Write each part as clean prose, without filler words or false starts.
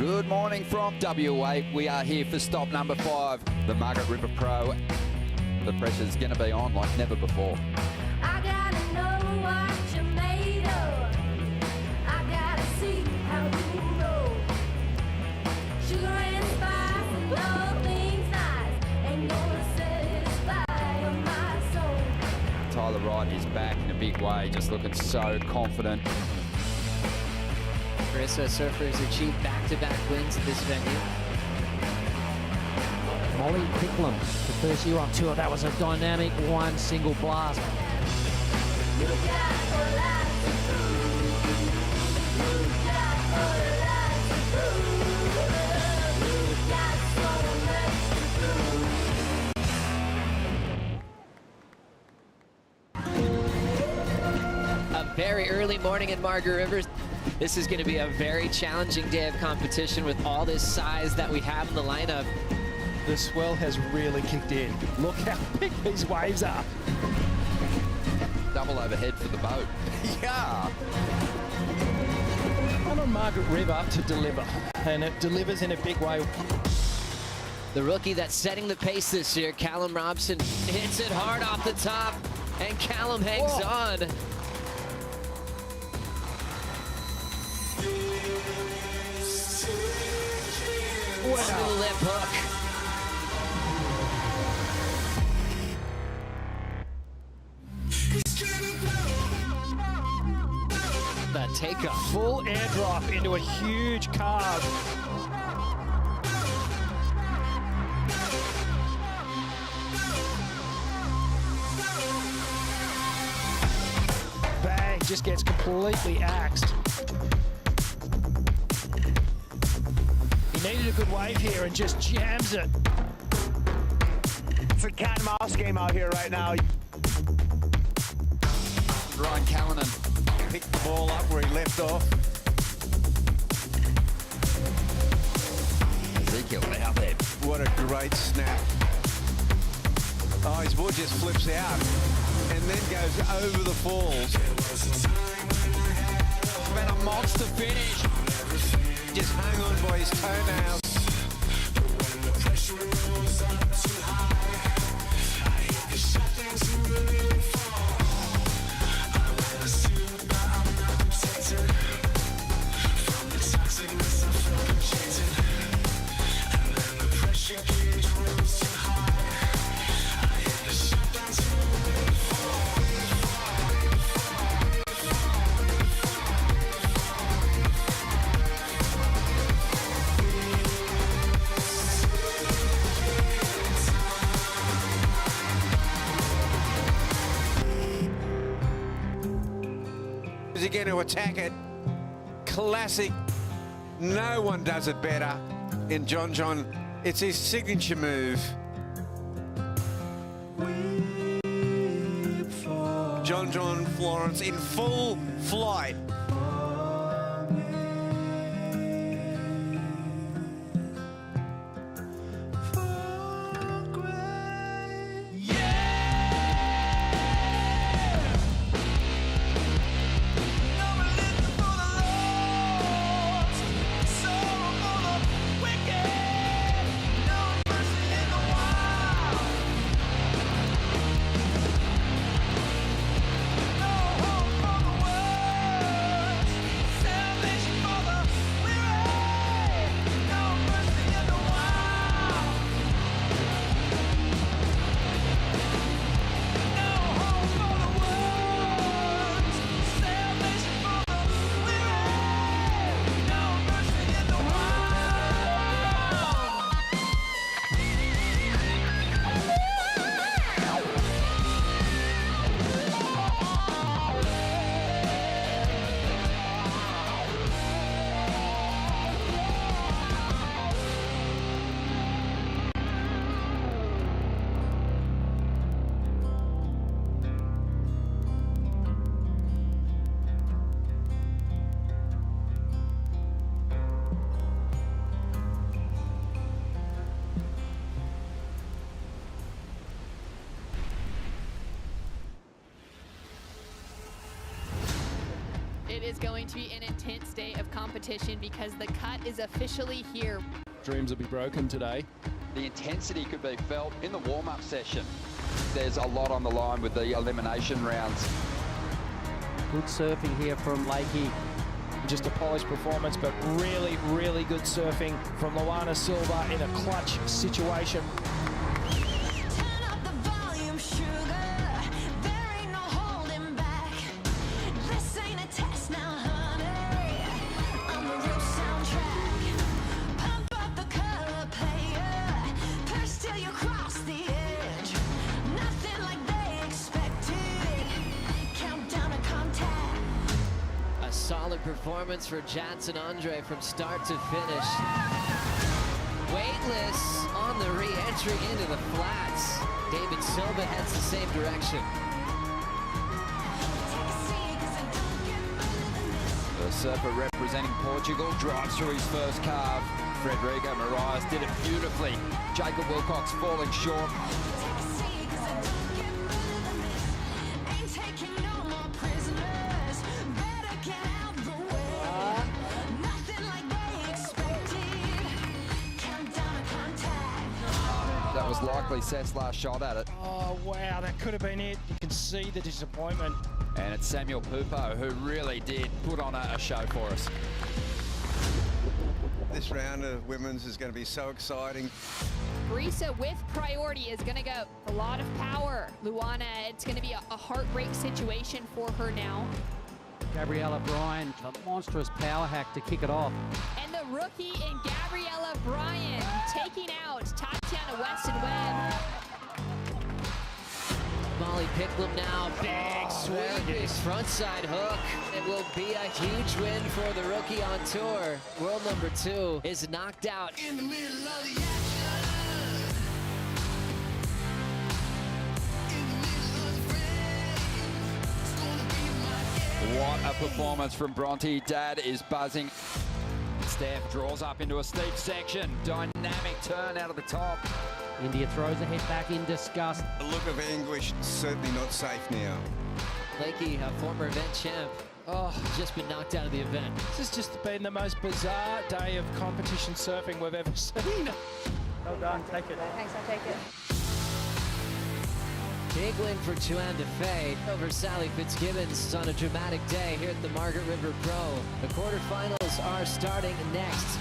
Good morning from WA. We are here for stop number 5, the Margaret River Pro. The pressure's going to be on like never before. I gotta know what you're made of. I gotta see how you roll. Sugar and spice and all things nice ain't gonna satisfy my soul. Tyler Wright is back in a big way, just looking so confident. Marissa surfers achieved back-to-back wins at this venue. Molly Picklum, the first year on tour. That was a dynamic one single blast. You got a lot to prove. You got a lot to prove. You got so much to prove. A very early morning in Margaret River. This is going to be a very challenging day of competition with all this size that we have in the lineup. The swell has really kicked in. Look how big these waves are. Double overhead for the boat. Yeah. On Margaret River to deliver, and it delivers in a big way. The rookie that's setting the pace this year, Callum Robson, hits it hard off the top, and Callum hangs on. Wow. Under the lip hook. The takeoff. Full airdrop into a huge carve. Bang, just gets completely axed. He needed a good wave here and just jams it. It's a cat and mouse game out here right now. Ryan Callanan Picked the ball up where he left off. Ezekiel out there. What a great snap. Oh, his board just flips out and then goes over the falls. Been a monster finish. Just hung on by his toenails. Is he going to attack it? Classic. No one does it better in John. It's his signature move. John Florence in full flight. is going to be an intense day of competition because the cut is officially here. Dreams will be broken today. The intensity could be felt in the warm-up session. There's a lot on the line with the elimination rounds. Good surfing here from Lakey. Just a polished performance, but really, really good surfing from Luana Silva in a clutch situation. Turn up the volume, sugar. There ain't no holding back. This ain't a test now, honey. I'm the real soundtrack. Pump up the color player. Push till you cross the edge. Nothing like they expected. Countdown to contact. A solid performance for Jansen Andre from start to finish. Weightless on the re-entry into the flats. David Silva heads the same direction. Take a seat, 'cause I don't get better than this. The surfer representing Portugal drives through his first carve. Frederico Moraes did it beautifully. Jacob Wilcox falling short. Take a seat, 'cause I don't get better than this. Ain't taking no more prisoners. Better get out the way. Nothing like they expected. Countdown to contact. That was likely Seth's last shot at it. Oh, wow, that could have been it. You can see the disappointment. And it's Samuel Pupo who really did put on a show for us. This round of women's is going to be so exciting. Brisa with priority is going to go. A lot of power. Luana, it's going to be a heartbreak situation for her now. Gabriella Bryan, a monstrous power hack to kick it off. And the rookie in Gabriella Bryan taking out Tatiana Weston-Webb. Molly Picklum now, big sweep, big frontside hook. It will be a huge win for the rookie on tour. World number 2 is knocked out. In the middle of the action. In the middle of the frame. It's gonna be my game. What a performance from Bronte. Dad is buzzing. Steph draws up into a steep section. Dynamic turn out of the top. India throws her head back in disgust. The look of anguish, certainly not safe now. Lakey, a former event champ, just been knocked out of the event. This has just been the most bizarre day of competition surfing we've ever seen. Well done, take it. Thanks, I'll take it. Big win for Joanne DeFay over Sally Fitzgibbons on a dramatic day here at the Margaret River Pro. The quarterfinals are starting next.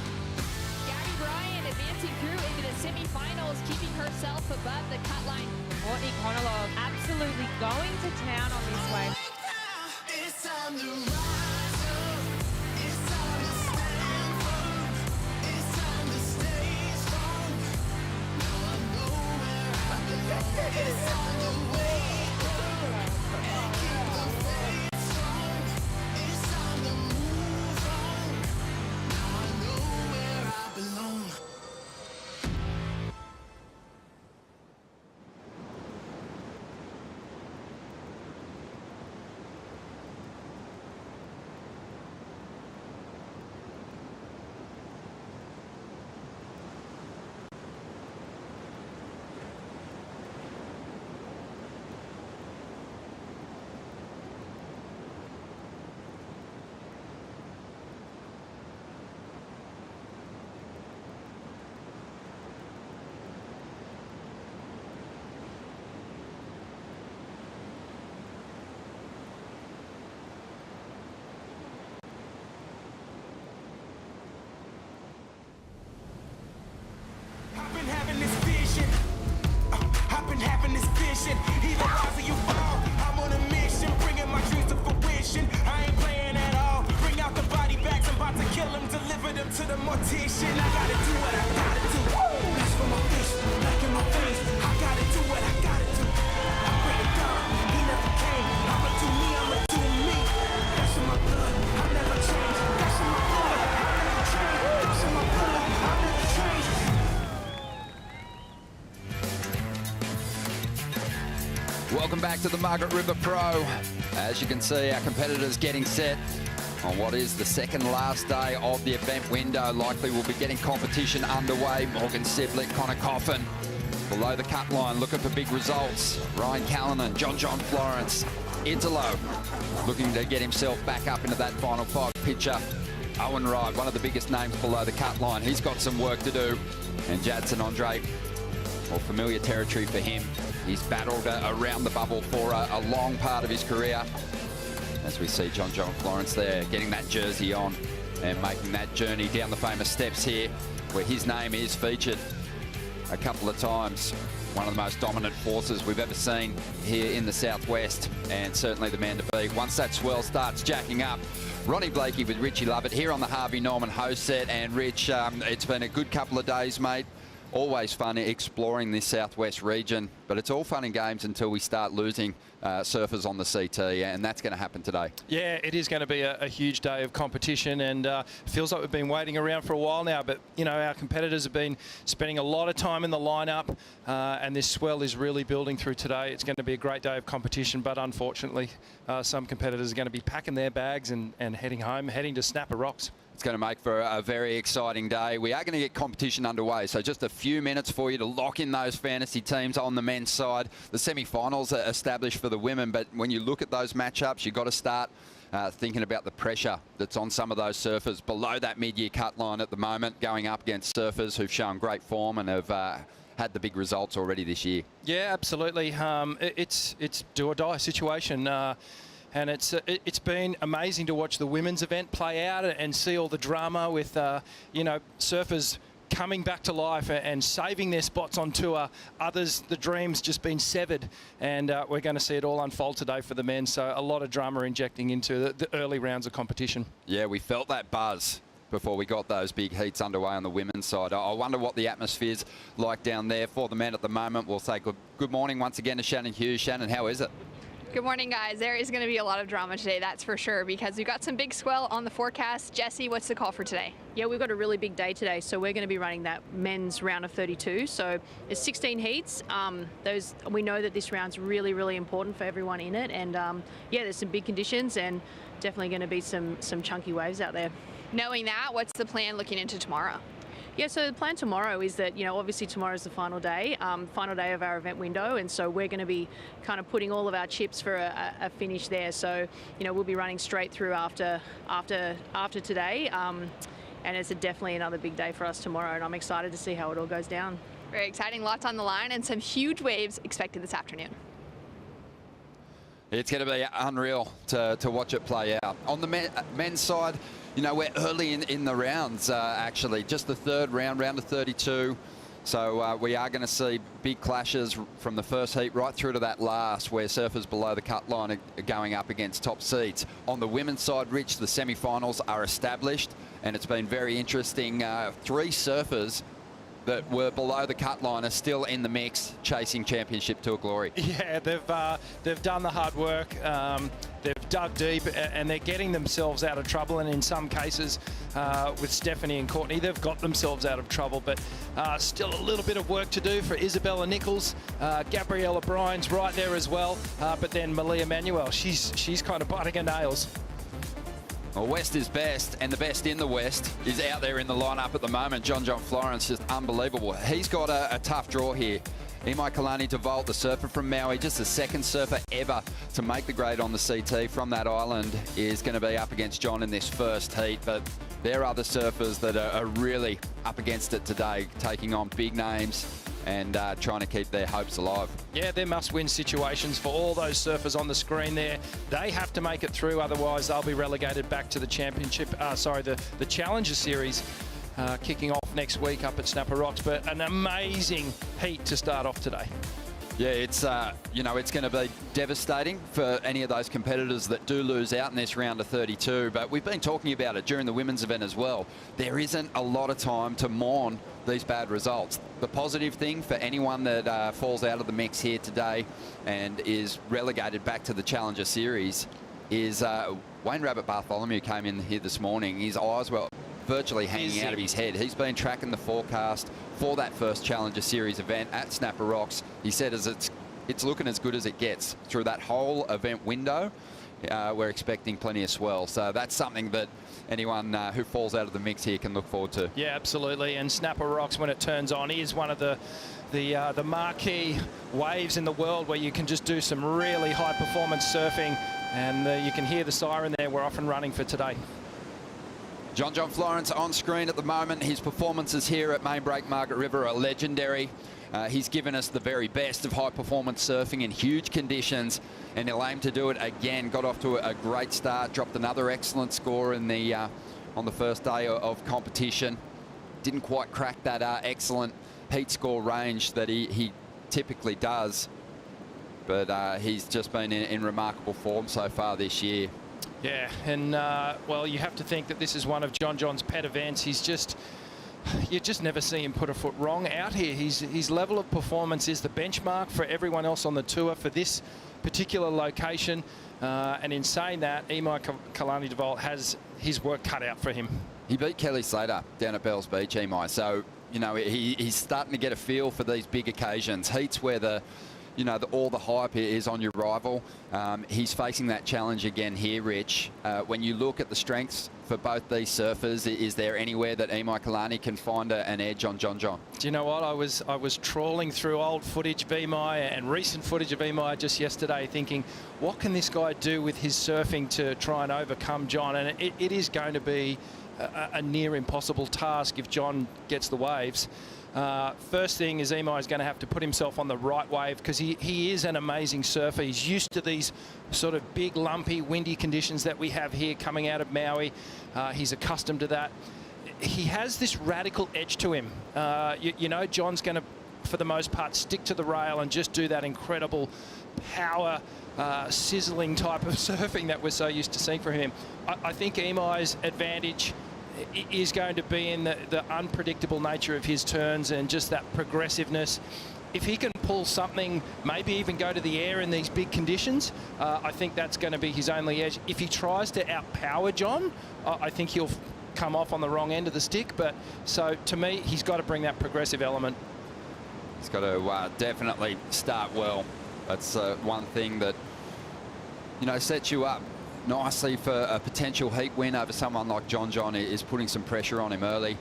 Gabby Bryan advancing through into the semifinals, keeping herself above the cut line. Courtney Conalog absolutely going to town on this wave. It's time to rise up. It's time to stand firm. It's time to stay strong. Now I know where I belong. It's time to wake up and keep the faith strong. It's time to move on. Now I know where I belong. I've been having this vision. I've been having this vision. Either rise or you fall. I'm on a mission, bringing my dreams to fruition. I ain't playing at all. Bring out the body bags. I'm about to kill them, deliver them to the mortician. I gotta do what I gotta do. That's for my fish, back in my face. I gotta do what I gotta do. I pray to God, he never came. I'ma do me, I'ma do me. That's in my blood, I'll never change. That's in my blood, I'll never change. That's in my blood, I'll never change. Welcome back to the Margaret River Pro. As you can see, our competitors getting set on what is the second last day of the event window. Likely we'll be getting competition underway. Morgan Siblett, Connor Coffin below the cut line looking for big results. Ryan Callanan, John Florence Italo looking to get himself back up into that final five. Pitcher Owen Wright, one of the biggest names below the cut line. He's got some work to do. And Jadson Andre, well, familiar territory for him. He's battled around the bubble for a long part of his career. As we see John Florence there getting that jersey on and making that journey down the famous steps here, where his name is featured a couple of times. One of the most dominant forces we've ever seen here in the Southwest, and certainly the man to beat. Once that swell starts jacking up, Ronnie Blakey with Richie Lovett here on the Harvey Norman host set. And Rich, it's been a good couple of days, mate. Always fun exploring this Southwest region, but it's all fun and games until we start losing surfers on the CT, and that's going to happen today. Yeah, it is going to be a huge day of competition, and feels like we've been waiting around for a while now, but you know, our competitors have been spending a lot of time in the lineup, and this swell is really building through today. It's going to be a great day of competition, but unfortunately some competitors are going to be packing their bags and heading home, heading to Snapper Rocks. It's going to make for a very exciting day. We are going to get competition underway, so just a few minutes for you to lock in those fantasy teams on the men's side. The semi-finals are established for the women, but when you look at those matchups, you've got to start thinking about the pressure that's on some of those surfers below that mid-year cut line at the moment, going up against surfers who've shown great form and have had the big results already this year. Yeah, absolutely. It's do or die situation. And it's been amazing to watch the women's event play out and see all the drama with, you know, surfers coming back to life and saving their spots on tour. Others, the dream's just been severed, and we're going to see it all unfold today for the men. So a lot of drama injecting into the early rounds of competition. Yeah, we felt that buzz before we got those big heats underway on the women's side. I wonder what the atmosphere's like down there for the men at the moment. We'll say good morning once again to Shannon Hughes. Shannon, how is it? Good morning, guys. There is going to be a lot of drama today, that's for sure, because we've got some big swell on the forecast. Jesse, what's the call for today? Yeah, we've got a really big day today, so we're going to be running that men's round of 32. So there's 16 heats. We know that this round's really, really important for everyone in it, and yeah, there's some big conditions and definitely going to be some chunky waves out there. Knowing that, what's the plan looking into tomorrow? Yeah, so the plan tomorrow is that, you know, obviously tomorrow's the final day of our event window, and so we're going to be kind of putting all of our chips for a finish there. So, you know, we'll be running straight through after today, and it's definitely another big day for us tomorrow, and I'm excited to see how it all goes down. Very exciting, lots on the line, and some huge waves expected this afternoon. It's going to be unreal to watch it play out. On the men's side, you know, we're early in the rounds, actually. Just the third round of 32. So we are going to see big clashes from the first heat right through to that last, where surfers below the cut line are going up against top seeds. On the women's side, Rich, the semi-finals are established, and it's been very interesting. 3 surfers that were below the cut line are still in the mix, chasing championship tour glory. Yeah, they've done the hard work. They've dug deep, and they're getting themselves out of trouble. And in some cases, with Stephanie and Courtney, they've got themselves out of trouble. But still a little bit of work to do for Isabella Nichols. Gabriella Bryan's right there as well. But then Malia Manuel, she's kind of biting her nails. Well, West is best, and the best in the West is out there in the lineup at the moment. John Florence, just unbelievable. He's got a tough draw here. Imai Kalani deVault, the surfer from Maui, just the second surfer ever to make the grade on the CT from that island, is going to be up against John in this first heat. But there are other surfers that are really up against it today, taking on big names and trying to keep their hopes alive. Yeah, they're must-win situations for all those surfers on the screen there. They have to make it through, otherwise they'll be relegated back to the championship, the Challenger Series, kicking off next week up at Snapper Rocks. But an amazing heat to start off today. Yeah, it's you know, it's going to be devastating for any of those competitors that do lose out in this round of 32. But we've been talking about it during the women's event as well. There isn't a lot of time to mourn these bad results. The positive thing for anyone that falls out of the mix here today and is relegated back to the Challenger Series is Wayne Rabbit Bartholomew came in here this morning. His eyes were virtually hanging out of his head. He's been tracking the forecast for that first Challenger Series event at Snapper Rocks. He said it's looking as good as it gets through that whole event window. we're expecting plenty of swell. So that's something that anyone who falls out of the mix here can look forward to. Yeah, absolutely. And Snapper Rocks, when it turns on, is one of the marquee waves in the world where you can just do some really high performance surfing, and you can hear the siren there. We're off and running for today. John Florence on screen at the moment. His performances here at Main Break Margaret River are legendary. He's given us the very best of high performance surfing in huge conditions, and he'll aim to do it again. Got off to a great start, dropped another excellent score in the on the first day of competition. Didn't quite crack that excellent heat score range that he typically does, but he's just been in remarkable form so far this year. Yeah, and well, you have to think that this is one of John's pet events. You just never see him put a foot wrong out here. His level of performance is the benchmark for everyone else on the tour for this particular location. And in saying that, Imai Kalani deVault has his work cut out for him. He beat Kelly Slater down at Bells Beach, Imai. So, you know, he's starting to get a feel for these big occasions. Heats where all the hype is on your rival. He's facing that challenge again here, Rich. When you look at the strengths for both these surfers, is there anywhere that Imai Kalani can find an edge on John? Do you know what? I was trawling through old footage of Imai and recent footage of Imai just yesterday, thinking, what can this guy do with his surfing to try and overcome John? And it is going to be a near impossible task if John gets the waves. First thing is Imai is going to have to put himself on the right wave, because he is an amazing surfer. He's used to these sort of big, lumpy, windy conditions that we have here coming out of Maui. He's accustomed to that. He has this radical edge to him. You know, John's going to, for the most part, stick to the rail and just do that incredible power, sizzling type of surfing that we're so used to seeing from him. I think Imai's advantage is going to be in the unpredictable nature of his turns and just that progressiveness. If he can pull something, maybe even go to the air in these big conditions, I think that's going to be his only edge. If he tries to outpower John, I think he'll come off on the wrong end of the stick. But so to me, he's got to bring that progressive element. He's got to definitely start well. That's one thing that, you know, sets you up nicely for a potential heat win over someone like John is putting some pressure on him early.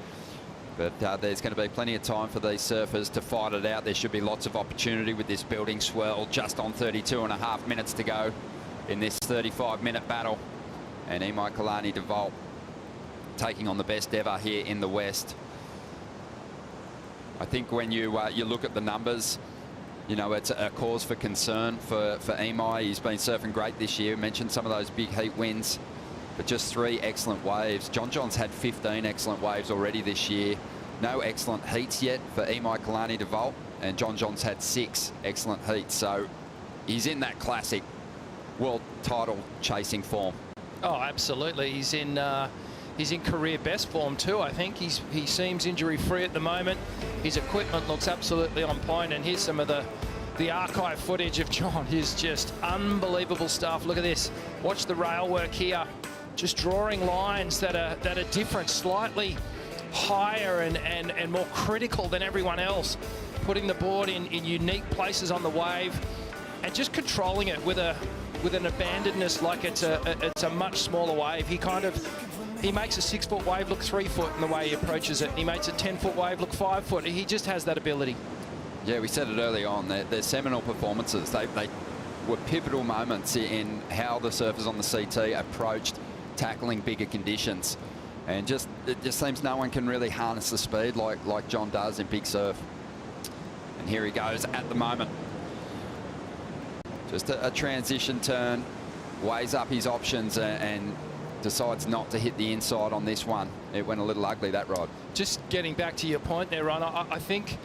But there's going to be plenty of time for these surfers to fight it out. There should be lots of opportunity with this building swell. Just on 32.5 minutes to go in this 35-minute battle. And Imai Kalani deVault taking on the best ever here in the West. I think when you look at the numbers, you know, it's a cause for concern for Imai. He's been surfing great this year. Mentioned some of those big heat wins, but just 3 excellent waves. John's had 15 excellent waves already this year. No excellent heats yet for Imai Kalani deVault, and John's had 6 excellent heats. So he's in that classic world title chasing form. Oh, absolutely. He's in career best form too. I think he seems injury free at the moment. His equipment looks absolutely on point, and here's some of the archive footage of John. Is just unbelievable stuff. Look at this. Watch the rail work here. Just drawing lines that are different, slightly higher and more critical than everyone else. Putting the board in unique places on the wave, and just controlling it with an abandonness like it's a much smaller wave. He makes a 6-foot wave look 3 foot in the way he approaches it. He makes a 10-foot wave look 5 foot. He just has that ability. Yeah, we said it early on. They're seminal performances. They were pivotal moments in how the surfers on the CT approached tackling bigger conditions. And it just seems no one can really harness the speed like John does in big surf. And here he goes at the moment. Just a transition turn, weighs up his options and decides not to hit the inside on this one. It went a little ugly, that rod. Just getting back to your point there, Ron, I think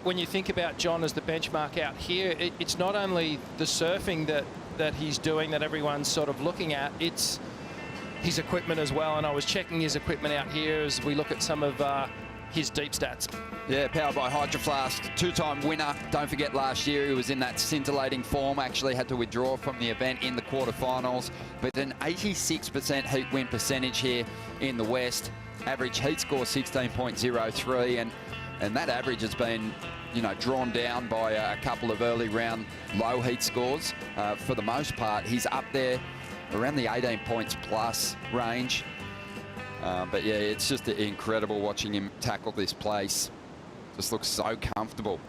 when you think about John as the benchmark out here, it's not only the surfing that he's doing that everyone's sort of looking at, it's his equipment as well. And I was checking his equipment out here as we look at some of his deep stats. Yeah, powered by Hydro Flask, 2-time winner. Don't forget last year he was in that scintillating form, actually had to withdraw from the event in the quarterfinals, but an 86% heat win percentage here in the West. Average heat score 16.03, and that average has been, you know, drawn down by a couple of early round low heat scores. For the most part, he's up there around the 18 points plus range. But yeah, it's just incredible watching him tackle this place. Just looks so comfortable.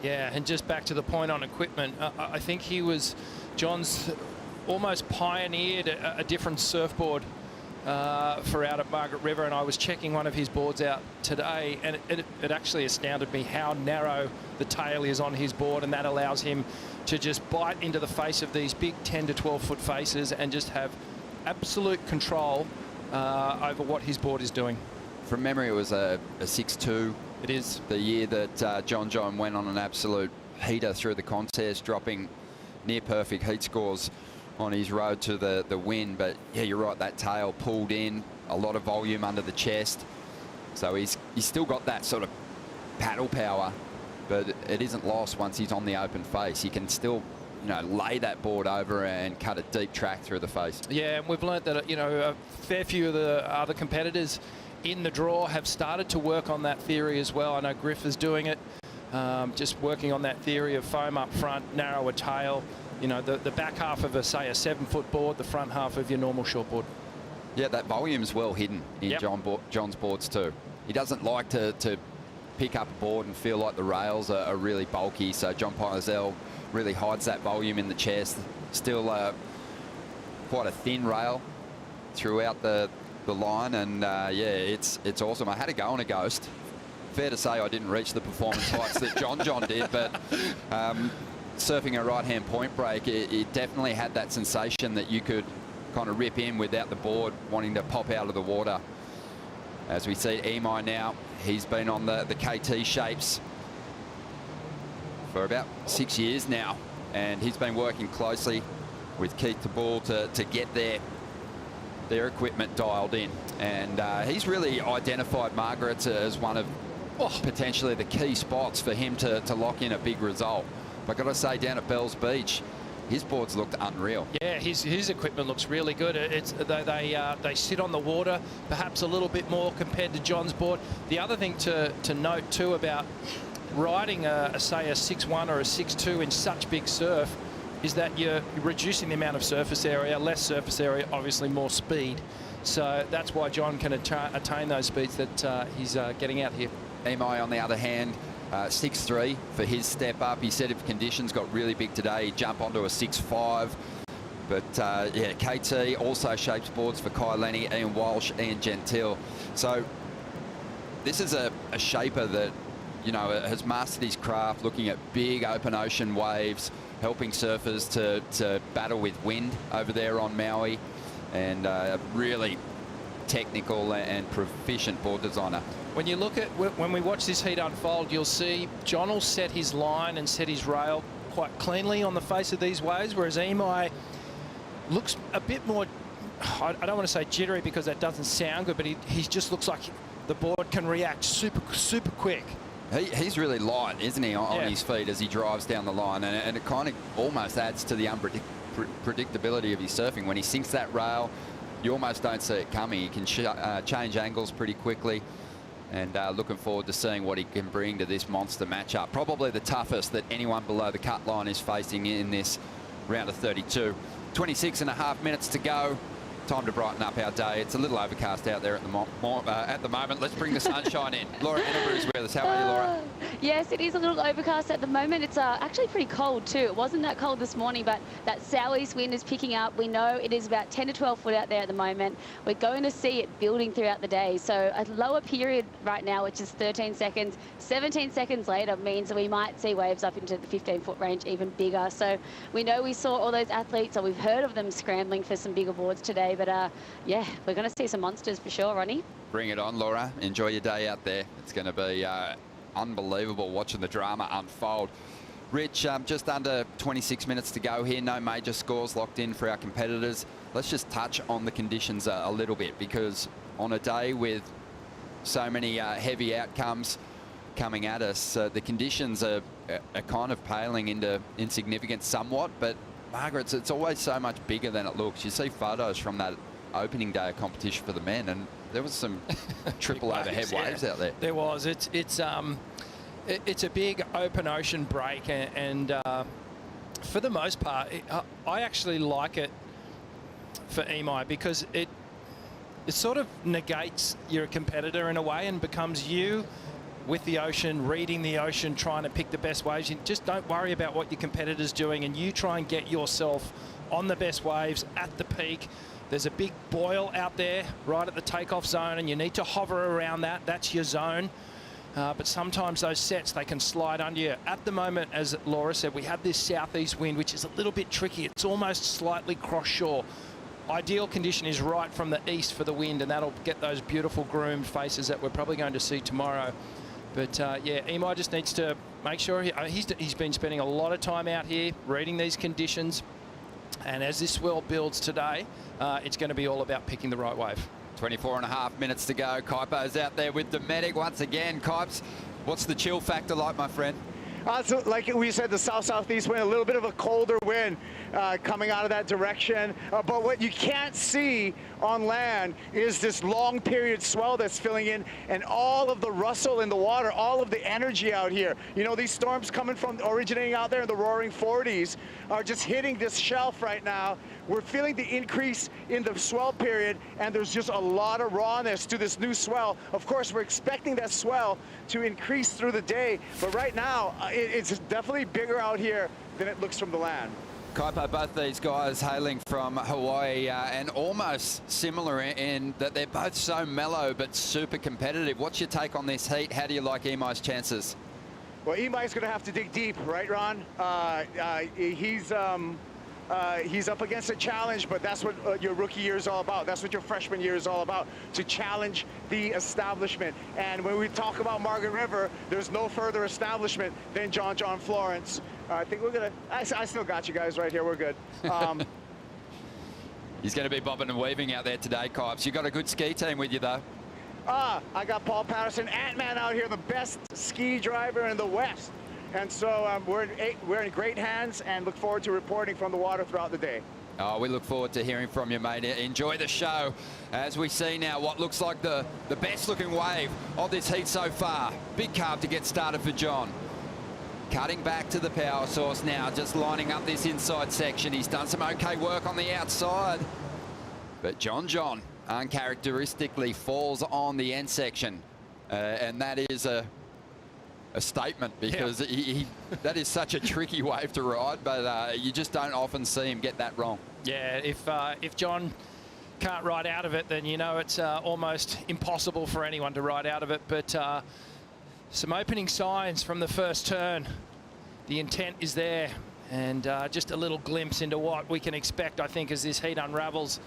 Yeah, and just back to the point on equipment, I think John's almost pioneered a different surfboard for out at Margaret River, and I was checking one of his boards out today, and it actually astounded me how narrow the tail is on his board, and that allows him to just bite into the face of these big 10 to 12 foot faces and just have absolute control over what his board is doing. From memory, it was a 6.2. It is. The year that John went on an absolute heater through the contest, dropping near perfect heat scores on his road to the win. But yeah, you're right, that tail pulled in, a lot of volume under the chest. So he's still got that sort of paddle power, but it isn't lost once he's on the open face. He can still, you know, lay that board over and cut a deep track through the face. Yeah, and we've learnt that, you know, a fair few of the other competitors in the draw have started to work on that theory as well. I know Griff is doing it, just working on that theory of foam up front, narrower tail, you know, the back half of say a 7-foot board, the front half of your normal short board. Yeah, that volume's well hidden in John's boards too. He doesn't like to pick up a board and feel like the rails are really bulky, so John Pizel really hides that volume in the chest. Still quite a thin rail throughout the line, and yeah, it's awesome. I had a go on a Ghost. Fair to say I didn't reach the performance heights that John did, but surfing a right-hand point break, it definitely had that sensation that you could kind of rip in without the board wanting to pop out of the water. As we see Emai now, he's been on the KT shapes for about 6 years now, and he's been working closely with Keith Tabool to get their equipment dialed in, and he's really identified Margaret's as one of potentially the key spots for him to lock in a big result. But I've got to say, down at Bells Beach, his boards looked unreal. Yeah, his equipment looks really good. They sit on the water perhaps a little bit more compared to John's board. The other thing to note too about riding say a 6.1 or a 6.2 in such big surf is that you're reducing the amount of surface area. Less surface area, obviously more speed. So that's why John can attain those speeds that he's getting out here. Emai, on the other hand, 6.3 for his step up. He said if conditions got really big today, he'd jump onto a 6.5. But yeah, KT also shapes boards for Kai Lenny, Ian Walsh, Ian Gentile. So this is a shaper that, you know, has mastered his craft, looking at big open ocean waves, helping surfers to battle with wind over there on Maui, and a really technical and proficient board designer. When you look at, when we watch this heat unfold, you'll see John will set his line and set his rail quite cleanly on the face of these waves, whereas Emai looks a bit more, I don't want to say jittery because that doesn't sound good, but he just looks like the board can react super quick. He's really light, isn't he, on his feet as he drives down the line, and it kind of almost adds to the unpredictability of his surfing. When he sinks that rail, you almost don't see it coming. He can change angles pretty quickly, and looking forward to seeing what he can bring to this monster matchup. Probably the toughest that anyone below the cut line is facing in this round of 32. 26.5 minutes to go. Time to brighten up our day. It's a little overcast out there at the moment. Let's bring the sunshine in. Laura Annabru's with us. How are you, Laura? Yes, it is a little overcast at the moment. It's actually pretty cold too. It wasn't that cold this morning, but that southeast wind is picking up. We know it is about 10 to 12 foot out there at the moment. We're going to see it building throughout the day. So a lower period right now, which is 13 seconds, 17 seconds later means that we might see waves up into the 15-foot range, even bigger. So we know we saw all those athletes, or we've heard of them scrambling for some bigger boards today. But yeah, we're going to see some monsters for sure, Ronnie. Bring it on, Laura. Enjoy your day out there. It's going to be unbelievable watching the drama unfold. Rich, just under 26 minutes to go here. No major scores locked in for our competitors. Let's just touch on the conditions a little bit, because on a day with so many heavy outcomes coming at us, the conditions are kind of paling into insignificance somewhat, but Margaret, it's always so much bigger than it looks. You see photos from that opening day of competition for the men, and there was some triple overhead waves out there. There was. It's a big open ocean break, and for the most part, I actually like it for Imai, because it sort of negates your competitor in a way and becomes you with the ocean, reading the ocean, trying to pick the best waves. You just don't worry about what your competitor's doing, and you try and get yourself on the best waves at the peak. There's a big boil out there right at the takeoff zone, and you need to hover around that. That's your zone. But sometimes those sets, they can slide under you. At the moment, as Laura said, we have this southeast wind, which is a little bit tricky. It's almost slightly cross-shore. Ideal condition is right from the east for the wind, and that'll get those beautiful groomed faces that we're probably going to see tomorrow. But yeah, Imai just needs to make sure he's been spending a lot of time out here reading these conditions. And as this swell builds today, it's going to be all about picking the right wave. 24.5 minutes to go. Kaipo's out there with the medic once again. Kaipes, what's the chill factor like, my friend? So like we said, the south-southeast wind, a little bit of a colder wind coming out of that direction. But what you can't see on land is this long period swell that's filling in, and all of the rustle in the water, all of the energy out here. You know, these storms originating out there in the roaring 40s are just hitting this shelf right now. We're feeling the increase in the swell period, and there's just a lot of rawness to this new swell. Of course, we're expecting that swell to increase through the day, but right now, it's definitely bigger out here than it looks from the land. Kaipo, both these guys hailing from Hawaii and almost similar in that they're both so mellow but super competitive. What's your take on this heat? How do you like Imai's chances? Well, Imai's going to have to dig deep, right, Ron? He's up against a challenge, but that's what your rookie year is all about. That's what your freshman year is all about, to challenge the establishment. And when we talk about Margaret River, there's no further establishment than John Florence. I think we're going to... I still got you guys right here. We're good. He's going to be bobbing and weaving out there today, Kaipes. You got a good ski team with you, though. I got Paul Patterson, Ant-Man out here, the best ski driver in the West. And so we're in great hands and look forward to reporting from the water throughout the day. Oh, we look forward to hearing from you, mate. Enjoy the show as we see now what looks like the best looking wave of this heat so far. Big carve to get started for John. Cutting back to the power source now, just lining up this inside section. He's done some okay work on the outside. But John uncharacteristically falls on the end section. And that is a statement, because that is such a tricky wave to ride, but you just don't often see him get that wrong. Yeah, if John can't ride out of it, then you know it's almost impossible for anyone to ride out of it. But some opening signs from the first turn. The intent is there, and just a little glimpse into what we can expect, I think, as this heat unravels.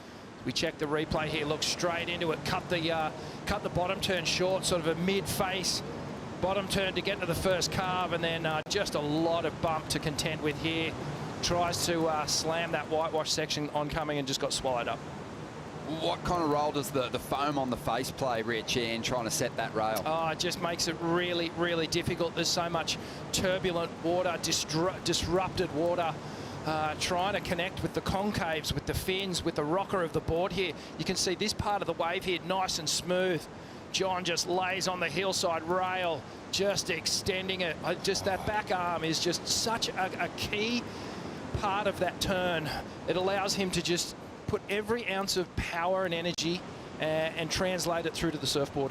We check the replay here, look straight into it, cut the bottom turn short, sort of a mid-face bottom turn to get to the first carve, and then just a lot of bump to contend with here. Tries to slam that whitewash section oncoming and just got swallowed up. What kind of role does the foam on the face play, Rich, in trying to set that rail? Oh, it just makes it really, really difficult. There's so much turbulent water, disrupted water, trying to connect with the concaves, with the fins, with the rocker of the board here. You can see this part of the wave here, nice and smooth. John just lays on the hillside rail, just extending it. Just that back arm is just such a key part of that turn. It allows him to just put every ounce of power and energy and translate it through to the surfboard.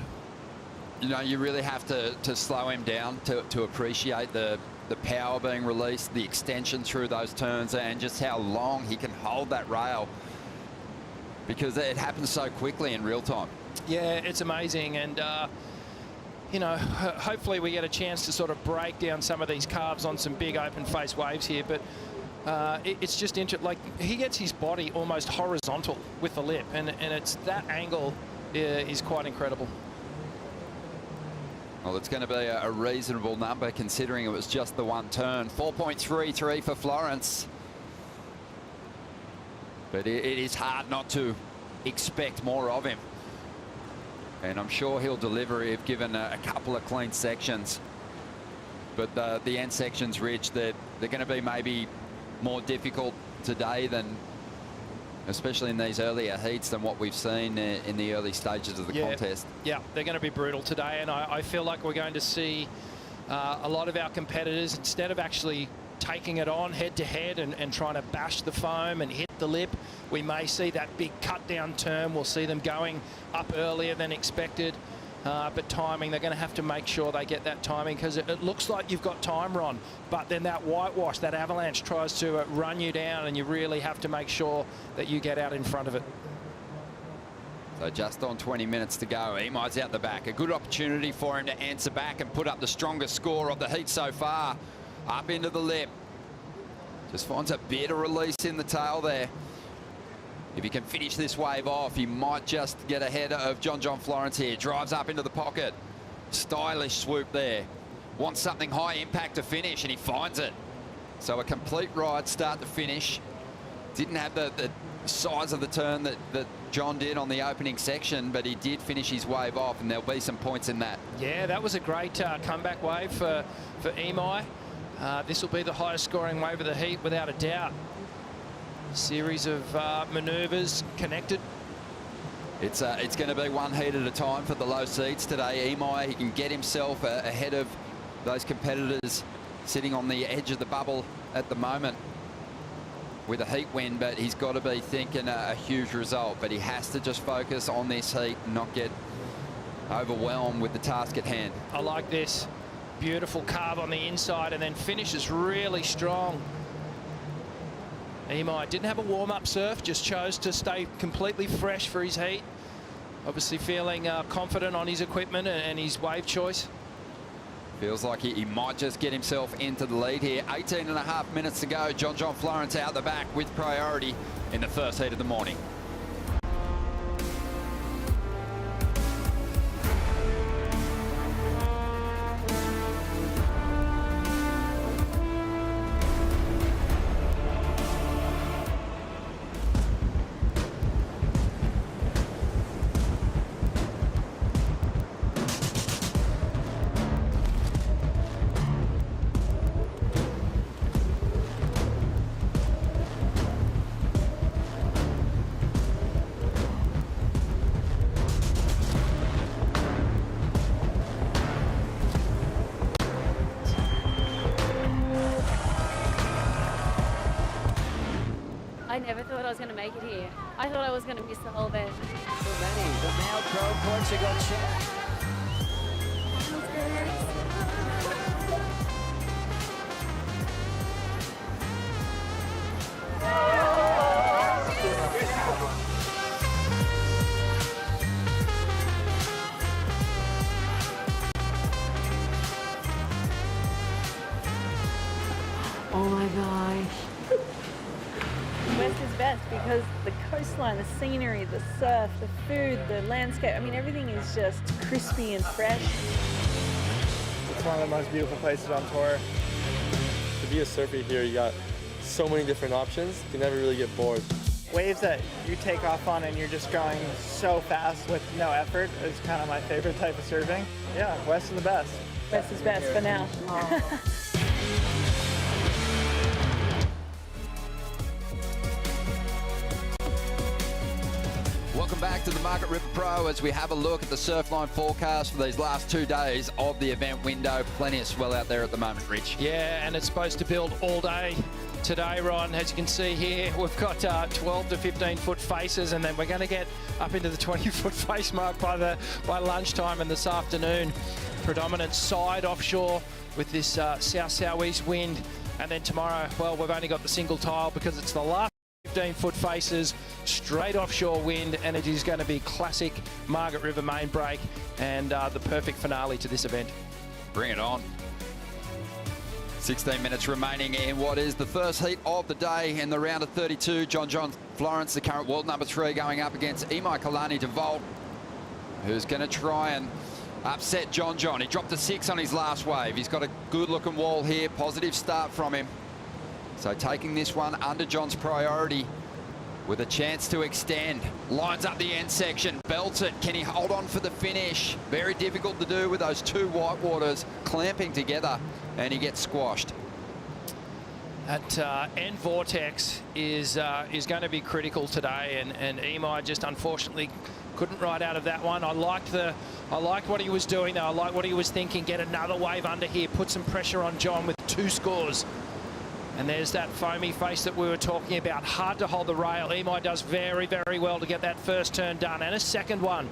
You know, you really have to slow him down to appreciate the power being released, the extension through those turns, and just how long he can hold that rail, because it happens so quickly in real time. Yeah, it's amazing, and you know, hopefully we get a chance to sort of break down some of these carves on some big open face waves here, but it's just like he gets his body almost horizontal with the lip, and it's that angle is quite incredible. Well, it's going to be a reasonable number considering it was just the one turn. 4.33 for Florence. But it is hard not to expect more of him. And I'm sure he'll deliver if given a couple of clean sections. But the end sections, Rich, they're going to be maybe more difficult today than, especially in these earlier heats, than what we've seen in the early stages of the contest. Yeah, they're going to be brutal today, and I feel like we're going to see a lot of our competitors, instead of actually taking it on head to head and trying to bash the foam and hit the lip. We may see that big cut down turn. We'll see them going up earlier than expected. But timing, they're going to have to make sure they get that timing, because it looks like you've got time, Ron, but then that whitewash, that avalanche tries to run you down, and you really have to make sure that you get out in front of it. So just on 20 minutes to go. Imai's out the back. A good opportunity for him to answer back and put up the strongest score of the heat so far. Up into the lip. Just finds a bit of release in the tail there. If he can finish this wave off, he might just get ahead of John Florence here. Drives up into the pocket. Stylish swoop there. Wants something high impact to finish, and he finds it. So a complete ride start to finish. Didn't have the size of the turn that John did on the opening section, but he did finish his wave off, and there'll be some points in that. Yeah, that was a great comeback wave for Imai. This will be the highest scoring wave of the heat without a doubt. Series of manoeuvres connected. It's going to be one heat at a time for the low seeds today. Imai, he can get himself ahead of those competitors sitting on the edge of the bubble at the moment with a heat win, but he's got to be thinking a huge result. But he has to just focus on this heat and not get overwhelmed with the task at hand. I like this. Beautiful carve on the inside and then finishes really strong. Imai didn't have a warm-up surf, just chose to stay completely fresh for his heat. Obviously feeling confident on his equipment and his wave choice. Feels like he might just get himself into the lead here. 18.5 minutes to go. John Florence out the back with priority in the first heat of the morning. I never thought I was going to make it here. I thought I was going to miss the whole event. So many. The male pro Portugal champ. Oh my gosh. West is best because the coastline, the scenery, the surf, the food, the landscape, I mean, everything is just crispy and fresh. It's one of the most beautiful places on tour. To be a surfer here, you got so many different options. You can never really get bored. Waves that you take off on and you're just going so fast with no effort is kind of my favorite type of surfing. Yeah, West is the best. West is best for now. Welcome back to the Margaret River Pro as we have a look at the surfline forecast for these last 2 days of the event window. Plenty of swell out there at the moment, Rich. Yeah, and it's supposed to build all day today, Ron. As you can see here, we've got 12 to 15 foot faces, and then we're going to get up into the 20 foot face mark by lunchtime and this afternoon. Predominant side offshore with this south-southeast wind, and then tomorrow, well, we've only got the single tile because it's the last 15 foot faces, straight offshore wind, and it is going to be classic Margaret River main break and the perfect finale to this event. Bring it on. 16 minutes remaining in what is the first heat of the day in the round of 32. John Florence, the current world number 3, going up against Imai deVault, who's going to try and upset John. He dropped a 6 on his last wave. He's got a good looking wall here. Positive start from him. So taking this one under John's priority with a chance to extend. Lines up the end section, belts it. Can he hold on for the finish? Very difficult to do with those two whitewaters clamping together, and he gets squashed. That end vortex is going to be critical today, and Imai just unfortunately couldn't ride out of that one. I liked what he was doing though. I like what he was thinking. Get another wave under here, put some pressure on John with 2 scores. And there's that foamy face that we were talking about. Hard to hold the rail. Imai does very, very well to get that first turn done, and a second one.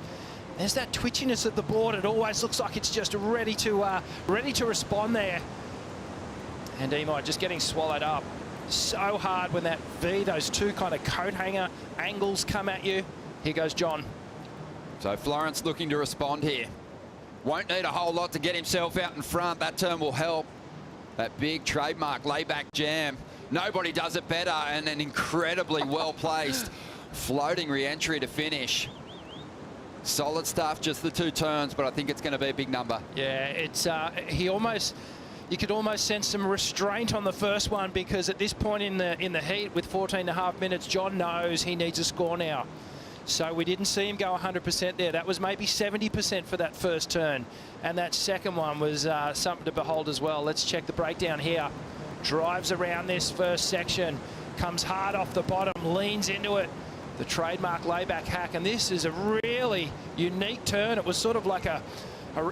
There's that twitchiness of the board. It always looks like it's just ready to respond there. And Imai just getting swallowed up. So hard when that V, those two kind of coat hanger angles come at you. Here goes John. So Florence looking to respond here. Won't need a whole lot to get himself out in front. That turn will help. That big trademark layback jam. Nobody does it better, and an incredibly well-placed floating re-entry to finish. Solid stuff, just the 2 turns, but I think it's going to be a big number. Yeah, it's you could almost sense some restraint on the first one, because at this point in the heat with 14.5 minutes, John knows he needs a score now. So we didn't see him go 100% there. That was maybe 70% for that first turn. And that second one was something to behold as well. Let's check the breakdown here. Drives around this first section, comes hard off the bottom, leans into it. The trademark layback hack, and this is a really unique turn. It was sort of like a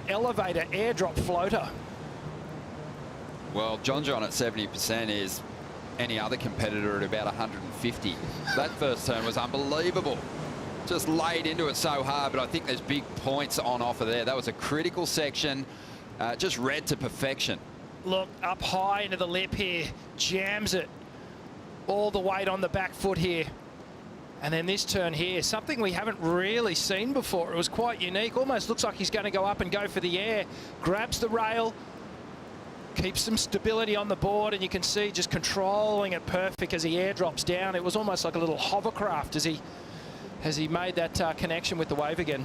elevator airdrop floater. Well, John at 70% is any other competitor at about 150. That first turn was unbelievable. Just laid into it so hard, but I think there's big points on offer there. That was a critical section, just read to perfection. Look, up high into the lip here, jams it. All the weight on the back foot here. And then this turn here, something we haven't really seen before. It was quite unique. Almost looks like he's going to go up and go for the air. Grabs the rail, keeps some stability on the board, and you can see just controlling it perfect as he airdrops down. It was almost like a little hovercraft as he made that connection with the wave again.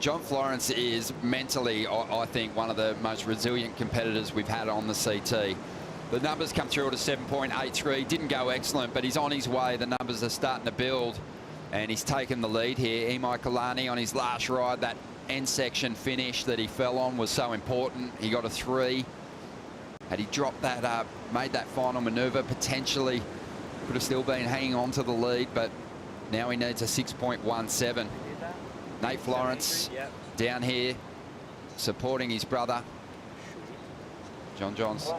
John Florence is mentally, I think, one of the most resilient competitors we've had on the CT. The numbers come through at a 7.83. Didn't go excellent, but he's on his way. The numbers are starting to build, and he's taken the lead here. Imai Kalani on his last ride, that end section finish that he fell on was so important. He got a 3. Had he dropped that, made that final manoeuvre, potentially could have still been hanging on to the lead, but now he needs a 6.17. Nate Florence down here supporting his brother. John's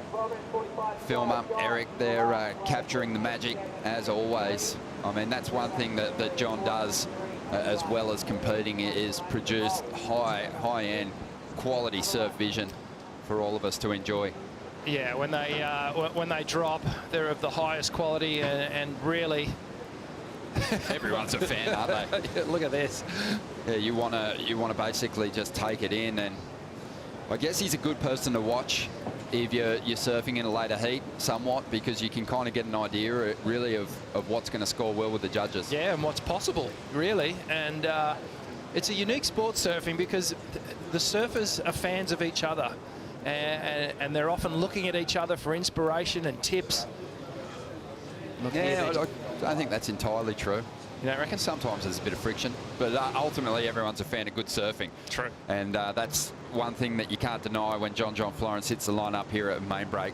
filmer, Eric, there capturing the magic as always. I mean, that's one thing that John does as well as competing, is produce high-end quality surf vision for all of us to enjoy. Yeah, when they drop, they're of the highest quality, and really everyone's a fan, aren't they? Look at this. Yeah, you want to basically just take it in, and I guess he's a good person to watch if you're surfing in a later heat somewhat, because you can kind of get an idea really of what's going to score well with the judges. Yeah, and what's possible really, and it's a unique sport, surfing, because the surfers are fans of each other, and they're often looking at each other for inspiration and tips. Yeah, I don't think that's entirely true. You don't reckon? Sometimes there's a bit of friction, but ultimately everyone's a fan of good surfing. True. And that's one thing that you can't deny when John Florence hits the line up here at main break.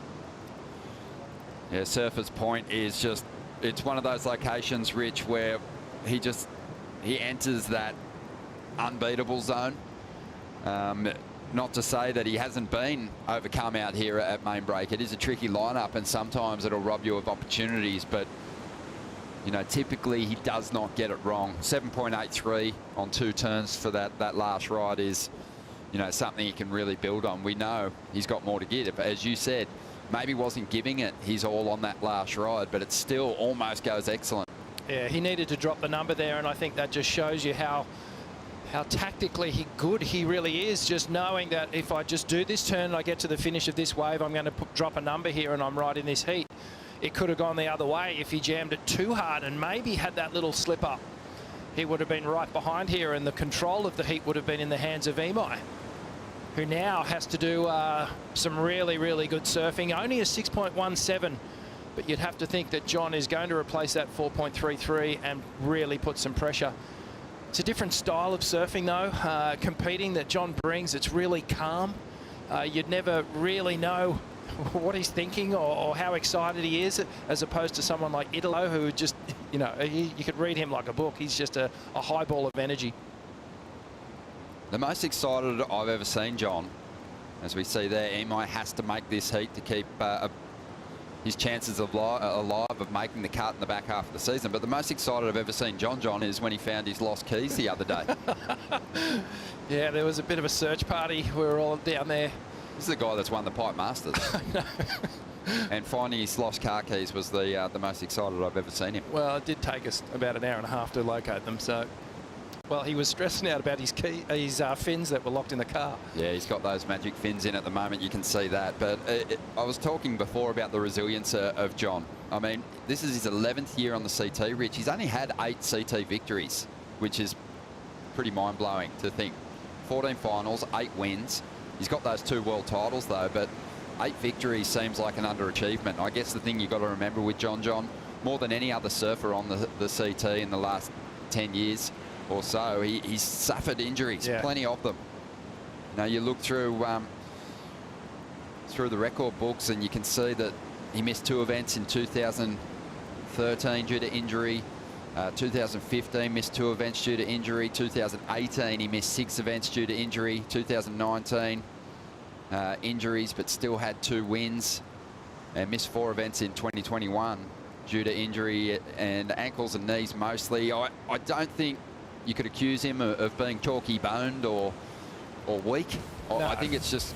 Yeah, Surfer's Point is just, it's one of those locations, Rich, where he enters that unbeatable zone. Not to say that he hasn't been overcome out here at main break. It is a tricky lineup, and sometimes it'll rob you of opportunities, but you know, typically he does not get it wrong. 7.83 on 2 turns for that last ride is, you know, something he can really build on. We know he's got more to give, but as you said, maybe wasn't giving it his all on that last ride, but it still almost goes excellent. Yeah, he needed to drop the number there, and I think that just shows you how tactically good he really is, just knowing that if I just do this turn and I get to the finish of this wave, I'm going to drop a number here and I'm right in this heat. It could have gone the other way if he jammed it too hard and maybe had that little slip up. He would have been right behind here, and the control of the heat would have been in the hands of Imai, who now has to do some really, really good surfing. Only a 6.17, but you'd have to think that John is going to replace that 4.33 and really put some pressure. It's a different style of surfing, though. Competing that John brings, it's really calm. You'd never really know what he's thinking or how excited he is, as opposed to someone like Italo, who just, you know, you could read him like a book. He's just a high ball of energy. The most excited I've ever seen John, as we see there, Imai has to make this heat to keep his chances are alive of making the cut in the back half of the season. But the most excited I've ever seen John is when he found his lost keys the other day. Yeah, there was a bit of a search party. We were all down there. This is the guy that's won the Pipe Masters. And finding his lost car keys was the most excited I've ever seen him. Well, it did take us about an hour and a half to locate them. So, well, he was stressing out about his fins that were locked in the car. Yeah, he's got those magic fins in at the moment. You can see that. But I was talking before about the resilience of John. I mean, this is his 11th year on the CT, Rich. He's only had 8 CT victories, which is pretty mind-blowing to think. 14 finals, 8 wins. He's got those 2 world titles, though, but 8 victories seems like an underachievement. I guess the thing you've got to remember with John, more than any other surfer on the CT in the last 10 years or so, he's suffered injuries, plenty of them. Now, you look through the record books and you can see that he missed 2 events in 2013 due to injury. 2015 missed 2 events due to injury. 2018 he missed 6 events due to injury. 2019 injuries, but still had 2 wins, and missed 4 events in 2021 due to injury and ankles and knees mostly. I don't think you could accuse him of being chalky boned or weak. No. I think it's just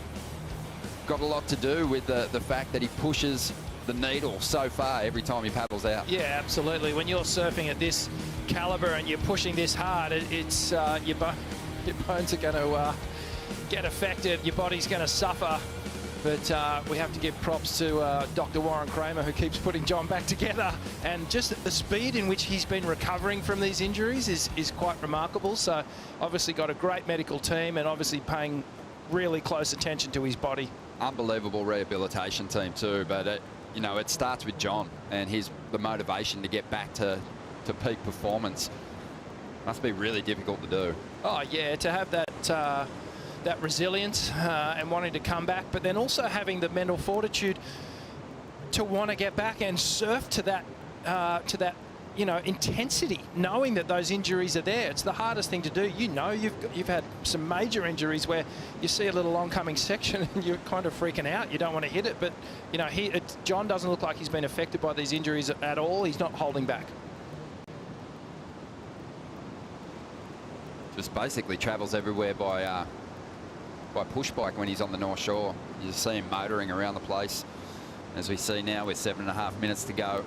got a lot to do with the fact that he pushes the needle so far every time he paddles out. Yeah, absolutely. When you're surfing at this caliber and you're pushing this hard, it's your bones are going to get affected. Your body's going to suffer. But we have to give props to Dr. Warren Kramer, who keeps putting John back together. And just the speed in which he's been recovering from these injuries is quite remarkable. So obviously got a great medical team and obviously paying really close attention to his body. Unbelievable rehabilitation team too, but you know, it starts with John and the motivation to get back to peak performance. Must be really difficult to do. Oh yeah, to have that resilience and wanting to come back, but then also having the mental fortitude to want to get back and surf to that you know, intensity, knowing that those injuries are there. It's the hardest thing to do. You know, you've had some major injuries where you see a little oncoming section and you're kind of freaking out. You don't want to hit it, but you know, John doesn't look like he's been affected by these injuries at all. He's not holding back. Just basically travels everywhere by push bike when he's on the North Shore. You see him motoring around the place, as we see now with 7.5 minutes to go.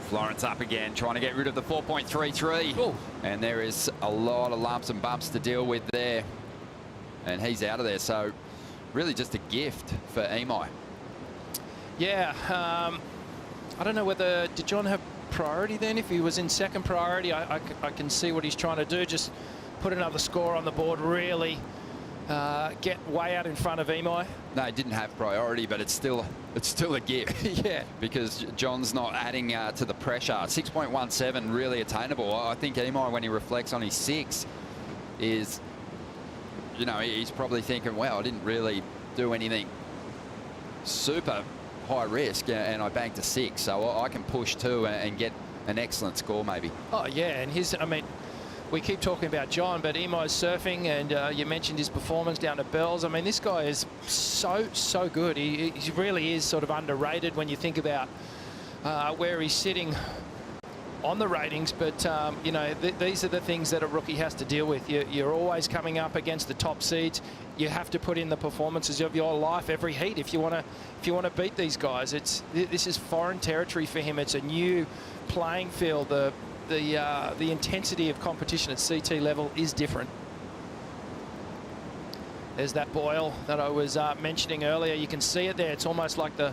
Florence up again, trying to get rid of the 4.33. Ooh. And there is a lot of lumps and bumps to deal with there. And he's out of there, so really just a gift for Emai. Yeah, I don't know whether, did John have priority then? If he was in second priority, I can see what he's trying to do. Just put another score on the board, really get way out in front of Emai. No, he didn't have priority, but it's still a gift. Yeah. Because John's not adding to the pressure. 6.17 really attainable. I think Emai, when he reflects on his 6, is, you know, he's probably thinking, wow, I didn't really do anything super high risk, and I banked a 6, so I can push too and get an excellent score maybe. Oh yeah, and I mean, we keep talking about John, but Emai's surfing, and you mentioned his performance down at Bells. I mean, this guy is so good. He really is sort of underrated when you think about where he's sitting on the ratings. But you know, these are the things that a rookie has to deal with. You're always coming up against the top seeds. You have to put in the performances of your life every heat if you want to beat these guys. This is foreign territory for him. It's a new playing field. The intensity of competition at CT level is different. There's that boil that I was mentioning earlier. You can see it there. It's almost like a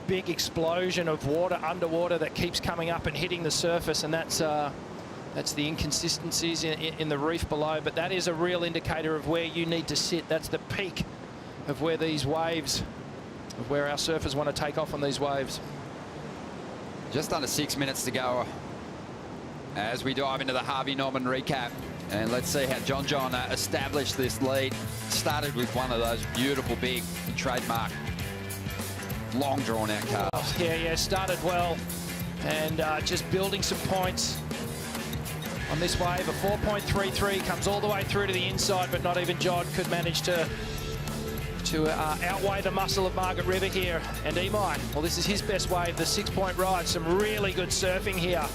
big explosion of water underwater that keeps coming up and hitting the surface, and that's the inconsistencies in the reef below. But that is a real indicator of where you need to sit. That's the peak of where these waves, of where our surfers want to take off on these waves. Just under 6 minutes to go as we dive into the Harvey Norman recap. And let's see how John established this lead. Started with one of those beautiful big trademark long drawn out carves. Yeah, started well, and just building some points on this wave. A 4.33 comes all the way through to the inside, but not even John could manage to to outweigh the muscle of Margaret River here. And Imai, well, this is his best wave, the 6-point ride. Some really good surfing here.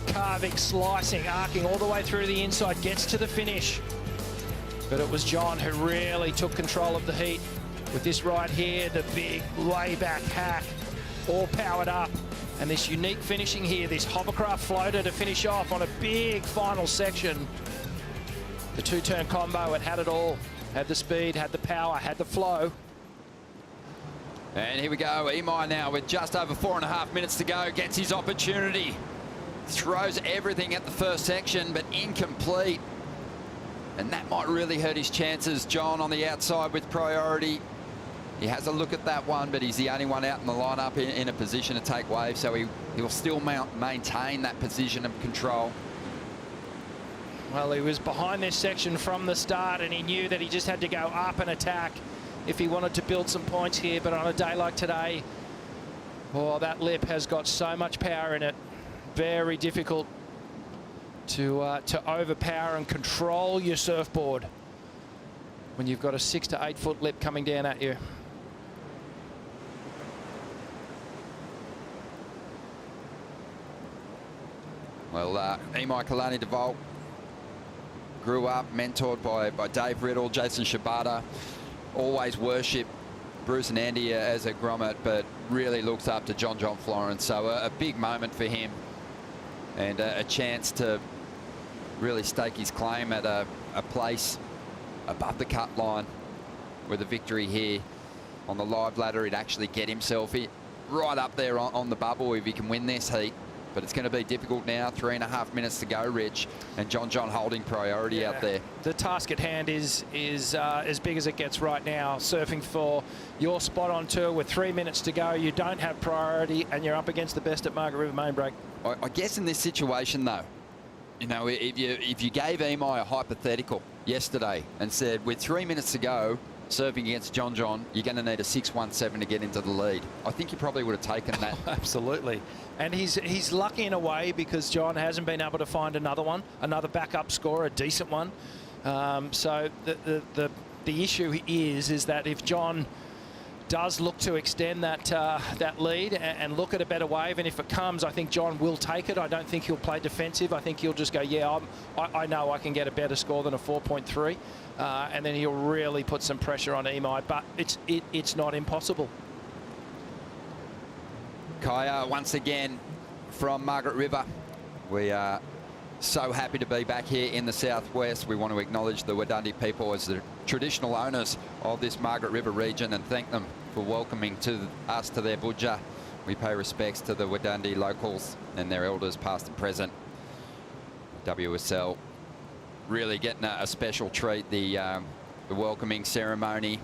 Carving, slicing, arcing all the way through the inside, gets to the finish. But it was John who really took control of the heat with this ride here, the big layback hack, all powered up. And this unique finishing here, this hovercraft floater to finish off on a big final section. The two-turn combo, it had it all. Had the speed, had the power, had the flow. And here we go, Imai now with just over 4.5 minutes to go, gets his opportunity. Throws everything at the first section, but incomplete. And that might really hurt his chances. John on the outside with priority. He has a look at that one, but he's the only one out in the lineup in a position to take wave, so he'll still maintain that position of control. Well, he was behind this section from the start, and he knew that he just had to go up and attack if he wanted to build some points here. But on a day like today, oh, that lip has got so much power in it. Very difficult to overpower and control your surfboard when you've got a 6 to 8 foot lip coming down at you. Well, Imai Kalani deVault grew up, mentored by Dave Riddle, Jason Shibata, always worshipped Bruce and Andy as a grommet, but really looks up to John Florence. So a big moment for him, and a chance to really stake his claim at a place above the cut line with a victory here on the live ladder. He'd actually get himself right up there on the bubble if he can win this heat. But it's going to be difficult now. 3.5 minutes to go, Rich, and John holding priority out there. The task at hand is as big as it gets right now. Surfing for your spot on tour with 3 minutes to go. You don't have priority, and you're up against the best at Margaret River Main Break. I guess in this situation, though, you know, if you gave Imai a hypothetical yesterday and said, with 3 minutes to go, surfing against John, you're going to need a 6.17 to get into the lead. I think you probably would have taken that. Oh, absolutely. And he's lucky in a way because John hasn't been able to find another backup score, a decent one. So the issue is that if John does look to extend that lead and look at a better wave, and if it comes, I think John will take it. I don't think he'll play defensive. I think he'll just go, yeah, I know I can get a better score than a 4.3, and then he'll really put some pressure on Imai. But it's not impossible. Kaya, once again, from Margaret River. We are so happy to be back here in the southwest. We want to acknowledge the Wadandi people as the traditional owners of this Margaret River region and thank them for welcoming us to their budja. We pay respects to the Wadandi locals and their elders past and present. WSL really getting a special treat. The welcoming ceremony,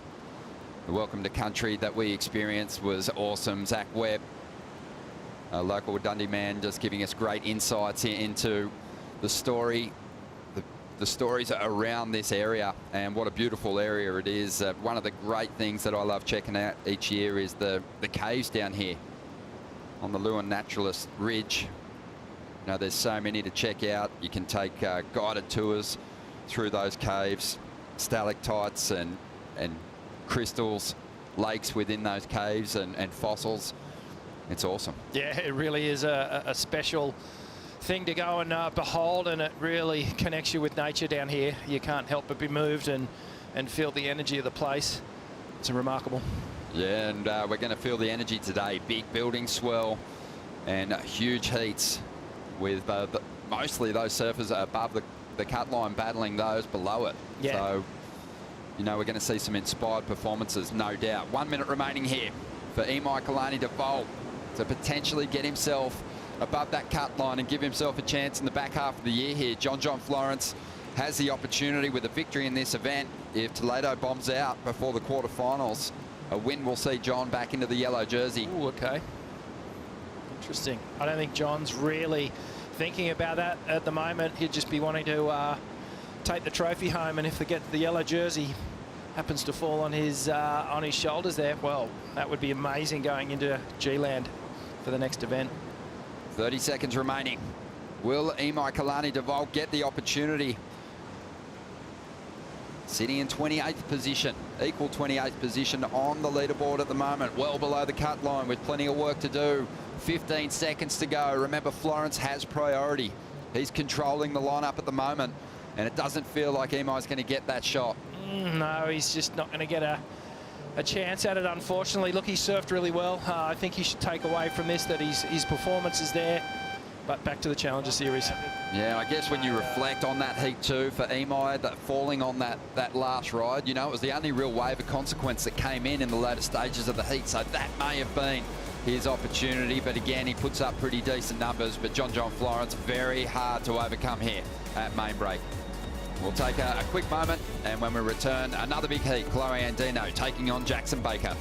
the welcome to country that we experienced was awesome. Zach Webb, a local Wadandi man, just giving us great insights into the story, the stories around this area, and what a beautiful area it is. One of the great things that I love checking out each year is the caves down here on the Lewin Naturalist Ridge. You know, there's so many to check out. You can take guided tours through those caves, stalactites and crystals, lakes within those caves and fossils. It's awesome. Yeah, it really is a special thing to go and behold, and it really connects you with nature down here. You can't help but be moved and feel the energy of the place. It's remarkable. Yeah, and we're going to feel the energy today. Big building swell and huge heats with mostly those surfers above the cut line battling those below it. Yeah. So, you know, we're going to see some inspired performances, no doubt. 1 minute remaining here for Imai Kalani deVault to potentially get himself above that cut line and give himself a chance in the back half of the year here. John Florence has the opportunity with a victory in this event. If Toledo bombs out before the quarterfinals, a win will see John back into the yellow jersey. Ooh, okay. Interesting. I don't think John's really thinking about that at the moment. He'd just be wanting to take the trophy home, and if the yellow jersey happens to fall on his shoulders there, well, that would be amazing going into G-Land for the next event. 30 seconds remaining. Will Imai Kalani deVault get the opportunity sitting in 28th position, equal 28th position on the leaderboard at the moment, well below the cut line with plenty of work to do. 15 seconds to go. Remember, Florence has priority. He's controlling the lineup at the moment, and it doesn't feel like Imai's going to get that shot. No, he's just not going to get a chance at it, unfortunately. Look, he surfed really well. I think he should take away from this that his performance is there. But back to the Challenger Series. Yeah, I guess when you reflect on that heat too for Imai, that falling on that last ride, you know, it was the only real wave of consequence that came in the later stages of the heat. So that may have been his opportunity. But again, he puts up pretty decent numbers. But John Florence, very hard to overcome here at main break. We'll take a quick moment, and when we return, another big heat. Chloe Andino taking on Jackson Baker.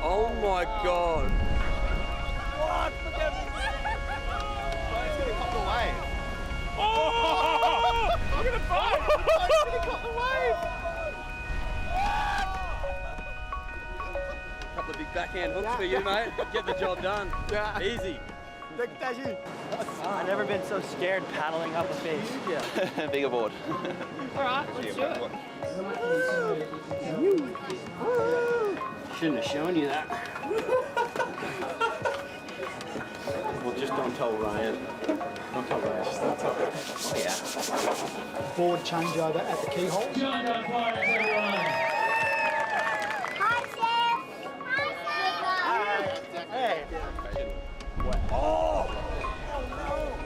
Oh my God. What? Look at him. He's going to cop the wave. Oh! Look at the fight! He's going to cop the wave. Couple of big backhand hooks for you, mate. Get the job done. Yeah. Easy. I've never been so scared paddling up a face. Yeah. Bigger board. All right, let's do it. Shouldn't have shown you that. Well, just don't tell Ryan. Don't tell Ryan. Just don't tell Ryan. Oh, yeah. Board changeover at the keyhole. John Florence, everyone. Hi, Sam. Hi, Sam. Hey. Oh!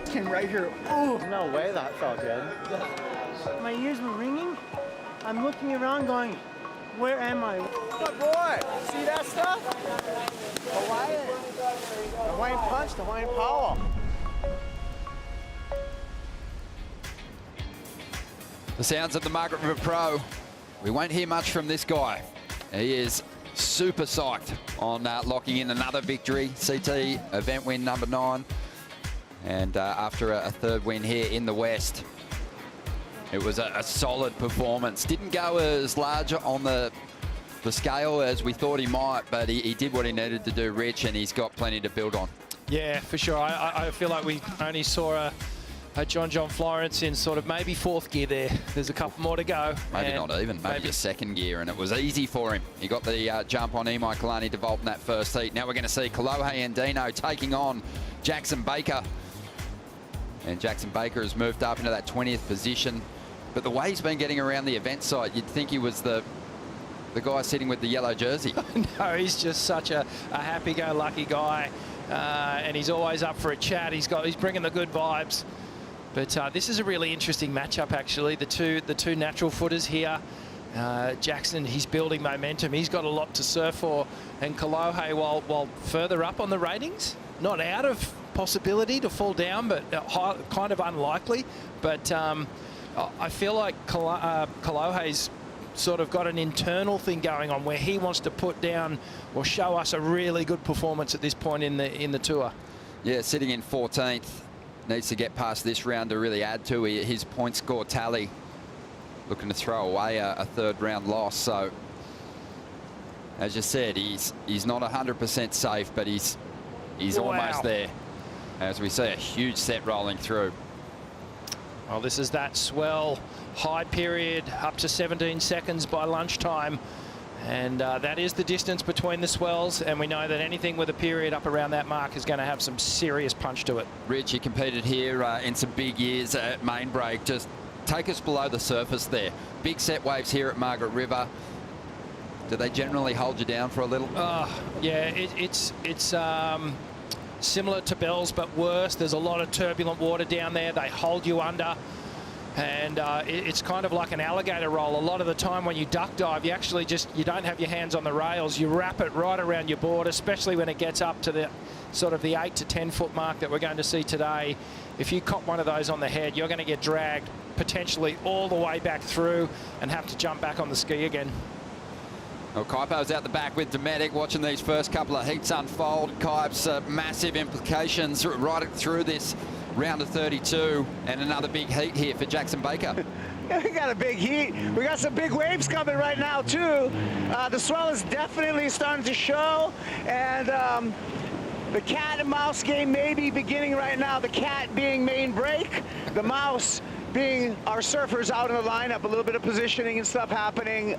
Came right here. Oh! No way that felt good. My ears were ringing. I'm looking around going, where am I? Good boy! See that stuff? Hawaiian. Hawaiian punch, Hawaiian power. The sounds of the Margaret River Pro. We won't hear much from this guy. He is super psyched on locking in another victory. CT event win number 9. And after a third win here in the West, it was a solid performance. Didn't go as large on the scale as we thought he might, but he did what he needed to do, Rich, and he's got plenty to build on. Yeah, for sure. I feel like we only saw a John Florence in sort of maybe 4th gear there. There's a couple more to go. Maybe not even, maybe a 2nd gear, and it was easy for him. He got the jump on Imai Kalani deVault in that first heat. Now we're going to see Kolohe Andino taking on Jackson Baker. And Jackson Baker has moved up into that 20th position. But the way he's been getting around the event site, you'd think he was the guy sitting with the yellow jersey. No, he's just such a happy-go-lucky guy, and he's always up for a chat. He's bringing the good vibes. But this is a really interesting matchup, actually. The two natural footers here. Jackson, he's building momentum. He's got a lot to surf for, and Kolohe, while further up on the ratings, not out of possibility to fall down, but kind of unlikely. But I feel like Kolohe's sort of got an internal thing going on where he wants to put down or show us a really good performance at this point in the tour. Yeah, sitting in 14th, needs to get past this round to really add to his point score tally. Looking to throw away a third round loss. So, as you said, he's not 100% safe, but he's almost there. As we see a huge set rolling through. Well, this is that swell high period up to 17 seconds by lunchtime. And that is the distance between the swells, and we know that anything with a period up around that mark is going to have some serious punch to it. Rich, you competed here in some big years at main break. Just take us below the surface there. Big set waves here at Margaret River. Do they generally hold you down for a little? Yeah, it's similar to Bell's, but worse. There's a lot of turbulent water down there. They hold you under. And it's kind of like an alligator roll. A lot of the time when you duck dive, you actually you don't have your hands on the rails. You wrap it right around your board, especially when it gets up to the sort of the 8 to 10 foot mark that we're going to see today. If you cop one of those on the head, you're going to get dragged potentially all the way back through and have to jump back on the ski again. Well, Kaipo's out the back with Dometic, watching these first couple of heats unfold. Kaipo's massive implications right through this round of 32, and another big heat here for Jackson Baker. We got a big heat. We got some big waves coming right now too. The swell is definitely starting to show, and the cat and mouse game may be beginning right now. The cat being main break, the mouse being our surfers out in the lineup. A little bit of positioning and stuff happening.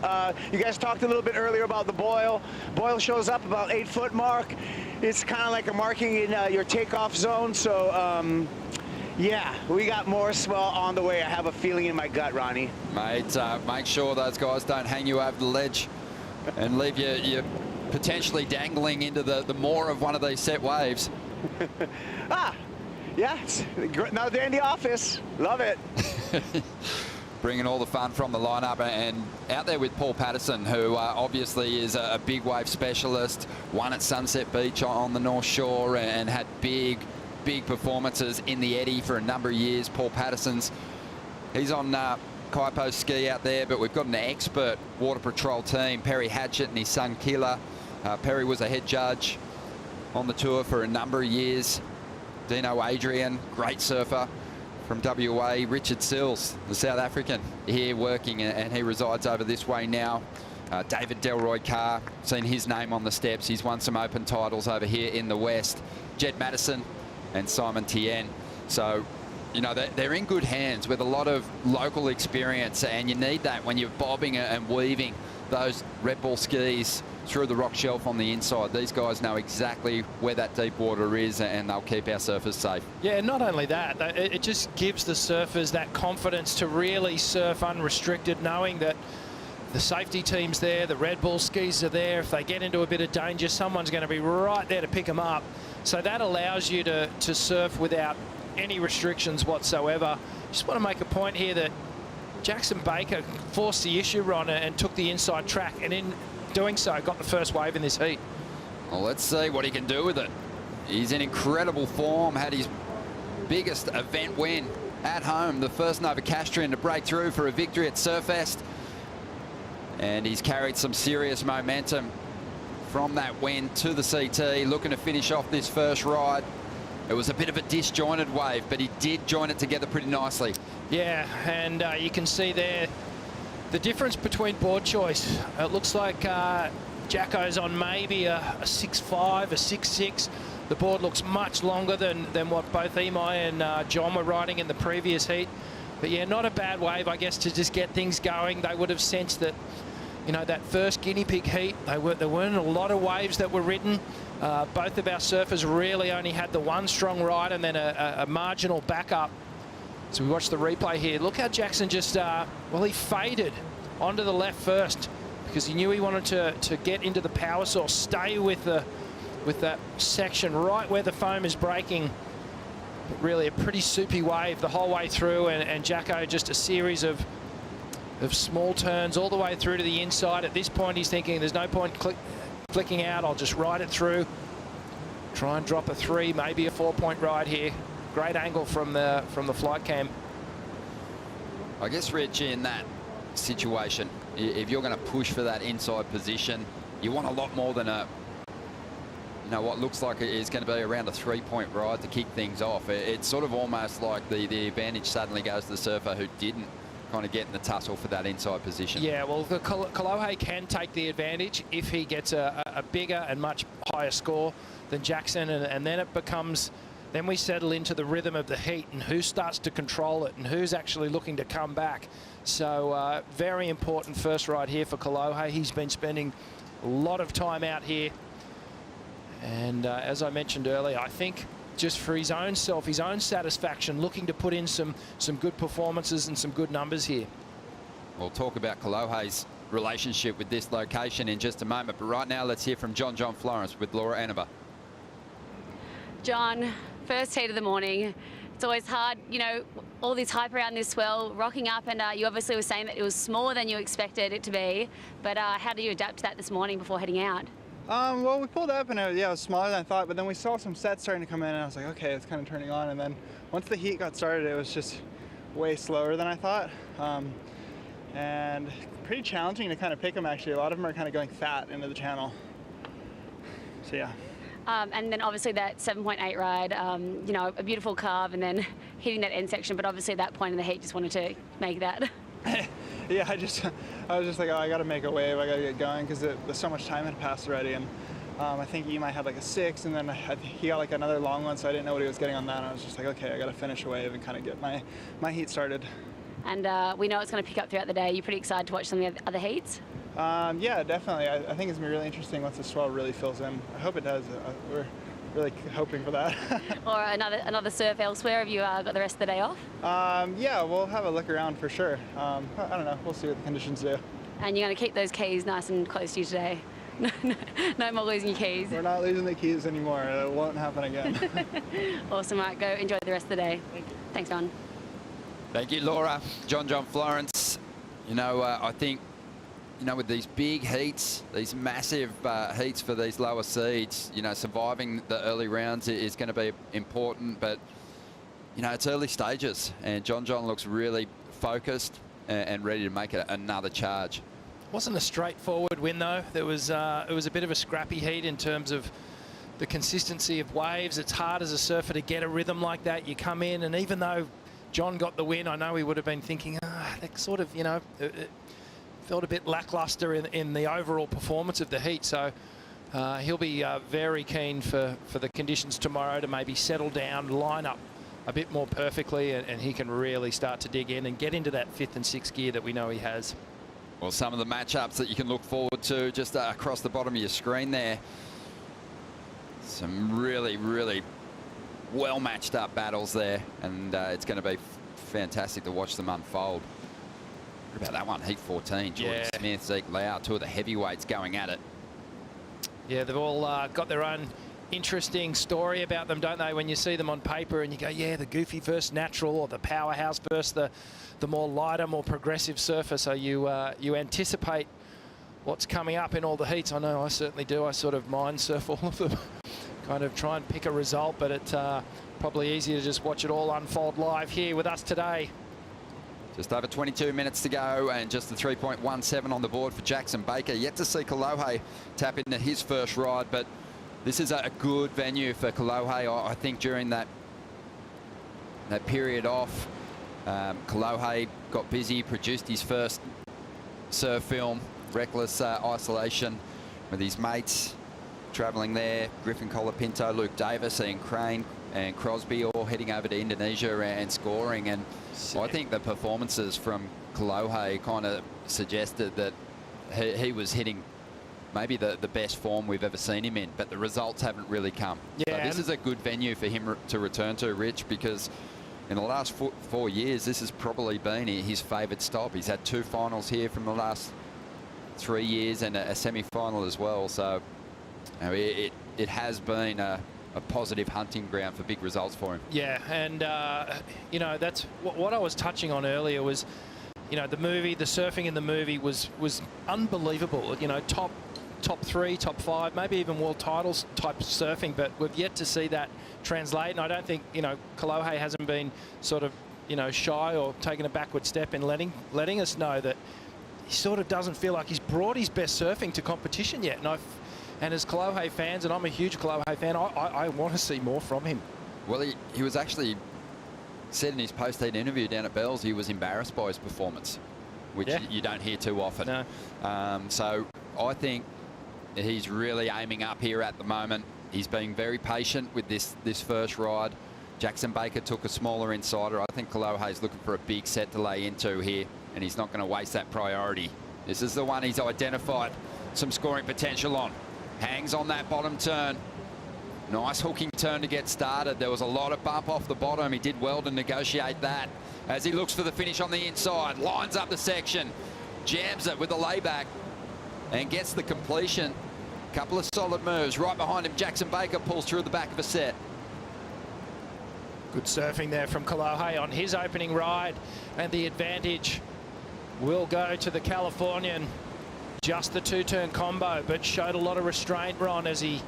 You guys talked a little bit earlier about the boil. Boil shows up about 8 foot mark. It's kind of like a marking in your takeoff zone. So yeah, we got more swell on the way. I have a feeling in my gut, Ronnie. Mate, make sure those guys don't hang you over the ledge and leave you potentially dangling into the maw of one of these set waves. Yeah, it's another day in the office. Love it. Bringing all the fun from the lineup, and out there with Paul Patterson, who obviously is a big wave specialist, won at Sunset Beach on the North Shore and had big performances in the eddy for a number of years. Paul Patterson's, he's on Kaipo's ski out there, but we've got an expert water patrol team, Perry Hatchett and his son Killer. Perry was a head judge on the tour for a number of years. Dino Adrian, great surfer from WA. Richard Sills, the South African, here working, and he resides over this way now. David Delroy Carr, seen his name on the steps. He's won some open titles over here in the West. Jed Madison and Simon Tien. So, you know, they're in good hands with a lot of local experience, and you need that when you're bobbing and weaving those Red Bull skis through the rock shelf on the inside. These guys know exactly where that deep water is, and they'll keep our surfers safe. Yeah, not only that, it just gives the surfers that confidence to really surf unrestricted, knowing that the safety team's there, the Red Bull skis are there. If they get into a bit of danger, someone's going to be right there to pick them up. So that allows you to surf without any restrictions whatsoever. Just want to make a point here that Jackson Baker forced the issue, Ron, and took the inside track, and in doing so got the first wave in this heat. Well, let's see what he can do with it. He's in incredible form, had his biggest event win at home, the first Novocastrian to break through for a victory at Surfest, and he's carried some serious momentum from that win to the CT, looking to finish off this first ride. It was a bit of a disjointed wave, but he did join it together pretty nicely. Yeah, and you can see there the difference between board choice. It looks like Jacko's on maybe a 6.5, a 6.6. The board looks much longer than what both Imai and John were riding in the previous heat. But yeah, not a bad wave, I guess, to just get things going. They would have sensed that, you know, that first guinea pig heat, there weren't a lot of waves that were ridden. Both of our surfers really only had the one strong ride and then a marginal backup. So we watch the replay here. Look how Jackson just, well, he faded onto the left first because he knew he wanted to get into the power source, stay with that section right where the foam is breaking. But really a pretty soupy wave the whole way through, and Jacko just a series of small turns all the way through to the inside. At this point, he's thinking there's no point flicking out. I'll just ride it through, try and drop a 3, maybe a 4-point ride here. Great angle from the flight cam. I guess, Rich, in that situation, If you're going to push for that inside position, you want a lot more than a, what looks like it is going to be around a 3-point ride to kick things off. It's sort of almost like the advantage suddenly goes to the surfer who didn't kind of get in the tussle for that inside position. Yeah, well, the Kolohe can take the advantage if he gets a bigger and much higher score than Jackson, and then it becomes, then we settle into the rhythm of the heat and who starts to control it and who's actually looking to come back. So very important first ride here for Kolohe. He's been spending a lot of time out here. And as I mentioned earlier, I think just for his own self, his own satisfaction, looking to put in some good performances and some good numbers here. We'll talk about Kolohe's relationship with this location in just a moment. But right now, let's hear from John Florence with Laura Annaba. John, first heat of the morning. It's always hard, all this hype around this swell, rocking up, and you obviously were saying that it was smaller than you expected it to be. But how did you adapt to that this morning before heading out? Well, we pulled up and it was smaller than I thought, but then we saw some sets starting to come in and I was like, okay, it's kind of turning on. And then once the heat got started, it was just way slower than I thought. And pretty challenging to kind of pick them, actually. A lot of them are kind of going fat into the channel. So yeah. And then obviously that 7.8 ride, a beautiful carve and then hitting that end section, but obviously at that point in the heat just wanted to make that. Yeah, I was just like, oh, I got to make a wave, I got to get going, because there's so much time had passed already. And I think Imai had like a 6, and then he got like another long one, so I didn't know what he was getting on that. And I was just like, okay, I got to finish a wave and kind of get my heat started. And we know it's going to pick up throughout the day. You're pretty excited to watch some of the other heats? Yeah, definitely. I think it's going to be really interesting once the swell really fills in. I hope it does. We're really hoping for that. Or another surf elsewhere? Have you got the rest of the day off? Yeah, we'll have a look around for sure. I don't know. We'll see what the conditions do. And you're going to keep those keys nice and close to you today? No more losing your keys? We're not losing the keys anymore. It won't happen again. Awesome. Right, go enjoy the rest of the day. Thank you. Thanks, John. Thank you, Laura. John Florence. I think, with these big heats, these massive heats for these lower seeds, surviving the early rounds is going to be important. But, it's early stages, and John looks really focused and ready to make it another charge. Wasn't a straightforward win, though. It was a bit of a scrappy heat in terms of the consistency of waves. It's hard as a surfer to get a rhythm like that. You come in, and even though John got the win, I know he would have been thinking, that sort of, it felt a bit lackluster in the overall performance of the heat. So he'll be very keen for the conditions tomorrow to maybe settle down, line up a bit more perfectly, and he can really start to dig in and get into that 5th and 6th gear that we know he has. Well, some of the matchups that you can look forward to just across the bottom of your screen there. Some really, really well matched up battles there, and it's going to be fantastic to watch them unfold. What about that one? Heat 14. Jordan Smith, Zeke Lau, two of the heavyweights going at it. Yeah, they've all got their own interesting story about them, don't they? When you see them on paper and you go, yeah, the goofy versus natural, or the powerhouse versus the more lighter, more progressive surfer. So you anticipate what's coming up in all the heats. I know I certainly do. I sort of mind surf all of them, kind of try and pick a result, but it's probably easier to just watch it all unfold live here with us today. Just over 22 minutes to go, and just the 3.17 on the board for Jackson Baker. Yet to see Kolohe tap into his first ride, but this is a good venue for Kolohe. I think during that period off, Kolohe got busy, produced his first surf film, Reckless Isolation, with his mates travelling there. Griffin Colapinto, Luke Davis, Ian Crane and Crosby all heading over to Indonesia and scoring. And I think the performances from Kolohe kind of suggested that he was hitting maybe the best form we've ever seen him in, but the results haven't really come. Yeah, so this is a good venue for him to return to, Rich, because in the last 4 years, this has probably been his favourite stop. He's had 2 finals here from the last 3 years and a semi-final as well. So it has been a positive hunting ground for big results for him. Yeah, and that's what I was touching on earlier was, the movie, the surfing in the movie was unbelievable. Top 3, top 5, maybe even world titles type surfing, but we've yet to see that translate. And I don't think, Kolohe hasn't been sort of, shy or taken a backward step in letting us know that he sort of doesn't feel like he's brought his best surfing to competition yet. And as Kolohe fans, and I'm a huge Kolohe fan, I want to see more from him. Well, he was actually said in his post-heat interview down at Bells he was embarrassed by his performance, which you don't hear too often. No. So I think he's really aiming up here at the moment. He's being very patient with this first ride. Jackson Baker took a smaller insider. I think Kolohe's looking for a big set to lay into here, and he's not going to waste that priority. This is the one he's identified some scoring potential on. Hangs on that bottom turn. Nice hooking turn to get started. There was a lot of bump off the bottom. He did well to negotiate that. As he looks for the finish on the inside, lines up the section, jams it with the layback, and gets the completion. Couple of solid moves. Right behind him, Jackson Baker pulls through the back of a set. Good surfing there from Kolohe on his opening ride, and the advantage will go to the Californian. Just the two-turn combo, but showed a lot of restraint, Ron, as he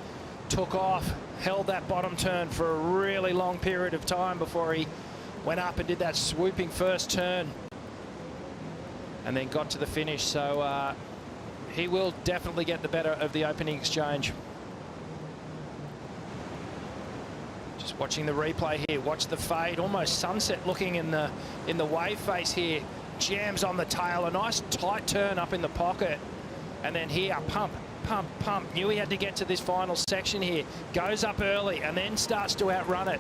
took off, held that bottom turn for a really long period of time before he went up and did that swooping first turn and then got to the finish. So he will definitely get the better of the opening exchange. Just watching the replay here, watch the fade, almost sunset looking in the wave face here. Jams on the tail, a nice tight turn up in the pocket. And then here, pump, pump, pump. Knew he had to get to this final section here. Goes up early and then starts to outrun it.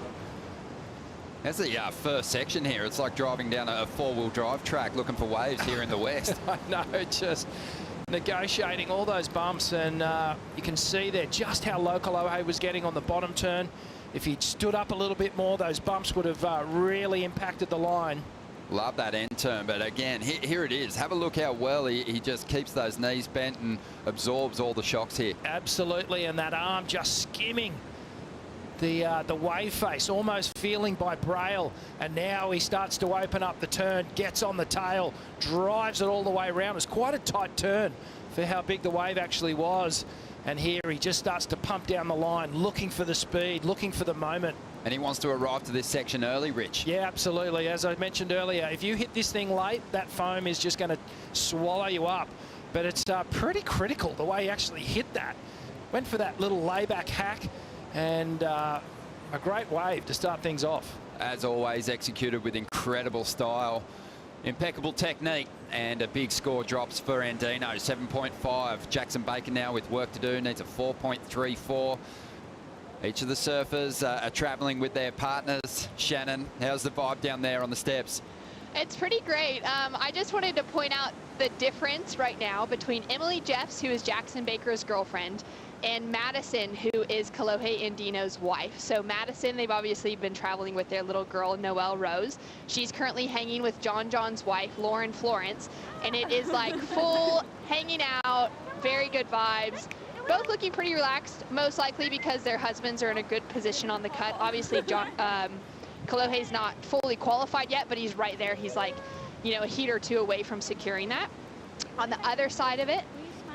That's the first section here. It's like driving down a four-wheel drive track looking for waves here in the west. I know, just negotiating all those bumps, and you can see there just how low Kolohe was getting on the bottom turn. If he'd stood up a little bit more, those bumps would have really impacted the line. Love that end turn, but again, here it is. Have a look how well he just keeps those knees bent and absorbs all the shocks here. Absolutely, and that arm just skimming the wave face, almost feeling by braille, and now he starts to open up the turn, gets on the tail, drives it all the way around. It's quite a tight turn for how big the wave actually was, and here he just starts to pump down the line, looking for the speed, looking for the moment. And he wants to arrive to this section early, Rich. Yeah, absolutely. As I mentioned earlier, if you hit this thing late, that foam is just going to swallow you up. But it's pretty critical the way he actually hit that. Went for that little layback hack, and a great wave to start things off. As always, executed with incredible style. Impeccable technique, and a big score drops for Andino, 7.5. Jackson Baker now with work to do, needs a 4.34. Each of the surfers are traveling with their partners. Shannon, how's the vibe down there on the steps? It's pretty great. I just wanted to point out the difference right now between Emily Jeffs, who is Jackson Baker's girlfriend, and Madison, who is Kolohe Andino's wife. So Madison, they've obviously been traveling with their little girl, Noelle Rose. She's currently hanging with John's wife, John Florence, and it is like full hanging out, very good vibes. Both looking pretty relaxed, most likely because their husbands are in a good position on the cut. Obviously, Kolohe's not fully qualified yet, but he's right there. He's like, you know, a heat or two away from securing that. On the other side of it,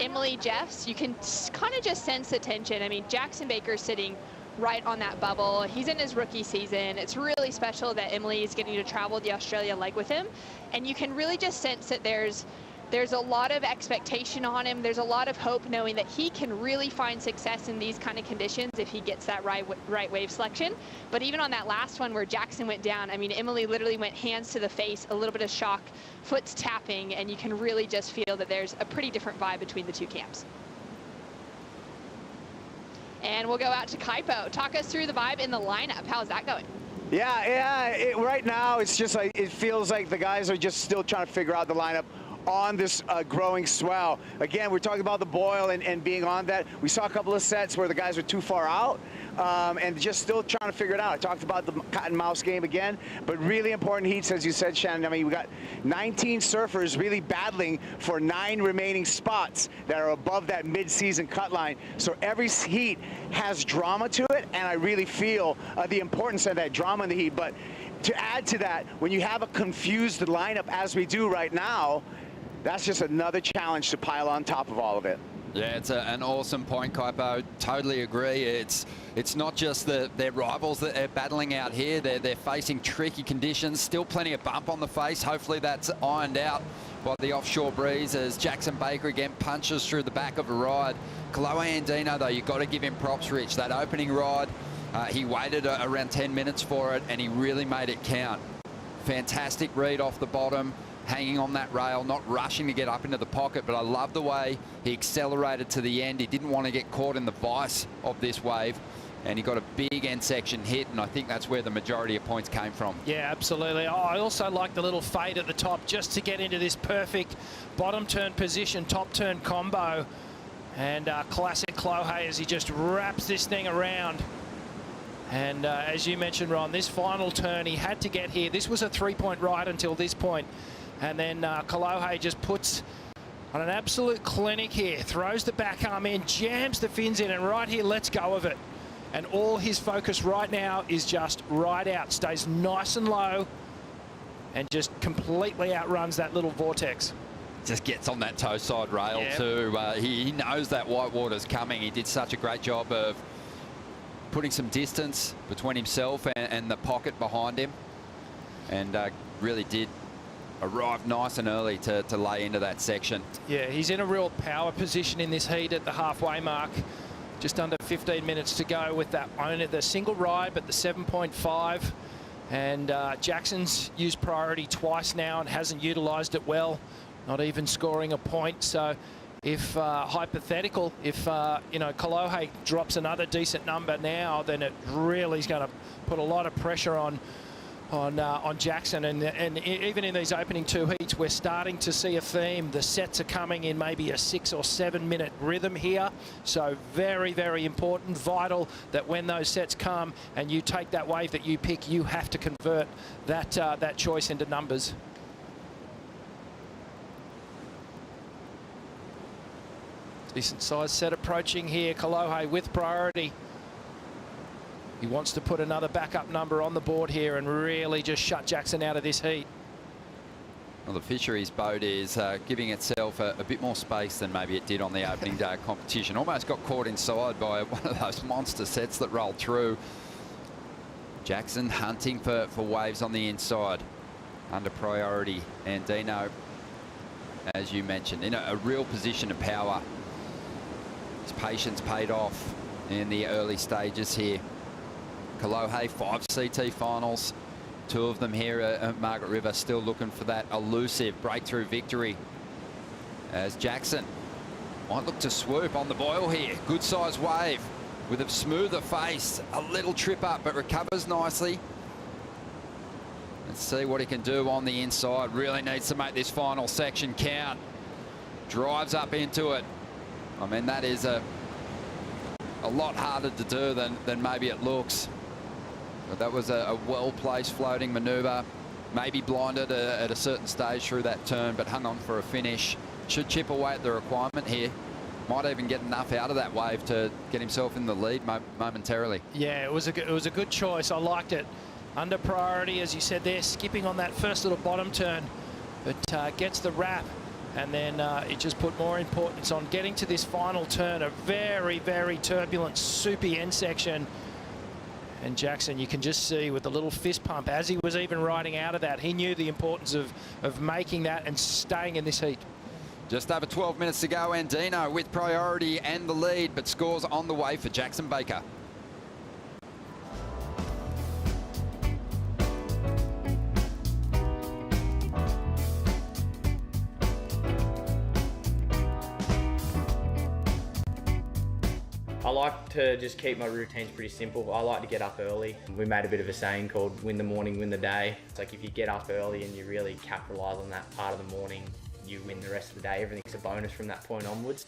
Emily Jeffs, you can kind of just sense the tension. I mean, Jackson Baker's sitting right on that bubble. He's in his rookie season. It's really special that Emily is getting to travel the Australia leg with him. And you can really just sense that there's a lot of expectation on him. There's a lot of hope knowing that he can really find success in these kind of conditions if he gets that right wave selection. But even on that last one where Jackson went down, I mean, Emily literally went hands to the face, a little bit of shock, foot's tapping, and you can really just feel that there's a pretty different vibe between the two camps. And we'll go out to Kaipo. Talk us through the vibe in the lineup. How's that going? Yeah, right now it's just like, it feels like the guys are just still trying to figure out the lineup on this growing swell. Again, we're talking about the boil and being on that. We saw a couple of sets where the guys were too far out and just still trying to figure it out. I talked about the cat and mouse game again, but really important heats, as you said, Shannon. I mean, we got 19 surfers really battling for 9 remaining spots that are above that mid-season cut line. So every heat has drama to it, and I really feel the importance of that drama in the heat. But to add to that, when you have a confused lineup as we do right now, that's just another challenge to pile on top of all of it. Yeah, it's an awesome point, Kaipo. Totally agree. It's not just their rivals that they're battling out here. They're facing tricky conditions. Still plenty of bump on the face. Hopefully that's ironed out by the offshore breeze as Jackson Baker again punches through the back of a ride. Kolohe Andino, though, you've got to give him props, Rich. That opening ride, he waited around 10 minutes for it, and he really made it count. Fantastic read off the bottom, hanging on that rail, not rushing to get up into the pocket, but I love the way he accelerated to the end. He didn't want to get caught in the vice of this wave, and he got a big end section hit, and I think that's where the majority of points came from. Yeah, absolutely. Oh, I also like the little fade at the top just to get into this perfect bottom turn position, top turn combo. And classic Kolohe as he just wraps this thing around. And as you mentioned, Ron, this final turn, he had to get here. This was a 3-point ride until this point. And then Kolohe just puts on an absolute clinic here, throws the back arm in, jams the fins in, and right here, lets go of it. And all his focus right now is just right out, stays nice and low, and just completely outruns that little vortex. Just gets on that toe side rail too. He knows that white water's coming. He did such a great job of putting some distance between himself and the pocket behind him, and really did arrive nice and early to lay into that section. Yeah, he's in a real power position in this heat at the halfway mark. Just under 15 minutes to go with that only the single ride, but the 7.5. And Jackson's used priority twice now and hasn't utilised it well, not even scoring a point. So if hypothetical, if you know, Kolohe drops another decent number now, then it really is going to put a lot of pressure on Jackson. And even in these opening two heats, we're starting to see a theme. The sets are coming in maybe a 6 or 7 minute rhythm here. So very, very important, vital that when those sets come and you take that wave that you pick, you have to convert that choice into numbers. Decent size set approaching here. Kolohe with priority. He wants to put another backup number on the board here and really just shut Jackson out of this heat. Well, the Fisheries boat is giving itself a bit more space than maybe it did on the opening day competition. Almost got caught inside by one of those monster sets that rolled through. Jackson hunting for waves on the inside. Under priority. Andino, as you mentioned, in a real position of power. His patience paid off in the early stages here. Kolohe, 5 CT finals, 2 of them here at Margaret River, still looking for that elusive breakthrough victory. As Jackson might look to swoop on the boil here. Good size wave with a smoother face, a little trip up, but recovers nicely. Let's see what he can do on the inside. Really needs to make this final section count. Drives up into it. I mean, that is a lot harder to do than maybe it looks. But that was a well-placed floating manoeuvre. Maybe blinded at a certain stage through that turn, but hung on for a finish. Should chip away at the requirement here. Might even get enough out of that wave to get himself in the lead momentarily. Yeah, it was a good choice. I liked it. Under priority, as you said there, skipping on that first little bottom turn, but gets the wrap. And then it just put more importance on getting to this final turn, a very, very turbulent, soupy end section. And Jackson, you can just see with the little fist pump, as he was even riding out of that, he knew the importance of making that and staying in this heat. Just over 12 minutes to go. Andino with priority and the lead, but scores on the way for Jackson Baker. I like to just keep my routines pretty simple. I like to get up early. We made a bit of a saying called win the morning, win the day. It's like if you get up early and you really capitalise on that part of the morning, you win the rest of the day. Everything's a bonus from that point onwards.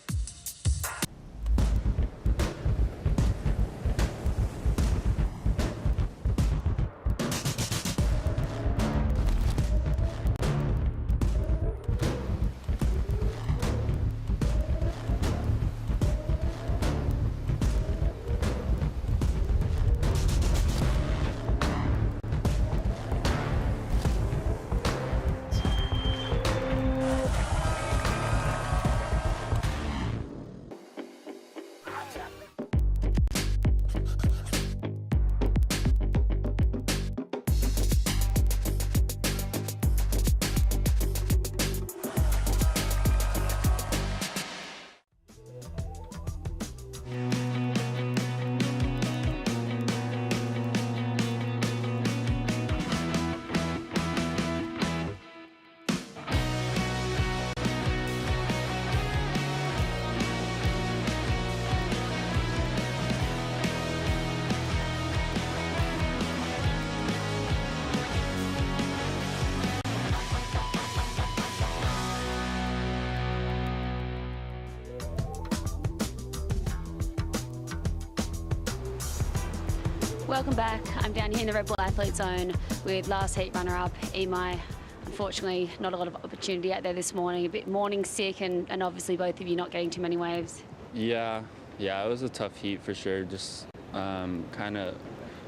Welcome back. I'm down here in the Red Bull Athlete Zone with last heat runner-up, Emai. Unfortunately, not a lot of opportunity out there this morning. A bit morning sick, and obviously both of you not getting too many waves. Yeah, it was a tough heat for sure. Just kind of,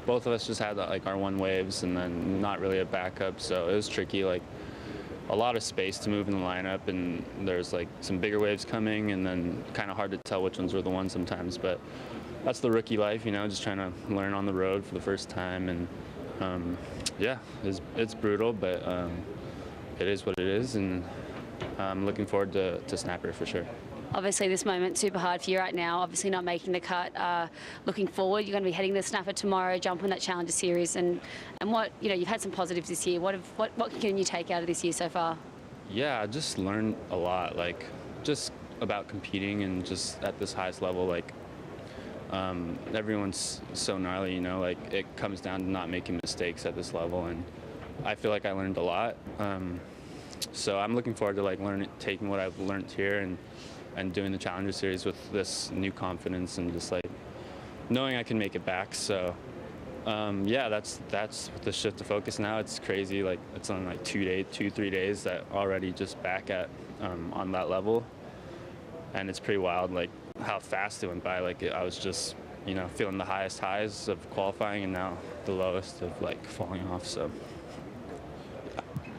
both of us just had like our one waves, and then not really a backup, so it was tricky. Like a lot of space to move in the lineup, and there's like some bigger waves coming, and then kind of hard to tell which ones were the ones sometimes. But that's the rookie life, you know, just trying to learn on the road for the first time, and yeah, it's brutal, but it is what it is, and I'm looking forward to Snapper for sure. Obviously this moment super hard for you right now, obviously not making the cut. Looking forward, you're going to be heading to Snapper tomorrow, jump on that Challenger Series, and what, you know, you've had some positives this year. What can you take out of this year so far? Yeah, I just learned a lot, like just about competing and just at this highest level. Like everyone's so gnarly, you know, like it comes down to not making mistakes at this level, and I feel like I learned a lot. So I'm looking forward to like taking what I've learned here and doing the Challenger Series with this new confidence and just like knowing I can make it back. So yeah, that's the shift to focus now. It's crazy, like it's on like 2-3 days that already just back at on that level, and it's pretty wild like how fast it went by. Like I was just, you know, feeling the highest highs of qualifying, and now the lowest of like falling off. So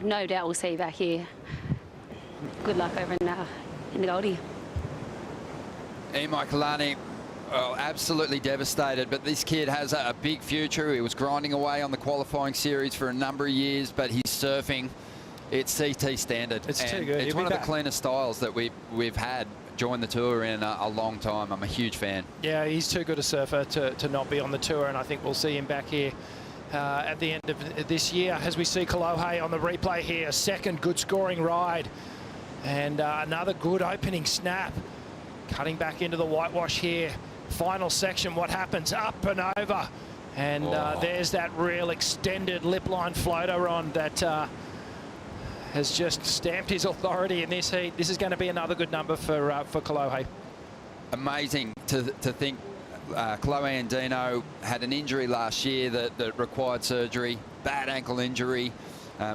no doubt we'll see you back here. Good luck over in the Goldie. Emai Kalani, well, absolutely devastated, but this kid has a big future. He was grinding away on the qualifying series for a number of years, but he's surfing. It's CT standard. It's and too good. It's one of the cleanest styles that we've had join the tour in a long time. I'm a huge fan. Yeah, he's too good a surfer to not be on the tour, and I think we'll see him back here at the end of this year as we see Kolohe on the replay here. Second good scoring ride, and another good opening snap. Cutting back into the whitewash here. Final section, what happens? Up and over. And there's that real extended lip line floater on that has just stamped his authority in this heat. This is going to be another good number for Kolohe. Amazing to think Kolohe Andino had an injury last year that required surgery, bad ankle injury.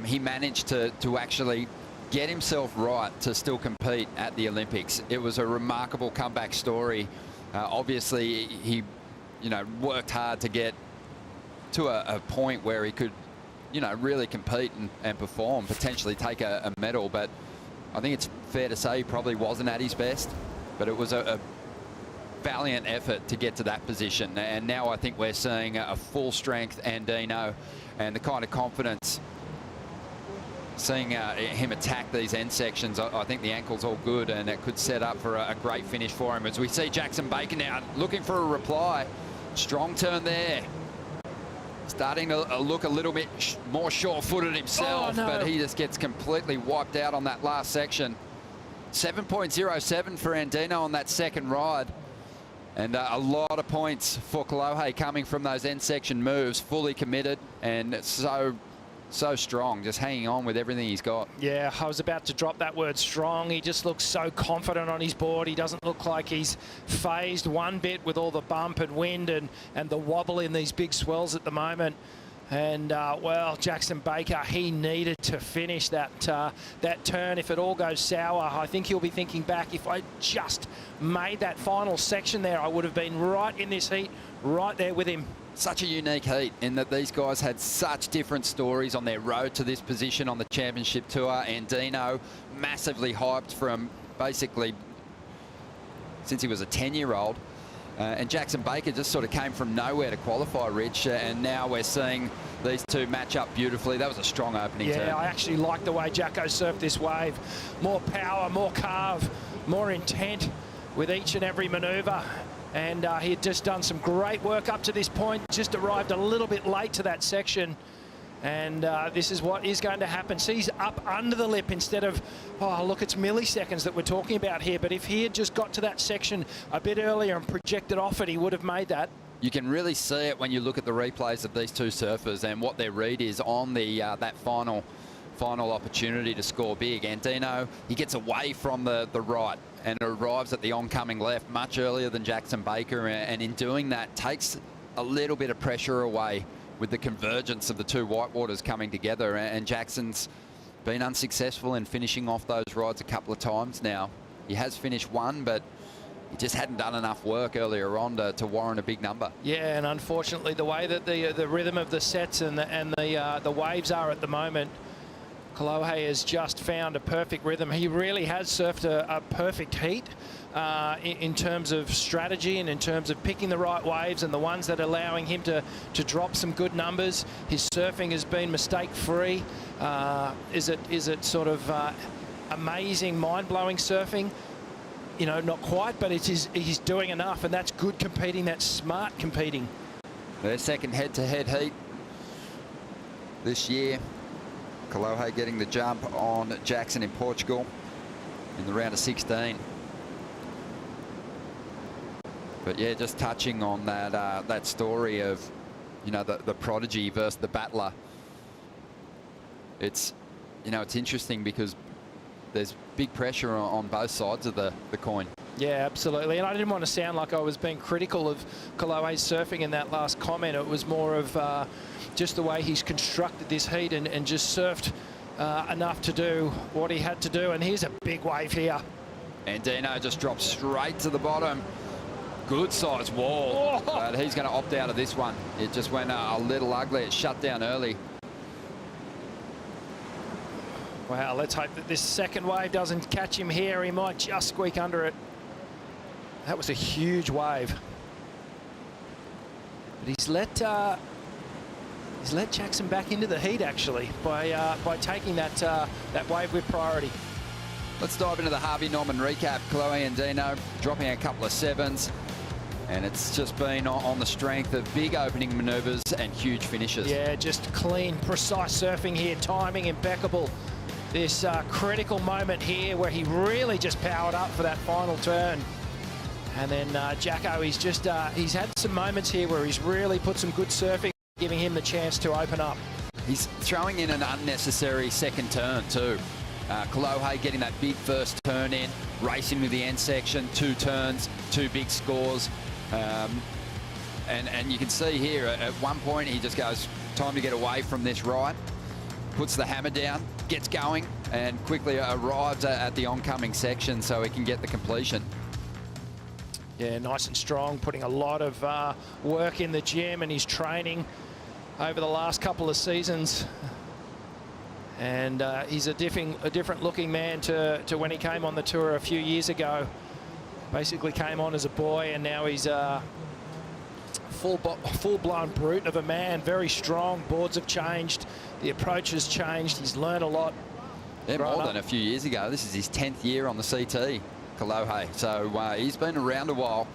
He managed to actually get himself right to still compete at the Olympics. It was a remarkable comeback story. Obviously, he, you know, worked hard to get to a point where he could, you know, really compete and perform, potentially take a medal. But I think it's fair to say he probably wasn't at his best. But it was a valiant effort to get to that position. And now I think we're seeing a full strength Andino and the kind of confidence. Seeing him attack these end sections, I think the ankle's all good, and it could set up for a great finish for him. As we see Jackson Baker now looking for a reply. Strong turn there. Starting to look a little bit more sure-footed himself, but he just gets completely wiped out on that last section. 7.07 for Andino on that second ride. And a lot of points for Kolohe coming from those end section moves, fully committed, and so strong, just hanging on with everything he's got. Yeah, I was about to drop that word strong. He just looks so confident on his board. He doesn't look like he's phased one bit with all the bump and wind and the wobble in these big swells at the moment. And well, Jackson Baker, he needed to finish that turn. If it all goes sour, I think he'll be thinking back, if I just made that final section there, I would have been right in this heat, right there with him. Such a unique heat in that these guys had such different stories on their road to this position on the championship tour. Andino, massively hyped from basically since he was a 10-year-old. And Jackson Baker just sort of came from nowhere to qualify, Rich. And now we're seeing these two match up beautifully. That was a strong opening turn. Yeah, I actually like the way Jacko surfed this wave. More power, more carve, more intent with each and every manoeuvre. And he had just done some great work up to this point, just arrived a little bit late to that section. And this is what is going to happen. See, he's up under the lip instead of, oh, look, it's milliseconds that we're talking about here. But if he had just got to that section a bit earlier and projected off it, he would have made that. You can really see it when you look at the replays of these two surfers and what their read is on the that final opportunity to score big. Andino, he gets away from the right and arrives at the oncoming left much earlier than Jackson Baker, and in doing that takes a little bit of pressure away with the convergence of the two whitewaters coming together, and Jackson's been unsuccessful in finishing off those rides a couple of times now. He has finished one, but he just hadn't done enough work earlier on to warrant a big number. Yeah, and unfortunately, the way that the rhythm of the sets and the waves are at the moment, Kolohe has just found a perfect rhythm. He really has surfed a perfect heat in terms of strategy and in terms of picking the right waves and the ones that are allowing him to drop some good numbers. His surfing has been mistake-free. Is it sort of amazing, mind-blowing surfing? You know, not quite, but he's doing enough, and that's good competing. That's smart competing. Their second head-to-head heat this year. Kolohe getting the jump on Jackson in Portugal in the round of 16. But yeah, just touching on that story of, you know, the prodigy versus the battler. It's, you know, it's interesting because there's big pressure on both sides of the coin. Yeah, absolutely. And I didn't want to sound like I was being critical of Kolohe's surfing in that last comment. It was more of just the way he's constructed this heat and just surfed enough to do what he had to do. And here's a big wave here. And Dino just dropped straight to the bottom. Good size wall. Oh. But he's going to opt out of this one. It just went a little ugly. It shut down early. Wow, let's hope that this second wave doesn't catch him here. He might just squeak under it. That was a huge wave. But he's let Jackson back into the heat, actually, by taking that wave with priority. Let's dive into the Harvey Norman recap. Kolohe and Dino dropping a couple of sevens. And it's just been on the strength of big opening manoeuvres and huge finishes. Yeah, just clean, precise surfing here, timing impeccable. This critical moment here where he really just powered up for that final turn. And then Jacko, he's had some moments here where he's really put some good surfing, giving him the chance to open up. He's throwing in an unnecessary second turn too. Kolohe getting that big first turn in, racing with the end section, 2 turns, 2 big scores. And you can see here at one point he just goes, time to get away from this right, puts the hammer down, gets going, and quickly arrives at the oncoming section so he can get the completion. Yeah, nice and strong, putting a lot of work in the gym and his training over the last couple of seasons. And he's a different looking man to when he came on the tour a few years ago. Basically came on as a boy, and now he's a full-blown brute of a man, very strong. Boards have changed, the approach has changed, he's learned a lot. Yeah, more than a few years ago. This is his 10th year on the CT, Kolohe. So he's been around a while,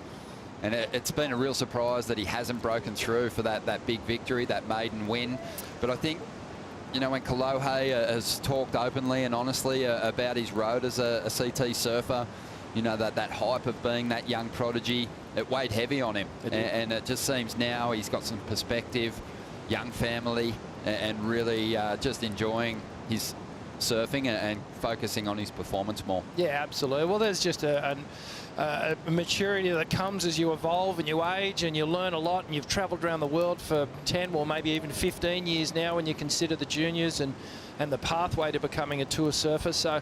and it's been a real surprise that he hasn't broken through for that big victory, that maiden win. But I think, you know, when Kolohe has talked openly and honestly about his road as a CT surfer, you know, that hype of being that young prodigy, it weighed heavy on him. And it just seems now he's got some perspective, young family, and really just enjoying his surfing and focusing on his performance more. Yeah, absolutely. Well, there's just a maturity that comes as you evolve and you age and you learn a lot, and you've traveled around the world for 10 or maybe even 15 years now when you consider the juniors and the pathway to becoming a tour surfer. So,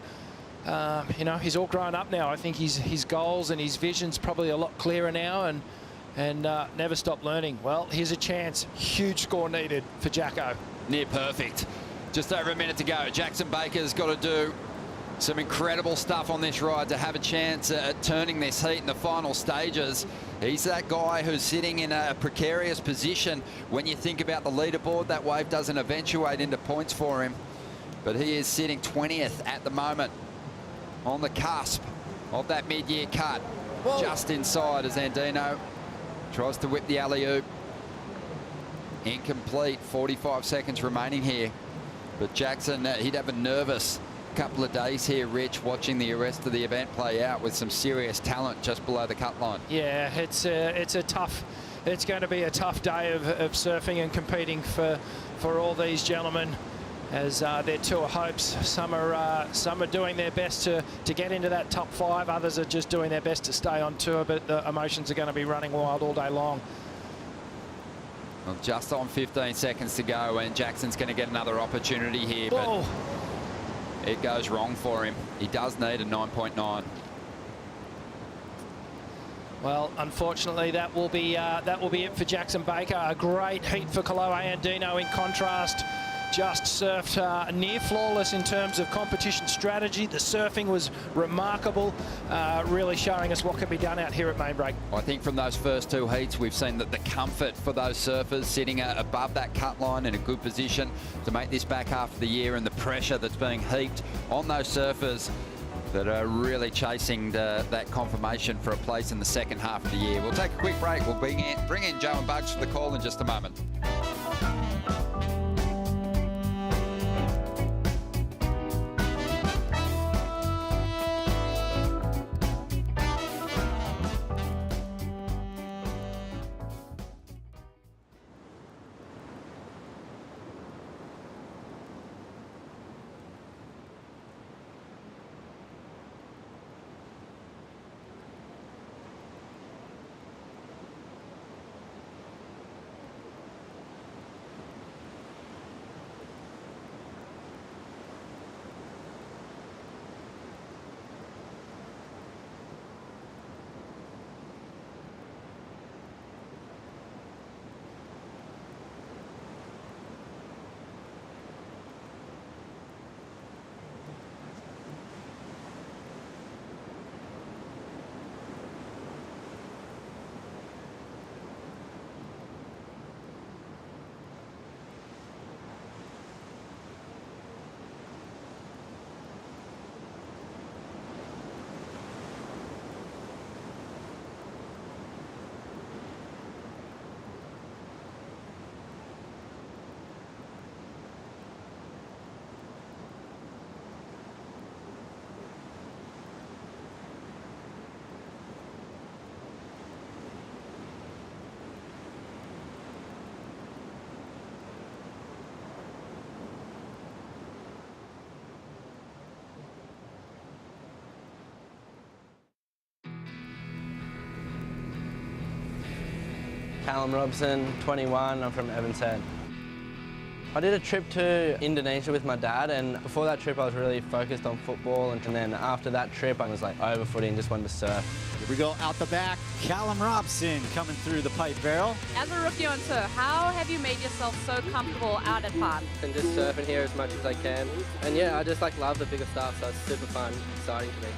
you know, he's all grown up now. I think his goals and his vision's probably a lot clearer now, and never stop learning. Well, here's a chance. Huge score needed for Jacko. Near perfect. Just over a minute to go. Jackson Baker's got to do some incredible stuff on this ride to have a chance at turning this heat in the final stages. He's that guy who's sitting in a precarious position when you think about the leaderboard. That wave doesn't eventuate into points for him, but he is sitting 20th at the moment, on the cusp of that mid-year cut. Whoa. Just inside as Andino tries to whip the alley-oop. Incomplete, 45 seconds remaining here. But Jackson, he'd have a nervous couple of days here, Rich, watching the rest of the event play out with some serious talent just below the cut line. Yeah, it's going to be a tough day of surfing and competing for all these gentlemen as their tour hopes. Some are doing their best to get into that top 5. Others are just doing their best to stay on tour, but the emotions are going to be running wild all day long. Well, just on 15 seconds to go, and Jackson's going to get another opportunity here, but it goes wrong for him. He does need a 9.9. Well, unfortunately, that will be it for Jackson Baker. A great heat for Kolohe Andino. In contrast, just surfed near flawless in terms of competition strategy. The surfing was remarkable, really showing us what can be done out here at Mainbreak. I think from those first two heats, we've seen that the comfort for those surfers sitting above that cut line in a good position to make this back half of the year, and the pressure that's being heaped on those surfers that are really chasing that confirmation for a place in the second half of the year. We'll take a quick break. We'll bring in Joe and Bugs for the call in just a moment. Callum Robson, 21, I'm from Evans Head. I did a trip to Indonesia with my dad, and before that trip I was really focused on football, and then after that trip I was like over footy and just wanted to surf. Here we go out the back, Callum Robson coming through the pipe barrel. As a rookie on tour, how have you made yourself so comfortable out at Pod? And just surfing here as much as I can. And yeah, I just love the bigger stuff, so it's super fun, exciting to me.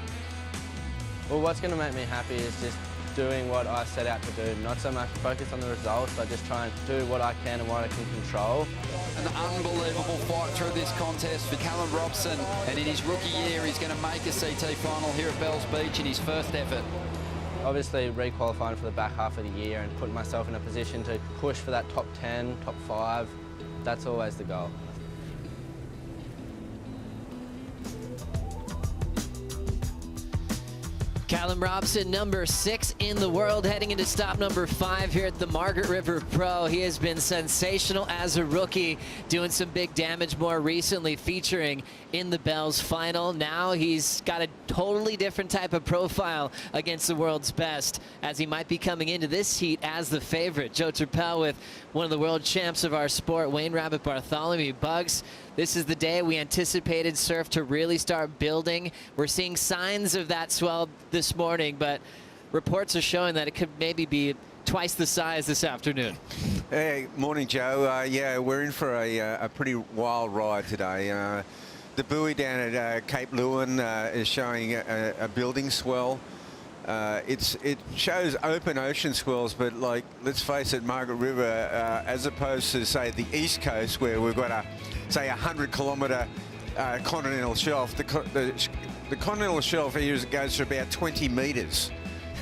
Well, what's going to make me happy is just doing what I set out to do, not so much focus on the results, but just try and do what I can and what I can control. An unbelievable fight through this contest for Callum Robson, and in his rookie year he's going to make a CT final here at Bells Beach in his first effort. Obviously re-qualifying for the back half of the year and putting myself in a position to push for that top 10, top 5, that's always the goal. Callum Robson, number 6 in the world, heading into stop number 5 here at the Margaret River Pro. He has been sensational as a rookie, doing some big damage more recently, featuring in the Bells final. Now he's got a totally different type of profile against the world's best, as he might be coming into this heat as the favorite. Joe Turpel with one of the world champs of our sport, Wayne Rabbit Bartholomew. Bugs, this is the day we anticipated surf to really start building. We're seeing signs of that swell this morning, but reports are showing that it could maybe be twice the size this afternoon. Hey, morning, Joe. Yeah, we're in for a pretty wild ride today. The buoy down at Cape Lewin is showing a building swell. It shows open ocean swells, but like, let's face it, Margaret River, as opposed to say the east coast where we've got say 100-kilometre continental shelf, the continental shelf here goes to about 20 metres.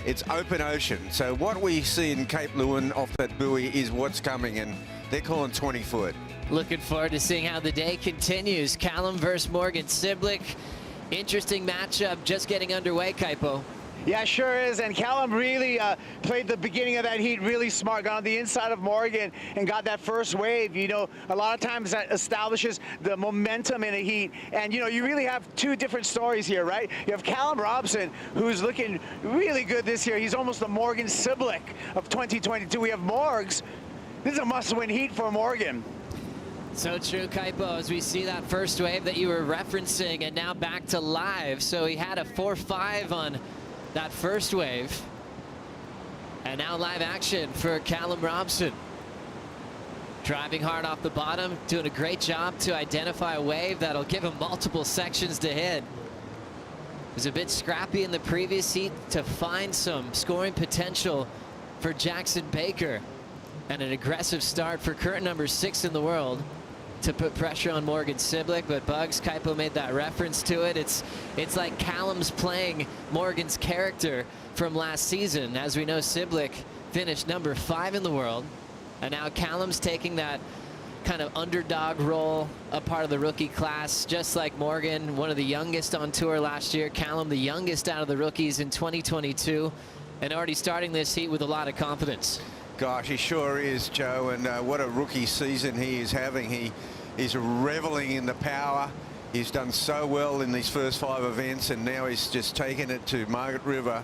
It's open ocean. So what we see in Cape Lewin off that buoy is what's coming, and they're calling 20 foot. Looking forward to seeing how the day continues. Callum versus Morgan Siblick. Interesting matchup just getting underway, Kaipo. Yeah, sure is. And Callum really played the beginning of that heat really smart, got on the inside of Morgan and got that first wave. You know, a lot of times that establishes the momentum in a heat. And, you know, you really have two different stories here, right? You have Callum Robson, who's looking really good this year. He's almost the Morgan Siblick of 2022. We have Morgs, This is a must-win heat for Morgan. So true, Kaipo, as we see that first wave that you were referencing, and now back to live. So he had a 4.5 on that first wave. And now live action for Callum Robson. Driving hard off the bottom, doing a great job to identify a wave that'll give him multiple sections to hit. Was a bit scrappy in the previous heat to find some scoring potential for Jackson Baker. And an aggressive start for current number 6 in the world to put pressure on Morgan Siblick. But Bugs, Kaipo made that reference to it. It's like Callum's playing Morgan's character from last season. As we know, Siblick finished number 5 in the world. And now Callum's taking that kind of underdog role, a part of the rookie class, just like Morgan, one of the youngest on tour last year. Callum, the youngest out of the rookies in 2022, and already starting this heat with a lot of confidence. Gosh, he sure is, Joe, and what a rookie season he is having. He's reveling in the power. He's done so well in these first 5 events, and now he's just taken it to Margaret River.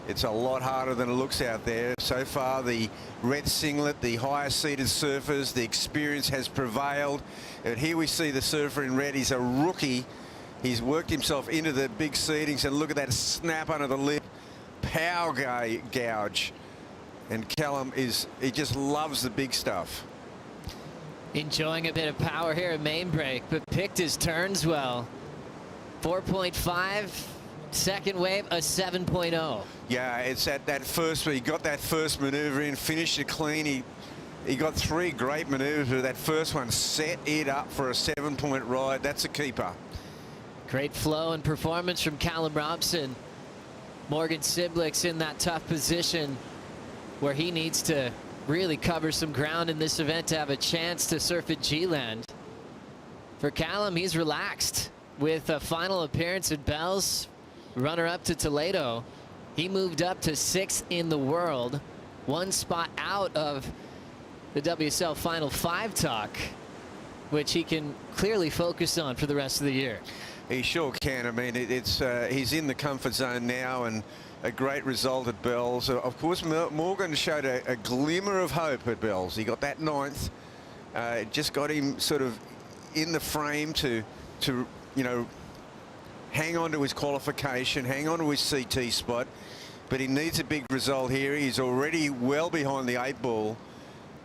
It's a lot harder than it looks out there. So far, the red singlet, the higher seeded surfers, the experience has prevailed. And here we see the surfer in red. He's a rookie. He's worked himself into the big seedings, and look at that snap under the lip. Power gouge. And Callum he just loves the big stuff. Enjoying a bit of power here at main break, but picked his turns well. 4.5. Second wave, a 7.0. Yeah, it's at that first, he got that first maneuver in, finished it clean. He got 3 great maneuvers, but that first one set it up for a 7-point ride. That's a keeper. Great flow and performance from Callum Robson. Morgan Siblick's in that tough position where he needs to really cover some ground in this event to have a chance to surf at G-Land. For Callum, he's relaxed with a final appearance at Bells. Runner-up to Toledo. He moved up to 6th in the world, 1 spot out of the WSL Final 5 talk, which he can clearly focus on for the rest of the year. He sure can. I mean, he's in the comfort zone now, and a great result at Bells. Of course, Morgan showed a glimmer of hope at Bells. He got that 9th. It just got him sort of in the frame to you know, hang on to his qualification, hang on to his CT spot, but he needs a big result here. He's already well behind the 8 ball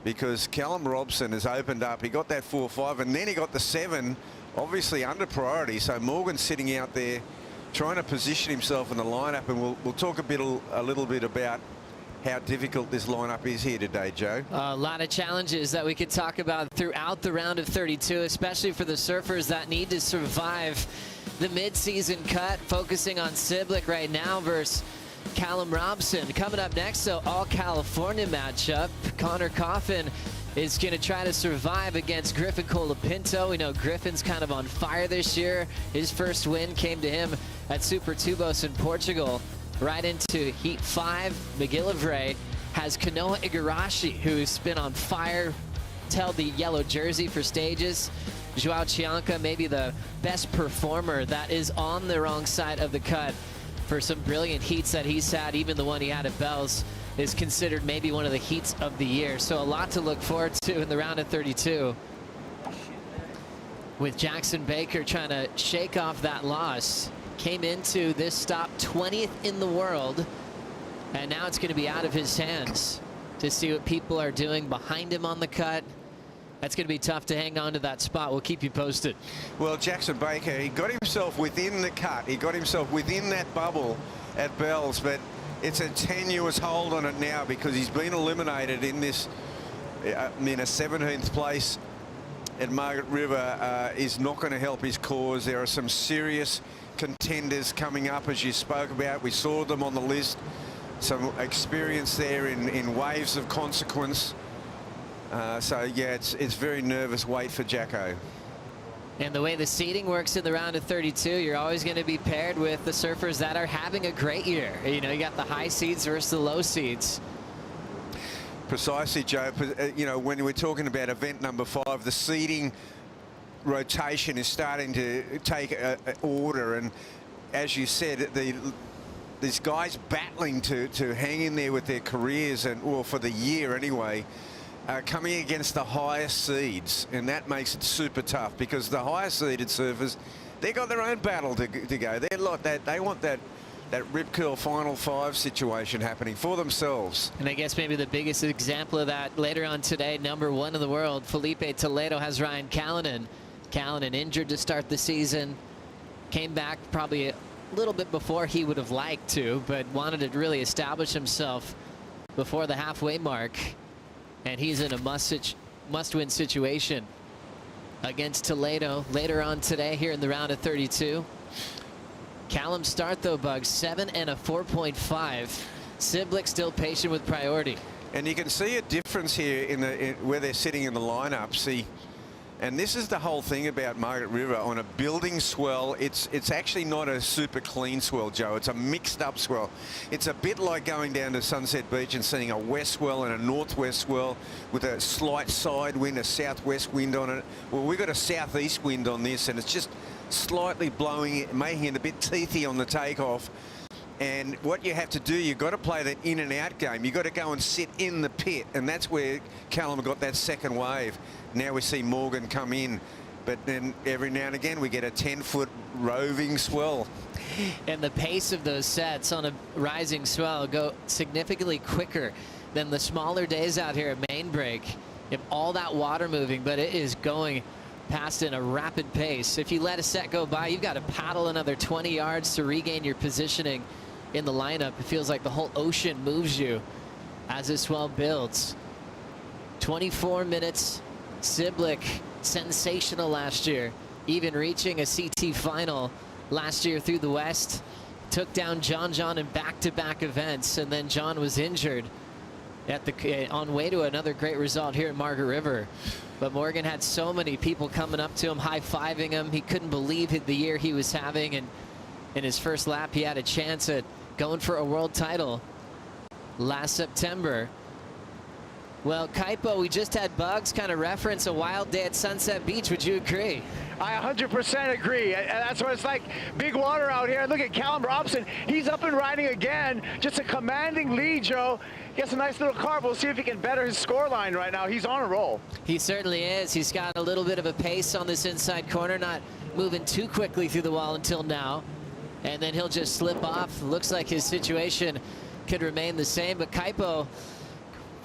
because Callum Robson has opened up. He got that 4.5, and then he got the 7, obviously under priority. So Morgan's sitting out there trying to position himself in the lineup, and we'll talk a little bit about how difficult this lineup is here today, Joe. A lot of challenges that we could talk about throughout the round of 32, especially for the surfers that need to survive the mid-season cut. Focusing on Siblick right now versus Callum Robson. Coming up next, so all California matchup. Connor Coffin is going to try to survive against Griffin Colapinto. We know Griffin's kind of on fire this year. His first win came to him at Super Tubos in Portugal. Right into Heat 5, McGillivray has Kanoa Igarashi, who's been on fire, held the yellow jersey for stages. Joao Chianca, maybe the best performer that is on the wrong side of the cut for some brilliant heats that he's had. Even the one he had at Bells is considered maybe one of the heats of the year. So a lot to look forward to in the round of 32. With Jackson Baker trying to shake off that loss. Came into this stop 20th in the world, and now it's going to be out of his hands to see what people are doing behind him on the cut. That's going to be tough to hang on to that spot. We'll keep you posted. Well, Jackson Baker, he got himself within the cut. He got himself within that bubble at Bells, but it's a tenuous hold on it now because he's been eliminated in this, in a 17th place at Margaret River is not going to help his cause. There are some serious contenders coming up, as you spoke about. We saw them on the list. Some experience there in waves of consequence. So yeah, it's very nervous wait for Jacko. And the way the seeding works in the round of 32, you're always going to be paired with the surfers that are having a great year. You know, you got the high seeds versus the low seeds. Precisely, Joe. You know, when we're talking about event number 5, the seeding rotation is starting to take order, and as you said, these guys battling to hang in there with their careers, and well, for the year anyway. coming against the highest seeds, and that makes it super tough because the highest seeded surfers, they got their own battle to go. They're like that. They want that Rip Curl Final 5 situation happening for themselves. And I guess maybe the biggest example of that later on today, #1 in the world, Felipe Toledo has Ryan Callanan. Callanan injured to start the season, came back probably a little bit before he would have liked to, but wanted to really establish himself before the halfway mark. And he's in a must-win situation against Toledo later on today here in the round of 32. Callum's start though, Bugs, 7 and a 4.5. Siblick still patient with priority. And you can see a difference here in where they're sitting in the lineup. See, and this is the whole thing about Margaret River on a building swell. It's actually not a super clean swell, Joe. It's a mixed up swell. It's a bit like going down to Sunset Beach and seeing a west swell and a northwest swell with a slight side wind, a southwest wind on it. Well, we've got a southeast wind on this, and it's just slightly blowing, making it a bit teethy on the takeoff. And what you have to do, you've got to play that in and out game. You've got to go and sit in the pit, and that's where Callum got that second wave. Now we see Morgan come in, but then every now and again we get a 10-foot roving swell. And the pace of those sets on a rising swell go significantly quicker than the smaller days out here at main break. You have all that water moving, but it is going past in a rapid pace. If you let a set go by, you've got to paddle another 20 yards to regain your positioning in the lineup. It feels like the whole ocean moves you as this swell builds. 24 minutes. Siblick, sensational last year, even reaching a CT final last year through the West. Took down John in back-to-back events, and then John was injured at the on way to another great result here at Margaret River. But Morgan had so many people coming up to him, high-fiving him. He couldn't believe the year he was having, and in his first lap he had a chance at going for a world title last September. Well, Kaipo, we just had Bugs kind of reference a wild day at Sunset Beach. Would you agree? I 100% agree. And that's what it's like. Big water out here. Look at Callum Robson. He's up and riding again. Just a commanding lead, Joe. He has a nice little carve. We'll see if he can better his score line right now. He's on a roll. He certainly is. He's got a little bit of a pace on this inside corner, not moving too quickly through the wall until now. And then he'll just slip off. Looks like his situation could remain the same. But Kaipo,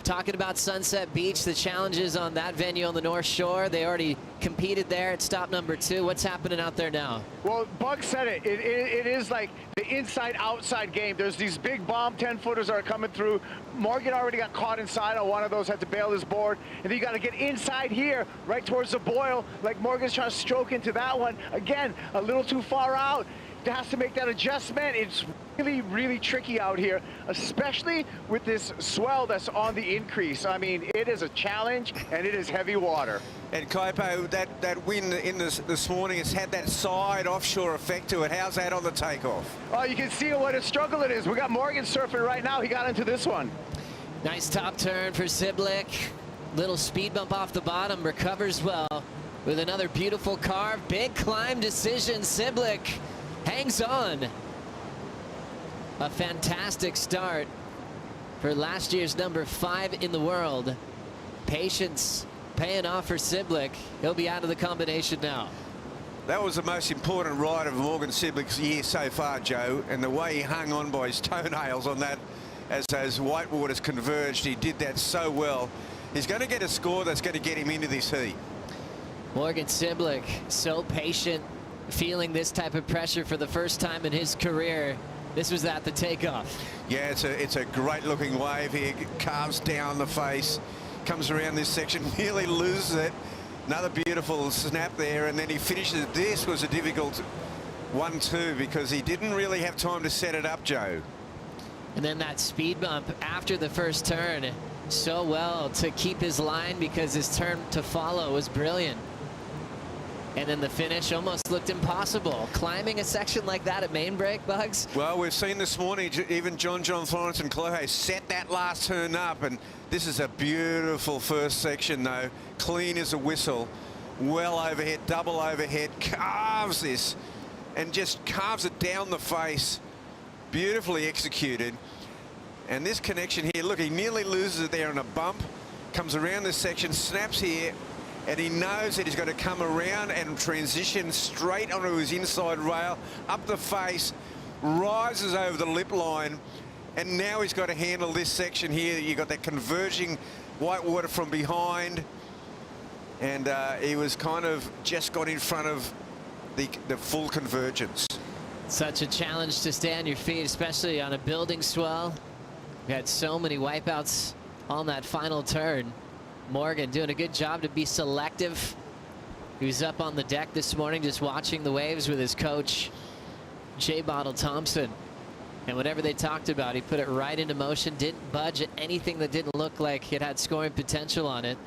talking about Sunset Beach, the challenges on that venue on the North Shore. They already competed there at stop #2. What's happening out there now? Well, Bug said it. It is like the inside-outside game. There's these big bomb 10-footers that are coming through. Morgan already got caught inside on one of those, had to bail his board. And then you got to get inside here, right towards the boil, like Morgan's trying to stroke into that one. Again, a little too far out. Has to make that adjustment. It's really, really tricky out here, especially with this swell that's on the increase. I mean, it is a challenge, and it is heavy water. And Kaipo, that wind in this morning, it's had that side offshore effect to it. How's that on the takeoff? Oh, you can see what a struggle it is. We got Morgan surfing right now. He got into this one. Nice top turn for Siblick. Little speed bump off the bottom, recovers well with another beautiful carve. Big climb decision. Siblick hangs on. A fantastic start for last year's #5 in the world. Patience paying off for Siblick. He'll be out of the combination now. That was the most important ride of Morgan Siblick's year so far, Joe, and the way he hung on by his toenails on that as those white waters converged, he did that so well. He's going to get a score that's going to get him into this heat. Morgan Siblick, so patient, feeling this type of pressure for the first time in his career. This was at the takeoff. Yeah, it's a great looking wave here. Carves down the face, comes around this section, nearly loses it. Another beautiful snap there, and then he finishes. This was a difficult 1-2 because he didn't really have time to set it up, Joe. And then that speed bump after the first turn, so well to keep his line because his turn to follow was brilliant. And then the finish almost looked impossible. Climbing a section like that at main break, Bugs? Well, we've seen this morning, even John Florence and Clohe set that last turn up, and this is a beautiful first section, though. Clean as a whistle. Well overhead, double overhead, carves this, and just carves it down the face. Beautifully executed. And this connection here, look, he nearly loses it there on a bump. comes around this section, snaps here, and he knows that he's got to come around and transition straight onto his inside rail, up the face, rises over the lip line, and now he's got to handle this section here. You've got that converging white water from behind, and he was kind of just got in front of the full convergence. Such a challenge to stay on your feet, especially on a building swell. We had so many wipeouts on that final turn. Morgan doing a good job to be selective. He was up on the deck this morning just watching the waves with his coach, J. Bottle Thompson. And whatever they talked about, he put it right into motion, didn't budge at anything that didn't look like it had scoring potential on it,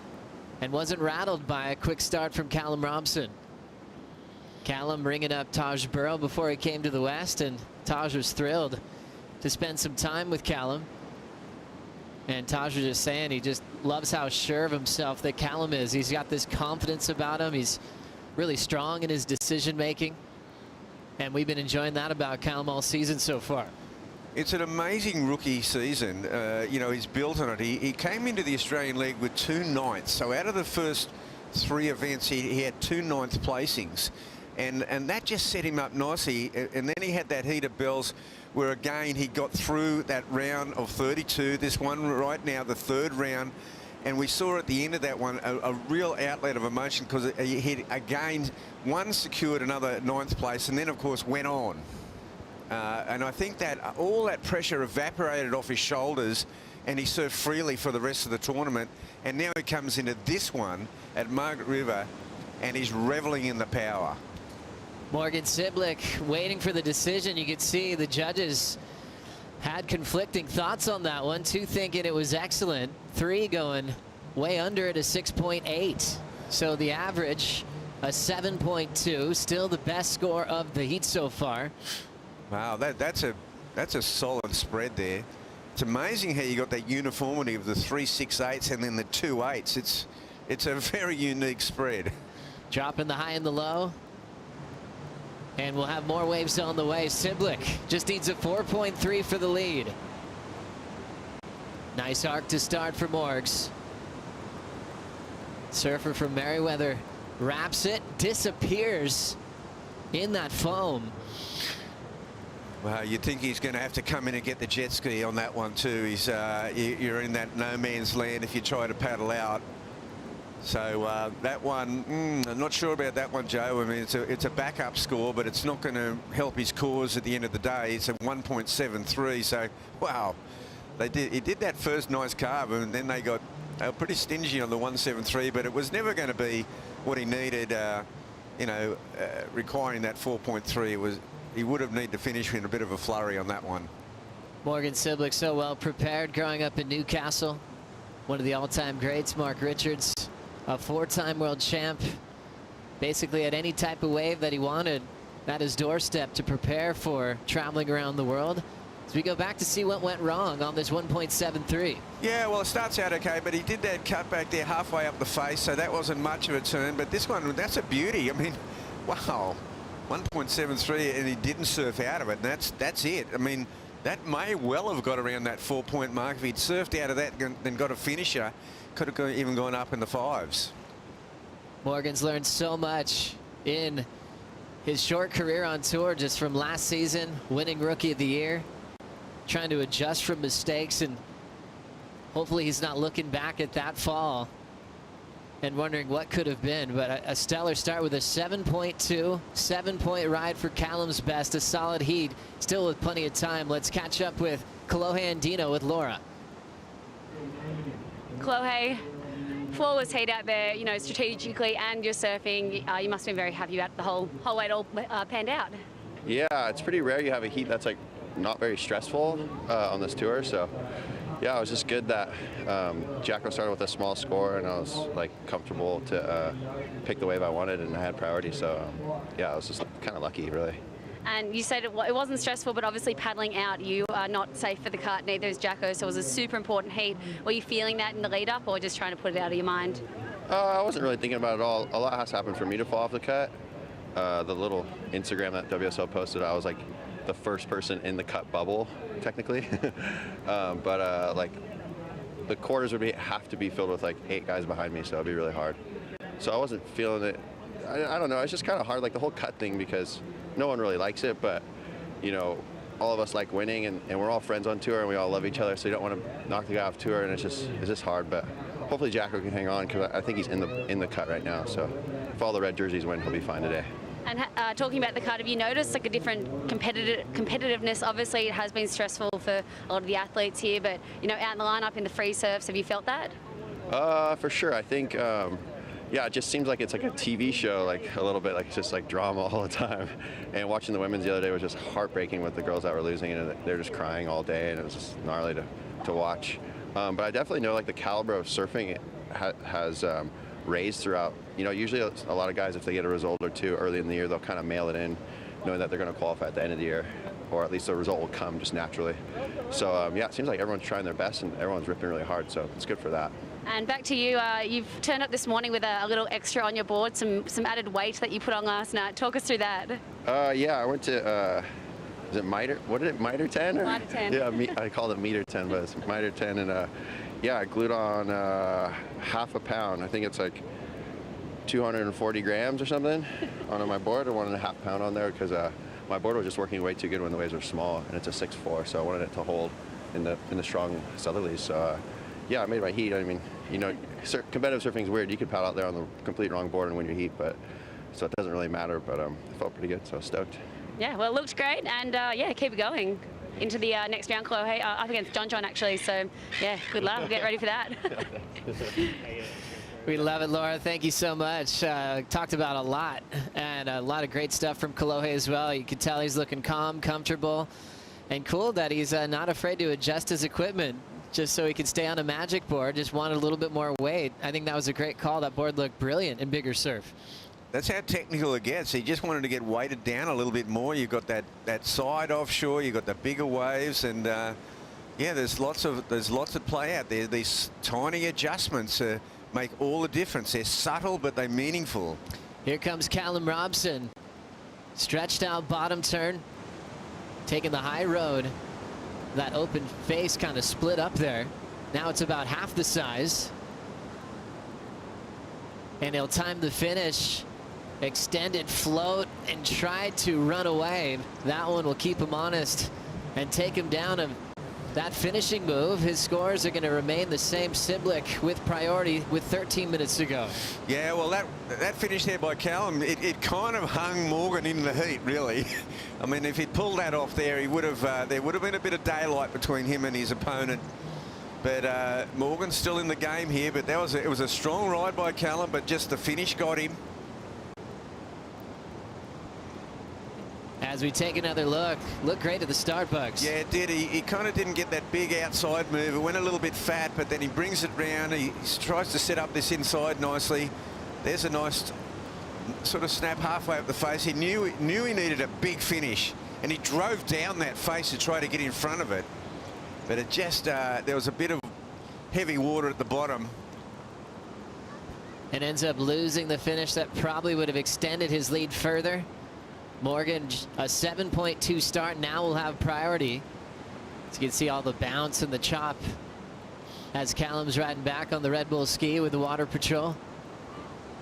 and wasn't rattled by a quick start from Callum Robson. Callum bringing up Taj Burrow before he came to the West, and Taj was thrilled to spend some time with Callum. And Taj was just saying he just loves how sure of himself that Callum is. He's got this confidence about him. He's really strong in his decision making. And we've been enjoying that about Callum all season so far. It's an amazing rookie season. You know, he's built on it. He came into the Australian League with 2 ninths. So out of the first 3 events, he had 2 ninth placings. And that just set him up nicely. And then he had that heat of bells where, again, he got through that round of 32. This one right now, the 3rd round. And we saw at the end of that one a real outlet of emotion, because he again, secured another 9th place, and then, of course, went on. And I think that all that pressure evaporated off his shoulders, and he surfed freely for the rest of the tournament. And now he comes into this one at Margaret River, and he's reveling in the power. Morgan Siblick waiting for the decision. You could see the judges had conflicting thoughts on that one. 2 thinking it was excellent. 3 going way under at a 6.8. So the average, a 7.2. Still the best score of the heat so far. Wow, that's a solid spread there. It's amazing how you got that uniformity of the 3 6/8s and then the 2 8s. It's a very unique spread. Dropping the high and the low. And we'll have more waves on the way. Siblick just needs a 4.3 for the lead. Nice arc to start for Morgs. Surfer from Merriweather wraps it, disappears in that foam. Well, you'd think he's going to have to come in and get the jet ski on that one too. You're in that no man's land if you try to paddle out. So that one, I'm not sure about that one, Joe. I mean, it's a backup score, but it's not going to help his cause at the end of the day. It's a 1.73. So, wow, he did that first nice carve, and then they were pretty stingy on the 1.73. But it was never going to be what he needed. Requiring that 4.3. He would have needed to finish in a bit of a flurry on that one. Morgan Siblick so well prepared growing up in Newcastle. One of the all-time greats, Mark Richards, a 4-time world champ. Basically had any type of wave that he wanted at his doorstep to prepare for traveling around the world. As we go back to see what went wrong on this 1.73. Yeah, well, it starts out okay, but he did that cut back there halfway up the face, so that wasn't much of a turn. But this one, that's a beauty. I mean, wow, 1.73, and he didn't surf out of it, and that's it. I mean, that may well have got around that 4-point mark. If he'd surfed out of that and then got a finisher, could have even gone up in the 5s. Morgan's learned so much in his short career on tour, just from last season, winning Rookie of the Year, trying to adjust from mistakes, and hopefully he's not looking back at that fall and wondering what could have been. But a stellar start with a 7.2, 7-point ride for Callum's best, a solid heat, still with plenty of time. Let's catch up with Kolohe and Dino with Laura. Kolohe, flawless heat out there, you know, strategically, and you're surfing. You must have been very happy about the whole way it all panned out. Yeah, it's pretty rare you have a heat that's like not very stressful on this tour. So yeah, it was just good that Jacko started with a small score, and I was like comfortable to pick the wave I wanted, and I had priority. So yeah, I was just kind of lucky, really. And you said it wasn't stressful, but obviously paddling out, you are not safe for the cut, neither is Jacko, so it was a super important heat. Were you feeling that in the lead up, or just trying to put it out of your mind? I wasn't really thinking about it at all. A lot has happened for me to fall off the cut. The little Instagram that WSL posted, I was like the first person in the cut bubble, technically. Like the quarters would have to be filled with like 8 guys behind me, so it'd be really hard. So I wasn't feeling it. I don't know. It's just kind of hard, like the whole cut thing, because no one really likes it, but you know, all of us like winning, and we're all friends on tour, and we all love each other, so you don't want to knock the guy off tour, and it's just hard. But hopefully Jacko can hang on, because I think he's in the cut right now. So if all the red jerseys win, he'll be fine today. And talking about the cut, have you noticed like a different competitiveness? Obviously, it has been stressful for a lot of the athletes here, but you know, out in the lineup in the free surfs, have you felt that? For sure. I think, yeah, it just seems like it's like a TV show, like a little bit, like it's just like drama all the time. And watching the women's the other day was just heartbreaking with the girls that were losing, and they're just crying all day, and it was just gnarly to watch. But I definitely know like the caliber of surfing has raised throughout. You know, usually a lot of guys, if they get a result or two early in the year, they'll kind of mail it in, knowing that they're going to qualify at the end of the year, or at least the result will come just naturally. So yeah, it seems like everyone's trying their best and everyone's ripping really hard, so it's good for that. And back to you, you've turned up this morning with a little extra on your board, some added weight that you put on last night. Talk us through that. Yeah, I went to, is it miter? What is it, miter 10? Or? Miter 10. Yeah, I called it meter 10, but it's miter 10, and yeah, I glued on half a pound. I think it's like 240 grams or something on my board, or 1.5 pound on there, because my board was just working way too good when the waves are small, and it's a 6'4", so I wanted it to hold in the strong southerlies. So yeah, I made my heat. I mean, you know, competitive surfing is weird. You could paddle out there on the complete wrong board and win your heat, but so it doesn't really matter. But it felt pretty good, so I was stoked. Yeah, well, it looks great, and yeah, keep it going into the next round, Chloe. Up against John, actually. So yeah, good luck. We'll get ready for that. We love it, Laura. Thank you so much. Talked about a lot, and a lot of great stuff from Kolohe as well. You could tell he's looking calm, comfortable, and cool that he's not afraid to adjust his equipment just so he can stay on a magic board. Just wanted a little bit more weight. I think that was a great call. That board looked brilliant in bigger surf. That's how technical it gets. He just wanted to get weighted down a little bit more. You've got that side offshore. You've got the bigger waves, and yeah, there's lots of play out there. These tiny adjustments make all the difference. They're subtle, but they're meaningful. Here comes Callum Robson. Stretched out bottom turn, taking the high road. That open face kind of split up there. Now it's about half the size. And he'll time the finish. Extended float and try to run away. That one will keep him honest and take him down. That finishing move, his scores are going to remain the same. Siblick with priority with 13 minutes to go. Yeah, well, that finish there by Callum, it kind of hung Morgan in the heat, really. I mean, if he'd pulled that off there, he would have. There would have been a bit of daylight between him and his opponent. But Morgan's still in the game here. But it was a strong ride by Callum, but just the finish got him. As we take another look great at the start, Bugs. Yeah, it did. He kind of didn't get that big outside move. It went a little bit fat, but then he brings it round. He tries to set up this inside nicely. There's a nice sort of snap halfway up the face. He knew he needed a big finish, and he drove down that face to try to get in front of it. But it just, there was a bit of heavy water at the bottom. And ends up losing the finish that probably would have extended his lead further. Morgan, a 7.2 start, now will have priority. So you can see all the bounce and the chop as Callum's riding back on the Red Bull ski with the water patrol.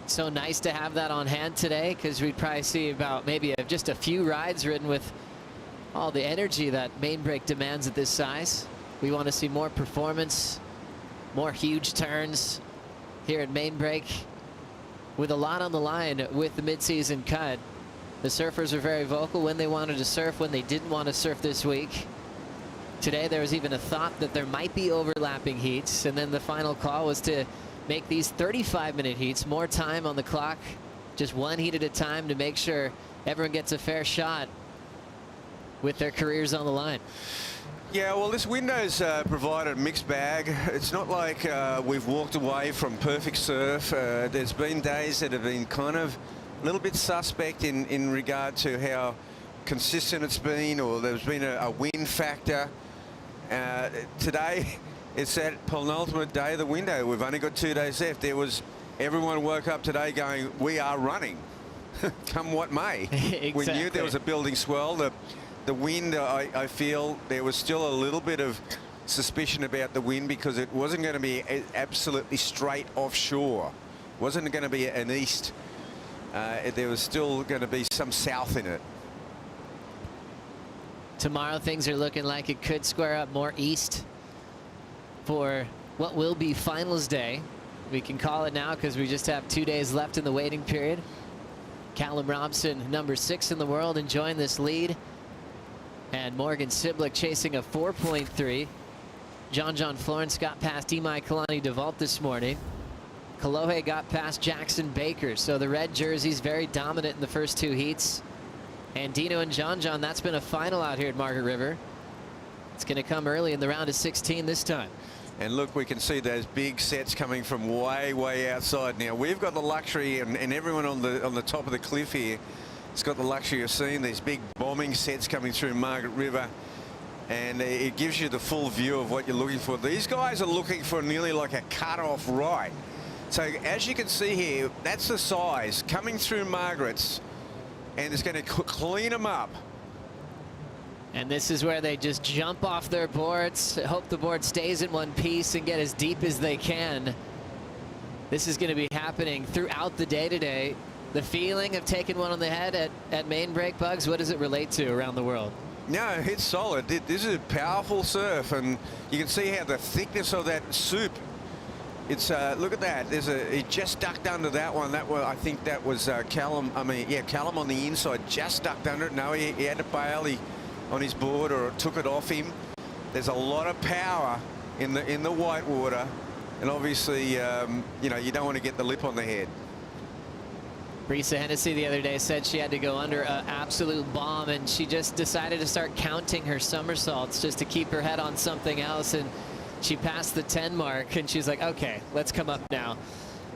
So nice to have that on hand today, because we'd probably see about maybe just a few rides ridden with all the energy that main break demands at this size. We want to see more performance, more huge turns here at main break, with a lot on the line with the midseason cut. The surfers are very vocal when they wanted to surf, when they didn't want to surf this week. Today there was even a thought that there might be overlapping heats, and then the final call was to make these 35-minute heats, more time on the clock, just one heat at a time to make sure everyone gets a fair shot with their careers on the line. Yeah, well, this window's provided a mixed bag. It's not like we've walked away from perfect surf. There's been days that have been kind of a little bit suspect in regard to how consistent it's been, or there's been a wind factor. Today, it's that penultimate day of the window. We've only got 2 days left. Everyone woke up today going, we are running, come what may. Exactly. We knew there was a building swell. The wind, I feel there was still a little bit of suspicion about the wind because it wasn't going to be absolutely straight offshore. It wasn't going to be an east. There was still going to be some south in it. Tomorrow things are looking like it could square up more east for what will be finals day. We can call it now because we just have 2 days left in the waiting period. Callum Robson, number 6 in the world, enjoying this lead. And Morgan Siblick chasing a 4.3. John Florence got past Imai Kalani deVault this morning. Kolohe got past Jackson Baker. So the red jerseys very dominant in the first 2 heats. And Dino and John, that's been a final out here at Margaret River. It's going to come early in the round of 16 this time. And look, we can see those big sets coming from way outside. Now we've got the luxury, and everyone on the top of the cliff here has got the luxury of seeing these big bombing sets coming through Margaret River, and it gives you the full view of what you're looking for. These guys are looking for nearly like a cut-off right. So as you can see here, that's the size coming through Margaret's, and it's going to clean them up. And this is where they just jump off their boards, hope the board stays in one piece and get as deep as they can. This is going to be happening throughout the day today. The feeling of taking one on the head at main break, Bugs, what does it relate to around the world? No, it's solid. This is a powerful surf, and you can see how the thickness of that soup. It's look at that. He just ducked under that one. I think that was Callum. Callum on the inside just ducked under it. No, he had to bail. On his board, or took it off him. There's a lot of power in the white water, and obviously you know, you don't want to get the lip on the head. Brisa Hennessy the other day said she had to go under an absolute bomb, and she just decided to start counting her somersaults just to keep her head on something else, and she passed the 10 mark, and she's like, okay, let's come up now.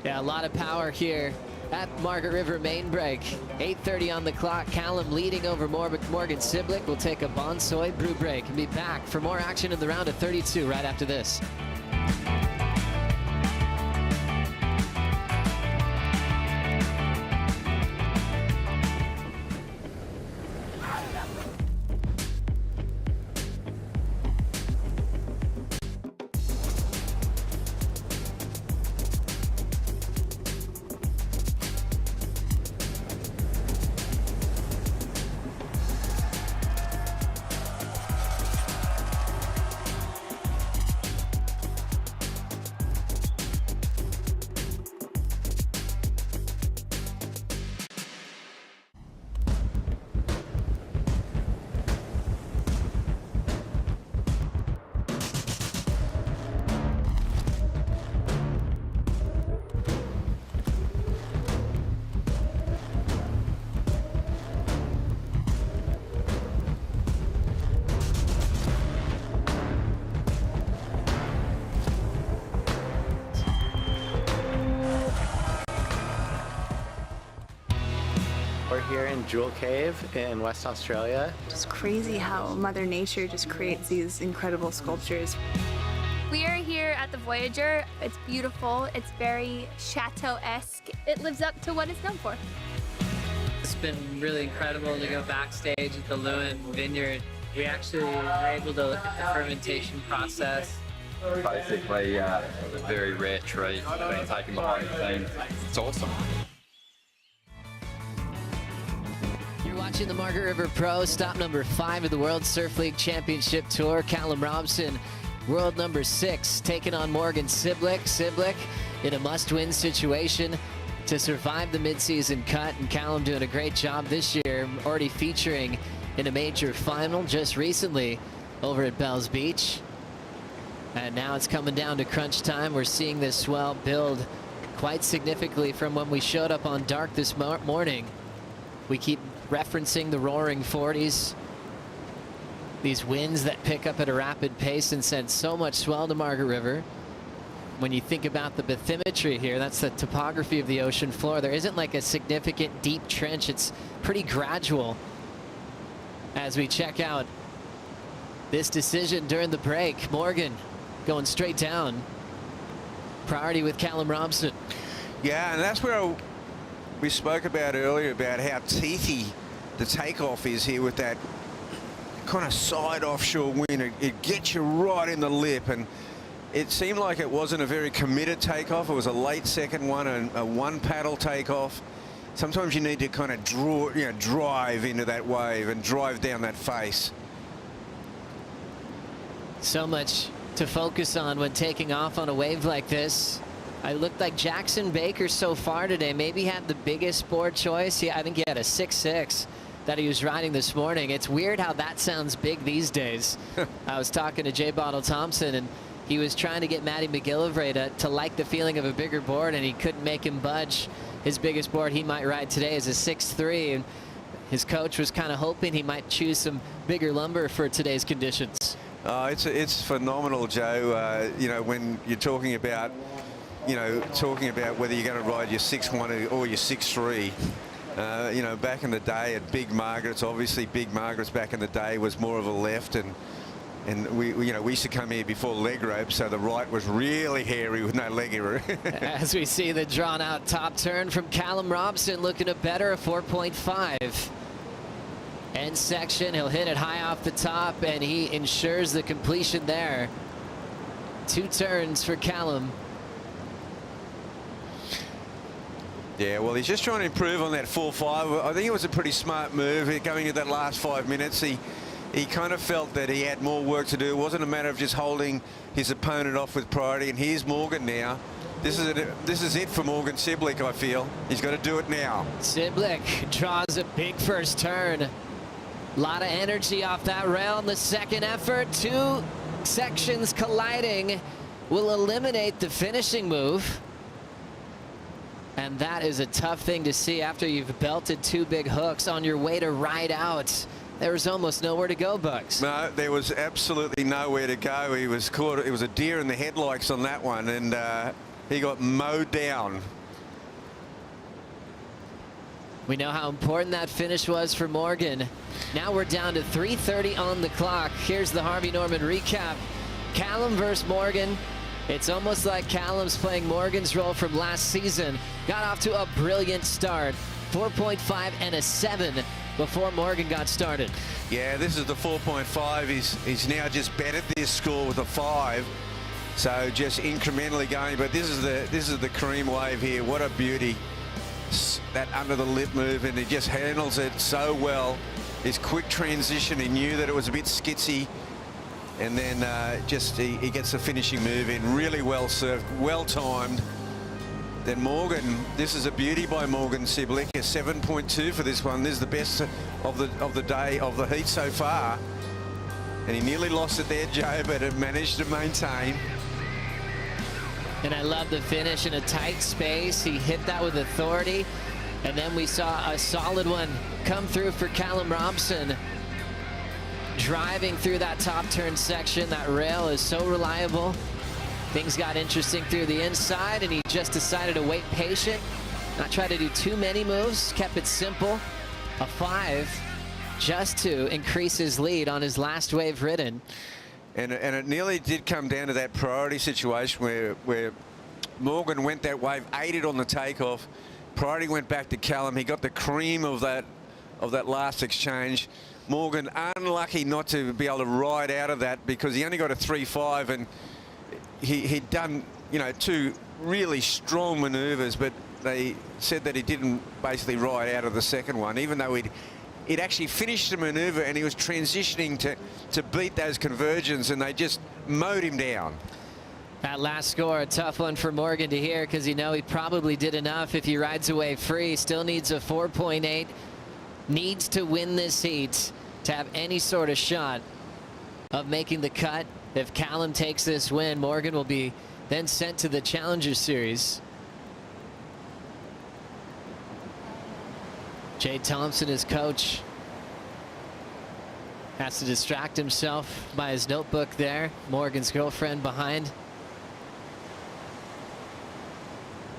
Yeah, a lot of power here at Margaret River main break. 8:30 on the clock. Callum leading over Morgan Siblick. We'll take a Bonsoy brew break and be back for more action in the round of 32 right after this. We're here in Jewel Cave in West Australia. It's crazy how Mother Nature just creates these incredible sculptures. We are here at the Voyager. It's beautiful. It's very chateau-esque. It lives up to what it's known for. It's been really incredible to go backstage at the Lewin Vineyard. We actually were able to look at the fermentation process. Basically, a very rare treat being taken behind the scenes. It's awesome. You're watching the Margaret River Pro, stop number 5 of the World Surf League Championship Tour. Callum Robson, world number 6, taking on Morgan Siblick. Siblick in a must-win situation to survive the mid-season cut, and Callum doing a great job this year, already featuring in a major final just recently over at Bells Beach. And now it's coming down to crunch time. We're seeing this swell build quite significantly from when we showed up on dark this morning. We keep referencing the roaring 40s, these winds that pick up at a rapid pace and send so much swell to Margaret River. When you think about the bathymetry here, that's the topography of the ocean floor. There isn't like a significant deep trench. It's pretty gradual. As we check out this decision during the break, Morgan going straight down. Priority with Callum Robson. Yeah, and that's where we spoke about earlier about how teethy the takeoff is here with that kind of side offshore wind. It gets you right in the lip, and it seemed like it wasn't a very committed takeoff. It was a late second one, and a one paddle takeoff. Sometimes you need to kind of drive into that wave and drive down that face. So much to focus on when taking off on a wave like this. I looked like Jackson Baker so far today maybe had the biggest board choice. I think he had a 6.6 that he was riding this morning. It's weird how that sounds big these days. I was talking to Jay Bottle Thompson, and he was trying to get Matty McGillivray to like the feeling of a bigger board, and he couldn't make him budge. His biggest board he might ride today is a 6.3, and his coach was kind of hoping he might choose some bigger lumber for today's conditions. It's phenomenal, Joe. You know, when you're talking about, whether you're going to ride your 6.1 or your 6.3. You know, back in the day at Big Margaret's, obviously Big Margaret's back in the day was more of a left, and we used to come here before leg rope, so the right was really hairy with no leg room. As we see the drawn out top turn from Callum Robson, looking to better a 4.5. End section, he'll hit it high off the top, and he ensures the completion there. 2 turns for Callum. Yeah, well, he's just trying to improve on that 4.5. I think it was a pretty smart move going into that last 5 minutes. He kind of felt that he had more work to do. It wasn't a matter of just holding his opponent off with priority. And here's Morgan now. This is it for Morgan Siblick, I feel. He's got to do it now. Siblick draws a big first turn. A lot of energy off that rail in the second effort. 2 sections colliding will eliminate the finishing move. And that is a tough thing to see after you've belted 2 big hooks on your way to ride out. There was almost nowhere to go, Bucks. No, there was absolutely nowhere to go. He was caught. It was a deer in the headlights on that one, and he got mowed down. We know how important that finish was for Morgan. Now we're down to 3:30 on the clock. Here's the Harvey Norman recap. Callum versus Morgan. It's almost like Callum's playing Morgan's role from last season. Got off to a brilliant start. 4.5 and a 7 before Morgan got started. Yeah, this is the 4.5. He's now just bettered this score with a 5. So just incrementally going, but this is the cream wave here. What a beauty. That under the lip move, and he just handles it so well. His quick transition, he knew that it was a bit skitsy, and then he gets the finishing move in. Really well served, well timed. Then Morgan, this is a beauty by Morgan Siblick, a 7.2 for this one. This is the best of the day, of the heat so far. And he nearly lost it there, Joe, but it managed to maintain. And I love the finish in a tight space. He hit that with authority. And then we saw a solid one come through for Callum Robson. Driving through that top turn section. That rail is so reliable. Things got interesting through the inside, and he just decided to wait patient, not try to do too many moves, kept it simple. A 5 just to increase his lead on his last wave ridden. And it nearly did come down to that priority situation where Morgan went that wave, aided on the takeoff. Priority went back to Callum. He got the cream of that last exchange. Morgan unlucky not to be able to ride out of that because he only got a 3.5, and he'd done 2 really strong maneuvers, but they said that he didn't basically ride out of the second one, even though he'd actually finished the maneuver and he was transitioning to beat those conversions, and they just mowed him down. That last score, a tough one for Morgan to hear, because he probably did enough if he rides away free. Still needs a 4.8. Needs to win this heat to have any sort of shot of making the cut. If Callum takes this win, Morgan will be then sent to the Challenger Series. Jay Thompson, his coach, has to distract himself by his notebook there. Morgan's girlfriend behind.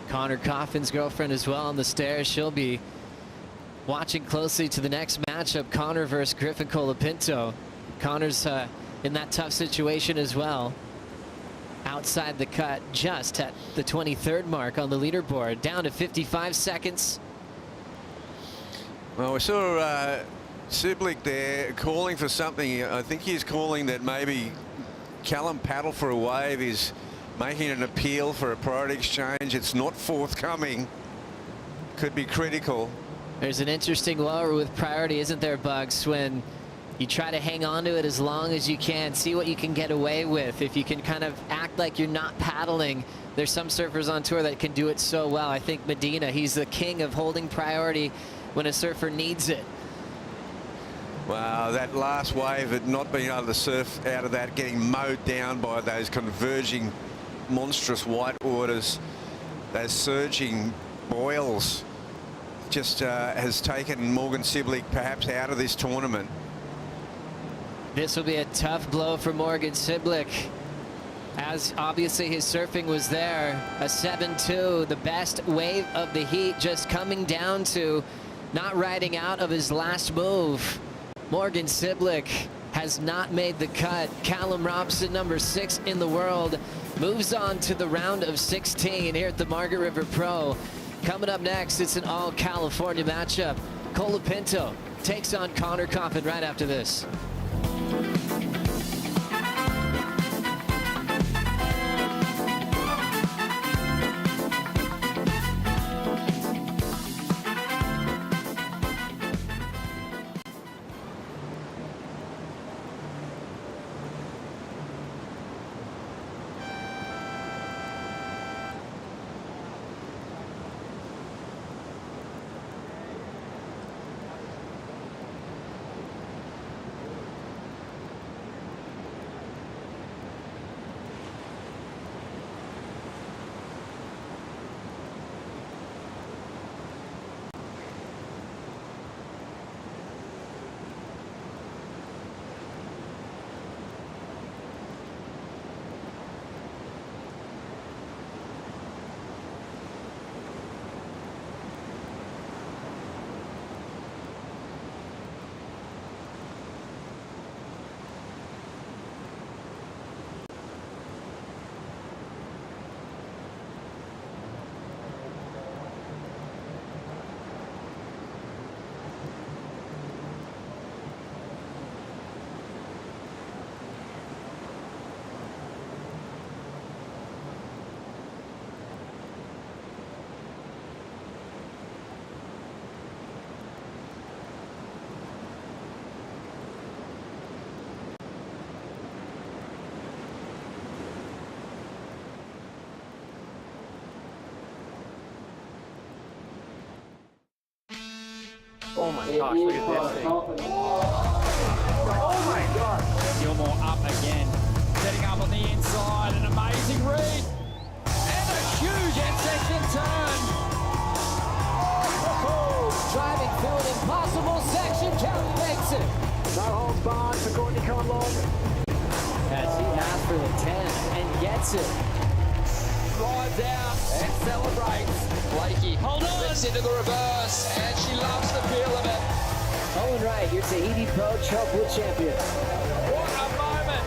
Connor Coffin's girlfriend as well on the stairs. She'll be watching closely to the next matchup, Connor versus Griffin Colapinto. Connor's in that tough situation as well. Outside the cut, just at the 23rd mark on the leaderboard, down to 55 seconds. Well, we saw Siblick there calling for something. I think he's calling that maybe Callum paddle for a wave is making an appeal for a priority exchange. It's not forthcoming. Could be critical. There's an interesting lower with priority, isn't there, Bugs, when you try to hang on to it as long as you can, see what you can get away with. If you can kind of act like you're not paddling, there's some surfers on tour that can do it so well. I think Medina, he's the king of holding priority when a surfer needs it. Wow, that last wave had not been able to surf out of that, getting mowed down by those converging monstrous white waters, those surging boils, just has taken Morgan Siblick perhaps out of this tournament. This will be a tough blow for Morgan Siblick, as obviously his surfing was there. A 7-2, the best wave of the heat, just coming down to not riding out of his last move. Morgan Siblick has not made the cut. Callum Robson, number 6 in the world, moves on to the round of 16 here at the Margaret River Pro. Coming up next, it's an all-California matchup. Colapinto takes on Connor Coppin right after this. Oh my gosh, look at this thing. Oh my god. Gilmore up again. Setting up on the inside, an amazing read. And a huge end section turn. Driving through an impossible section, Kelly makes it. No holds barred for Courtney Conlon. As he asked for the 10 and gets it. Rides out and celebrates. Blakey flips into the reverse, and she loves the feel of it. Owen Wright, your Tahiti Pro Choke champion. What a moment.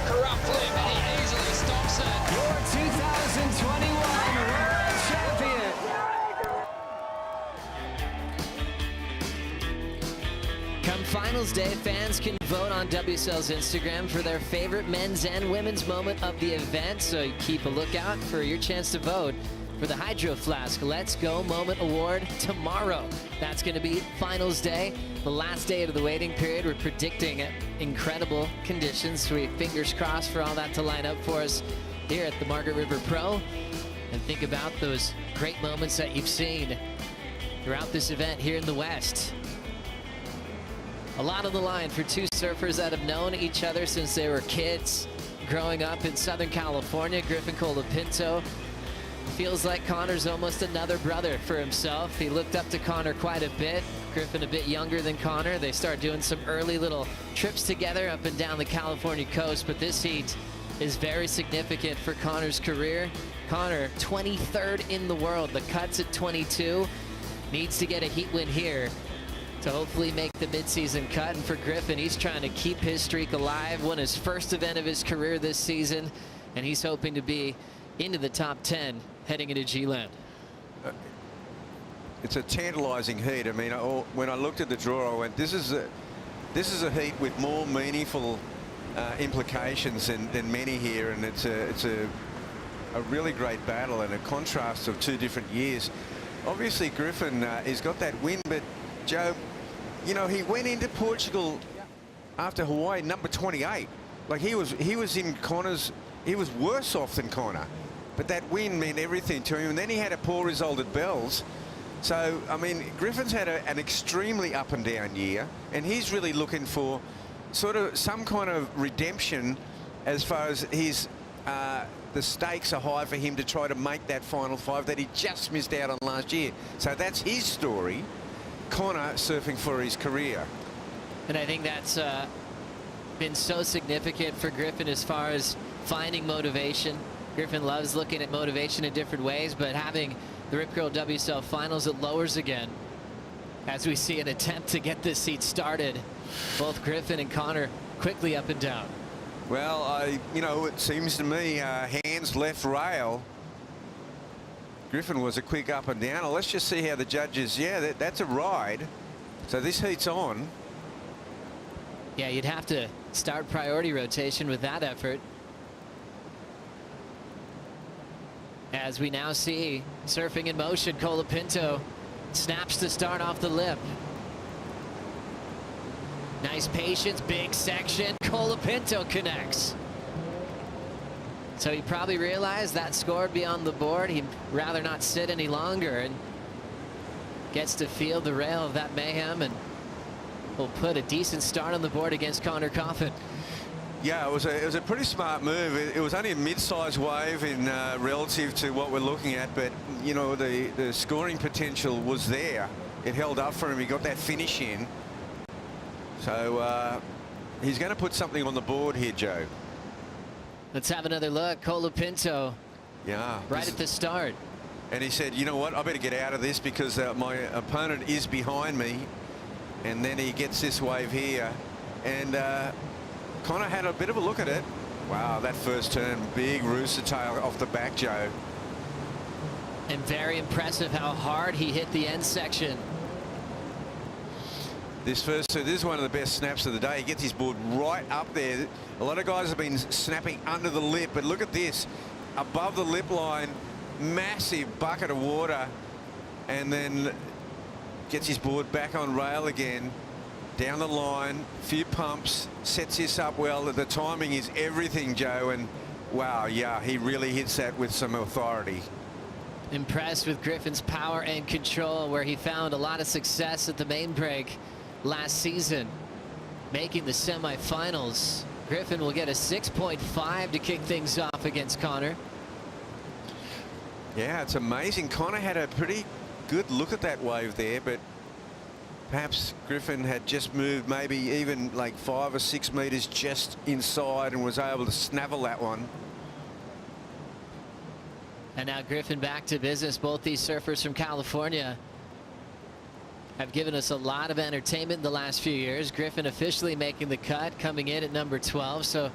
Corrupt limb, and he easily stops it. Your 2021 World Champion. Come finals day, fans can vote on WSL's Instagram for their favorite men's and women's moment of the event, so keep a lookout for your chance to vote for the Hydro Flask Let's Go Moment Award tomorrow. That's going to be finals day, the last day of the waiting period. We're predicting incredible conditions. We fingers crossed for all that to line up for us here at the Margaret River Pro. And think about those great moments that you've seen throughout this event here in the West. A lot on the line for two surfers that have known each other since they were kids growing up in Southern California. Griffin Colapinto feels like Connor's almost another brother for himself. He looked up to Connor quite a bit. Griffin a bit younger than Connor. They start doing some early little trips together up and down the California coast, but this heat is very significant for Connor's career. Connor, 23rd in the world. The cut's at 22. Needs to get a heat win here to hopefully make the midseason cut. And for Griffin, he's trying to keep his streak alive. Won his first event of his career this season, and he's hoping to be into the top 10 heading into G-Land. it's a tantalising heat. I mean, when I looked at the draw, I went, this is a heat with more meaningful implications than many here, and it's a really great battle and a contrast of two different years. Obviously, Griffin has got that win, but Joe, you know, he went into Portugal after Hawaii number 28. Like he was in Connor's, he was worse off than Connor, but that win meant everything to him. And then he had a poor result at Bells. So, I mean, Griffin's had an extremely up and down year, and he's really looking for sort of some kind of redemption as far as his, the stakes are high for him to try to make that final five that he just missed out on last year. So that's his story. Connor surfing for his career. And I think that's been so significant for Griffin as far as finding motivation. Griffin loves looking at motivation in different ways, but having the Rip Curl WSL Finals, it lowers again as we see an attempt to get this seat started. Both Griffin and Connor quickly up and down. Well, you know, it seems to me hands left rail. Griffin was a quick up and down. Let's just see how the judges, yeah, that's a ride. So this heat's on. Yeah, you'd have to start priority rotation with that effort. As we now see surfing in motion, Colapinto snaps to start off the lip. Nice patience, big section. Colapinto connects. So he probably realized that score would be on the board. He'd rather not sit any longer and gets to feel the rail of that mayhem and will put a decent start on the board against Connor Coffin. Yeah, it was a pretty smart move. It was only a mid-sized wave in relative to what we're looking at, but you know, the scoring potential was there. It held up for him. He got that finish in. So he's going to put something on the board here, Joe. Let's have another look. Colapinto. Yeah. Right at the start. And he said, you know what, I better get out of this because my opponent is behind me. And then he gets this wave here. And Connor had a bit of a look at it. Wow, that first turn, big rooster tail off the back, Joe. And very impressive how hard he hit the end section. This is one of the best snaps of the day. He gets his board right up there. A lot of guys have been snapping under the lip, but look at this. Above the lip line, massive bucket of water, and then gets his board back on rail again. Down the line, few pumps, sets this up well. The timing is everything, Joe, and wow, yeah, he really hits that with some authority. Impressed with Griffin's power and control, where he found a lot of success at the main break last season, making the semifinals. Griffin will get a 6.5 to kick things off against Connor. Yeah, it's amazing. Connor had a pretty good look at that wave there, but perhaps Griffin had just moved maybe even like 5 or 6 meters just inside and was able to snavel that one. And now Griffin back to business. Both these surfers from California have given us a lot of entertainment in the last few years. Griffin officially making the cut, coming in at number 12. So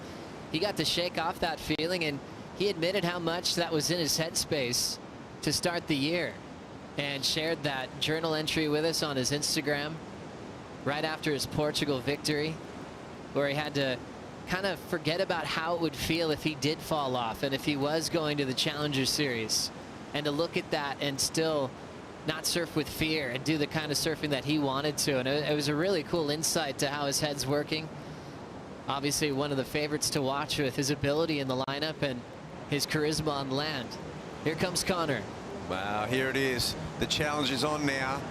he got to shake off that feeling, and he admitted how much that was in his headspace to start the year, and shared that journal entry with us on his Instagram right after his Portugal victory, where he had to kind of forget about how it would feel if he did fall off and if he was going to the Challenger Series, and to look at that and still not surf with fear and do the kind of surfing that he wanted to. And it was a really cool insight to how his head's working. Obviously one of the favorites to watch with his ability in the lineup and his charisma on land. Here comes Connor. Wow, here it is. The challenge is on now.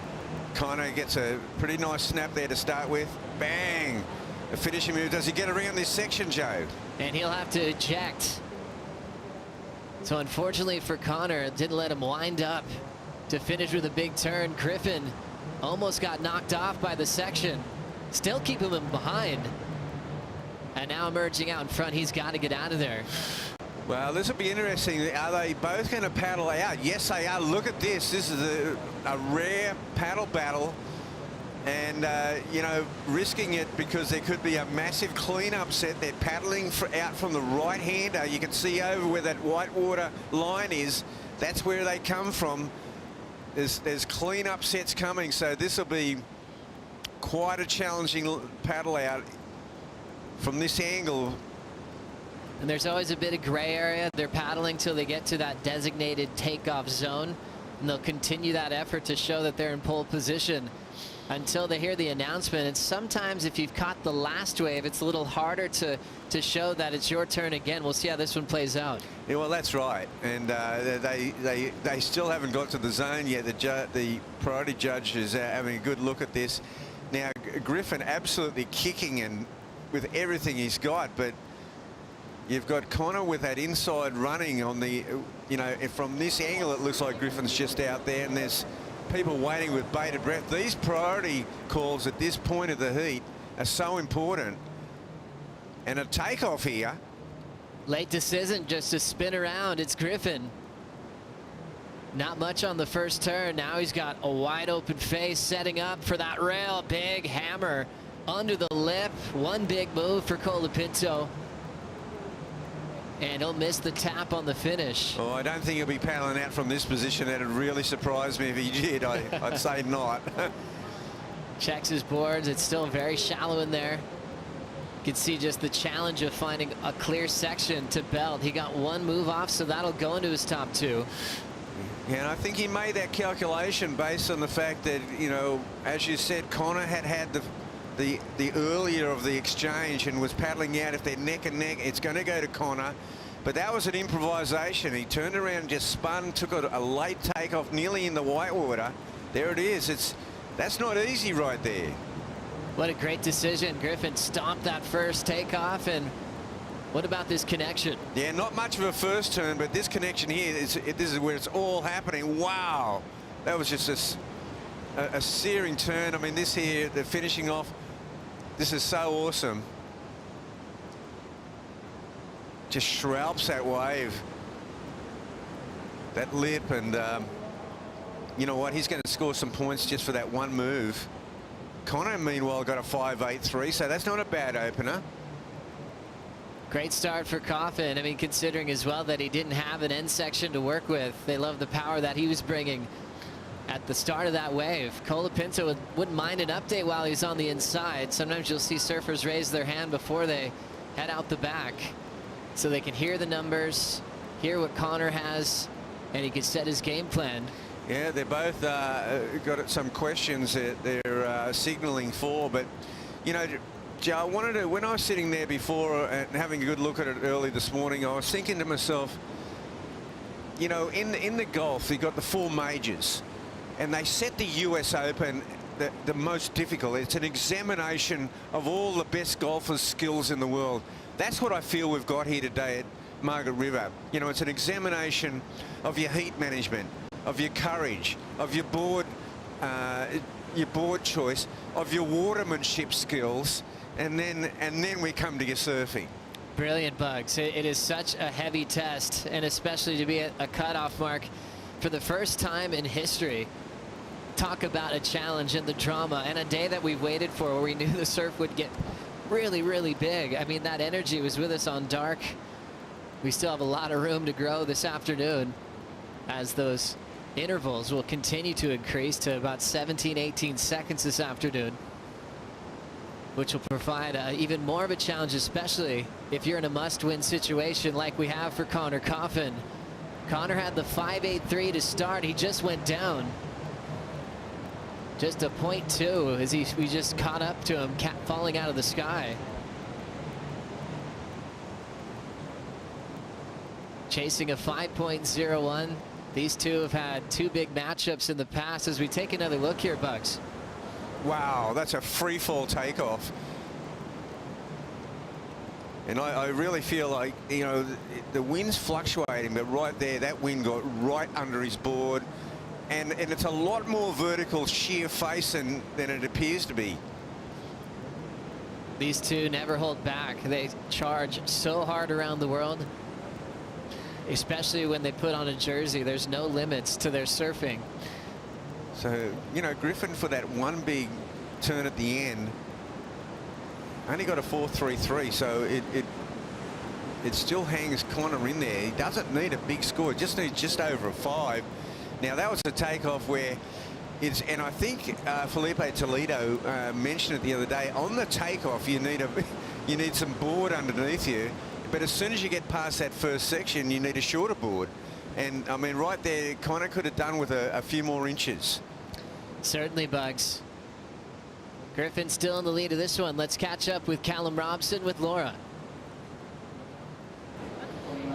Connor gets a pretty nice snap there to start with. Bang! A finishing move. Does he get around this section, Joe? And he'll have to eject. So unfortunately for Connor, it didn't let him wind up to finish with a big turn. Griffin almost got knocked off by the section. Still keeping him behind. And now emerging out in front. He's got to get out of there. Well, this will be interesting. Are they both going to paddle out? Yes, they are. Look at this. This is a rare paddle battle. And, you know, risking it because there could be a massive cleanup set. They're paddling out from the right-hander. You can see over where that white water line is. That's where they come from. there's clean-up sets coming, so this will be quite a challenging paddle out from this angle. And there's always a bit of gray area. They're paddling till they get to that designated takeoff zone, and they'll continue that effort to show that they're in pole position until they hear the announcement. And sometimes if you've caught the last wave, it's a little harder to show that it's your turn again. We'll see how this one plays out. Yeah, well, that's right. And they still haven't got to the zone yet. The priority judge is having a good look at this. Now, Griffin absolutely kicking and with everything he's got, but you've got Connor with that inside running on the, you know, from this angle it looks like Griffin's just out there, and there's people waiting with bated breath. These priority calls at this point of the heat are so important. And a takeoff here. Late decision just to spin around. It's Griffin. Not much on the first turn. Now he's got a wide open face, setting up for that rail. Big hammer under the lip. One big move for Colapinto. And he'll miss the tap on the finish. Oh, I don't think he'll be paddling out from this position. That'd really surprise me if he did. I'd say not. Checks his boards. It's still very shallow in there. You can see just the challenge of finding a clear section to belt. He got one move off, so that'll go into his top two. Yeah, and I think he made that calculation based on the fact that, you know, as you said, Connor had the earlier of the exchange and was paddling out. If they're neck and neck, it's going to go to Connor. But that was an improvisation. He turned around and just spun, took a late takeoff nearly in the whitewater. There it is. That's not easy right there. What a great decision. Griffin stomped that first takeoff. And what about this connection? Yeah, not much of a first turn, but this connection here, this is where it's all happening. Wow. That was just a searing turn. I mean, this here, the finishing off, this is so awesome. Just shroups that wave, that lip, and you know what? He's going to score some points just for that one move. Connor, meanwhile, got a 5.83, so that's not a bad opener. Great start for Coffin. I mean, considering as well that he didn't have an end section to work with. They love the power that he was bringing at the start of that wave. Colapinto wouldn't mind an update while he's on the inside. Sometimes you'll see surfers raise their hand before they head out the back, so they can hear the numbers, hear what Connor has, and he can set his game plan. Yeah, they're both got some questions that they're signaling for, but you know, Joe, I wanted to, when I was sitting there before and having a good look at it early this morning, I was thinking to myself, you know, in the golf, you've got the four majors, and they set the US Open the most difficult. It's an examination of all the best golfers' skills in the world. That's what I feel we've got here today at Margaret River. You know, it's an examination of your heat management, of your courage, of your board choice, of your watermanship skills, and then we come to your surfing. Brilliant, Bugs. It is such a heavy test, and especially to be at a cutoff mark for the first time in history. Talk about a challenge and the drama, and a day that we've waited for where we knew the surf would get really, really big. I mean, that energy was with us on dark. We still have a lot of room to grow this afternoon as those intervals will continue to increase to about 17, 18 seconds this afternoon, which will provide even more of a challenge, especially if you're in a must-win situation like we have for Connor Coffin. Connor had the 5.83 to start. He just went down. Just a 0.2 as we just caught up to him, falling out of the sky. Chasing a 5.01. These two have had two big matchups in the past. As we take another look here, Bugs. Wow, that's a free fall takeoff. And I really feel like, you know, the wind's fluctuating, but right there, that wind got right under his board. And it's a lot more vertical sheer face than it appears to be. These two never hold back. They charge so hard around the world, especially when they put on a jersey. There's no limits to their surfing. So, you know, Griffin, for that one big turn at the end, only got a 4.33, so it still hangs Connor in there. He doesn't need a big score, just needs just over a 5. Now that was a takeoff where it's, and I think Felipe Toledo mentioned it the other day, on the takeoff you need some board underneath you, but as soon as you get past that first section you need a shorter board. And I mean, right there, Connor could have done with a few more inches. Certainly, Bugs. Griffin still in the lead of this one. Let's catch up with Callum Robson with Laura.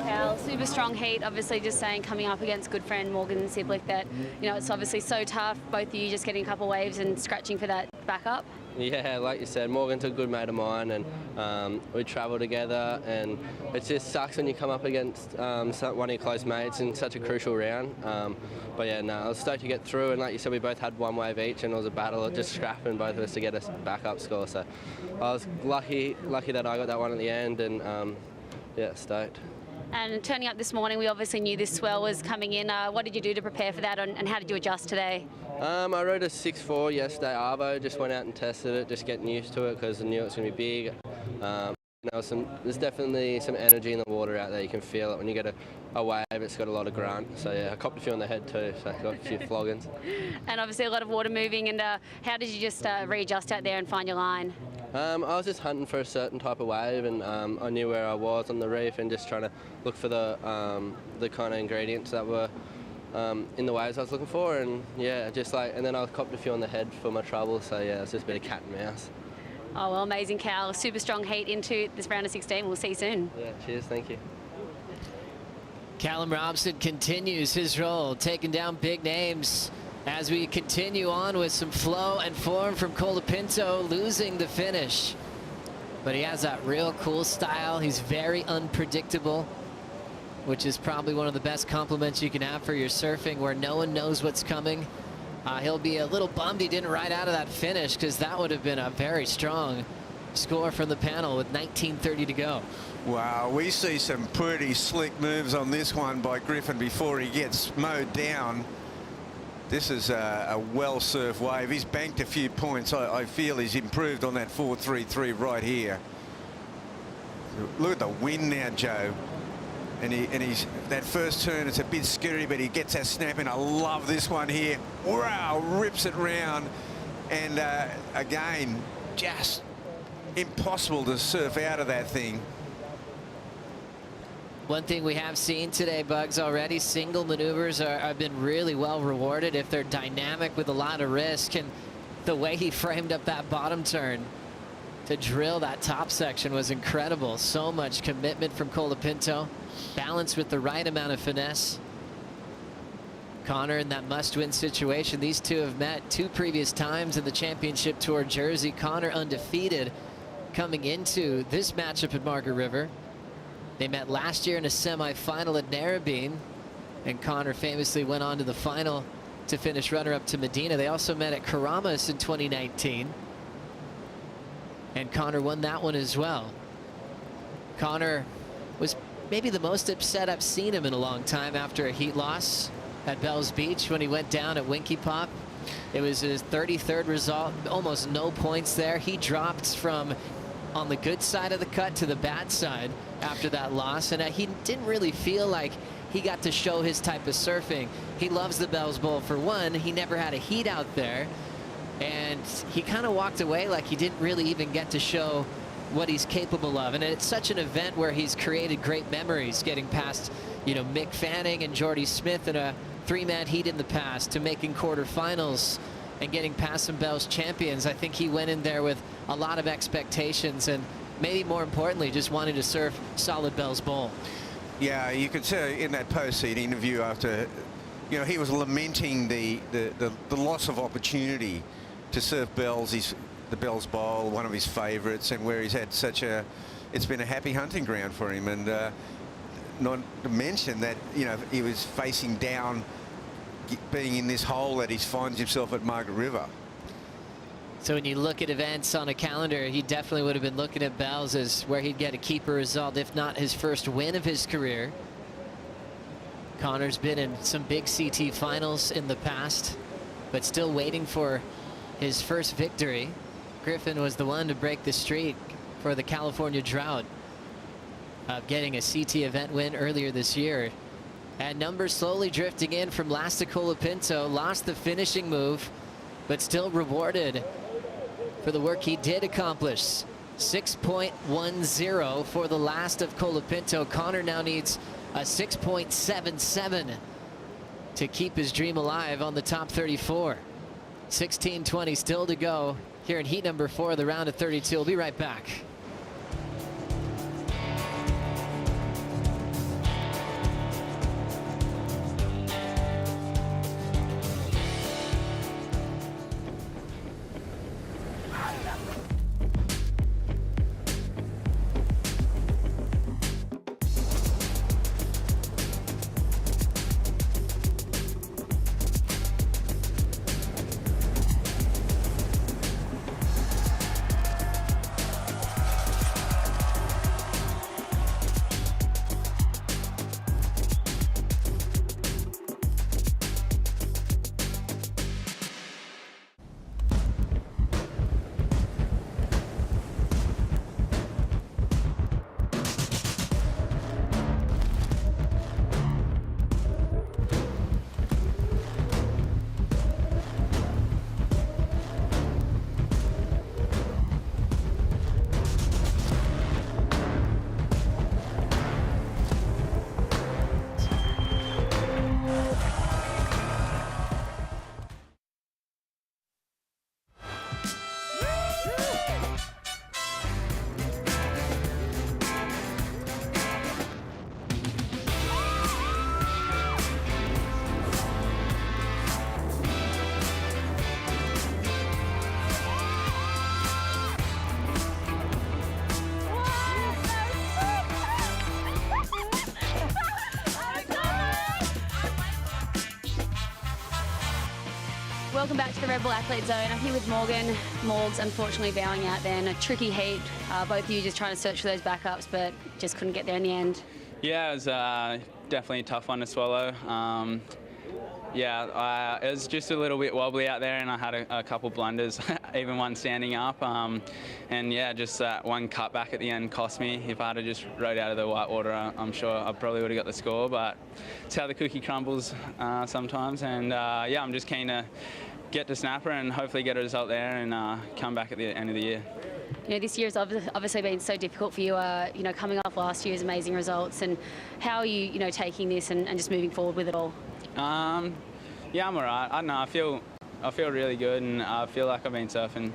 Cal, super strong heat, obviously just saying coming up against good friend Morgan Siblick that, you know, it's obviously so tough, both of you just getting a couple waves and scratching for that backup. Yeah, like you said, Morgan's a good mate of mine, and we travel together, and it just sucks when you come up against one of your close mates in such a crucial round. But yeah, no, I was stoked to get through, and like you said, we both had one wave each, and it was a battle of just scrapping both of us to get a backup score. So I was lucky that I got that one at the end, and yeah, stoked. And turning up this morning, we obviously knew this swell was coming in. What did you do to prepare for that, and how did you adjust today? I rode a 6.4 yesterday Arvo, just went out and tested it, just getting used to it because I knew it was going to be big. There's definitely some energy in the water out there. You can feel it when you get a wave. It's got a lot of grunt. So yeah, I copped a few on the head too, so I got a few floggings. And obviously a lot of water moving, and how did you just readjust out there and find your line? I was just hunting for a certain type of wave, and I knew where I was on the reef and just trying to look for the kind of ingredients that were in the waves I was looking for, and yeah, and then I copped a few on the head for my trouble, so yeah, it's just a bit of cat and mouse. Oh, well, amazing, Cal. Super strong heat into this round of 16. We'll see you soon. Yeah, cheers, thank you. Callum Robson continues his role, taking down big names as we continue on with some flow and form from Colapinto, losing the finish. But he has that real cool style. He's very unpredictable, which is probably one of the best compliments you can have for your surfing, where no one knows what's coming. He'll be a little bummed he didn't ride out of that finish, because that would have been a very strong score from the panel with 19:30 to go. Wow, we see some pretty slick moves on this one by Griffin before he gets mowed down. This is a well-surfed wave. He's banked a few points. I feel he's improved on that 4.33 right here. Look at the wind now, Joe. And he's that first turn, it's a bit scary, but he gets that snap in. I love this one here. Wow, rips it round. And again, just impossible to surf out of that thing. One thing we have seen today, Bugs, already, single maneuvers have been really well rewarded if they're dynamic with a lot of risk. And the way he framed up that bottom turn to drill that top section was incredible. So much commitment from Colapinto, balanced with the right amount of finesse. Connor in that must-win situation. These two have met 2 previous times in the championship tour jersey. Connor undefeated coming into this matchup at Margaret River. They met last year in a semi-final at Narrabeen, and Connor famously went on to the final to finish runner-up to Medina. They also met at Karamas in 2019, and Connor won that one as well. Connor was maybe the most upset I've seen him in a long time after a heat loss at Bells Beach when he went down at Winky Pop. It was his 33rd result, almost no points there. He dropped from on the good side of the cut to the bad side after that loss, and he didn't really feel like he got to show his type of surfing. He loves the Bells Bowl for one. He never had a heat out there, and he kind of walked away like he didn't really even get to show what he's capable of. And it's such an event where he's created great memories, getting past, you know, Mick Fanning and Jordy Smith in a 3-man heat in the past, to making quarterfinals and getting past some Bells champions. I think he went in there with a lot of expectations, and maybe more importantly, just wanting to surf solid Bells Bowl. Yeah, you could see in that post-heat interview after, you know, he was lamenting the loss of opportunity to surf Bells. The Bells Bowl, one of his favourites, and where he's had it's been a happy hunting ground for him. And not to mention that, you know, he was facing down, being in this hole that he finds himself at Margaret River. So when you look at events on a calendar, he definitely would have been looking at Bells as where he'd get a keeper result, if not his first win of his career. Connor's been in some big CT finals in the past, but still waiting for his first victory. Griffin was the one to break the streak for the California Drought, getting a CT event win earlier this year And numbers slowly drifting in from last to Colapinto. Lost the finishing move, but still rewarded for the work he did accomplish. 6.10 for the last of Colapinto. Connor now needs a 6.77 to keep his dream alive on the top 34. 16:20 still to go here in heat number 4 of the round of 32. We'll be right back. Welcome back to the Red Bull Athlete Zone. I'm here with Morgan. Morgs unfortunately bowing out there in a tricky heat. Both of you just trying to search for those backups, but just couldn't get there in the end. Yeah, it was definitely a tough one to swallow. It was just a little bit wobbly out there, and I had a couple blunders, even one standing up. Just that one cutback at the end cost me. If I had just rode out of the white water, I'm sure I probably would have got the score, but it's how the cookie crumbles sometimes. And I'm just keen to get to Snapper and hopefully get a result there and come back at the end of the year. You know, this year's obviously been so difficult for you, coming off last year's amazing results. And how are you, taking this and just moving forward with it all? I'm all right. I don't know. I feel really good, and I feel like I've been surfing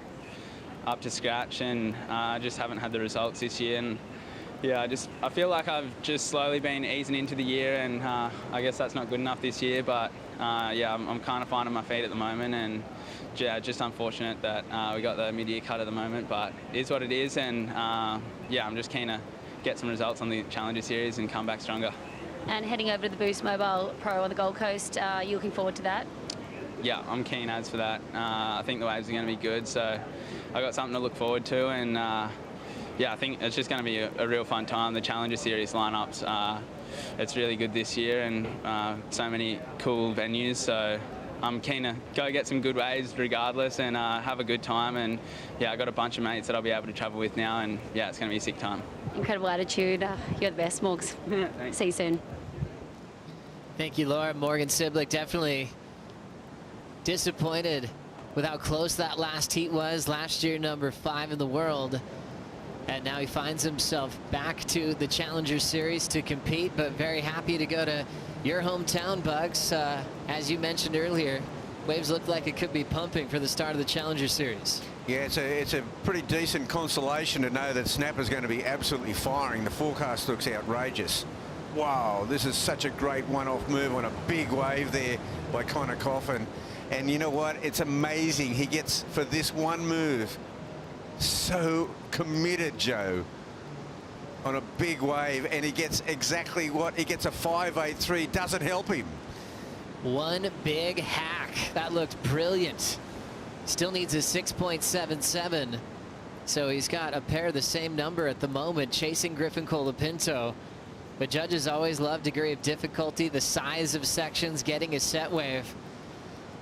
up to scratch, and I just haven't had the results this year. And I feel like I've just slowly been easing into the year, and I guess that's not good enough this year. But I'm kind of finding my feet at the moment, and just unfortunate that we got the mid-year cut at the moment. But it is what it is, and I'm just keen to get some results on the Challenger Series and come back stronger. And heading over to the Boost Mobile Pro on the Gold Coast, are you looking forward to that? Yeah, I'm keen as for that. I think the waves are going to be good, so I've got something to look forward to, and I think it's just going to be a real fun time. The Challenger Series lineups, it's really good this year, and so many cool venues, so I'm keen to go get some good waves regardless and have a good time. And I've got a bunch of mates that I'll be able to travel with now, and it's going to be a sick time. Incredible attitude. You're the best, Morgs. See you soon. Thank you, Laura. Morgan Siblick definitely disappointed with how close that last heat was. Last year, number 5 in the world. And now he finds himself back to the Challenger Series to compete, but very happy to go to your hometown, Bugs. As you mentioned earlier, waves look like it could be pumping for the start of the Challenger Series. Yeah, it's a pretty decent consolation to know that Snapper's going to be absolutely firing. The forecast looks outrageous. Wow, this is such a great one-off move on a big wave there by Connor Coffin. And you know what? It's amazing. He gets, for this one move, so committed, Joe, on a big wave, and he gets exactly what? He gets a 5.83. Doesn't help him. One big hack. That looked brilliant. Still needs a 6.77. So he's got a pair of the same number at the moment, chasing Griffin Colapinto. But judges always love degree of difficulty, the size of sections, getting a set wave.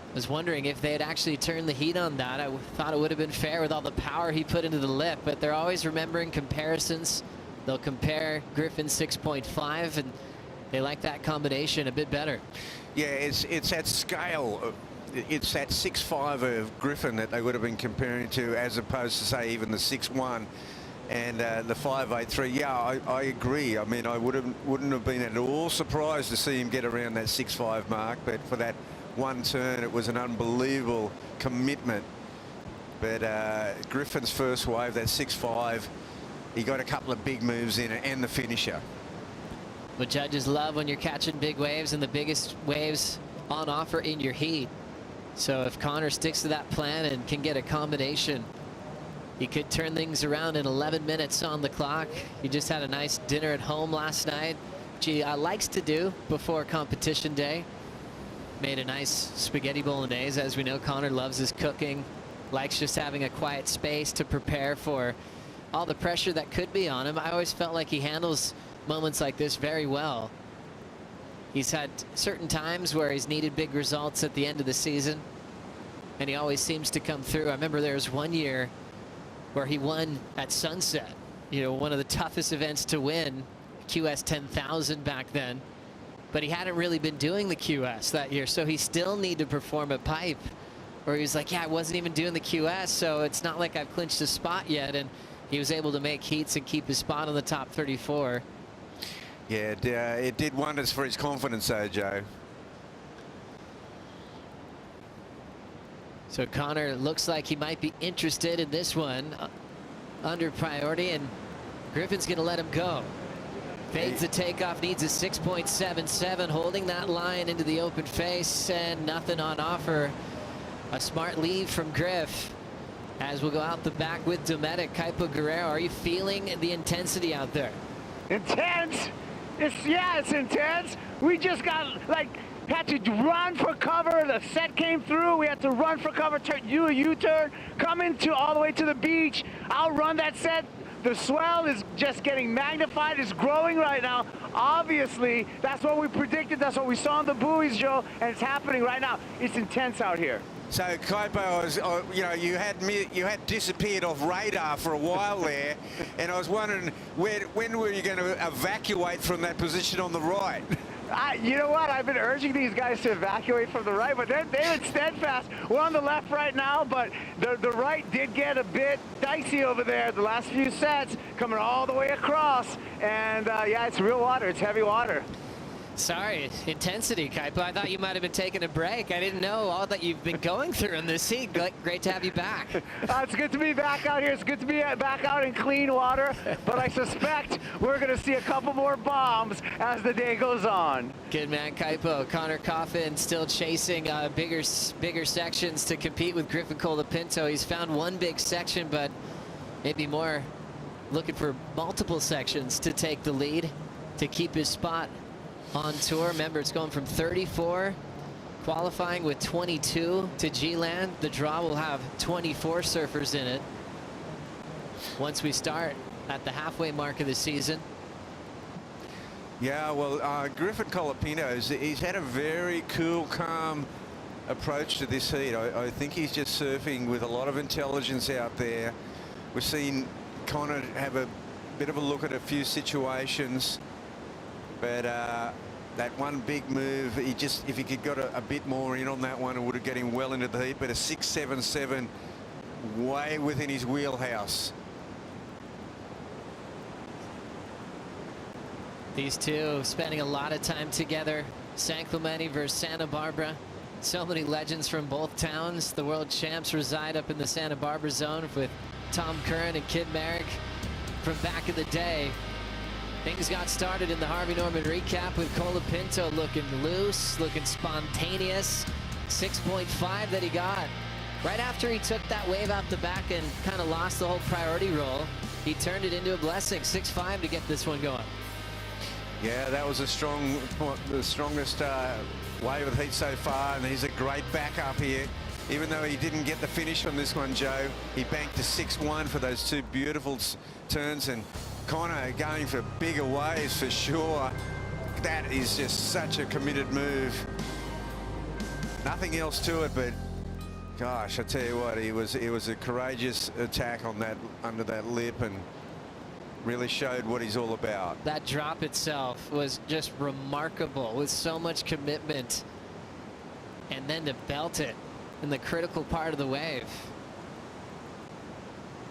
I was wondering if they had actually turned the heat on that. I thought it would have been fair with all the power he put into the lip, but they're always remembering comparisons. They'll compare Griffin's 6.5 and they like that combination a bit better. Yeah, it's that scale. It's that 6'5" of Griffin that they would have been comparing to, as opposed to, say, even the 6'1" and the 5'8", Yeah, I agree. I mean, I wouldn't have been at all surprised to see him get around that 6'5" mark, but for that one turn, it was an unbelievable commitment. But Griffin's first wave, that 6'5", he got a couple of big moves in it, and the finisher. But judges love when you're catching big waves, and the biggest waves on offer in your heat. So if Connor sticks to that plan and can get a combination, he could turn things around in 11 minutes on the clock. He just had a nice dinner at home last night, which he likes to do before competition day. Made a nice spaghetti bolognese. As we know, Connor loves his cooking, likes just having a quiet space to prepare for all the pressure that could be on him. I always felt like he handles moments like this very well. He's had certain times where he's needed big results at the end of the season, and he always seems to come through. I remember there was one year where he won at Sunset, you know, one of the toughest events to win, QS 10,000 back then, but he hadn't really been doing the QS that year, so he still needed to perform at Pipe, where he was like, yeah, I wasn't even doing the QS, so it's not like I've clinched a spot yet, and he was able to make heats and keep his spot on the top 34. Yeah, it did wonders for his confidence, though, Joe. So Connor looks like he might be interested in this one under priority, and Griffin's going to let him go. Fades the takeoff, needs a 6.77, holding that line into the open face, and nothing on offer. A smart leave from Griff. As we'll go out the back with Dometic. Kaipo Guerrero, are you feeling the intensity out there? Intense? It's intense. We just got, had to run for cover. The set came through. We had to run for cover, do a U-turn, come all the way to the beach, outrun that set. The swell is just getting magnified. It's growing right now. Obviously, that's what we predicted. That's what we saw on the buoys, Joe, and it's happening right now. It's intense out here. So Kaipo, you had disappeared off radar for a while there, and I was wondering when were you going to evacuate from that position on the right? You know what? I've been urging these guys to evacuate from the right, but they've been steadfast. We're on the left right now, but the right did get a bit dicey over there. The last few sets coming all the way across, and yeah, it's real water. It's heavy water. Sorry, intensity, Kaipo. I thought you might have been taking a break. I didn't know all that you've been going through in this heat. Great to have you back. It's good to be back out here. It's good to be back out in clean water, but I suspect we're going to see a couple more bombs as the day goes on. Good man, Kaipo. Connor Coffin still chasing bigger sections to compete with Griffin Colapinto. He's found one big section, but maybe more looking for multiple sections to take the lead, to keep his spot on tour. Remember, it's going from 34, qualifying with 22 to G-Land. The draw will have 24 surfers in it once we start at the halfway mark of the season. Yeah, well, Griffin Colapinto, he's had a very cool, calm approach to this heat. I think he's just surfing with a lot of intelligence out there. We've seen Connor have a bit of a look at a few situations, but that one big move, if he could got a bit more in on that one, it would have got him well into the heat. But a 6.77 way within his wheelhouse. These two spending a lot of time together. San Clemente versus Santa Barbara. So many legends from both towns. The world champs reside up in the Santa Barbara zone with Tom Curran and Kid Merrick from back in the day. Things got started in the Harvey Norman recap with Colapinto looking loose, looking spontaneous. 6.5 that he got. Right after he took that wave out the back and kind of lost the whole priority roll, he turned it into a blessing. 6.5 to get this one going. Yeah, that was the strongest wave of the heat so far, and he's a great backup here. Even though he didn't get the finish on this one, Joe, he banked a 6.1 for those two beautiful turns, and Connor going for bigger waves for sure. That is just such a committed move. Nothing else to it, but gosh, I tell you what, it was a courageous attack on that, under that lip, and really showed what he's all about. That drop itself was just remarkable with so much commitment. And then to belt it in the critical part of the wave.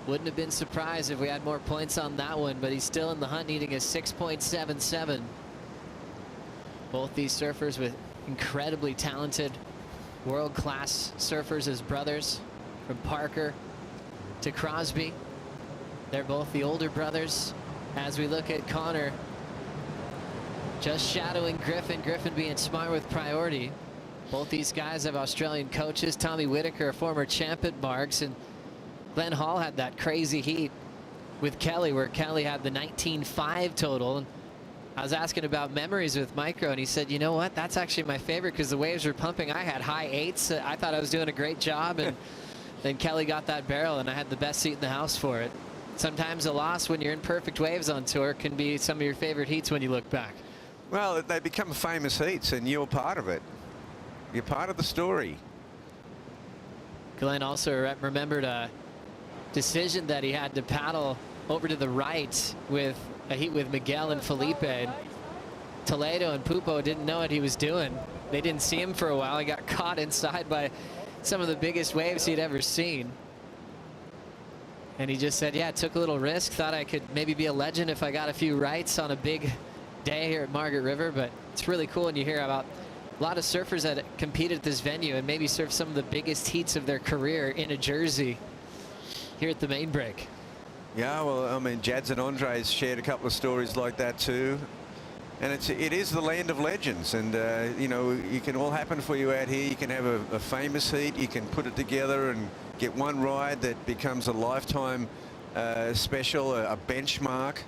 Wouldn't have been surprised if we had more points on that one, but he's still in the hunt, needing a 6.77. Both these surfers with incredibly talented, world-class surfers as brothers, from Parker to Crosby. They're both the older brothers. As we look at Connor, just shadowing Griffin, Griffin being smart with priority. Both these guys have Australian coaches. Tommy Whitaker, a former champ at Marks, and Glenn Hall had that crazy heat with Kelly, where Kelly had the 19.5 total. And I was asking about memories with Micro, and he said, you know what, that's actually my favorite because the waves were pumping. I had high 8s. I thought I was doing a great job, and then Kelly got that barrel, and I had the best seat in the house for it. Sometimes a loss when you're in perfect waves on tour can be some of your favorite heats when you look back. Well, they become famous heats, and you're part of it. You're part of the story. Glenn also remembered a decision that he had to paddle over to the right with a heat with Miguel and Felipe. Toledo and Pupo didn't know what he was doing. They didn't see him for a while. He got caught inside by some of the biggest waves he'd ever seen. And he just said, yeah, took a little risk. Thought I could maybe be a legend if I got a few rights on a big day here at Margaret River. But it's really cool when you hear about a lot of surfers that competed at this venue and maybe surfed some of the biggest heats of their career in a jersey here at the main break. Yeah, well, I mean, Jads and Andres shared a couple of stories like that too. And it is the land of legends, and you know, it can all happen for you out here. You can have a famous heat, you can put it together and get one ride that becomes a lifetime special, a benchmark.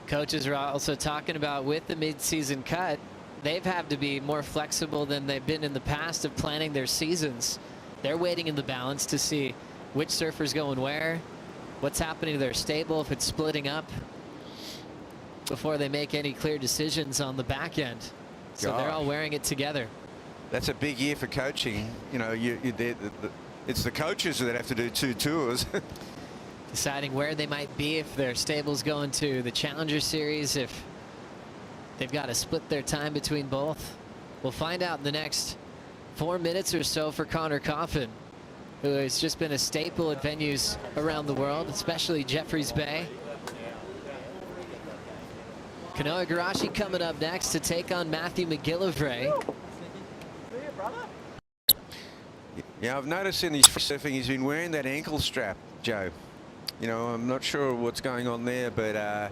Coaches are also talking about, with the mid-season cut, they've had to be more flexible than they've been in the past of planning their seasons. They're waiting in the balance to see which surfer's going where, what's happening to their stable, if it's splitting up, before they make any clear decisions on the back end. So they're all wearing it together. That's a big year for coaching. You know, it's the coaches that have to do 2 tours. Deciding where they might be, if their stable's going to the Challenger Series, if they've got to split their time between both. We'll find out in the next 4 minutes or so for Connor Coffin, who has just been a staple at venues around the world, especially Jeffreys Bay. Kanoa Igarashi coming up next to take on Matthew McGillivray. Yeah, I've noticed in his surfing he's been wearing that ankle strap, Joe. You know, I'm not sure what's going on there, but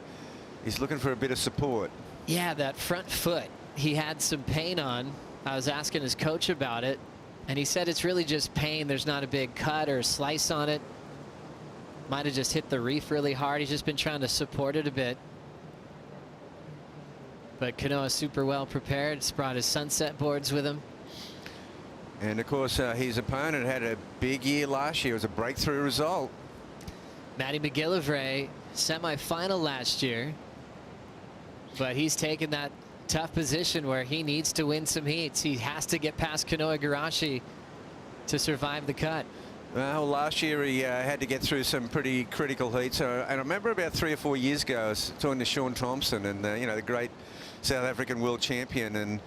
he's looking for a bit of support. Yeah, that front foot, he had some pain on. I was asking his coach about it, and he said it's really just pain. There's not a big cut or slice on it. Might have just hit the reef really hard. He's just been trying to support it a bit. But Kanoa super well prepared. He's brought his sunset boards with him. And of course, his opponent had a big year last year. It was a breakthrough result. Matty McGillivray, semi-final last year, but he's taken that tough position where he needs to win some heats. He has to get past Kanoa Igarashi to survive the cut. Well, last year he had to get through some pretty critical heats. And I remember about 3 or 4 years ago, I was talking to Sean Thompson, and you know, the great South African world champion, and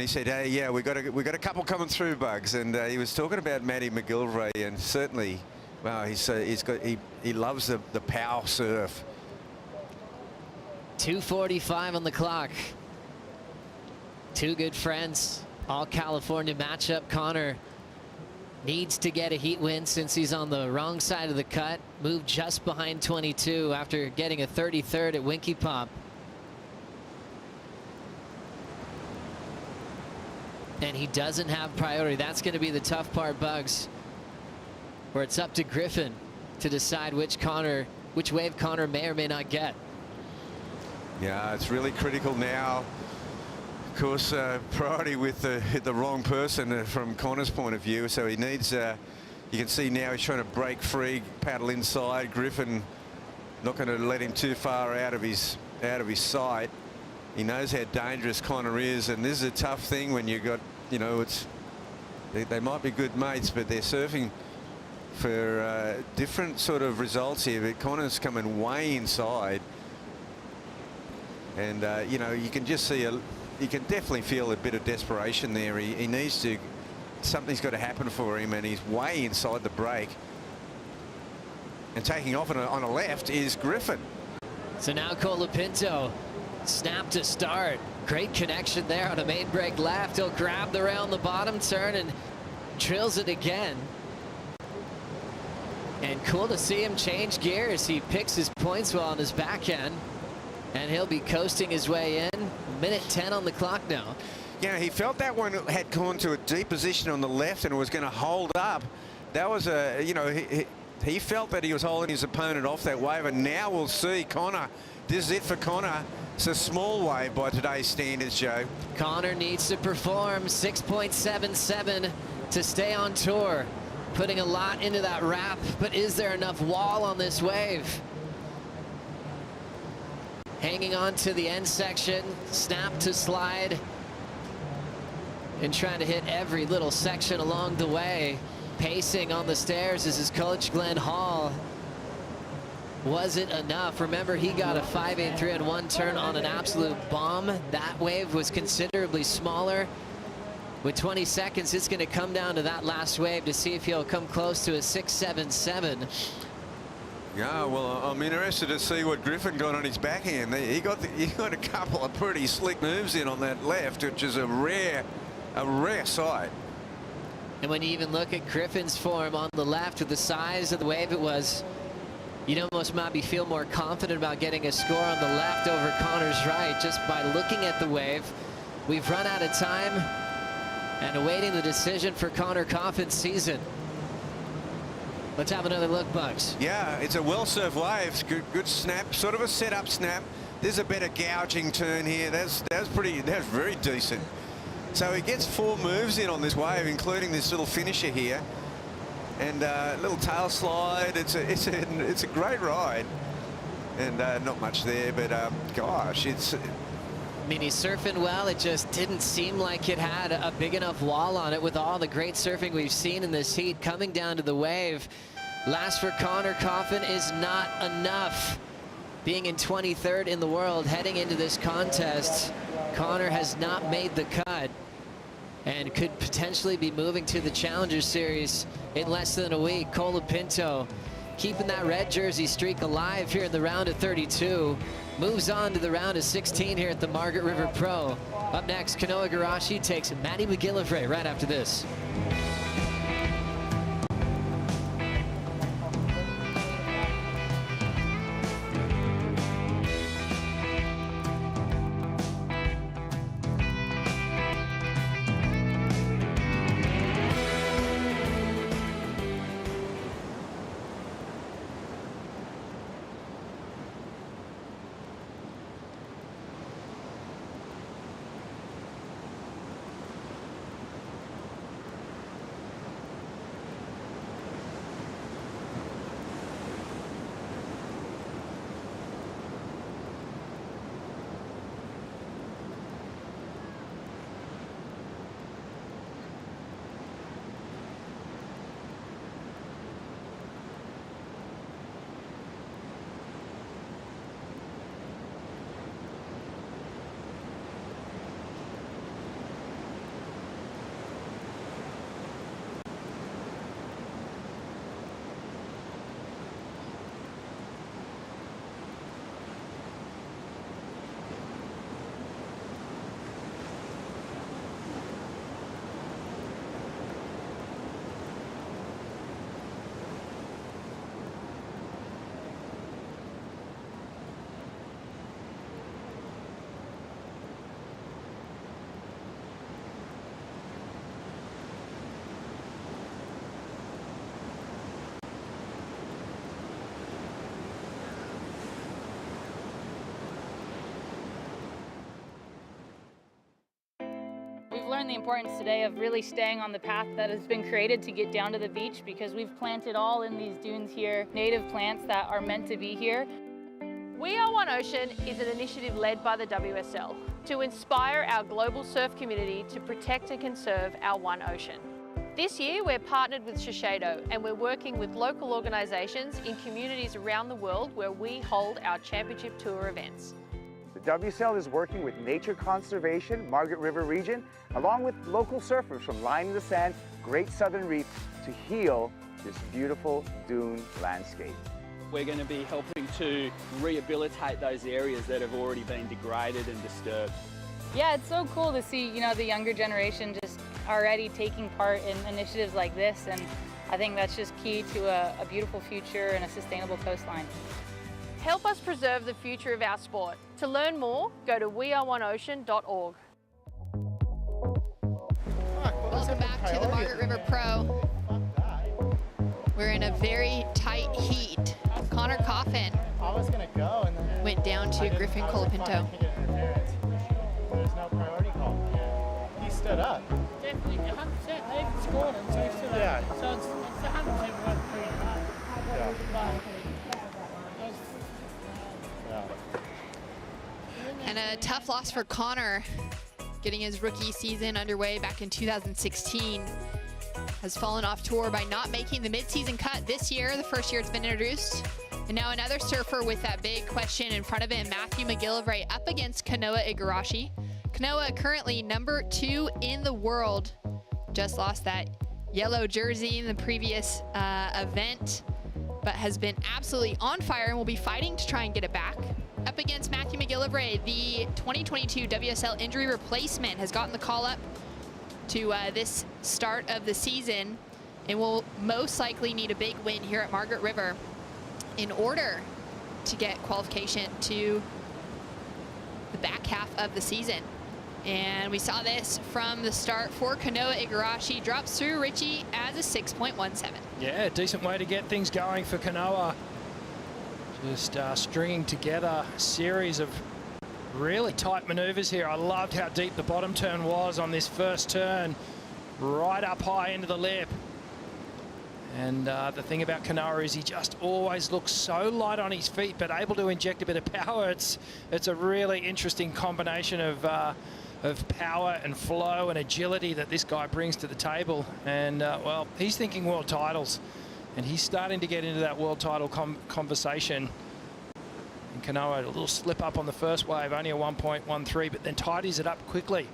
he said, hey, yeah, we got a couple coming through, Bugs. And he was talking about Matty McGillivray, and certainly, wow, he loves the power surf. 2:45 on the clock. Two good friends, all California matchup. Connor needs to get a heat win since he's on the wrong side of the cut. Moved just behind 22 after getting a 33rd at Winky Pop. And he doesn't have priority. That's going to be the tough part, Bugs, where it's up to Griffin to decide which wave Connor may or may not get. Yeah, it's really critical now. Of course, priority with the wrong person from Connor's point of view. So he needs, you can see now he's trying to break free, paddle inside. Griffin not going to let him too far out of his sight. He knows how dangerous Connor is, and this is a tough thing when you got, you know, they might be good mates, but they're surfing for different sort of results here, but Connor's coming way inside. And, you know, you can just see, you can definitely feel a bit of desperation there. He needs to, something's got to happen for him, and he's way inside the break. And taking off on a left is Griffin. So now Colapinto, snap to start. Great connection there on a main break left. He'll grab the rail on the bottom turn and drills it again. And cool to see him change gears. He picks his points well on his back end. And he'll be coasting his way in. Minute 10 on the clock now. Yeah, he felt that one had gone to a deep position on the left and was going to hold up. That was a, you know, he felt that he was holding his opponent off that wave, and now we'll see Connor. This is it for Connor. It's a small wave by today's standards, Joe. Connor needs to perform 6.77 to stay on tour. Putting a lot into that wrap, but is there enough wall on this wave? Hanging on to the end section, snap to slide, and trying to hit every little section along the way. Pacing on the stairs is his coach, Glenn Hall. Was it enough? Remember, he got a 5.83 and 1 turn on an absolute bomb. That wave was considerably smaller. With 20 seconds, it's going to come down to that last wave to see if he'll come close to a 6.77. Yeah, well, I'm interested to see what Griffin got on his backhand. He got a couple of pretty slick moves in on that left, which is a rare sight. And when you even look at Griffin's form on the left with the size of the wave it was, you'd almost maybe feel more confident about getting a score on the left over Connor's right just by looking at the wave. We've run out of time and awaiting the decision for Connor Coffin's season. Let's have another look, Bugs. Yeah, it's a well-served wave. Good snap, sort of a set-up snap. There's a better gouging turn here. That's very decent. So he gets 4 moves in on this wave, including this little finisher here, and a little tail slide. It's a great ride, and not much there, but gosh, it's. I mean, he's surfing well. It just didn't seem like it had a big enough wall on it with all the great surfing we've seen in this heat coming down to the wave. Last for Connor Coffin is not enough. Being in 23rd in the world heading into this contest, Connor has not made the cut and could potentially be moving to the Challenger Series in less than a week. Colapinto keeping that red jersey streak alive here in the round of 32. Moves on to the round of 16 here at the Margaret River Pro. Up next, Kanoa Garashi takes Matty McGillivray right after this. Learned the importance today of really staying on the path that has been created to get down to the beach, because we've planted all in these dunes here native plants that are meant to be here. We Are One Ocean is an initiative led by the WSL to inspire our global surf community to protect and conserve our one ocean. This year, we're partnered with Shiseido, and we're working with local organisations in communities around the world where we hold our championship tour events. The WSL is working with Nature Conservation, Margaret River region, along with local surfers from Line in the Sand, Great Southern Reef, to heal this beautiful dune landscape. We're going to be helping to rehabilitate those areas that have already been degraded and disturbed. Yeah, it's so cool to see, the younger generation just already taking part in initiatives like this, and I think that's just key to a beautiful future and a sustainable coastline. Help us preserve the future of our sport. To learn more, go to weareoneocean.org. Welcome back to the Margaret River Pro. We're in a very tight heat. Connor Coffin went down to Griffin Colapinto. There's no priority call. He stood up. Definitely, 100%. They've scored him, so he stood up. Yeah. So it's 100% worth pretty hard. And a tough loss for Connor, getting his rookie season underway back in 2016. Has fallen off tour by not making the mid-season cut this year, the first year it's been introduced. And now another surfer with that big question in front of him, Matthew McGillivray, up against Kanoa Igarashi. Kanoa currently number 2 in the world. Just lost that yellow jersey in the previous event, but has been absolutely on fire and will be fighting to try and get it back. Up against Matthew McGillivray, the 2022 WSL injury replacement, has gotten the call up to this start of the season and will most likely need a big win here at Margaret River in order to get qualification to the back half of the season. And we saw this from the start for Kanoa Igarashi. Drops through Richie as a 6.17. Yeah, decent way to get things going for Kanoa. Just stringing together a series of really tight maneuvers here. I loved how deep the bottom turn was on this first turn, right up high into the lip. And the thing about Kanoa is he just always looks so light on his feet, but able to inject a bit of power. It's a really interesting combination of power and flow and agility that this guy brings to the table. And well, he's thinking world titles, and he's starting to get into that world title conversation. And Kanoa, a little slip up on the first wave, only a 1.13, but then tidies it up quickly.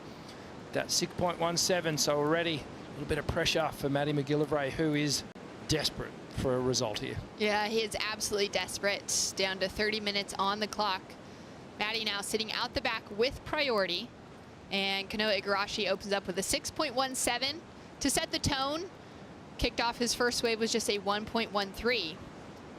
That 6.17, so already a little bit of pressure for Matty McGillivray, who is desperate for a result here. Yeah, he is absolutely desperate. Down to 30 minutes on the clock. Matty now sitting out the back with priority. And Kanoa Igarashi opens up with a 6.17 to set the tone. Kicked off his first wave was just a 1.13.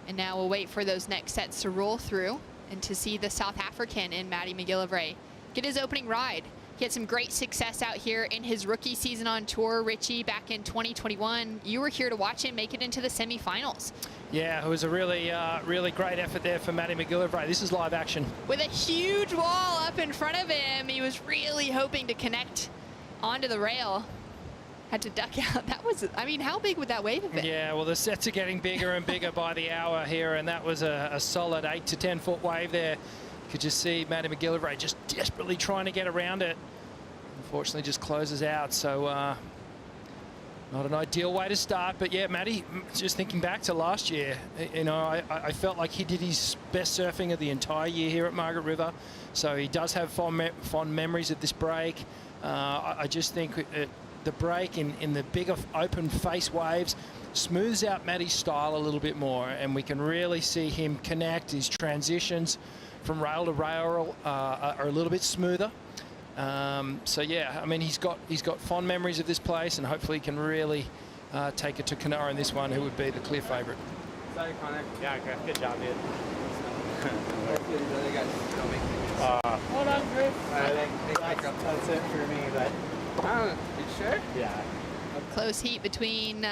And now we'll wait for those next sets to roll through and to see the South African in Matty McGillivray get his opening ride. He had some great success out here in his rookie season on tour, Richie, back in 2021. You were here to watch him make it into the semifinals. Yeah, it was a really, really great effort there for Matty McGillivray. This is live action. With a huge wall up in front of him, he was really hoping to connect onto the rail. Had to duck out. That was, I mean, how big would that wave have been? Yeah, well, the sets are getting bigger and bigger by the hour here, and that was a solid 8 to 10 foot wave there. You could just see Matty McGillivray just desperately trying to get around it. Unfortunately, just closes out, so not an ideal way to start. But yeah, Matty, just thinking back to last year, you know, I felt like he did his best surfing of the entire year here at Margaret River. So he does have fond memories of this break. I just think the break in the bigger open face waves smooths out Matty's style a little bit more, and we can really see him connect. His transitions from rail to rail are a little bit smoother. So yeah, I mean, he's got fond memories of this place, and hopefully he can really take it to Kanoa in this one, who would be the clear favourite. Sorry, Connor. Yeah, good job, dude. Hold on, Griff. That's it for me, but you sure? Yeah. Close heat between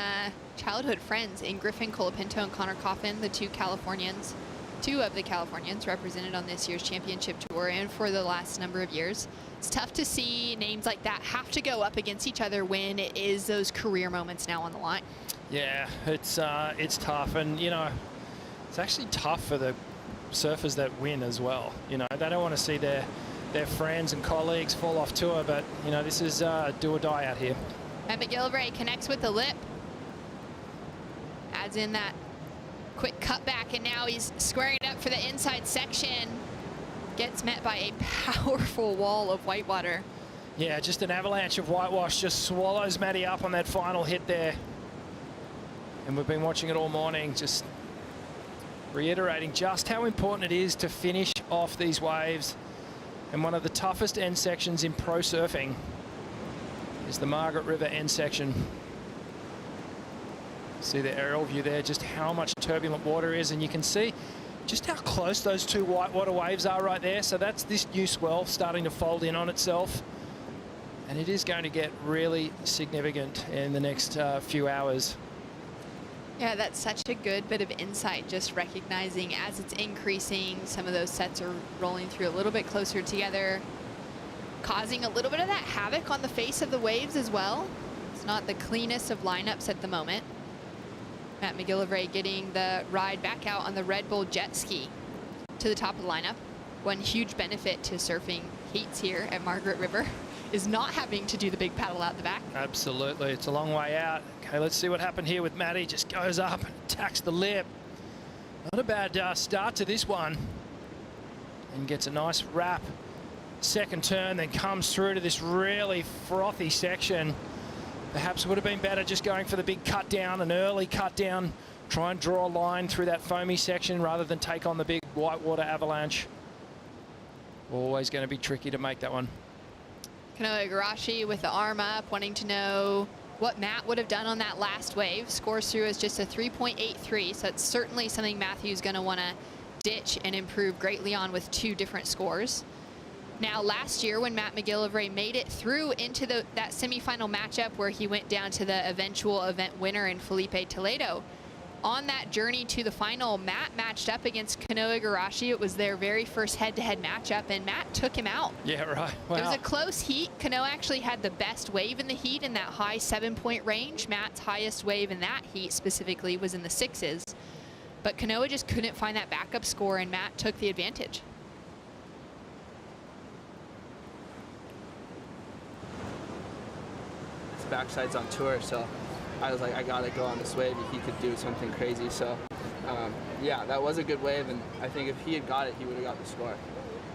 childhood friends in Griffin Colapinto and Connor Coffin, the two of the Californians represented on this year's championship tour and for the last number of years. It's tough to see names like that have to go up against each other when it is those career moments now on the line. Yeah, it's tough, and you know, it's actually tough for the surfers that win as well. You know, they don't want to see their friends and colleagues fall off tour, but you know, this is do or die out here. And McGillivray connects with the lip. Adds in that quick cutback, and now he's squaring it up for the inside section. Gets met by a powerful wall of whitewater. Yeah, just an avalanche of whitewash just swallows Maddie up on that final hit there. And we've been watching it all morning, just reiterating just how important it is to finish off these waves. And one of the toughest end sections in pro surfing is the Margaret River end section. See the aerial view there, just how much turbulent water is, and you can see just how close those two whitewater waves are right there. So that's this new swell starting to fold in on itself. And it is going to get really significant in the next few hours. Yeah, that's such a good bit of insight, just recognizing as it's increasing, some of those sets are rolling through a little bit closer together, causing a little bit of that havoc on the face of the waves as well. It's not the cleanest of lineups at the moment. Matt McGillivray getting the ride back out on the Red Bull jet ski to the top of the lineup. One huge benefit to surfing heats here at Margaret River is not having to do the big paddle out the back. Absolutely, it's a long way out. Okay, let's see what happened here with Maddie. Just goes up and attacks the lip. Not a bad start to this one. And gets a nice wrap. Second turn, then comes through to this really frothy section. Perhaps would have been better just going for the big cut down, an early cut down. Try and draw a line through that foamy section rather than take on the big whitewater avalanche. Always going to be tricky to make that one. Kanoa Igarashi with the arm up, wanting to know what Matt would have done on that last wave. Scores through as just a 3.83, so it's certainly something Matthew's going to want to ditch and improve greatly on with 2 different scores. Now, last year when Matt McGillivray made it through into that semifinal matchup where he went down to the eventual event winner in Felipe Toledo, on that journey to the final, Matt matched up against Kanoa Igarashi. It was their very first head-to-head matchup, and Matt took him out. Yeah, right. Wow. It was a close heat. Kanoa actually had the best wave in the heat in that high 7-point range. Matt's highest wave in that heat specifically was in the 6s. But Kanoa just couldn't find that backup score, and Matt took the advantage. His backside's on tour, so I was like, I gotta go on this wave if he could do something crazy. So yeah, that was a good wave, and I think if he had got it, he would have got the score.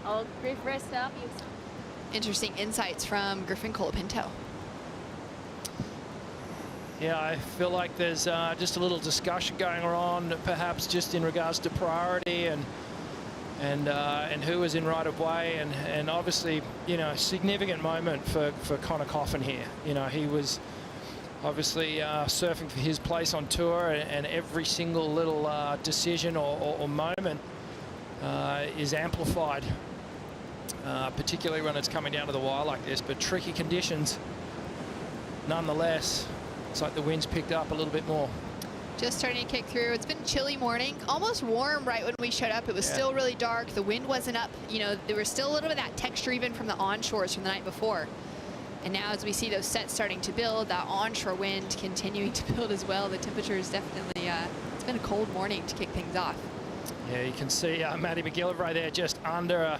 I'll Griff rest up. Interesting insights from Griffin Colapinto. Yeah, I feel like there's just a little discussion going on, perhaps just in regards to priority and who was in right of way, and obviously, you know, significant moment for Connor Coffin here. You know, he was obviously surfing for his place on tour, and every single little decision or moment is amplified, particularly when it's coming down to the wire like this. But tricky conditions nonetheless. It's like the wind's picked up a little bit more. Just starting to kick through. It's been a chilly morning, almost warm right when we showed up. It was still really dark. The wind wasn't up. You know, there was still a little bit of that texture even from the onshores from the night before. And now as we see those sets starting to build, that onshore wind continuing to build as well, the temperature is definitely, it's been a cold morning to kick things off. Yeah, you can see Matty McGillivray there just under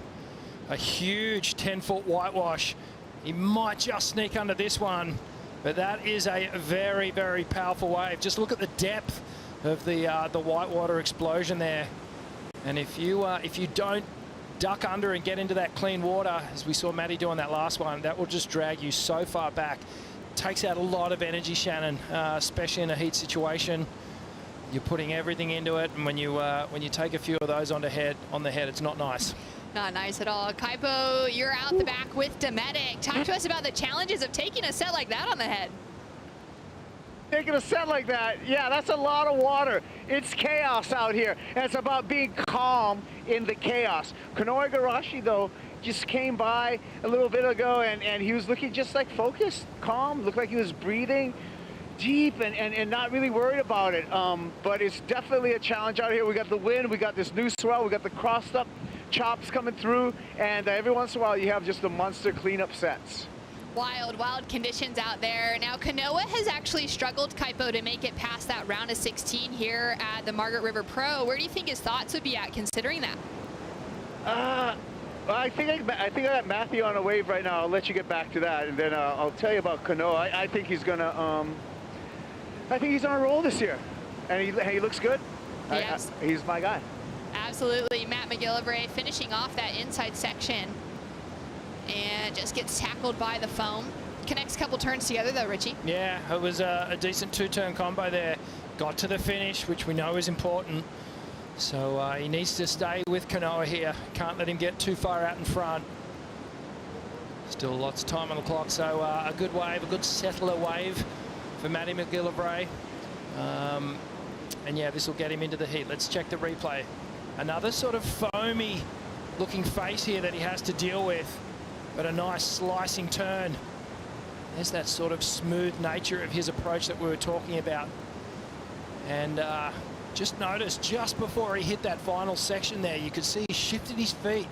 a huge 10-foot whitewash. He might just sneak under this one, but that is a very, very powerful wave. Just look at the depth of the whitewater explosion there. And if you don't duck under and get into that clean water, as we saw Matty do on that last one, that will just drag you so far back. Takes out a lot of energy, Shannon, especially in a heat situation. You're putting everything into it, and when you take a few of those on the head, it's not nice. Not nice at all. Kaipo, you're out the back with Dometic. Talk to us about the challenges of taking a set like that on the head. Taking a set like that, yeah, that's a lot of water. It's chaos out here, and it's about being calm in the chaos. Kanoa Igarashi, though, just came by a little bit ago, and he was looking just like focused, calm, looked like he was breathing deep and not really worried about it. But it's definitely a challenge out here. We got the wind, we got this new swell, we got the crossed up chops coming through, and every once in a while you have just the monster cleanup sets. Wild conditions out there. Now Kanoa has actually struggled, Kaipo, to make it past that round of 16 here at the Margaret River Pro. Where do you think his thoughts would be at considering that? I think I got Matthew on a wave right now. I'll let you get back to that, and then I'll tell you about Kanoa. I think he's gonna. I think he's on a roll this year, and he looks good. Yes. He's my guy. Absolutely. Matt McGillivray finishing off that inside section, and just gets tackled by the foam. Connects a couple turns together though, Richie. Yeah, it was a decent two-turn combo there. Got to the finish, which we know is important. So he needs to stay with Kanoa here. Can't let him get too far out in front. Still lots of time on the clock, so a good wave, a good settler wave for Matty McGillivray. And yeah, this will get him into the heat. Let's check the replay. Another sort of foamy looking face here that he has to deal with, but a nice slicing turn. There's that sort of smooth nature of his approach that we were talking about. And just noticed just before he hit that final section there, you could see he shifted his feet,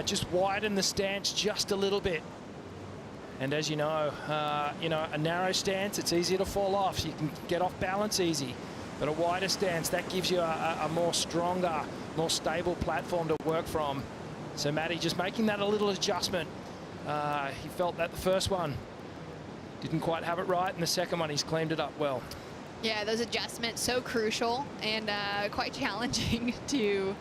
just widened the stance just a little bit. And as you know, a narrow stance, it's easier to fall off. So you can get off balance easy. But a wider stance, that gives you a more stronger, more stable platform to work from. So Matty just making that a little adjustment. He felt that the first one didn't quite have it right, and the second one he's cleaned it up well. Yeah, those adjustments so crucial and quite challenging to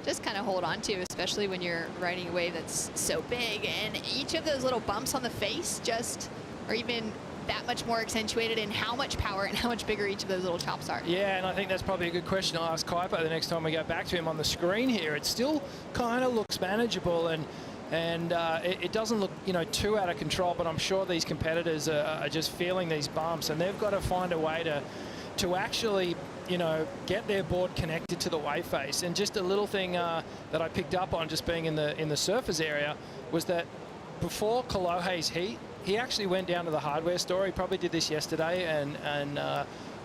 just kind of hold on to, especially when you're riding a wave that's so big. And each of those little bumps on the face just are even that much more accentuated in how much power and how much bigger each of those little chops are. Yeah, and I think that's probably a good question to ask Kuiper the next time we go back to him on the screen here. It still kind of looks manageable, and it doesn't look, too out of control, but I'm sure these competitors are just feeling these bumps, and they've got to find a way to actually, get their board connected to the wave face. And just a little thing that I picked up on just being in the surfers area was that before Kolohe's heat, he actually went down to the hardware store. He probably did this yesterday, and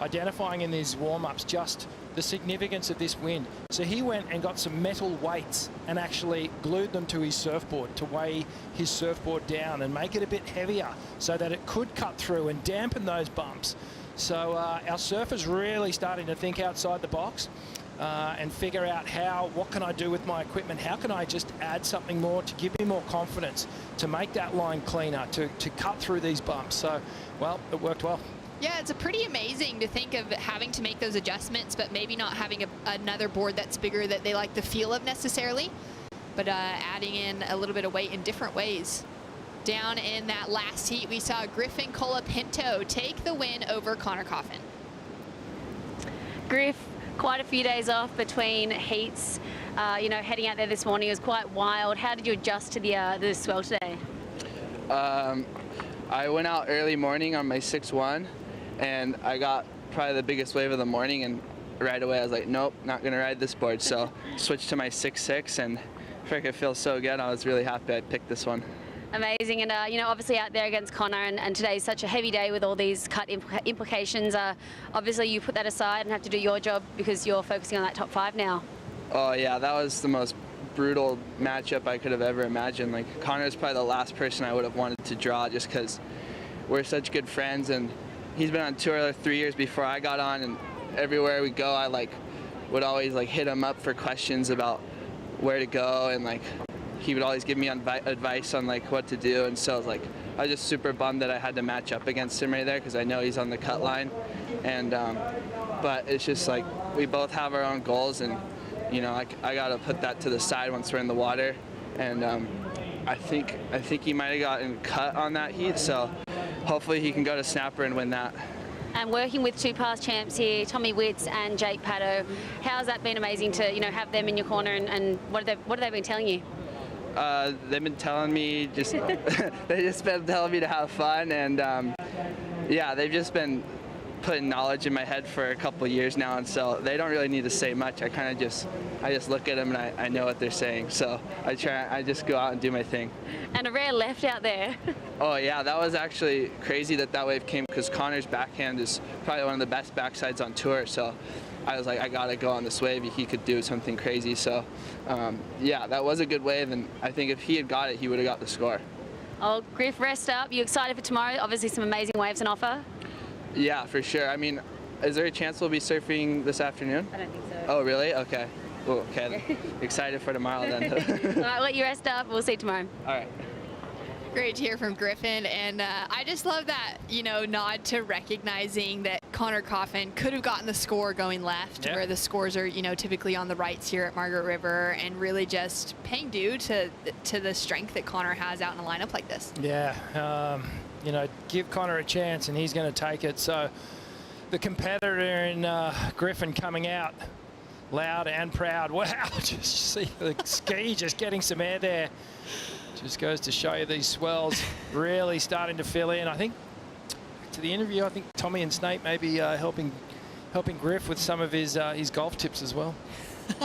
identifying in these warm-ups just the significance of this wind. So he went and got some metal weights and actually glued them to his surfboard to weigh his surfboard down and make it a bit heavier so that it could cut through and dampen those bumps. So our surfers really starting to think outside the box and figure out what can I do with my equipment? How can I just add something more to give me more confidence, to make that line cleaner, to cut through these bumps? So, well, it worked well. Yeah, it's pretty amazing to think of having to make those adjustments, but maybe not having another board that's bigger that they like the feel of necessarily, but adding in a little bit of weight in different ways. Down in that last heat, we saw Griffin Colapinto take the win over Connor Coffin. Griff, quite a few days off between heats. Heading out there this morning was quite wild. How did you adjust to the swell today? I went out early morning on my 6-1, and I got probably the biggest wave of the morning, and right away I was like, nope, not gonna ride this board. So switched to my 6-6, and frick, it feels so good. I was really happy I picked this one. Amazing, and obviously out there against Connor, and today's such a heavy day with all these cut implications. Obviously you put that aside and have to do your job because you're focusing on that top 5 now. Oh yeah, that was the most brutal matchup I could have ever imagined. Like, Connor's probably the last person I would have wanted to draw just because we're such good friends, and he's been on tour 3 years before I got on, and everywhere we go I would always hit him up for questions about where to go, and he would always give me advice on what to do. And so I was just super bummed that I had to match up against him right there because I know he's on the cut line, and but it's just we both have our own goals, and I gotta put that to the side once we're in the water. And I think he might have gotten cut on that heat, so hopefully he can go to snapper and win that. And working with two past champs here, Tommy Witts and Jake Paddo, how's that been amazing to have them in your corner, and what have they been telling you? They've been telling me they've just been telling me to have fun, and yeah, they've just been putting knowledge in my head for a couple years now, and so they don't really need to say much. I just look at them and I know what they're saying, so I just go out and do my thing. And a rare left out there. Oh yeah, that was actually crazy that wave came because Connor's backhand is probably one of the best backsides on tour, so I was like, I gotta go on this wave. He could do something crazy. So yeah, that was a good wave, and I think if he had got it, he would have got the score. Oh, Griff, rest up. You excited for tomorrow? Obviously some amazing waves on offer. Yeah, for sure. I mean, is there a chance we'll be surfing this afternoon? I don't think so. Oh, really? Okay. Oh, okay. Excited for tomorrow then. All right, I'll let you rest up. We'll see you tomorrow. All right. Great to hear from Griffin, and I just love that, nod to recognizing that Connor Coffin could have gotten the score going left, where the scores are, typically on the rights here at Margaret River, and really just paying due to the strength that Connor has out in a lineup like this. Yeah, give Connor a chance, and he's going to take it. So the competitor in Griffin coming out loud and proud. Wow, just see the ski just getting some air there. Just goes to show you these swells really starting to fill in. I think to the interview, I think Tommy and Snape may be helping Griff with some of his golf tips as well.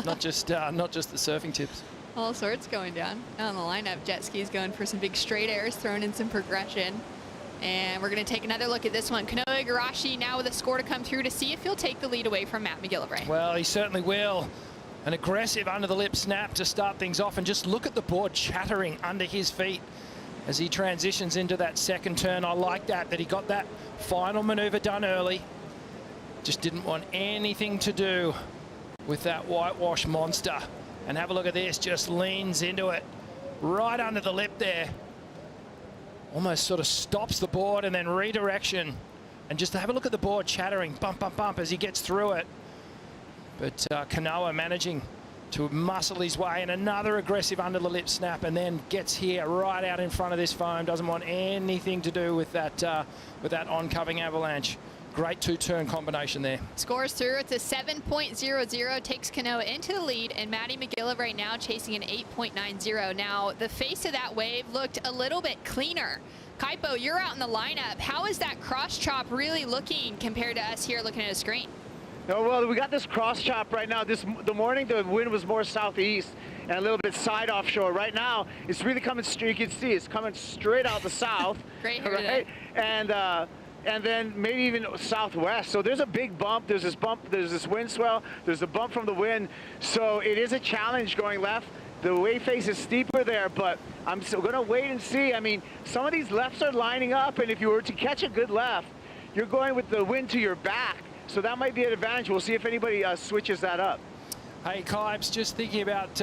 not just the surfing tips. All sorts going down on the lineup. Jet skis going for some big straight airs, throwing in some progression. And we're going to take another look at this one. Kanoa Igarashi now with a score to come through to see if he'll take the lead away from Matt McGillivray. Well, he certainly will. An aggressive under the lip snap to start things off, and just look at the board chattering under his feet as he transitions into that second turn. I like that he got that final maneuver done early. Just didn't want anything to do with that whitewash monster. And have a look at this, just leans into it right under the lip there. Almost sort of stops the board and then redirection. And just have a look at the board chattering, bump, bump, bump as he gets through it. But Kanoa managing to muscle his way, and another aggressive under the lip snap, and then gets here right out in front of this foam. Doesn't want anything to do with that oncoming avalanche. Great two-turn combination there. Scores through. It's a 7.00, takes Kanoa into the lead, and Maddie McGillivray now chasing an 8.90. Now, the face of that wave looked a little bit cleaner. Kaipo, you're out in the lineup. How is that cross chop really looking compared to us here looking at a screen? Oh, well, we got this cross chop right now. The morning, the wind was more southeast and a little bit side offshore. Right now, it's really coming straight. You can see it's coming straight out the south. Great, right? And then maybe even southwest. So there's a big bump. There's this bump. There's this wind swell. There's a bump from the wind. So it is a challenge going left. The wave face is steeper there, but I'm still going to wait and see. I mean, some of these lefts are lining up, and if you were to catch a good left, you're going with the wind to your back. So that might be an advantage. We'll see if anybody switches that up. Hey, Kibes, just thinking about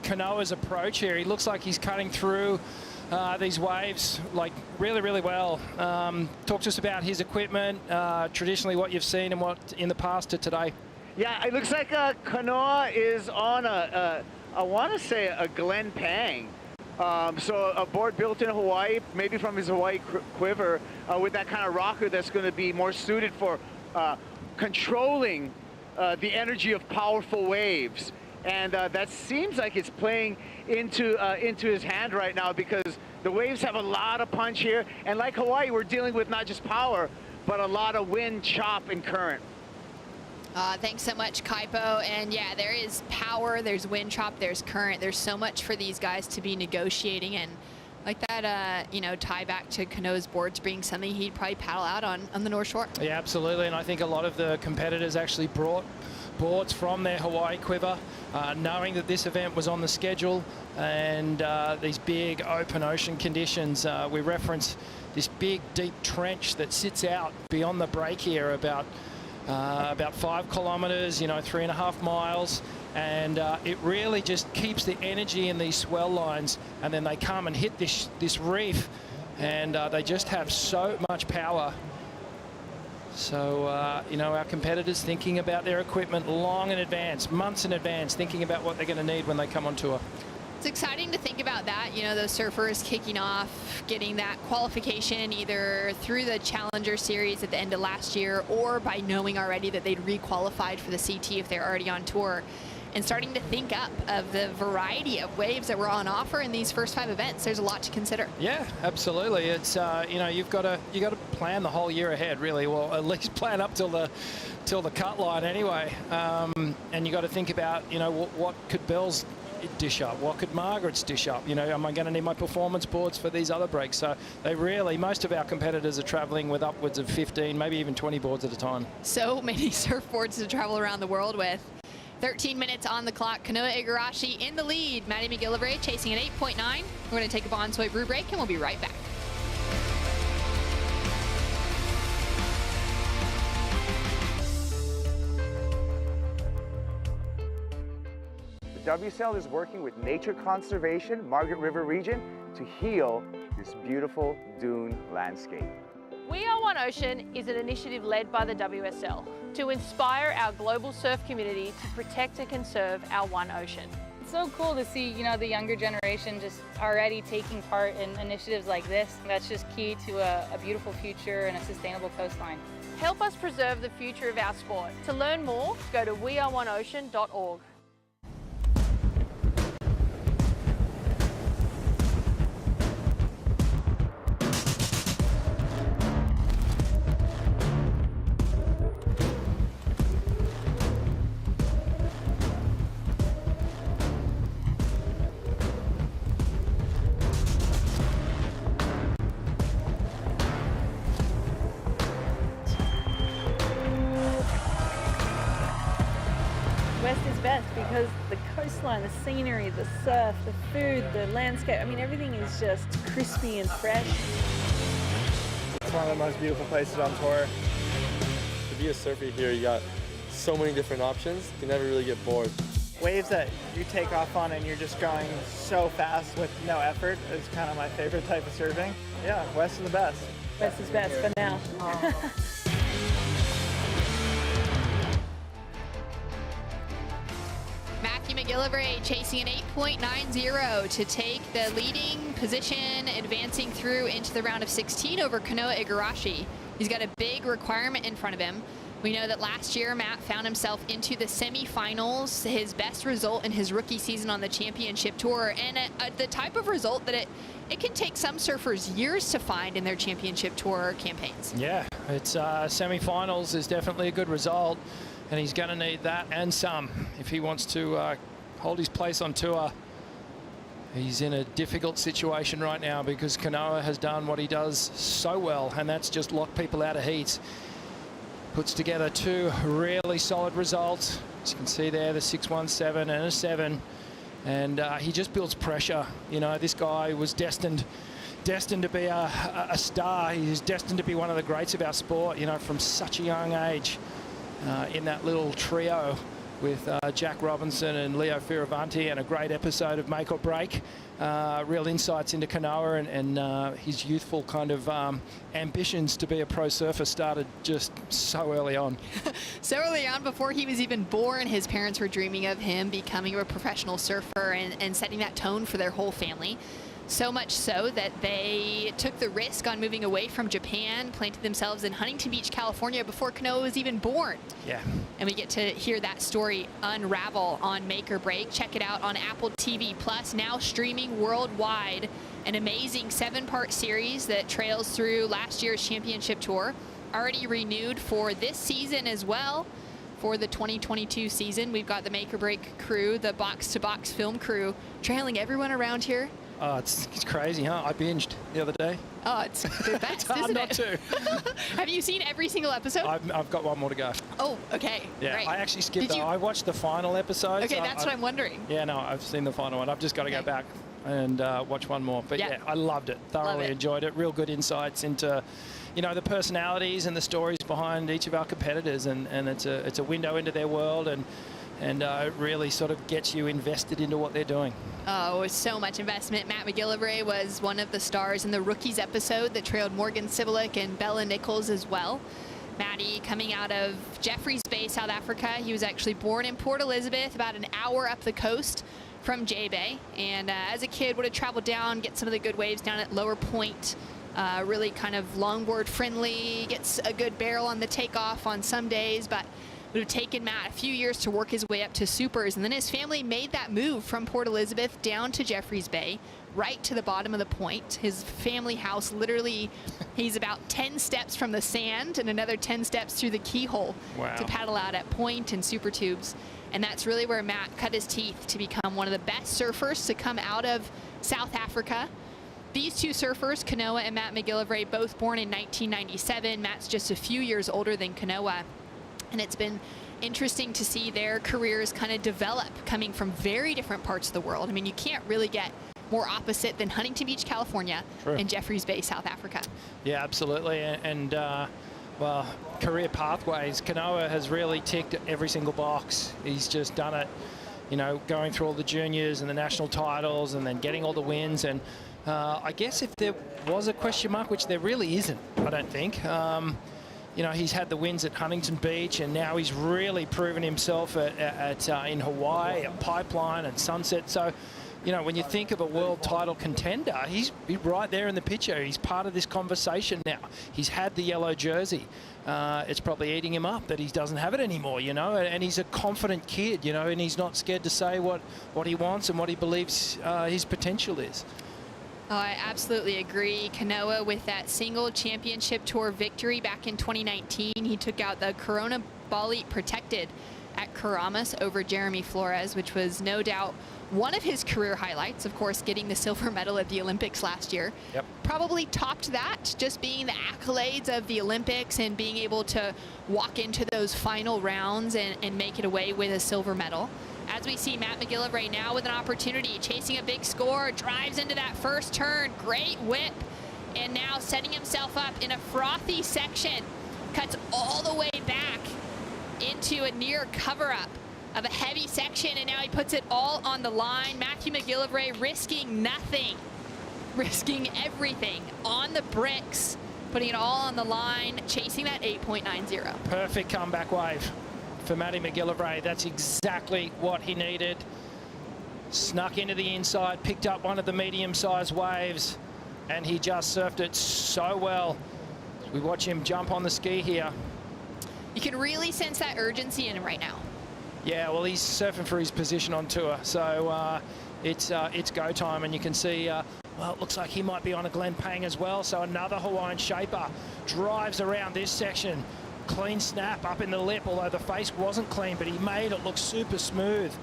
Kanoa's approach here. He looks like he's cutting through these waves like really, really well. Talk to us about his equipment, traditionally what you've seen and what in the past to today. Yeah, it looks like Kanoa is on I want to say a Glen Pang. So a board built in Hawaii, maybe from his Hawaii quiver, with that kind of rocker that's going to be more suited for controlling the energy of powerful waves. And that seems like it's playing into his hand right now, because the waves have a lot of punch here. And like Hawaii, we're dealing with not just power, but a lot of wind, chop, and current. Thanks so much, Kaipo. And yeah, there is power, there's wind chop, there's current. There's so much for these guys to be negotiating, and like that, tie back to Kanoa's boards being something he'd probably paddle out on the North Shore. Yeah, absolutely. And I think a lot of the competitors actually brought boards from their Hawaii quiver, knowing that this event was on the schedule, and these big open ocean conditions. We reference this big deep trench that sits out beyond the break here, about 5 kilometers, 3.5 miles. And it really just keeps the energy in these swell lines, and then they come and hit this reef, and they just have so much power. So, our competitors thinking about their equipment long in advance, months in advance, thinking about what they're going to need when they come on tour. It's exciting to think about that, those surfers kicking off, getting that qualification either through the Challenger Series at the end of last year, or by knowing already that they'd re-qualified for the CT if they're already on tour, and starting to think up of the variety of waves that were on offer in these first 5 events. There's a lot to consider. Yeah, absolutely. It's you've got to plan the whole year ahead, really. Well, at least plan up till the cut line anyway. And you got to think about what could Bell's dish up, what could Margaret's dish up. Am I going to need my performance boards for these other breaks? So most of our competitors are traveling with upwards of 15, maybe even 20 boards at a time. So many surfboards to travel around the world with. 13 minutes on the clock. Kanoa Igarashi in the lead. Maddie McGillivray chasing an 8.9. We're going to take a Bonsoy brew break, and we'll be right back. WSL is working with Nature Conservation, Margaret River region, to heal this beautiful dune landscape. We Are One Ocean is an initiative led by the WSL to inspire our global surf community to protect and conserve our one ocean. It's so cool to see, the younger generation just already taking part in initiatives like this. That's just key to a beautiful future and a sustainable coastline. Help us preserve the future of our sport. To learn more, go to weareoneocean.org. West is best because the coastline, the scenery, the surf, the food, the landscape, everything is just crispy and fresh. It's one of the most beautiful places on tour. To be a surfer here, you got so many different options. You never really get bored. Waves that you take off on and you're just going so fast with no effort is kind of my favorite type of surfing. Yeah, West is the best. West is best for now. McGillivray chasing an 8.90 to take the leading position, advancing through into the round of 16 over Kanoa Igarashi. He's got a big requirement in front of him. We know that last year Matt found himself into the semifinals, his best result in his rookie season on the championship tour, and the type of result that it can take some surfers years to find in their championship tour campaigns. Yeah, it's semifinals is definitely a good result, and he's going to need that and some if he wants to hold his place on tour. He's in a difficult situation right now because Kanoa has done what he does so well, and that's just lock people out of heats. Puts together two really solid results. As you can see there, the 6.17 and a 7. And he just builds pressure. This guy was destined to be a star. He's destined to be one of the greats of our sport, from such a young age. In that little trio with Jack Robinson and Leo Fioravanti, and a great episode of Make or Break. Real insights into Kanoa and his youthful kind of ambitions to be a pro surfer started just so early on. So early on, before he was even born, his parents were dreaming of him becoming a professional surfer and setting that tone for their whole family. So much so that they took the risk on moving away from Japan, planted themselves in Huntington Beach, California before Kanoa was even born. Yeah. And we get to hear that story unravel on Make or Break. Check it out on Apple TV Plus, now streaming worldwide. An amazing 7-part series that trails through last year's championship tour, already renewed for this season as well. For the 2022 season, we've got the Make or Break crew, the Box to Box film crew, trailing everyone around here. Oh, it's crazy, huh? I binged the other day. Oh, it's the best, isn't not it? to. Have you seen every single episode? I've got one more to go. Oh, okay. Yeah, Great. I actually skipped that. I watched the final episode. Okay, that's what I'm wondering. Yeah, no, I've seen the final one. I've just got to go back and watch one more. But yeah, I loved it. Thoroughly enjoyed it. Real good insights into, the personalities and the stories behind each of our competitors, and it's a window into their world, and it really sort of gets you invested into what they're doing. Oh, so much investment. Matt McGillivray was one of the stars in the Rookies episode that trailed Morgan Cibilic and Bella Nichols as well. Matty coming out of Jeffreys Bay, South Africa. He was actually born in Port Elizabeth, about an hour up the coast from J Bay. And as a kid, would have traveled down, get some of the good waves down at Lower Point. Really kind of longboard friendly, gets a good barrel on the takeoff on some days, but would have taken Matt a few years to work his way up to supers, and then his family made that move from Port Elizabeth down to Jeffreys Bay, right to the bottom of the point. His family house, literally, he's about 10 steps from the sand and another 10 steps through the keyhole to paddle out at point and super tubes. And that's really where Matt cut his teeth to become one of the best surfers to come out of South Africa. These two surfers, Kanoa and Matt McGillivray, both born in 1997. Matt's just a few years older than Kanoa. And it's been interesting to see their careers kind of develop, coming from very different parts of the world. I mean, you can't really get more opposite than Huntington Beach, California, and Jeffreys Bay, South Africa. Yeah, absolutely. And well, career pathways, Kanoa has really ticked every single box. He's just done it you know, going through all the juniors and the national titles and then getting all the wins. And I guess if there was a question mark, which there really isn't, I don't think. You know, he's had the wins at Huntington Beach, and now he's really proven himself in Hawaii, at Pipeline and Sunset. So, you know, when you think of a world title contender, he's right there in the picture. He's part of this conversation now. He's had the yellow jersey. It's probably eating him up that he doesn't have it anymore, you know, and he's a confident kid, you know, and he's not scared to say what he wants and what he believes his potential is. Oh, I absolutely agree. Kanoa with that single championship tour victory back in 2019. He took out the Corona Bolide Protected at Karamas over Jeremy Flores, which was no doubt one of his career highlights. Of course, getting the silver medal at the Olympics last year. Yep. Probably topped that, just being the accolades of the Olympics and being able to walk into those final rounds and make it away with a silver medal. As we see Matt McGillivray now with an opportunity, chasing a big score, drives into that first turn, great whip, and now setting himself up in a frothy section, cuts all the way back into a near cover-up of a heavy section, and now he puts it all on the line. Matthew McGillivray risking nothing, risking everything on the bricks, putting it all on the line, chasing that 8.90. Perfect comeback wave for Matty McGillivray. That's exactly what he needed. Snuck into the inside, picked up one of the medium-sized waves, and he just surfed it so well. We watch him jump on the ski here. You can really sense that urgency in him right now. Yeah, well, he's surfing for his position on tour, so it's go time, and you can see, well, it looks like he might be on a Glen Pang as well, so another Hawaiian shaper drives around this section. Clean snap up in the lip, although the face wasn't clean, but he made it look super smooth.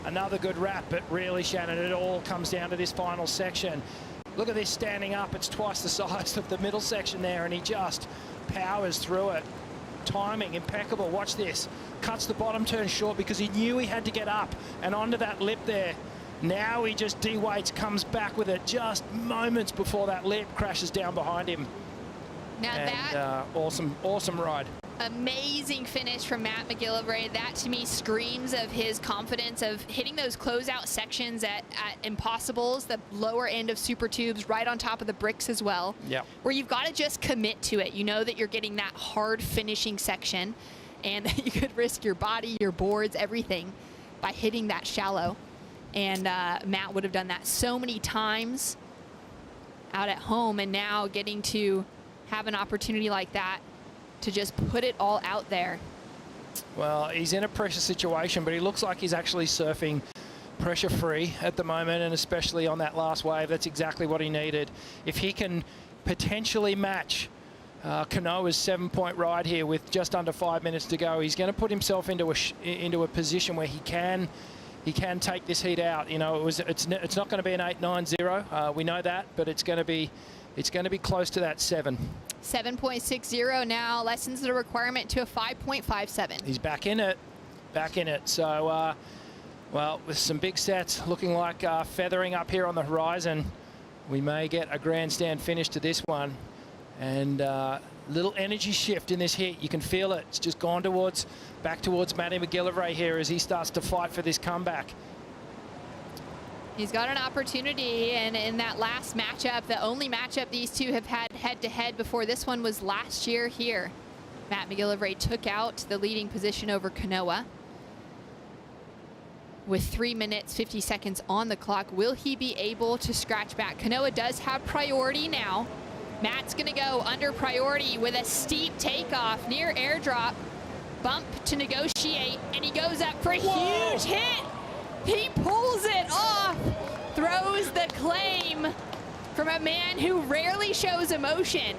Another good wrap, but really, Shannon, it all comes down to this final section. Look at this standing up. It's twice the size of the middle section there, and he just powers through it. Timing impeccable. Watch this. Cuts the bottom turn short because he knew he had to get up and onto that lip there. Now he just de-weights, comes back with it just moments before that lip crashes down behind him. Now and, awesome ride. Amazing finish from Matt McGillivray. That to me screams of his confidence of hitting those closeout sections at Impossibles, the lower end of Super Tubes, right on top of the bricks as well. Yeah. Where you've got to just commit to it. You know that you're getting that hard finishing section and that you could risk your body, your boards, everything by hitting that shallow. And Matt would have done that so many times out at home, and now getting to have an opportunity like that to just put it all out there. Well, he's in a pressure situation, but he looks like he's actually surfing pressure-free at the moment, and especially on that last wave, that's exactly what he needed. If he can potentially match Kanoa's 7-point ride here with just under 5 minutes to go, he's going to put himself into a position where he can take this heat out. You know, it's not going to be an 8.90. We know that, but it's going to be close to that 7. 7.60 now, lessens the requirement to a 5.57. He's back in it. So, well, with some big sets looking like feathering up here on the horizon, we may get a grandstand finish to this one. And little energy shift in this hit. You can feel it. It's just gone back towards Matty McGillivray here as he starts to fight for this comeback. He's got an opportunity, and in that last matchup, the only matchup these two have had head-to-head before this one was last year here. Matt McGillivray took out the leading position over Kanoa with 3 minutes, 50 seconds on the clock. Will he be able to scratch back? Kanoa does have priority now. Matt's gonna go under priority with a steep takeoff near airdrop, bump to negotiate, and he goes up for a huge hit. He pulls it off, throws the claim from a man who rarely shows emotion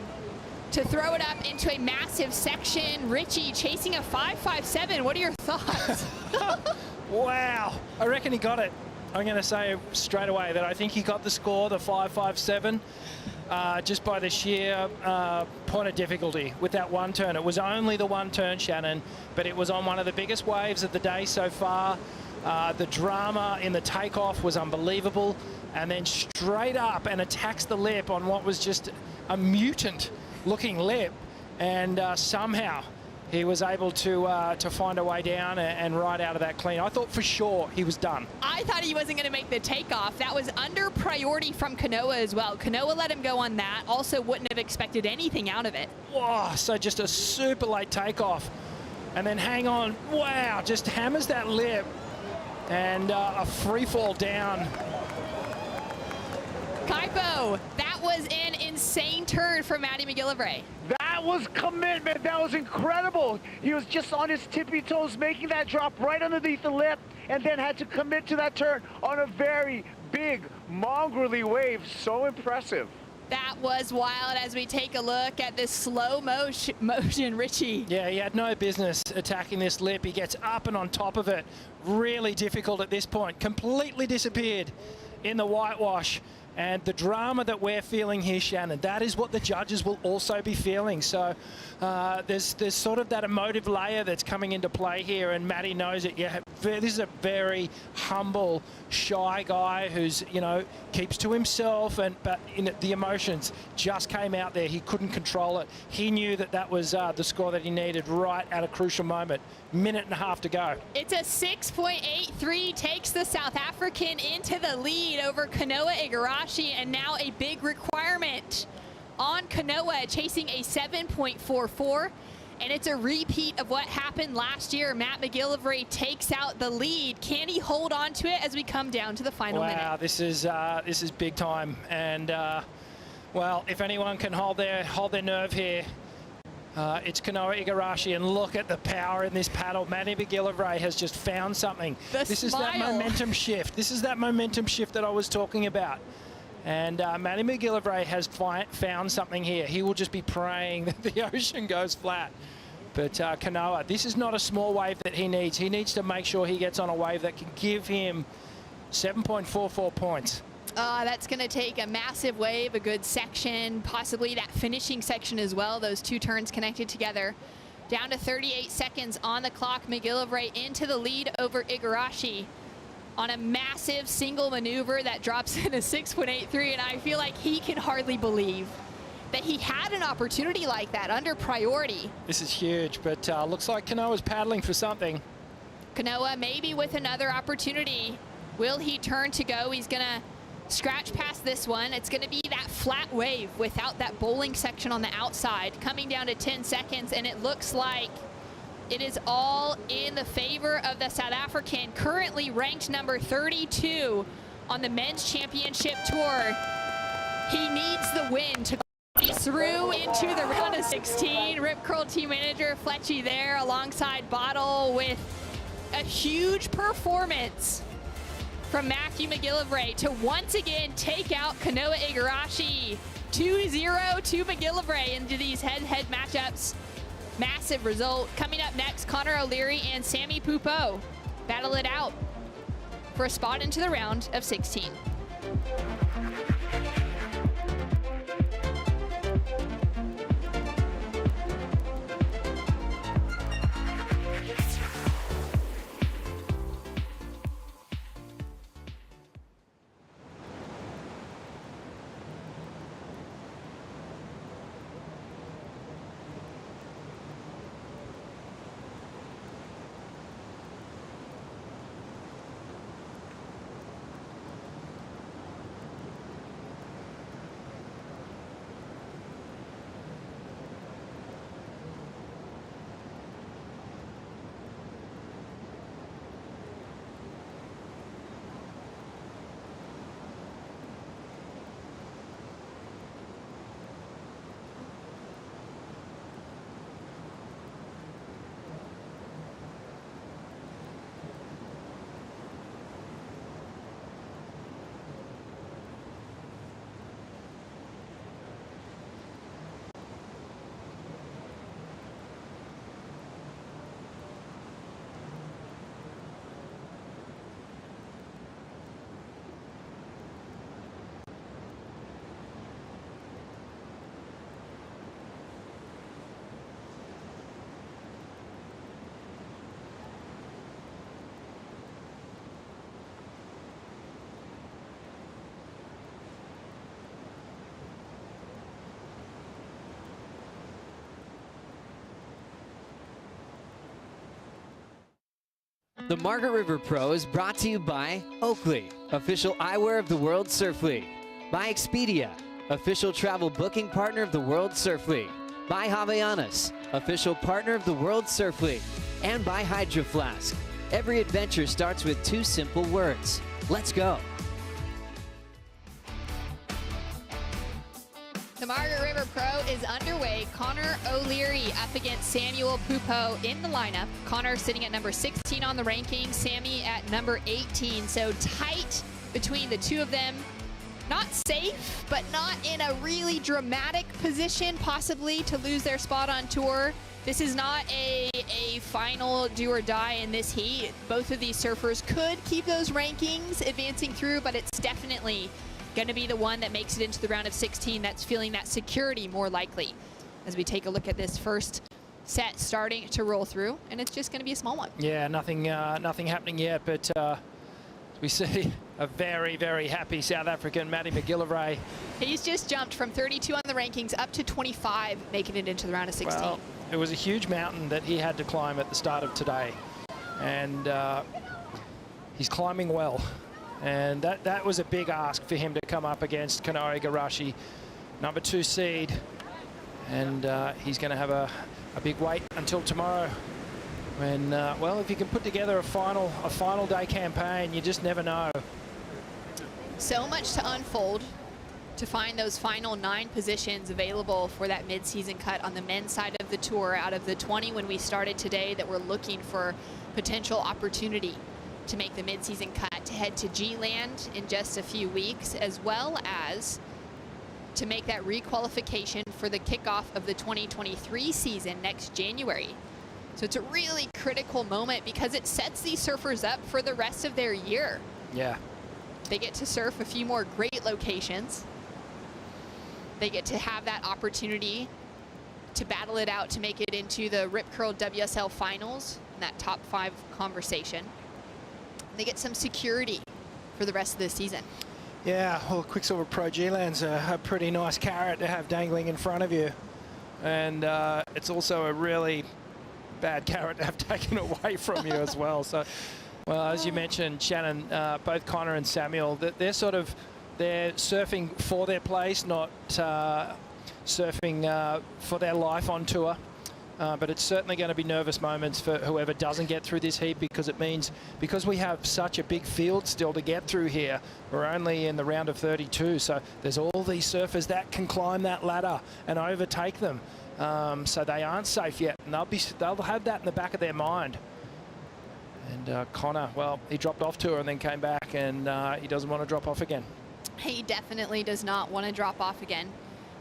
to throw it up into a massive section. Richie chasing a 5.57. What are your thoughts? Wow, I reckon he got it. I'm going to say straight away that I think he got the score, the 5.57, just by the sheer point of difficulty with that one turn. It was only the one turn, Shannon, but it was on one of the biggest waves of the day so far. The drama in the takeoff was unbelievable, and then straight up and attacks the lip on what was just a mutant looking lip, and somehow he was able to find a way down and ride out of that clean. I thought for sure he was done. I thought he wasn't going to make the takeoff. That was under priority from Kanoa as well. Kanoa let him go on that. Also wouldn't have expected anything out of it. Whoa, so just a super late takeoff. And then hang on, wow, just hammers that lip. And a free fall down. Kaipo, that was an insane turn for Matty McGillivray. That was commitment. That was incredible. He was just on his tippy toes making that drop right underneath the lip and then had to commit to that turn on a very big, mongrelly wave. So impressive. That was wild as we take a look at this slow motion, Richie. Yeah, he had no business attacking this lip. He gets up and on top of it. Really difficult at this point. Completely disappeared in the whitewash. And the drama that we're feeling here, Shannon, that is what the judges will also be feeling. So there's sort of that emotive layer that's coming into play here, and Matty knows it. Yeah, this is a very humble, shy guy who's, you know, keeps to himself, but the emotions just came out there. He couldn't control it. He knew that that was the score that he needed right at a crucial moment. Minute and a half to go. It's a 6.83, takes the South African into the lead over Kanoa Igarashi, and now a big requirement on Kanoa, chasing a 7.44, and it's a repeat of what happened last year. Matt McGillivray takes out the lead. Can he hold on to it as we come down to the final minute? Wow, this is big time, and well, if anyone can hold their nerve here, it's Kanoa Igarashi, and look at the power in this paddle. Matty McGillivray has just found something. This is that momentum shift. This is that momentum shift that I was talking about. And Matty McGillivray has found something here. He will just be praying that the ocean goes flat. But Kanoa, this is not a small wave that he needs. He needs to make sure he gets on a wave that can give him 7.44 points. That's going to take a massive wave, a good section, possibly that finishing section as well. Those two turns connected together. Down to 38 seconds on the clock. McGillivray into the lead over Igarashi on a massive single maneuver that drops in a 6.83, and I feel like he can hardly believe that he had an opportunity like that under priority. This is huge, but looks like Kanoa's paddling for something. Kanoa maybe with another opportunity. Will he turn to go? He's going to scratch past this one. It's going to be that flat wave without that bowling section on the outside, coming down to 10 seconds, and it looks like it is all in the favor of the South African, currently ranked number 32 on the Men's Championship Tour. He needs the win to go through into the round of 16. Rip Curl team manager Fletchy there alongside Bottle with a huge performance from Matthew McGillivray to once again take out Kanoa Igarashi. 2-0 to McGillivray into these head-to-head matchups. Massive result. Coming up next, Connor O'Leary and Sammy Pupo battle it out for a spot into the round of 16. The Margaret River Pro is brought to you by Oakley, official eyewear of the World Surf League. By Expedia, official travel booking partner of the World Surf League. By Havaianas, official partner of the World Surf League. And by Hydro Flask. Every adventure starts with 2 simple words. Let's go. The Margaret River Pro is underway. Connor O'Leary up against Samuel Pupo in the lineup. Connor sitting at number 16 on the ranking, Sammy at number 18. So tight between the two of them. Not safe, but not in a really dramatic position, possibly to lose their spot on tour. This is not a final do or die in this heat. Both of these surfers could keep those rankings advancing through, but it's definitely going to be the one that makes it into the round of 16 that's feeling that security more likely. As we take a look at this first set starting to roll through, and it's just going to be a small one. Yeah, nothing happening yet, but we see a very, very happy South African, Matty McGillivray. He's just jumped from 32 on the rankings up to 25, making it into the round of 16. Well, it was a huge mountain that he had to climb at the start of today, and he's climbing well. And that was a big ask for him to come up against Kanari Garashi, number 2 seed. And he's going to have a big wait until tomorrow. When, well, if you can put together a final day campaign, you just never know. So much to unfold to find those final 9 positions available for that mid-season cut on the men's side of the tour out of the 20 when we started today that we're looking for potential opportunity to make the mid-season cut, to head to G-Land in just a few weeks, as well as to make that requalification for the kickoff of the 2023 season next January. So it's a really critical moment because it sets these surfers up for the rest of their year. Yeah. They get to surf a few more great locations. They get to have that opportunity to battle it out to make it into the Rip Curl WSL Finals, in that top 5 conversation. They get some security for the rest of the season. Yeah, well, Quicksilver Pro G-Land's a pretty nice carrot to have dangling in front of you. And it's also a really bad carrot to have taken away from you as well. So, well, as you mentioned, Shannon, both Connor and Samuel, they're surfing for their place, not surfing for their life on tour. But it's certainly going to be nervous moments for whoever doesn't get through this heat, because it means, because we have such a big field still to get through here, we're only in the round of 32. So there's all these surfers that can climb that ladder and overtake them. So they aren't safe yet, and they'll have that in the back of their mind. And Connor, well, he dropped off tour and then came back, and he doesn't want to drop off again. He definitely does not want to drop off again.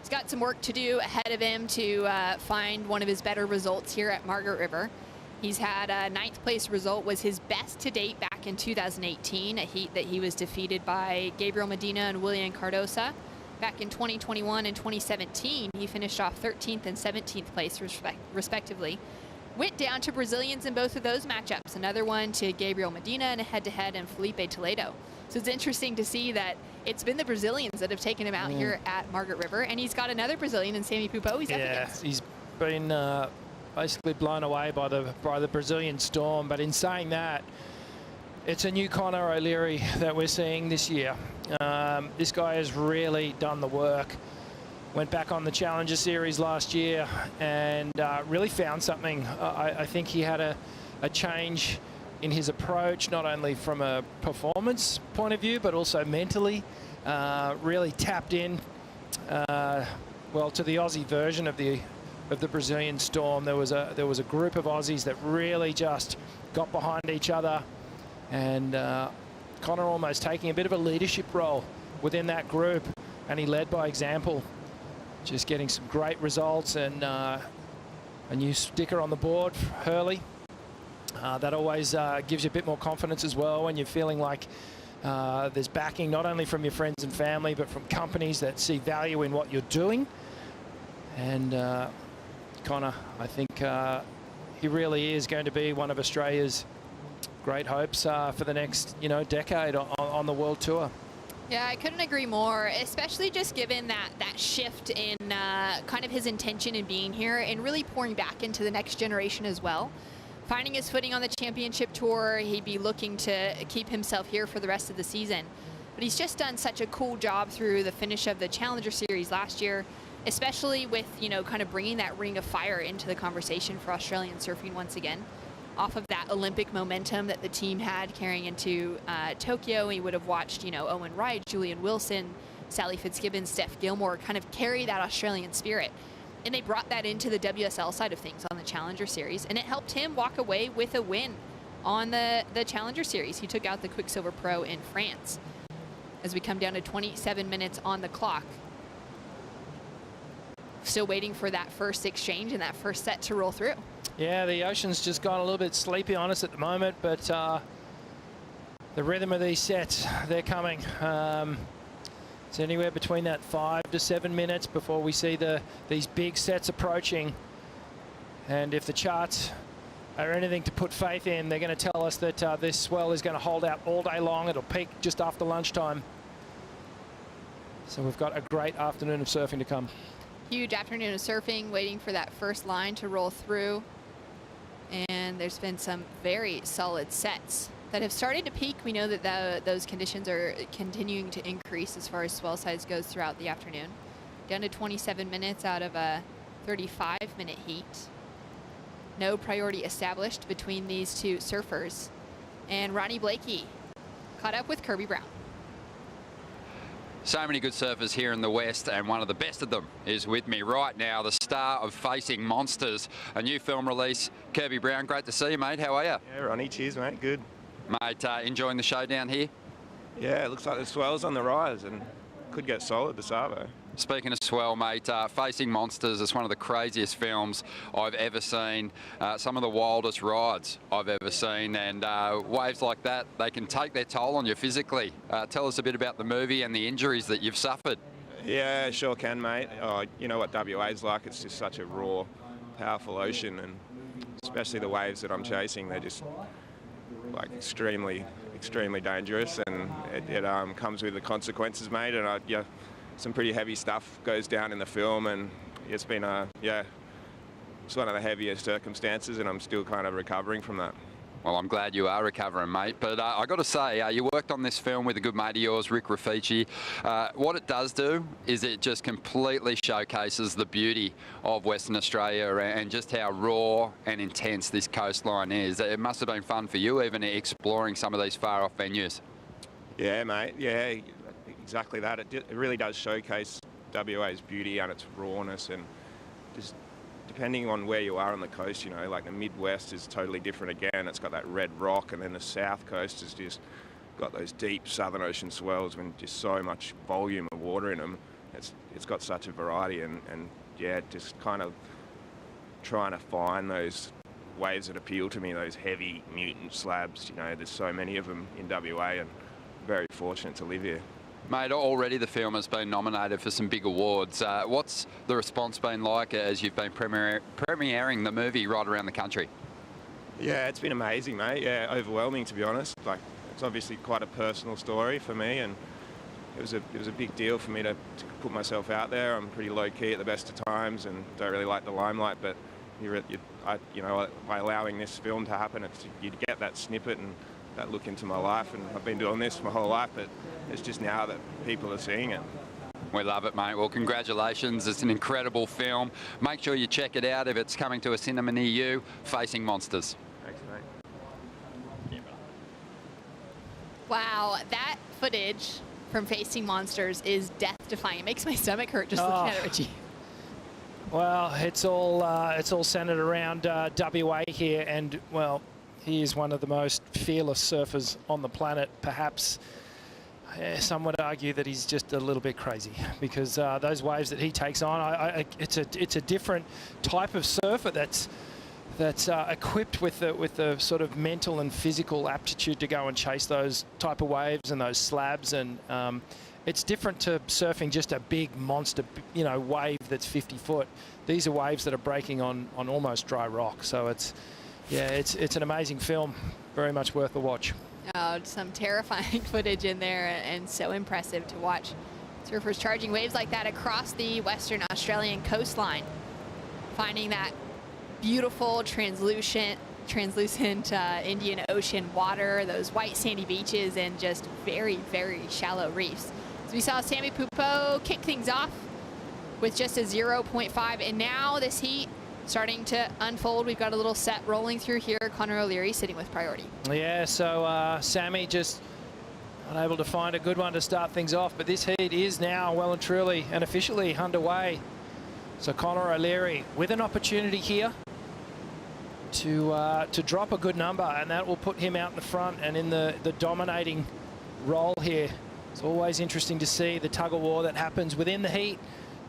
He's got some work to do ahead of him to find one of his better results here at Margaret River. He's had a 9th place result, was his best to date back in 2018, a heat that he was defeated by Gabriel Medina and William Cardosa. Back in 2021 and 2017, he finished off 13th and 17th place respectively. Went down to Brazilians in both of those matchups, another one to Gabriel Medina and a head-to-head and Felipe Toledo. So it's interesting to see that it's been the Brazilians that have taken him out here at Margaret River, and he's got another Brazilian in Sammy Pupo he's up against. He's been basically blown away by the Brazilian storm. But in saying that, it's a new Connor O'Leary that we're seeing this year. This guy has really done the work. Went back on the Challenger Series last year and really found something. I think he had a change in his approach, not only from a performance point of view, but also mentally. Really tapped in, well, to the Aussie version of the Brazilian storm. There was a group of Aussies that really just got behind each other, and Connor almost taking a bit of a leadership role within that group, and he led by example, just getting some great results, and a new sticker on the board for Hurley. That always gives you a bit more confidence as well when you're feeling like there's backing not only from your friends and family, but from companies that see value in what you're doing. And Connor, I think he really is going to be one of Australia's great hopes for the next, decade on the World Tour. Yeah, I couldn't agree more, especially just given that shift in kind of his intention in being here and really pouring back into the next generation as well. finding his footing on the championship tour. He'd be looking to keep himself here for the rest of the season. But he's just done such a cool job through the finish of the Challenger Series last year, especially with, you know, kind of bringing that ring of fire into the conversation for Australian surfing once again. Off of that Olympic momentum that the team had carrying into Tokyo, we would have watched, you know, Owen Wright, Julian Wilson, Sally Fitzgibbons, Steph Gilmore kind of carry that Australian spirit. And they brought that into the WSL side of things on the Challenger Series, and it helped him walk away with a win on the Challenger Series. He took out the Quicksilver Pro in France. As we come down to 27 minutes on the clock. Still waiting for that first exchange and that first set to roll through. Yeah, the ocean's just gone a little bit sleepy on us at the moment, but the rhythm of these sets, they're coming. It's anywhere between that 5 to 7 minutes before we see these big sets approaching. And if the charts are anything to put faith in, they're going to tell us that this swell is going to hold out all day long. It'll peak just after lunchtime. So we've got a great afternoon of surfing to come. Huge afternoon of surfing, waiting for that first line to roll through. And there's been some very solid sets that have started to peak. We know that those conditions are continuing to increase as far as swell size goes throughout the afternoon. Down to 27 minutes out of a 35-minute heat. No priority established between these two surfers. And Ronnie Blakey caught up with Kirby Brown. So many good surfers here in the West, and one of the best of them is with me right now, the star of Facing Monsters, a new film release. Kirby Brown, great to see you, mate. How are you? Yeah, Ronnie, cheers, mate. Good. Mate, enjoying the show down here? Yeah, it looks like the swell's on the rise and could get solid, the Savo. Speaking of swell, mate, Facing Monsters is one of the craziest films I've ever seen. Some of the wildest rides I've ever seen, and waves like that, they can take their toll on you physically. Tell us a bit about the movie and the injuries that you've suffered. Yeah, sure can, mate. You know what WA's like. It's just such a raw, powerful ocean, and especially the waves that I'm chasing, they're just like extremely dangerous, and it comes with the consequences, mate. And yeah, some pretty heavy stuff goes down in the film, and it's been it's one of the heaviest circumstances, and I'm still kind of recovering from that. Well, I'm glad you are recovering, mate. But I got to say, you worked on this film with a good mate of yours, Rick Raffici. What it does do is it just completely showcases the beauty of Western Australia and just how raw and intense this coastline is. It must have been fun for you, even exploring some of these far-off venues. Yeah, mate. Yeah, exactly that. It really does showcase WA's beauty and its rawness, and just depending on where you are on the coast, you know, like the Midwest is totally different again. It's got that red rock, and then the South Coast has just got those deep Southern Ocean swells with just so much volume of water in them. It's got such a variety, and yeah, just kind of trying to find those waves that appeal to me, those heavy mutant slabs. You know, there's so many of them in WA, and very fortunate to live here. Mate, already the film has been nominated for some big awards. What's the response been like as you've been premiering the movie right around the country? Yeah, it's been amazing, mate. Yeah, overwhelming, to be honest. Like, it's obviously quite a personal story for me, and it was a big deal for me to put myself out there. I'm pretty low key at the best of times and don't really like the limelight, but you know, by allowing this film to happen, you'd get that snippet and that look into my life, and I've been doing this my whole life, but it's just now that people are seeing it. We love it, mate. Well, congratulations. It's an incredible film. Make sure you check it out if it's coming to a cinema near you. Facing Monsters. Thanks, mate. Wow, that footage from Facing Monsters is death-defying. It makes my stomach hurt just looking at it, Richie. Well, it's all centered around WA here, and well, he is one of the most fearless surfers on the planet. Perhaps some would argue that he's just a little bit crazy, because those waves that he takes on, it's a different type of surfer that's equipped with the sort of mental and physical aptitude to go and chase those type of waves and those slabs, and it's different to surfing just a big monster, you know, wave that's 50 foot. These are waves that are breaking on almost dry rock. So it's an amazing film, very much worth a watch. Oh, some terrifying footage in there, and so impressive to watch surfers charging waves like that across the Western Australian coastline, finding that beautiful translucent translucent Indian Ocean water, those white sandy beaches, and just very, very shallow reefs. So we saw Sammy Pupo kick things off with just a 0.5, and now this heat starting to unfold. We've got a little set rolling through here. Connor O'Leary sitting with priority. Yeah, so Sammy just unable to find a good one to start things off, but this heat is now well and truly and officially underway. So Connor O'Leary with an opportunity here to drop a good number, and that will put him out in the front and in the dominating role here. It's always interesting to see the tug of war that happens within the heat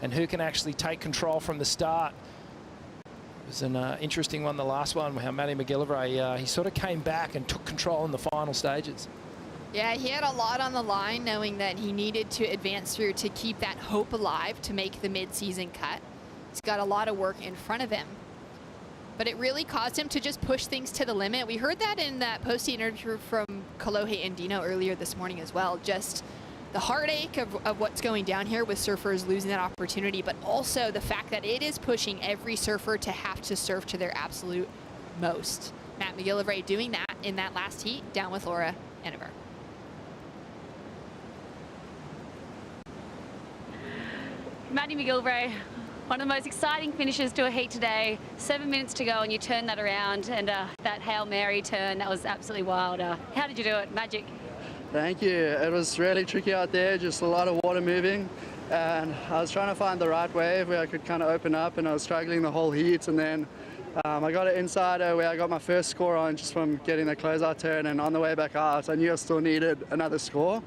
and who can actually take control from the start. It was an interesting one, the last one, how Matty McGillivray, he sort of came back and took control in the final stages. Yeah, he had a lot on the line, knowing that he needed to advance through to keep that hope alive to make the mid-season cut. He's got a lot of work in front of him. But it really caused him to just push things to the limit. We heard that in that post-heat interview from Kolohe and Dino earlier this morning as well. Just the heartache of what's going down here with surfers losing that opportunity, but also the fact that it is pushing every surfer to have to surf to their absolute most. Matt McGillivray doing that in that last heat down with Laura Enever. Matty McGillivray, one of the most exciting finishes to a heat today. 7 minutes to go and you turn that around, and that Hail Mary turn, that was absolutely wild. How did you do it? Magic. Thank you. It was really tricky out there, just a lot of water moving, and I was trying to find the right wave where I could kind of open up, and I was struggling the whole heat, and then I got an insider where I got my first score on just from getting the closeout turn, and on the way back out I knew I still needed another score,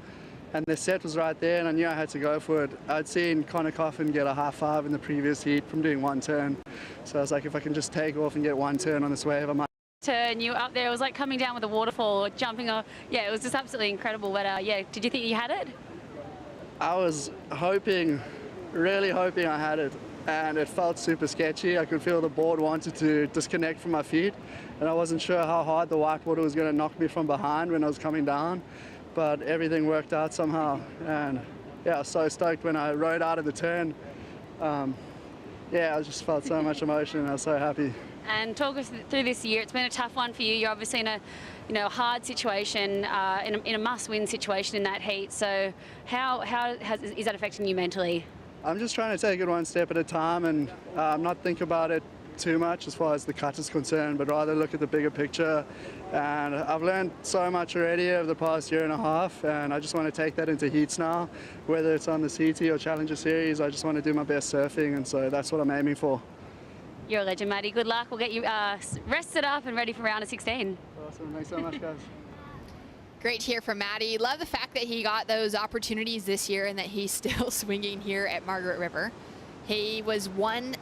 and the set was right there and I knew I had to go for it. I'd seen Connor Coffin get a half 5 in the previous heat from doing one turn, so I was like, if I can just take off and get one turn on this wave, I might. Turn, you were up there, it was like coming down with a waterfall, jumping off. Yeah, it was just absolutely incredible. But yeah, did you think you had it? I was hoping, really hoping I had it, and it felt super sketchy. I could feel the board wanted to disconnect from my feet, and I wasn't sure how hard the white water was going to knock me from behind when I was coming down, but everything worked out somehow. And yeah, I was so stoked when I rode out of the turn. Yeah, I just felt so much emotion, and I was so happy. And talk us through this year. It's been a tough one for you. You're obviously in a hard situation, in a must-win situation in that heat. So how is that affecting you mentally? I'm just trying to take it one step at a time, and not think about it too much as far as the cut is concerned, but rather look at the bigger picture. And I've learned so much already over the past year and a half, and I just want to take that into heats now, whether it's on the CT or Challenger Series. I just want to do my best surfing, and so that's what I'm aiming for. You're a legend, Matty. Good luck. We'll get you rested up and ready for round of 16. Awesome. Thanks so much, guys. Great to hear from Matty. Love the fact that he got those opportunities this year and that he's still swinging here at Margaret River. He was one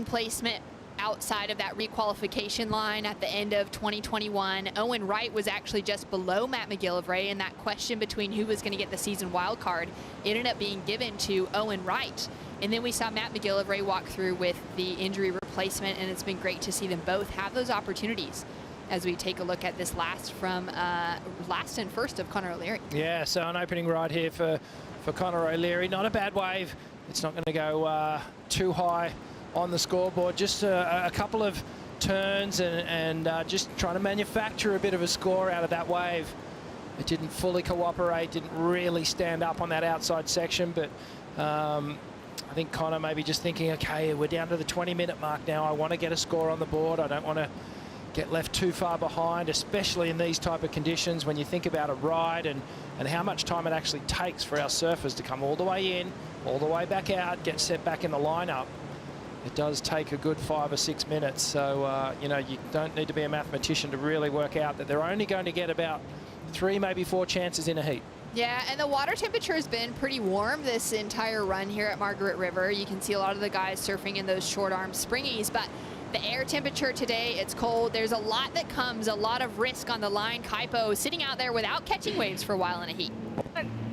placement outside of that requalification line at the end of 2021. Owen Wright was actually just below Matt McGillivray, and that question between who was going to get the season wild card ended up being given to Owen Wright. And then we saw Matt McGillivray walk through with the injury replacement, and it's been great to see them both have those opportunities as we take a look at this last and first of Connor O'Leary. Yeah, so an opening ride here for Connor O'Leary. Not a bad wave. It's not going to go too high on the scoreboard. Just a couple of turns and just trying to manufacture a bit of a score out of that wave. It didn't fully cooperate, didn't really stand up on that outside section, but I think Connor maybe just thinking, okay, we're down to the 20-minute mark now. I want to get a score on the board. I don't want to get left too far behind, especially in these type of conditions when you think about a ride and how much time it actually takes for our surfers to come all the way in, all the way back out, get set back in the lineup. It does take a good 5 or 6 minutes. So, you know, you don't need to be a mathematician to really work out that they're only going to get about 3, maybe 4 chances in a heat. Yeah, and the water temperature has been pretty warm this entire run here at Margaret River. You can see a lot of the guys surfing in those short arm springies, but the air temperature today, it's cold. There's a lot that comes, a lot of risk on the line. Kaipo sitting out there without catching waves for a while in a heat.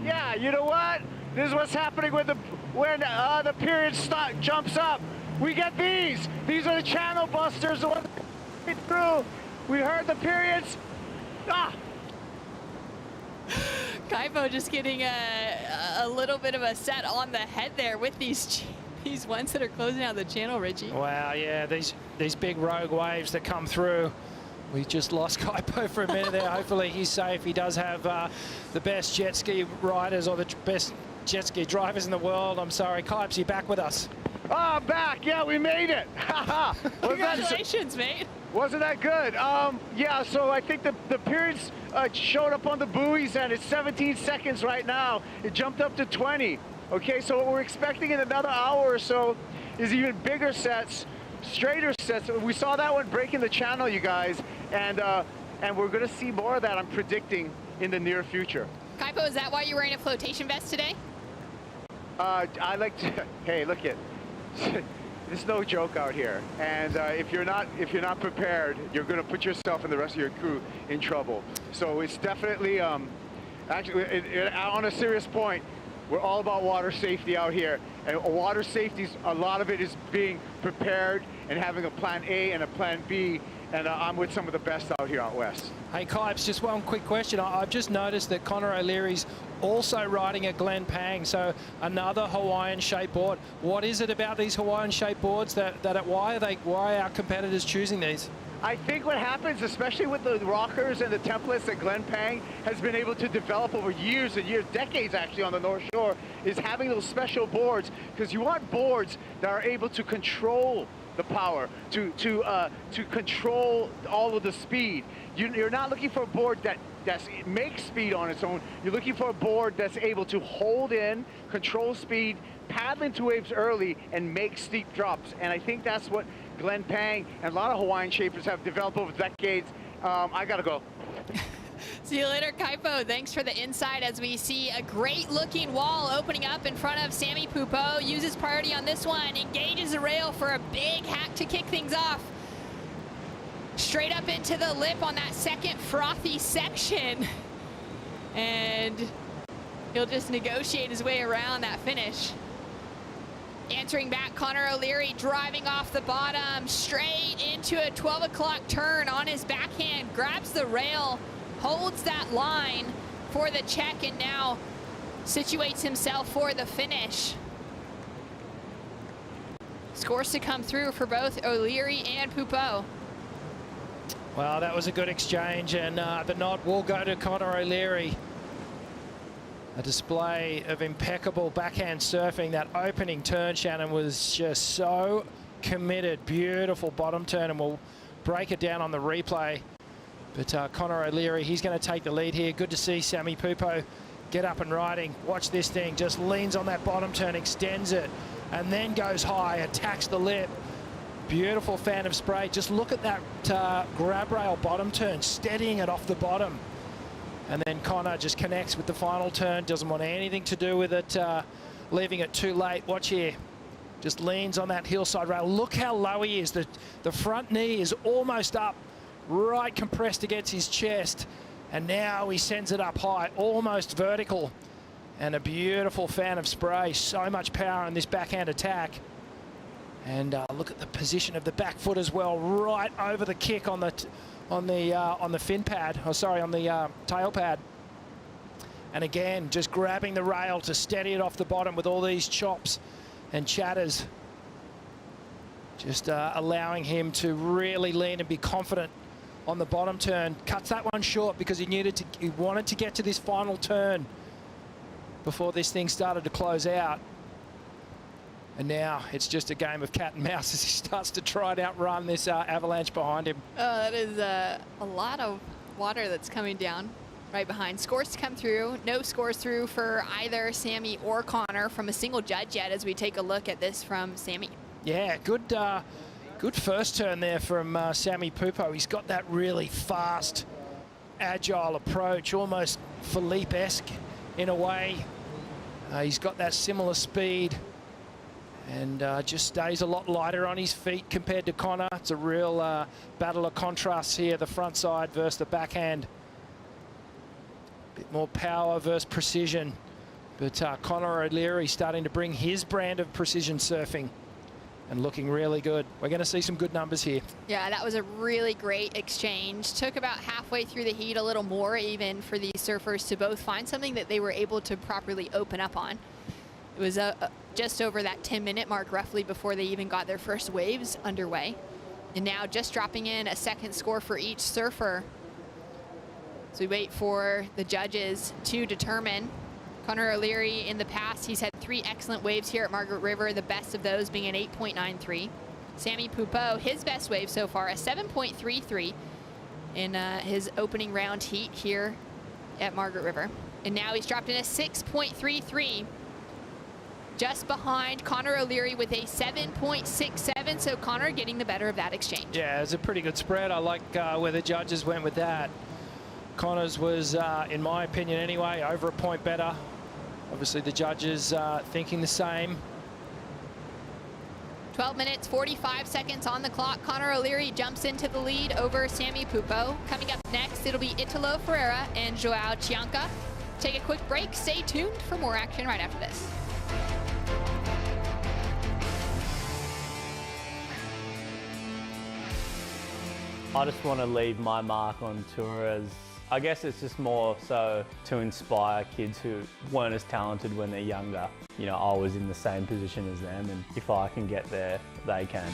Yeah, you know what? This is what's happening when the period jumps up. We get these. These are the channel busters, the ones that get through. We heard the periods. Kaipo just getting a little bit of a set on the head there with these these ones that are closing out the channel, Richie. Wow, yeah, these big rogue waves that come through. We just lost Kaipo for a minute there. Hopefully he's safe. He does have the best jet ski riders or the best jet ski drivers in the world. I'm sorry, Kipes, you back with us? Oh, back. Yeah, we made it. Congratulations, mate. Wasn't that good? Yeah, so I think the periods showed up on the buoys, and it's 17 seconds right now. It jumped up to 20. Okay, so what we're expecting in another hour or so is even bigger sets, straighter sets. We saw that one breaking the channel, you guys, and we're going to see more of that, I'm predicting, in the near future. Kaipo, is that why you're wearing a flotation vest today? I like to, hey, look it. There's no joke out here, and if you're not prepared, you're going to put yourself and the rest of your crew in trouble. So it's definitely, actually, on a serious point, we're all about water safety out here, and water safety, a lot of it is being prepared and having a plan A and a plan B, and I'm with some of the best out here out west. Hey, Kipes, just one quick question. I've just noticed that Connor O'Leary's also riding a Glen Pang, so another Hawaiian-shaped board. What is it about these Hawaiian-shaped boards why are our competitors choosing these? I think what happens, especially with the rockers and the templates that Glen Pang has been able to develop over years and years, decades actually, on the North Shore, is having those special boards, because you want boards that are able to control the power, to control all of the speed. You're not looking for a board that makes speed on its own. You're looking for a board that's able to hold in, control speed, paddle into waves early, and make steep drops. And I think that's what Glen Pang and a lot of Hawaiian shapers have developed over decades. I gotta go. See you later, Kaipo. Thanks for the insight as we see a great looking wall opening up in front of Sammy Pupo. Uses priority on this one, engages the rail for a big hack to kick things off. Straight up into the lip on that second frothy section. And he'll just negotiate his way around that finish. Answering back, Connor O'Leary driving off the bottom, straight into a 12 o'clock turn on his backhand, grabs the rail, holds that line for the check, and now situates himself for the finish. Scores to come through for both O'Leary and Pupo. Well, that was a good exchange, and the nod will go to Connor O'Leary. A display of impeccable backhand surfing. That opening turn, Shannon, was just so committed. Beautiful bottom turn, and we'll break it down on the replay. But Connor O'Leary, he's going to take the lead here. Good to see Sammy Pupo get up and riding. Watch this thing, just leans on that bottom turn, extends it, and then goes high, attacks the lip. Beautiful fan of spray. Just look at that grab rail bottom turn, steadying it off the bottom. And then Connor just connects with the final turn, doesn't want anything to do with it, leaving it too late. Watch here, just leans on that hillside rail. Look how low he is. The front knee is almost up, right compressed against his chest. And now he sends it up high, almost vertical. And a beautiful fan of spray. So much power in this backhand attack. And look at the position of the back foot as well, right over the kick on the fin pad, or sorry, on the tail pad. And again, just grabbing the rail to steady it off the bottom with all these chops and chatters. Just allowing him to really lean and be confident on the bottom turn. Cuts that one short because he wanted to get to this final turn before this thing started to close out. And now it's just a game of cat and mouse as he starts to try and outrun this avalanche behind him. Oh, that is a lot of water that's coming down right behind. Scores to come through. No scores through for either Sammy or Connor from a single judge yet as we take a look at this from Sammy. Yeah, good first turn there from Sammy Pupo. He's got that really fast, agile approach, almost Philippe-esque in a way. He's got that similar speed. And just stays a lot lighter on his feet compared to Connor. It's a real battle of contrasts here, the front side versus the backhand. Bit more power versus precision. But Connor O'Leary starting to bring his brand of precision surfing and looking really good. We're going to see some good numbers here. Yeah, that was a really great exchange. Took about halfway through the heat, a little more even, for these surfers to both find something that they were able to properly open up on. It was just over that 10-minute mark roughly before they even got their first waves underway. And now just dropping in a second score for each surfer. So we wait for the judges to determine. Connor O'Leary, in the past, he's had 3 excellent waves here at Margaret River, the best of those being an 8.93. Sammy Pupo, his best wave so far, a 7.33 in his opening round heat here at Margaret River. And now he's dropped in a 6.33, just behind Connor O'Leary with a 7.67. So Connor getting the better of that exchange. Yeah, it's a pretty good spread. I like where the judges went with that. Connor's was, in my opinion anyway, over a point better. Obviously the judges thinking the same. 12 minutes, 45 seconds on the clock. Connor O'Leary jumps into the lead over Sammy Pupo. Coming up next, it'll be Italo Ferreira and Joao Chianca. Take a quick break. Stay tuned for more action right after this. I just want to leave my mark on tour as, I guess it's just more so to inspire kids who weren't as talented when they're younger. You know, I was in the same position as them, and if I can get there, they can.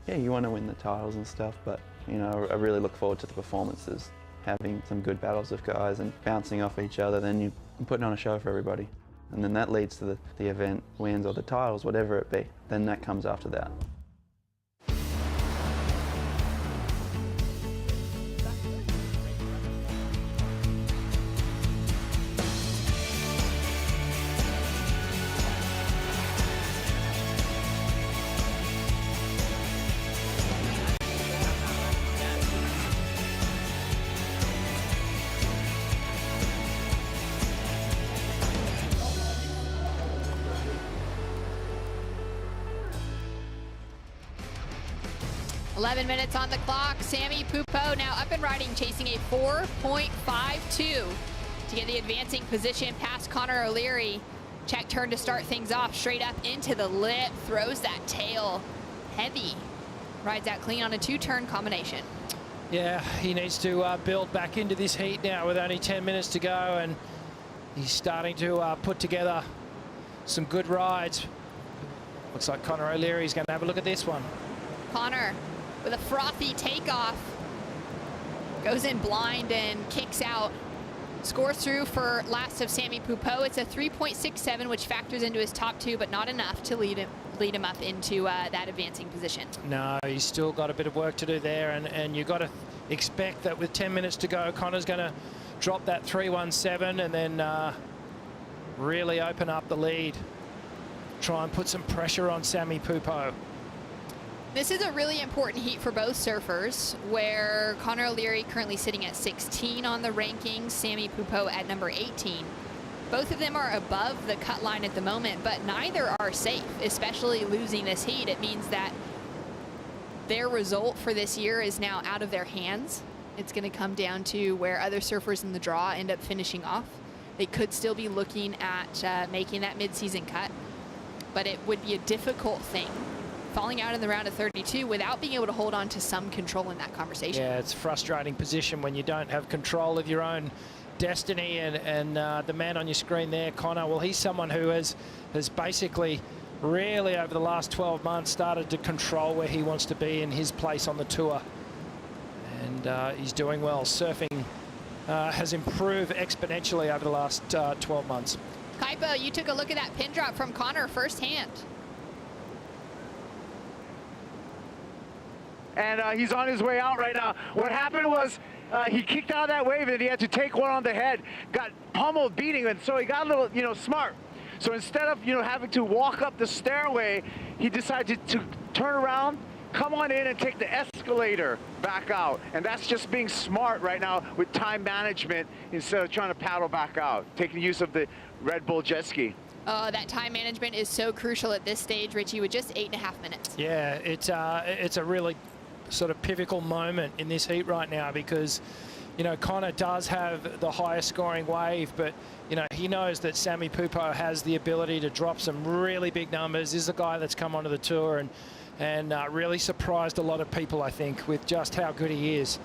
'Cause you want to win the titles and stuff, but you know, I really look forward to the performances, having some good battles with guys and bouncing off each other. Then you're putting on a show for everybody, and then that leads to the event wins or the titles, whatever it be. Then that comes after that. Minutes on the clock. Sammy Pupo now up and riding, chasing a 4.52 to get the advancing position past Connor O'Leary. Check turn to start things off, straight up into the lip, throws that tail heavy, rides out clean on a 2-turn combination. Yeah, he needs to build back into this heat now with only 10 minutes to go, and he's starting to put together some good rides. Looks like Connor O'Leary's going to have a look at this one. Connor with a frothy takeoff, goes in blind and kicks out. Scores through for last of Sammy Pupo. It's a 3.67, which factors into his top 2, but not enough to lead him up into that advancing position. No, he's still got a bit of work to do there, and you've got to expect that with 10 minutes to go, Connor's going to drop that 3.17 and then really open up the lead. Try and put some pressure on Sammy Pupo. This is a really important heat for both surfers, where Connor O'Leary currently sitting at 16 on the rankings, Sammy Pupo at number 18. Both of them are above the cut line at the moment, but neither are safe, especially losing this heat. It means that their result for this year is now out of their hands. It's going to come down to where other surfers in the draw end up finishing off. They could still be looking at making that mid-season cut, but it would be a difficult thing falling out in the round of 32 without being able to hold on to some control in that conversation. Yeah, it's a frustrating position when you don't have control of your own destiny, and the man on your screen there, Connor, well, he's someone who has basically really over the last 12 months started to control where he wants to be in his place on the tour, and he's doing well. Surfing has improved exponentially over the last 12 months. Kaipo, you took a look at that pin drop from Connor firsthand. And he's on his way out right now. What happened was he kicked out of that wave and he had to take one on the head, got pummeled, beating, and so he got a little, smart. So instead of, having to walk up the stairway, he decided to turn around, come on in and take the escalator back out. And that's just being smart right now with time management instead of trying to paddle back out, taking use of the Red Bull jet ski. That time management is so crucial at this stage, Richie, with just 8.5 minutes. Yeah, it's a really sort of pivotal moment in this heat right now because, you know, Connor does have the highest scoring wave, but, you know, he knows that Sammy Pupo has the ability to drop some really big numbers. This is a guy that's come onto the tour and really surprised a lot of people, I think, with just how good he is.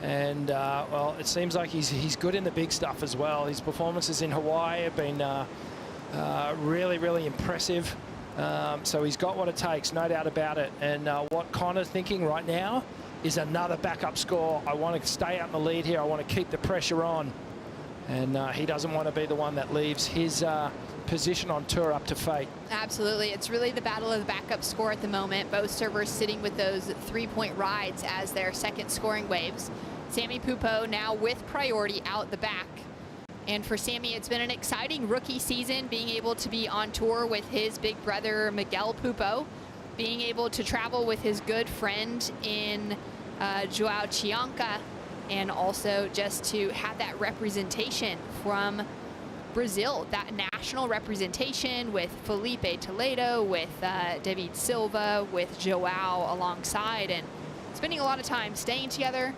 And, well, it seems like he's good in the big stuff as well. His performances in Hawaii have been really, really impressive. So he's got what it takes, no doubt about it. And what Connor's thinking right now is another backup score. I want to stay out in the lead here. I want to keep the pressure on. And he doesn't want to be the one that leaves his position on tour up to fate. Absolutely. It's really the battle of the backup score at the moment. Both servers sitting with those 3-point rides as their second scoring waves. Sammy Pupo now with priority out the back. And for Sammy, it's been an exciting rookie season, being able to be on tour with his big brother, Miguel Pupo, being able to travel with his good friend in Joao Chianca, and also just to have that representation from Brazil, that national representation with Felipe Toledo, with David Silva, with Joao alongside, and spending a lot of time staying together.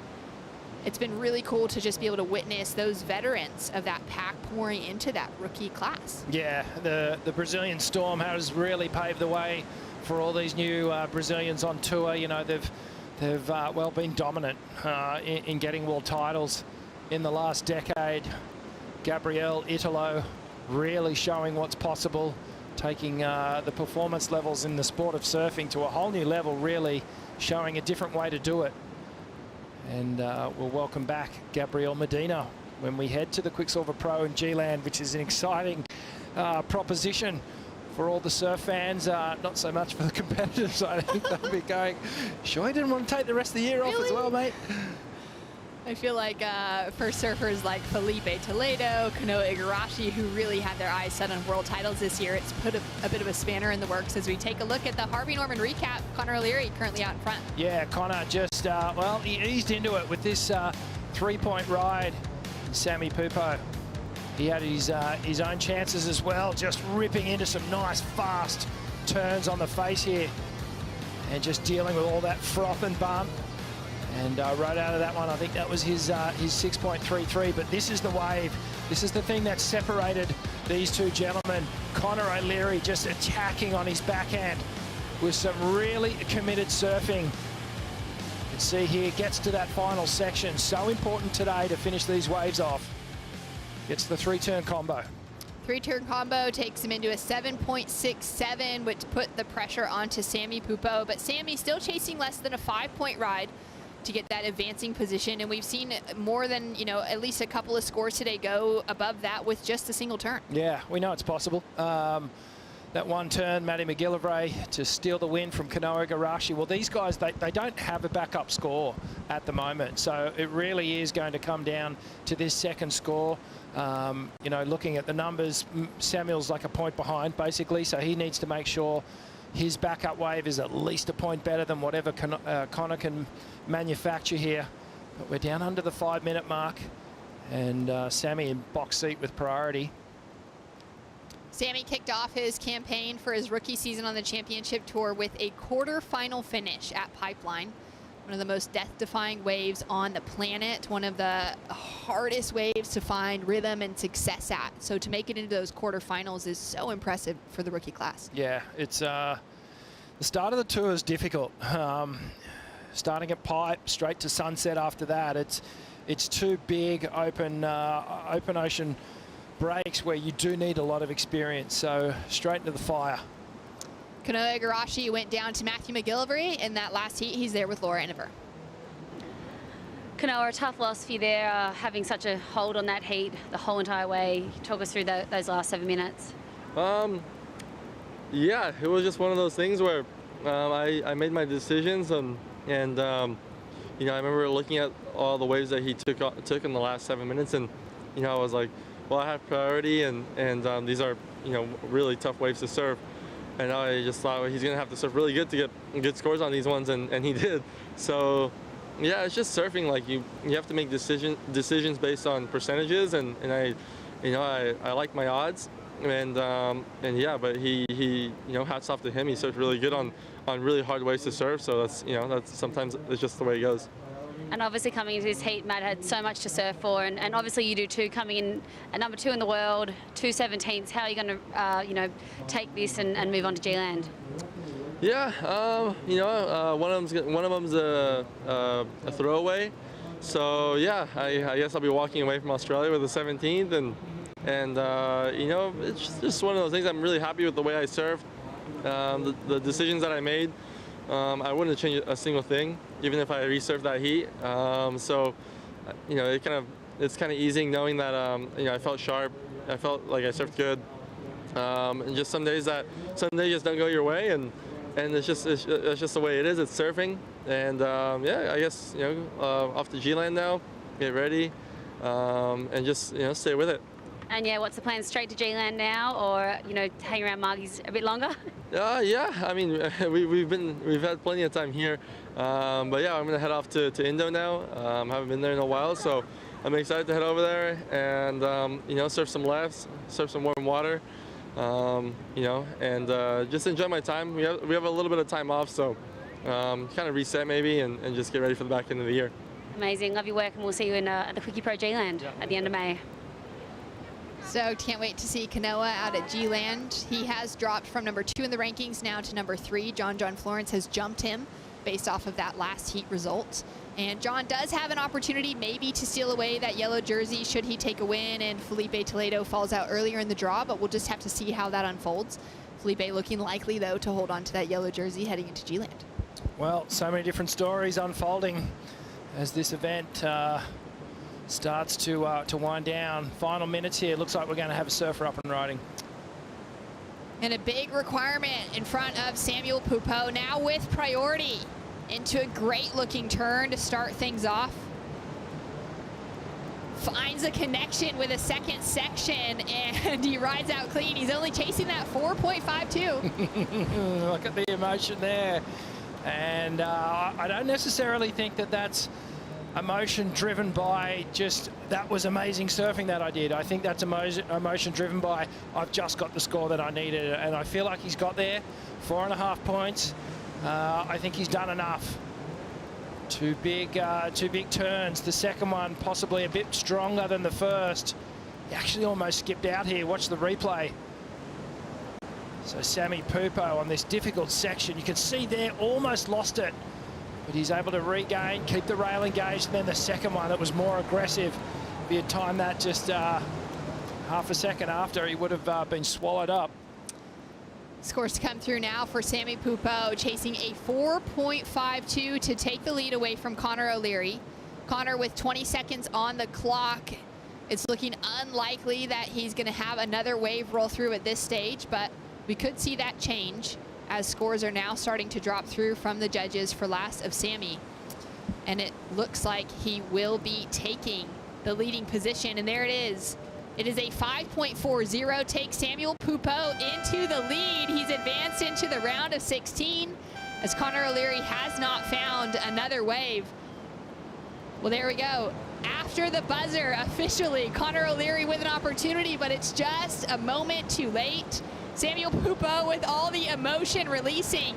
It's been really cool to just be able to witness those veterans of that pack pouring into that rookie class. Yeah, the Brazilian storm has really paved the way for all these new Brazilians on tour. You know, they've well been dominant in getting world titles in the last decade. Gabriel Italo really showing what's possible, taking the performance levels in the sport of surfing to a whole new level, really showing a different way to do it. And we'll welcome back Gabriel Medina when we head to the Quicksilver Pro in G-Land, which is an exciting proposition for all the surf fans, not so much for the competitors. I think they'll be going, sure you didn't want to take the rest of the year off as well, mate? I feel like for surfers like Felipe Toledo, Kanoa Igarashi, who really had their eyes set on world titles this year, it's put a bit of a spanner in the works as we take a look at the Harvey Norman recap. Connor O'Leary currently out in front. Yeah, Connor just, well, he eased into it with this 3-point ride. Sammy Pupo, he had his own chances as well, just ripping into some nice fast turns on the face here and just dealing with all that froth and bump. And right out of that one, I think that was his 6.33. But this is the wave. This is the thing that separated these two gentlemen. Connor O'Leary just attacking on his backhand with some really committed surfing. You can see here, gets to that final section. So important today to finish these waves off. Gets the 3-turn combo. 3-turn combo takes him into a 7.67, which put the pressure onto Sammy Pupo. But Sammy still chasing less than a 5-point ride to get that advancing position, and we've seen more than, you know, at least a couple of scores today go above that with just a single turn. Yeah, we know it's possible. That one turn, Matty McGillivray to steal the win from Kanoa Igarashi. Well, these guys, they don't have a backup score at the moment, so it really is going to come down to this second score. You know, looking at the numbers, Samuel's like a point behind, basically, so he needs to make sure his backup wave is at least a point better than whatever Connor can manufacture here. But we're down under the 5-minute mark, and Sammy in box seat with priority. Sammy kicked off his campaign for his rookie season on the championship tour with a quarter-final finish at Pipeline. One of the most death-defying waves on the planet, one of the hardest waves to find rhythm and success at. So to make it into those quarterfinals is so impressive for the rookie class. Yeah, it's the start of the tour is difficult. Starting at Pipe, straight to Sunset after that. It's two big open ocean breaks where you do need a lot of experience. So straight into the fire. Kanoa Igarashi went down to Matthew McGillivray in that last heat. He's there with Laura Iniver. Kanoa, a tough loss for you there, having such a hold on that heat the whole entire way. Talk us through those last 7 minutes. Yeah, it was just one of those things where I made my decisions, and you know, I remember looking at all the waves that he took in the last 7 minutes, and you know, I was like, well, I have priority, and these are, you know, really tough waves to surf. And I just thought, well, he's going to have to surf really good to get good scores on these ones, and he did. So, yeah, it's just surfing. Like, you have to make decisions based on percentages, and I like my odds. and yeah, but he you know, hats off to him. He surfed really good on really hard waves to surf. So that's, you know, that's sometimes it's just the way it goes. And obviously coming into this heat, Matt had so much to surf for, and obviously you do too, coming in at number 2 in the world, 2/17. How are you going to, you know, take this and move on to G-Land? Yeah, you know, one of them's a throwaway. So yeah, I guess I'll be walking away from Australia with the 17th, and you know, it's just one of those things. I'm really happy with the way I surfed, the decisions that I made. I wouldn't change a single thing, even if I resurfed that heat. So, you know, it's kind of easing knowing that you know, I felt sharp. I felt like I surfed good. And just some days just don't go your way, and it's just the way it is. It's surfing, and yeah, I guess, you know, off to G-Land now, get ready, and just, you know, stay with it. And yeah, what's the plan? Straight to G-Land now, or, you know, hang around Margie's a bit longer? Yeah, I mean, we've had plenty of time here, but yeah, I'm gonna head off to Indo now. Haven't been there in a while, so I'm excited to head over there and you know, surf some lefts, surf some warm water, you know, and just enjoy my time. We have a little bit of time off, so kind of reset maybe and just get ready for the back end of the year. Amazing, love your work, and we'll see you in the Quickie Pro G-Land at the end of May. So can't wait to see Kanoa out at G-Land. He has dropped from number 2 in the rankings now to number 3. John Florence has jumped him based off of that last heat result. And John does have an opportunity maybe to steal away that yellow jersey should he take a win and Felipe Toledo falls out earlier in the draw, but we'll just have to see how that unfolds. Felipe looking likely, though, to hold on to that yellow jersey heading into G-Land. Well, so many different stories unfolding as this event starts to wind down. Final minutes here. Looks like we're going to have a surfer up and riding. And a big requirement in front of Samuel Pupo, now with priority into a great looking turn to start things off. Finds a connection with a second section, and he rides out clean. He's only chasing that 4.52. Look at the emotion there. And I don't necessarily think that that's emotion driven by just, that was amazing surfing that I did. I think that's emotion driven by, I've just got the score that I needed, and I feel like he's got there. 4.5 points. I think he's done enough. Two big turns. The second one possibly a bit stronger than the first. He actually almost skipped out here. Watch the replay. So Sammy Pupo on this difficult section, you can see there, almost lost it. But he's able to regain, keep the rail engaged, and then the second one that was more aggressive. If he had timed that just half a second after, he would have been swallowed up. Scores to come through now for Sammy Pupo, chasing a 4.52 to take the lead away from Connor O'Leary. Connor with 20 seconds on the clock. It's looking unlikely that he's going to have another wave roll through at this stage, but we could see that change as scores are now starting to drop through from the judges for last of Sammy. And it looks like he will be taking the leading position, and there it is. It is a 5.40, takes Samuel Pupo into the lead. He's advanced into the round of 16 as Connor O'Leary has not found another wave. Well, there we go. After the buzzer, officially, Connor O'Leary with an opportunity, but it's just a moment too late. Samuel Pupo with all the emotion releasing.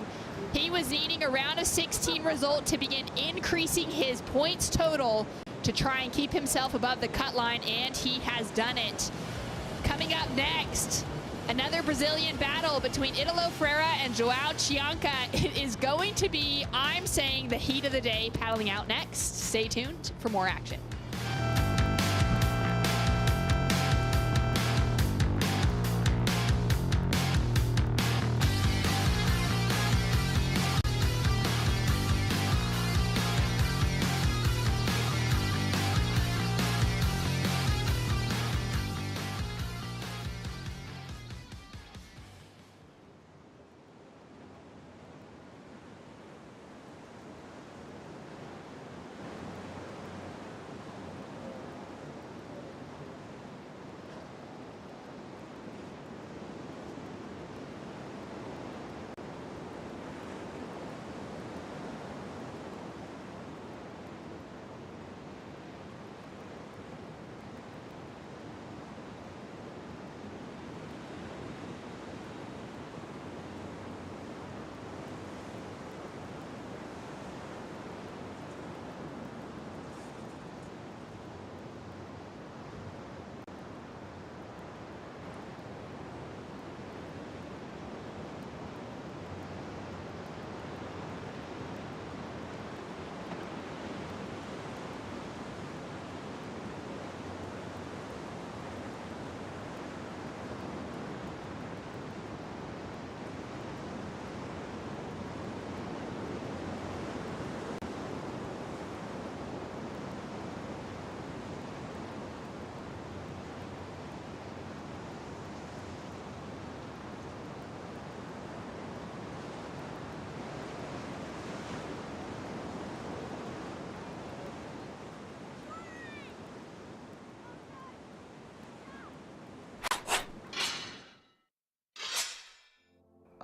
He was needing a round of 16 result to begin increasing his points total to try and keep himself above the cut line, and he has done it. Coming up next, another Brazilian battle between Italo Ferreira and Joao Chianca. It is going to be, I'm saying, the heat of the day paddling out next. Stay tuned for more action.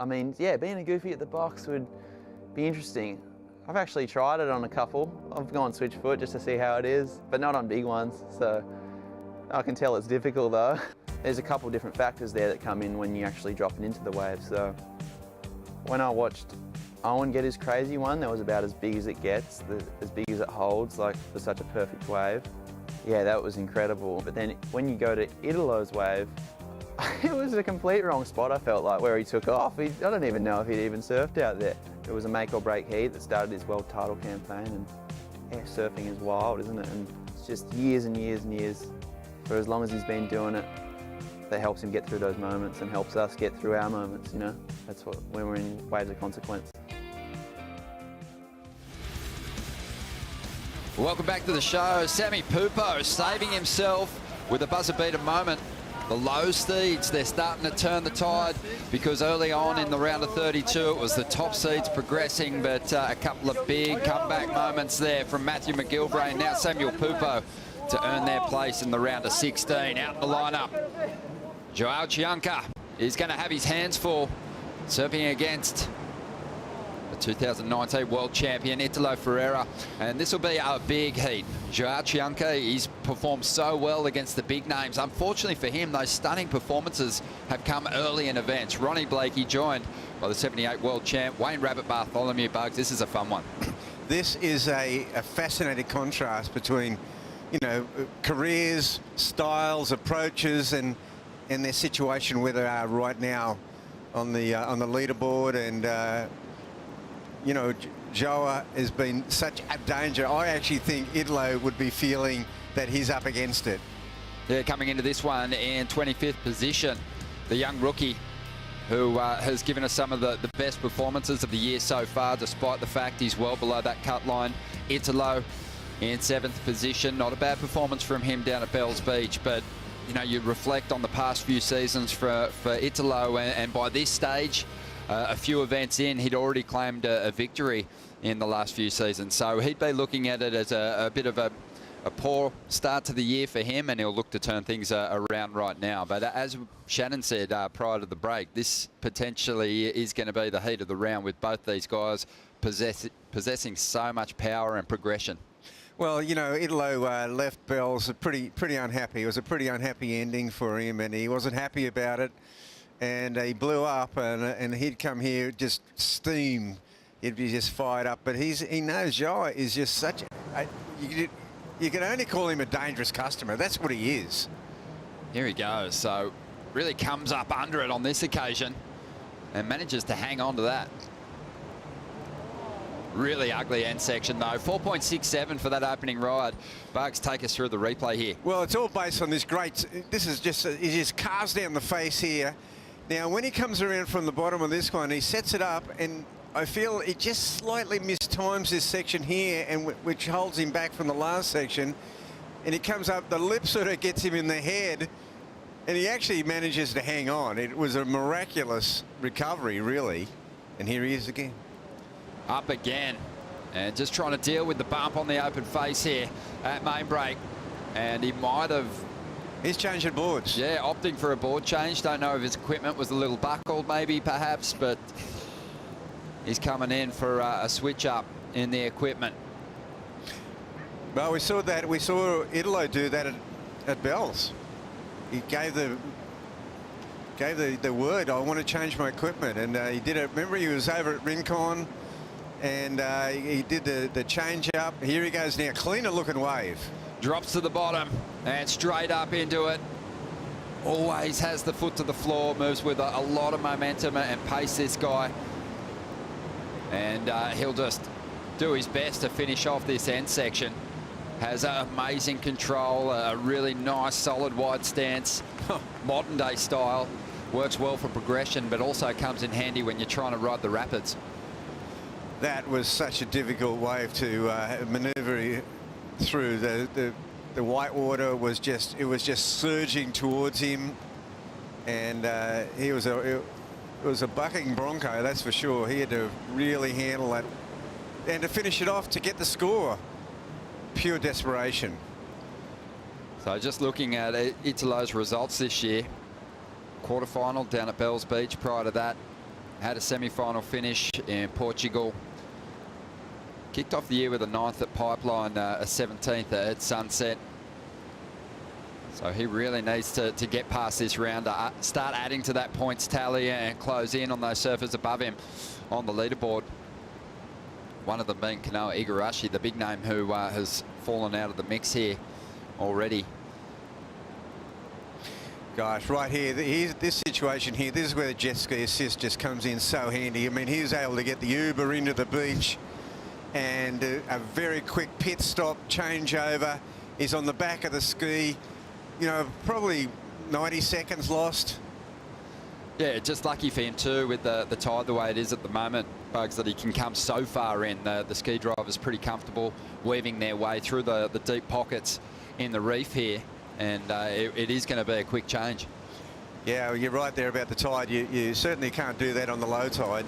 I mean, yeah, being a goofy at the box would be interesting. I've actually tried it on a couple. I've gone switch foot just to see how it is, but not on big ones, so I can tell it's difficult though. There's a couple different factors there that come in when you actually drop it into the wave. So when I watched Owen get his crazy one, that was about as big as it gets, as big as it holds, like for such a perfect wave. Yeah, that was incredible. But then when you go to Italo's wave, it was a complete wrong spot, I felt like, where he took off. I don't even know if he'd even surfed out there. It was a make or break heat that started his world title campaign, and yeah, surfing is wild, isn't it? And it's just years and years and years, for as long as he's been doing it, that helps him get through those moments and helps us get through our moments, you know? That's what, when we're in waves of consequence. Welcome back to the show. Sammy Pupo saving himself with a buzzer beater moment. The low seeds, they're starting to turn the tide, because early on in the round of 32, it was the top seeds progressing, but a couple of big comeback moments there from Matthew McGilvray and now Samuel Pupo to earn their place in the round of 16. Out in the lineup, Joao Chianca is going to have his hands full, surfing against the 2019 world champion Italo Ferreira, and this will be a big heat. Joao Chianca, he's performed so well against the big names. Unfortunately for him, those stunning performances have come early in events. Ronnie Blakey joined by the 78 world champ Wayne Rabbit Bartholomew. Bugs, this is a fun one. This is a fascinating contrast between, you know, careers, styles, approaches, and their situation where they are right now on the leaderboard. And you know, Joa has been such a danger. I actually think Italo would be feeling that he's up against it. Yeah, coming into this one in 25th position, the young rookie who has given us some of the best performances of the year so far, despite the fact he's well below that cut line. Italo in 7th position. Not a bad performance from him down at Bells Beach, but you know, you reflect on the past few seasons for Italo, and by this stage, a few events in, he'd already claimed a victory in the last few seasons. So he'd be looking at it as a bit of a poor start to the year for him, and he'll look to turn things around right now. But as Shannon said prior to the break, this potentially is going to be the heat of the round, with both these guys possessing so much power and progression. Well, you know, Italo left Bells pretty unhappy. It was a pretty unhappy ending for him, and he wasn't happy about it. And he blew up, and he'd come here just steam. He'd be just fired up. But he knows Joa is just such a... You can only call him a dangerous customer. That's what he is. Here he goes. So really comes up under it on this occasion and manages to hang on to that. Really ugly end section though. 4.67 for that opening ride. Bugs, take us through the replay here. Well, it's all based on this great... This is just... He just carves down the face here. Now, when he comes around from the bottom of this one, he sets it up, and I feel he just slightly mistimes this section here, and which holds him back from the last section. And he comes up, the lip sort of gets him in the head, and he actually manages to hang on. It was a miraculous recovery, really. And here he is again. Up again, and just trying to deal with the bump on the open face here at main break. And he might have... He's changing boards. Yeah, opting for a board change. Don't know if his equipment was a little buckled maybe, perhaps, but he's coming in for a switch up in the equipment. Well, we saw that. We saw Italo do that at Bells. He gave the word, I want to change my equipment, and he did it. Remember, he was over at Rincon, and he did the change up. Here he goes now, cleaner looking wave. Drops to the bottom and straight up into it. Always has the foot to the floor, moves with a lot of momentum and pace, this guy. And he'll just do his best to finish off this end section. Has amazing control, a really nice, solid wide stance, modern day style. Works well for progression, but also comes in handy when you're trying to ride the rapids. That was such a difficult wave to maneuver through. The white water was just surging towards him, and it was a bucking bronco, that's for sure. He had to really handle it, and to finish it off, to get the score, pure desperation. So just looking at Italo's results this year, quarterfinal down at Bells Beach. Prior to that, had a semi-final finish in Portugal. Kicked off the year with a 9th at Pipeline, a 17th at Sunset. So he really needs to get past this round, start adding to that points tally and close in on those surfers above him on the leaderboard. One of them being Kanoa Igarashi, the big name who has fallen out of the mix here already. Gosh, right here, this situation here, this is where the jet ski assist just comes in so handy. I mean, he was able to get the Uber into the beach and a very quick pit stop, changeover. He's on the back of the ski. You know, probably 90 seconds lost. Yeah, just lucky for him too with the tide the way it is at the moment, Bugs, that he can come so far in. The ski driver's pretty comfortable weaving their way through the deep pockets in the reef here, and it is going to be a quick change. Yeah, well, you're right there about the tide. You certainly can't do that on the low tide.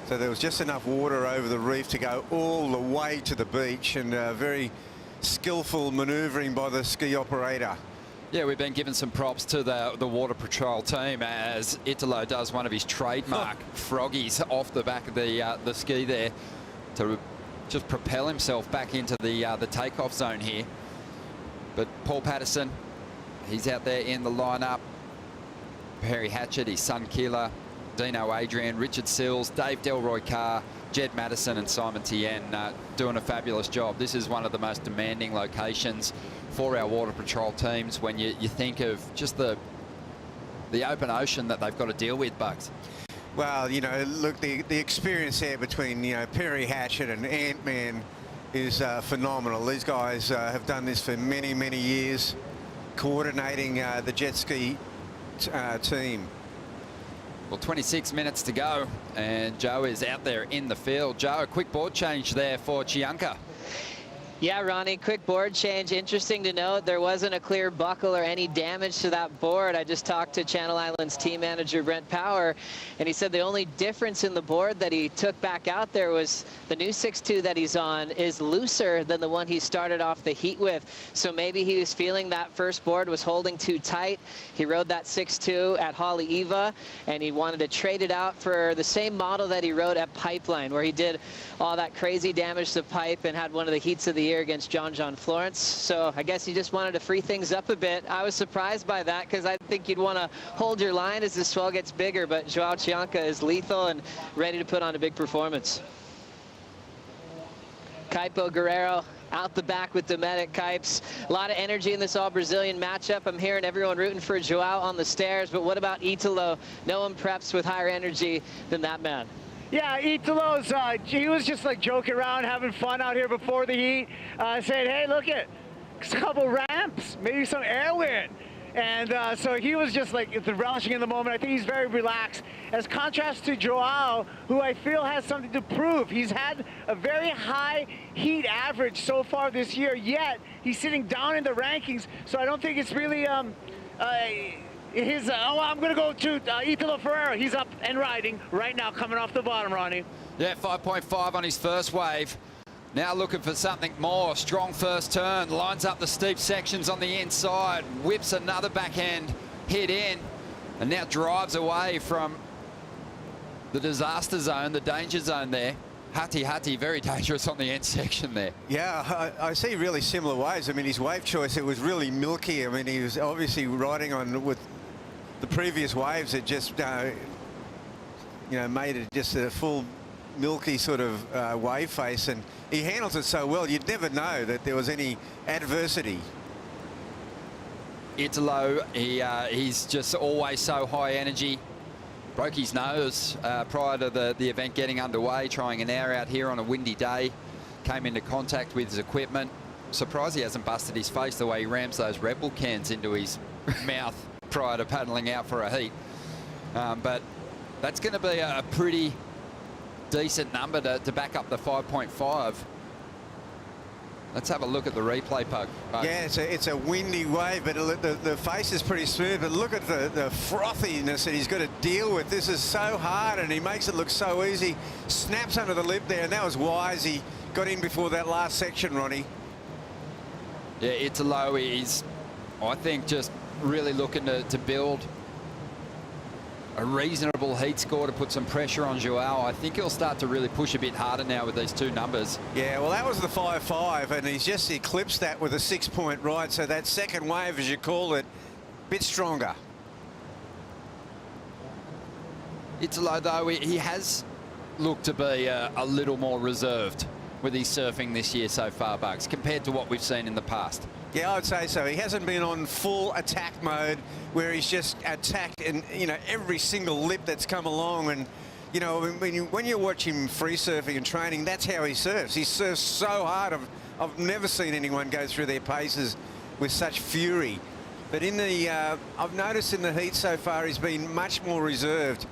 So there was just enough water over the reef to go all the way to the beach, and very skillful manoeuvring by the ski operator. Yeah, we've been given some props to the Water Patrol team as Italo does one of his trademark froggies off the back of the ski there to just propel himself back into the takeoff zone here. But Paul Patterson, he's out there in the lineup. Perry Hatchett, his son Keeler, Dino Adrian, Richard Sills, Dave Delroy Carr, Jed Madison and Simon Tien doing a fabulous job. This is one of the most demanding locations for our Water Patrol teams when you think of just the open ocean that they've got to deal with, Bugs. Well, you know, look, the experience there between, you know, Perry Hatchett and Ant-Man is phenomenal. These guys have done this for many, many years, coordinating the jet ski team. Well, 26 minutes to go, and Joe is out there in the field. Joe, a quick board change there for Chianca. Yeah, Ronnie, quick board change. Interesting to note, there wasn't a clear buckle or any damage to that board. I just talked to Channel Islands team manager Brent Power, and he said the only difference in the board that he took back out there was the new 6.2 that he's on is looser than the one he started off the heat with. So maybe he was feeling that first board was holding too tight. He rode that 6.2 at Haleiwa, and he wanted to trade it out for the same model that he rode at Pipeline, where he did all that crazy damage to pipe and had one of the heats of the year against John Florence. So I guess he just wanted to free things up a bit. I was surprised by that because I think you'd want to hold your line as the swell gets bigger, but Joao Chianca is lethal and ready to put on a big performance. Kaipo Guerrero out the back with Dometic Kipes. A lot of energy in this all-Brazilian matchup. I'm hearing everyone rooting for Joao on the stairs, but what about Italo? No one preps with higher energy than that man. Yeah, Italo's, he was just like joking around, having fun out here before the heat, saying, hey, look at a couple ramps, maybe some air wind. And so he was just like relishing in the moment. I think he's very relaxed. As contrast to Joao, who I feel has something to prove. He's had a very high heat average so far this year, yet he's sitting down in the rankings. So I don't think it's really I'm going to go to Italo Ferreira. He's up and riding right now, coming off the bottom, Ronnie. Yeah, 5.5 on his first wave. Now looking for something more. Strong first turn, lines up the steep sections on the inside, whips another backhand hit in, and now drives away from the disaster zone, the danger zone there. Hati, very dangerous on the end section there. Yeah, I see really similar waves. I mean, his wave choice, it was really milky. I mean, he was obviously riding on with the previous waves. It just, you know, made it just a full milky sort of wave face, and he handles it so well. You'd never know that there was any adversity. Italo, he's just always so high energy. Broke his nose prior to the event getting underway, trying an hour out here on a windy day. Came into contact with his equipment. Surprised he hasn't busted his face the way he rams those Red Bull cans into his mouth prior to paddling out for a heat. But that's going to be a pretty decent number to back up the 5.5. Let's have a look at the replay, Pug. Yeah, it's a windy wave, but the face is pretty smooth. But look at the frothiness that he's got to deal with. This is so hard, and he makes it look so easy. Snaps under the lip there, and that was wise. He got in before that last section, Ronnie. Yeah, Italo is, I think, just really looking to build a reasonable heat score to put some pressure on Joao. I think he'll start to really push a bit harder now with these two numbers. Yeah, well, that was the 5.5, and he's just eclipsed that with a 6-point ride. So that second wave, as you call it, a bit stronger. Italo, though, he has looked to be a little more reserved with his surfing this year so far, Bugs, compared to what we've seen in the past. Yeah, I would say so. He hasn't been on full attack mode where he's just attacked in, you know, every single lip that's come along. And, you know, when you watch him free surfing and training, that's how he surfs. He surfs so hard. I've never seen anyone go through their paces with such fury. But in the, I've noticed in the heat so far, he's been much more reserved.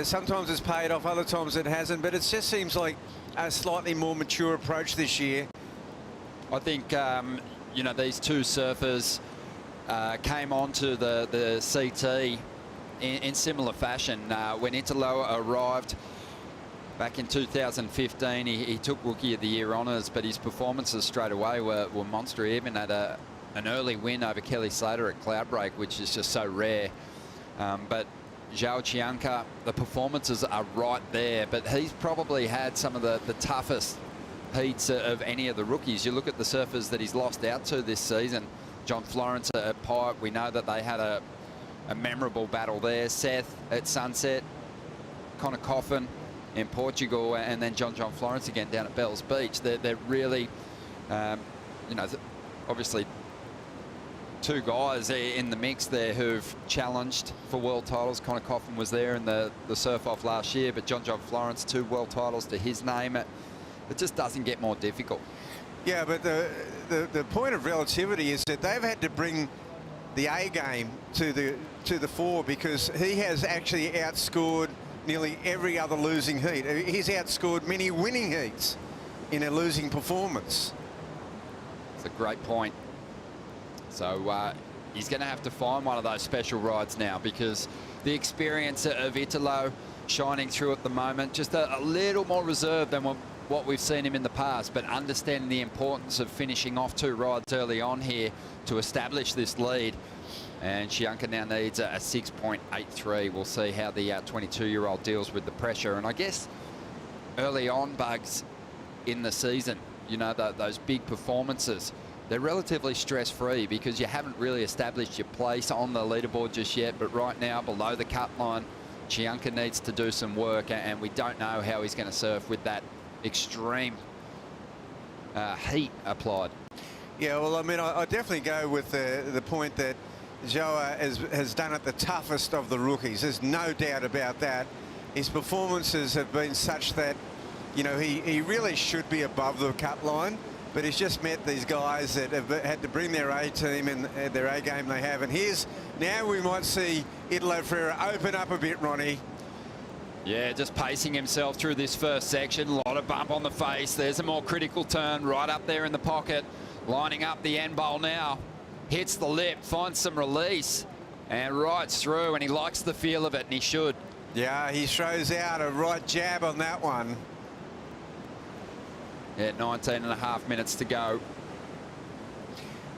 Sometimes it's paid off, other times it hasn't. But it just seems like a slightly more mature approach this year. I think, you know, these two surfers came onto the CT in similar fashion. When Italo arrived back in 2015, he took Rookie of the Year honours, but his performances straight away were monster. He even had an early win over Kelly Slater at Cloudbreak, which is just so rare. But Joao Chianca, the performances are right there, but he's probably had some of the toughest heats of any of the rookies. You look at the surfers that he's lost out to this season. John Florence at Pipe, we know that they had a memorable battle there. Seth at Sunset, Connor Coffin in Portugal, and then John Florence again down at Bells Beach. They're really, you know, obviously two guys in the mix there who've challenged for world titles. Connor Coffin was there in the surf-off last year, but John Florence, 2 world titles to his name. It just doesn't get more difficult. Yeah, but the point of relativity is that they've had to bring the A game to the fore, because he has actually outscored nearly every other losing heat. He's outscored many winning heats in a losing performance. It's a great point. So he's going to have to find one of those special rides now, because the experience of Italo shining through at the moment, just a little more reserved than what we've seen him in the past, but understanding the importance of finishing off 2 rides early on here to establish this lead. And Chianca now needs a 6.83. We'll see how the 22-year-old deals with the pressure. And I guess early on, Bugs, in the season, you know, those big performances, they're relatively stress-free because you haven't really established your place on the leaderboard just yet. But right now, below the cut line, Chianca needs to do some work, and we don't know how he's going to surf with that extreme heat applied. Yeah, well, I mean, I definitely go with the point that Joao has done it the toughest of the rookies. There's no doubt about that. His performances have been such that, you know, he really should be above the cut line, but he's just met these guys that have had to bring their A team and their A game they have. And now we might see Italo Ferreira open up a bit, Ronnie. Yeah, just pacing himself through this first section. A lot of bump on the face. There's a more critical turn right up there in the pocket. Lining up the end bowl now. Hits the lip, finds some release, and rides through, and he likes the feel of it, and he should. Yeah, he throws out a right jab on that one. Yeah, 19.5 minutes to go.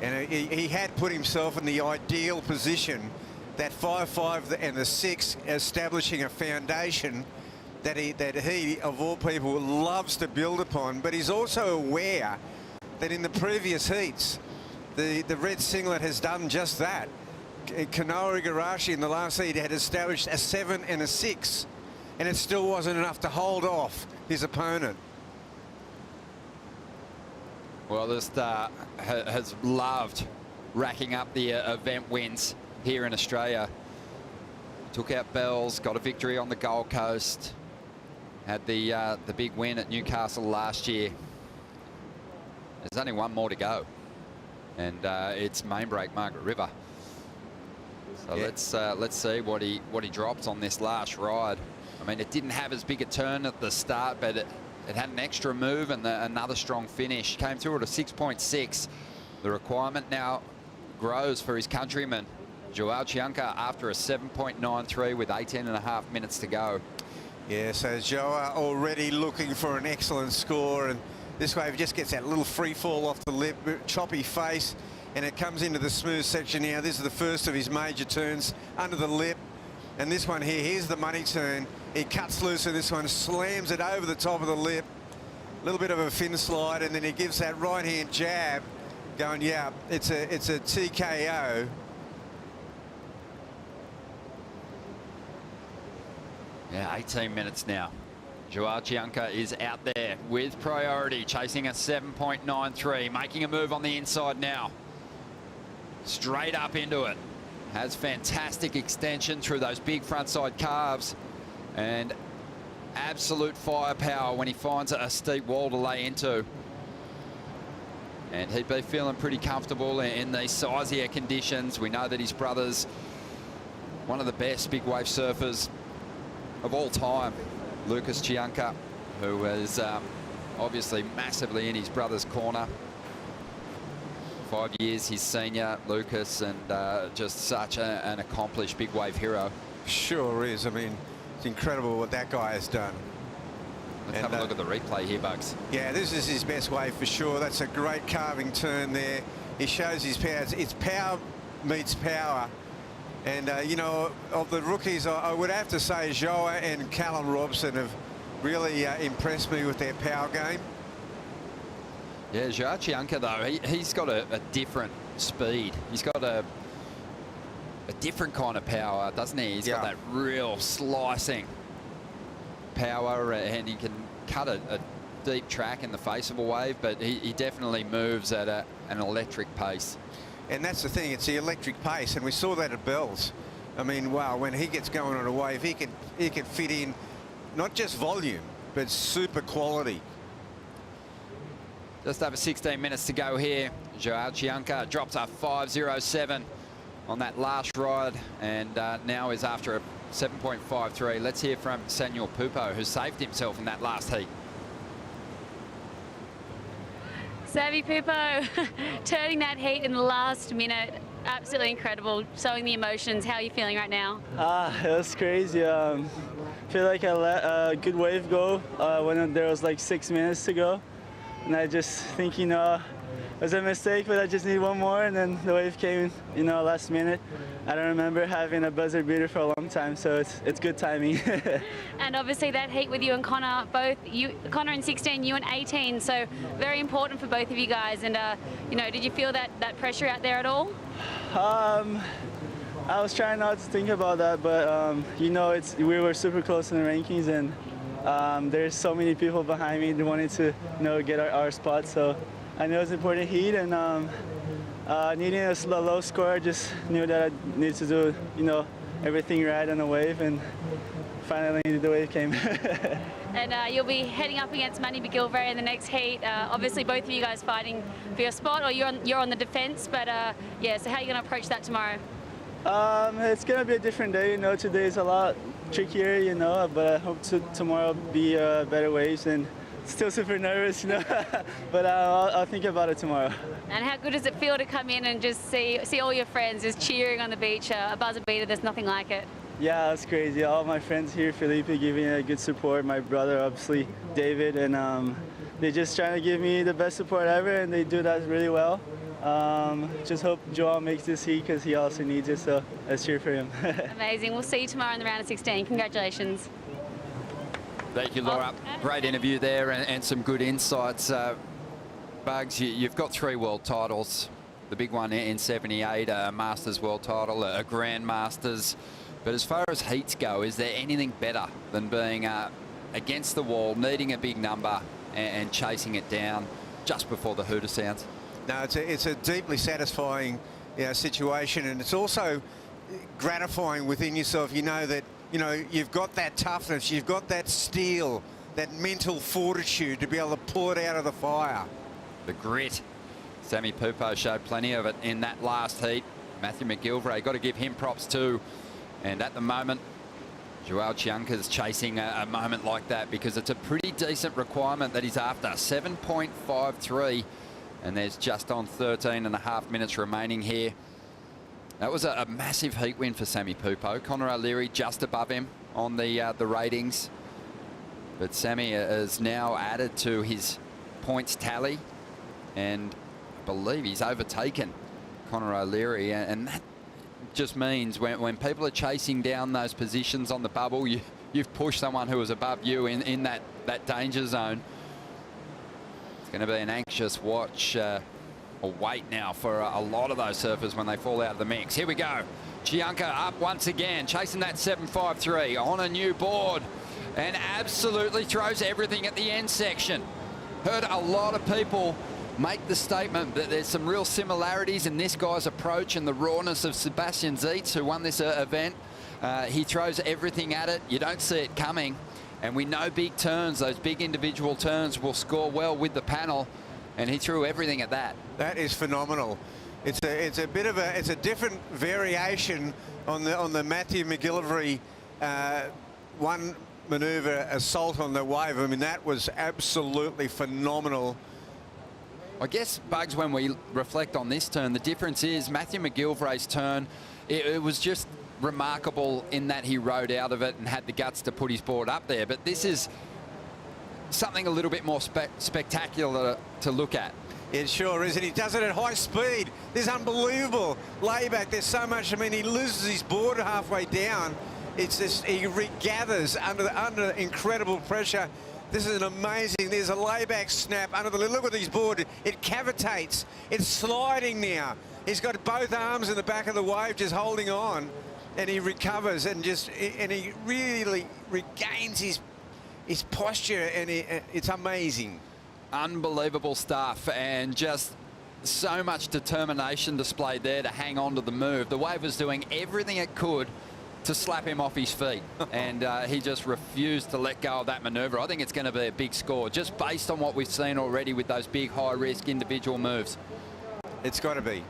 And he had put himself in the ideal position, that 5.5 and the 6, establishing a foundation that he, of all people, loves to build upon. But he's also aware that in the previous heats, the red singlet has done just that. Kanoa Igarashi in the last heat had established a 7 and a 6, and it still wasn't enough to hold off his opponent. Well, this has loved racking up the event wins here in Australia. Took out Bells, got a victory on the Gold Coast, had the big win at Newcastle last year. There's only one more to go, and it's main break Margaret River. So yeah, let's see what he drops on this last ride. I mean, it didn't have as big a turn at the start, but it had an extra move and another strong finish. Came through at a 6.6. The requirement now grows for his countryman, Joao Chianca, after a 7.93 with 18.5 minutes to go. Yeah, so Joao already looking for an excellent score, and this wave just gets that little free fall off the lip, choppy face, and it comes into the smooth section now. This is the first of his major turns under the lip. And this one here, here's the money turn. He cuts loose and this one slams it over the top of the lip. A little bit of a fin slide, and then he gives that right-hand jab going, yeah, it's a TKO. Yeah, 18 minutes now. Joao Chianca is out there with priority, chasing a 7.93, making a move on the inside now. Straight up into it. Has fantastic extension through those big frontside calves and absolute firepower when he finds a steep wall to lay into. And he'd be feeling pretty comfortable in these sizier conditions. We know that his brother's one of the best big wave surfers of all time, Lucas Chianca, who is obviously massively in his brother's corner. 5 years his senior, Lucas, and just such an accomplished big wave hero. Sure is. I mean, it's incredible what that guy has done. Let's have a look at the replay here, Bugs. Yeah, this is his best wave for sure. That's a great carving turn there. He shows his power. It's power meets power. And, you know, of the rookies, I would have to say Joao and Callum Robson have really impressed me with their power game. Yeah, Joao Chianca, though, he's got a different speed. He's got a different kind of power, doesn't he? He's got that real slicing power, and he can cut a deep track in the face of a wave, but he definitely moves at an electric pace. And that's the thing, it's the electric pace, and we saw that at Bells. I mean, wow, when he gets going on a wave, he can fit in not just volume, but super quality. Just over 16 minutes to go here. Joao Chianca drops a 5.07 on that last ride, and now is after a 7.53. Let's hear from Samuel Pupo, who saved himself in that last heat. Sammy Pupo turning that heat in the last minute. Absolutely incredible. Showing the emotions. How are you feeling right now? It was crazy. Feel like I let a good wave go when there was like 6 minutes to go. And I just think, you know, it was a mistake, but I just need one more, and then the wave came, you know, last minute. I don't remember having a buzzer beater for a long time, so it's good timing. And obviously that heat with you and Connor, both you, Connor in 16, you in 18, so very important for both of you guys. And you know, did you feel that pressure out there at all? I was trying not to think about that, but you know, we were super close in the rankings, and there's so many people behind me that wanted to, you know, get our spot. So I know it's important heat, and needing a low score, I just knew that I needed to do, you know, everything right on the wave, and finally the wave came. And you'll be heading up against Manny McGilvray in the next heat. Obviously, both of you guys fighting for your spot, or you're on the defense. But yeah, so how are you going to approach that tomorrow? It's going to be a different day. You know, today's a lot trickier, you know, but I hope tomorrow be better waves, and still super nervous, you know, but I'll think about it tomorrow. And how good does it feel to come in and just see all your friends just cheering on the beach? A buzzer beater, there's nothing like it. Yeah, it's crazy. All my friends here, Felipe, giving a good support. My brother, obviously, David, and they're just trying to give me the best support ever, and they do that really well. Just hope Joao makes this heat because he also needs it, so let's cheer for him. Amazing. We'll see you tomorrow in the round of 16. Congratulations. Thank you, Laura. Great interview there, and some good insights. Bugs, you've got 3 world titles. The big one in 78, a Masters world title, a Grand Masters. But as far as heats go, is there anything better than being against the wall, needing a big number, and chasing it down just before the hooter sounds? No, it's a deeply satisfying, you know, situation, and it's also gratifying within yourself. You know that, you know, you've got that toughness, you've got that steel, that mental fortitude to be able to pull it out of the fire. The grit. Sammy Pupo showed plenty of it in that last heat. Matthew McGilvray, got to give him props too. And at the moment, Joao Chianca's chasing a moment like that, because it's a pretty decent requirement that he's after. 7.53, and there's just on 13.5 minutes remaining here. That was a massive heat win for Sammy Pupo. Connor O'Leary just above him on the ratings. But Sammy has now added to his points tally, and I believe he's overtaken Connor O'Leary, and that just means when people are chasing down those positions on the bubble, you've pushed someone who was above you in that danger zone. It's going to be an anxious watch or wait now for a lot of those surfers when they fall out of the mix. Here we go. Chianca up once again, chasing that 7.53 on a new board, and absolutely throws everything at the end section. Heard a lot of people make the statement that there's some real similarities in this guy's approach and the rawness of Sebastian Zietz, who won this event. He throws everything at it. You don't see it coming. And we know big turns, those big individual turns, will score well with the panel. And he threw everything at that. That is phenomenal. It's a bit of a different variation on the Matthew McGillivray one manoeuvre assault on the wave. I mean, that was absolutely phenomenal. I guess, Bugs, when we reflect on this turn, the difference is Matthew McGillivray's turn, it was just remarkable in that he rode out of it and had the guts to put his board up there. But this is something a little bit more spectacular to look at. It sure is, and he does it at high speed. This is unbelievable layback. There's so much. I mean, he loses his board halfway down. It's just, he regathers under incredible pressure. This is an amazing. There's a layback snap under the. Look at his board. It cavitates. It's sliding now. He's got both arms in the back of the wave, just holding on, and he recovers and he really regains his posture, and it's amazing. Unbelievable stuff, and just so much determination displayed there to hang on to the move. The wave was doing everything it could to slap him off his feet, and he just refused to let go of that manoeuvre. I think it's going to be a big score, just based on what we've seen already with those big high-risk individual moves. It's got to be.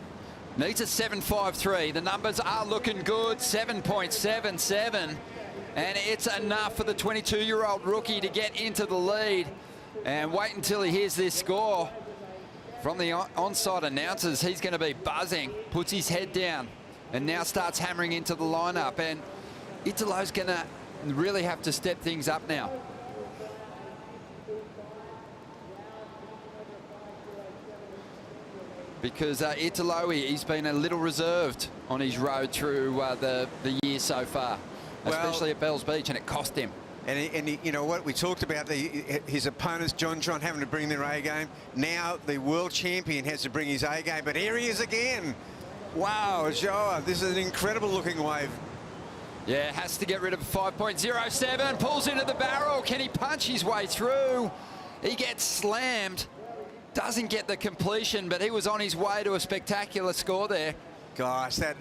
Needs a 7.53. The numbers are looking good. 7.77, and it's enough for the 22-year-old rookie to get into the lead. And wait until he hears this score from the onside announcers. He's going to be buzzing, puts his head down, and now starts hammering into the lineup. And Italo's going to really have to step things up now. Because Italo, he's been a little reserved on his road through the year so far, especially at Bells Beach, and it cost him. And he, you know what, we talked about his opponents, John having to bring their A game. Now the world champion has to bring his A game, but here he is again. Wow, Joa, this is an incredible looking wave. Yeah, has to get rid of 5.07, pulls into the barrel. Can he punch his way through? He gets slammed, doesn't get the completion, but he was on his way to a spectacular score there. Gosh, that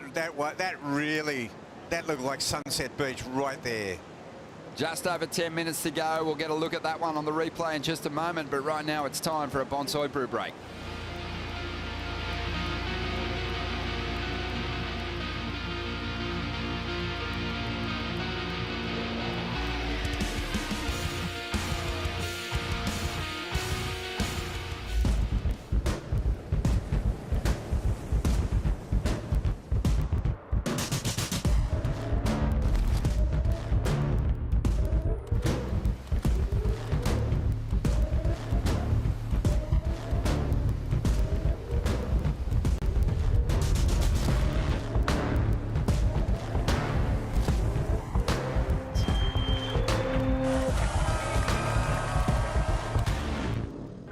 looked like Sunset Beach right there. Just over 10 minutes to go. We'll get a look at that one on the replay in just a moment, but right now it's time for a Bonsai Brew break.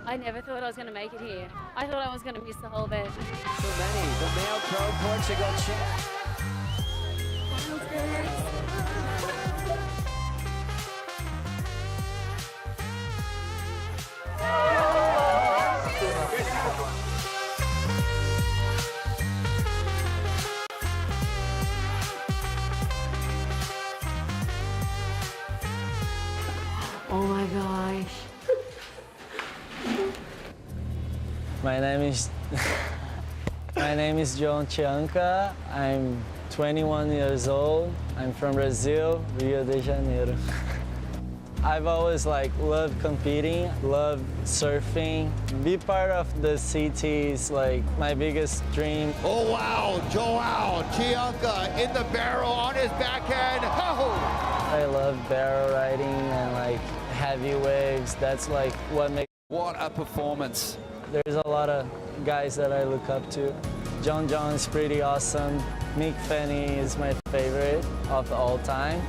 I never thought I was going to make it here. I thought I was going to miss the whole event. So many, the male pro Portugal champ. Oh my gosh. My name is John Chianca. I'm 21 years old. I'm from Brazil, Rio de Janeiro. I've always loved competing, loved surfing. Be part of the CT is my biggest dream. Oh wow, Joao Chianca in the barrel on his backhand. Oh! I love barrel riding and heavy waves. That's what makes. What a performance. There's a lot of guys that I look up to. John's pretty awesome. Mick Fanny is my favorite of all time.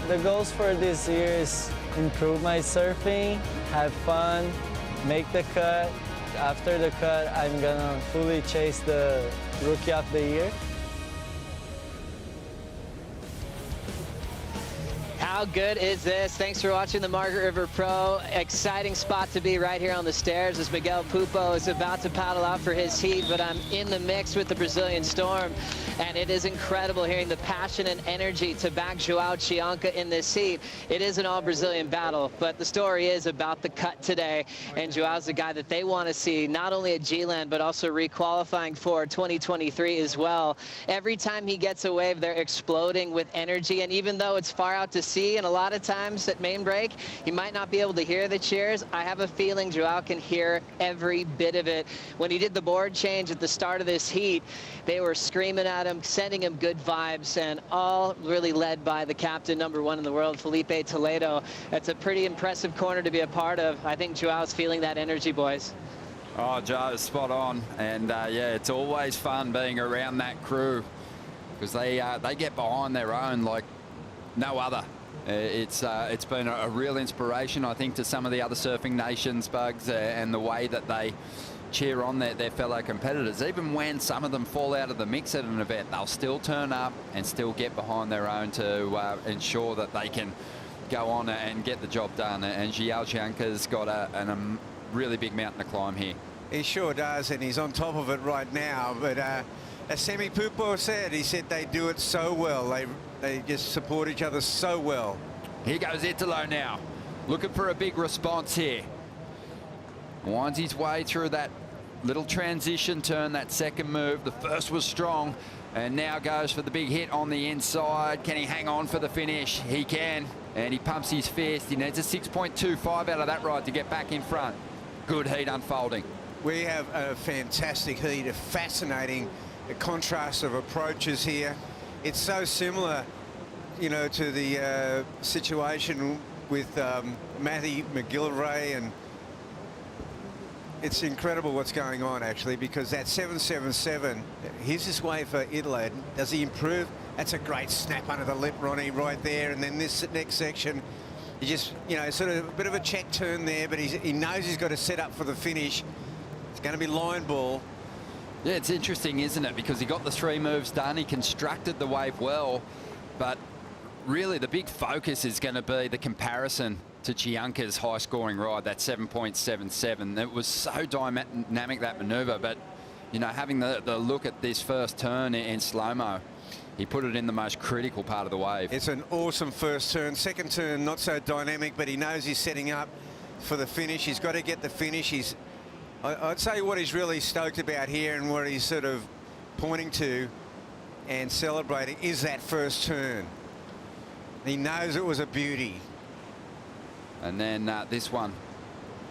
The goals for this year is improve my surfing, have fun, make the cut. After the cut, I'm gonna fully chase the Rookie of the Year. How good is this? Thanks for watching the Margaret River Pro. Exciting spot to be right here on the stairs as Miguel Pupo is about to paddle out for his heat, but I'm in the mix with the Brazilian Storm, and it is incredible hearing the passion and energy to back João Chianca in this heat. It is an all-Brazilian battle, but the story is about the cut today, and João's the guy that they want to see, not only at G-Land, but also requalifying for 2023 as well. Every time he gets a wave, they're exploding with energy, and even though it's far out to sea, and a lot of times at main break, you might not be able to hear the cheers. I have a feeling João can hear every bit of it. When he did the board change at the start of this heat, they were screaming at him, sending him good vibes, and all really led by the captain, #1 in the world, Felipe Toledo. That's a pretty impressive corner to be a part of. I think João's feeling that energy, boys. Oh, Joe, spot on. And yeah, it's always fun being around that crew because they get behind their own like no other. It's been a real inspiration, I think, to some of the other surfing nations, Bugs, and the way that they cheer on their fellow competitors. Even when some of them fall out of the mix at an event, they'll still turn up and still get behind their own to ensure that they can go on and get the job done. And João Chianca's got a really big mountain to climb here. He sure does, and he's on top of it right now. But as Semi Pupo said, he said they do it so well. They just support each other so well. Here goes Italo now, looking for a big response here. Winds his way through that little transition turn, that second move. The first was strong, and now goes for the big hit on the inside. Can he hang on for the finish? He can, and he pumps his fist. He needs a 6.25 out of that ride to get back in front. Good heat unfolding. We have a fantastic heat, a fascinating contrast of approaches here. It's so similar, you know, to the situation with Matty McGillivray, and it's incredible what's going on actually, because that 777, here's this wave for Italy. Does he improve? That's a great snap under the lip, Ronnie, right there. And then this next section, he just, you know, sort of a bit of a check turn there, but he knows he's got to set up for the finish. It's going to be line ball. Yeah, it's interesting, isn't it? Because he got the 3 moves done. He constructed the wave well, but really the big focus is going to be the comparison to Chianca's high-scoring ride, that 7.77. It was so dynamic, that maneuver, but, you know, having the look at this first turn in slow-mo, he put it in the most critical part of the wave. It's an awesome first turn. Second turn, not so dynamic, but he knows he's setting up for the finish. He's got to get the finish. I'd say what he's really stoked about here and what he's sort of pointing to and celebrating is that first turn. He knows it was a beauty. And then this one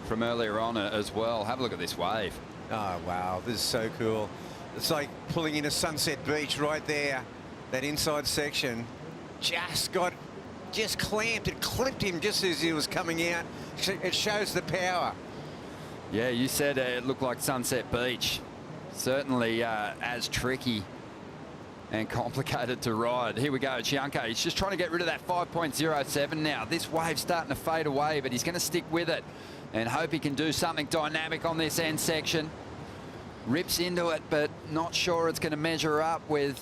from earlier on as well. Have a look at this wave. Oh, wow. This is so cool. It's like pulling into Sunset Beach right there. That inside section just clamped. It clipped him just as he was coming out. It shows the power. Yeah, you said it looked like Sunset Beach. Certainly as tricky and complicated to ride. Here we go, Chianca. He's just trying to get rid of that 5.07 now. This wave's starting to fade away, but he's going to stick with it and hope he can do something dynamic on this end section. Rips into it, but not sure it's going to measure up with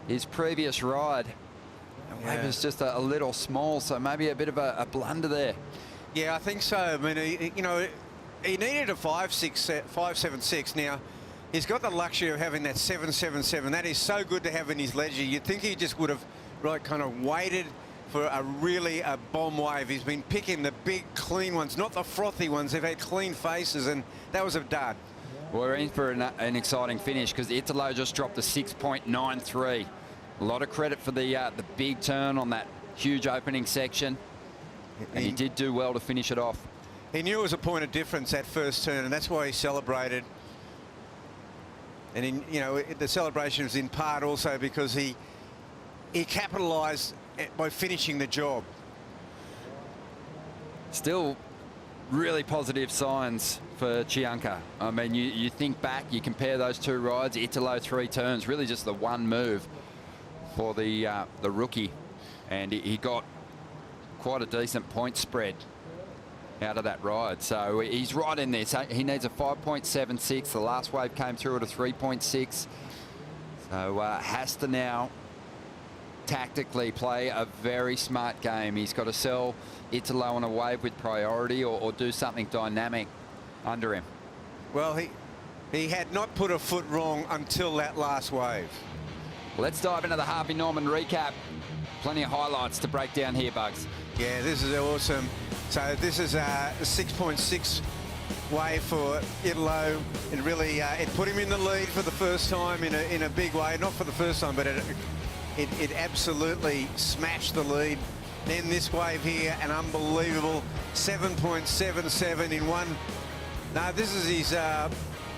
his previous ride. The wave is just a little small, so maybe a bit of a blunder there. Yeah, I think so. I mean, you know, he needed a 5.76. Now, he's got the luxury of having that 7.77. That is so good to have in his ledger. You'd think he just would have kind of waited for a bomb wave. He's been picking the big, clean ones, not the frothy ones. They've had clean faces, and that was a dud. We're in for an exciting finish because Italo just dropped a 6.93. A lot of credit for the big turn on that huge opening section. And he did do well to finish it off. He knew it was a point of difference, that first turn, and that's why he celebrated. And, you know, the celebration was in part also because he capitalised by finishing the job. Still really positive signs for Cianca. I mean, you think back, you compare those two rides, Italo 3 turns, really just the one move for the rookie, and he got quite a decent point spread out of that ride. So he's right in there. So he needs a 5.76. The last wave came through at a 3.6. So has to now tactically play a very smart game. He's got to sell Italo on a wave with priority, or do something dynamic under him. Well, he had not put a foot wrong until that last wave. Let's dive into the Harvey Norman recap. Plenty of highlights to break down here, Bugs. Yeah, this is awesome. So this is a 6.6 wave for Italo. It really it put him in the lead for the first time in a big way. Not for the first time, but it absolutely smashed the lead. Then this wave here, an unbelievable 7.77 in one. No, this is his. I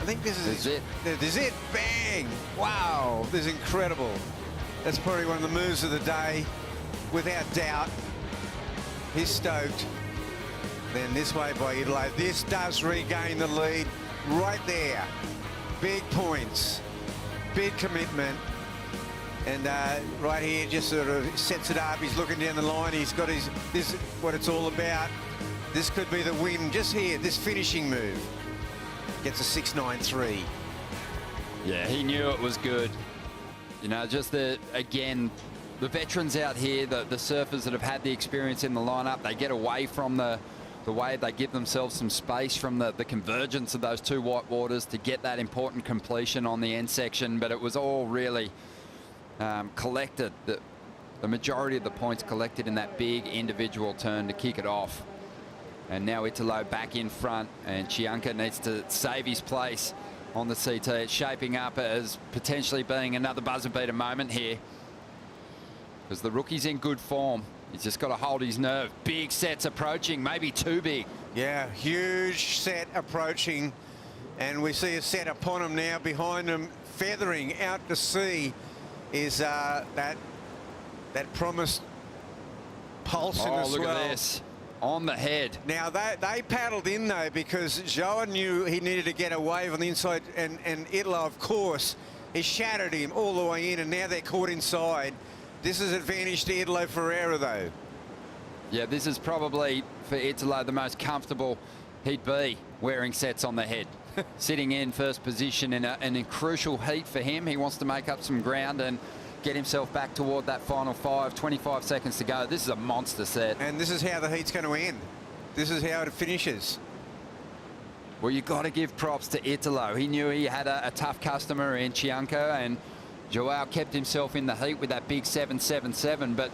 think this is it. This is it. Bang! Wow, this is incredible. That's probably one of the moves of the day, without doubt. He's stoked. Then this wave by Italo. This does regain the lead right there. Big points, big commitment. And right here just sort of sets it up. He's looking down the line. He's got his, this is what it's all about. This could be the win just here, this finishing move. Gets a 6.93. Yeah, he knew it was good. You know, just again, the veterans out here, the surfers that have had the experience in the lineup, they get away from the wave. They give themselves some space from the convergence of those two white waters to get that important completion on the end section. But it was all really collected. The majority of the points collected in that big individual turn to kick it off. And now Italo back in front, and Cianca needs to save his place on the CT. It's shaping up as potentially being another buzzer beater moment here, because the rookie's in good form. He's just got to hold his nerve. Big sets approaching, maybe too big. Yeah, huge set approaching, and we see a set upon him now. Behind him, feathering out to sea, is that promised pulse in the swell. Look at this. On the head. Now they paddled in though, because Joa knew he needed to get a wave on the inside, and Italo, of course, he shattered him all the way in, and now they're caught inside. This is advantage to Italo Ferreira though. Yeah, this is probably for Italo the most comfortable he'd be wearing sets on the head. Sitting in first position in a crucial heat for him. He wants to make up some ground and get himself back toward that final 25 seconds to go. This is a monster set. And this is how the heat's going to end. This is how it finishes. Well, you've got to give props to Italo. He knew he had a tough customer in Cianca, and Joao kept himself in the heat with that big 7.77. But,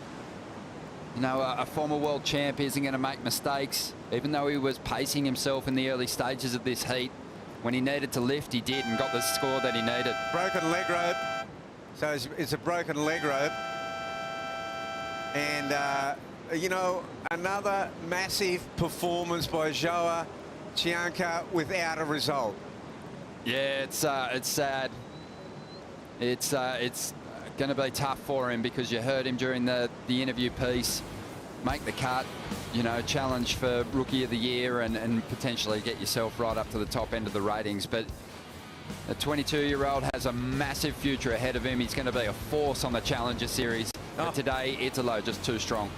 you know, a former world champ isn't going to make mistakes. Even though he was pacing himself in the early stages of this heat, when he needed to lift, he did and got the score that he needed. Broken leg rope. So it's a broken leg rope. And, you know, another massive performance by Joa Cianca without a result. Yeah, it's sad. It's going to be tough for him, because you heard him during the interview piece make the cut, you know, challenge for Rookie of the Year and potentially get yourself right up to the top end of the ratings. But the 22-year-old has a massive future ahead of him. He's going to be a force on the Challenger Series. But today, Italo just too strong.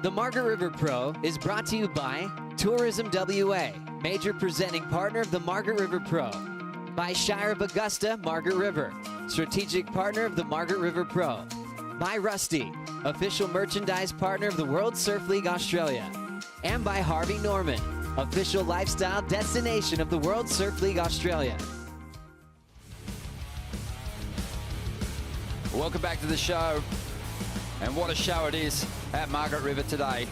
The Margaret River Pro is brought to you by Tourism WA, major presenting partner of the Margaret River Pro. By Shire of Augusta, Margaret River, strategic partner of the Margaret River Pro. By Rusty, official merchandise partner of the World Surf League Australia. And by Harvey Norman, official lifestyle destination of the World Surf League Australia. Welcome back to the show. And what a show it is at Margaret River today.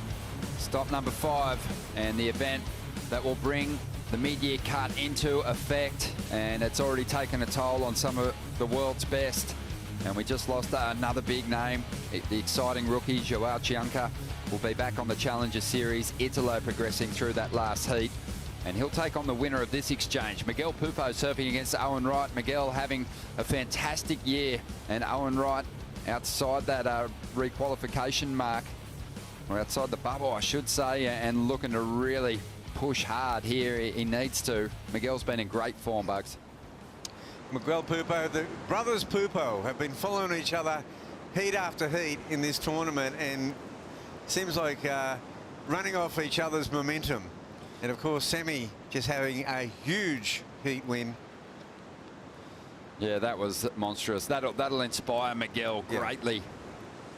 Stop number 5 and the event that will bring the mid-year cut into effect. And it's already taken a toll on some of the world's best. And we just lost another big name. The exciting rookie, Joao Chianca, will be back on the Challenger Series. Italo progressing through that last heat. And he'll take on the winner of this exchange. Miguel Pupo surfing against Owen Wright. Miguel having a fantastic year. And Owen Wright outside that requalification mark, or outside the bubble, I should say, and looking to really push hard here. He needs to. Miguel's been in great form, Bugs. Miguel Pupo, the brothers Pupo have been following each other heat after heat in this tournament, and seems like running off each other's momentum. And of course, Semi just having a huge heat win. Yeah, that was monstrous. That'll inspire Miguel greatly.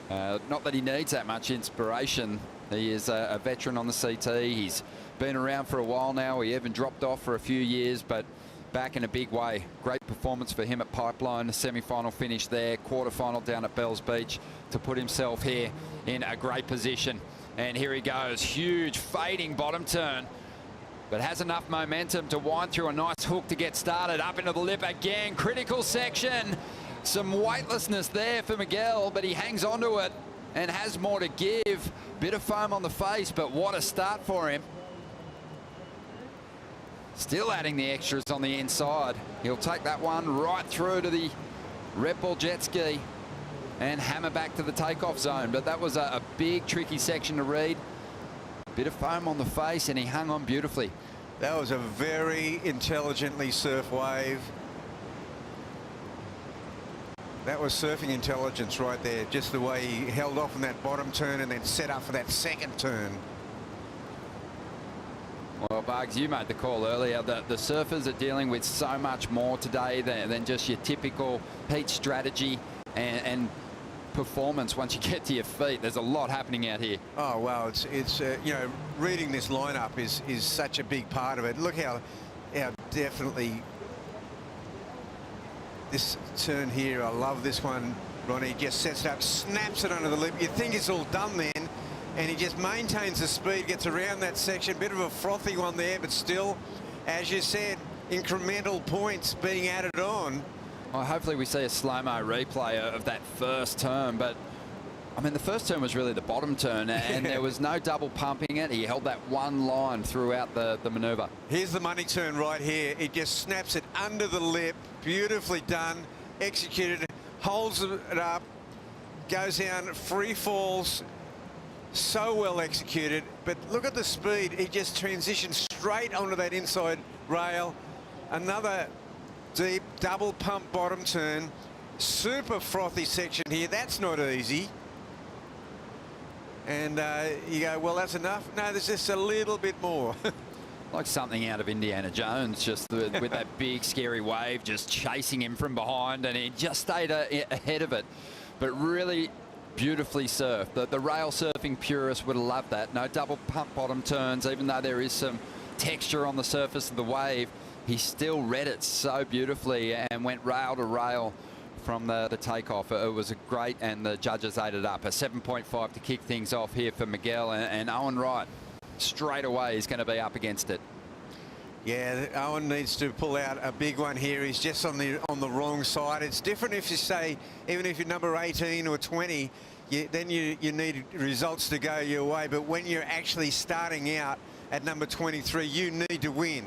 Not that he needs that much inspiration. He is a veteran on the CT. He's been around for a while now. He even dropped off for a few years, but back in a big way. Great performance for him at Pipeline. A semi-final finish there. Quarter-final down at Bells Beach to put himself here in a great position. And here he goes. Huge fading bottom turn, but has enough momentum to wind through a nice hook to get started. Up into the lip again. Critical section. Some weightlessness there for Miguel, but he hangs onto it and has more to give. Bit of foam on the face, but what a start for him. Still adding the extras on the inside. He'll take that one right through to the Red Bull jet ski and hammer back to the takeoff zone. But that was a big, tricky section to read. Bit of foam on the face, and he hung on beautifully. That was a very intelligently surfed wave. That was surfing intelligence right there. Just the way he held off on that bottom turn and then set up for that second turn. Well, Bugs, you made the call earlier. The surfers are dealing with so much more today than just your typical heat strategy and performance once you get to your feet. There's a lot happening out here. Oh, well, it's you know, reading this lineup is such a big part of it. Look how definitely this turn here. I love this one. Ronnie just sets it up, snaps it under the lip. You think it's all done then, and he just maintains the speed, gets around that section. Bit of a frothy one there, but still, as you said, incremental points being added on. Well, hopefully we see a slow-mo replay of that first turn, but I mean, the first turn was really the bottom turn, and there was no double pumping it. He held that one line throughout the maneuver. Here's the money turn right here. It just snaps it under the lip. Beautifully done, executed, holds it up, goes down, free falls. So well executed, but look at the speed. He just transitions straight onto that inside rail. Another deep double pump bottom turn. Super frothy section here. That's not easy. And you go, well, that's enough. No, there's just a little bit more. Like something out of Indiana Jones, just with that big scary wave just chasing him from behind, and he just stayed ahead of it. But really beautifully surfed. The rail surfing purists would have loved that. No double pump bottom turns, even though there is some texture on the surface of the wave. He still read it so beautifully and went rail to rail from the takeoff. It was a great, and the judges ate it up. A 7.5 to kick things off here for Miguel, and Owen Wright straight away is going to be up against it. Yeah, Owen needs to pull out a big one here. He's just on the wrong side. It's different if you say, even if you're number 18 or 20, then you need results to go your way. But when you're actually starting out at number 23, you need to win.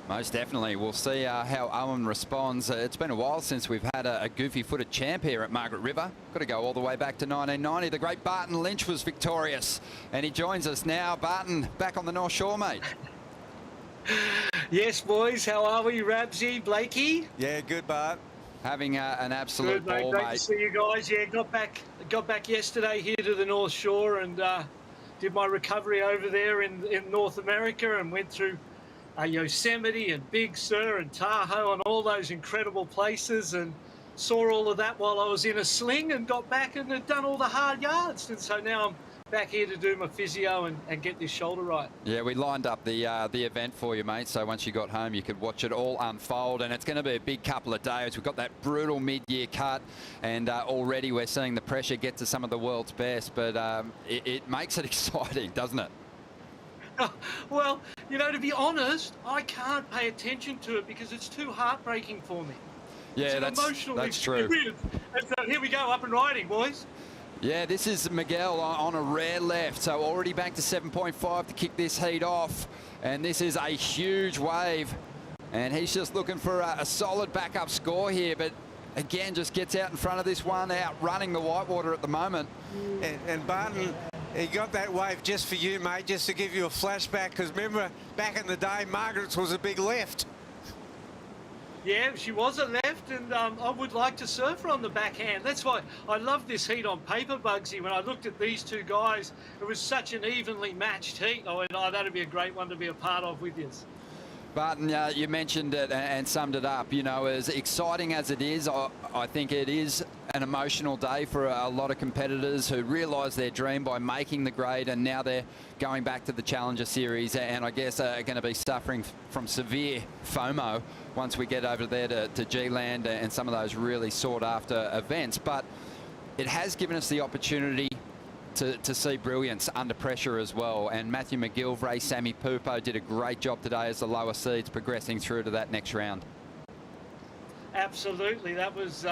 Most definitely. We'll see how Owen responds. It's been a while since we've had a goofy-footed champ here at Margaret River. Got to go all the way back to 1990. The great Barton Lynch was victorious, and he joins us now. Barton, back on the North Shore, mate. Yes, boys. How are we, Rabsy, Blakey? Yeah, good, Bart. Having an absolute Good, mate. ball, Great mate. to see you guys. Yeah, got back yesterday here to the North Shore and did my recovery over there in North America and went through Yosemite and Big Sur and Tahoe and all those incredible places and saw all of that while I was in a sling and got back and had done all the hard yards. And so now I'm back here to do my physio and get this shoulder right. Yeah, we lined up the event for you, mate, so once you got home you could watch it all unfold, and it's going to be a big couple of days. We've got that brutal mid-year cut, and already we're seeing the pressure get to some of the world's best, but it makes it exciting, doesn't it? Well, you know, to be honest, I can't pay attention to it because it's too heartbreaking for me. Yeah, it's an that's emotional true. experience. And so here we go, up and riding, boys. Yeah, this is Miguel on a rare left, so already back to 7.5 to kick this heat off. And this is a huge wave. And he's just looking for a solid backup score here, but again, just gets out in front of this one, outrunning the whitewater at the moment. And Barton, he got that wave just for you, mate, just to give you a flashback, because remember, back in the day, Margaret's was a big left. Yeah, she was a left, and I would like to surf her on the backhand. That's why I love this heat on paper, Bugsy. When I looked at these two guys, it was such an evenly matched heat. I went, oh, that'd be a great one to be a part of with you. Barton, you mentioned it and summed it up. You know, as exciting as it is, I think it is an emotional day for a lot of competitors who realise their dream by making the grade, and now they're going back to the Challenger Series, and I guess are going to be suffering from severe FOMO once we get over there to G-Land and some of those really sought-after events. But it has given us the opportunity to see brilliance under pressure as well. And Matthew McGilvray, Sammy Pupo did a great job today as the lower seeds progressing through to that next round. Absolutely, that was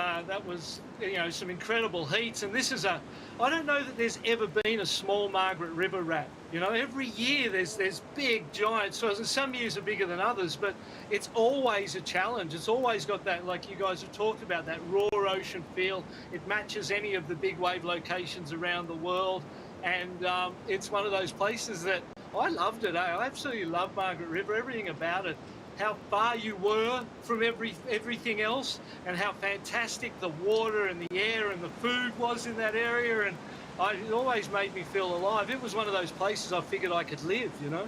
you know, some incredible heats, and this is I don't know that there's ever been a small Margaret River wrap. You know, every year there's big giant swells, and some years are bigger than others, but it's always a challenge. It's always got that, like you guys have talked about, that raw ocean feel. It matches any of the big wave locations around the world, and it's one of those places that I loved it. I absolutely love Margaret River, everything about it. How far you were from everything else, and how fantastic the water and the air and the food was in that area, and it always made me feel alive. It was one of those places I figured I could live, you know.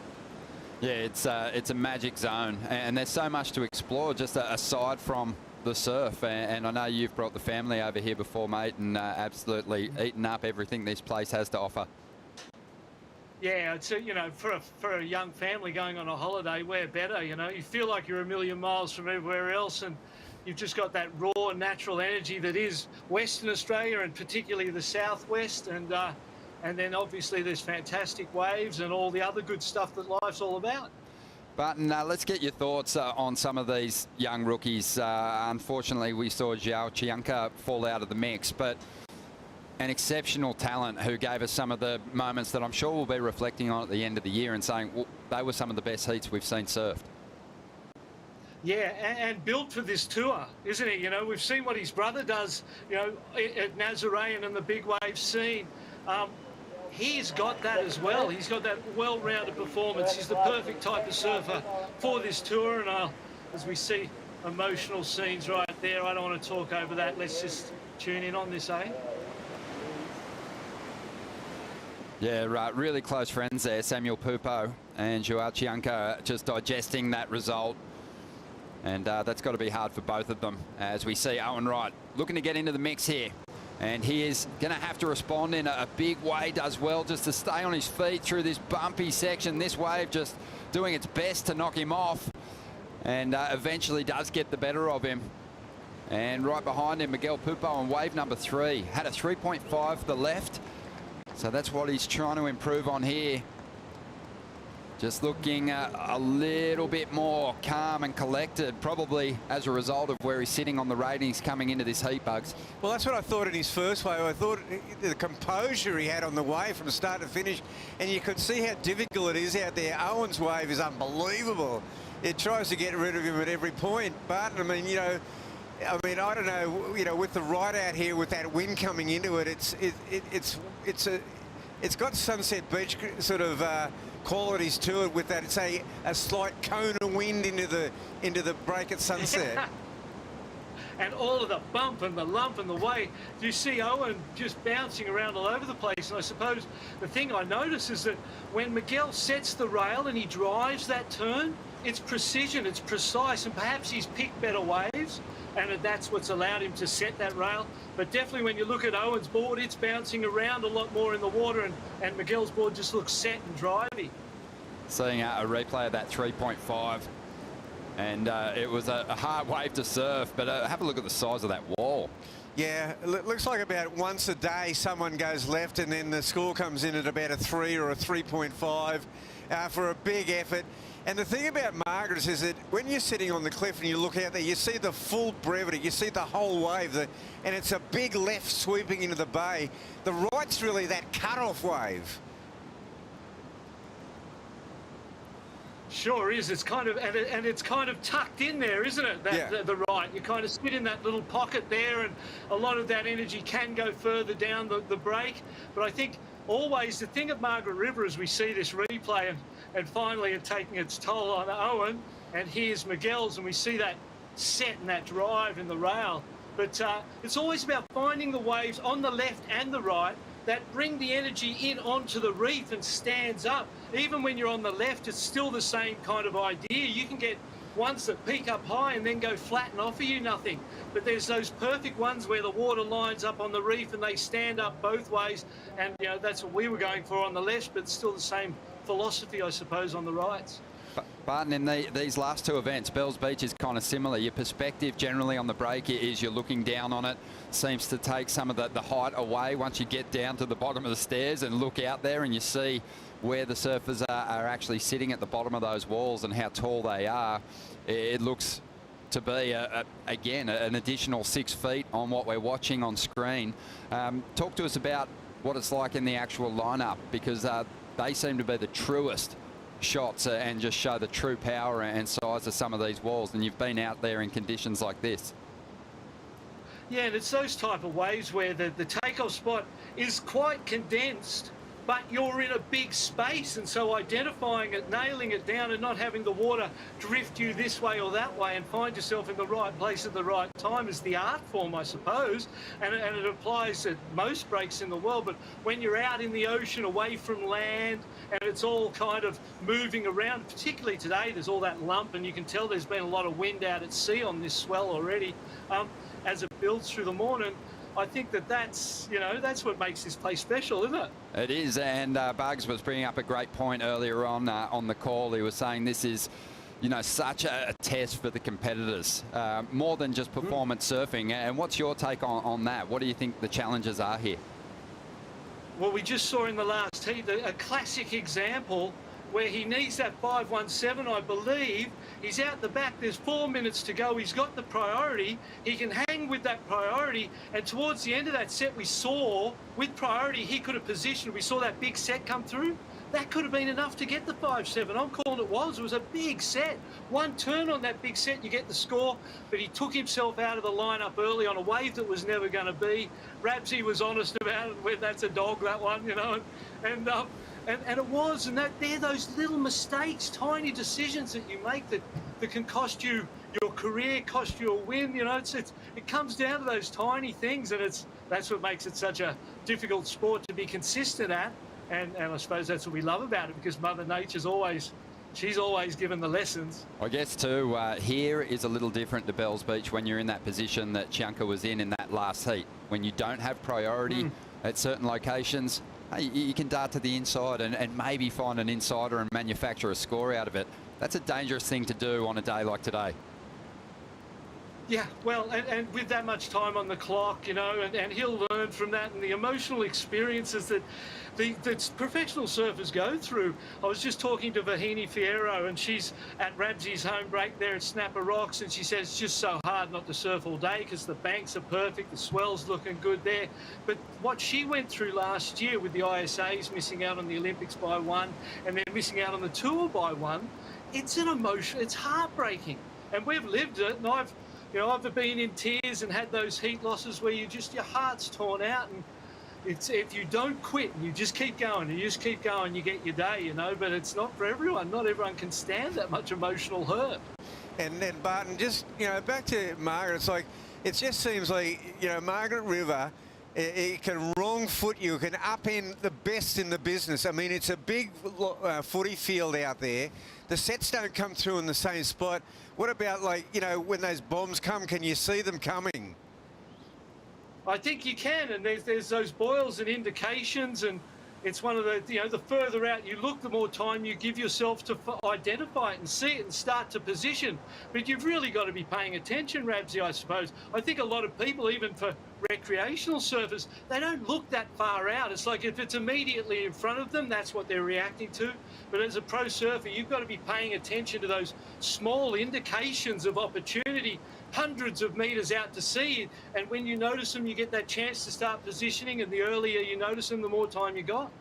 Yeah, it's a magic zone, and there's so much to explore just aside from the surf. And I know you've brought the family over here before, mate, and absolutely eaten up everything this place has to offer. Yeah, it's you know, for a young family going on a holiday, where better, you know? You feel like you're a million miles from everywhere else, and you've just got that raw natural energy that is Western Australia, and particularly the southwest, and then obviously there's fantastic waves and all the other good stuff that life's all about. Barton, let's get your thoughts on some of these young rookies. Unfortunately, we saw Zhao Chianca fall out of the mix, but an exceptional talent who gave us some of the moments that I'm sure we'll be reflecting on at the end of the year and saying, well, they were some of the best heats we've seen surfed. Yeah, and built for this tour, isn't he? You know, we've seen what his brother does, you know, at Nazarene and the big wave scene. He's got that as well. He's got that well-rounded performance. He's the perfect type of surfer for this tour, and as we see emotional scenes right there, I don't want to talk over that. Let's just tune in on this, eh? Yeah, right. Really close friends there, Samuel Pupo and Joao Chianca, just digesting that result. And that's got to be hard for both of them, as we see Owen Wright looking to get into the mix here. And he is going to have to respond in a big way, does well just to stay on his feet through this bumpy section. This wave just doing its best to knock him off, and eventually does get the better of him. And right behind him, Miguel Pupo on wave number 3. Had a 3.5 to the left. So that's what he's trying to improve on here. Just looking a little bit more calm and collected, probably as a result of where he's sitting on the ratings coming into this heat, Bugs. Well, that's what I thought in his first wave. I thought the composure he had on the wave from start to finish, and you could see how difficult it is out there. Owen's wave is unbelievable. It tries to get rid of him at every point. But, I mean, you know, I don't know, you know, with the ride out here with that wind coming into it, it's got Sunset Beach sort of qualities to it with that. It's a slight cone of wind into the break at sunset. and all of the bump and the lump and the way you see Owen just bouncing around all over the place. And I suppose the thing I notice is that when Miguel sets the rail and he drives that turn, it's precision, it's precise, and perhaps he's picked better waves, and that's what's allowed him to set that rail. But definitely when you look at Owen's board, it's bouncing around a lot more in the water, and Miguel's board just looks set and drivey. Seeing a replay of that 3.5, and it was a hard wave to surf, but have a look at the size of that wall. Yeah, it looks like about once a day someone goes left, and then the score comes in at about a 3 or a 3.5 for a big effort. And the thing about Margaret is that when you're sitting on the cliff and you look out there, you see the full brevity, you see the whole wave, and it's a big left sweeping into the bay. The right's really that cut-off wave. Sure is. It's kind of, and it's kind of tucked in there, isn't it? The right. You kind of sit in that little pocket there, and a lot of that energy can go further down the break. But I think always the thing at Margaret River is we see this replay, and finally it taking its toll on Owen, and here's Miguel's, and we see that set and that drive in the rail. But it's always about finding the waves on the left and the right that bring the energy in onto the reef and stands up. Even when you're on the left, it's still the same kind of idea. You can get ones that peak up high and then go flat and offer you nothing. But there's those perfect ones where the water lines up on the reef and they stand up both ways. And, you know, that's what we were going for on the left, but still the same philosophy, I suppose, on the rights. Barton, in these last two events, Bells Beach is kind of similar. Your perspective generally on the break is you're looking down on it. Seems to take some of the height away once you get down to the bottom of the stairs and look out there and you see where the surfers are actually sitting at the bottom of those walls and how tall they are. It looks to be, again, an additional 6 feet on what we're watching on screen. Talk to us about what it's like in the actual lineup, because they seem to be the truest shots and just show the true power and size of some of these walls, and you've been out there in conditions like this. Yeah, and it's those type of waves where the takeoff spot is quite condensed, but you're in a big space, and so identifying it, nailing it down, and not having the water drift you this way or that way and find yourself in the right place at the right time is the art form, I suppose, and it applies at most breaks in the world. But when you're out in the ocean away from land and it's all kind of moving around, particularly today, there's all that lump, and you can tell there's been a lot of wind out at sea on this swell already. As it builds through the morning, I think that's, you know, that's what makes this place special, isn't it? It is, and Bugs was bringing up a great point earlier on the call. He was saying this is, you know, such a test for the competitors, more than just performance surfing. And what's your take on that? What do you think the challenges are here? Well, we just saw in the last heat a classic example where he needs that 517, I believe. He's out the back, there's 4 minutes to go, he's got the priority, he can hang with that priority, and towards the end of that set we saw, with priority, he could have positioned, we saw that big set come through. That could have been enough to get the 5-7. I'm calling it was a big set. One turn on that big set, you get the score, but he took himself out of the lineup early on a wave that was never going to be. Rabsy was honest about it, where that's a dog, that one, you know, and it was, and they're those little mistakes, tiny decisions that you make that can cost you your career, cost you a win. You know, it comes down to those tiny things, and that's what makes it such a difficult sport to be consistent at. And I suppose that's what we love about it, because Mother Nature's she's always given the lessons. I guess too, here is a little different to Bells Beach when you're in that position that Chianca was in that last heat. When you don't have priority at certain locations, hey, you can dart to the inside and maybe find an insider and manufacture a score out of it. That's a dangerous thing to do on a day like today. Yeah, well, and with that much time on the clock, you know, and he'll learn from that, and the emotional experiences that professional surfers go through. I was just talking to Vahini Fierro, and she's at Rabsy's home break there at Snapper Rocks, and she says it's just so hard not to surf all day because the banks are perfect, the swell's looking good there. But what she went through last year with the ISAs missing out on the Olympics by one, and then missing out on the tour by one, it's an emotion, it's heartbreaking. And we've lived it, and I've been in tears and had those heat losses where your heart's torn out, and if you don't quit and you just keep going, you get your day, you know. But it's not for everyone. Not everyone can stand that much emotional hurt. And then Barton, just, you know, back to Margaret, it's like it just seems like, you know, Margaret River, it can wrong foot you, it can upend the best in the business. I mean, it's a big footy field out there. The sets don't come through in the same spot. What about, like, you know, when those bombs come, can you see them coming? I think you can, and there's those boils and indications, and it's one of the, you know, the further out you look, the more time you give yourself to identify it and see it and start to position. But you've really got to be paying attention, Rabsy, I suppose. I think a lot of people, even for recreational surfers, they don't look that far out. It's like if it's immediately in front of them, that's what they're reacting to. But as a pro surfer, you've got to be paying attention to those small indications of opportunity, hundreds of meters out to sea, and when you notice them, you get that chance to start positioning, and the earlier you notice them, the more time you got.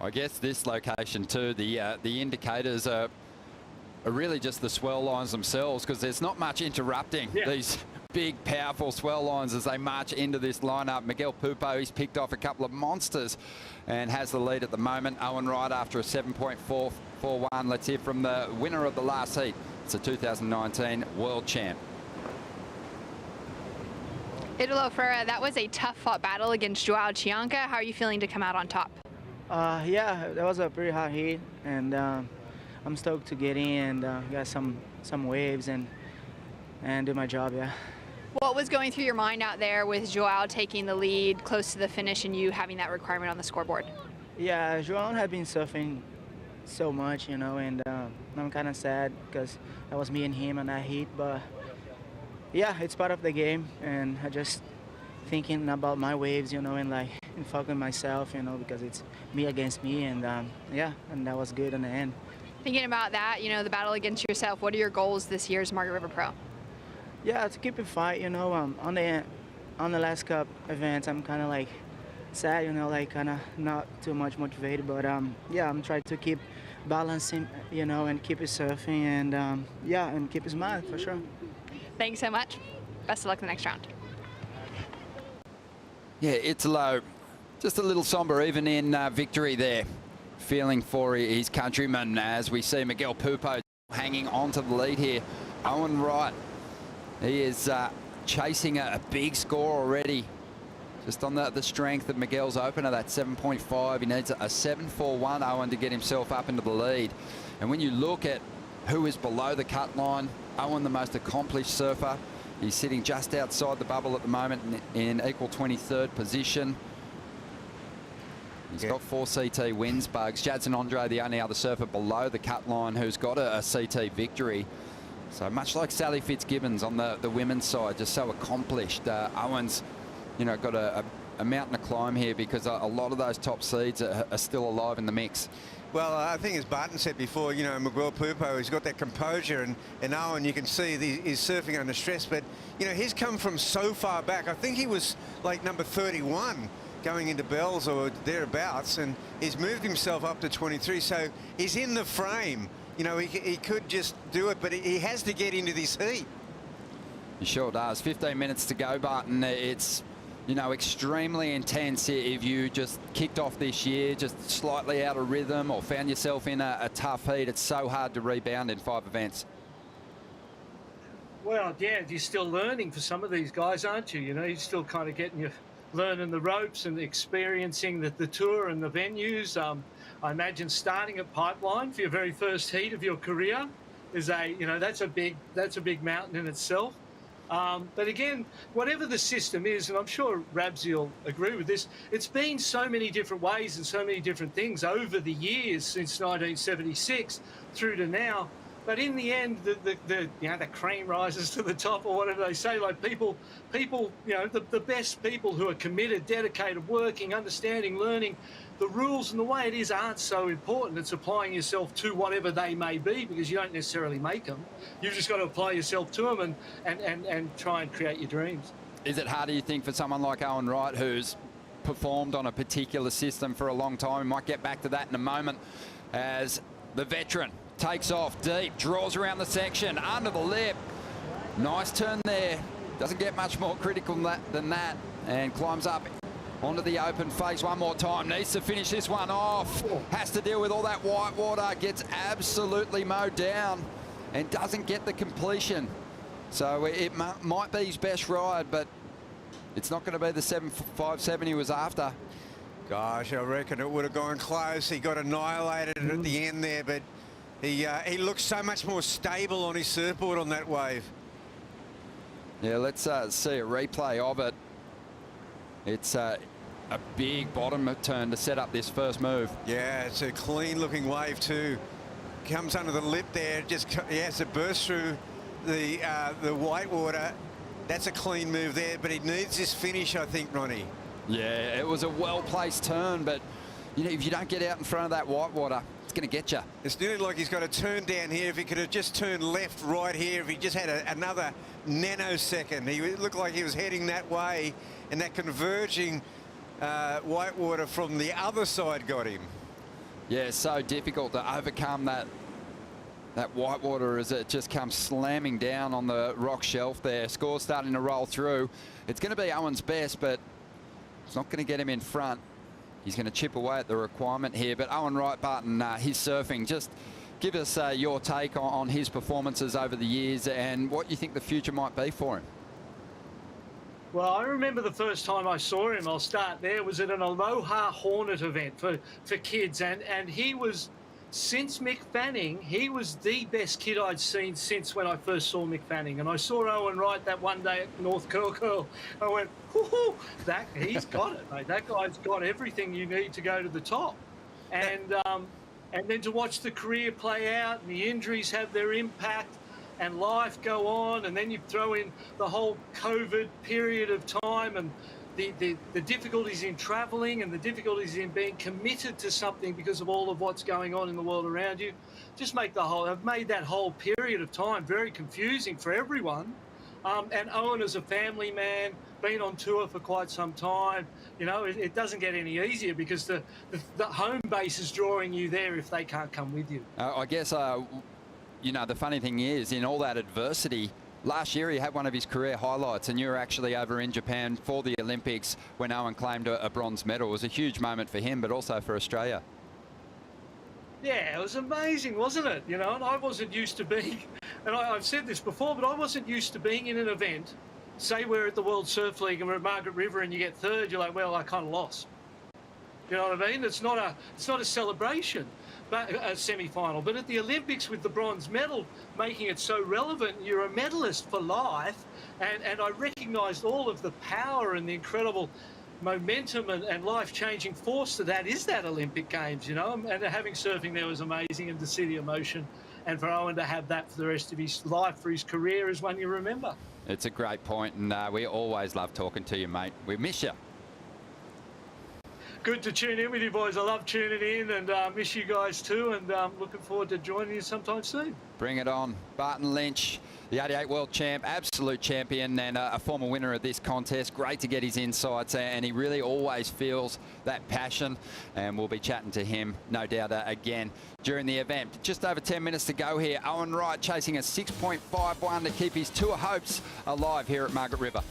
I guess this location too, the indicators are really just the swell lines themselves, because there's not much interrupting these big, powerful swell lines as they march into this lineup. Miguel Pupo, he's picked off a couple of monsters and has the lead at the moment. Owen Wright after a 7.441. Let's hear from the winner of the last heat. It's a 2019 world champ. Idolo Ferreira, that was a tough-fought battle against Joao Chianca. How are you feeling to come out on top? Yeah, that was a pretty hot heat, and I'm stoked to get in and get some waves and do my job, yeah. What was going through your mind out there with Joao taking the lead close to the finish and you having that requirement on the scoreboard? Yeah, Joao had been surfing so much, you know, and I'm kind of sad because that was me and him on that heat, but yeah, it's part of the game, and I just thinking about my waves, you know, and like focusing myself, you know, because it's me against me, and yeah, and that was good in the end. Thinking about that, you know, the battle against yourself, what are your goals this year's Margaret River Pro? Yeah, to keep it fight, you know, on the last cup events, I'm kind of like sad, you know, like kind of not too much motivated, but yeah, I'm trying to keep balancing, you know, and keep it surfing, and yeah, and keep it smiling for sure. Thanks so much. Best of luck in the next round. Yeah, it's low. Just a little somber even in victory there. Feeling for his countrymen as we see Miguel Pupo hanging on to the lead here. Owen Wright, he is chasing a big score already. Just on the strength of Miguel's opener, that 7.5. He needs a 7.41, Owen, to get himself up into the lead. And when you look at who is below the cut line, Owen, the most accomplished surfer. He's sitting just outside the bubble at the moment in equal 23rd position. He's got 4 CT wins, Bugs. Jadson Andre, the only other surfer below the cut line who's got a CT victory. So much like Sally Fitzgibbons on the women's side, just so accomplished. Owen's, you know, got a mountain to climb here because a lot of those top seeds are still alive in the mix. Well, I think as Barton said before, you know, Miguel Pupo, he's got that composure, and Owen, you can see he's surfing under stress, but, you know, he's come from so far back. I think he was like number 31 going into Bells or thereabouts, and he's moved himself up to 23, so he's in the frame. You know, he could just do it, but he has to get into this heat. He sure does. 15 minutes to go, Barton. It's, you know, extremely intense if you just kicked off this year just slightly out of rhythm or found yourself in a tough heat. It's so hard to rebound in 5 events. Well, yeah, you're still learning for some of these guys, aren't you? You know, you're still kind of learning the ropes and experiencing the tour and the venues. I imagine starting at Pipeline for your very first heat of your career is that's a big mountain in itself. But again, whatever the system is, and I'm sure Rabsy will agree with this, it's been so many different ways and so many different things over the years since 1976 through to now. But in the end, the cream rises to the top, or whatever they say. Like people, you know, the best people who are committed, dedicated, working, understanding, learning the rules and the way it is aren't so important. It's applying yourself to whatever they may be, because you don't necessarily make them. You've just got to apply yourself to them and try and create your dreams. Is it harder, you think, for someone like Owen Wright, who's performed on a particular system for a long time? We might get back to that in a moment, as the veteran takes off deep, draws around the section, under the lip. Nice turn there. Doesn't get much more critical than that, and climbs up onto the open face one more time. Needs to finish this one off. Has to deal with all that white water. Gets absolutely mowed down and doesn't get the completion. So it might be his best ride, but it's not going to be the 7.57 he was after. Gosh, I reckon it would have gone close. He got annihilated at the end there, but he looks so much more stable on his surfboard on that wave. Yeah, let's see a replay of it. It's a big bottom turn to set up this first move. Yeah, it's a clean looking wave too. Comes under the lip there, just has to burst through the white water. That's a clean move there, but he needs this finish, I think, Ronnie. Yeah, it was a well-placed turn, but you know, if you don't get out in front of that white water, it's going to get you. It's nearly like he's got to turn down here. If he could have just turned left right here, if he just had another nanosecond, he looked like he was heading that way, and that converging white water from the other side got him. Yeah, so difficult to overcome that white water as it just comes slamming down on the rock shelf there. Score's starting to roll through. It's going to be Owen's best, but it's not going to get him in front. He's going to chip away at the requirement here. But Owen Wright-Barton, his surfing, just give us your take on his performances over the years and what you think the future might be for him. Well, I remember the first time I saw him, I'll start there, was at an Aloha Hornet event for kids. And he was, since Mick Fanning, he was the best kid I'd seen since when I first saw Mick Fanning. And I saw Owen Wright that one day at North Curl. I went, whoo, he's got it, mate. That guy's got everything you need to go to the top. And then to watch the career play out and the injuries have their impact and life go on, and then you throw in the whole COVID period of time and the difficulties in travelling and the difficulties in being committed to something because of all of what's going on in the world around you, just have made that whole period of time very confusing for everyone. And Owen, as a family man, been on tour for quite some time, you know, it doesn't get any easier because the home base is drawing you there if they can't come with you. I guess, you know, the funny thing is, in all that adversity, last year he had one of his career highlights, and you were actually over in Japan for the Olympics when Owen claimed a bronze medal. It was a huge moment for him, but also for Australia. Yeah, it was amazing, wasn't it? You know, and I wasn't used to being, and I've said this before, but I wasn't used to being in an event. Say we're at the World Surf League and we're at Margaret River and you get third, you're like, well, I kind of lost. You know what I mean? It's not a celebration, but a semi-final. But at the Olympics, with the bronze medal making it so relevant, you're a medalist for life. And I recognised all of the power and the incredible momentum and life-changing force that is that Olympic Games, you know. And having surfing there was amazing, and to see the emotion, and for Owen to have that for the rest of his life, for his career, is one you remember. It's a great point, and we always love talking to you, mate. We miss you. Good to tune in with you boys. I love tuning in, and miss you guys too, and looking forward to joining you sometime soon. Bring it on. Barton Lynch, the 88 world champ, absolute champion, and a former winner of this contest. Great to get his insights, and he really always feels that passion, and we'll be chatting to him, no doubt, again during the event. Just over 10 minutes to go here. Owen Wright chasing a 6.51 to keep his tour hopes alive here at Margaret River.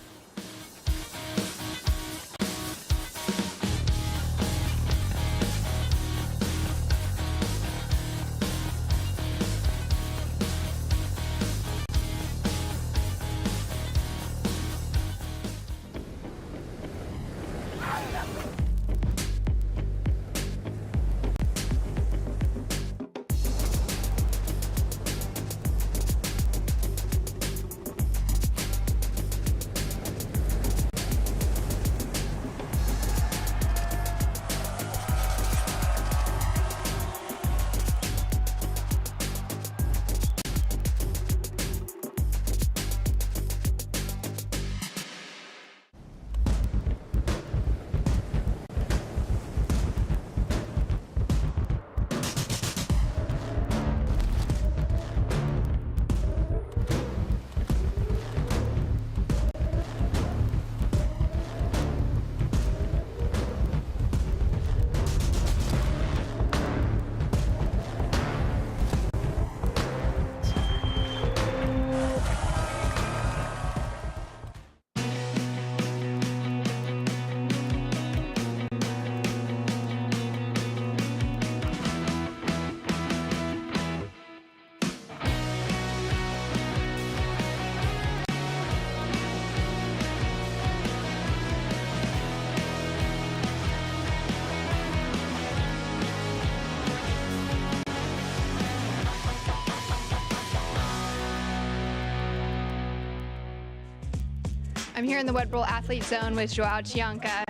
I'm here in the Wet Bowl Athlete Zone with Joao Chianca.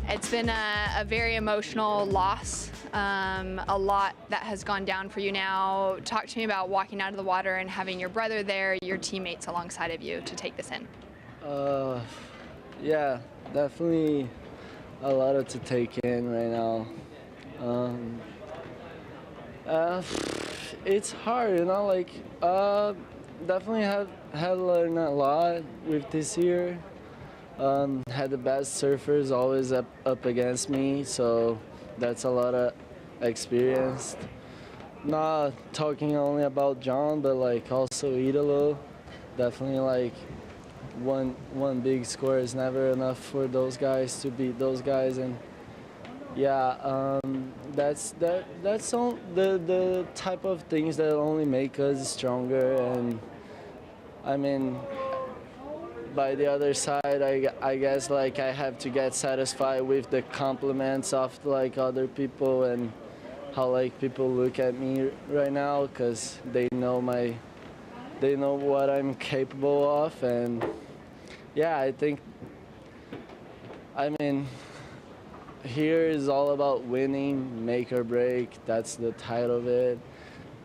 It's been a very emotional loss. A lot that has gone down for you now. Talk to me about walking out of the water and having your brother there, your teammates alongside of you to take this in. Yeah, definitely a lot to take in right now. It's hard, you know, like, definitely had learned a lot with this year. Had the best surfers always up against me, so that's a lot of experience. Not talking only about John, but like also Idolo. Definitely like one big score is never enough for those guys to beat those guys, and yeah, that's all the type of things that only make us stronger. And I mean, by the other side, I guess like I have to get satisfied with the compliments of like other people and how like people look at me right now, because they know what I'm capable of. And yeah, I mean, here is all about winning, make or break. That's the title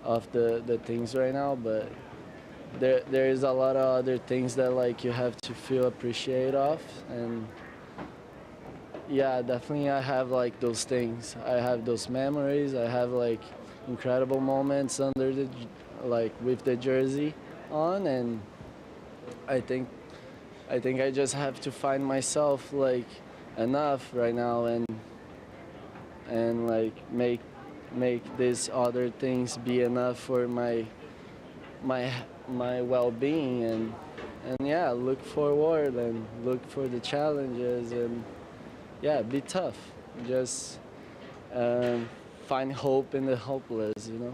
of the things right now, but there is a lot of other things that like you have to feel appreciated of. And yeah, definitely I have like those things. I have those memories. I have like incredible moments under the with the jersey on, and I think I just have to find myself like enough right now and like make these other things be enough for my well-being, and yeah, look forward and look for the challenges, and yeah, be tough. Just find hope in the hopeless, you know?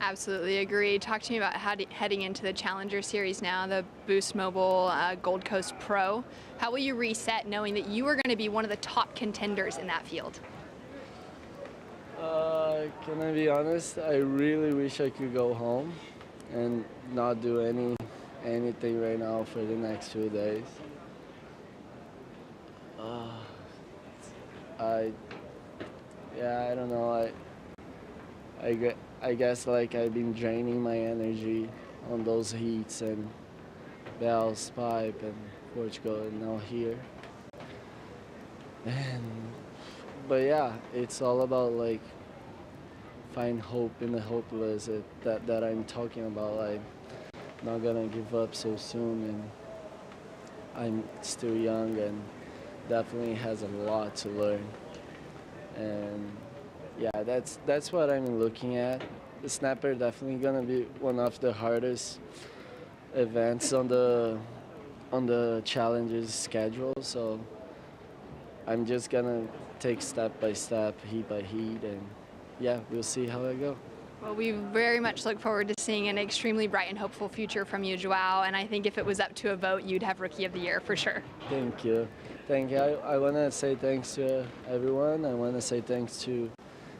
Absolutely agree. Talk to me about heading into the Challenger Series now, the Boost Mobile Gold Coast Pro. How will you reset knowing that you are going to be one of the top contenders in that field? Can I be honest? I really wish I could go home and not do anything right now for the next 2 days. I don't know. I guess like I've been draining my energy on those heats and Bells, Pipe, and Portugal, and now here. But yeah, it's all about like find hope in the hopeless that I'm talking about. Like, not gonna give up so soon, and I'm still young and definitely has a lot to learn. And yeah, that's what I'm looking at. The Snapper definitely gonna be one of the hardest events on the Challenges schedule. So I'm just gonna take step by step, heat by heat, and yeah, we'll see how I go. Well, we very much look forward to seeing an extremely bright and hopeful future from you, Joao, and I think if it was up to a vote, you'd have Rookie of the Year for sure. Thank you. I want to say thanks to everyone. I want to say thanks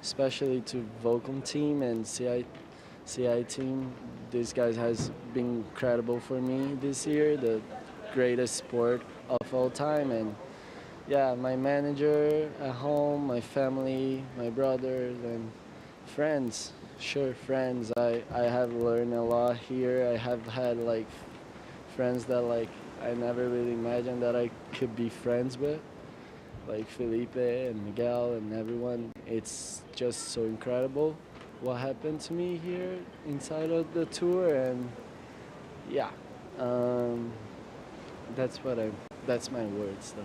especially to Volcom team and CI team. These guys has been incredible for me this year, the greatest sport of all time. And yeah, my manager at home, my family, my brothers, and friends. Sure, friends. I have learned a lot here. I have had like friends that like I never really imagined that I could be friends with, like Felipe and Miguel and everyone. It's just so incredible what happened to me here inside of the tour, and yeah, that's my words though.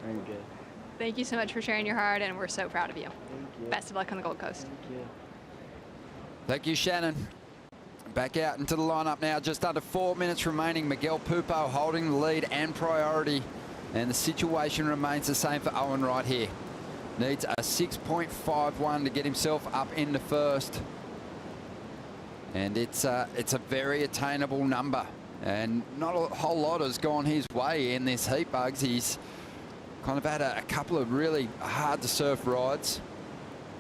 I'm good. Thank you so much for sharing your heart, and we're so proud of you. Thank you. Best of luck on the Gold Coast. Thank you. Thank you, Shannon. Back out into the lineup now, just under 4 minutes remaining. Miguel Pupo holding the lead and priority, and the situation remains the same for Owen right here. Needs a 6.51 to get himself up in the first, and it's a very attainable number, and not a whole lot has gone his way in this heat, Bugs. He's kind of had a couple of really hard to surf rides.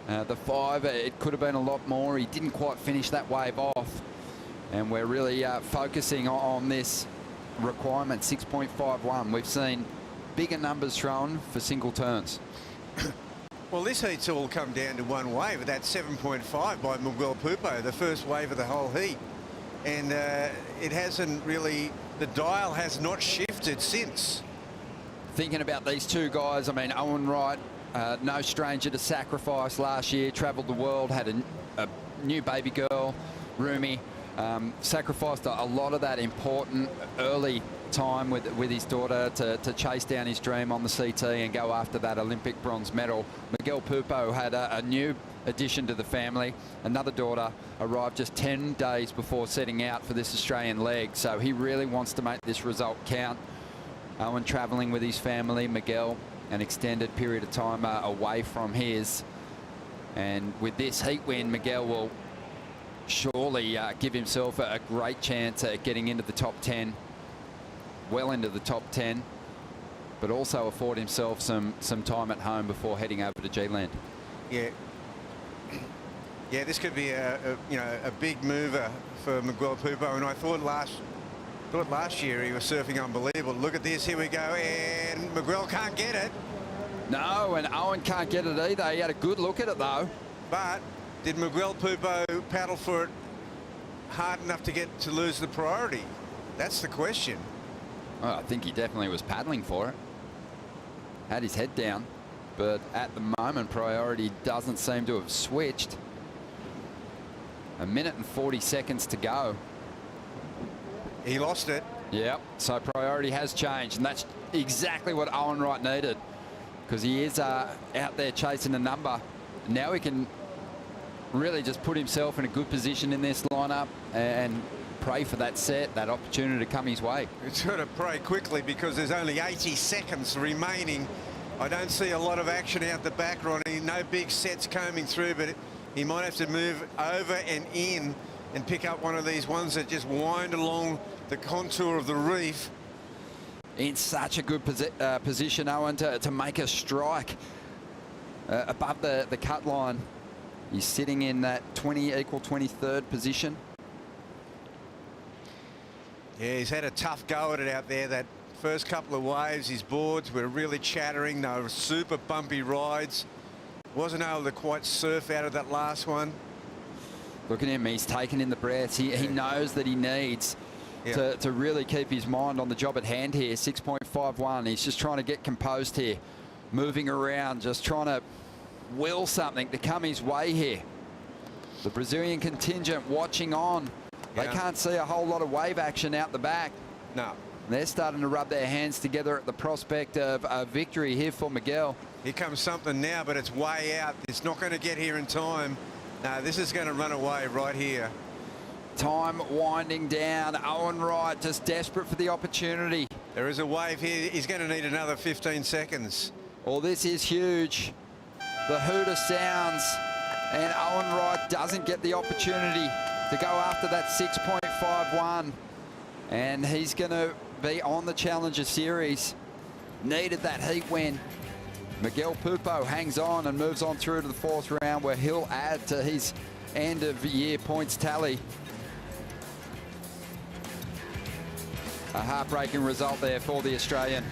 The 5, it could have been a lot more. He didn't quite finish that wave off. And we're really focusing on this requirement, 6.51. We've seen bigger numbers thrown for single turns. Well, this heat's all come down to one wave, that 7.5 by Miguel Pupo, the first wave of the whole heat. And it hasn't really, the dial has not shifted since. Thinking about these two guys, I mean, Owen Wright, no stranger to sacrifice last year, travelled the world, had a new baby girl, Rumi, sacrificed a lot of that important early time with his daughter to chase down his dream on the CT and go after that Olympic bronze medal. Miguel Pupo had a new addition to the family. Another daughter arrived just 10 days before setting out for this Australian leg, so he really wants to make this result count. Owen travelling with his family, Miguel an extended period of time away from his, and with this heat win, Miguel will surely give himself a great chance at getting into the top 10, well into the top 10, but also afford himself some time at home before heading over to G-Land. Yeah. Yeah, this could be a big mover for Miguel Pupo, and I thought last year he was surfing unbelievable. Look at this, here we go, and Miguel can't get it. No, and Owen can't get it either. He had a good look at it though. But did Miguel Pupo paddle for it hard enough to lose the priority? That's the question. Oh, I think he definitely was paddling for it. Had his head down, but at the moment priority doesn't seem to have switched. 1 minute and 40 seconds to go. He lost it. Yep, so priority has changed, and that's exactly what Owen Wright needed, because he is out there chasing a number. Now he can really just put himself in a good position in this lineup and pray for that set, that opportunity to come his way. It's got to pray quickly because there's only 80 seconds remaining. I don't see a lot of action out the back, Ronnie. No big sets coming through, but he might have to move over and in and pick up one of these ones that just wind along the contour of the reef. In such a good position, Owen, to make a strike above the cut line. He's sitting in that equal 23rd position. Yeah, he's had a tough go at it out there. That first couple of waves, his boards were really chattering. They were super bumpy rides. Wasn't able to quite surf out of that last one. Look at him, he's taking in the breaths. He knows that he needs to really keep his mind on the job at hand here. 6.51, he's just trying to get composed here. Moving around, just trying to will something to come his way here. The Brazilian contingent watching on. They can't see a whole lot of wave action out the back. No. They're starting to rub their hands together at the prospect of a victory here for Miguel. Here comes something now, but it's way out. It's not going to get here in time. No, this is going to run away right here. Time winding down. Owen Wright just desperate for the opportunity. There is a wave here. He's going to need another 15 seconds. Well, this is huge. The hooter sounds, and Owen Wright doesn't get the opportunity to go after that 6.51. And he's going to be on the Challenger Series. Needed that heat win. Miguel Pupo hangs on and moves on through to the 4th round, where he'll add to his end of year points tally. A heartbreaking result there for the Australian.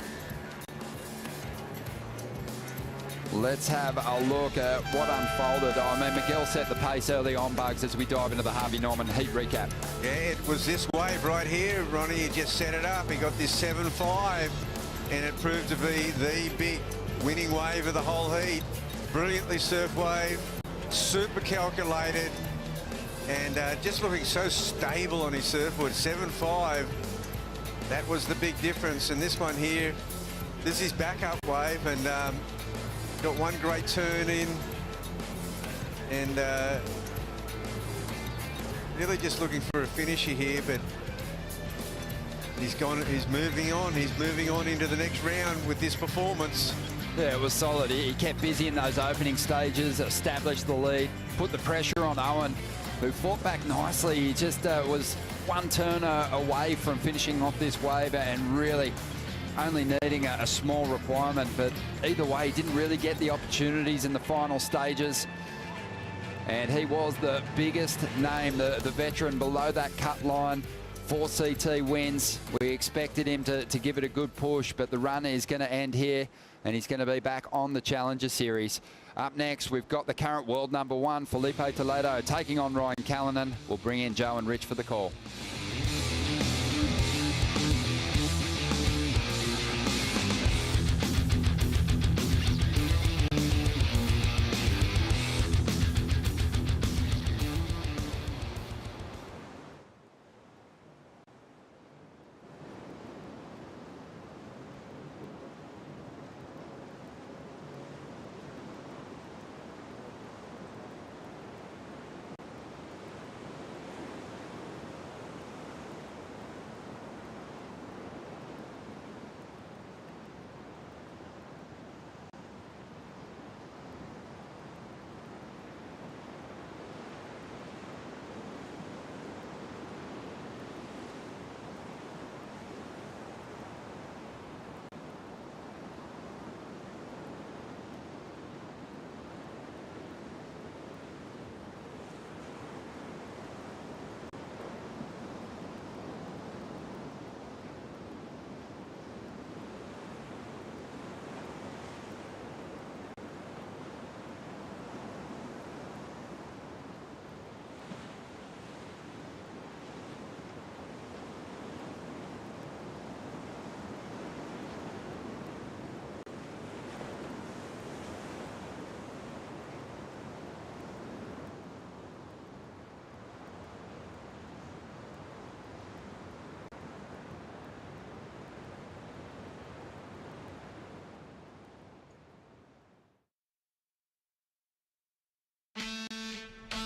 Let's have a look at what unfolded. I mean, Miguel set the pace early on, Bugs, as we dive into the Harvey Norman heat recap. Yeah, it was this wave right here, Ronnie. He just set it up. He got this 7.5, and it proved to be the big winning wave of the whole heat. Brilliantly surfed wave, super calculated, and just looking so stable on his surfboard. 7.5, that was the big difference. And this one here, this is backup wave, and got one great turn in, and really just looking for a finisher here, but he's moving on into the next round with this performance. Yeah, it was solid. He kept busy in those opening stages, established the lead, put the pressure on Owen, who fought back nicely. He just was one turner away from finishing off this wave, and really only needing a small requirement. But either way, he didn't really get the opportunities in the final stages. And he was the biggest name, the veteran below that cut line, 4 CT wins. We expected him to give it a good push, but the run is going to end here, and he's going to be back on the Challenger Series. Up next, we've got the current world #1, Felipe Toledo, taking on Ryan Callanan. We'll bring in Joe and Rich for the call.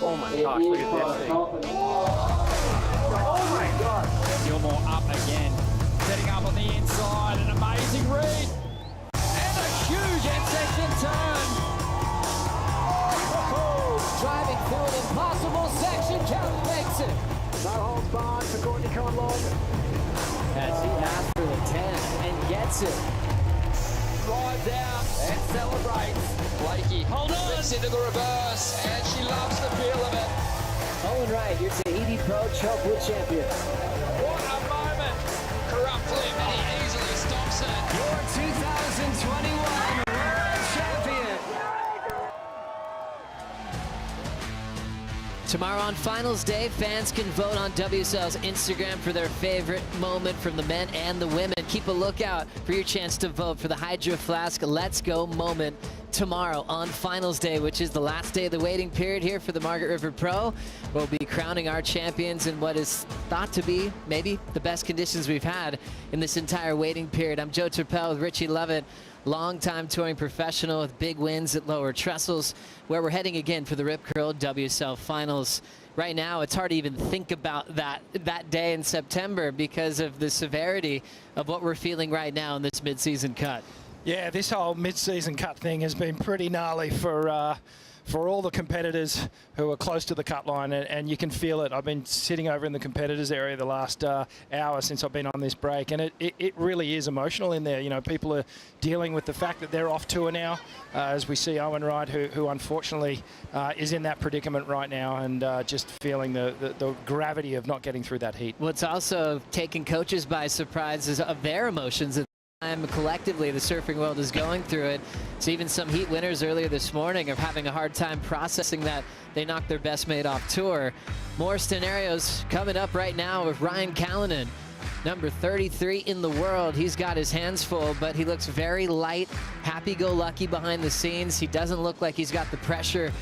Oh my gosh, look at this thing. Oh my God. Gilmore up again. Setting up on the inside, an amazing read. And a huge end section turn. Driving through an impossible section, Kelly makes it. No holds barred for Courtney Conlon. As he asked for the 10 and gets it. Drives out and celebrates. Blakey hold on. flips into the reverse, and she loves the feel of it. Owen Wright, your Tahiti Pro Chokewood champion. What a moment. Corruptly, and he easily stops it. Your 2021 World Champion. Tomorrow on Finals Day, fans can vote on WSL's Instagram for their favorite moment from the men and the women. Keep a lookout for your chance to vote for the Hydro Flask Let's Go moment tomorrow on Finals Day, which is the last day of the waiting period here for the Margaret River Pro. We'll be crowning our champions in what is thought to be maybe the best conditions we've had in this entire waiting period. I'm Joe Turpel with Richie Lovett, longtime touring professional with big wins at Lower Trestles, where we're heading again for the Rip Curl WSL Finals. Right now, it's hard to even think about that day in September because of the severity of what we're feeling right now in this mid-season cut. Yeah, this whole mid-season cut thing has been pretty gnarly for all the competitors who are close to the cut line, and you can feel it. I've been sitting over in the competitors area the last hour since I've been on this break, and it really is emotional in there. You know, people are dealing with the fact that they're off tour now, as we see Owen Wright, who unfortunately is in that predicament right now, and just feeling the gravity of not getting through that heat. What's also taken coaches by surprise is of their emotions. Collectively, the surfing world is going through it. So even some heat winners earlier this morning are having a hard time processing that they knocked their best mate off tour. More scenarios coming up right now with Ryan Callanan, number 33 in the world. He's got his hands full, but he looks very light, happy-go-lucky behind the scenes. He doesn't look like he's got the pressure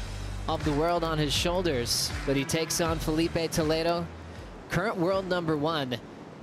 of the world on his shoulders, but he takes on Felipe Toledo, current world #1,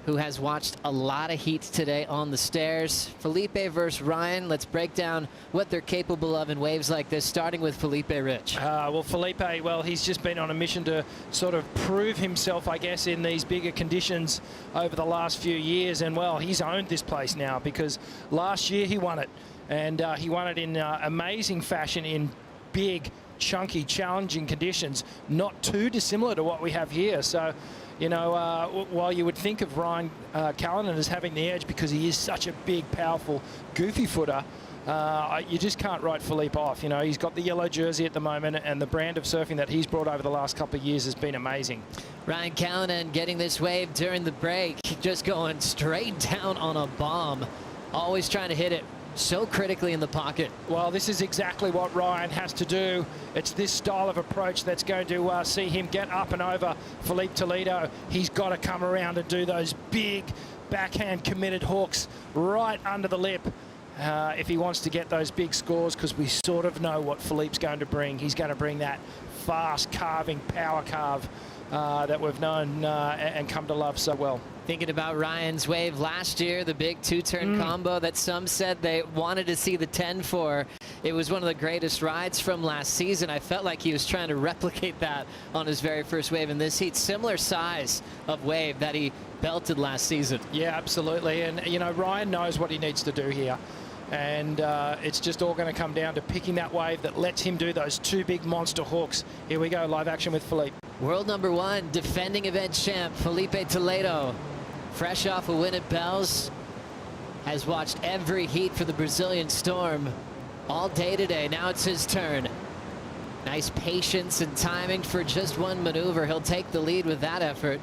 who has watched a lot of heat today on the stairs. Felipe versus Ryan. Let's break down what they're capable of in waves like this, starting with Felipe, Rich. Well, Felipe, well, he's just been on a mission to sort of prove himself, I guess, in these bigger conditions over the last few years. And, well, he's owned this place now because last year he won it. And he won it in amazing fashion in big, chunky, challenging conditions, not too dissimilar to what we have here. So, you know, while you would think of Ryan Callanan as having the edge because he is such a big, powerful, goofy footer, you just can't write Philippe off. You know, he's got the yellow jersey at the moment, and the brand of surfing that he's brought over the last couple of years has been amazing. Ryan Callanan getting this wave during the break, just going straight down on a bomb, always trying to hit it so critically in the pocket. Well, this is exactly what Ryan has to do. It's this style of approach that's going to see him get up and over Filipe Toledo. He's got to come around and do those big backhand committed hooks right under the lip if he wants to get those big scores, because we sort of know what Philippe's going to bring. He's going to bring that fast carving power carve that we've known and come to love so well. Thinking about Ryan's wave last year, the big two-turn combo that some said they wanted to see the 10 for. It was one of the greatest rides from last season. I felt like he was trying to replicate that on his very first wave in this heat. Similar size of wave that he belted last season. Yeah, absolutely. And, you know, Ryan knows what he needs to do here. And it's just all going to come down to picking that wave that lets him do those two big monster hooks. Here we go, live action with Filipe. World #1, defending event champ, Filipe Toledo. Fresh off a win at Bells, has watched every heat for the Brazilian Storm all day today. Now it's his turn. Nice patience and timing for just one maneuver. He'll take the lead with that effort.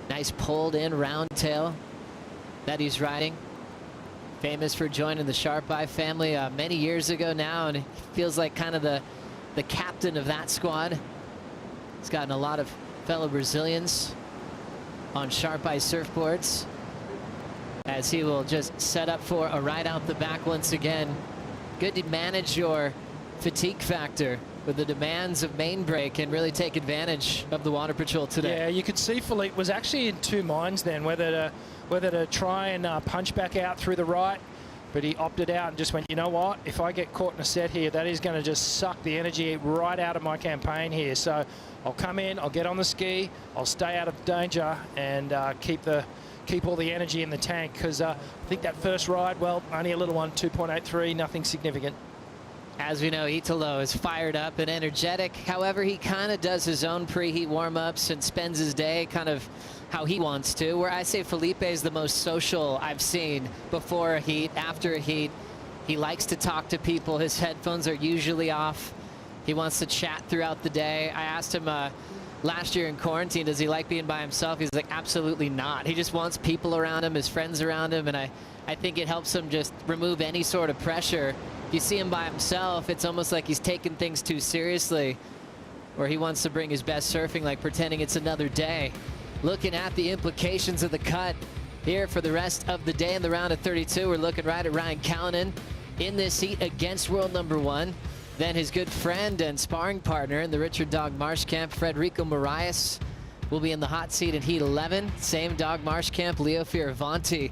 Nice pulled in round tail that he's riding. Famous for joining the Sharp Eye family many years ago now, and he feels like kind of the captain of that squad. He's gotten a lot of fellow Brazilians on Sharp Eye surfboards, as he will just set up for a ride out the back once again. Good to manage your fatigue factor with the demands of main break and really take advantage of the water patrol today. Yeah, you could see Filipe was actually in two minds then, whether to try and punch back out through the right, but he opted out and just went, you know what, if I get caught in a set here, that is going to just suck the energy right out of my campaign here. So I'll come in, I'll get on the ski, I'll stay out of danger, and keep all the energy in the tank, because I think that first ride, well, only a little one, 2.83, nothing significant. As we know, Italo is fired up and energetic. However, he kind of does his own preheat warm-ups and spends his day kind of how he wants to, where I say Filipe is the most social I've seen before a heat, after a heat. He likes to talk to people. His headphones are usually off. He wants to chat throughout the day. I asked him last year in quarantine, does he like being by himself? He's like, absolutely not. He just wants people around him, his friends around him, and I think it helps him just remove any sort of pressure. If you see him by himself, it's almost like he's taking things too seriously, where he wants to bring his best surfing, like pretending it's another day. Looking at the implications of the cut here for the rest of the day in the round of 32, we're looking right at Ryan Callanan in this heat against world #1. Then his good friend and sparring partner in the Richard Dog Marsh camp, Frederico Moraes, will be in the hot seat in heat 11. Same Dog Marsh camp, Leo Fioravanti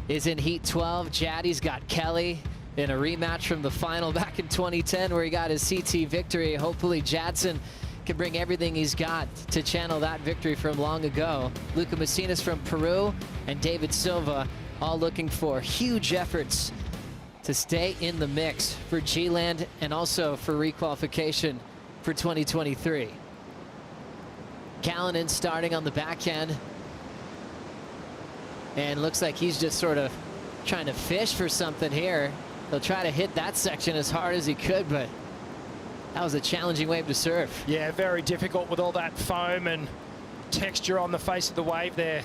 is in heat 12. Jaddy's got Kelly in a rematch from the final back in 2010 where he got his CT victory. Hopefully Jadson can bring everything he's got to channel that victory from long ago. Luca Macinas from Peru and David Silva all looking for huge efforts to stay in the mix for G-Land and also for requalification for 2023. Callanan starting on the backhand, and looks like he's just sort of trying to fish for something here. He'll try to hit that section as hard as he could, but that was a challenging wave to surf. Yeah, very difficult with all that foam and texture on the face of the wave there.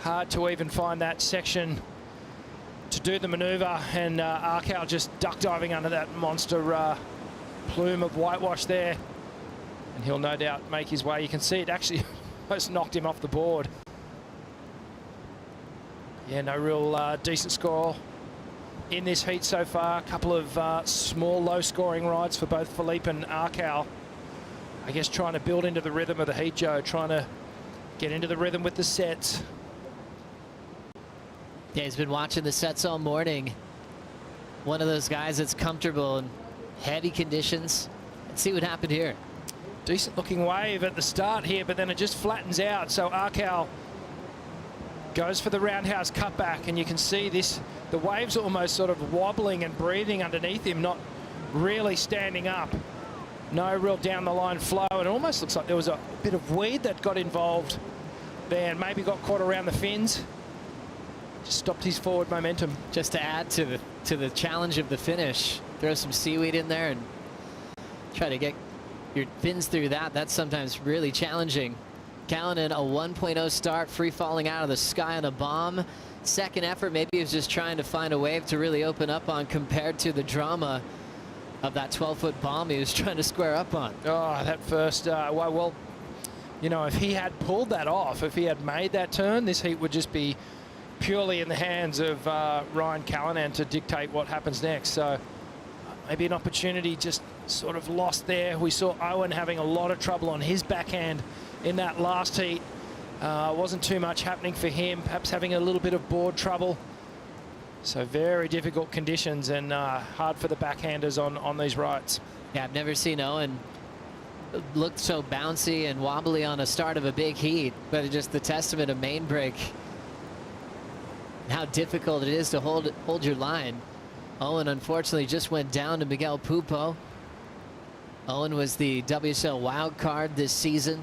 Hard to even find that section to do the maneuver, and Arkal just duck diving under that monster plume of whitewash there, and he'll no doubt make his way. You can see it actually almost knocked him off the board. Yeah, no real decent score in this heat so far. A couple of small low-scoring rides for both Filipe and Arkal. I guess trying to build into the rhythm of the heat, Joe, trying to get into the rhythm with the sets. Yeah, he's been watching the sets all morning. One of those guys that's comfortable in heavy conditions. Let's see what happened here. Decent looking wave at the start here, but then it just flattens out. So Arkal goes for the roundhouse cutback, and you can see this, the wave's almost sort of wobbling and breathing underneath him, not really standing up. No real down the line flow, and it almost looks like there was a bit of weed that got involved there and maybe got caught around the fins. just stopped his forward momentum. Just to add to the challenge of the finish, throw some seaweed in there and try to get your fins through that. That's sometimes really challenging. Callanan, a 1.0 start, free falling out of the sky on a bomb. Second effort, maybe he was just trying to find a wave to really open up on compared to the drama of that 12-foot bomb he was trying to square up on. Oh, that first, well, you know, if he had pulled that off, if he had made that turn, this heat would just be purely in the hands of Ryan Callanan to dictate what happens next. So maybe an opportunity just sort of lost there. We saw Owen having a lot of trouble on his backhand in that last heat. Wasn't too much happening for him, perhaps having a little bit of board trouble. So very difficult conditions and hard for the backhanders on these rights. Yeah, I've never seen Owen look so bouncy and wobbly on a start of a big heat, but it's just the testament of main break and how difficult it is to hold your line. Owen unfortunately just went down to Miguel Pupo. Owen was the WSL wild card this season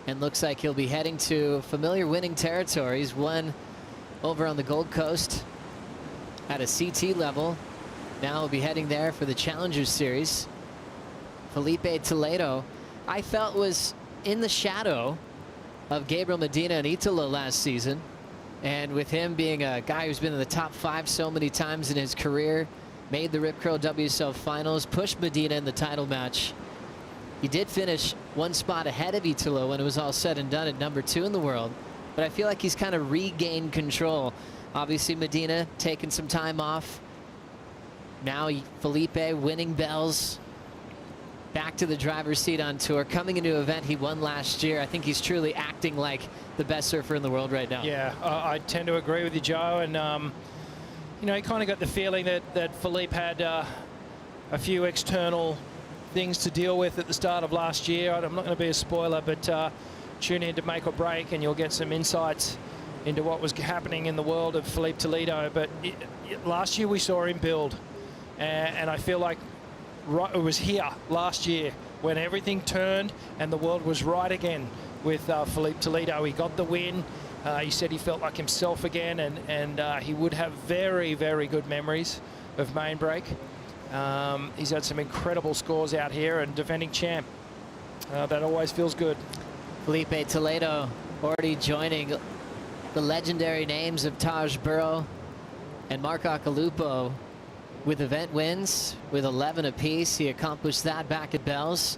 and looks like he'll be heading to familiar winning territory. He's won over on the Gold Coast at a CT level. Now he'll be heading there for the Challengers Series. Felipe Toledo, I felt, was in the shadow of Gabriel Medina and Italo last season. And with him being a guy who's been in the top 5 so many times in his career, made the Rip Curl WSL Finals, pushed Medina in the title match. He did finish one spot ahead of Italo when it was all said and done at #2 in the world. But I feel like he's kind of regained control. Obviously Medina taking some time off. Now Felipe winning bells. Back to the driver's seat on tour, coming into an event he won last year. I think he's truly acting like the best surfer in the world right now. Yeah, I tend to agree with you, Joe. And, you know, you kind of got the feeling that Felipe had a few external things to deal with at the start of last year. I'm not going to be a spoiler, but tune in to Make or Break and you'll get some insights into what was happening in the world of Felipe Toledo. But last year we saw him build, and I feel like it was here last year when everything turned and the world was right again with Felipe Toledo. He got the win. He said he felt like himself again, and he would have very, very good memories of main break. He's had some incredible scores out here and defending champ. That always feels good. Felipe Toledo already joining the legendary names of Taj Burrow and Mark Akalupo with event wins with 11 apiece. He accomplished that back at Bells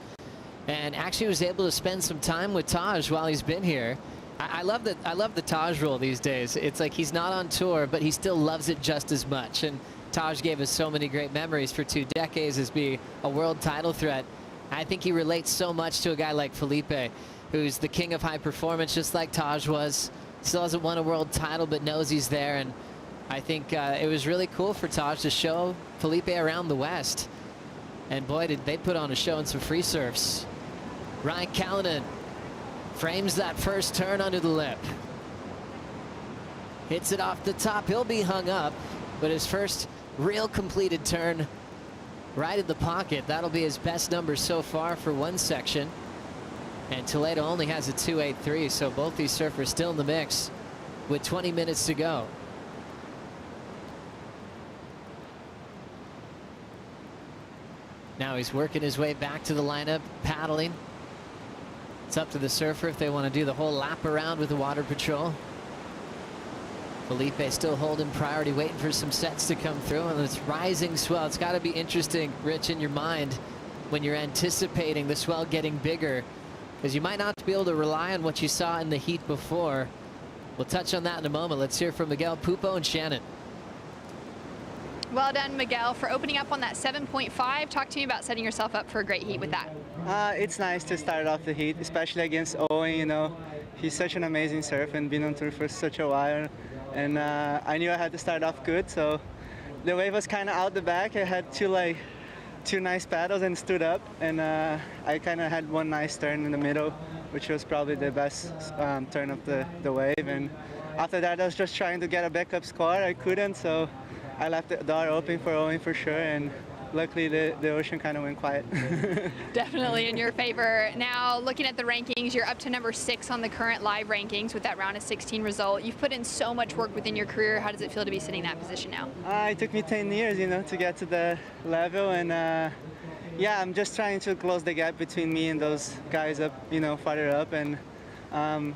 and actually was able to spend some time with Taj while he's been here. I love the Taj role these days. It's like he's not on tour, but he still loves it just as much. And Taj gave us so many great memories for 2 decades as being a world title threat. I think he relates so much to a guy like Felipe, who's the king of high performance, just like Taj was. Still hasn't won a world title, but knows he's there. And I think it was really cool for Taj to show Felipe around the West. And boy, did they put on a show in some free surfs. Ryan Callanan frames that first turn under the lip. Hits it off the top. He'll be hung up, but his first real completed turn right in the pocket. That'll be his best number so far for one section. And Toledo only has a 2.83, so both these surfers still in the mix with 20 minutes to go. Now he's working his way back to the lineup, paddling. It's up to the surfer if they want to do the whole lap around with the water patrol. Felipe still holding priority, waiting for some sets to come through, and it's rising swell. It's got to be interesting, Rich, in your mind when you're anticipating the swell getting bigger, because you might not be able to rely on what you saw in the heat before. We'll touch on that in a moment. Let's hear from Miguel Pupo and Shannon. Well done, Miguel, for opening up on that 7.5. Talk to me about setting yourself up for a great heat with that. It's nice to start off the heat, especially against Owen. You know, he's such an amazing surfer and been on tour for such a while. And I knew I had to start off good, so the wave was kind of out the back. I had two nice paddles and stood up, and I kind of had one nice turn in the middle, which was probably the best turn of the wave. And after that, I was just trying to get a backup score. I couldn't, so I left the door open for Owen for sure, and luckily the ocean kind of went quiet. Definitely in your favor. Now, looking at the rankings, you're up to number 6 on the current live rankings with that round of 16 result. You've put in so much work within your career. How does it feel to be sitting in that position now? It took me 10 years, you know, to get to the level, and yeah, I'm just trying to close the gap between me and those guys up, you know, farther up, and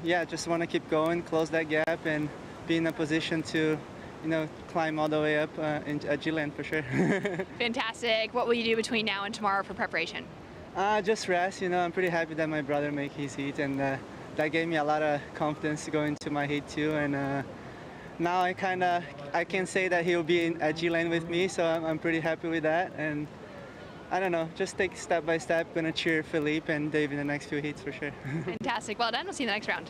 yeah, just want to keep going, close that gap, and be in a position to, you know, climb all the way up at G-Land for sure. Fantastic. What will you do between now and tomorrow for preparation? Just rest, you know. I'm pretty happy that my brother made his heat, and that gave me a lot of confidence to go into my heat too. And now I can say that he'll be at G-Land with me, so I'm pretty happy with that. And I don't know, just take step by step. Gonna cheer Philippe and Dave in the next few heats for sure. Fantastic. Well done. We'll see you in the next round.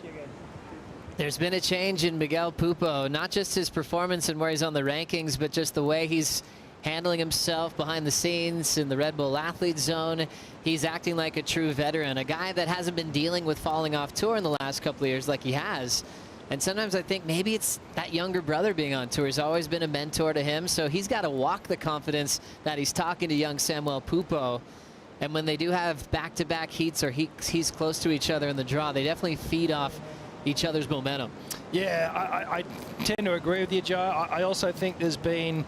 There's been a change in Miguel Pupo, not just his performance and where he's on the rankings, but just the way he's handling himself behind the scenes in the Red Bull Athlete Zone. He's acting like a true veteran, a guy that hasn't been dealing with falling off tour in the last couple of years like he has. And sometimes I think maybe it's that younger brother being on tour. He's always been a mentor to him, so he's got to walk the confidence that he's talking to young Samuel Pupo. And when they do have back-to-back heats or he's close to each other in the draw, they definitely feed off each other's momentum. Yeah, I tend to agree with you, Joe. I also think there's been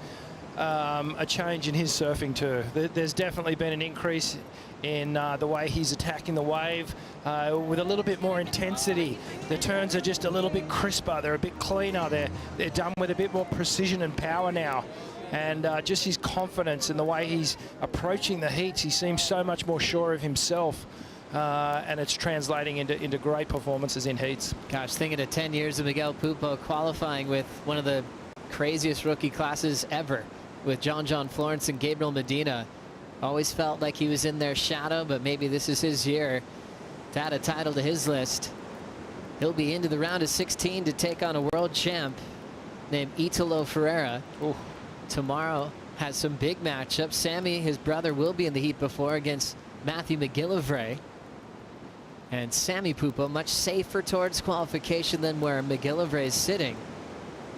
a change in his surfing too. There's definitely been an increase in the way he's attacking the wave with a little bit more intensity. The turns are just a little bit crisper. They're a bit cleaner. They're done with a bit more precision and power now. And just his confidence and the way he's approaching the heats, he seems so much more sure of himself. And it's translating into great performances in heats. Gosh, thinking of 10 years of Miguel Pupo qualifying with one of the craziest rookie classes ever with John Florence and Gabriel Medina. Always felt like he was in their shadow, but maybe this is his year to add a title to his list. He'll be into the round of 16 to take on a world champ named Italo Ferreira. Ooh. Tomorrow has some big matchups. Sammy, his brother, will be in the heat before against Matthew McGillivray. And Sammy Pupo much safer towards qualification than where McGillivray is sitting.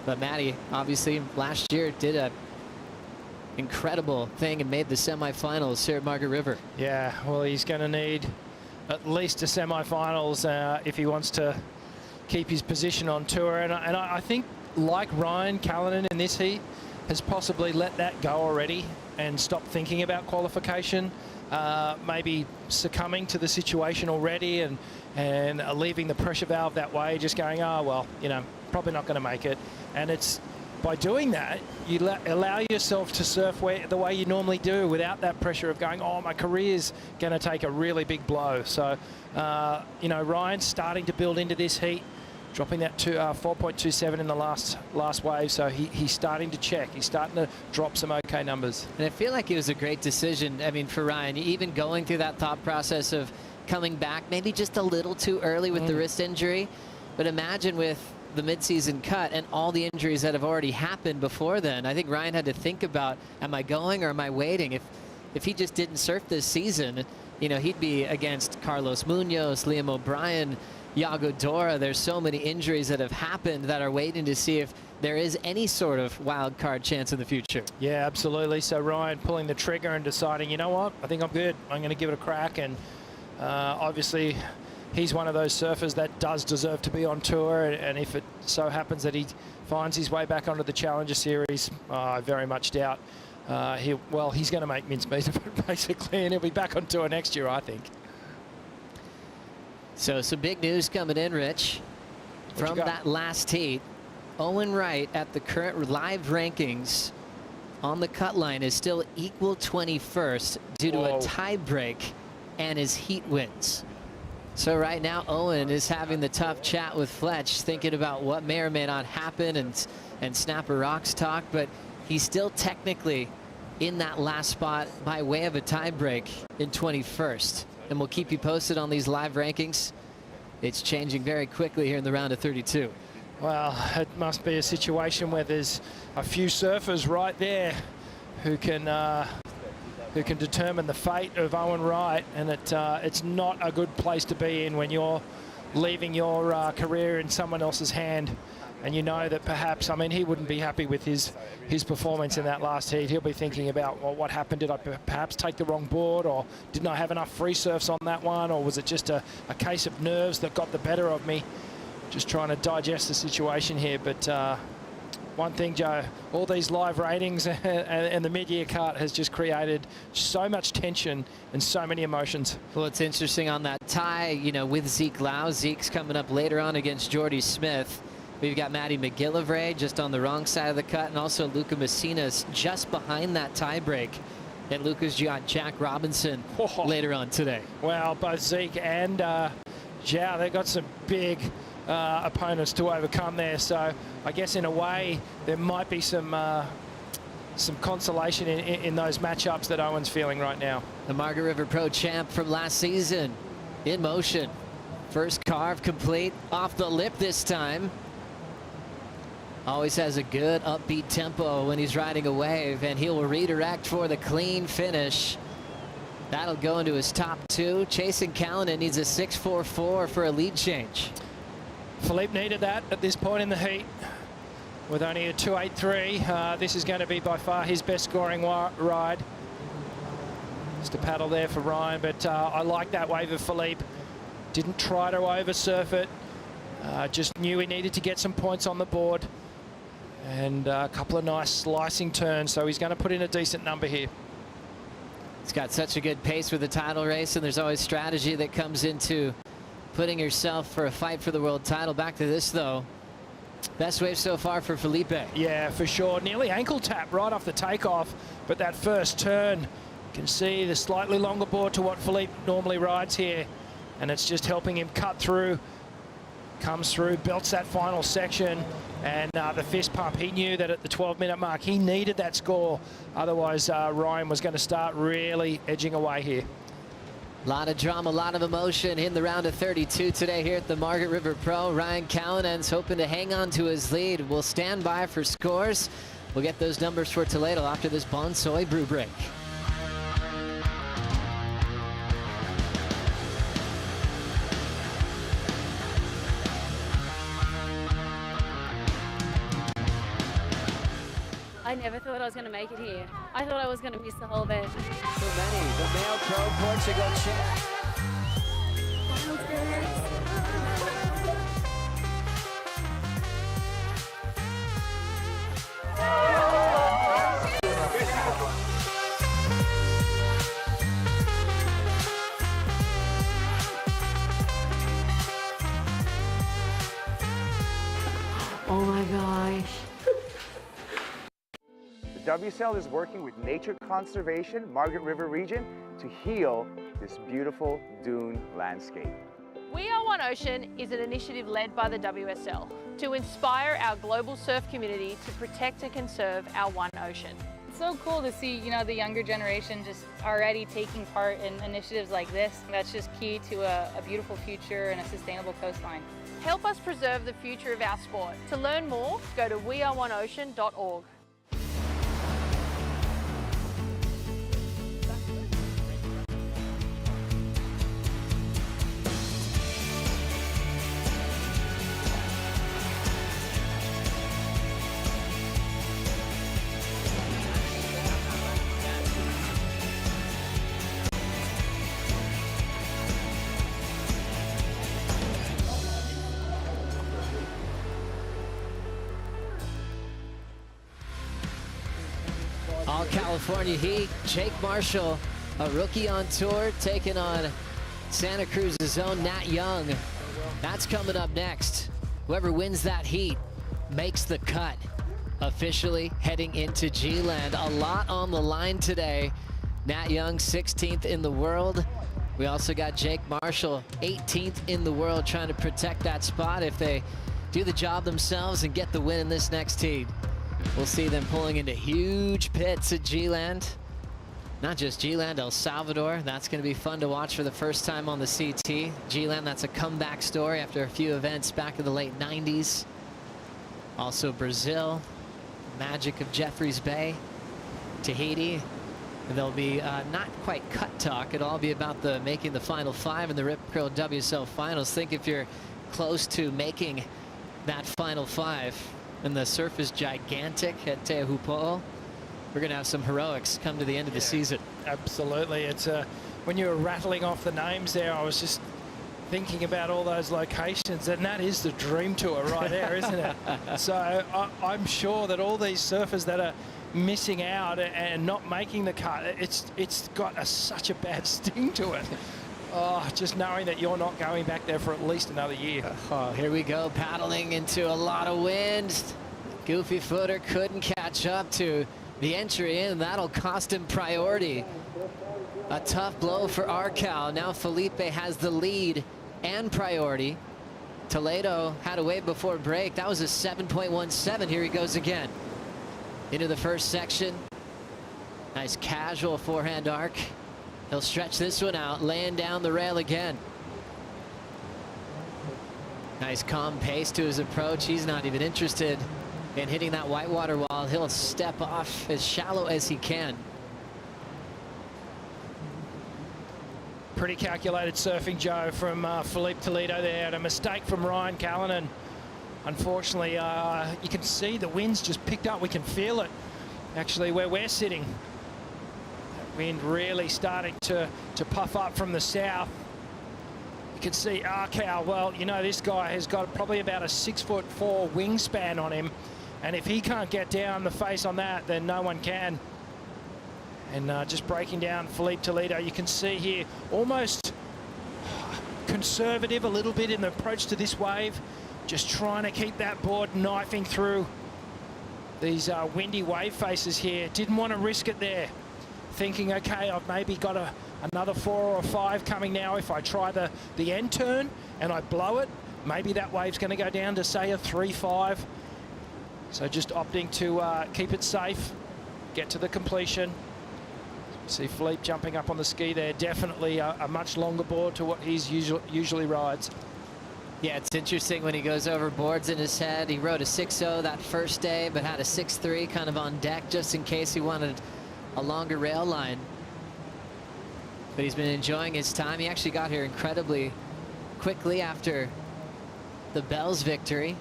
But Matty, obviously, last year did a incredible thing and made the semifinals here at Margaret River. Yeah, well, he's going to need at least a semifinals if he wants to keep his position on tour. And I think, like Ryan Callanan in this heat, has possibly let that go already and stopped thinking about qualification. Maybe succumbing to the situation already and leaving the pressure valve that way, just going, oh, well, you know, probably not going to make it. And it's by doing that, you allow yourself to surf the way you normally do without that pressure of going, oh, my career's going to take a really big blow. So, you know, Ryan's starting to build into this heat, dropping that to 4.27 in the last wave. So he's starting to check. He's starting to drop some okay numbers. And I feel like it was a great decision. I mean, for Ryan, even going through that thought process of coming back, maybe just a little too early with the wrist injury. But imagine with the midseason cut and all the injuries that have already happened before then. I think Ryan had to think about, am I going or am I waiting? If he just didn't surf this season, you know, he'd be against Carlos Munoz, Liam O'Brien, Yago Dora. There's so many injuries that have happened that are waiting to see if there is any sort of wild card chance in the future. Yeah, absolutely. So Ryan pulling the trigger and deciding, you know what, I think I'm good. I'm going to give it a crack. And obviously, he's one of those surfers that does deserve to be on tour. And if it so happens that he finds his way back onto the Challenger Series, I very much doubt. He's going to make mincemeat of it, basically, and he'll be back on tour next year, I think. So some big news coming in, Rich, from that last heat. Owen Wright at the current live rankings on the cut line is still equal 21st due to a tie break and his heat wins. So right now Owen is having the tough chat with Fletch, thinking about what may or may not happen and Snapper Rocks talk, but he's still technically in that last spot by way of a tie break in 21st. And we'll keep you posted on these live rankings. It's changing very quickly here in the round of 32. Well, it must be a situation where there's a few surfers right there who can determine the fate of Owen Wright, and it's not a good place to be in when you're leaving your career in someone else's hand. And you know that perhaps, I mean, he wouldn't be happy with his performance in that last heat. He'll be thinking about, well, what happened? Did I perhaps take the wrong board, or didn't I have enough free surfs on that one, or was it just a case of nerves that got the better of me? Just trying to digest the situation here. But one thing, Joe, all these live ratings and the mid-year cut has just created so much tension and so many emotions. Well, it's interesting on that tie, you know, with Zeke Lau. Zeke's coming up later on against Jordy Smith. We've got Matty McGillivray just on the wrong side of the cut, and also Luca Messina's just behind that tie break. And Luca's got Jack Robinson later on today. Well, both Zeke and Zhao, they've got some big opponents to overcome there. So I guess in a way there might be some consolation in those matchups that Owen's feeling right now. The Margaret River Pro champ from last season in motion. First carve complete, off the lip this time. Always has a good upbeat tempo when he's riding a wave, and he'll redirect for the clean finish. That'll go into his top two. Chasen Callanan needs a 6.44 for a lead change. Philippe needed that at this point in the heat. With only a 2.83, this is going to be by far his best scoring ride. Just a paddle there for Ryan, but I like that wave of Philippe. Didn't try to oversurf it. Just knew he needed to get some points on the board. And a couple of nice slicing turns, so he's going to put in a decent number here. He's got such a good pace with the title race, and there's always strategy that comes into putting yourself for a fight for the world title. Back to this, though. Best wave so far for Felipe. Yeah, for sure. Nearly ankle tap right off the takeoff, but that first turn, you can see the slightly longer board to what Felipe normally rides here, and it's just helping him cut through. Comes through, belts that final section, and the fist pump. He knew that at the 12-minute mark he needed that score, otherwise Ryan was going to start really edging away here. A lot of drama, a lot of emotion in the round of 32 today here at the Margaret River Pro. Ryan Callanan's hoping to hang on to his lead. We'll stand by for scores. We'll get those numbers for Toledo after this Bonsoy brew break. I never thought I was going to make it here. I thought I was going to miss the whole event. So many. The male pro Portugal champ. Oh my gosh. The WSL is working with Nature Conservation, Margaret River region, to heal this beautiful dune landscape. We Are One Ocean is an initiative led by the WSL to inspire our global surf community to protect and conserve our one ocean. It's so cool to see, you know, the younger generation just already taking part in initiatives like this. That's just key to a beautiful future and a sustainable coastline. Help us preserve the future of our sport. To learn more, go to weareoneocean.org. All California Heat, Jake Marshall, a rookie on tour, taking on Santa Cruz's own Nat Young. That's coming up next. Whoever wins that heat makes the cut. Officially heading into G-Land. A lot on the line today. Nat Young, 16th in the world. We also got Jake Marshall, 18th in the world, trying to protect that spot if they do the job themselves and get the win in this next heat. We'll see them pulling into huge pits at G-Land. Not just G-Land, El Salvador. That's going to be fun to watch for the first time on the CT. G-Land, that's a comeback story after a few events back in the late 90s. Also Brazil, magic of Jeffreys Bay, Tahiti, And there'll be not quite cut talk. It'll all be about the making the final 5 in the Rip Curl WSL Finals. Think if you're close to making that final 5 and the surf is gigantic at Teahupo'o, we're going to have some heroics come to the end of the season. Absolutely. It's when you were rattling off the names there, I was just thinking about all those locations, and that is the dream tour right there, isn't it? So I'm sure that all these surfers that are missing out and not making the cut, it's got such a bad sting to it. Oh, just knowing that you're not going back there for at least another year. Oh, here we go, paddling into a lot of wind. Goofy footer couldn't catch up to the entry in. That'll cost him priority. A tough blow for Arcal. Now Felipe has the lead and priority. Toledo had a wave before break. That was a 7.17. Here he goes again. Into the first section. Nice casual forehand arc. He'll stretch this one out, laying down the rail again. Nice calm pace to his approach. He's not even interested in hitting that whitewater wall. He'll step off as shallow as he can. Pretty calculated surfing, Joe, from Felipe Toledo there. And a mistake from Ryan Callanan. Unfortunately, you can see the wind's just picked up. We can feel it, actually, where we're sitting. That wind really starting to puff up from the south. You can see Arcal. Well, you know, this guy has got probably about a 6'4" wingspan on him. And if he can't get down the face on that, then no one can. And just breaking down Felipe Toledo, you can see here almost conservative a little bit in the approach to this wave. Just trying to keep that board knifing through these windy wave faces here. Didn't want to risk it there. Thinking, okay, I've maybe got another 4 or 5 coming now. If I try the end turn and I blow it, maybe that wave's going to go down to, say, a 3-5. So just opting to keep it safe, get to the completion. See Felipe jumping up on the ski there. Definitely a much longer board to what he's usually rides. Yeah, it's interesting when he goes over boards in his head. He rode a 6.0 that first day, but had a 6.3 kind of on deck just in case he wanted a longer rail line. But he's been enjoying his time. He actually got here incredibly quickly after the Bells victory.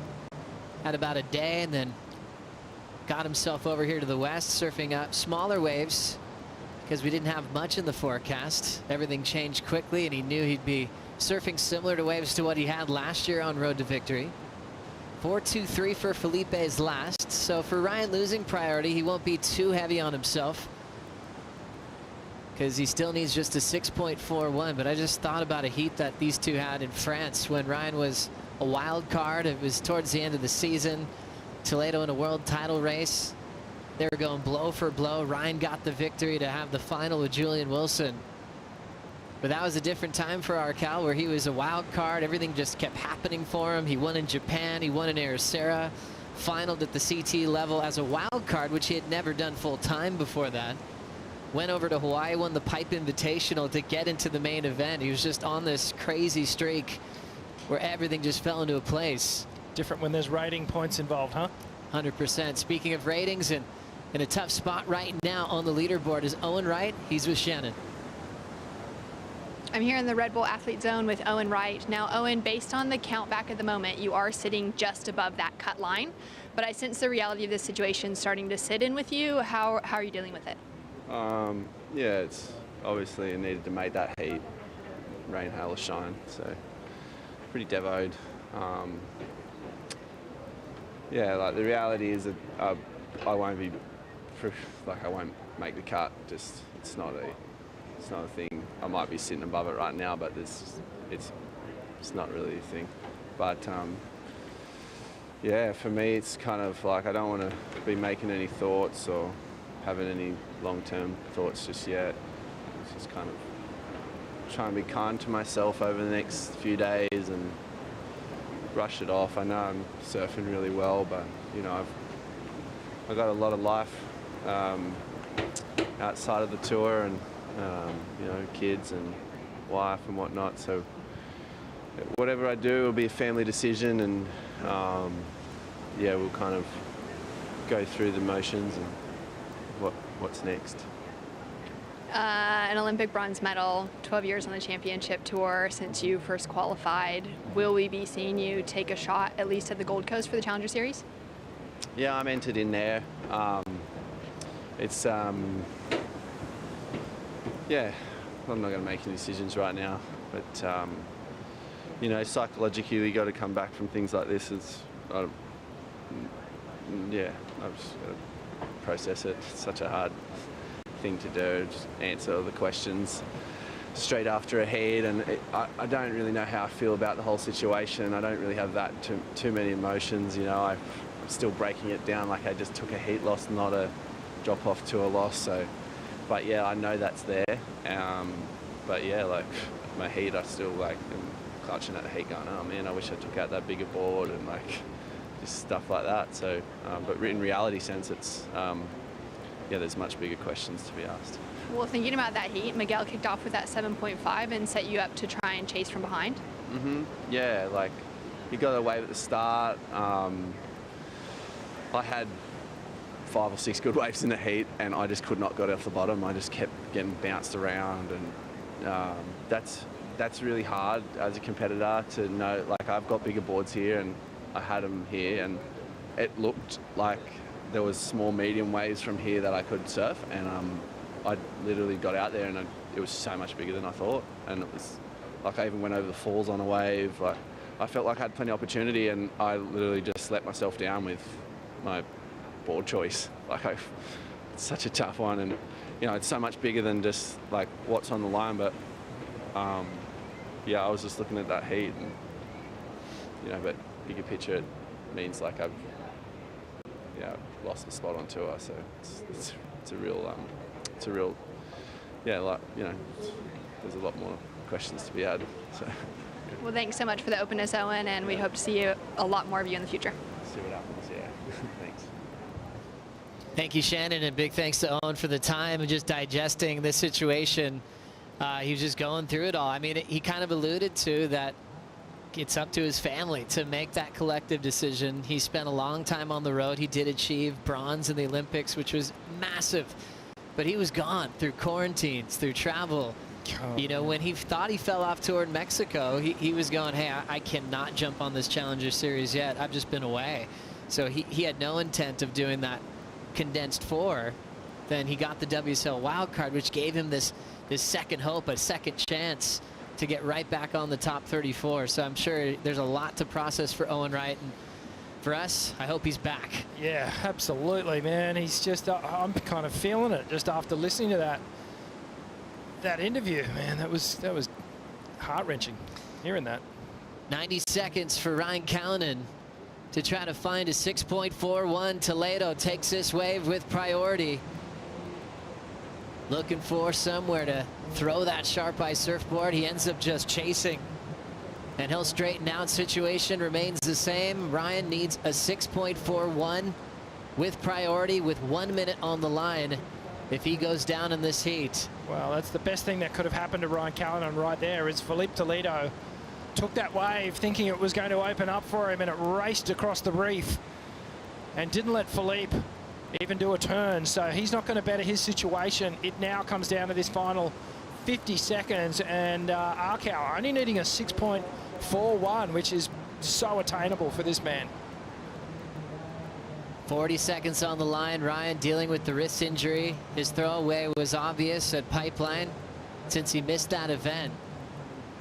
Had about a day and then got himself over here to the west, surfing up smaller waves because we didn't have much in the forecast. Everything changed quickly, and he knew he'd be surfing similar to waves to what he had last year on Road to Victory. 4.23 for Felipe's last. So for Ryan losing priority, he won't be too heavy on himself because he still needs just a 6.41. But I just thought about a heat that these two had in France when Ryan was a wild card. It was towards the end of the season. Toledo in a world title race. They were going blow for blow. Ryan got the victory to have the final with Julian Wilson. But that was a different time for Arcal, where he was a wild card. Everything just kept happening for him. He won in Japan. He won in Ericeira. Finaled at the CT level as a wild card, which he had never done full time before that. Went over to Hawaii, won the Pipe Invitational to get into the main event. He was just on this crazy streak where everything just fell into a place. Different when there's rating points involved, huh? 100%. Speaking of ratings, and in a tough spot right now on the leaderboard is Owen Wright. He's with Shannon. I'm here in the Red Bull Athlete Zone with Owen Wright. Now, Owen, based on the count back at the moment, you are sitting just above that cut line, but I sense the reality of this situation starting to sit in with you. How are you dealing with it? Yeah, it's obviously I needed to make that heat, rain, hail, or shine, so pretty devoed. Yeah, like the reality is that I won't be, I won't make the cut. Just it's not a thing. I might be sitting above it right now, but it's not really a thing. But yeah, for me, it's kind of like I don't want to be making any thoughts or having any long-term thoughts just yet. It's just kind of trying to be kind to myself over the next few days and brush it off. I know I'm surfing really well, but you know I've got a lot of life outside of the tour, and you know, kids and wife and whatnot. So whatever I do will be a family decision, and yeah, we'll kind of go through the motions and what's next. An Olympic bronze medal, 12 years on the championship tour since you first qualified. Will we be seeing you take a shot at least at the Gold Coast for the Challenger Series? Yeah, I'm entered in there. Yeah, I'm not going to make any decisions right now, but you know, psychologically, you got to come back from things like this. Yeah, I've just got to process it. It's such a hard thing to do, just answer the questions straight after a heat, and I don't really know how I feel about the whole situation. I don't really have that too many emotions, you know. I'm still breaking it down like I just took a heat loss, not a drop off to a loss. So, but yeah, I know that's there. But yeah, like my heat, I still like am clutching at the heat, going, oh man, I wish I took out that bigger board and like just stuff like that. So, but in reality sense, it's yeah, there's much bigger questions to be asked. Well, thinking about that heat, Miguel kicked off with that 7.5 and set you up to try and chase from behind. Yeah, like he got a wave at the start. I had 5 or 6 good waves in the heat, and I just could not get off the bottom. I just kept getting bounced around, and that's really hard as a competitor to know. Like, I've got bigger boards here, and I had them here, and it looked like there was small, medium waves from here that I could surf, and I literally got out there, and it was so much bigger than I thought, and it was like I even went over the falls on a wave. Like, I felt like I had plenty of opportunity, and I literally just let myself down with my board choice. Like, it's such a tough one, and you know, it's so much bigger than just like what's on the line. But yeah, I was just looking at that heat, and you know, but bigger picture, it means like I've lost the spot on tour. So it's a real yeah, like, you know, there's a lot more questions to be had. So. Well, thanks so much for the openness, Owen, and we hope to see a lot more of you in the future. See what happens, yeah. Thanks. Thank you, Shannon, and big thanks to Owen for the time and just digesting this situation. He was just going through it all. I mean, he kind of alluded to that it's up to his family to make that collective decision. He spent a long time on the road. He did achieve bronze in the Olympics, which was massive, but he was gone through quarantines, through travel. You know, when he thought he fell off tour in Mexico, he was going, hey, I cannot jump on this Challenger Series yet. I've just been away. So he had no intent of doing that condensed 4. Then he got the WSL wildcard, which gave him this second hope, a second chance to get right back on the top 34. So I'm sure there's a lot to process for Owen Wright. And for us, I hope he's back. Yeah, absolutely, man. He's just, I'm kind of feeling it just after listening to that interview, man. That was heart-wrenching, hearing that. 90 seconds for Ryan Callanan to try to find a 6.41. Toledo takes this wave with priority. Looking for somewhere to throw that sharp eye surfboard. He ends up just chasing, and he'll straighten out. Situation remains the same. Ryan needs a 6.41 with priority with 1 minute on the line if he goes down in this heat. Well, that's the best thing that could have happened to Ryan Callanan right there, is Felipe Toledo took that wave thinking it was going to open up for him, and it raced across the reef and didn't let Felipe even do a turn. So he's not going to better his situation. It now comes down to this final 50 seconds, and Arkau only needing a 6.41, which is so attainable for this man. 40 seconds on the line. Ryan dealing with the wrist injury. His throwaway was obvious at Pipeline since he missed that event.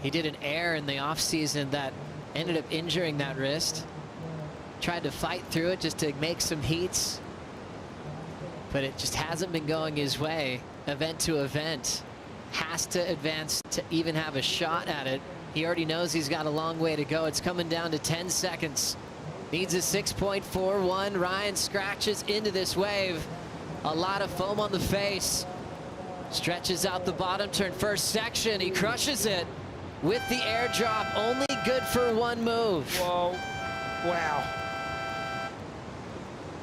He did an air in the offseason that ended up injuring that wrist. Tried to fight through it just to make some heats, but it just hasn't been going his way event to event. Has to advance to even have a shot at it. He already knows he's got a long way to go. It's coming down to 10 seconds. Needs a 6.41. Ryan scratches into this wave. A lot of foam on the face. Stretches out the bottom turn first section. He crushes it with the airdrop. Only good for 1 move. Whoa. Wow.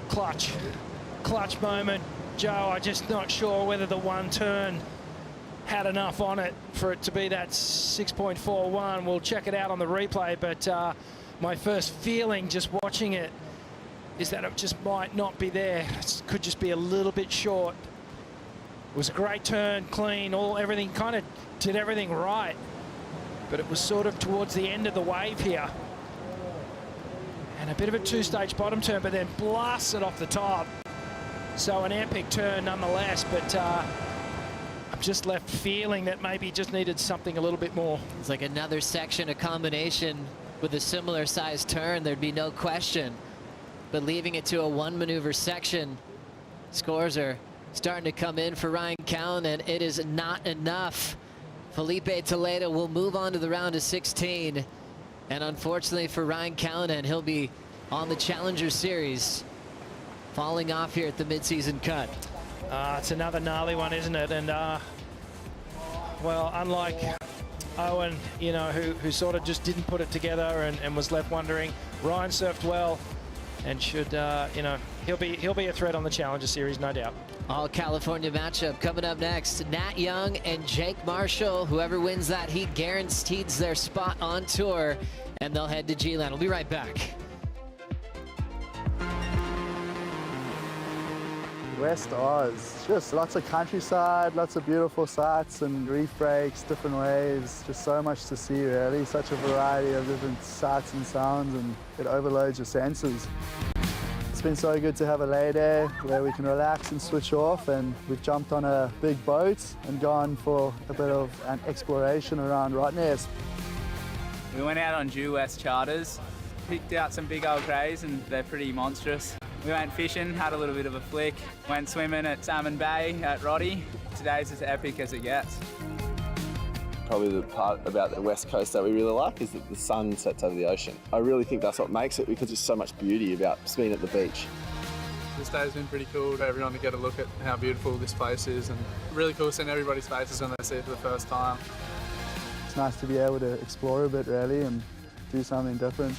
Clutch moment. Joe, I'm just not sure whether the 1 turn had enough on it for it to be that 6.41. We'll check it out on the replay, but my first feeling just watching it is that it just might not be there. It could just be a little bit short. It was a great turn, clean, everything, kind of did everything right. But it was sort of towards the end of the wave here. And a bit of a two-stage bottom turn, but then blasted off the top. So an epic turn nonetheless, but I'm just left feeling that maybe just needed something a little bit more. It's like another section, a combination with a similar sized turn, there'd be no question. But leaving it to a one maneuver section, scores are starting to come in for Ryan Callanan. It is not enough. Felipe Toledo will move on to the round of 16. And unfortunately for Ryan Callanan, he'll be on the Challenger Series, falling off here at the midseason cut. It's another gnarly one, isn't it? And well, unlike Owen, you know, who sort of just didn't put it together and was left wondering, Ryan surfed well and should, you know, he'll be a threat on the Challenger Series, no doubt. All California matchup coming up next. Nat Young and Jake Marshall. Whoever wins that heat guarantees their spot on tour, and they'll head to G-Land. We'll be right back. West Oz, just lots of countryside, lots of beautiful sights and reef breaks, different waves, just so much to see really, such a variety of different sights and sounds, and it overloads your senses. It's been so good to have a lay day where we can relax and switch off, and we've jumped on a big boat and gone for a bit of an exploration around Rottnest. We went out on due west charters, picked out some big old greys and they're pretty monstrous. We went fishing, had a little bit of a flick, went swimming at Salmon Bay at Roddy. Today's as epic as it gets. Probably the part about the West Coast that we really like is that the sun sets over the ocean. I really think that's what makes it, because there's so much beauty about being at the beach. This day's been pretty cool for everyone to get a look at how beautiful this place is, and really cool seeing everybody's faces when they see it for the first time. It's nice to be able to explore a bit really and do something different.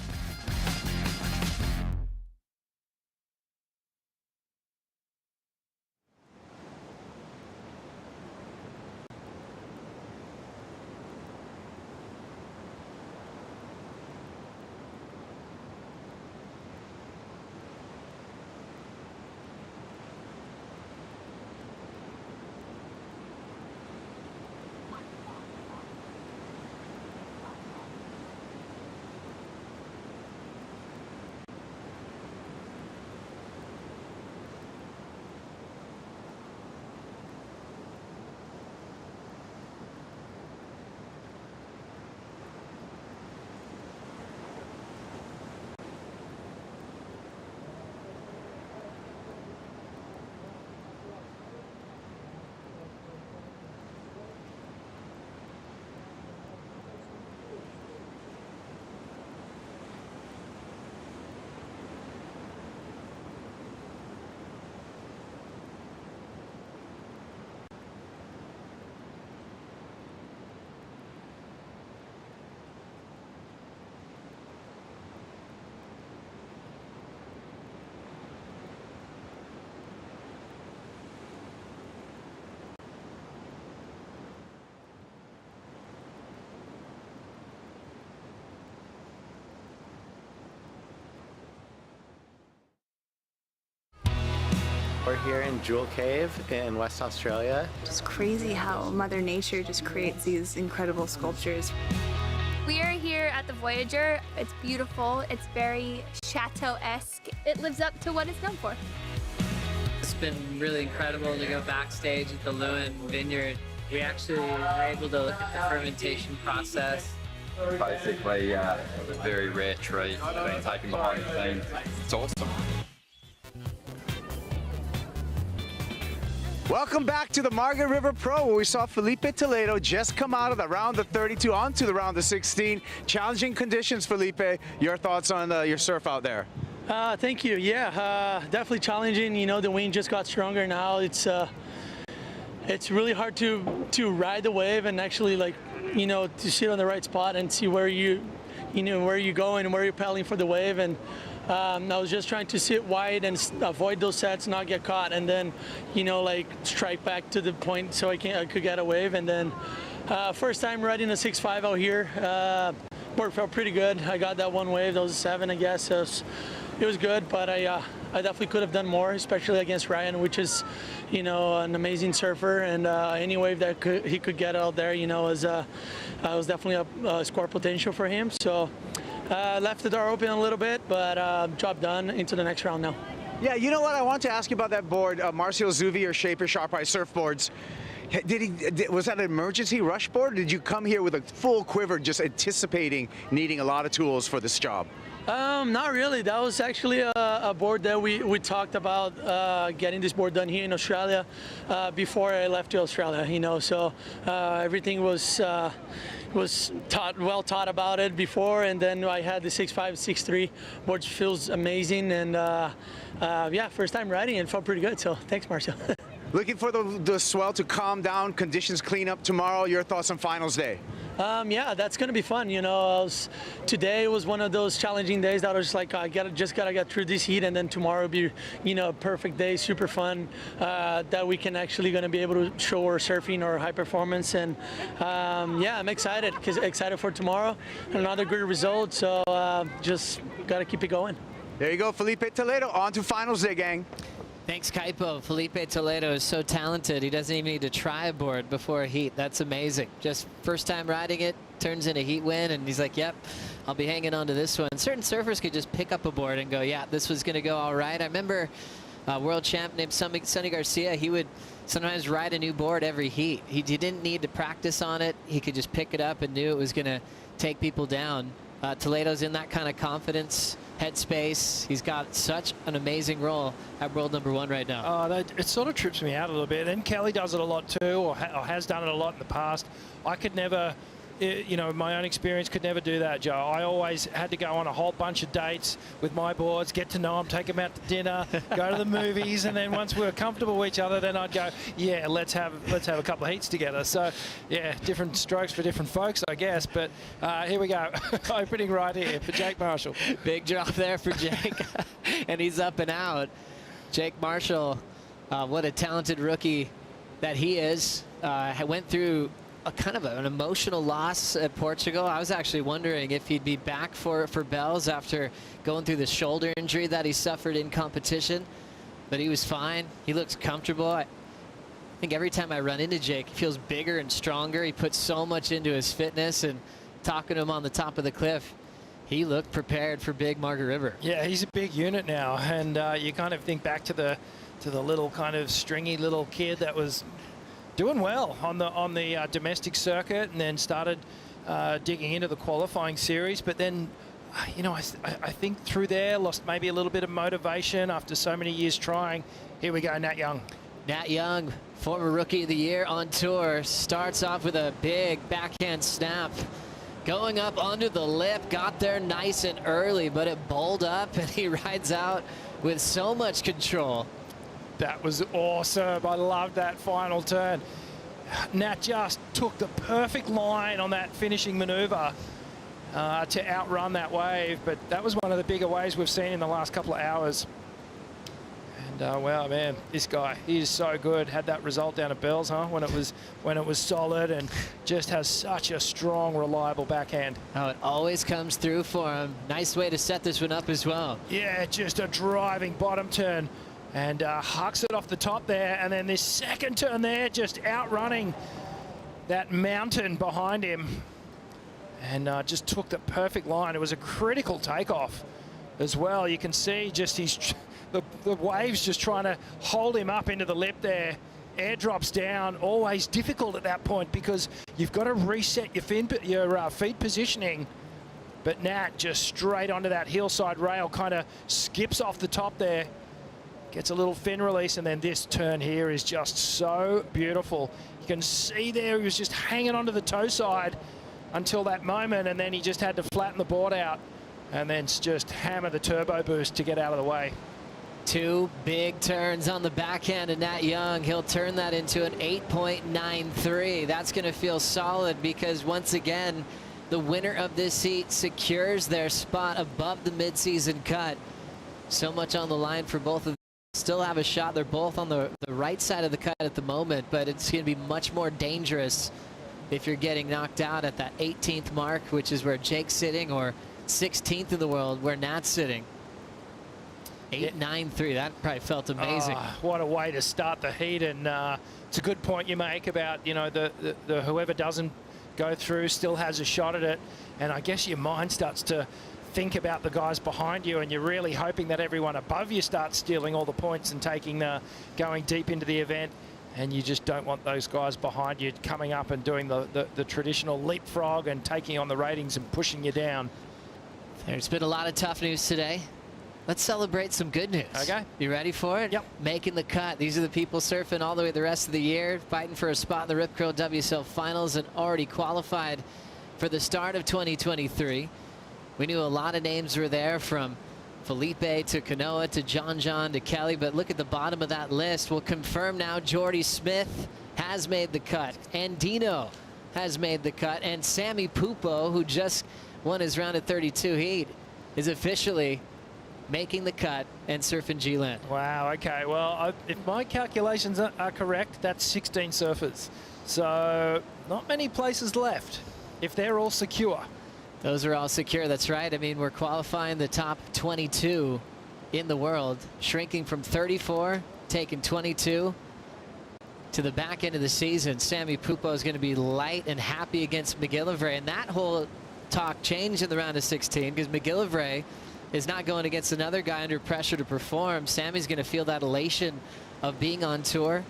We're here in Jewel Cave in West Australia. It's crazy how Mother Nature just creates these incredible sculptures. We are here at the Voyager. It's beautiful. It's very chateau-esque. It lives up to what it's known for. It's been really incredible to go backstage at the Lewin Vineyard. We actually were able to look at the fermentation process. Basically, a very rare treat being taken behind the scenes. It's awesome. Welcome back to the Margaret River Pro, where we saw Felipe Toledo just come out of the round of 32 onto the round of 16. Challenging conditions, Felipe. Your thoughts on your surf out there? Thank you. Yeah, definitely challenging. You know, the wind just got stronger now. It's really hard to ride the wave and actually, like, you know, to sit on the right spot and see where you know, where you go and where you're paddling for the wave. And I was just trying to sit wide and avoid those sets, not get caught, and then, you know, like strike back to the point so I could get a wave. And then first time riding a 6.5 out here, felt pretty good. I got that one wave. That was a 7, I guess. So it was good, but I definitely could have done more, especially against Ryan, which is, you know, an amazing surfer, and any wave that he could get out there, you know, was definitely a score potential for him. So left the door open a little bit, but job done. Into the next round now. Yeah, you know what? I want to ask you about that board, Marcio Zuvi or Shaper Sharp Eye surfboards. Was that an emergency rush board? Or did you come here with a full quiver, just anticipating needing a lot of tools for this job? Not really. That was actually a board that we talked about getting this board done here in Australia before I left to Australia. You know, so everything was well taught about it before, and then I had the 6.5, 6.3, which feels amazing, and yeah, first time riding and felt pretty good. So thanks, Marcio. Looking for the swell to calm down, conditions clean up tomorrow. Your thoughts on finals day? Yeah, that's gonna be fun. You know, today was one of those challenging days that I was just like, I just gotta get through this heat, and then tomorrow will be, you know, a perfect day, super fun, that we can actually gonna be able to show our surfing or high performance. And yeah, I'm excited for tomorrow. Another good result. So just gotta keep it going. There you go, Felipe Toledo. On to finals day, gang. Thanks, Kaipo. Felipe Toledo is so talented. He doesn't even need to try a board before a heat. That's amazing. Just first time riding it, turns in a heat win, and he's like, yep, I'll be hanging on to this one. Certain surfers could just pick up a board and go, yeah, this was going to go all right. I remember a world champ named Sonny Garcia. He would sometimes ride a new board every heat. He didn't need to practice on it. He could just pick it up and knew it was going to take people down. Toledo's in that kind of confidence headspace. He's got such an amazing role at world #1 right now. It sort of trips me out a little bit. And Kelly does it a lot too, or has done it a lot in the past. I could never, you know, my own experience could never do that, Joe. I always had to go on a whole bunch of dates with my boards, get to know them, take them out to dinner, go to the movies, and then once we were comfortable with each other, then I'd go, yeah, let's have a couple of heats together. So yeah, different strokes for different folks, I guess. But here we go, opening right here for Jake Marshall. Big drop there for Jake, and he's up and out. Jake Marshall, what a talented rookie that he is. Went through a kind of an emotional loss at Portugal. I was actually wondering if he'd be back for Bells after going through the shoulder injury that he suffered in competition, but he was fine. He looks comfortable. I think every time I run into Jake, he feels bigger and stronger. He puts so much into his fitness, and talking to him on the top of the cliff, he looked prepared for big Margaret River. Yeah, he's a big unit now, and you kind of think back to the little kind of stringy little kid that was doing well on the domestic circuit, and then started digging into the qualifying series. But then, you know, I think through there lost maybe a little bit of motivation after so many years trying. Here we go, Nat Young. Nat Young, former Rookie of the Year on tour, starts off with a big backhand snap. Going up under the lip, got there nice and early, but it bowled up, and he rides out with so much control. That was awesome. I loved that final turn. Nat just took the perfect line on that finishing maneuver to outrun that wave, but that was one of the bigger waves we've seen in the last couple of hours. And wow, man, this guy, he is so good. Had that result down at Bells, huh? When it was solid, and just has such a strong, reliable backhand. Oh, it always comes through for him. Nice way to set this one up as well. Yeah, just a driving bottom turn. And hucks it off the top there, and then this second turn there, just outrunning that mountain behind him, and just took the perfect line. It was a critical takeoff as well. You can see just the waves just trying to hold him up into the lip there. Air drops down, always difficult at that point because you've got to reset your feet positioning. But Nat just straight onto that hillside rail, kind of skips off the top there. Gets a little fin release, and then this turn here is just so beautiful. You can see there he was just hanging onto the toe side until that moment, and then he just had to flatten the board out and then just hammer the turbo boost to get out of the way. Two big turns on the backhand of Nat Young. He'll turn that into an 8.93. That's going to feel solid because once again, the winner of this heat secures their spot above the midseason cut. So much on the line for both of them. Still have a shot. They're both on the right side of the cut at the moment, but it's going to be much more dangerous if you're getting knocked out at that 18th mark, which is where Jake's sitting, or 16th in the world where Nat's sitting. 8.93. That probably felt amazing. What a way to start the heat, and it's a good point you make about, you know, the whoever doesn't go through still has a shot at it, and I guess your mind starts to think about the guys behind you, and you're really hoping that everyone above you starts stealing all the points and going deep into the event, and you just don't want those guys behind you coming up and doing the traditional leapfrog and taking on the ratings and pushing you down. There's been a lot of tough news today. Let's celebrate some good news. Okay. You ready for it? Yep. Making the cut. These are the people surfing all the way the rest of the year, fighting for a spot in the Rip Curl WSL Finals and already qualified for the start of 2023. We knew a lot of names were there, from Felipe to Kanoa to John to Kelly, but look at the bottom of that list. We'll confirm now Jordy Smith has made the cut, and Dino has made the cut, and Sammy Pupo, who just won his round of 32 heat, is officially making the cut and surfing G-Land. Wow, okay. Well, if my calculations are correct, that's 16 surfers. So not many places left if they're all secure. Those are all secure, that's right. I mean, we're qualifying the top 22 in the world, shrinking from 34, taking 22 to the back end of the season. Sammy Pupo is going to be light and happy against McGillivray, and that whole talk changed in the round of 16 because McGillivray is not going against another guy under pressure to perform. Sammy's going to feel that elation of being on tour.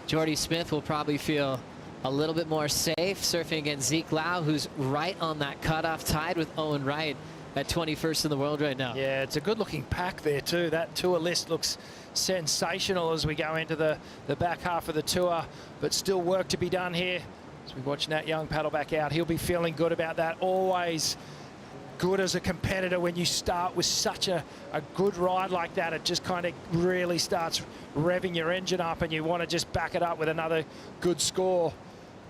Jordy Smith will probably feel a little bit more safe surfing against Zeke Lau, who's right on that cutoff, tied with Owen Wright at 21st in the world right now. Yeah, it's a good-looking pack there too. That tour list looks sensational as we go into the back half of the tour, but still work to be done here. As we watch Nat Young paddle back out, he'll be feeling good about that. Always good as a competitor when you start with such a good ride like that. It just kind of really starts revving your engine up, and you want to just back it up with another good score,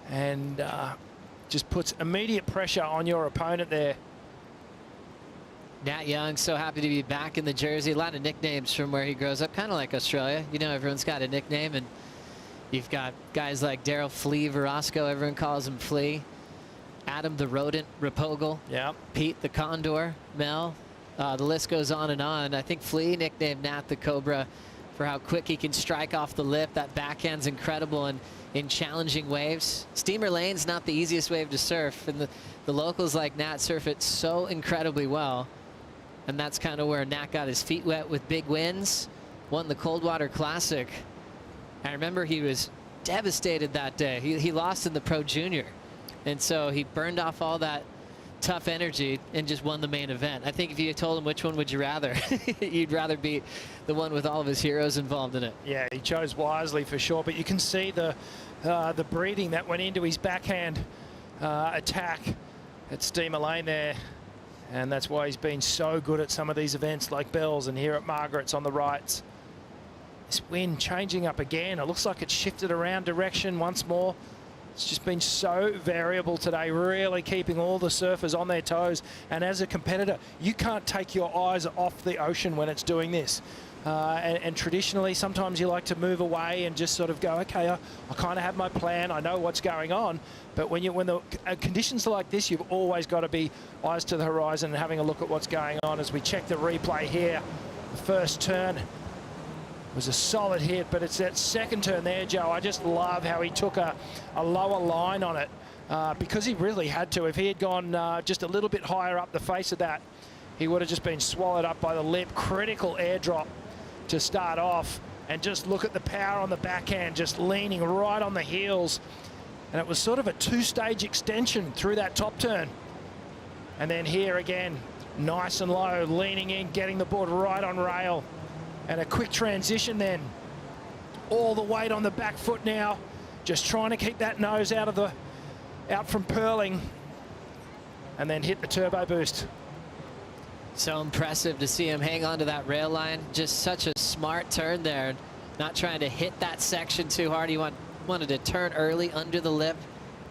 and just puts immediate pressure on your opponent there. Nat Young, so happy to be back in the jersey. A lot of nicknames from where he grows up, kind of like Australia. You know, everyone's got a nickname, and you've got guys like Daryl Flea Verosco, everyone calls him Flea. Adam the Rodent Rapogle. Yeah. Pete the Condor, Mel. The list goes on and on. I think Flea nicknamed Nat the Cobra for how quick he can strike off the lip. That backhand's incredible and in challenging waves. Steamer lane's not the easiest wave to surf, and the locals like Nat surf it so incredibly well. And that's kind of where Nat got his feet wet with big wins. Won the Coldwater Classic. I remember he was devastated that day. He lost in the Pro Junior. And so he burned off all that tough energy and just won the main event. I think if you told him which one would you rather, you'd rather be the one with all of his heroes involved in it. Yeah, he chose wisely for sure, but you can see the breathing that went into his backhand attack at Steamer Lane there. And that's why he's been so good at some of these events like Bell's and here at Margaret's on the rights. This wind changing up again. It looks like it's shifted around direction once more. It's just been so variable today, really keeping all the surfers on their toes. And as a competitor, you can't take your eyes off the ocean when it's doing this. And traditionally, sometimes you like to move away and just sort of go, okay, I kind of have my plan. I know what's going on. But when the conditions are like this, you've always got to be eyes to the horizon and having a look at what's going on. As we check the replay here, the first turn was a solid hit, but it's that second turn there, Joe. I just love how he took a lower line on it because he really had to. If he had gone just a little bit higher up the face of that, he would have just been swallowed up by the lip. Critical airdrop to start off, and just look at the power on the backhand, just leaning right on the heels. And it was sort of a two-stage extension through that top turn. And then here again, nice and low, leaning in, getting the board right on rail. And a quick transition then. All the weight on the back foot now. Just trying to keep that nose out from purling. And then hit the turbo boost. So impressive to see him hang on to that rail line. Just such a smart turn there. Not trying to hit that section too hard. He wanted to turn early under the lip.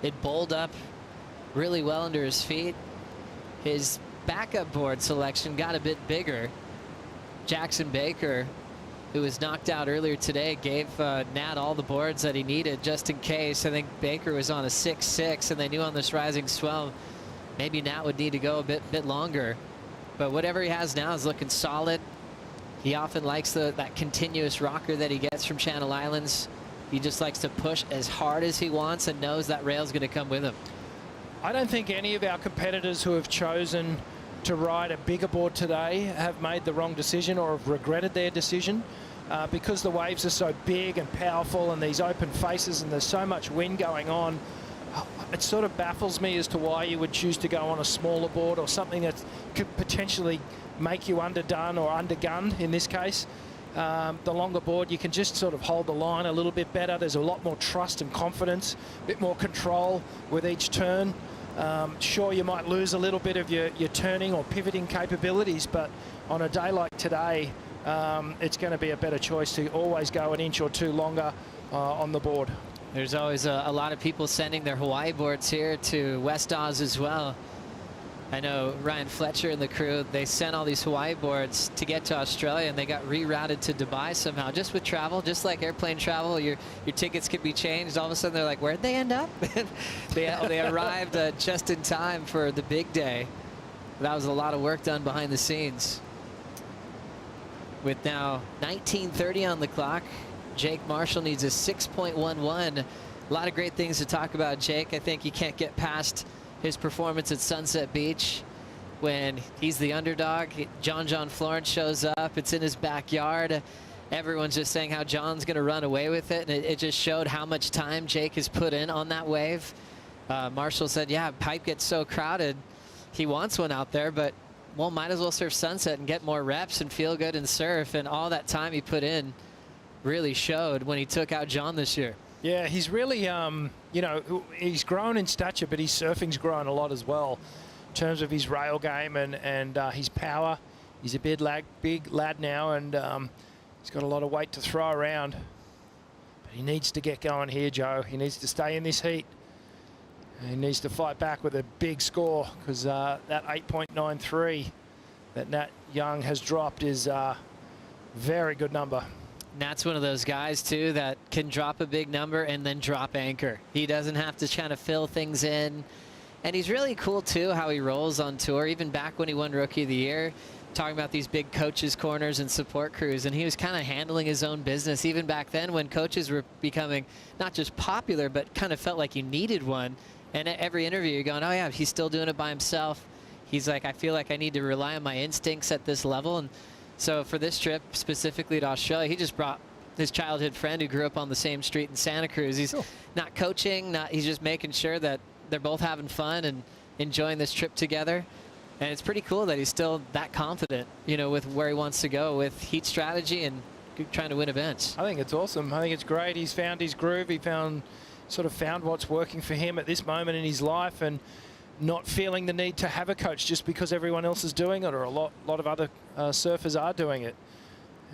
It bowled up really well under his feet. His backup board selection got a bit bigger. Jackson Baker, who was knocked out earlier today, gave Nat all the boards that he needed just in case. I think Baker was on a 6-6, and they knew on this rising swell maybe Nat would need to go a bit longer. But whatever he has now is looking solid. He often likes that continuous rocker that he gets from Channel Islands. He just likes to push as hard as he wants and knows that rail's going to come with him. I don't think any of our competitors who have chosen to ride a bigger board today have made the wrong decision or have regretted their decision. Because the waves are so big and powerful and these open faces and there's so much wind going on, it sort of baffles me as to why you would choose to go on a smaller board or something that could potentially make you underdone or undergunned in this case. The longer board, you can just sort of hold the line a little bit better. There's a lot more trust and confidence, a bit more control with each turn. Sure, you might lose a little bit of your turning or pivoting capabilities, but on a day like today, it's going to be a better choice to always go an inch or two longer on the board. There's always a lot of people sending their Hawaii boards here to West Oz as well. I know Ryan Fletcher and the crew, they sent all these Hawaii boards to get to Australia, and they got rerouted to Dubai somehow, just with travel, just like airplane travel. Your tickets could be changed. All of a sudden, they're like, where'd they end up? they arrived just in time for the big day. That was a lot of work done behind the scenes. With now 19:30 on the clock, Jake Marshall needs a 6.11. A lot of great things to talk about, Jake. I think you can't get past his performance at Sunset Beach when he's the underdog. John Florence shows up. It's in his backyard. Everyone's just saying how John's going to run away with it, and it just showed how much time Jake has put in on that wave. Marshall said, yeah, pipe gets so crowded. He wants one out there, but well, might as well surf Sunset and get more reps and feel good and surf. And all that time he put in really showed when he took out John this year. Yeah, he's really, you know, he's grown in stature, but his surfing's grown a lot as well in terms of his rail game and his power. He's a big lad now, and he's got a lot of weight to throw around. But he needs to get going here, Joe. He needs to stay in this heat. He needs to fight back with a big score, because that 8.93 that Nat Young has dropped is a very good number. Nat's one of those guys, too, that can drop a big number and then drop anchor. He doesn't have to kind of fill things in. And he's really cool, too, how he rolls on tour. Even back when he won Rookie of the Year, talking about these big coaches' corners and support crews, and he was kind of handling his own business even back then when coaches were becoming not just popular, but kind of felt like you needed one. And at every interview, you're going, oh, yeah, he's still doing it by himself. He's like, I feel like I need to rely on my instincts at this level. And so for this trip, specifically to Australia, he just brought his childhood friend who grew up on the same street in Santa Cruz. He's not coaching, he's just making sure that they're both having fun and enjoying this trip together. And it's pretty cool that he's still that confident, you know, with where he wants to go with heat strategy and trying to win events. I think it's awesome. I think it's great. He's found his groove. He sort of found what's working for him at this moment in his life, and not feeling the need to have a coach just because everyone else is doing it, or a lot of other surfers are doing it.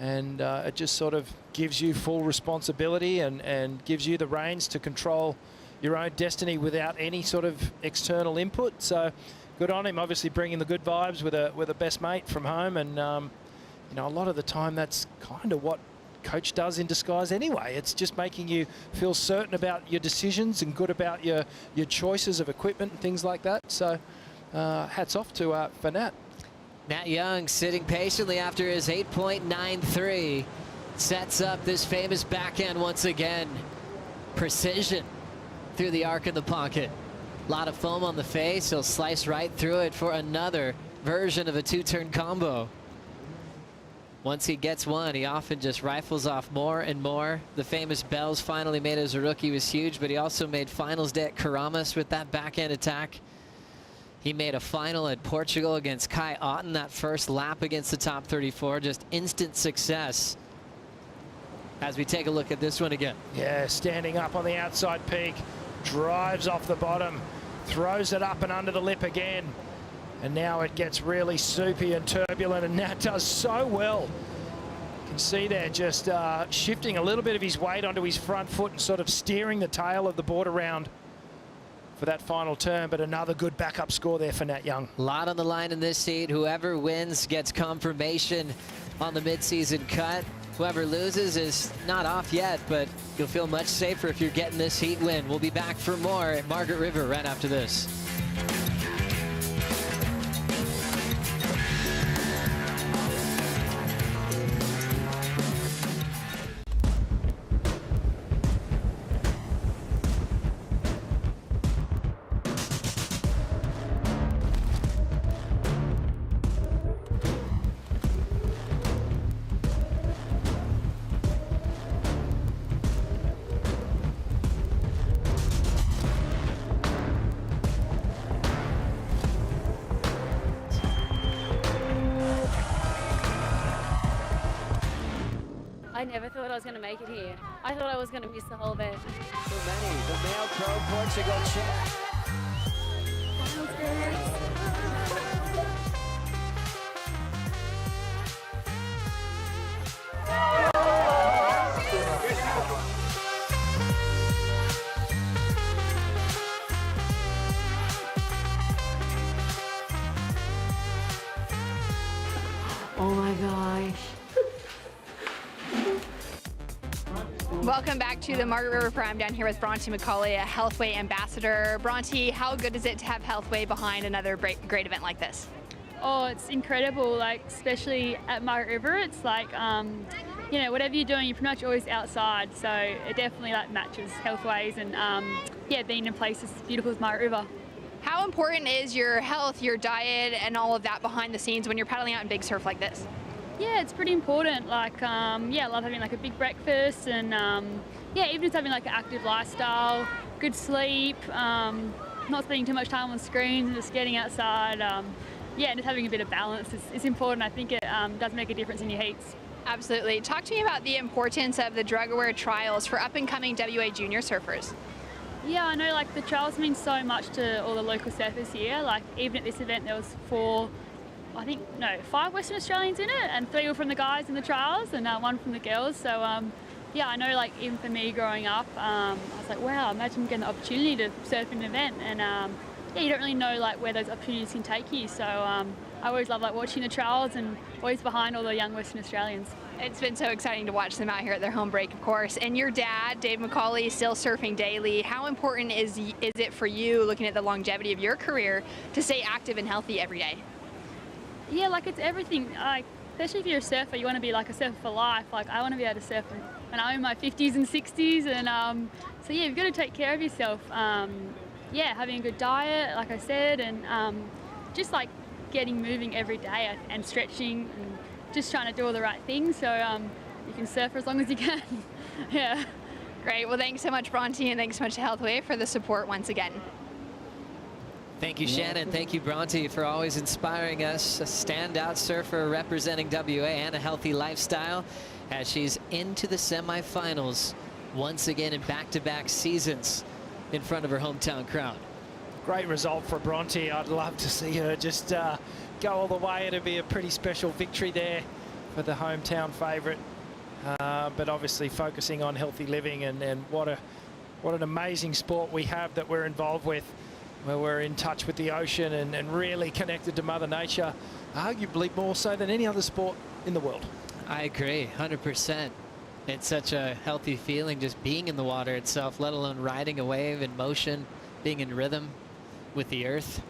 And it just sort of gives you full responsibility and gives you the reins to control your own destiny without any sort of external input. So good on him, obviously bringing the good vibes with a best mate from home. And you know, a lot of the time that's kind of what coach does in disguise anyway. It's just making you feel certain about your decisions and good about your choices of equipment and things like that. So hats off to for Nat. Nat Young sitting patiently after his 8.93. Sets up this famous backhand once again. Precision through the arc of the pocket. A lot of foam on the face. He'll slice right through it for another version of a two-turn combo. Once he gets one, he often just rifles off more and more. The famous bells finally made as a rookie was huge, but he also made finals day at Karamas with that backhand attack. He made a final at Portugal against Kai Otten, that first lap against the top 34. Just instant success. As we take a look at this one again. Yeah, standing up on the outside peak, drives off the bottom, throws it up and under the lip again. And now it gets really soupy and turbulent, and Nat does so well. You can see there just shifting a little bit of his weight onto his front foot and sort of steering the tail of the board around for that final turn. But another good backup score there for Nat Young. A lot on the line in this heat. Whoever wins gets confirmation on the midseason cut. Whoever loses is not off yet, but you'll feel much safer if you're getting this heat win. We'll be back for more at Margaret River right after this. I never thought I was going to make it here. I thought I was going to miss the whole event. So many. The male pro Portugal champ. Oh my gosh. Welcome back to the Margaret River Pro. I'm down here with Bronte McCauley, a Healthway ambassador. Bronte, how good is it to have Healthway behind another great event like this? Oh, it's incredible, like especially at Margaret River. It's like, you know, whatever you're doing, you're pretty much always outside. So it definitely like matches Healthways and yeah, being in places as beautiful as Margaret River. How important is your health, your diet, and all of that behind the scenes when you're paddling out in big surf like this? Yeah, it's pretty important. Like, yeah, I love having like a big breakfast and yeah, even just having like an active lifestyle, good sleep, not spending too much time on screens and just getting outside. Yeah, and just having a bit of balance is important. I think it does make a difference in your heats. Absolutely. Talk to me about the importance of the drug aware trials for up and coming WA junior surfers. Yeah, I know like the trials mean so much to all the local surfers here. Like even at this event there was 5 Western Australians in it, and 3 were from the guys in the trials and 1 from the girls. So yeah, I know like even for me growing up, I was like, wow, imagine getting the opportunity to surf in an event, and yeah, you don't really know like where those opportunities can take you. So I always love like watching the trials and always behind all the young Western Australians. It's been so exciting to watch them out here at their home break, of course. And your dad, Dave McCauley, is still surfing daily. How important is it for you, looking at the longevity of your career, to stay active and healthy every day? Yeah, like it's everything. Like, especially if you're a surfer, you want to be like a surfer for life. Like I want to be able to surf when I'm in my 50s and 60s, and so yeah, you've got to take care of yourself. Yeah, having a good diet, like I said, and just like getting moving every day and stretching and just trying to do all the right things so you can surf for as long as you can. Yeah. Great. Well, thanks so much, Bronte, and thanks so much to Healthway for the support once again. Thank you, Shannon. Thank you, Bronte, for always inspiring us. A standout surfer representing WA and a healthy lifestyle as she's into the semifinals once again in back-to-back seasons in front of her hometown crowd. Great result for Bronte. I'd love to see her just go all the way. It'd be a pretty special victory there for the hometown favourite. But obviously focusing on healthy living and what an amazing sport we have that we're involved with, where we're in touch with the ocean and really connected to Mother Nature, arguably more so than any other sport in the world. I agree, 100%. It's such a healthy feeling just being in the water itself, let alone riding a wave in motion, being in rhythm with the earth.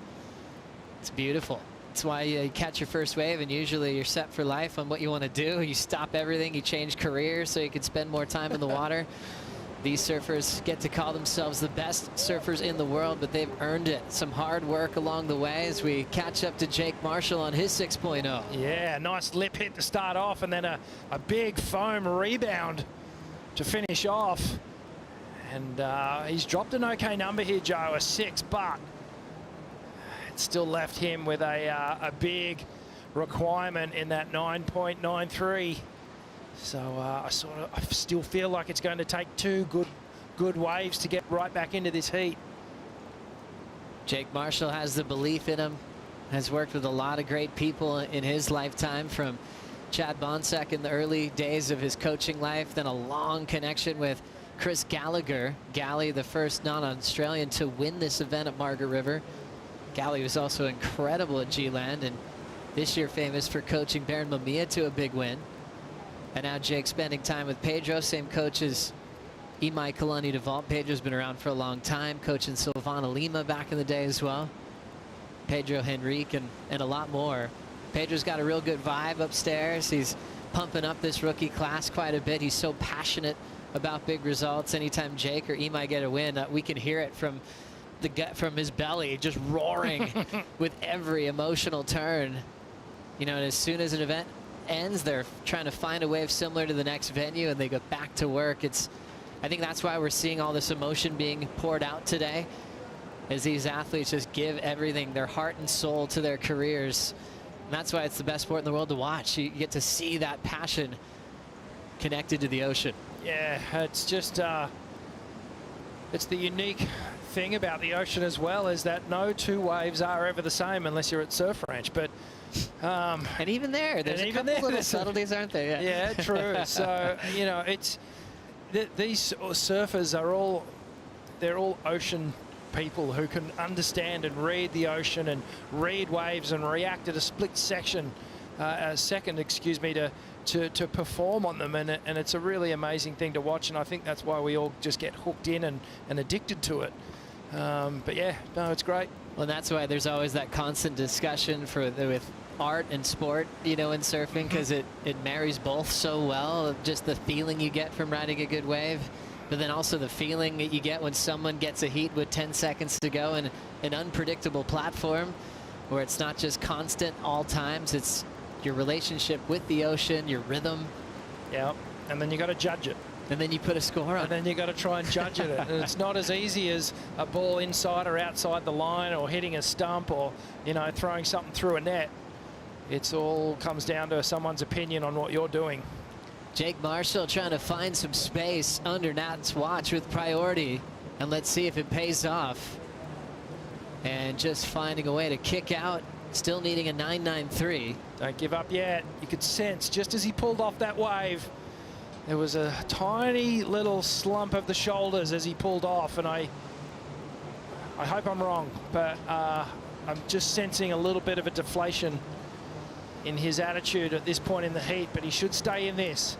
It's beautiful. That's why you catch your first wave and usually you're set for life on what you want to do. You stop everything, you change careers so you can spend more time in the water. These surfers get to call themselves the best surfers in the world, but they've earned it. Some hard work along the way as we catch up to Jake Marshall on his 6.0. Yeah, nice lip hit to start off and then a big foam rebound to finish off. And he's dropped an okay number here, Joe, a 6, but it still left him with a big requirement in that 9.93. So I still feel like it's going to take 2 good waves to get right back into this heat. Jake Marshall has the belief in him, has worked with a lot of great people in his lifetime, from Chad Bonsek in the early days of his coaching life, then a long connection with Chris Gallagher. Gally, the first non-Australian to win this event at Margaret River. Gally was also incredible at G-Land, and this year famous for coaching Baron Mamiya to a big win. And now Jake spending time with Pedro, same coach as Imai Kalani deVault. Pedro's been around for a long time, coaching Silvana Lima back in the day as well. Pedro Henrique and a lot more. Pedro's got a real good vibe upstairs. He's pumping up this rookie class quite a bit. He's so passionate about big results. Anytime Jake or Imai get a win, we can hear it from the gut, from his belly, just roaring with every emotional turn. You know, and as soon as an event ends, they're trying to find a wave similar to the next venue and they go back to work. I think that's why we're seeing all this emotion being poured out today, as these athletes just give everything, their heart and soul, to their careers. And that's why it's the best sport in the world to watch. You get to see that passion connected to the ocean. Yeah, it's just, it's the unique thing about the ocean as well, is that no two waves are ever the same unless you're at Surf Ranch. But and even there, there's a couple little subtleties, aren't there? Yeah, true. So, you know, it's these surfers are all, they're all ocean people who can understand and read the ocean and read waves and react at a split second, to perform on them, and it's a really amazing thing to watch, and I think that's why we all just get hooked in and addicted to it. But yeah, no, it's great. Well, that's why there's always that constant discussion with art and sport, you know, in surfing, because it marries both so well. Just the feeling you get from riding a good wave, but then also the feeling that you get when someone gets a heat with 10 seconds to go in an unpredictable platform where it's not just constant all times, it's your relationship with the ocean, your rhythm. Yeah, and then you got to judge it. And then you put a score on. And then you got to try and judge it. And it's not as easy as a ball inside or outside the line, or hitting a stump, or, you know, throwing something through a net. It's all comes down to someone's opinion on what you're doing. Jake Marshall trying to find some space under Nat's watch with priority, and let's see if it pays off. And just finding a way to kick out, still needing a 9.93. Don't give up yet. You could sense just as he pulled off that wave, there was a tiny little slump of the shoulders as he pulled off, and I hope I'm wrong, but I'm just sensing a little bit of a deflation in his attitude at this point in the heat, but he should stay in this.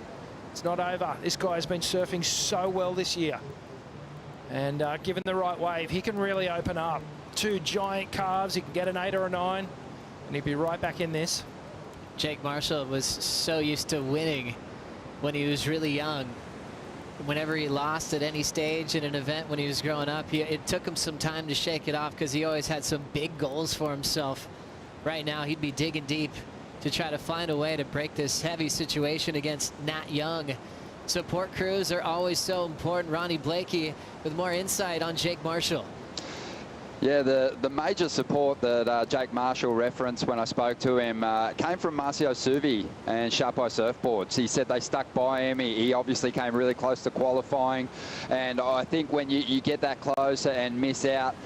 It's not over. This guy's been surfing so well this year, and given the right wave, he can really open up. Two giant calves, he can get an 8 or a 9, and he'd be right back in this. Jake Marshall was so used to winning when he was really young. Whenever he lost at any stage in an event when he was growing up, it took him some time to shake it off, because he always had some big goals for himself. Right now, he'd be digging deep to try to find a way to break this heavy situation against Nat Young. Support crews are always so important. Ronnie Blakey with more insight on Jake Marshall. Yeah, the major support that Jake Marshall referenced when I spoke to him came from Marcio Suvi and Sharp Eye Surfboards. He said they stuck by him. He obviously came really close to qualifying, and I think when you get that close and miss out,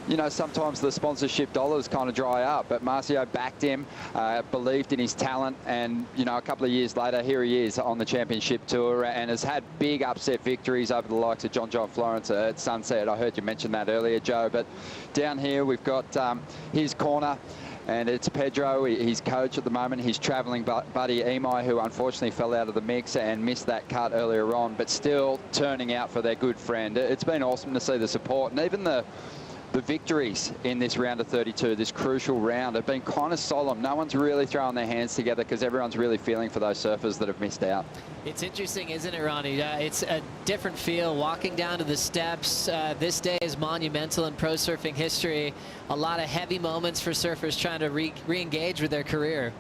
you know, sometimes the sponsorship dollars kind of dry up, but Marcio backed him, believed in his talent, and, you know, a couple of years later, here he is on the championship tour and has had big upset victories over the likes of John Florence at Sunset. I heard you mention that earlier, Joe, but down here we've got his corner, and it's Pedro, his coach at the moment, his travelling buddy Imai, who unfortunately fell out of the mix and missed that cut earlier on, but still turning out for their good friend. It's been awesome to see the support, and even the victories in this round of 32, this crucial round, have been kind of solemn. No one's really throwing their hands together because everyone's really feeling for those surfers that have missed out. It's interesting, isn't it, Ronnie? It's a different feel walking down to the steps. This day is monumental in pro surfing history. A lot of heavy moments for surfers trying to re-engage with their career.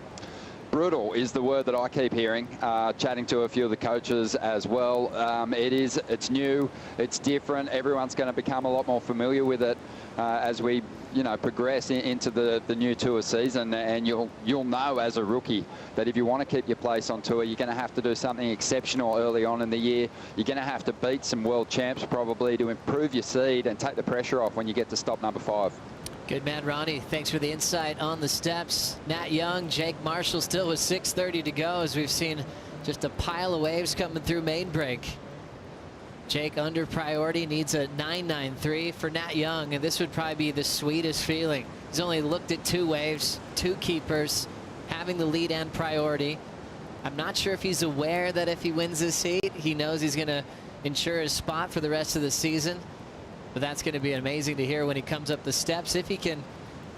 Brutal is the word that I keep hearing, chatting to a few of the coaches as well. It's new, it's different. Everyone's going to become a lot more familiar with it as we, you know, progress into the new tour season. And you'll know as a rookie that if you want to keep your place on tour, you're going to have to do something exceptional early on in the year. You're going to have to beat some world champs probably to improve your seed and take the pressure off when you get to stop number 5. Good man, Ronnie. Thanks for the insight on the steps. Nat Young, Jake Marshall still with 6:30 to go, as we've seen just a pile of waves coming through main break. Jake under priority, needs a 9.93 for Nat Young, and this would probably be the sweetest feeling. He's only looked at 2 waves, 2 keepers, having the lead and priority. I'm not sure if he's aware that if he wins this heat, he knows he's going to ensure his spot for the rest of the season. But that's going to be amazing to hear when he comes up the steps, if he can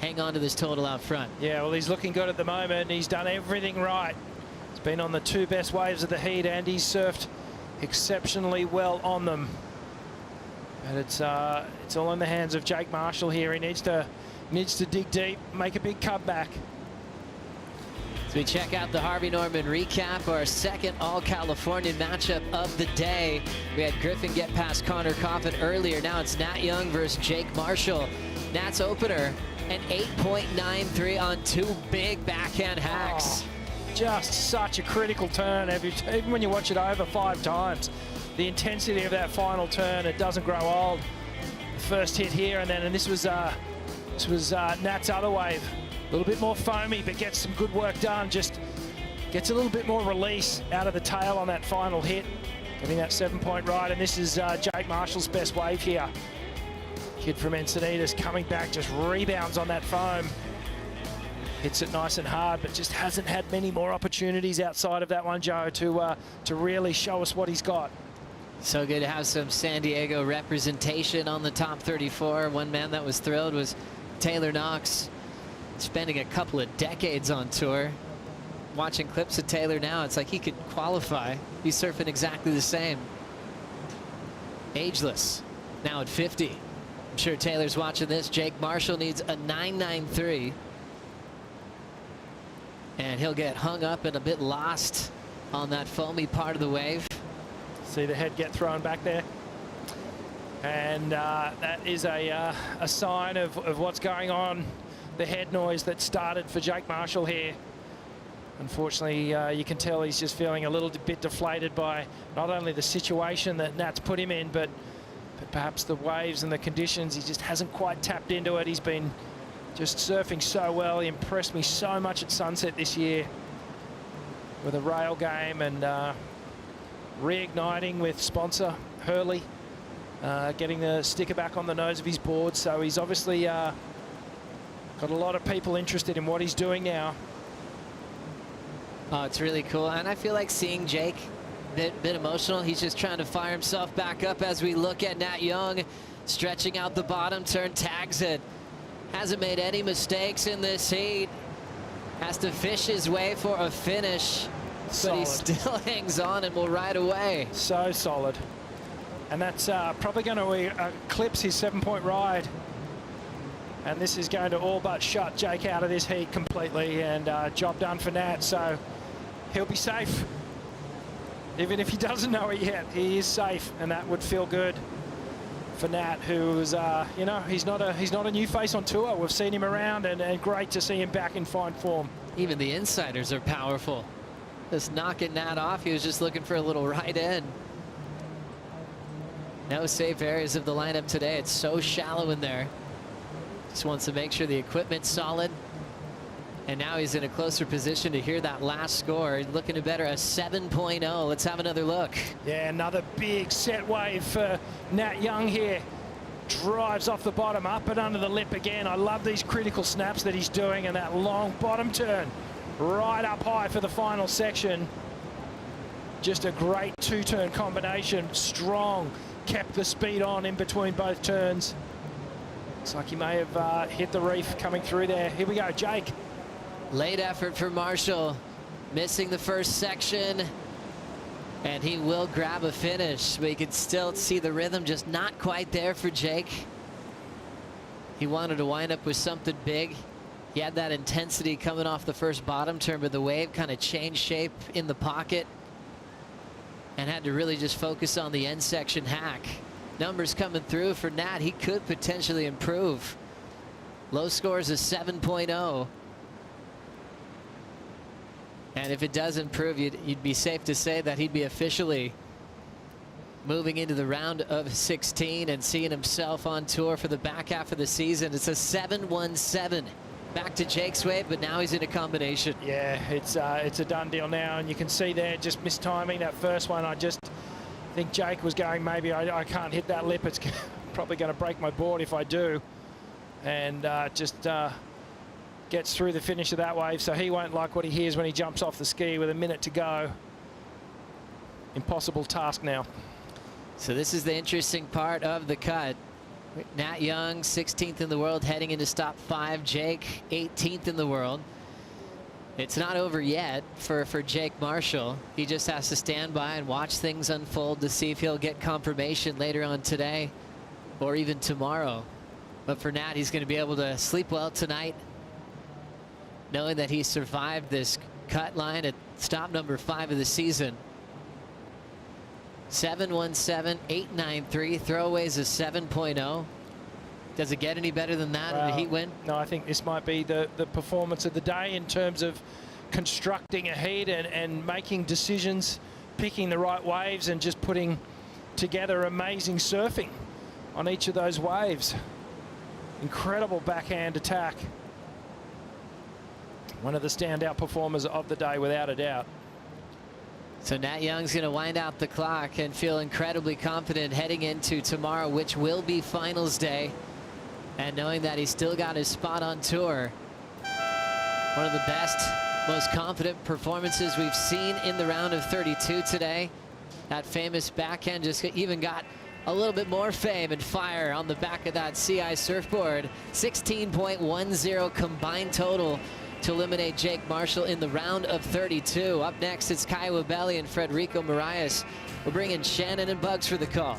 hang on to this total out front. Yeah, well, he's looking good at the moment. He's done everything right. He's been on the 2 best waves of the heat, and he's surfed exceptionally well on them. And it's all in the hands of Jake Marshall here. He needs to dig deep, make a big comeback. So we check out the Harvey Norman recap, our second All-Californian matchup of the day. We had Griffin get past Connor Coffin earlier. Now it's Nat Young versus Jake Marshall. Nat's opener, an 8.93 on 2 big backhand hacks. Just such a critical turn. Even when you watch it over 5 times, the intensity of that final turn, it doesn't grow old. The first hit here, and this was Nat's other wave. A little bit more foamy, but gets some good work done. Just gets a little bit more release out of the tail on that final hit, getting that 7-point ride. And this is Jake Marshall's best wave here. Kid from Encinitas coming back, just rebounds on that foam. Hits it nice and hard, but just hasn't had many more opportunities outside of that one, Joe, to really show us what he's got. So good to have some San Diego representation on the top 34. One man that was thrilled was Taylor Knox, spending a couple of decades on tour. Watching clips of Taylor now, it's like he could qualify. He's surfing exactly the same. Ageless, now at 50. I'm sure Taylor's watching this. Jake Marshall needs a 993. And he'll get hung up and a bit lost on that foamy part of the wave. See the head get thrown back there. And that is a sign of what's going on. The head noise that started for Jake Marshall here. Unfortunately, you can tell he's just feeling a little bit deflated by not only the situation that Nat's put him in, but perhaps the waves and the conditions. He just hasn't quite tapped into it. He's been just surfing so well. He impressed me so much at Sunset this year with a rail game, and reigniting with sponsor Hurley, getting the sticker back on the nose of his board. So he's obviously got a lot of people interested in what he's doing now. Oh, it's really cool. And I feel like seeing Jake bit emotional. He's just trying to fire himself back up as we look at Nat Young stretching out the bottom turn, tags it. Hasn't made any mistakes in this heat. Has to fish his way for a finish. Solid. But he still hangs on and will ride away. So solid. And that's probably going to eclipse his 7-point ride. And this is going to all but shut Jake out of this heat completely, and job done for Nat. So he'll be safe. Even if he doesn't know it yet, he is safe, and that would feel good for Nat, who's you know, he's not a new face on tour. We've seen him around, and great to see him back in fine form. Even the insiders are powerful. Just knocking Nat off. He was just looking for a little right end. No safe areas of the lineup today. It's so shallow in there. Just wants to make sure the equipment's solid. And now he's in a closer position to hear that last score. He's looking to better a 7.0. Let's have another look. Yeah, another big set wave for Nat Young here. Drives off the bottom, up and under the lip again. I love these critical snaps that he's doing, and that long bottom turn right up high for the final section. Just a great 2-turn combination. Strong, kept the speed on in between both turns. Looks like he may have hit the reef coming through there. Here we go, Jake. Late effort for Marshall, missing the first section, and he will grab a finish. But you can still see the rhythm just not quite there for Jake. He wanted to wind up with something big. He had that intensity coming off the first bottom turn, but the wave kind of changed shape in the pocket and had to really just focus on the end section hack. Numbers coming through for Nat. He could potentially improve. Low scores is 7.0. And if it does improve, you'd be safe to say that he'd be officially moving into the round of 16 and seeing himself on tour for the back half of the season. It's a 7-1-7. Back to Jake's wave, but now he's in a combination. Yeah, it's a done deal now, and you can see there just mistiming that first one. I just think Jake was going, maybe I can't hit that lip. It's probably going to break my board if I do. And just gets through the finish of that wave, so he won't like what he hears when he jumps off the ski with a minute to go. Impossible task now. So this is the interesting part of the cut. Nat Young, 16th in the world, heading into stop 5. Jake, 18th in the world. It's not over yet for Jake Marshall. He just has to stand by and watch things unfold to see if he'll get confirmation later on today or even tomorrow. But for Nat, he's going to be able to sleep well tonight, knowing that he survived this cut line at stop number 5 of the season. 7-1-7, 8-9-3, throwaways a 7.0. Does it get any better than that in a heat win? No, I think this might be the performance of the day in terms of constructing a heat and making decisions, picking the right waves and just putting together amazing surfing on each of those waves. Incredible backhand attack. One of the standout performers of the day, without a doubt. So Nat Young's going to wind out the clock and feel incredibly confident heading into tomorrow, which will be finals day. And knowing that he's still got his spot on tour. One of the best, most confident performances we've seen in the round of 32 today. That famous backhand just even got a little bit more fame and fire on the back of that CI surfboard. 16.10 combined total to eliminate Jake Marshall in the round of 32. Up next, it's Kiowa Belli and Frederico Moraes. We'll bring in Shannon and Bugs for the call.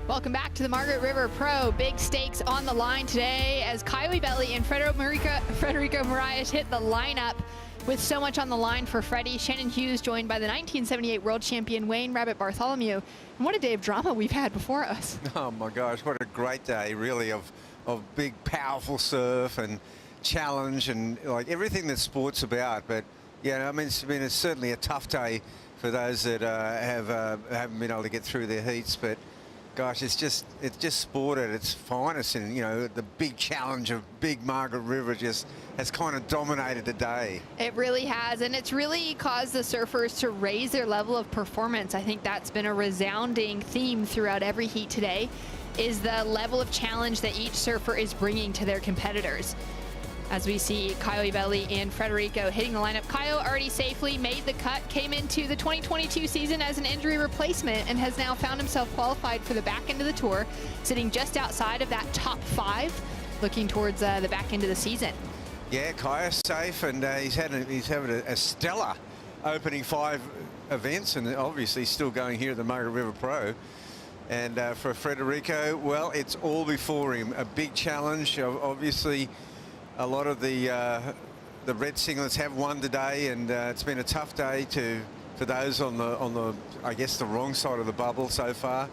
Welcome back to the Margaret River Pro. Big stakes on the line today as Kiowa Belli and Frederico Moraes hit the lineup with so much on the line for Freddie. Shannon Hughes joined by the 1978 world champion Wayne Rabbit Bartholomew. And what a day of drama we've had before us. Oh my gosh, what a great day really of big powerful surf and challenge and like everything that sport's about. But yeah, I mean, it's certainly a tough day for those that haven't been able to get through their heats. But gosh, it's just sport at its finest, and you know, the big challenge of big Margaret River just has kind of dominated the day. It really has, and it's really caused the surfers to raise their level of performance. I think that's been a resounding theme throughout every heat today, is the level of challenge that each surfer is bringing to their competitors. As we see Kiowa Belli and Frederico hitting the lineup. Kio already safely made the cut, came into the 2022 season as an injury replacement and has now found himself qualified for the back end of the tour, sitting just outside of that top 5, looking towards the back end of the season. Yeah, Kio's safe, and he's having a stellar opening 5 events, and obviously still going here at the Margaret River Pro. And for Frederico, well, it's all before him. A big challenge, obviously. A lot of the red singlets have won today, and it's been a tough day for those on the I guess the wrong side of the bubble so far.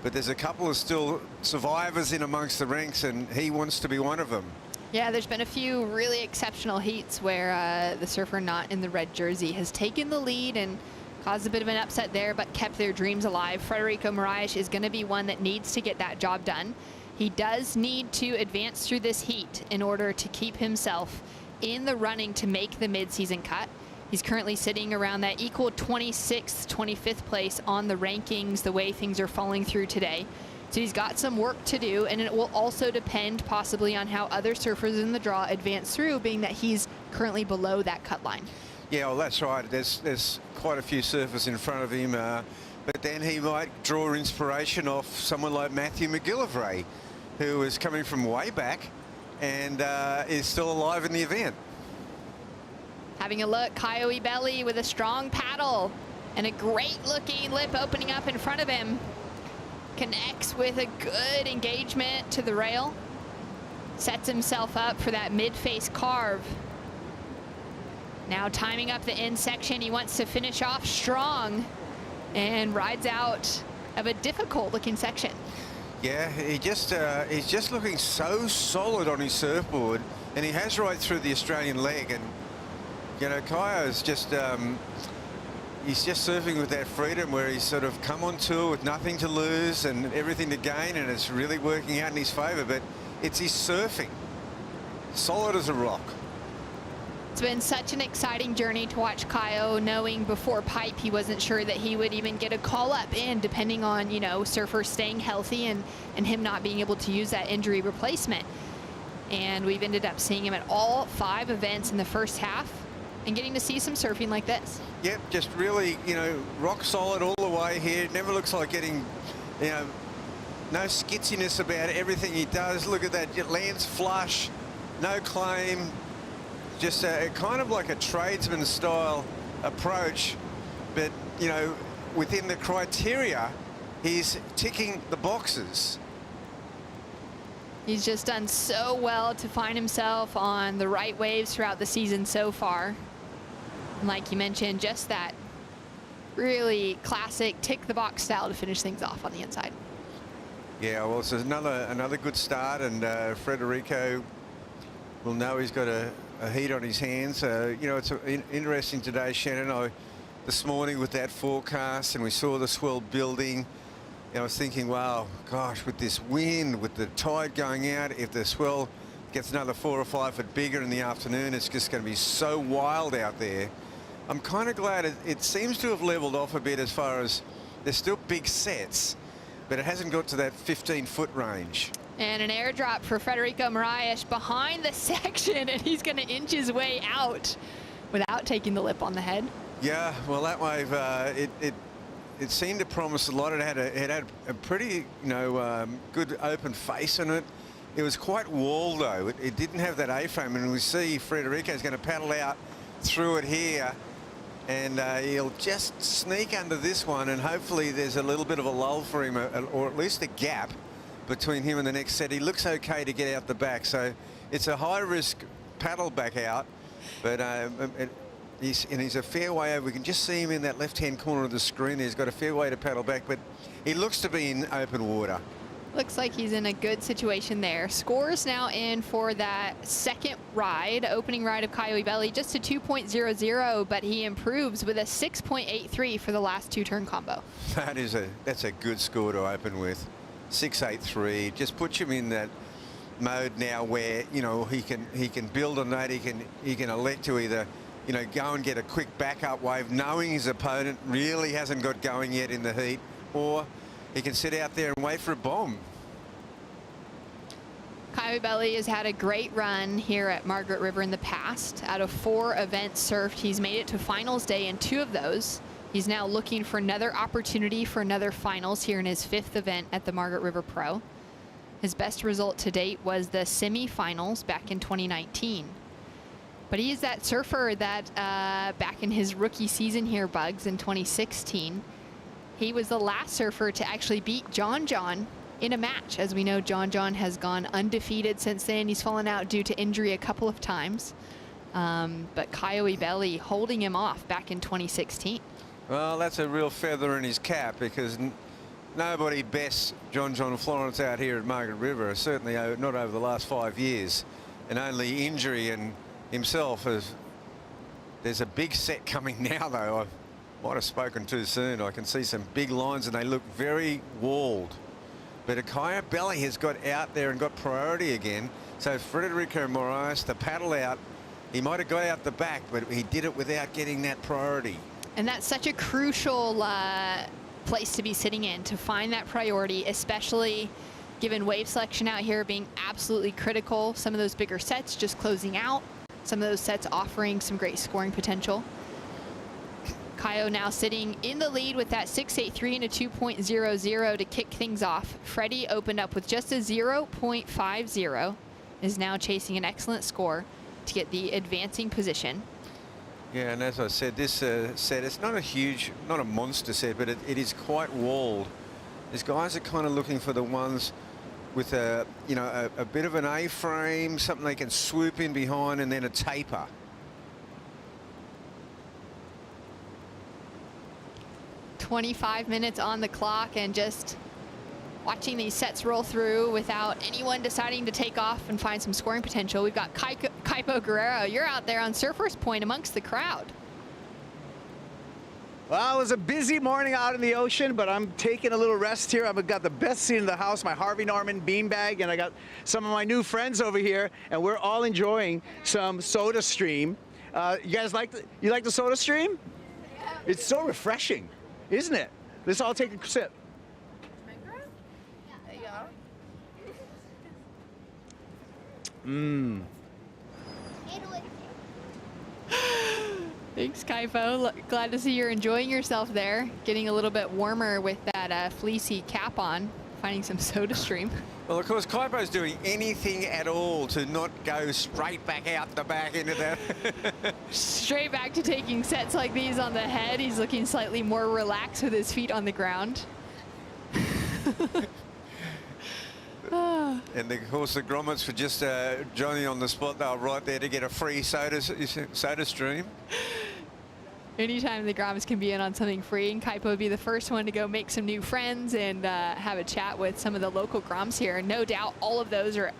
But there's a couple of still survivors in amongst the ranks, and he wants to be one of them. Yeah, there's been a few really exceptional heats where the surfer not in the red jersey has taken the lead and caused a bit of an upset there, but kept their dreams alive. Frederico Moraes is going to be one that needs to get that job done. He does need to advance through this heat in order to keep himself in the running to make the mid-season cut. He's currently sitting around that equal 26th, 25th place on the rankings, the way things are falling through today. So he's got some work to do, and it will also depend possibly on how other surfers in the draw advance through, being that he's currently below that cut line. Yeah, well, that's right. There's quite a few surfers in front of him, but then he might draw inspiration off someone like Matthew McGillivray, who is coming from way back and is still alive in the event. Having a look, Coyote Belly with a strong paddle and a great looking lip opening up in front of him. Connects with a good engagement to the rail. Sets himself up for that mid-face carve. Now timing up the end section, he wants to finish off strong and rides out of a difficult looking section. Yeah, he's just looking so solid on his surfboard, and he has right through the Australian leg. And you know, Kaio's just he's just surfing with that freedom where he's sort of come on tour with nothing to lose and everything to gain, and it's really working out in his favour. But it's his surfing, solid as a rock. It's been such an exciting journey to watch Kaio, knowing before Pipe he wasn't sure that he would even get a call up in, depending on, you know, surfers staying healthy and him not being able to use that injury replacement. And we've ended up seeing him at all 5 events in the first half and getting to see some surfing like this. Yep, just really, you know, rock solid all the way here. It never looks like getting, you know, no skitsiness about everything he does. Look at that, it lands flush, no claim. Just kind of like a tradesman style approach, but you know, within the criteria, he's ticking the boxes. He's just done so well to find himself on the right waves throughout the season so far. And like you mentioned, just that really classic tick the box style to finish things off on the inside. Yeah, well, it's another good start, and Frederico will know he's got a heat on his hands. You know, it's interesting today, Shannon. This morning with that forecast, and we saw the swell building. You know, I was thinking, wow, gosh, with this wind, with the tide going out, if the swell gets another 4 or 5 foot bigger in the afternoon, it's just going to be so wild out there. I'm kind of glad it seems to have leveled off a bit, as far as there's still big sets, but it hasn't got to that 15-foot range. And an airdrop for Federico Moraes behind the section, and he's going to inch his way out without taking the lip on the head. Yeah, well, that wave, it seemed to promise a lot. It had a pretty, you know, good open face on it. It was quite walled, though. It didn't have that A-frame, and we see Frederico's going to paddle out through it here, and he'll just sneak under this one, and hopefully there's a little bit of a lull for him, or at least a gap between him and the next set. He looks okay to get out the back, so it's a high-risk paddle back out, but he's a fair way over. We can just see him in that left-hand corner of the screen. He's got a fair way to paddle back, but he looks to be in open water. Looks like he's in a good situation there. Scores now in for that second ride, opening ride of Coyote Belly, just a 2.00, but he improves with a 6.83 for the last 2-turn combo. That's a good score to open with. 6.83 just puts him in that mode now where, you know, he can build on that. He can elect to either, you know, go and get a quick backup wave, knowing his opponent really hasn't got going yet in the heat, or he can sit out there and wait for a bomb. Coyote Belly has had a great run here at Margaret River in the past. Out of 4 events surfed, he's made it to finals day in 2 of those. He's now looking for another opportunity for another finals here in his 5th event at the Margaret River Pro. His best result to date was the semifinals back in 2019. But he is that surfer that back in his rookie season here, Bugs, in 2016, he was the last surfer to actually beat John in a match. As we know, John has gone undefeated since then. He's fallen out due to injury a couple of times. But Coyote Belly holding him off back in 2016. Well, that's a real feather in his cap, because nobody bests John Florence out here at Margaret River, certainly not over the last 5 years. And only injury and himself there's a big set coming now, though. I might have spoken too soon. I can see some big lines, and they look very walled. But Coyote Belly has got out there and got priority again. So Federico Moraes to paddle out He might have got out the back, but he did it without getting that priority. And that's such a crucial place to be sitting in, to find that priority, especially given wave selection out here being absolutely critical. Some of those bigger sets just closing out, some of those sets offering some great scoring potential. Kaio now sitting in the lead with that 6.83 and a 2.00 to kick things off. Freddie opened up with just a 0.50, is now chasing an excellent score to get the advancing position. Yeah, and as I said, this set, it's not a huge, not a monster set, but it is quite walled. These guys are kind of looking for the ones with a, you know, a bit of an A-frame, something they can swoop in behind, and then a taper. "25 minutes on the clock, and just watching these sets roll through without anyone deciding to take off and find some scoring potential. We've got Kaipo Guerrero. You're out there on Surfer's Point amongst the crowd. Well, it was a busy morning out in the ocean, but I'm taking a little rest here. I've got the best seat in the house, my Harvey Norman beanbag, and I got some of my new friends over here, and we're all enjoying some Soda Stream. You guys like the Soda Stream? It's so refreshing, isn't it? Let's all take a sip. Mmm. Thanks, Kaipo. Glad to see you're enjoying yourself there. Getting a little bit warmer with that fleecy cap on. Finding some Soda Stream. Well, of course, Kaipo's doing anything at all to not go straight back out the back into that. Straight back to taking sets like these on the head. He's looking slightly more relaxed with his feet on the ground. And of course, the grommets for just Johnny on the spot. They were right there to get a free soda stream. Anytime the grommets can be in on something free, and Kaipo would be the first one to go make some new friends and have a chat with some of the local groms here. No doubt all of those are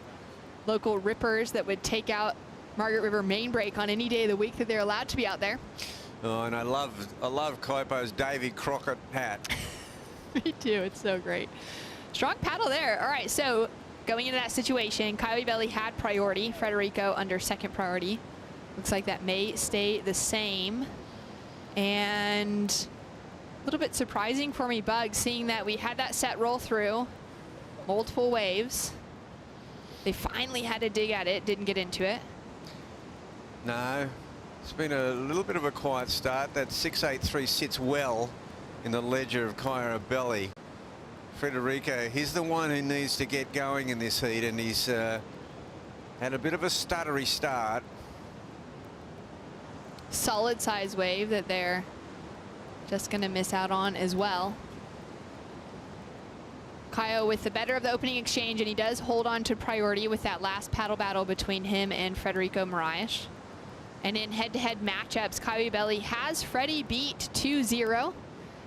local rippers that would take out Margaret River main break on any day of the week that they're allowed to be out there. Oh, and I love Kaipo's Davy Crockett hat. Me too. It's so great. Strong paddle there. All right, so going into that situation, Kaio Belli had priority. Federico under second priority. Looks like that may stay the same. And a little bit surprising for me, Bug, seeing that we had that set roll through. Multiple waves. They finally had to dig at it, didn't get into it. No, it's been a little bit of a quiet start. That 6.83 sits well in the ledger of Kaio Belli. Federico, he's the one who needs to get going in this heat, and he's had a bit of a stuttery start. Solid size wave that they're just going to miss out on as well. Kaio with the better of the opening exchange, and he does hold on to priority with that last paddle battle between him and Federico Moraes. And in head-to-head matchups, Kaio Belli has Freddie beat 2-0.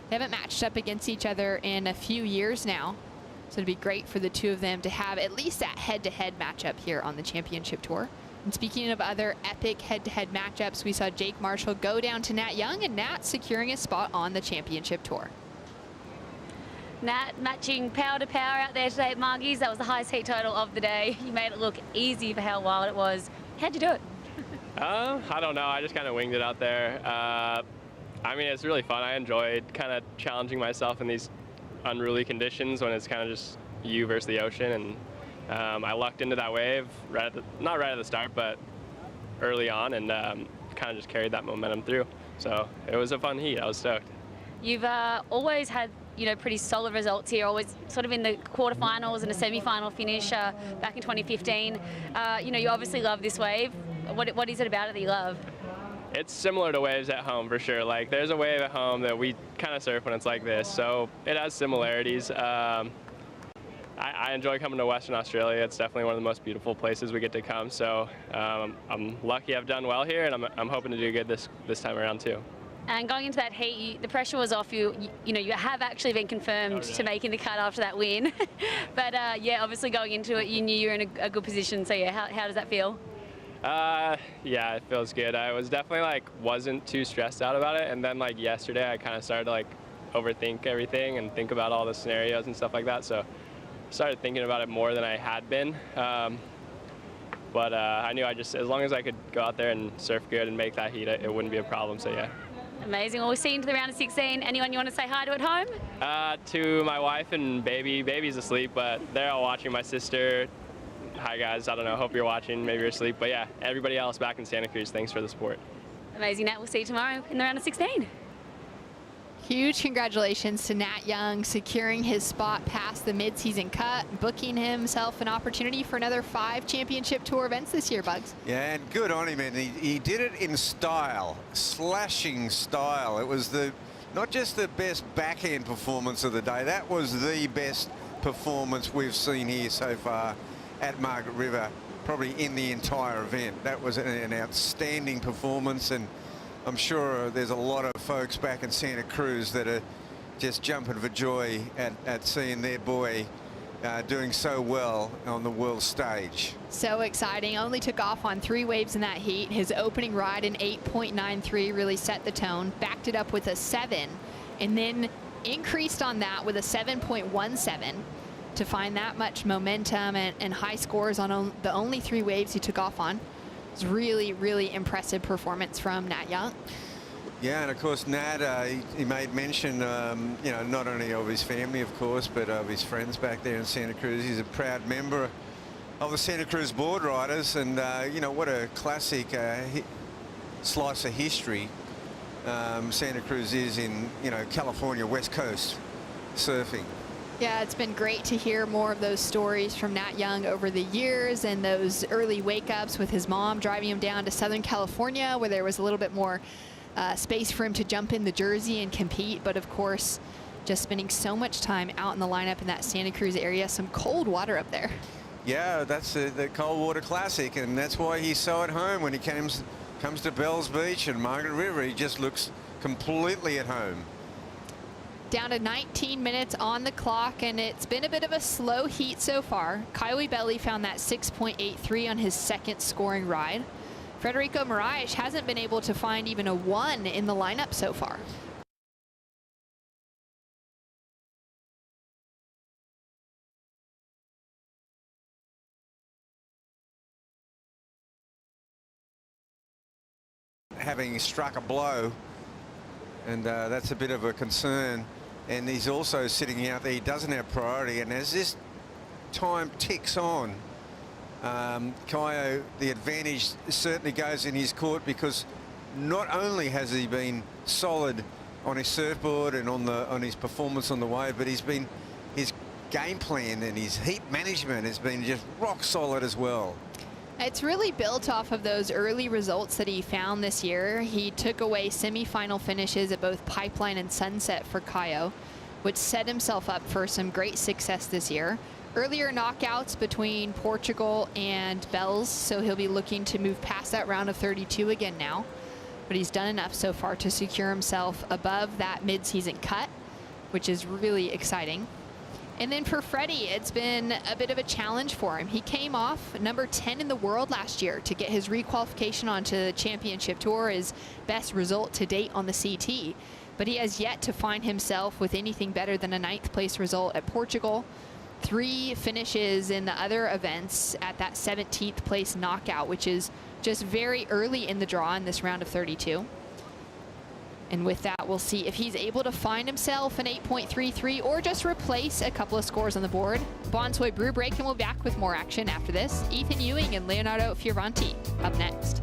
They haven't matched up against each other in a few years now. So it'd be great for the two of them to have at least that head-to-head matchup here on the championship tour. And speaking of other epic head-to-head matchups, we saw Jake Marshall go down to Nat Young, and Nat securing a spot on the championship tour. Nat matching power to power out there today at Margie's. That was the highest heat total of the day. You made it look easy for how wild it was. How'd you do it? I don't know. I just kind of winged it out there. I mean, it's really fun. I enjoyed kind of challenging myself in these unruly conditions when it's kind of just you versus the ocean. And I lucked into that wave, not right at the start, but early on, and kind of just carried that momentum through. So it was a fun heat. I was stoked. You've always had, pretty solid results here, always sort of in the quarterfinals and a semi-final finish back in 2015. You obviously love this wave. What is it about it that you love? It's similar to waves at home for sure. Like there's a wave at home that we kind of surf when it's like this, so it has similarities. I enjoy coming to Western Australia. It's definitely one of the most beautiful places we get to come. So I'm lucky I've done well here, and I'm hoping to do good this time around too. And going into that heat, the pressure was off you. You have actually been confirmed to making the cut after that win. But yeah, obviously going into it, you knew you were in a good position. So yeah, how does that feel? Yeah, it feels good. I was definitely wasn't too stressed out about it, and then yesterday I kind of started to overthink everything and think about all the scenarios and stuff like that. So I started thinking about it more than I had been. But I knew as long as I could go out there and surf good and make that heat, it wouldn't be a problem. So yeah. Amazing. Well, we're seeing to the round of 16. Anyone you want to say hi to at home? To my wife and baby. Baby's asleep, but they're all watching. My sister. Hi guys. I don't know. Hope you're watching. Maybe you're asleep. But yeah, everybody else back in Santa Cruz. Thanks for the support. Amazing, Nat. We'll see you tomorrow in the round of 16. Huge congratulations to Nat Young securing his spot past the mid-season cut, booking himself an opportunity for another 5 championship tour events this year, Bugs. Yeah, and good on him, and he did it in style, slashing style. It was not just the best backhand performance of the day, that was the best performance we've seen here so far at Margaret River, probably in the entire event. That was an outstanding performance, and I'm sure there's a lot of folks back in Santa Cruz that are just jumping for joy at seeing their boy doing so well on the world stage. So exciting. Only took off on 3 waves in that heat. His opening ride in 8.93 really set the tone, backed it up with a 7, and then increased on that with a 7.17 to find that much momentum and high scores on the only 3 waves he took off on. It's really, really impressive performance from Nat Young. Yeah, and of course Nat, he made mention, you know, not only of his family, of course, but of his friends back there in Santa Cruz. He's a proud member of the Santa Cruz Board Riders, and you know, what a classic slice of history Santa Cruz is in, you know, California West Coast surfing. Yeah, it's been great to hear more of those stories from Nat Young over the years, and those early wake-ups with his mom driving him down to Southern California where there was a little bit more space for him to jump in the jersey and compete. But of course, just spending so much time out in the lineup in that Santa Cruz area, some cold water up there. Yeah, that's the Cold Water Classic, and that's why he's so at home when he comes to Bells Beach and Margaret River. He just looks completely at home. Down to 19 minutes on the clock, and it's been a bit of a slow heat so far. Kyle Belly found that 6.83 on his second scoring ride. Federico Moraes hasn't been able to find even a 1 in the lineup so far. Having struck a blow, and that's a bit of a concern. And he's also sitting out there. He doesn't have priority, and as this time ticks on, Kaio, the advantage certainly goes in his court, because not only has he been solid on his surfboard and on his performance on the wave, but his game plan and his heat management has been just rock solid as well. It's really built off of those early results that he found this year. He took away semifinal finishes at both Pipeline and Sunset for Kaio, which set himself up for some great success this year. Earlier knockouts between Portugal and Bells, so he'll be looking to move past that round of 32 again now. But he's done enough so far to secure himself above that mid-season cut, which is really exciting. And then for Freddie, it's been a bit of a challenge for him. He came off number 10 in the world last year to get his requalification onto the championship tour, his best result to date on the CT. But he has yet to find himself with anything better than a 9th place result at Portugal. 3 finishes in the other events at that 17th place knockout, which is just very early in the draw in this round of 32. And with that, we'll see if he's able to find himself an 8.33 or just replace a couple of scores on the board. Bonsoy Brew Break, and we'll be back with more action after this. Ethan Ewing and Leonardo Fioravanti up next.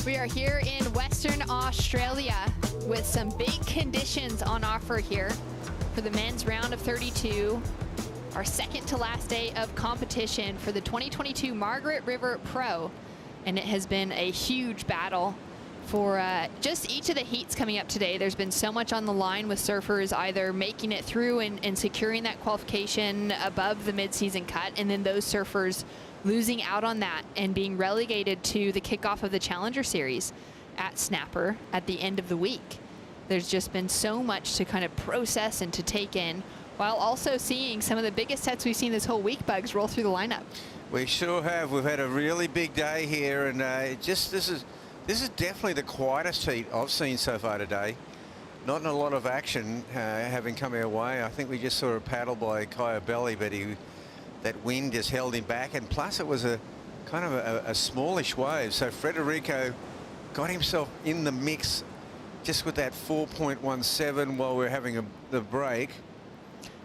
We are here in Western Australia with some big conditions on offer here for the men's round of 32, our second to last day of competition for the 2022 Margaret River Pro. And it has been a huge battle for just each of the heats coming up today. There's been so much on the line with surfers either making it through and securing that qualification above the mid-season cut, and then those surfers losing out on that and being relegated to the kickoff of the Challenger Series at Snapper at the end of the week. There's just been so much to kind of process and to take in, while also seeing some of the biggest sets we've seen this whole week, Bugs, roll through the lineup. We sure have. We've had a really big day here, and this is definitely the quietest heat I've seen so far today. Not a lot of action having come our way. I think we just saw a paddle by Kaya Belly, but that wind just held him back, and plus it was a kind of a smallish wave. So Federico got himself in the mix just with that 4.17 while we're having the break.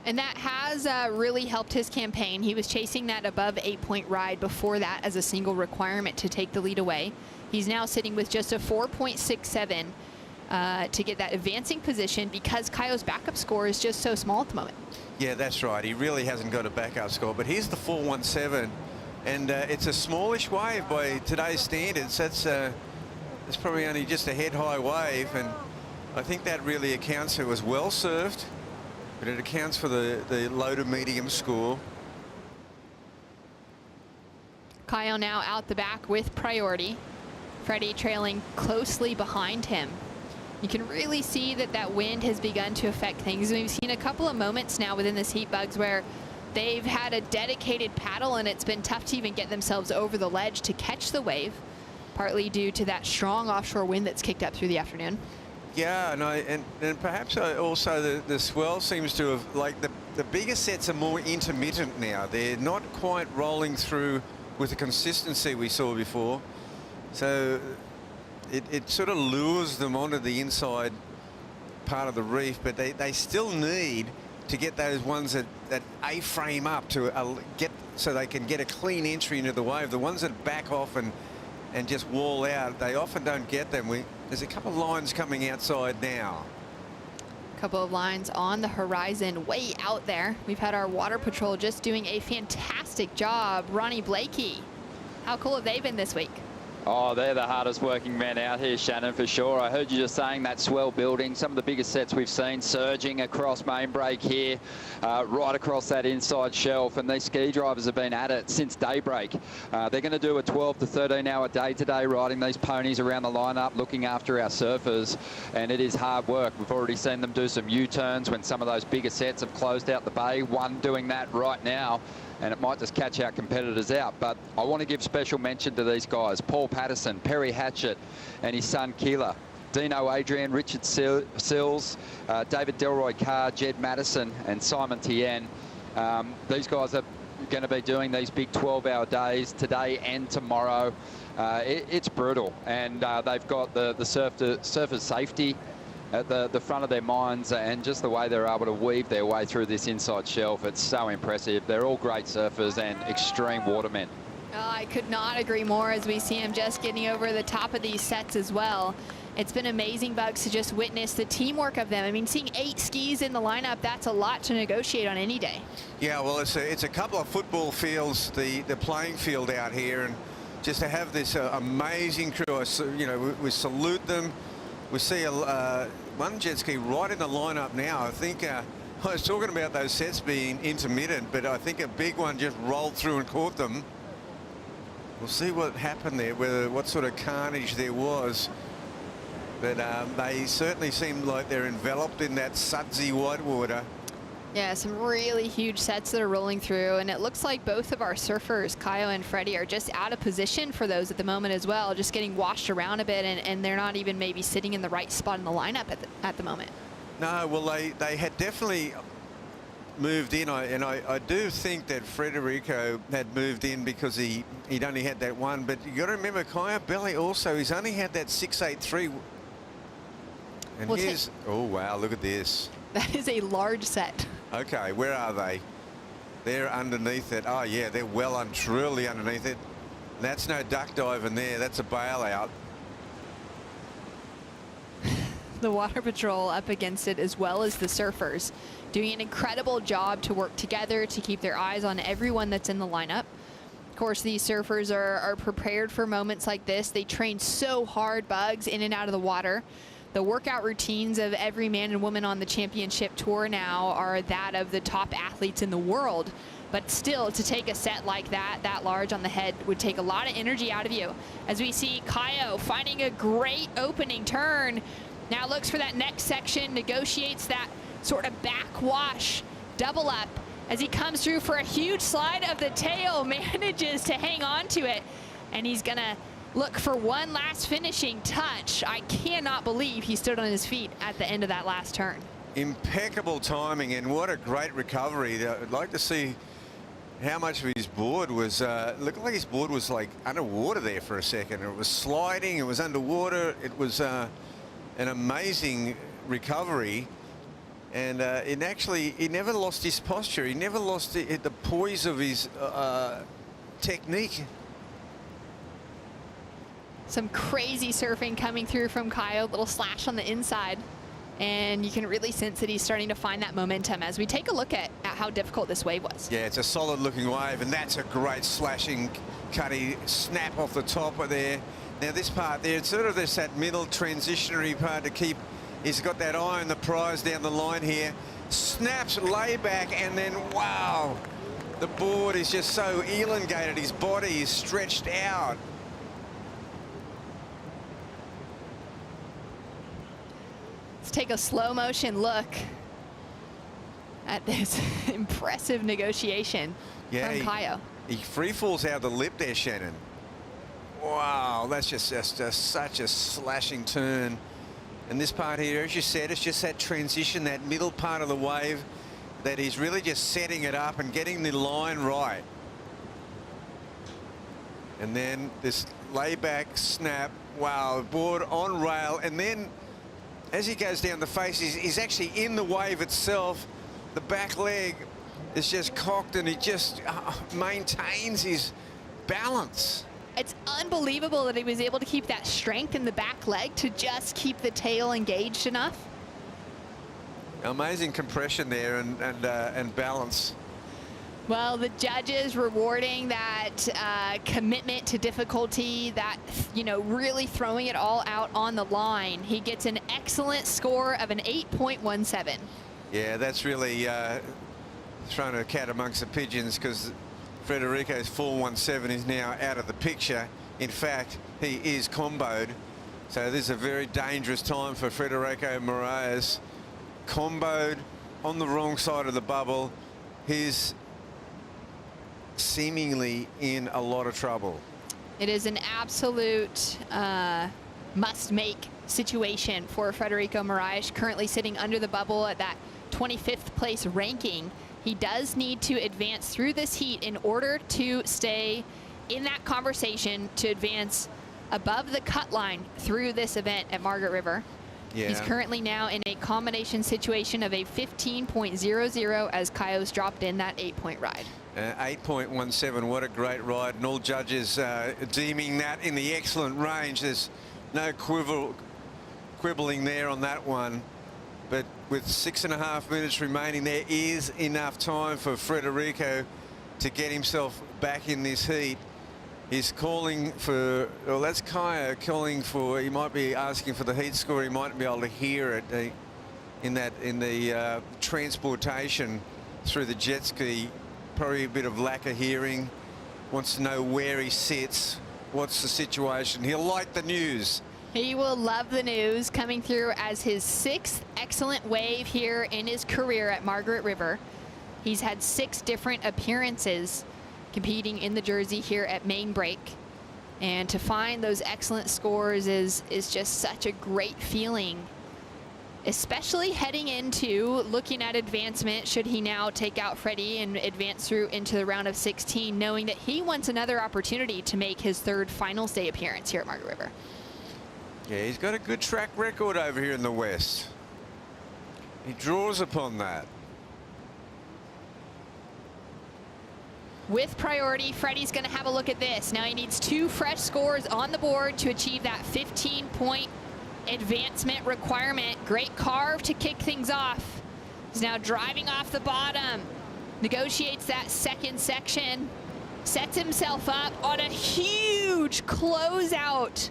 And that has really helped his campaign. He was chasing that above 8-point ride before that as a single requirement to take the lead away. He's now sitting with just a 4.67 to get that advancing position because Kaio's backup score is just so small at the moment. Yeah, that's right. He really hasn't got a backup score, but here's the 4.17, and it's a smallish wave by today's standards. It's probably only just a head-high wave, and I think that really accounts for it was well served, but it accounts for the low to medium score. Kaio now out the back with priority. Freddie trailing closely behind him. You can really see that wind has begun to affect things. We've seen a couple of moments now within this heat, Bugs, where they've had a dedicated paddle and it's been tough to even get themselves over the ledge to catch the wave, partly due to that strong offshore wind that's kicked up through the afternoon. Yeah, and perhaps also the swell seems to have, like the bigger sets are more intermittent now. They're not quite rolling through with the consistency we saw before. So it sort of lures them onto the inside part of the reef, but they still need to get those ones that A-frame up to get so they can get a clean entry into the wave. The ones that back off and just wall out, they often don't get them. There's a couple of lines coming outside now. A couple of lines on the horizon way out there. We've had our water patrol just doing a fantastic job. Ronnie Blakey, how cool have they been this week? Oh, they're the hardest working men out here, Shannon, for sure. I heard you just saying that swell building. Some of the biggest sets we've seen surging across main break here, right across that inside shelf. And these ski drivers have been at it since daybreak. They're going to do a 12 to 13 hour day today, riding these ponies around the lineup, looking after our surfers. And it is hard work. We've already seen them do some U-turns when some of those bigger sets have closed out the bay. One doing that right now, and it might just catch our competitors out. But I want to give special mention to these guys: Paul Patterson, Perry Hatchett, and his son Keeler, Dino Adrian, Richard Sills, David Delroy Carr, Jed Madison, and Simon Tien. These guys are going to be doing these big 12-hour days today and tomorrow. It's brutal, and they've got the surfers' safety at the front of their minds, and just the way they're able to weave their way through this inside shelf. It's so impressive. They're all great surfers and extreme watermen. I could not agree more as we see him just getting over the top of these sets as well. It's been amazing, Bugs, to just witness the teamwork of them. I mean, seeing 8 skis in the lineup, that's a lot to negotiate on any day. Yeah, well, it's a couple of football fields, the playing field out here, and just to have this amazing crew, we salute them. We see one jet ski right in the lineup now. I think I was talking about those sets being intermittent, but I think a big one just rolled through and caught them. We'll see what happened there, what sort of carnage there was. But they certainly seem like they're enveloped in that sudsy white water. Yeah, some really huge sets that are rolling through, and it looks like both of our surfers, Kaio and Freddie, are just out of position for those at the moment as well, just getting washed around a bit, and they're not even maybe sitting in the right spot in the lineup at the moment. No, well, they had definitely moved in, and I do think that Federico had moved in because he'd only had that one, but you got to remember Kaya Belly also, he's only had that 683. And well, here's, oh wow, look at this. That is a large set. Okay, where are they? They're underneath it. Oh yeah, they're well and truly underneath it. That's no duck diving there, that's a bailout. the Water Patrol up against it, as well as the surfers, doing an incredible job to work together to keep their eyes on everyone that's in the lineup. Of course, these surfers are prepared for moments like this. They train so hard, Bugs, in and out of the water. The workout routines of every man and woman on the championship tour now are that of the top athletes in the world. But still, to take a set like that large on the head, would take a lot of energy out of you. As we see Kaio finding a great opening turn. Now looks for that next section, negotiates that sort of backwash double up. As he comes through for a huge slide of the tail, manages to hang on to it. And he's gonna look for one last finishing touch. I cannot believe he stood on his feet at the end of that last turn. Impeccable timing, and what a great recovery. I'd like to see how much of his board was, looked like his board was like underwater there for a second. It was sliding, it was underwater. It was an amazing recovery. And he never lost his posture. He never lost the poise of his technique. Some crazy surfing coming through from Kaio, little slash on the inside. And you can really sense that he's starting to find that momentum as we take a look at how difficult this wave was. Yeah, it's a solid looking wave, and that's a great slashing cutty snap off the top of there. Now this part there, it's sort of this that middle transitionary part to keep. He's got that eye on the prize down the line here. Snaps lay back, and then wow, the board is just so elongated. His body is stretched out. Let's take a slow motion look at this impressive negotiation from Kaio. He free falls out the lip there, Shannon. Wow, that's just such a slashing turn. And this part here, as you said, it's just that transition, that middle part of the wave, that he's really just setting it up and getting the line right. And then this layback snap, wow, board on rail, and then as he goes down the face, he's actually in the wave itself. The back leg is just cocked, and he just maintains his balance. It's unbelievable that he was able to keep that strength in the back leg to just keep the tail engaged enough. Amazing compression there and balance. Well, the judges rewarding that commitment to difficulty, that, you know, really throwing it all out on the line. He gets an excellent score of an 8.17. Yeah, that's really throwing a cat amongst the pigeons, because Federico's 4.17 is now out of the picture. In fact, he is comboed. So this is a very dangerous time for Federico Moraes. Comboed on the wrong side of the bubble. He's seemingly in a lot of trouble. It is an absolute must-make situation for Federico Moraes, currently sitting under the bubble at that 25th place ranking. He does need to advance through this heat in order to stay in that conversation to advance above the cut line through this event at Margaret River. Yeah. He's currently now in a combination situation of a 15.00 as Kaio's dropped in that 8-point ride. 8.17, what a great ride, and all judges deeming that in the excellent range. There's no quibbling there on that one. But with 6.5 minutes remaining, there is enough time for Federico to get himself back in this heat. He's calling for, well, that's Kaio calling for, he might be asking for the heat score. He might be able to hear it in the transportation through the jet ski. Probably a bit of lack of hearing. Wants to know where he sits. What's the situation? He'll like the news. He will love the news, coming through as his 6th excellent wave here in his career at Margaret River. He's had 6 different appearances competing in the jersey here at Main Break. And to find those excellent scores is just such a great feeling, especially heading into looking at advancement should he now take out Freddie and advance through into the round of 16, knowing that he wants another opportunity to make his 3rd finals day appearance here at Margaret River. Yeah, he's got a good track record over here in the West. He draws upon that. With priority, Freddie's going to have a look at this. Now he needs 2 fresh scores on the board to achieve that 15-point advancement requirement. Great carve to kick things off. He's now driving off the bottom, negotiates that second section, sets himself up on a huge closeout,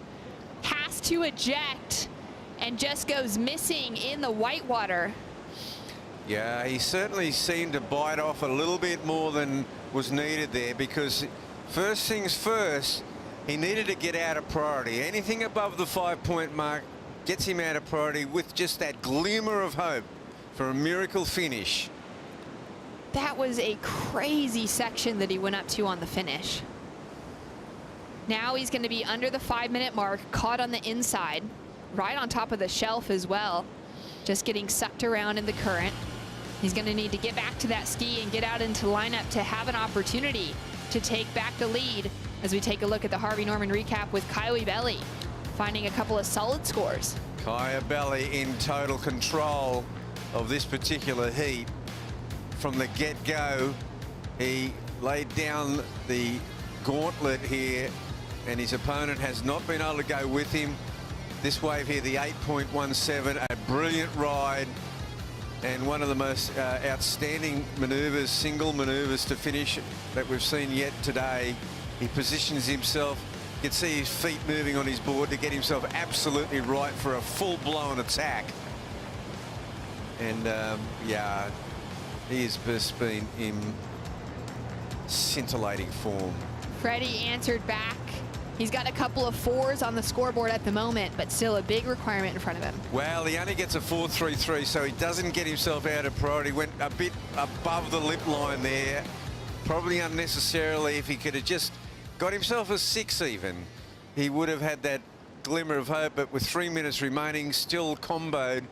has to eject, and just goes missing in the whitewater. Yeah, he certainly seemed to bite off a little bit more than was needed there, because first things first, he needed to get out of priority. Anything above the 5-point mark gets him out of priority with just that glimmer of hope for a miracle finish. That was a crazy section that he went up to on the finish. Now he's going to be under the 5-minute mark, caught on the inside, right on top of the shelf as well, just getting sucked around in the current. He's going to need to get back to that ski and get out into lineup to have an opportunity to take back the lead, as we take a look at the Harvey Norman recap with Kyle Belly finding a couple of solid scores. Kyle Belly in total control of this particular heat. From the get-go, he laid down the gauntlet here, and his opponent has not been able to go with him. This wave here, the 8.17, a brilliant ride, and one of the most outstanding maneuvers, single maneuvers to finish that we've seen yet today. He positions himself. You can see his feet moving on his board to get himself absolutely right for a full-blown attack. And yeah, he has just been in scintillating form. Freddie answered back. He's got a couple of 4s on the scoreboard at the moment, but still a big requirement in front of him. Well, he only gets a 4.33, so he doesn't get himself out of priority. Went a bit above the lip line there, probably unnecessarily. If he could have just got himself a 6 even, he would have had that glimmer of hope. But with 3 minutes remaining, still comboed,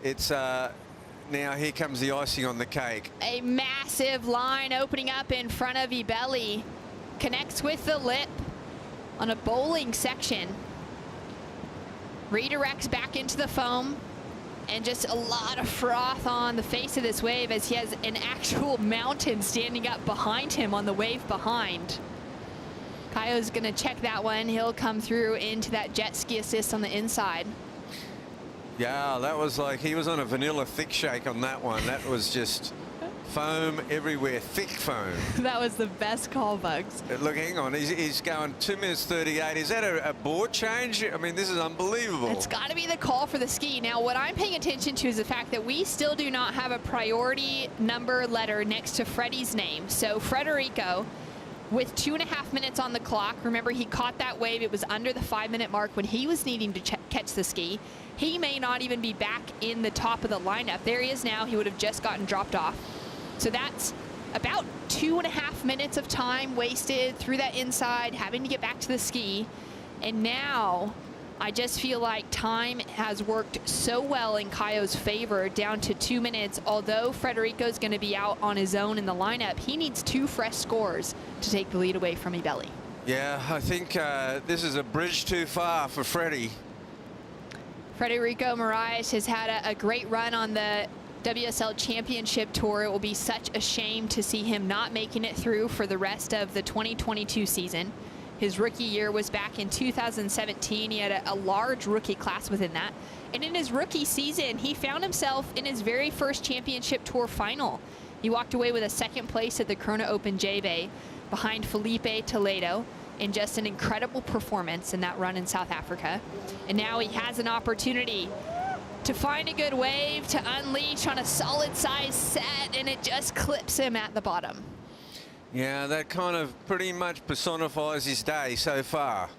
it's now here comes the icing on the cake. A massive line opening up in front of Ibelli. Connects with the lip on a bowling section. Redirects back into the foam, and just a lot of froth on the face of this wave as he has an actual mountain standing up behind him on the wave behind. Kayo's gonna check that one. He'll come through into that jet ski assist on the inside. Yeah, that was like he was on a vanilla thick shake on that one. That was just foam everywhere, thick foam. That was the best call, Bugs. Look, hang on, he's going 2 minutes 38. Is that a board change? I mean, this is unbelievable. It's got to be the call for the ski. Now, what I'm paying attention to is the fact that we still do not have a priority number letter next to Freddie's name. So Federico, with 2.5 minutes on the clock, remember he caught that wave. It was under the 5-minute mark when he was needing to catch the ski. He may not even be back in the top of the lineup. There he is now. He would have just gotten dropped off. So that's about 2.5 minutes of time wasted through that inside, having to get back to the ski. And now I just feel like time has worked so well in Kayo's favor, down to 2 minutes. Although Federico's going to be out on his own in the lineup, he needs 2 fresh scores to take the lead away from Ibelli. Yeah, I think this is a bridge too far for Freddie. Federico Moraes has had a great run on the WSL Championship Tour. It will be such a shame to see him not making it through for the rest of the 2022 season. His rookie year was back in 2017. He had a large rookie class within that. And in his rookie season, he found himself in his very first Championship Tour final. He walked away with a 2nd place at the Corona Open J-Bay behind Felipe Toledo in just an incredible performance in that run in South Africa. And now he has an opportunity to find a good wave, to unleash on a solid size set, and it just clips him at the bottom. Yeah, that kind of pretty much personifies his day so far.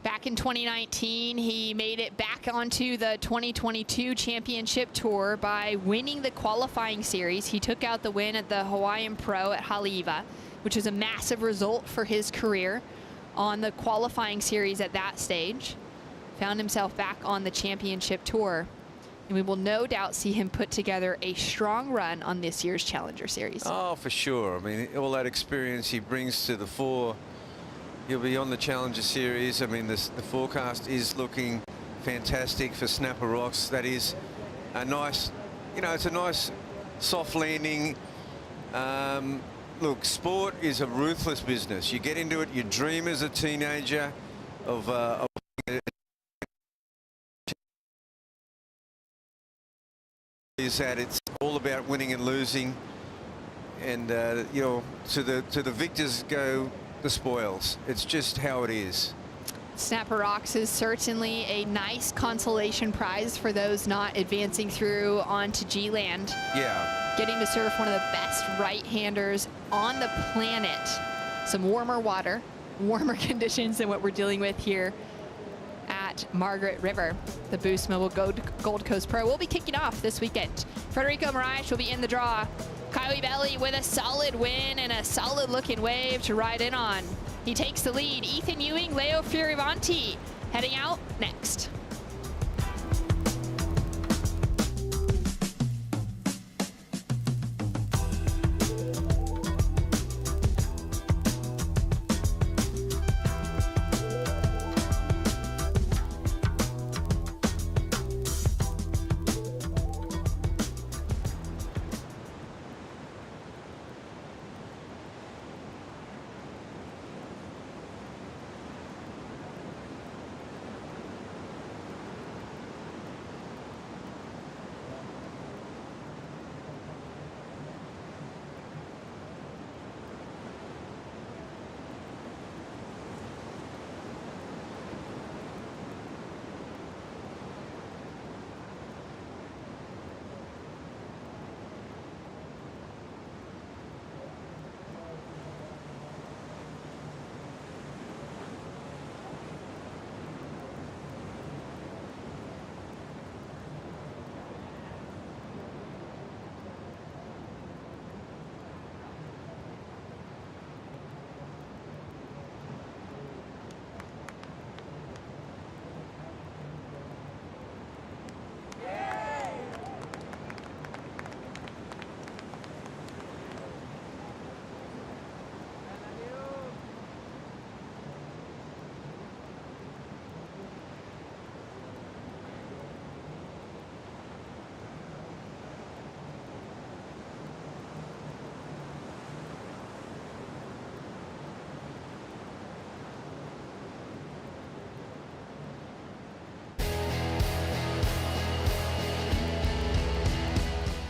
Back in 2019, he made it back onto the 2022 Championship Tour by winning the qualifying series. He took out the win at the Hawaiian Pro at Haleiwa, which was a massive result for his career on the qualifying series at that stage. Found himself back on the Championship Tour. And we will no doubt see him put together a strong run on this year's Challenger Series. Oh, for sure. I mean, all that experience he brings to the fore. He'll be on the Challenger Series. I mean, the forecast is looking fantastic for Snapper Rocks. That is a nice, you know, it's a nice soft landing. Look, sport is a ruthless business. You get into it, you dream as a teenager of is that it's all about winning and losing, and you know, to the victors go the spoils. It's just how it is. Snapper Rocks is certainly a nice consolation prize for those not advancing through onto G-Land. Yeah. Getting to surf one of the best right-handers on the planet. Some warmer water, warmer conditions than what we're dealing with here at Margaret River. The Boost Mobile Gold Coast Pro will be kicking off this weekend. Federico Moraes will be in the draw. Kylie Belly with a solid win and a solid looking wave to ride in on. He takes the lead. Ethan Ewing, Leo Fioravanti heading out next.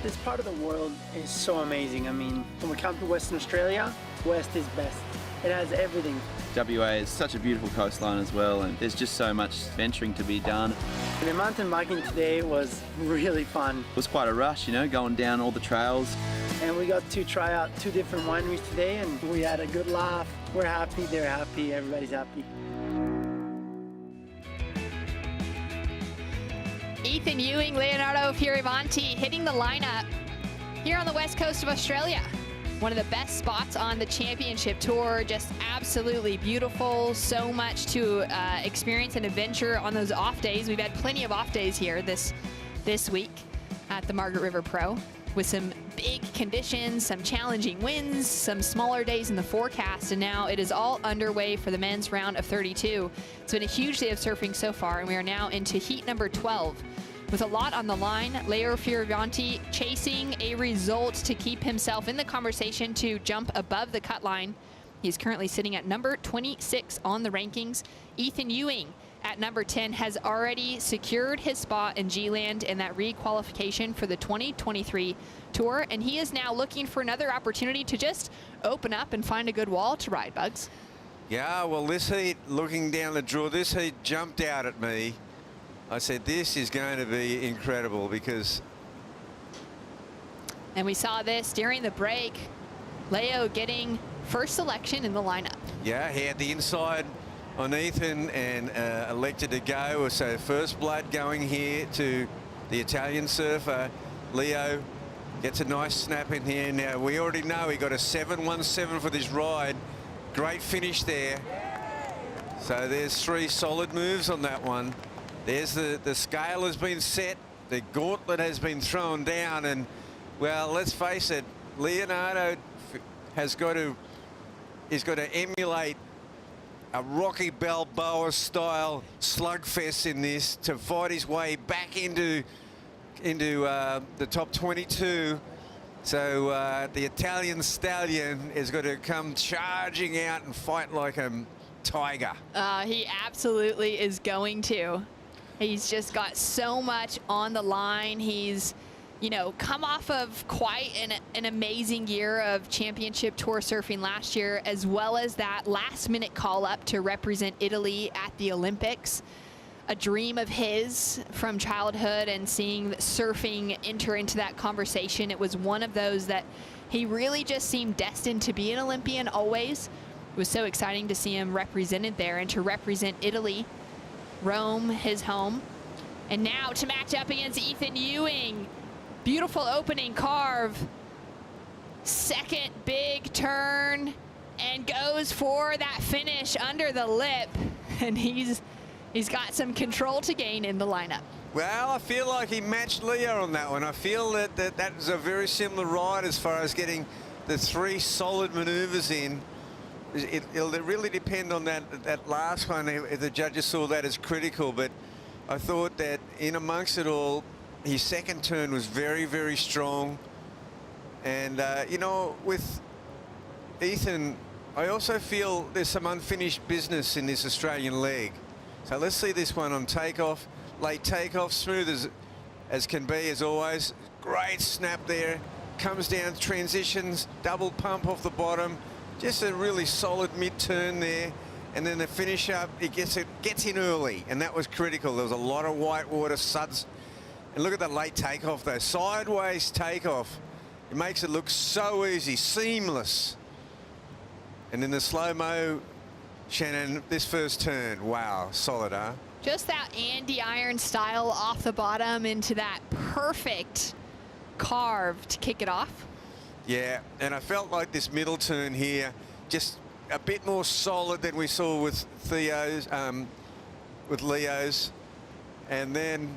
This part of the world is so amazing. I mean, when we come to Western Australia, West is best. It has everything. WA is such a beautiful coastline as well, and there's just so much venturing to be done. The mountain biking today was really fun. It was quite a rush, you know, going down all the trails. And we got to try out 2 different wineries today, and we had a good laugh. We're happy, they're happy, everybody's happy. Ethan Ewing, Leonardo Fioravanti hitting the lineup here on the west coast of Australia. One of the best spots on the championship tour, just absolutely beautiful. So much to experience and adventure on those off days. We've had plenty of off days here this week at the Margaret River Pro with some big conditions, some challenging winds, some smaller days in the forecast, and now it is all underway for the men's round of 32. It's been a huge day of surfing so far, and we are now into heat number 12. With a lot on the line, Leo Fioravanti chasing a result to keep himself in the conversation to jump above the cut line. He's currently sitting at number 26 on the rankings. Ethan Ewing at number 10 has already secured his spot in G-Land in that re-qualification for the 2023 tour, and he is now looking for another opportunity to just open up and find a good wall to ride, Bugs. Yeah, well, this heat, looking down the draw, this heat jumped out at me. I said, this is going to be incredible because... And we saw this during the break. Leo getting first selection in the lineup. Yeah, he had the inside on Ethan and elected to go. So first blood going here to the Italian surfer. Leo gets a nice snap in here. Now, we already know he got a 7.17 for this ride. Great finish there. So there's 3 solid moves on that one. There's the scale has been set. The gauntlet has been thrown down. And, well, let's face it, Leonardo has got to emulate a Rocky Balboa style slugfest in this to fight his way back into the top 22. So the Italian stallion is going to come charging out and fight like a tiger. He absolutely is going to. He's just got so much on the line. He's you know, come off of quite an amazing year of championship tour surfing last year, as well as that last-minute call-up to represent Italy at the Olympics. A dream of his from childhood, and seeing surfing enter into that conversation, it was one of those that he really just seemed destined to be an Olympian always. It was so exciting to see him represented there and to represent Italy, Rome, his home. And now to match up against Ethan Ewing. Beautiful opening carve. Second big turn, and goes for that finish under the lip. And he's got some control to gain in the lineup. Well, I feel like he matched Leo on that one. I feel that that was a very similar ride as far as getting the 3 solid maneuvers in. It'll really depend on that last one, if the judges saw that as critical. But I thought that in amongst it all, his second turn was very, very strong. And, you know, with Ethan, I also feel there's some unfinished business in this Australian leg. So let's see this one on takeoff. Late takeoff, smooth as can be, as always. Great snap there. Comes down, transitions, double pump off the bottom. Just a really solid mid-turn there. And then the finish up, it gets in early, and that was critical. There was a lot of white water suds. And look at the late takeoff though. Sideways takeoff. It makes it look so easy, seamless. And then the slow-mo, Shannon, this first turn, wow, solid, huh? Just that Andy Iron style off the bottom into that perfect carve to kick it off. Yeah, and I felt like this middle turn here, just a bit more solid than we saw with Theo's, with Leo's. And then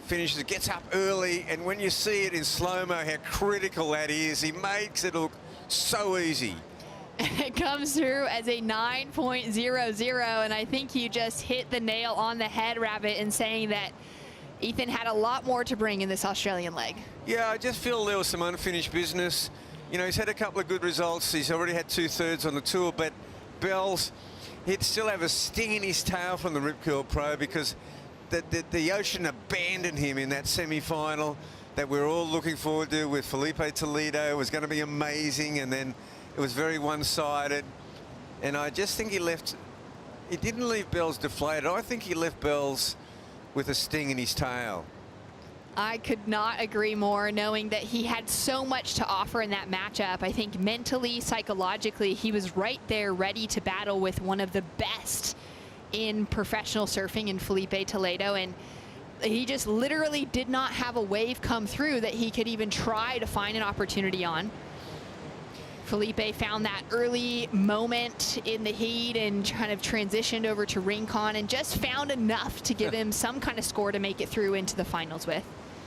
finishes, gets up early, and when you see it in slow-mo, how critical that is, he makes it look so easy. It comes through as a 9.00, and I think you just hit the nail on the head, Rabbit, in saying that Ethan had a lot more to bring in this Australian leg. Yeah, I just feel there was some unfinished business. You know, he's had a couple of good results. He's already had 2/3 on the tour, but Bells, he'd still have a sting in his tail from the Rip Curl Pro, because the ocean abandoned him in that semi-final that we're all looking forward to with Felipe Toledo. It was going to be amazing, and then it was very one-sided. And I just think he didn't leave Bells deflated. I think he left Bells with a sting in his tail. I could not agree more, knowing that he had so much to offer in that matchup. I think mentally, psychologically, he was right there ready to battle with one of the best in professional surfing in Felipe Toledo, and he just literally did not have a wave come through that he could even try to find an opportunity on. Felipe found that early moment in the heat and kind of transitioned over to Rincon and just found enough to give him some kind of score to make it through into the finals with.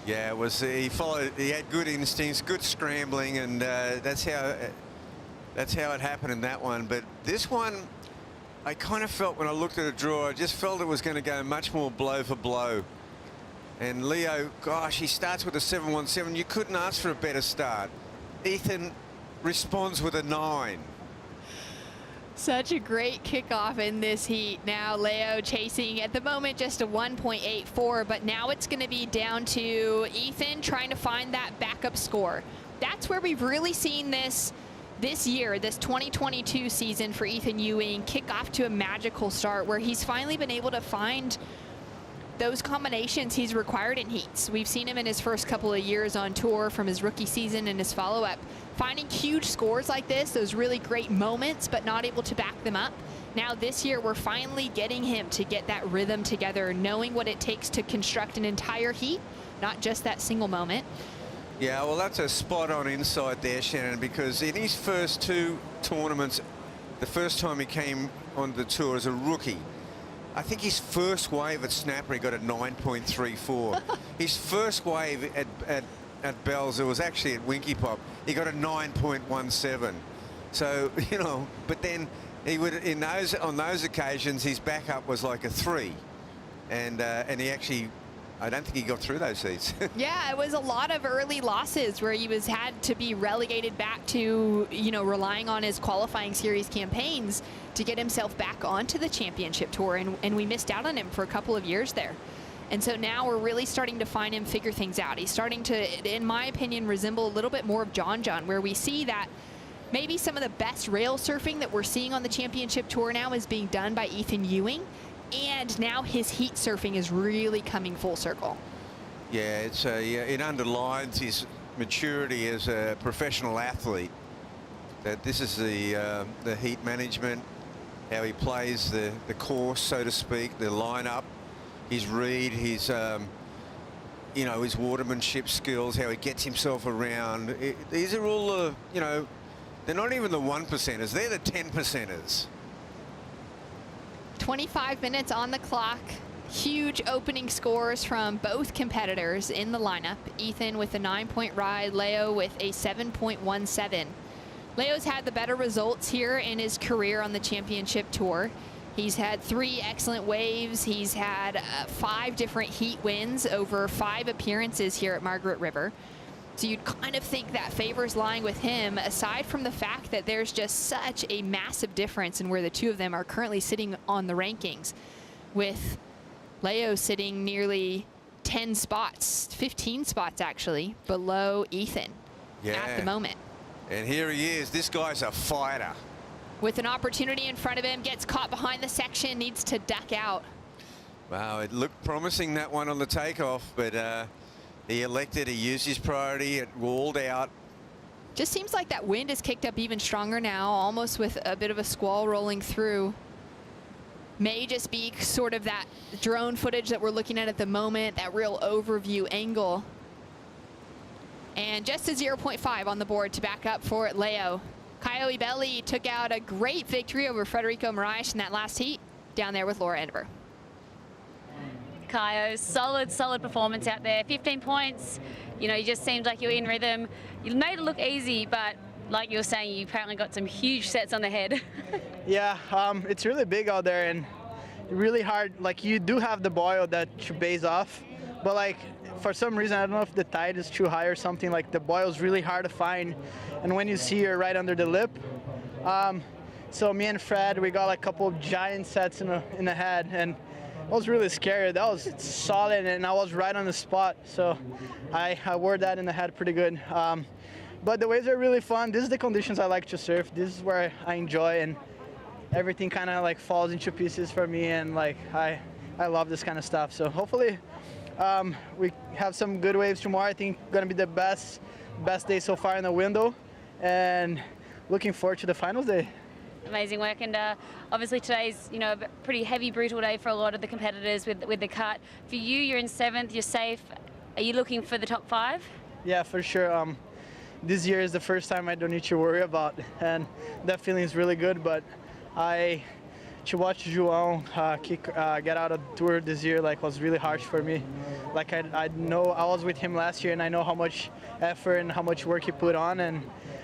Yeah, he had good instincts, good scrambling, and that's how it happened in that one. But this one, I kind of felt when I looked at the draw, I just felt it was going to go much more blow for blow. And Leo, gosh, he starts with a 717. You couldn't ask for a better start. Ethan responds with a 9. Such a great kickoff in this heat. Now Leo chasing at the moment just a 1.84, but now it's going to be down to Ethan trying to find that backup score. That's where we've really seen this year, this 2022 season for Ethan Ewing kick off to a magical start, where he's finally been able to find those combinations he's required in heats. We've seen him in his first couple of years on tour, from his rookie season and his follow-up, finding huge scores like this, those really great moments, but not able to back them up. Now this year, we're finally getting him to get that rhythm together, knowing what it takes to construct an entire heat, not just that single moment. Yeah, well, that's a spot-on insight there, Shannon, because in his first 2 tournaments, the first time he came on the tour as a rookie, I think his first wave at Snapper, he got a 9.34. His first wave at Bells, it was actually at Winky Pop, he got a 9.17. So, you know, but then he would, on those occasions, his backup was like a 3. And he actually, I don't think he got through those heats. Yeah, it was a lot of early losses where he had to be relegated back to, you know, relying on his qualifying series campaigns to get himself back onto the championship tour, and we missed out on him for a couple of years there. And so now we're really starting to find him figure things out. He's starting to, in my opinion, resemble a little bit more of John, where we see that maybe some of the best rail surfing that we're seeing on the championship tour now is being done by Ethan Ewing. And now his heat surfing is really coming full circle. Yeah, it underlines his maturity as a professional athlete. That this is the heat management, how he plays the course, so to speak, the lineup, his read, his you know, his watermanship skills, how he gets himself around. These are all you know, they're not even the 1%ers, they're the 10%ers. 25 minutes on the clock. Huge opening scores from both competitors in the lineup. Ethan with a 9-point ride, Leo with a 7.17. Leo's had the better results here in his career on the championship tour. He's had 3 excellent waves. He's had 5 different heat wins over 5 appearances here at Margaret River. So you'd kind of think that favors lying with him, aside from the fact that there's just such a massive difference in where the two of them are currently sitting on the rankings, with Leo sitting nearly 10 spots, 15 spots actually, below Ethan at the moment. And here he is. This guy's a fighter. With an opportunity in front of him, gets caught behind the section, needs to duck out. Wow, it looked promising, that one on the takeoff, but he elected, he used his priority, it walled out. Just seems like that wind has kicked up even stronger now, almost with a bit of a squall rolling through. May just be sort of that drone footage that we're looking at the moment, that real overview angle. And just a 0.5 on the board to back up for Leo. Caio Ibelli took out a great victory over Federico Moraes in that last heat down there with Laura Edinburgh. Caio, solid performance out there. 15 points. You know, you just seemed like you were in rhythm. You made it look easy, but like you were saying, you apparently got some huge sets on the head. Yeah, it's really big out there and really hard. Like, you do have the boil that you base off, but like, for some reason, I don't know if the tide is too high or something, like the boil's really hard to find. And when you see you're right under the lip, so me and Fred, we got like a couple of giant sets in the head, and I was really scared. That was solid, and I was right on the spot. So I wore that in the head pretty good. But the waves are really fun. This is the conditions I like to surf. This is where I enjoy, and everything kind of like falls into pieces for me, and like I love this kind of stuff. So hopefully we have some good waves tomorrow. I think gonna be the best day so far in the window, and looking forward to the finals day. Amazing work, and obviously today's, you know, a pretty heavy, brutal day for a lot of the competitors with the cut. For you, you're in 7th, you're safe. Are you looking for the top 5? Yeah, for sure. This year is the first time I don't need to worry about, and that feeling is really good. But to watch João get out of the tour this year, like, was really harsh for me. Like, I know I was with him last year, and I know how much effort and how much work he put on, and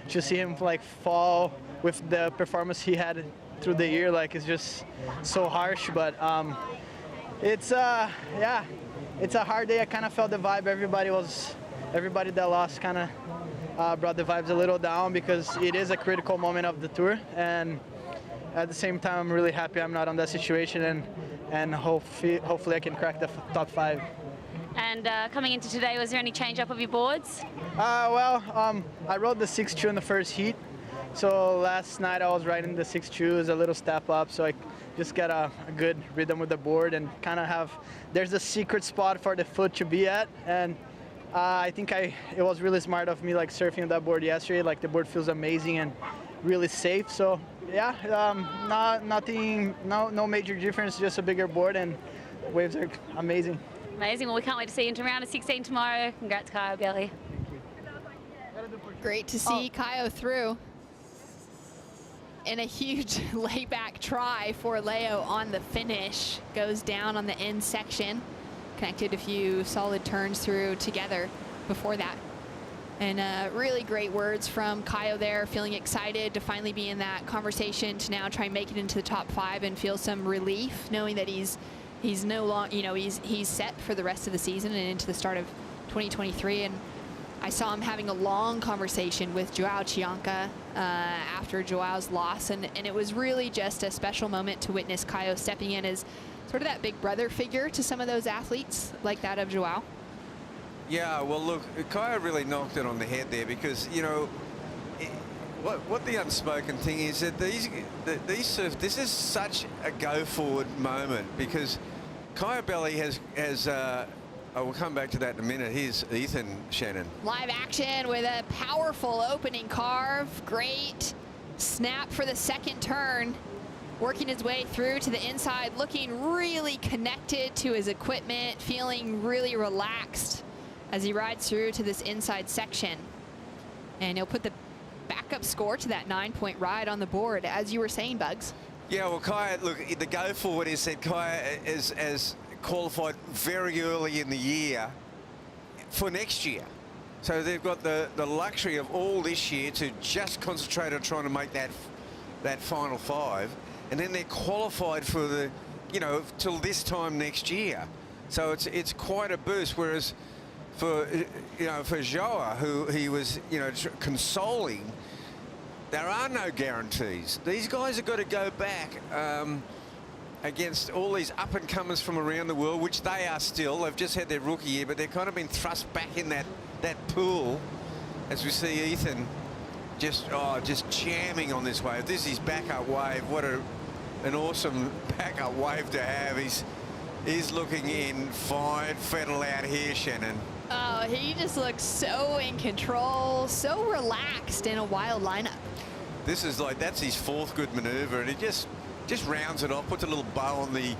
to see him like fall with the performance he had through the year, like, it's just so harsh. But it's yeah, it's a hard day. I kind of felt the vibe. Everybody that lost kind of brought the vibes a little down, because it is a critical moment of the tour, and at the same time I'm really happy I'm not on that situation, and hopefully I can crack the top 5. And coming into today, was there any change up of your boards? Well, I rode the 6.2 in the first heat, so last night I was riding the 6.2 as a little step up, so I just get a good rhythm with the board, and kind of there's a secret spot for the foot to be at, and I think it was really smart of me, like, surfing that board yesterday. Like, the board feels amazing and really safe. So yeah, no major difference, just a bigger board, and waves are amazing. Amazing. Well, we can't wait to see you in round of 16 tomorrow. Congrats, Caio Ibelli. Great to see Caio through. And a huge layback try for Leo on the finish. Goes down on the end section. Connected a few solid turns through together before that. And really great words from Caio there, feeling excited to finally be in that conversation, to now try and make it into the top 5 and feel some relief, knowing that he's no longer, you know, he's set for the rest of the season and into the start of 2023. And I saw him having a long conversation with João Chianca after Joao's loss, and it was really just a special moment to witness Caio stepping in as sort of that big brother figure to some of those athletes like that of Joao. Yeah, well, look, Kaya really knocked it on the head there because, you know, what the unspoken thing is that these this is such a go-forward moment because Kaya Belly has I will come back to that in a minute. Here's Ethan, Shannon. Live action with a powerful opening carve. Great snap for the second turn. Working his way through to the inside, looking really connected to his equipment, feeling really relaxed as he rides through to this inside section. And he'll put the backup score to that 9-point ride on the board, as you were saying, Bugs. Yeah, well, Kaya, look, the go forward is that Kaya is qualified very early in the year for next year. So they've got the luxury of all this year to just concentrate on trying to make that final 5. And then they're qualified for the, you know, till this time next year. So it's quite a boost. Whereas for, you know, for Joao, who he was, you know, consoling, there are no guarantees. These guys have got to go back against all these up-and-comers from around the world, which they are still. They've just had their rookie year, but they've kind of been thrust back in that pool, as we see Ethan just jamming on this wave. This is his backup wave. What an awesome backup wave to have. He's looking in fine fettle out here, Shannon. Oh, he just looks so in control, so relaxed in a wild lineup. This is like, that's his 4th good maneuver, and he just rounds it off, puts a little bow on the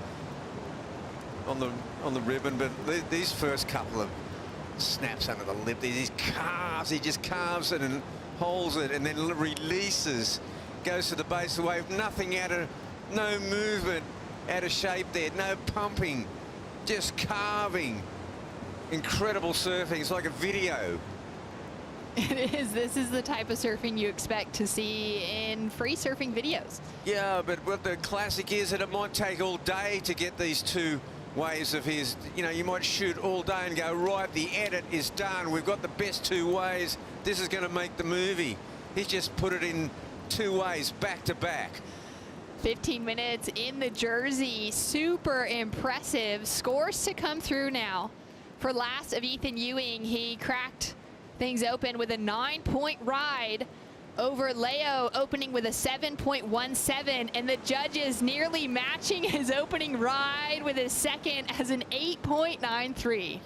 ribbon. But these first couple of snaps under the lip, he just carves it and holds it, and then releases, goes to the base of the wave. Nothing no movement out of shape there, no pumping, just carving. Incredible surfing. It's like a video. It is. This is the type of surfing you expect to see in free surfing videos. Yeah, but what the classic is that it might take all day to get these 2 waves of his. You know, you might shoot all day and go, right, the edit is done. We've got the best 2 waves. This is going to make the movie. He's just put it in 2 ways, back to back. 15 minutes in the jersey. Super impressive. Scores to come through now. For last of Ethan Ewing, he cracked things open with a 9-point ride over Leo, opening with a 7.17, and the judges nearly matching his opening ride with his second as an 8.93.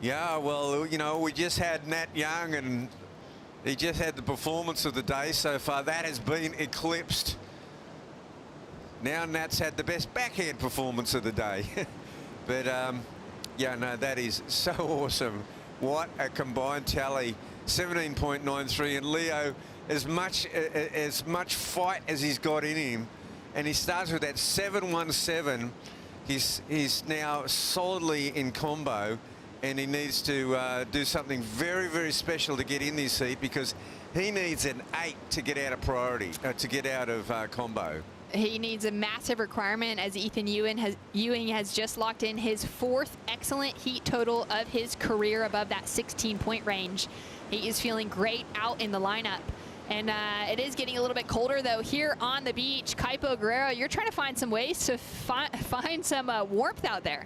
Yeah, well, you know, we just had Nat Young, and he just had the performance of the day so far. That has been eclipsed. Now Nat's had the best backhand performance of the day. But yeah, no, that is so awesome. What a combined tally, 17.93, and Leo, as much fight as he's got in him, and he starts with that 7.17. He's now solidly in combo, and he needs to do something very, very special to get in this heat, because he needs an 8 to get out of priority, to get out of combo. He needs a massive requirement, as Ethan Ewing has just locked in his 4th excellent heat total of his career above that 16-point range. He is feeling great out in the lineup. And it is getting a little bit colder, though, here on the beach. Kaipo Guerrero, you're trying to find some ways to find some warmth out there.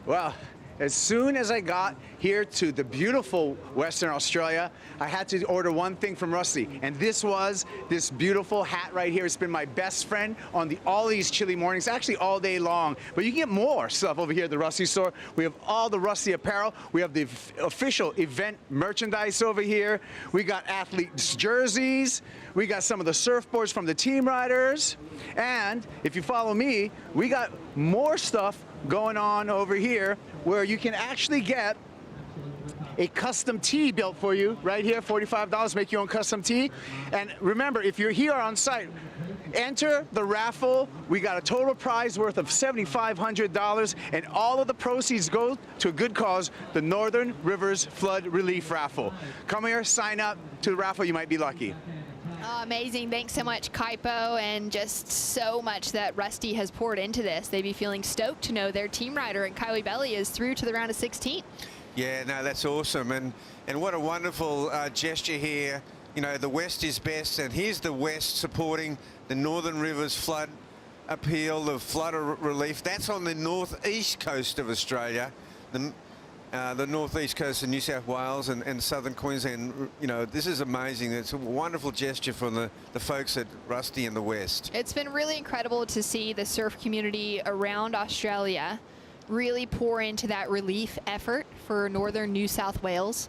Well, as soon as I got here to the beautiful Western Australia, I had to order one thing from Rusty, and this was this beautiful hat right here. It's been my best friend on all these chilly mornings, actually all day long. But you can get more stuff over here at the Rusty store. We have all the Rusty apparel. We have the official event merchandise over here. We got athletes' jerseys. We got some of the surfboards from the team riders. And if you follow me, we got more stuff going on over here where you can actually get a custom tee built for you right here, $45, make your own custom tee. And remember, if you're here on site, enter the raffle. We got a total prize worth of $7,500, and all of the proceeds go to a good cause, the Northern Rivers Flood Relief Raffle. Come here, sign up to the raffle, you might be lucky. Oh, amazing. Thanks so much, Kaipo, and just so much that Rusty has poured into this. They'd be feeling stoked to know their team rider and Kylie Belly is through to the round of 16. Yeah, no, that's awesome. And what a wonderful gesture here. You know, the West is best, and here's the West supporting the Northern Rivers Flood appeal, the flood relief, that's on the northeast coast of Australia, the northeast coast of New South Wales and southern Queensland. You know, this is amazing. It's a wonderful gesture from the folks at Rusty in the West. It's been really incredible to see the surf community around Australia really pour into that relief effort for northern New South Wales,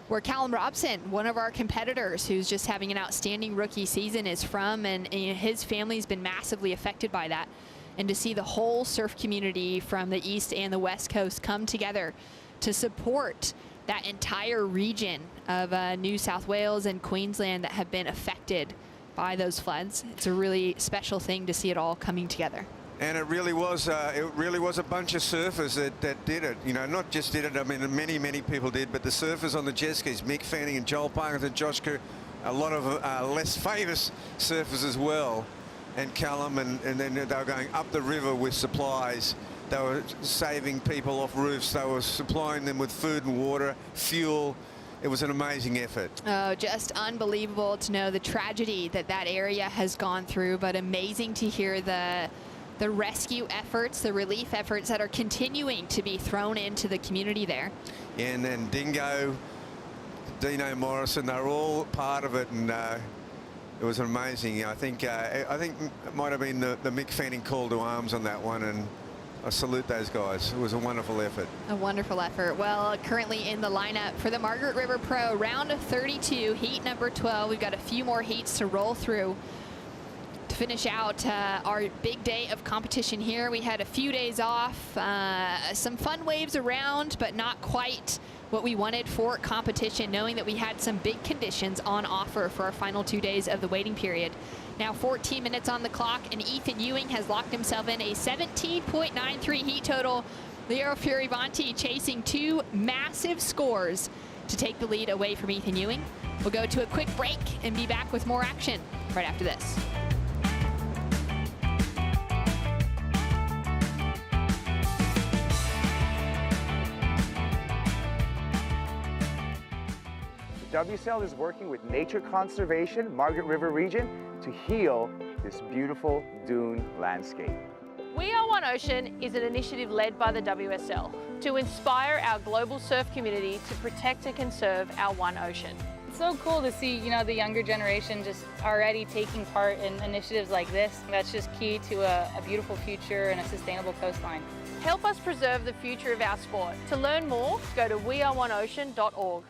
where Callum Robson, one of our competitors who's just having an outstanding rookie season, is from, and his family's been massively affected by that. And to see the whole surf community from the east and the west coast come together to support that entire region of New South Wales and Queensland that have been affected by those floods. It's a really special thing to see it all coming together. And it really was a bunch of surfers that did it. You know, not just did it, I mean, many people did, but the surfers on the jet skis, Mick Fanning and Joel Parkinson, Josh Kerr, a lot of less famous surfers as well, and Callum, and then they were going up the river with supplies. They were saving people off roofs. They were supplying them with food and water, fuel. It was an amazing effort. Oh, just unbelievable to know the tragedy that area has gone through, but amazing to hear the rescue efforts, the relief efforts that are continuing to be thrown into the community there. And then Dingo, Dino Morrison, they're all part of it, and it was amazing. I think it might have been the Mick Fanning call to arms on that one, and I salute those guys. It was a wonderful effort. A wonderful effort. Well, currently in the lineup for the Margaret River Pro, round of 32, heat number 12. We've got a few more heats to roll through to finish out our big day of competition here. We had a few days off, some fun waves around, but not quite what we wanted for competition, knowing that we had some big conditions on offer for our final 2 days of the waiting period. Now 14 minutes on the clock, and Ethan Ewing has locked himself in a 17.93 heat total. Leo Furivanti chasing two massive scores to take the lead away from Ethan Ewing. We'll go to a quick break and be back with more action right after this. WSL is working with Nature Conservation, Margaret River region, to heal this beautiful dune landscape. We Are One Ocean is an initiative led by the WSL to inspire our global surf community to protect and conserve our one ocean. It's so cool to see, you know, the younger generation just already taking part in initiatives like this. That's just key to a beautiful future and a sustainable coastline. Help us preserve the future of our sport. To learn more, go to weareoneocean.org.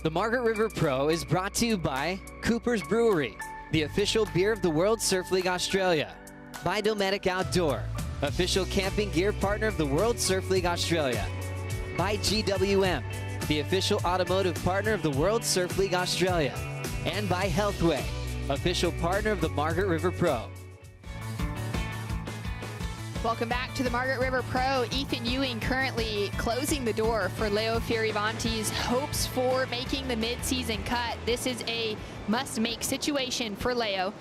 The Margaret River Pro is brought to you by Cooper's Brewery, the official beer of the World Surf League Australia. By Dometic Outdoor, official camping gear partner of the World Surf League Australia. By GWM, the official automotive partner of the World Surf League Australia. And by Healthway, official partner of the Margaret River Pro. Welcome back to the Margaret River Pro. Ethan Ewing currently closing the door for Leo Furivanti's hopes for making the mid-season cut. This is a must-make situation for Leo,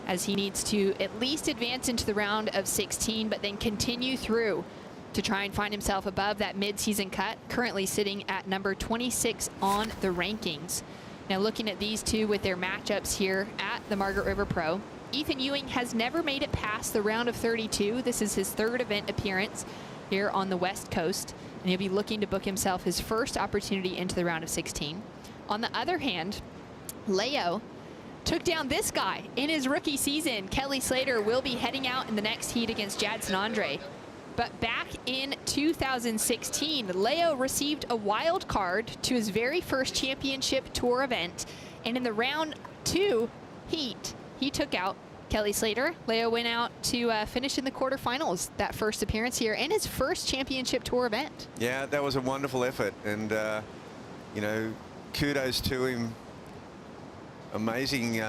as he needs to at least advance into the round of 16, but then continue through to try and find himself above that mid-season cut, currently sitting at number 26 on the rankings. Now looking at these two with their matchups here at the Margaret River Pro, Ethan Ewing has never made it past the round of 32. This is his third event appearance here on the West Coast, and he'll be looking to book himself his first opportunity into the round of 16. On the other hand, Leo took down this guy in his rookie season. Kelly Slater will be heading out in the next heat against Jadson Andre. But back in 2016, Leo received a wild card to his very first championship tour event, and in the round 2 heat, he took out Kelly Slater. Leo went out to finish in the quarterfinals that first appearance here and his first championship tour event. Yeah, that was a wonderful effort, and you know, kudos to him. Amazing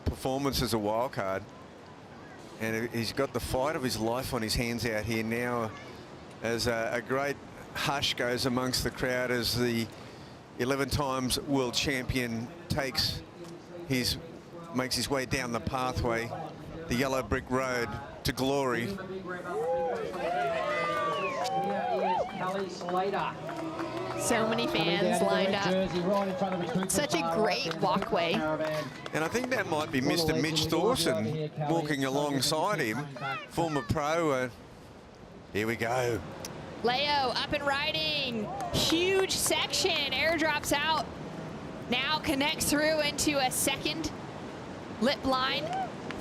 performance as a wild card. And he's got the fight of his life on his hands out here now, as a great hush goes amongst the crowd as the 11 times world champion makes his way down the pathway, the yellow brick road to glory. So many fans lined up. Such a great walkway. And I think that might be Mr. Mitch Thorson walking alongside him, former pro. Here we go. Leo up and riding. Huge section. Airdrops out. Now connects through into a second lip line.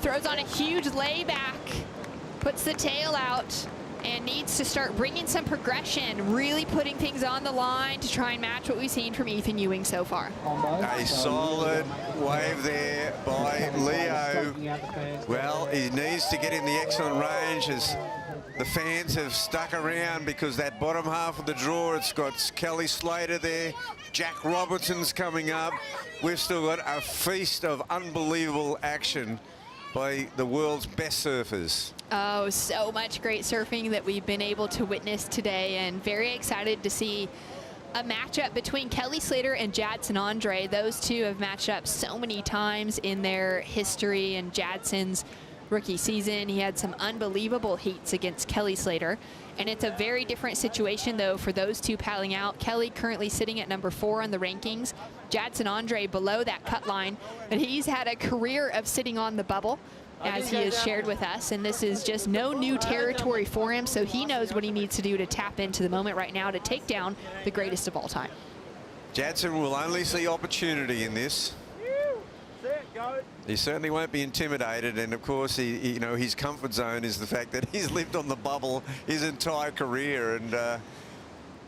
Throws on a huge layback. Puts the tail out. And needs to start bringing some progression, really putting things on the line to try and match what we've seen from Ethan Ewing so far. A solid wave there by Leo. Well, he needs to get in the excellent range as the fans have stuck around, because that bottom half of the draw, it's got Kelly Slater there, Jack Robertson's coming up. We've still got a feast of unbelievable action by the world's best surfers. Oh, so much great surfing that we've been able to witness today, and very excited to see a matchup between Kelly Slater and Jadson Andre. Those two have matched up so many times in their history. And Jadson's rookie season, he had some unbelievable heats against Kelly Slater. And it's a very different situation, though, for those two paddling out. Kelly currently sitting at number 4 on the rankings. Jadson Andre below that cut line. But he's had a career of sitting on the bubble, as he has shared with us. And this is just no new territory for him. So he knows what he needs to do to tap into the moment right now to take down the greatest of all time. Jadson will only see opportunity in this. He certainly won't be intimidated, and of course, you know, his comfort zone is the fact that he's lived on the bubble his entire career, and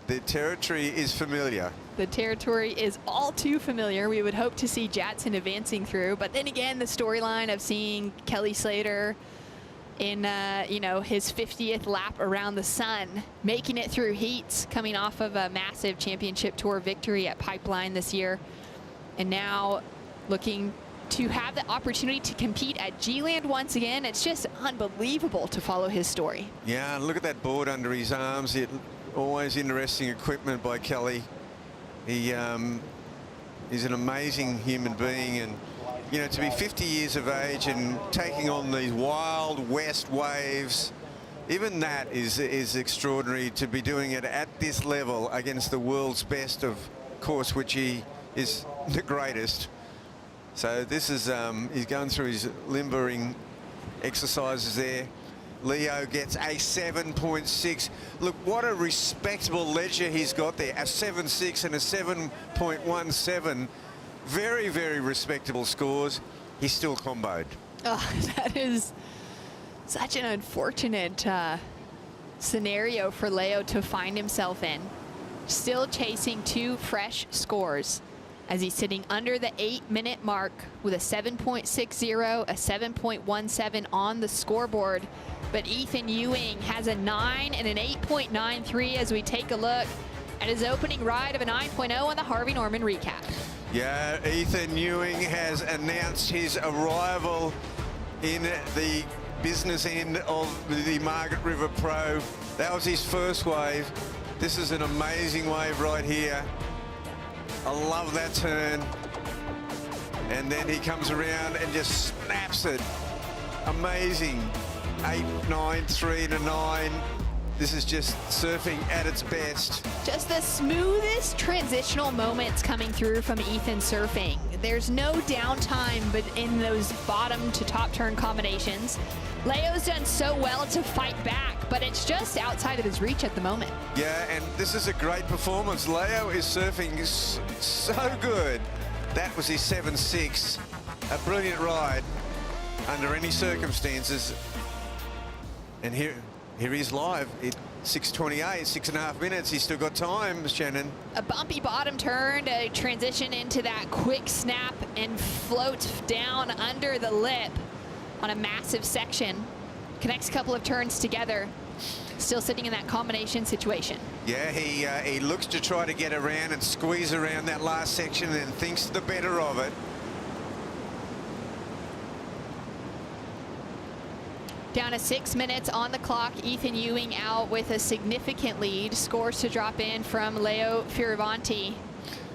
the territory is familiar. The territory is all too familiar. We would hope to see Jadson advancing through, but then again, the storyline of seeing Kelly Slater in you know, his 50th lap around the sun, making it through heats, coming off of a massive championship tour victory at Pipeline this year, and now looking to have the opportunity to compete at G-Land once again. It's just unbelievable to follow his story. Yeah, look at that board under his arms. Always interesting equipment by Kelly. He is an amazing human being, and you know, to be 50 years of age and taking on these wild west waves, even that is extraordinary, to be doing it at this level against the world's best, of course, which he is the greatest. So this is, he's going through his limbering exercises there. Leo gets a 7.6. Look, what a respectable ledger he's got there. A 7.6 and a 7.17. Very, very respectable scores. He's still comboed. Oh, that is such an unfortunate scenario for Leo to find himself in. Still chasing 2 fresh scores, as he's sitting under the 8-minute mark with a 7.60, a 7.17 on the scoreboard. But Ethan Ewing has a 9 and an 8.93 as we take a look at his opening ride of a 9.0 on the Harvey Norman recap. Yeah, Ethan Ewing has announced his arrival in the business end of the Margaret River Pro. That was his first wave. This is an amazing wave right here. I love that turn. And then he comes around and just snaps it. Amazing. 8, 9, 3 to 9. This is just surfing at its best. Just the smoothest transitional moments coming through from Ethan surfing. There's no downtime but in those bottom to top turn combinations. Leo's done so well to fight back, but it's just outside of his reach at the moment. Yeah, and this is a great performance. Leo is surfing so good. That was his 7.6. A brilliant ride under any circumstances. And here he's live at 6:28, 6.5 minutes. He's still got time, Shannon. A bumpy bottom turn to transition into that quick snap and float down under the lip on a massive section. Connects a couple of turns together. Still sitting in that combination situation. Yeah, he looks to try to get around and squeeze around that last section, and thinks the better of it. Down to 6 minutes on the clock. Ethan Ewing out with a significant lead. Scores to drop in from Leo Fioravanti.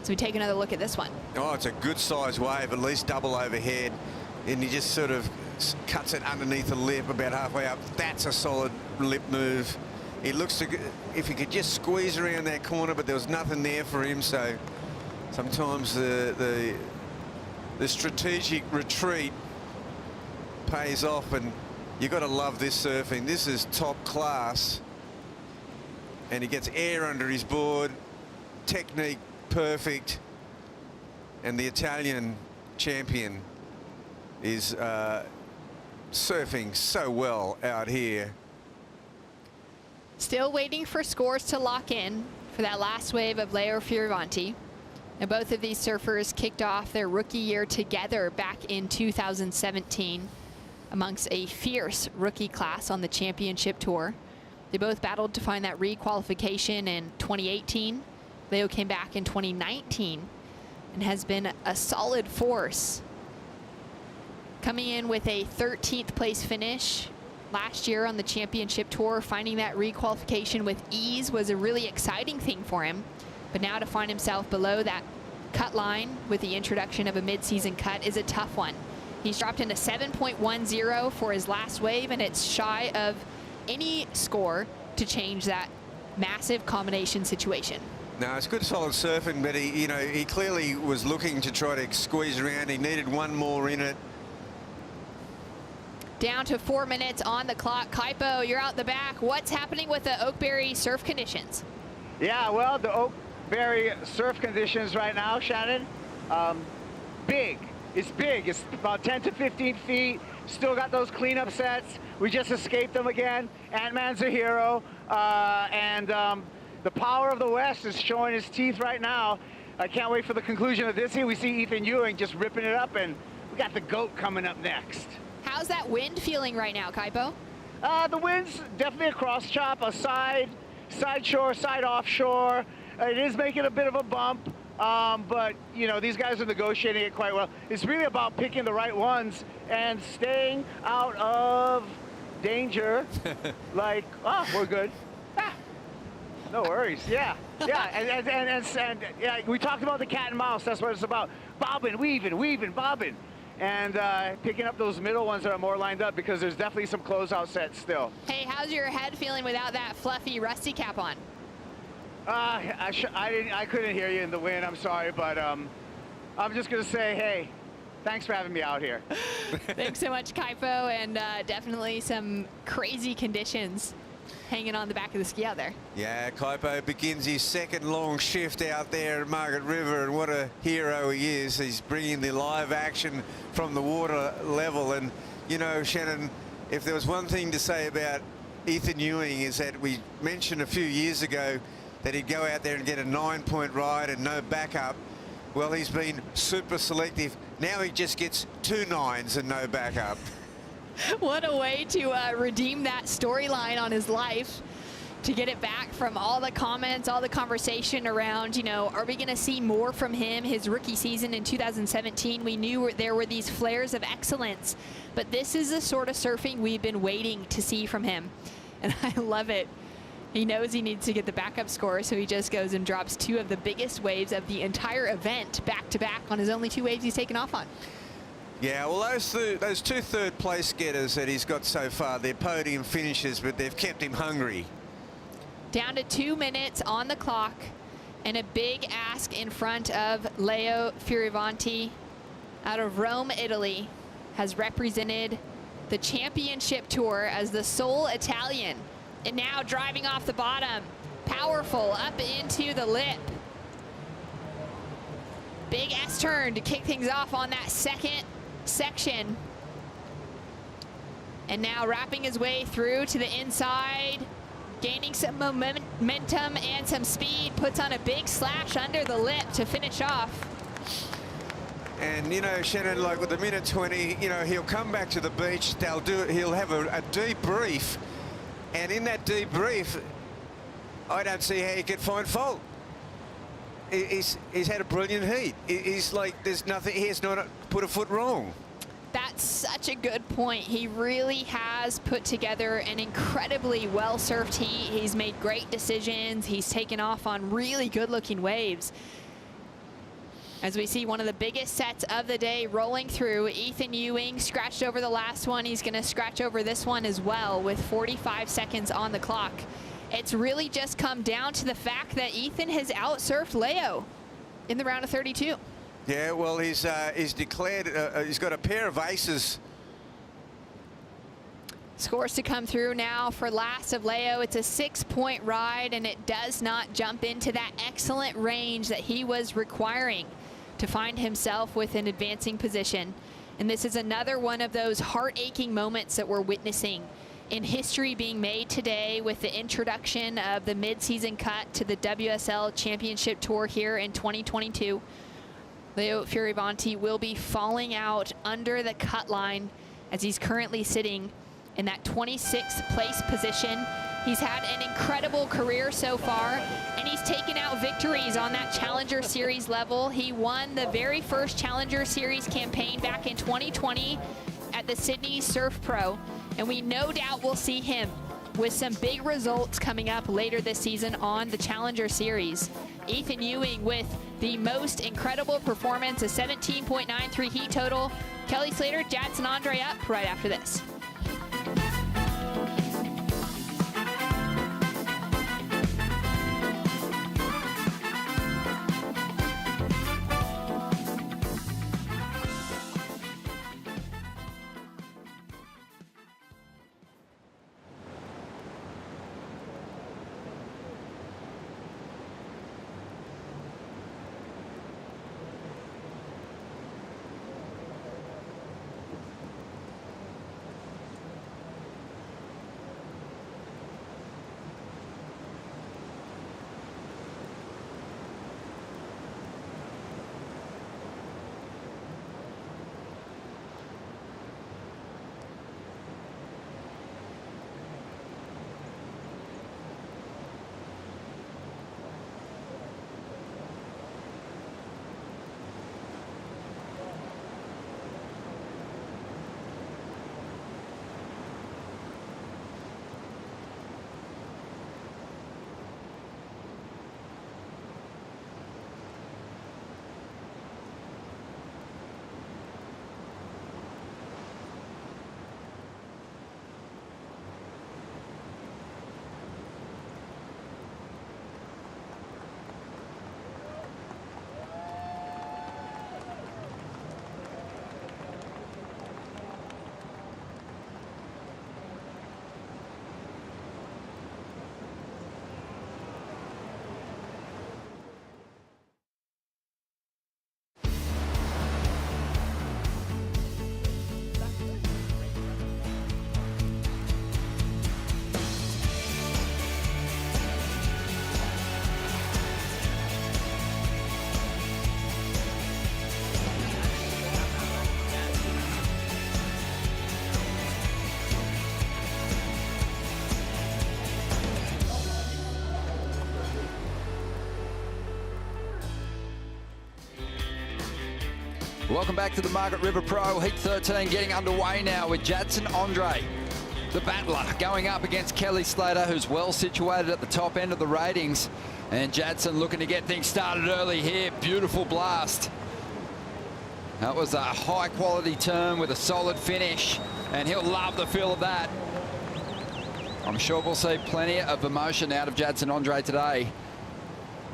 So we take another look at this one. Oh, it's a good size wave, at least double overhead. And he just sort of cuts it underneath the lip about halfway up. That's a solid lip move. He looks to, if he could just squeeze around that corner, but there was nothing there for him. So sometimes the strategic retreat pays off, and you got to love this surfing. This is top class, and he gets air under his board, technique perfect, and the Italian champion is surfing so well out here. Still waiting for scores to lock in for that last wave of Leo Fioravanti. And both of these surfers kicked off their rookie year together back in 2017 amongst a fierce rookie class on the championship tour. They both battled to find that re-qualification in 2018. Leo came back in 2019 and has been a solid force. Coming in with a 13th place finish last year on the championship tour, finding that re-qualification with ease was a really exciting thing for him. But now to find himself below that cut line with the introduction of a mid-season cut is a tough one. He's dropped into 7.10 for his last wave, and it's shy of any score to change that massive combination situation. No, it's good solid surfing, but he clearly was looking to try to squeeze around. He needed one more in it. Down to 4 minutes on the clock. Kaipo, you're out the back. What's happening with the Oakberry surf conditions? Yeah, well, the Oakberry surf conditions right now, Shannon, big. It's big. It's about 10 to 15 feet. Still got those cleanup sets. We just escaped them again. Ant-Man's a hero. The power of the West is showing his teeth right now. I can't wait for the conclusion of this here. We see Ethan Ewing just ripping it up, and we got the GOAT coming up next. How's that wind feeling right now, Kaipo? The wind's definitely a cross chop, a side shore, side offshore. It is making a bit of a bump, but these guys are negotiating it quite well. It's really about picking the right ones and staying out of danger. Like, oh, we're good. No worries. Yeah, and yeah, we talked about the cat and mouse. That's what it's about. Bobbing, weaving, bobbing. And picking up those middle ones that are more lined up, because there's definitely some closeout sets still. Hey, how's your head feeling without that fluffy rusty cap on? I couldn't hear you in the wind. I'm sorry, but I'm just gonna say, hey, thanks for having me out here. Thanks so much, Kaipo, and definitely some crazy conditions hanging on the back of the ski out there. Yeah, Kaipo begins his second long shift out there at Margaret River, and what a hero he is. He's bringing the live action from the water level. And Shannon, if there was one thing to say about Ethan Ewing, is that we mentioned a few years ago that he'd go out there and get a 9-point ride and no backup. Well, he's been super selective. Now he just gets 2 9s and no backup. What a way to redeem that storyline on his life, to get it back from all the comments, all the conversation around, are we going to see more from him? His rookie season in 2017, we knew there were these flares of excellence, but this is the sort of surfing we've been waiting to see from him, and I love it. He knows he needs to get the backup score, so he just goes and drops 2 of the biggest waves of the entire event back-to-back on his only 2 waves he's taken off on. Yeah, well, those 2 third-place getters that he's got so far, they're podium finishes, but they've kept him hungry. Down to 2 minutes on the clock, and a big ask in front of Leo Fioravanti out of Rome, Italy, has represented the championship tour as the sole Italian, and now driving off the bottom, powerful up into the lip. Big S-turn to kick things off on that second section. And now wrapping his way through to the inside, gaining some momentum and some speed, puts on a big slash under the lip to finish off. And Shannon, like with the minute 20, he'll come back to the beach. He'll have a debrief, and in that debrief, I don't see how he could find fault. He's had a brilliant heat. He's like, there's nothing, he has not put a foot wrong. That's such a good point. He really has put together an incredibly well-surfed heat. He's made great decisions. He's taken off on really good-looking waves. As we see one of the biggest sets of the day rolling through, Ethan Ewing scratched over the last one. He's going to scratch over this one as well with 45 seconds on the clock. It's really just come down to the fact that Ethan has outsurfed Leo in the round of 32. Yeah, well, he's declared, he's got a pair of aces. Scores to come through now for last of Leo. It's a 6-point ride, and it does not jump into that excellent range that he was requiring to find himself with an advancing position. And this is another one of those heart-aching moments that we're witnessing in history being made today with the introduction of the mid-season cut to the WSL Championship Tour here in 2022. Leo Fioravanti will be falling out under the cut line as he's currently sitting in that 26th place position. He's had an incredible career so far, and he's taken out victories on that Challenger Series level. He won the very first Challenger Series campaign back in 2020 at the Sydney Surf Pro, and we no doubt will see him with some big results coming up later this season on the Challenger Series. Ethan Ewing with the most incredible performance, a 17.93 heat total. Kelly Slater, Jadson Andre up right after this. Welcome back to the Margaret River Pro. Heat 13 getting underway now with Jadson Andre, the battler, going up against Kelly Slater, who's well situated at the top end of the ratings. And Jadson looking to get things started early here. Beautiful blast. That was a high-quality turn with a solid finish, and he'll love the feel of that. I'm sure we'll see plenty of emotion out of Jadson Andre today,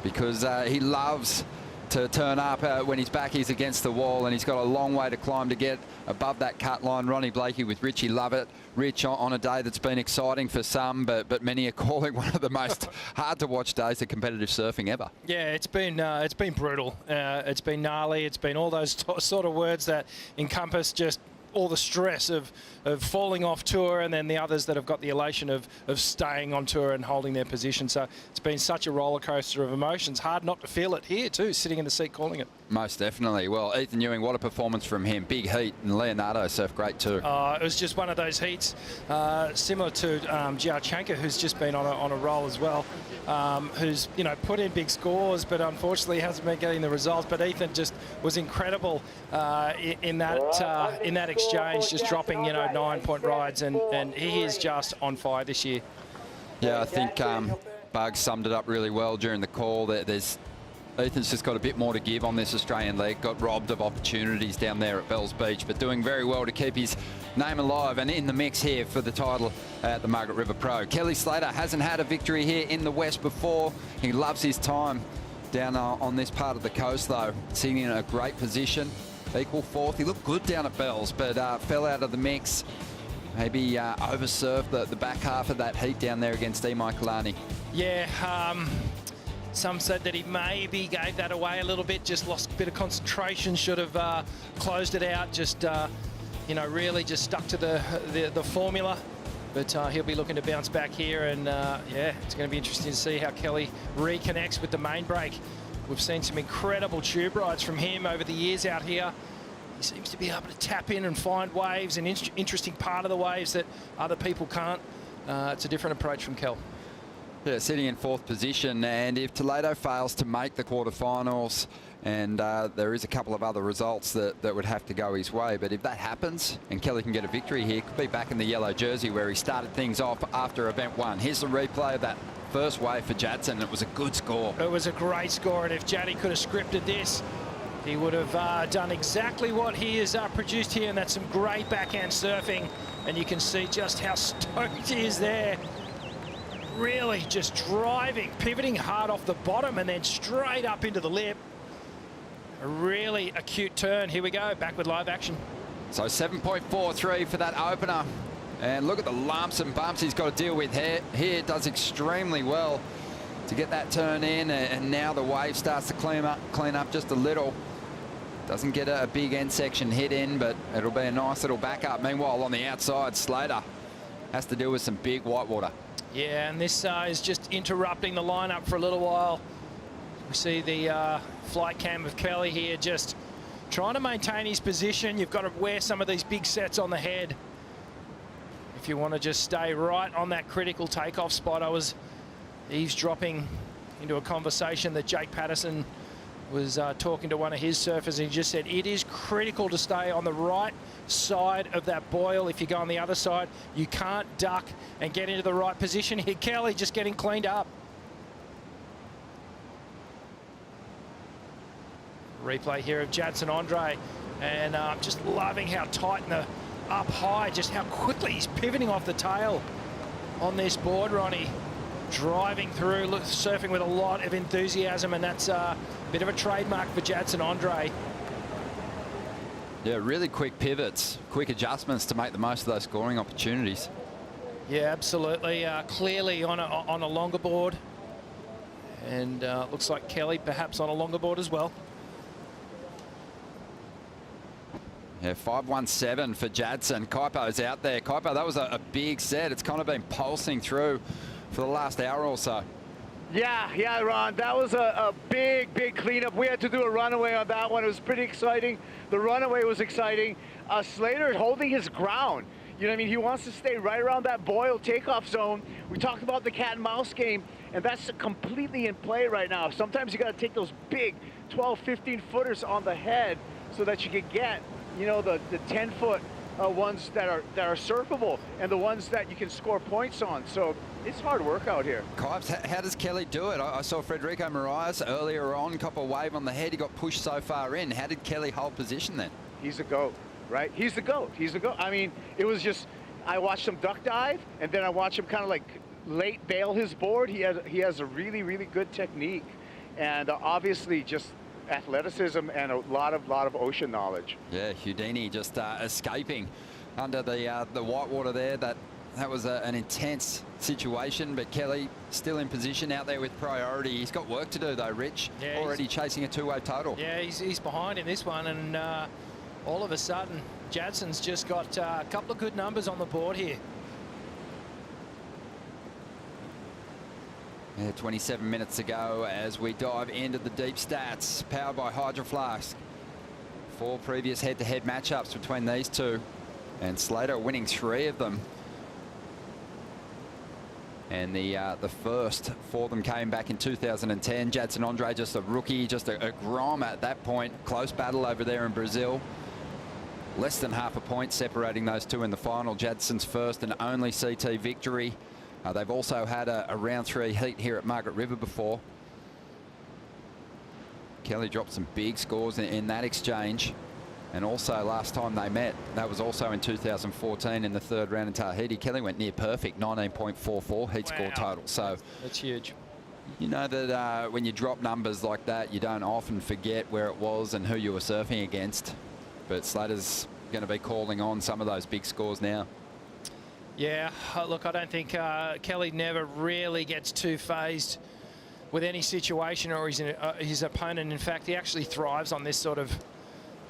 because he loves to turn up when his back is against the wall, and he's got a long way to climb to get above that cut line. Ronnie Blakey with Richie Lovett. Rich on a day that's been exciting for some, but many are calling one of the most hard to watch days of competitive surfing ever. Yeah, it's been brutal. It's been gnarly. It's been all those sort of words that encompass just all the stress of falling off tour, and then the others that have got the elation of staying on tour and holding their position. So it's been such a roller coaster of emotions. Hard not to feel it here too, sitting in the seat calling it. Most definitely. Well, Ethan Ewing, what a performance from him. Big heat, and Leonardo surfed great too. It was just one of those heats similar to Giachenko, who's just been on a roll as well, who's put in big scores, but unfortunately hasn't been getting the results. But Ethan just was incredible in that exchange, just dropping 9-point rides, and he is just on fire this year. Yeah, I think Bugs summed it up really well during the call. Ethan's just got a bit more to give on this Australian leg. Got robbed of opportunities down there at Bells Beach, but doing very well to keep his name alive and in the mix here for the title at the Margaret River Pro. Kelly Slater hasn't had a victory here in the West before. He loves his time down on this part of the coast, though. Sitting in a great position. Equal fourth. He looked good down at Bells, but fell out of the mix. Maybe oversurfed the back half of that heat down there against Imai Kalani. Yeah, some said that he maybe gave that away a little bit, just lost a bit of concentration, should have closed it out, just, really just stuck to the formula. But he'll be looking to bounce back here, and yeah, it's going to be interesting to see how Kelly reconnects with the main break. We've seen some incredible tube rides from him over the years out here. He seems to be able to tap in and find waves, an interesting part of the waves that other people can't. It's a different approach from Kel. Yeah, sitting in fourth position, and if Toledo fails to make the quarterfinals, and there is a couple of other results that would have to go his way, but if that happens and Kelly can get a victory here, could be back in the yellow jersey where he started things off after event one. Here's the replay of that first wave for Jadson. It was a good score. It was a great score, and if Jaddy could have scripted this, he would have done exactly what he has produced here, and that's some great backhand surfing, and you can see just how stoked he is there. Really just driving, pivoting hard off the bottom and then straight up into the lip. A really acute turn. Here we go, back with live action. So 7.43 for that opener. And look at the lumps and bumps he's got to deal with here. Does extremely well to get that turn in, and now the wave starts to clean up just a little. Doesn't get a big end section hit in, but it'll be a nice little backup. Meanwhile, on the outside, Slater has to deal with some big whitewater. Yeah, and this is just interrupting the lineup for a little while. We see the flight cam of Kelly here just trying to maintain his position. You've got to wear some of these big sets on the head if you want to just stay right on that critical takeoff spot. I was eavesdropping into a conversation that Jake Patterson was talking to one of his surfers, and he just said it is critical to stay on the right side of that boil. If you go on the other side, you can't duck and get into the right position. Here, Kelly just getting cleaned up. Replay here of Jadson Andre, and just loving how tight and up high, just how quickly he's pivoting off the tail on this board, Ronnie. Driving through, surfing with a lot of enthusiasm, and that's a bit of a trademark for Jadson Andre. Yeah, really quick pivots, quick adjustments to make the most of those scoring opportunities. Yeah, absolutely. Clearly on a longer board, and looks like Kelly perhaps on a longer board as well. Yeah, 5.17 for Jadson. Kaipo's out there. Kaipo, that was a big set. It's kind of been pulsing through for the last hour or so. Yeah, Ron, that was a big cleanup. We had to do a runaway on that one. It was pretty exciting. The runaway was exciting. Slater holding his ground. You know what I mean? He wants to stay right around that boil takeoff zone. We talked about the cat and mouse game, and that's completely in play right now. Sometimes you got to take those big 12, 15 footers on the head so that you can get, the 10-foot ones that are surfable and the ones that you can score points on. So it's hard work out here. Kipes, how does Kelly do it? I saw Federico Moraes earlier on, cop a wave on the head. He got pushed so far in. How did Kelly hold position then? He's a GOAT, right? He's the GOAT. He's the GOAT. I mean, it was just, I watched him duck dive, and then I watched him kind of like late bail his board. He has a really good technique, and obviously just athleticism and a lot of ocean knowledge. Yeah, Houdini just escaping under the whitewater there. That was an intense situation, but Kelly still in position out there with priority. He's got work to do though, Rich. Yeah, already chasing a two-way total. Yeah, he's behind in this one, and all of a sudden Jadson's just got a couple of good numbers on the board here. Yeah, 27 minutes to go as we dive into the deep stats, powered by Hydro Flask. 4 previous head-to-head matchups between these two, and Slater winning 3 of them. And the first for them came back in 2010. Jadson Andre, just a rookie, just a grom at that point. Close battle over there in Brazil. Less than half a point separating those two in the final. Jadson's first and only CT victory. They've also had a round 3 heat here at Margaret River before. Kelly dropped some big scores in that exchange. And also last time they met, that was also in 2014 in the 3rd round in Tahiti. Kelly went near perfect, 19.44 heat score total. So that's huge. You know that when you drop numbers like that, you don't often forget where it was and who you were surfing against. But Slater's going to be calling on some of those big scores now. Yeah, look, I don't think Kelly never really gets too phased with any situation or his opponent. In fact, he actually thrives on this sort of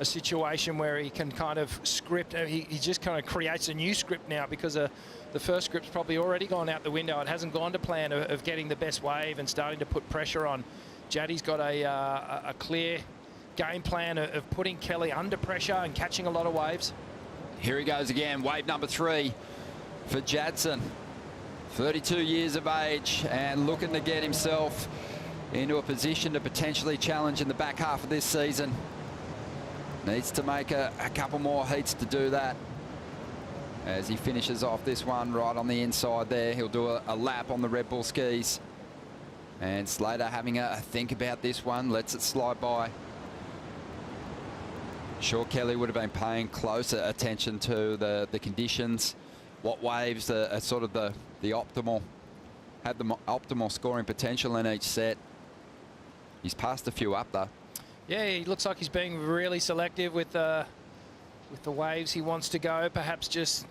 a situation where he can kind of script. He just kind of creates a new script now because the first script's probably already gone out the window. It hasn't gone to plan of getting the best wave and starting to put pressure on. Jaddy's got a clear game plan of putting Kelly under pressure and catching a lot of waves. Here he goes again, wave number 3 for Jadson. 32 years of age and looking to get himself into a position to potentially challenge in the back half of this season. Needs to make a couple more heats to do that. As he finishes off this one right on the inside there, he'll do a lap on the Red Bull skis. And Slater having a think about this one, lets it slide by. Sure, Kelly would have been paying closer attention to the conditions. What waves are sort of the optimal, had the optimal scoring potential in each set. He's passed a few up though. Yeah, he looks like he's being really selective with the waves he wants to go. Perhaps just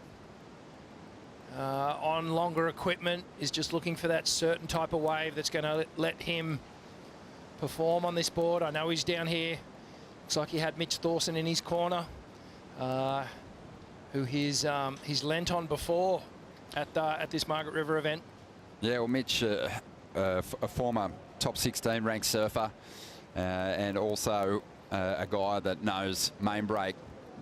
on longer equipment, is just looking for that certain type of wave that's going to let him perform on this board. I know he's down here. Looks like he had Mitch Thorson in his corner, who he's lent on before at this Margaret River event. Yeah, well, Mitch, a former top 16 ranked surfer, and also a guy that knows main break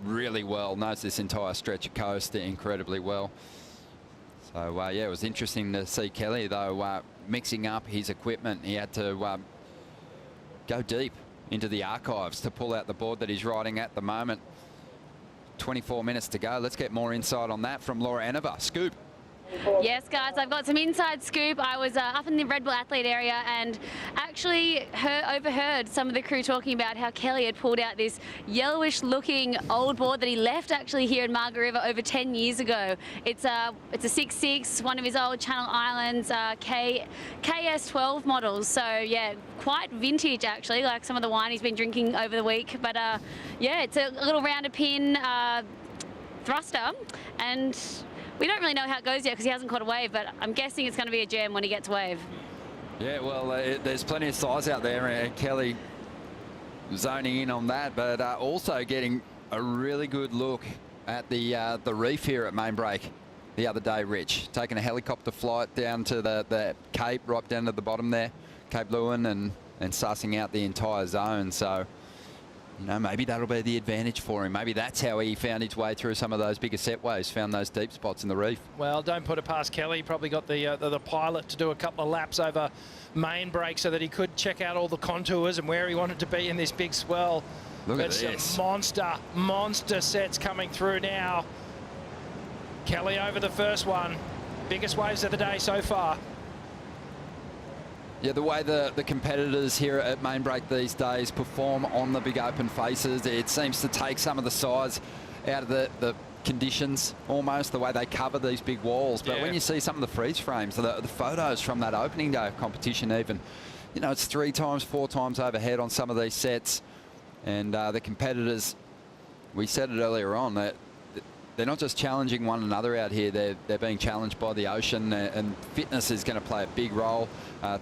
really well, knows this entire stretch of coast incredibly well. So yeah, it was interesting to see Kelly though mixing up his equipment. He had to go deep into the archives to pull out the board that he's riding at the moment. 24 minutes to go. Let's get more insight on that from Laura Enever. Scoop. Yes, guys, I've got some inside scoop. I was up in the Red Bull athlete area and actually overheard some of the crew talking about how Kelly had pulled out this yellowish looking old board that he left actually here in Margaret River over 10 years ago. It's a 6.6, one of his old Channel Islands KS12 models. So yeah, quite vintage actually, like some of the wine he's been drinking over the week. But yeah, it's a little rounder pin thruster, and we don't really know how it goes yet because he hasn't caught a wave, but I'm guessing it's going to be a gem when he gets wave. Yeah, well, there's plenty of size out there, and Kelly zoning in on that, but also getting a really good look at the reef here at Main Break the other day, Rich. Taking a helicopter flight down to the Cape, right down to the bottom there, Cape Lewin, and sussing out the entire zone. So, you know, maybe that'll be the advantage for him. Maybe that's how he found his way through some of those bigger set waves, found those deep spots in the reef. Well, don't put it past Kelly. He probably got the pilot to do a couple of laps over Main Break so that he could check out all the contours and where he wanted to be in this big swell. Look at this. Some monster sets coming through now. Kelly over the first one. Biggest waves of the day so far. Yeah, the way the competitors here at Main Break these days perform on the big open faces, it seems to take some of the size out of the conditions, almost the way they cover these big walls. But when you see some of the freeze frames, the photos from that opening day of competition even, you know, it's 3 times, 4 times overhead on some of these sets. And the competitors, we said it earlier on, that they're not just challenging one another out here, they're being challenged by the ocean, and fitness is going to play a big role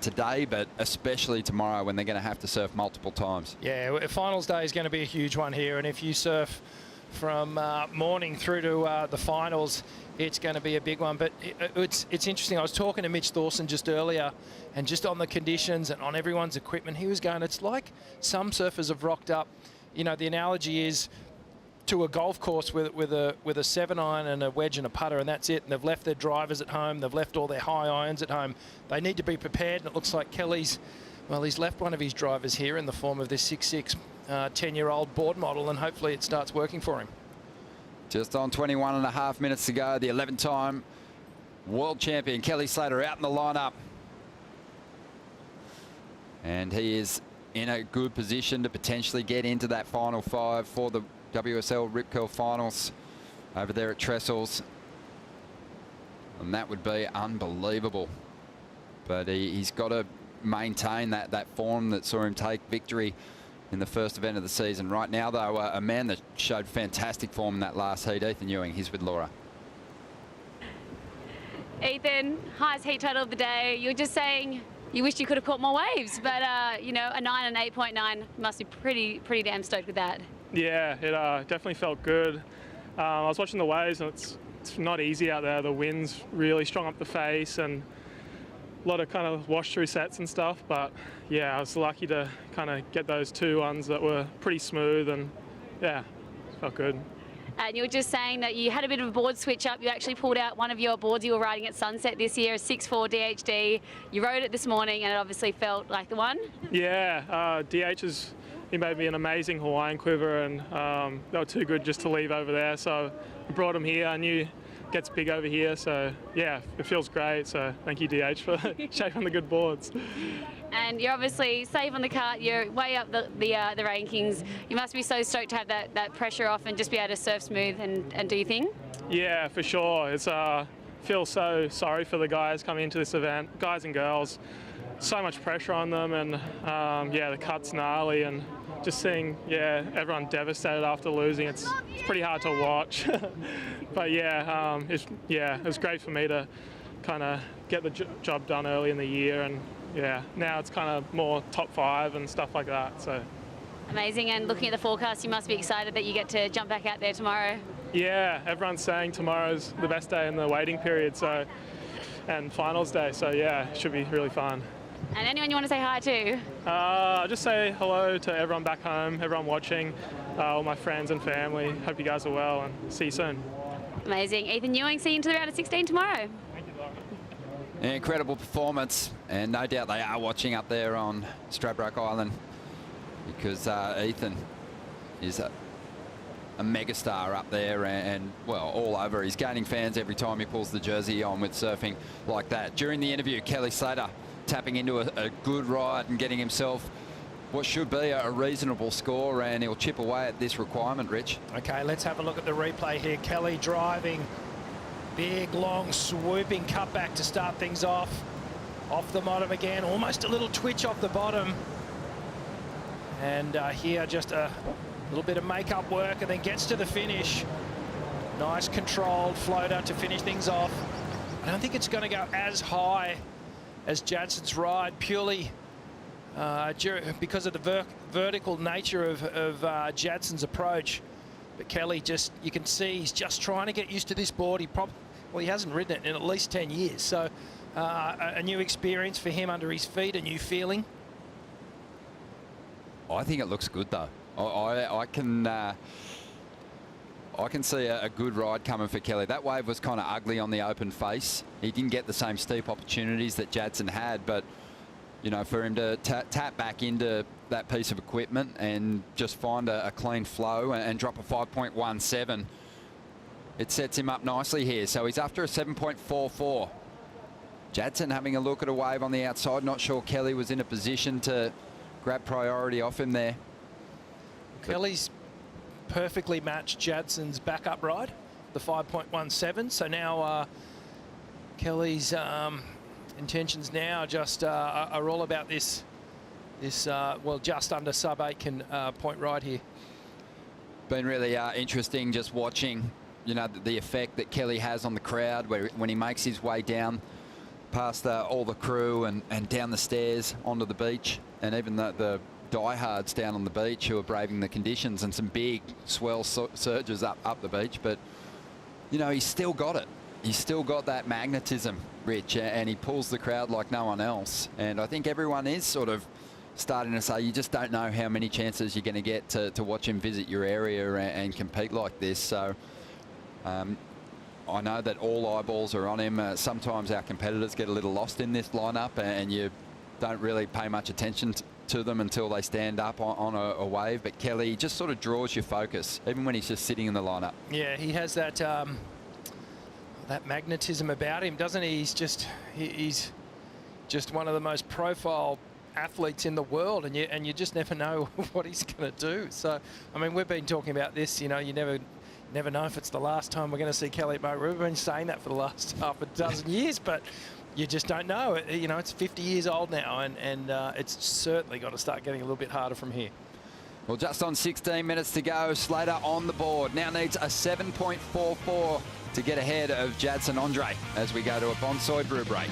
today, but especially tomorrow when they're going to have to surf multiple times. Yeah, finals day is going to be a huge one here, and if you surf from morning through to the finals, it's going to be a big one. But it's interesting. I was talking to Mitch Thorson just earlier, and just on the conditions and on everyone's equipment, he was going, it's like some surfers have rocked up. You know, the analogy is to a golf course with a 7-iron and a wedge and a putter, and that's it. And they've left their drivers at home. They've left all their high irons at home. They need to be prepared, and it looks like Kelly's, well, he's left one of his drivers here in the form of this 6'6", 10-year-old board model, and hopefully it starts working for him. Just on 21.5 minutes to go, the 11-time world champion Kelly Slater out in the lineup. And he is in a good position to potentially get into that final 5 for the WSL Rip Curl Finals over there at Trestles. And that would be unbelievable. But he's got to maintain that form that saw him take victory in the first event of the season. Right now, though, a man that showed fantastic form in that last heat, Ethan Ewing. He's with Laura. Ethan, highest heat total of the day. You were just saying you wished you could have caught more waves, but you know, a 9 and 8.9 must be pretty damn stoked with that. Yeah, it definitely felt good. I was watching the waves, and it's not easy out there. The wind's really strong up the face, and a lot of kind of wash through sets and stuff, but yeah, I was lucky to kind of get those 2 ones that were pretty smooth, and yeah, it felt good. And you were just saying that you had a bit of a board switch up. You actually pulled out one of your boards you were riding at Sunset this year, a 6'4" DHD. You rode it this morning, and it obviously felt like the one. Yeah, he made me an amazing Hawaiian quiver, and they were too good just to leave over there, so I brought them here. I knew gets big over here, so yeah, it feels great. So thank you, DH, for shaping the good boards. And you're obviously safe on the cart. You're way up the rankings. You must be so stoked to have that pressure off and just be able to surf smooth and do your thing. Yeah, for sure. It's feel so sorry for the guys coming into this event, guys and girls. So much pressure on them, and yeah, the cut's gnarly, and just seeing everyone devastated after losing, it's pretty hard to watch. But yeah, it was great for me to kind of get the job done early in the year, and yeah, now it's kind of more top 5 and stuff like that. So amazing. And looking at the forecast, you must be excited that you get to jump back out there tomorrow. Yeah, everyone's saying tomorrow's the best day in the waiting period, so, and finals day, so yeah, it should be really fun. And anyone you want to say hi to? I'll just say hello to everyone back home, everyone watching, all my friends and family. Hope you guys are well, and see you soon. Amazing. Ethan Ewing, see you into the round of 16 tomorrow. Incredible performance, and no doubt they are watching up there on Stradbroke Island, because Ethan is a megastar up there, and well, all over. He's gaining fans every time he pulls the jersey on with surfing like that. During the interview, Kelly Slater tapping into a good ride and getting himself what should be a reasonable score, and he'll chip away at this requirement, Rich. Okay, let's have a look at the replay here. Kelly driving, big, long, swooping cutback to start things off. Off the bottom again, almost a little twitch off the bottom. And here just a little bit of makeup work, and then gets to the finish. Nice controlled floater to finish things off. I don't think it's going to go as high as Jadson's ride, purely because of the vertical nature of Jadson's approach. But Kelly, just, you can see he's just trying to get used to this board. He hasn't ridden it in at least 10 years. So a new experience for him under his feet, a new feeling. I think it looks good, though. I can see a good ride coming for Kelly. That wave was kind of ugly on the open face. He didn't get the same steep opportunities that Jadson had, but you know, for him to tap back into that piece of equipment and just find a clean flow and drop a 5.17, it sets him up nicely here. So he's after a 7.44. Jadson having a look at a wave on the outside. Not sure Kelly was in a position to grab priority off him there. Kelly's perfectly matched Jadson's backup ride, the 5.17. So now Kelly's intentions now just are all about this well, just under sub-8 point ride here. Been really interesting just watching, you know, the effect that Kelly has on the crowd when he makes his way down past all the crew and down the stairs onto the beach, and even the diehards down on the beach who are braving the conditions, and some big swell surges up the beach. But, you know, he's still got it. He's still got that magnetism, Rich, and he pulls the crowd like no one else. And I think everyone is sort of starting to say you just don't know how many chances you're going to get to watch him visit your area and compete like this. So I know that all eyeballs are on him. Sometimes our competitors get a little lost in this lineup, and you don't really pay much attention to them until they stand up on a wave. But Kelly just sort of draws your focus, even when he's just sitting in the lineup. Yeah, he has that that magnetism about him, doesn't he? He's just one of the most profile athletes in the world, and you just never know what he's going to do. So, I mean, we've been talking about this. You know, you never know if it's the last time we're going to see Kelly at Margaret River. We've been saying that for the last half a dozen years, but you just don't know. You know, it's 50 years old now, and it's certainly got to start getting a little bit harder from here. Well, just on 16 minutes to go, Slater on the board. Now needs a 7.44 to get ahead of Jadson Andre as we go to a Bonsai brew break.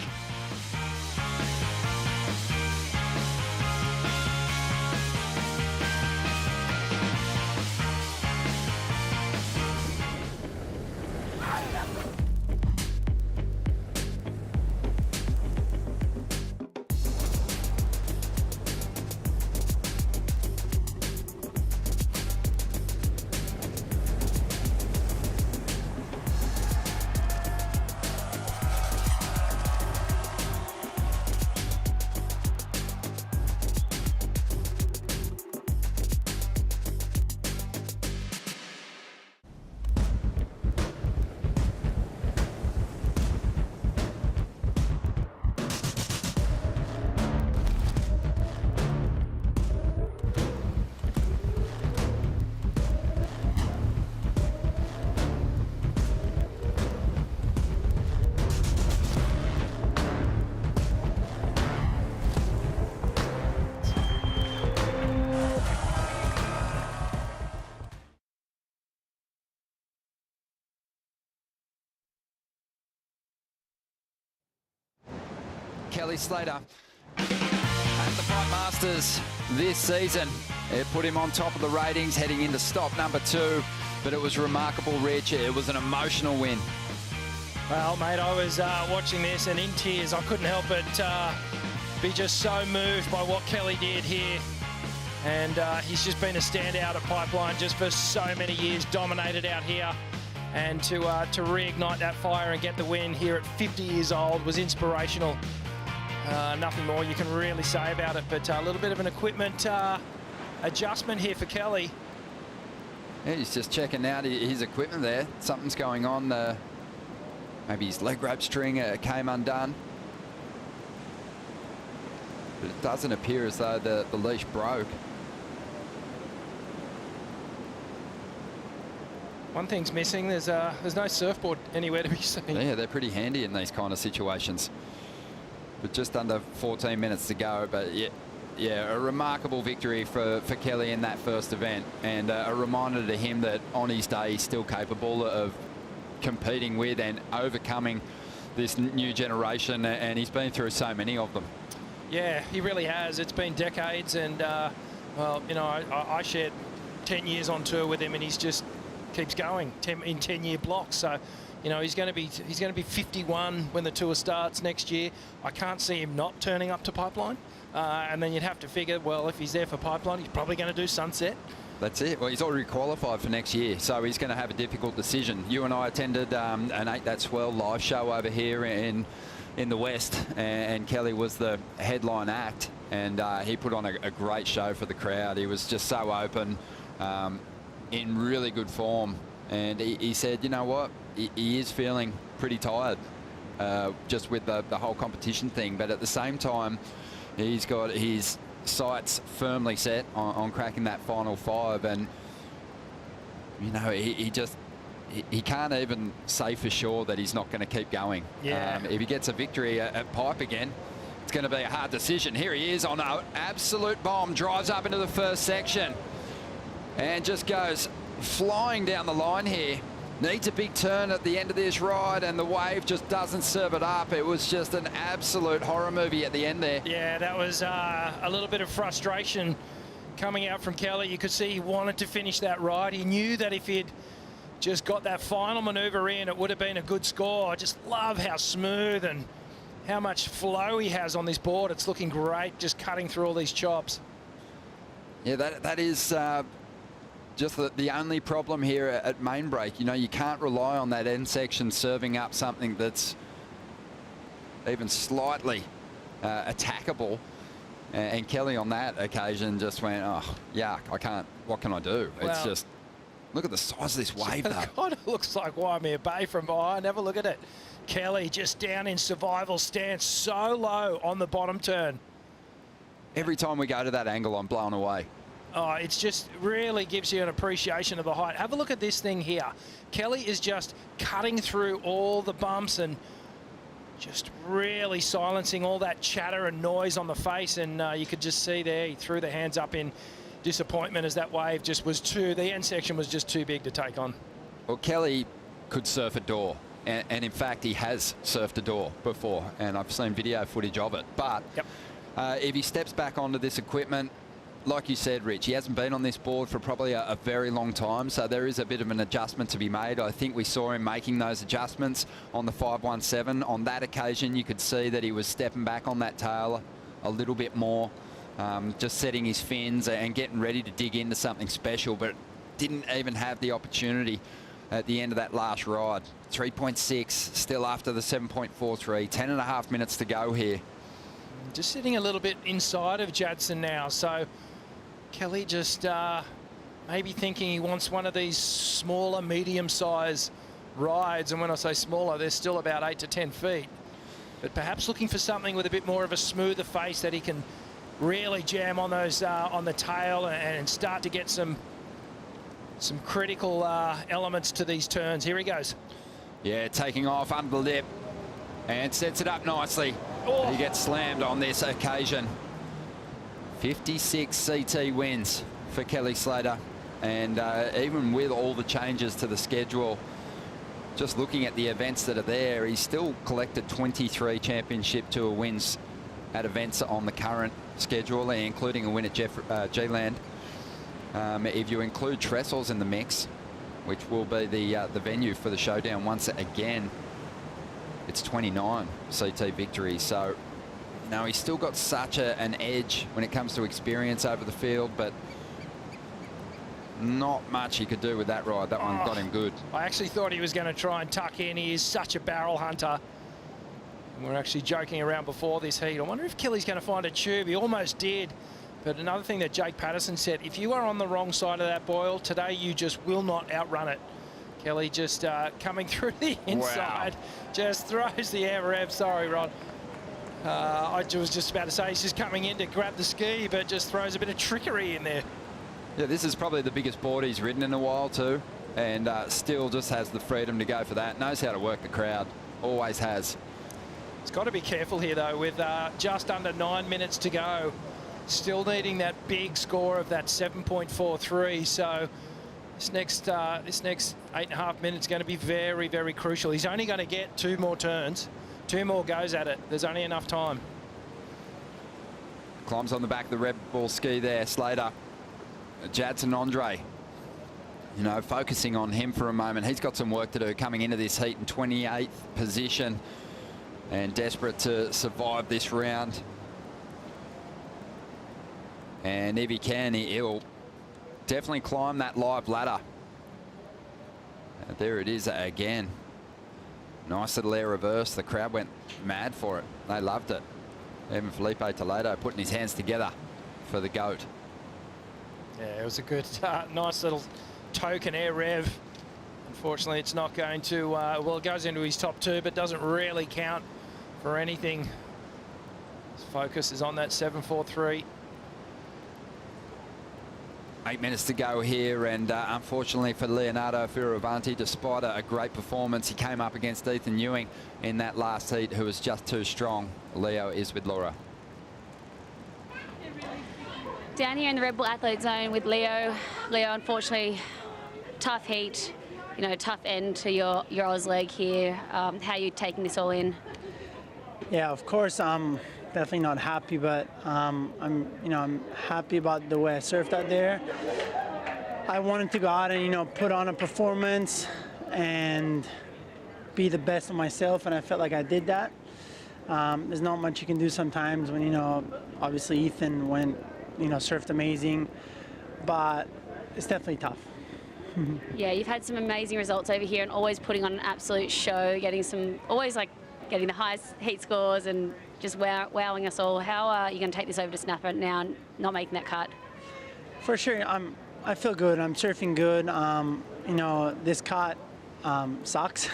Kelly Slater at the Pipe Masters this season. It put him on top of the ratings heading into stop number 2, but it was remarkable, Rich. It was an emotional win. Well, mate, I was watching this and in tears. I couldn't help but be just so moved by what Kelly did here. And he's just been a standout at Pipeline just for so many years, dominated out here. And to reignite that fire and get the win here at 50 years old was inspirational. Nothing more you can really say about it, but a little bit of an equipment adjustment here for Kelly. Yeah, he's just checking out his equipment there. Something's going on. Maybe his leg rope string came undone. But it doesn't appear as though the leash broke. One thing's missing. There's no surfboard anywhere to be seen. Yeah, they're pretty handy in these kind of situations. But just under 14 minutes to go. But yeah, a remarkable victory for Kelly in that first event, and a reminder to him that on his day he's still capable of competing with and overcoming this new generation, and he's been through so many of them. Yeah, he really has. It's been decades, and well, you know, I shared 10 years on tour with him, and he's just keeps going in 10-year blocks. So, you know, he's going to be 51 when the tour starts next year. I can't see him not turning up to Pipeline. And then you'd have to figure, well, if he's there for Pipeline, he's probably going to do Sunset. That's it. Well, he's already qualified for next year, so he's going to have a difficult decision. You and I attended an Ain't That Swell live show over here in the West, and Kelly was the headline act, and he put on a great show for the crowd. He was just so open, in really good form, and he said, you know what, he is feeling pretty tired just with the whole competition thing, but at the same time, he's got his sights firmly set on cracking that final 5, and you know, he can't even say for sure that he's not going to keep going. Yeah. If he gets a victory at Pipe again, it's going to be a hard decision. Here he is on an absolute bomb, drives up into the first section and just goes flying down the line here. Needs a big turn at the end of this ride, and the wave just doesn't serve it up. It was just an absolute horror movie at the end there. Yeah, that was a little bit of frustration coming out from Kelly. You could see he wanted to finish that ride. He knew that if he'd just got that final manoeuvre in, it would have been a good score. I just love how smooth and how much flow he has on this board. It's looking great, just cutting through all these chops. Yeah, that is just the only problem here at main break. You know, you can't rely on that end section serving up something that's even slightly attackable. And Kelly on that occasion just went, oh, yuck, I can't, what can I do? Well, it's just, look at the size of this wave, though. It kind of looks like Waimea Bay from behind. Have a look at it. Kelly just down in survival stance, so low on the bottom turn. Every time we go to that angle, I'm blown away. Oh, it's just really gives you an appreciation of the height. Have a look at this thing here. Kelly is just cutting through all the bumps and just really silencing all that chatter and noise on the face. And you could just see there, he threw the hands up in disappointment as that wave just was the end section was just too big to take on. Well, Kelly could surf a door. And in fact, he has surfed a door before, and I've seen video footage of it. But if he steps back onto this equipment, like you said, Rich, he hasn't been on this board for probably a very long time, so there is a bit of an adjustment to be made. I think we saw him making those adjustments on the 517. On that occasion, you could see that he was stepping back on that tail a little bit more, just setting his fins and getting ready to dig into something special, but didn't even have the opportunity at the end of that last ride. 3.6, still after the 7.43, 10.5 minutes to go here. Just sitting a little bit inside of Jadson now, so Kelly just maybe thinking he wants one of these smaller, medium-sized rides, and when I say smaller, they're still about 8 to 10 feet. But perhaps looking for something with a bit more of a smoother face that he can really jam on those on the tail and start to get some critical elements to these turns. Here he goes. Yeah, taking off under the lip and sets it up nicely. Oh. He gets slammed on this occasion. 56 CT wins for Kelly Slater, and even with all the changes to the schedule, just looking at the events that are there, he's still collected 23 championship tour wins at events on the current schedule, including a win at G-Land. If you include Trestles in the mix, which will be the venue for the showdown once again, it's 29 CT victories. So, no, he's still got such an edge when it comes to experience over the field, but not much he could do with that ride. That one got him good. I actually thought he was going to try and tuck in. He is such a barrel hunter. And we're actually joking around before this heat. I wonder if Kelly's going to find a tube. He almost did. But another thing that Jake Patterson said, if you are on the wrong side of that boil, today you just will not outrun it. Kelly just coming through the inside, just throws the air rev. Sorry, Rod. I was just about to say he's just coming in to grab the ski, but just throws a bit of trickery in there. Yeah, this is probably the biggest board he's ridden in a while too, and still just has the freedom to go for that. Knows how to work the crowd, always has. He's got to be careful here though, with just under 9 minutes to go. Still needing that big score of that 7.43. So this next 8.5 minutes is going to be very, very crucial. He's only going to get 2 more turns, 2 more goes at it. There's only enough time. Climbs on the back of the Red Bull ski there, Slater. Jadson Andre, you know, focusing on him for a moment. He's got some work to do coming into this heat in 28th position and desperate to survive this round. And if he can, he'll definitely climb that live ladder. There it is again. Nice little air reverse. The crowd went mad for it. They loved it. Even Felipe Toledo putting his hands together for the GOAT. Yeah, it was a good, nice little token air rev. Unfortunately, it's not going to, well, it goes into his top 2, but doesn't really count for anything. His focus is on that 7.43. 8 minutes to go here, and unfortunately for Leonardo Fioravanti, despite a great performance, he came up against Ethan Ewing in that last heat, who was just too strong. Leo is with Laura. Down here in the Red Bull Athlete Zone with Leo. Leo, unfortunately, tough heat, you know, tough end to your Oz leg here. How are you taking this all in? Yeah, of course, definitely not happy, but I'm happy about the way I surfed out there. I wanted to go out and put on a performance and be the best of myself, and I felt like I did that. There's not much you can do sometimes when obviously Ethan went surfed amazing, but it's definitely tough. Yeah, you've had some amazing results over here and always putting on an absolute show, getting the highest heat scores and just wowing us all. How are you going to take this over to Snapper now, not making that cut? For sure, I feel good. I'm surfing good. This cut sucks.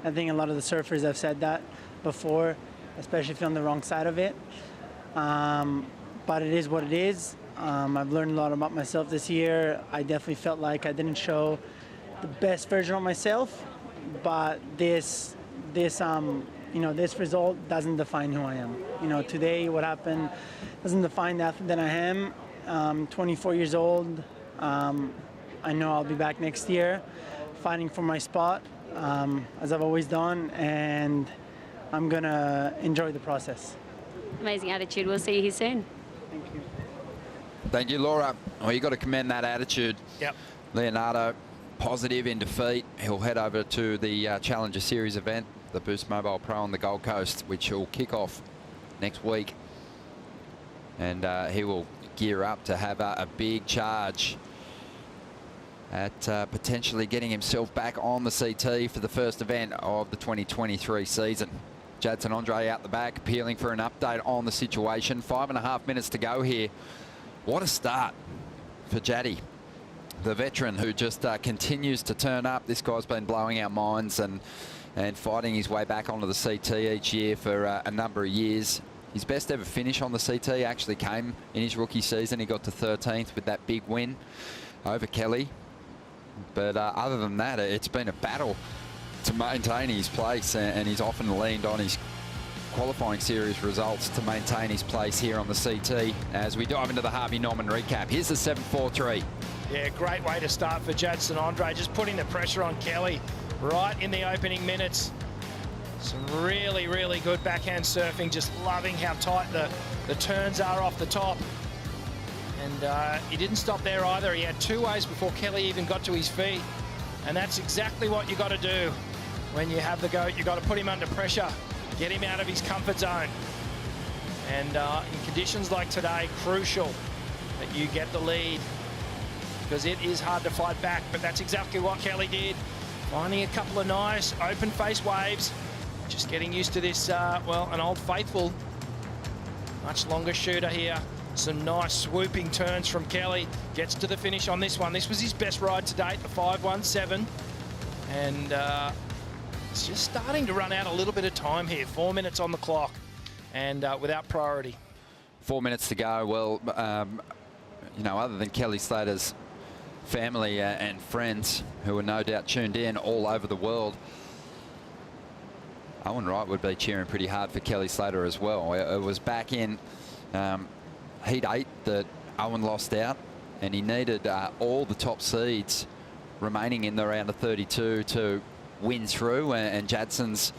I think a lot of the surfers have said that before, especially if you're on the wrong side of it. But it is what it is. I've learned a lot about myself this year. I definitely felt like I didn't show the best version of myself, but this result doesn't define who I am. Today what happened doesn't define the athlete that I am. I'm 24 years old. I know I'll be back next year fighting for my spot, as I've always done, and I'm gonna enjoy the process. Amazing attitude. We'll see you here soon. Thank you. Thank you, Laura. Well, you got to commend that attitude. Yep. Leonardo, positive in defeat. He'll head over to the Challenger Series event, the Boost Mobile Pro on the Gold Coast, which will kick off next week. And he will gear up to have a big charge at potentially getting himself back on the CT for the first event of the 2023 season. Jadson Andre out the back, appealing for an update on the situation. 5.5 minutes to go here. What a start for Jaddy, the veteran who just continues to turn up. This guy's been blowing our minds and fighting his way back onto the CT each year for a number of years. His best ever finish on the CT actually came in his rookie season. He got to 13th with that big win over Kelly. But other than that, it's been a battle to maintain his place, and he's often leaned on his qualifying series results to maintain his place here on the CT as we dive into the Harvey Norman recap. Here's the 7.43. Yeah, great way to start for Jadson Andre, just putting the pressure on Kelly right in the opening minutes. Some really, really good backhand surfing, just loving how tight the turns are off the top. And he didn't stop there either. He had 2 waves before Kelly even got to his feet. And that's exactly what you got to do when you have the goat. You got to put him under pressure, get him out of his comfort zone. And in conditions like today, crucial that you get the lead, because it is hard to fight back. But that's exactly what Kelly did, finding a couple of nice open face waves, just getting used to this, well, an old faithful, much longer shooter here. Some nice swooping turns from Kelly. Gets to the finish on this one. This was his best ride to date, the 5.17. And it's just starting to run out a little bit of time here. 4 minutes on the clock and without priority. 4 minutes to go. Well, other than Kelly Slater's family and friends who are no doubt tuned in all over the world, Owen Wright would be cheering pretty hard for Kelly Slater as well. It was back in Heat 8 that Owen lost out, and he needed all the top seeds remaining in the round of 32 to win through, and Jadson's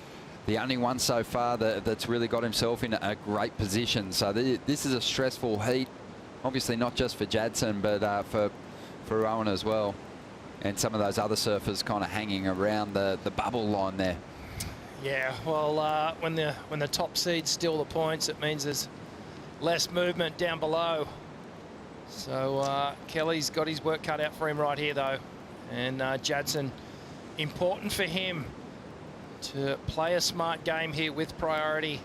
the only one so far that's really got himself in a great position. So this is a stressful heat, obviously not just for Jadson, but for Owen as well, and some of those other surfers kind of hanging around the bubble line there. Yeah, well, when the top seeds steal the points, it means there's less movement down below. So Kelly's got his work cut out for him right here, though. And Jadson, important for him to play a smart game here with priority.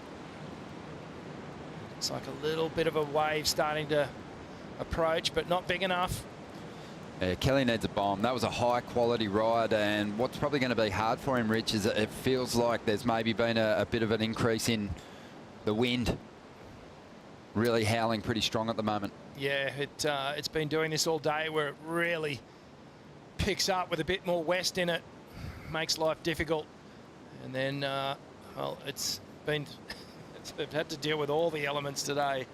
It's like a little bit of a wave starting to approach, but not big enough. Yeah, Kelly needs a bomb. That was a high-quality ride, and what's probably going to be hard for him, Rich, is it feels like there's maybe been a bit of an increase in the wind. Really howling pretty strong at the moment. Yeah, it's been doing this all day, where it really picks up with a bit more west in it. Makes life difficult. And then, well, they've had to deal with all the elements today.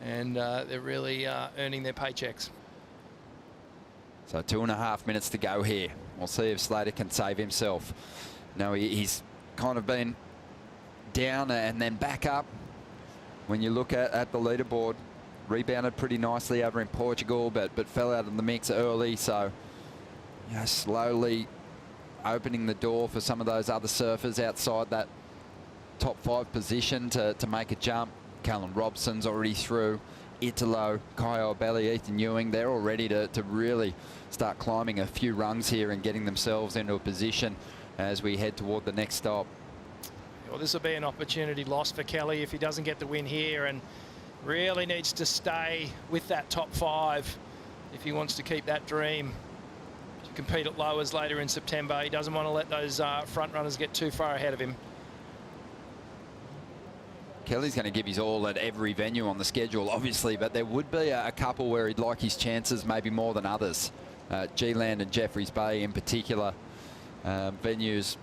And they're really earning their paychecks. So 2.5 minutes to go here. We'll see if Slater can save himself. No, he's kind of been down and then back up. when you look at the leaderboard. Rebounded pretty nicely over in Portugal, but fell out of the mix early. So, you know, slowly opening the door for some of those other surfers outside that top 5 position to make a jump. Callum Robson's already through. Italo, Kai O'Belly, Ethan Ewing, they're all ready to really start climbing a few rungs here and getting themselves into a position as we head toward the next stop. Well, this will be an opportunity lost for Kelly if he doesn't get the win here, and really needs to stay with that top 5 if he wants to keep that dream to compete at lowers later in September. He doesn't want to let those front runners get too far ahead of him. Kelly's going to give his all at every venue on the schedule, obviously, but there would be a couple where he'd like his chances maybe more than others. G-Land and Jeffreys Bay in particular, venues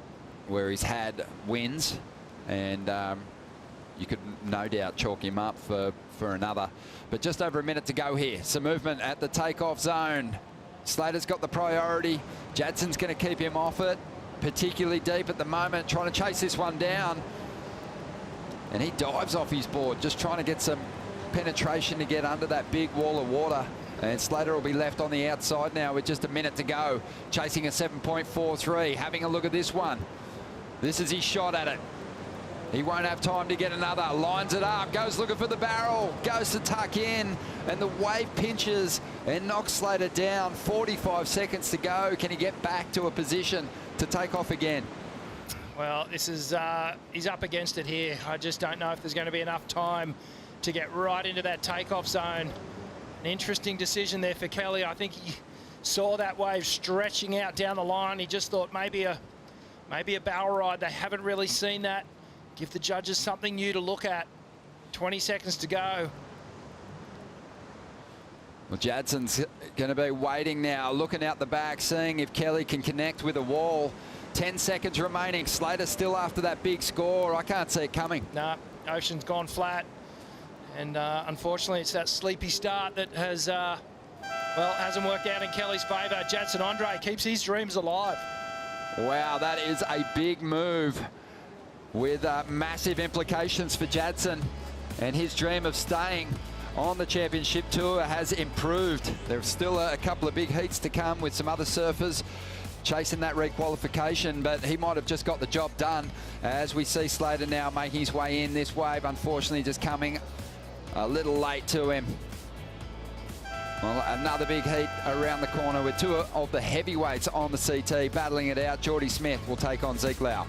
where he's had wins, and you could no doubt chalk him up for another. But just over a minute to go here. Some movement at the takeoff zone. Slater's got the priority. Jadson's going to keep him off it, particularly deep at the moment, trying to chase this one down. And he dives off his board, just trying to get some penetration to get under that big wall of water. And Slater will be left on the outside now with just a minute to go, chasing a 7.43. Having a look at this one. This is his shot at it. He won't have time to get another. Lines it up, goes looking for the barrel, goes to tuck in, and the wave pinches and knocks Slater down. 45 seconds to go. Can he get back to a position to take off again? Well, this is, he's up against it here. I just don't know if there's going to be enough time to get right into that takeoff zone. An interesting decision there for Kelly. I think he saw that wave stretching out down the line. He just thought maybe a barrel ride. They haven't really seen that. Give the judges something new to look at. 20 seconds to go. Well, Jadson's going to be waiting now, looking out the back, seeing if Kelly can connect with a wall. 10 seconds remaining. Slater still after that big score. I can't see it coming. No, Ocean's gone flat. And unfortunately, it's that sleepy start that has, well, hasn't worked out in Kelly's favour. Jadson Andre keeps his dreams alive. Wow, that is a big move with massive implications for Jadson. And his dream of staying on the championship tour has improved. There's still a couple of big heats to come with some other surfers chasing that requalification, but he might have just got the job done as we see Slater now making his way in. This wave, unfortunately, just coming a little late to him. Well, another big heat around the corner with 2 of the heavyweights on the CT battling it out. Geordie Smith will take on Zeke Lau.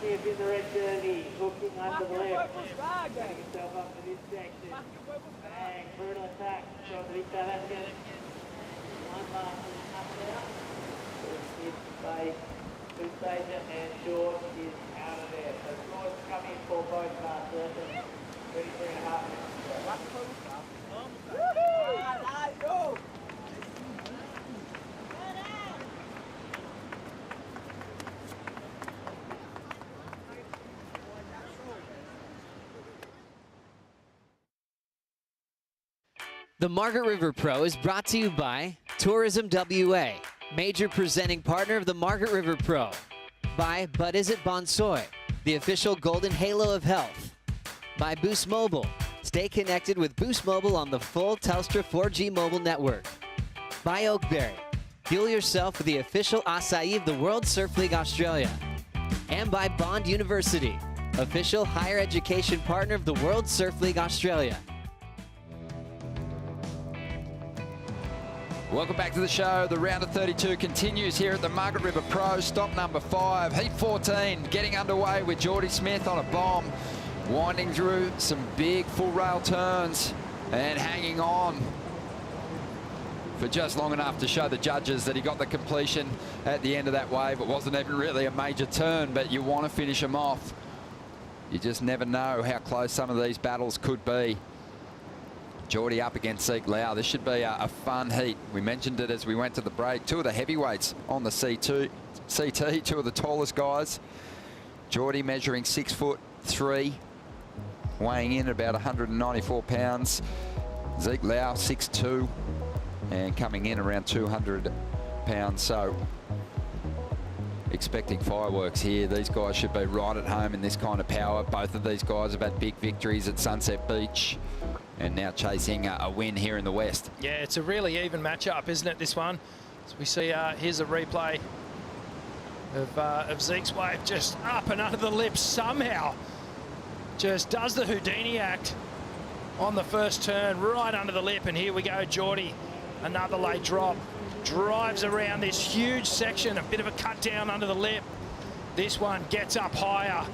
In the red jersey, hooking under the left. Getting himself up to this section. Bang, brutal attack from the South African. One last up there. Two stager and Short is out of there. So Short's coming in for both cars. 33.5 minutes. Go! The Margaret River Pro is brought to you by Tourism WA, major presenting partner of the Margaret River Pro. By But Is It Bonsoy, the official golden halo of health. By Boost Mobile. Stay connected with Boost Mobile on the full Telstra 4G mobile network. By Oakberry. Fuel yourself with the official acai of the World Surf League Australia. and by Bond University, official higher education partner of the World Surf League Australia. Welcome back to the show. The round of 32 continues here at the Margaret River Pro. Stop number 5, heat 14, getting underway with Geordie Smith on a bomb, winding through some big full rail turns and hanging on for just long enough to show the judges that he got the completion at the end of that wave. It wasn't even really a major turn, but you want to finish them off. You just never know how close some of these battles could be. Geordie up against Zeke Lau. This should be a fun heat. We mentioned it as we went to the break. Two of the heavyweights on the CT, two of the tallest guys. Geordie measuring 6'3", weighing in at about 194 pounds. Zeke Lau 6'2", and coming in around 200 pounds. So expecting fireworks here. These guys should be right at home in this kind of power. Both of these guys have had big victories at Sunset Beach and now chasing a win here in the West. Yeah, it's a really even matchup, isn't it, this one? As we see, here's a replay of Zeke's wave, just up and under the lips somehow. Just does the Houdini act on the first turn, right under the lip, and here we go, Geordie. Another late drop. Drives around this huge section, a bit of a cut down under the lip. This one gets up higher.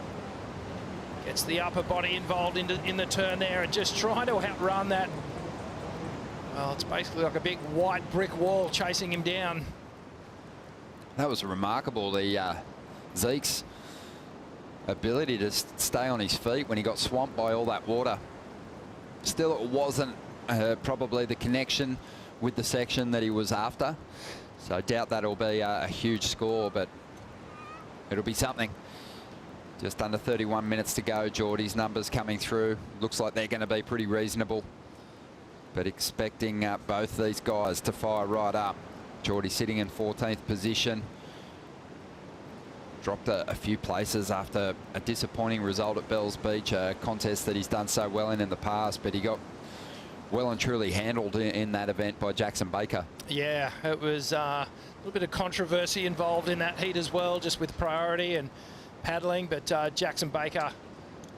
Gets the upper body involved in the turn there and just trying to outrun that. Well, it's basically like a big white brick wall chasing him down. That was remarkable, the Zeke's ability to stay on his feet when he got swamped by all that water. Still, it wasn't probably the connection with the section that he was after. So I doubt that'll be a huge score, but it'll be something. Just under 31 minutes to go. Geordie's numbers coming through. Looks like they're going to be pretty reasonable, but expecting both these guys to fire right up. Geordie sitting in 14th position. Dropped a few places after a disappointing result at Bells Beach, a contest that he's done so well in the past, but he got well and truly handled in that event by Jackson Baker. Yeah, it was a little bit of controversy involved in that heat as well, just with priority and paddling, but Jackson Baker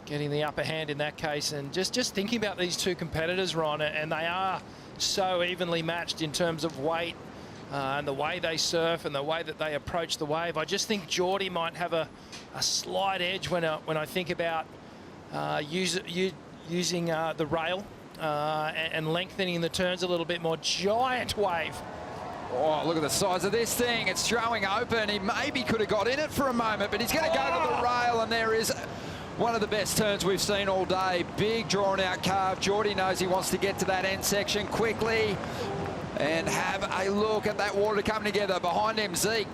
getting the upper hand in that case. And just thinking about these two competitors, Ron, and they are so evenly matched in terms of weight and the way they surf and the way that they approach the wave. I just think Geordie might have a slight edge when I think about using the rail and lengthening the turns a little bit more. Giant wave. Oh, look at the size of this thing. It's throwing open. He maybe could have got in it for a moment, but he's going to go to the rail, and there is one of the best turns we've seen all day. Big drawn-out carve. Geordie knows he wants to get to that end section quickly and have a look at that water coming together. Behind him, Zeke.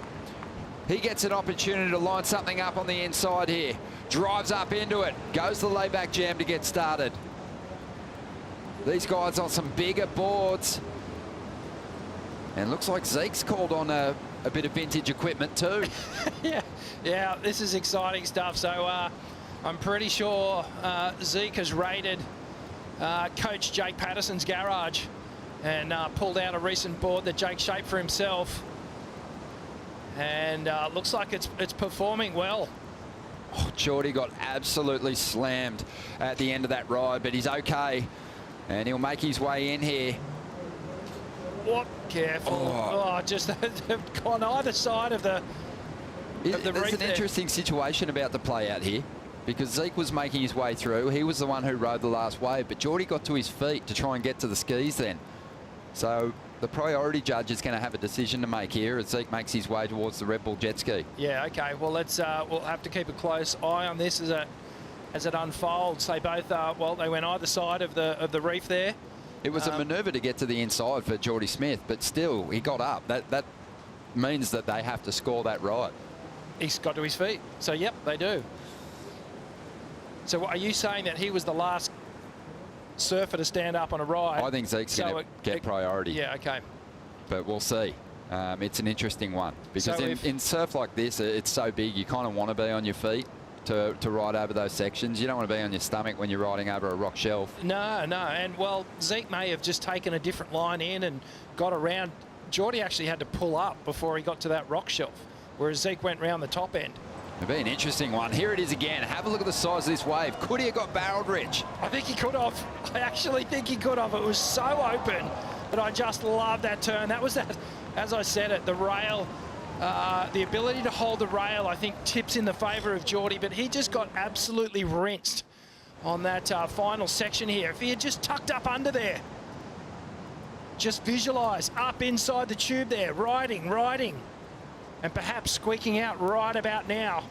He gets an opportunity to line something up on the inside here. Drives up into it. Goes the layback jam to get started. These guys on some bigger boards. And looks like Zeke's called on a bit of vintage equipment too. yeah, this is exciting stuff. So I'm pretty sure Zeke has raided Coach Jake Patterson's garage and pulled out a recent board that Jake shaped for himself. And looks like it's performing well. Oh, Geordie got absolutely slammed at the end of that ride, but he's okay. And he'll make his way in here. Whoop, careful. Oh, just on either side of the There's an interesting situation about to play out here, because Zeke was making his way through. He was the one who rode the last wave, but Geordie got to his feet to try and get to the skis then. So the priority judge is going to have a decision to make here as Zeke makes his way towards the Red Bull jet ski. Yeah, okay. Well, we'll have to keep a close eye on this as it unfolds. They both well, they went either side of the reef there. It was a manoeuvre to get to the inside for Geordie Smith, but still, he got up. That means that they have to score that ride. He's got to his feet. So, yep, they do. So are you saying that he was the last surfer to stand up on a ride? I think Zeke's going to get priority. Yeah, okay. But we'll see. It's an interesting one, because in surf like this, it's so big, you kind of want to be on your feet to ride over those sections. You don't want to be on your stomach when you're riding over a rock shelf. No. And, well, Zeke may have just taken a different line in and got around. Geordie actually had to pull up before he got to that rock shelf, whereas Zeke went round the top end. It'll be an interesting one. Here it is again. Have a look at the size of this wave. Could he have got barreled, Rich? I think he could have. I actually think he could have. It was so open, but I just love that turn. That was that, as I said it, the rail, the ability to hold the rail, I think tips in the favour of Geordie, but he just got absolutely rinsed on that final section here. If he had just tucked up under there, just visualise up inside the tube there, riding, and perhaps squeaking out right about now.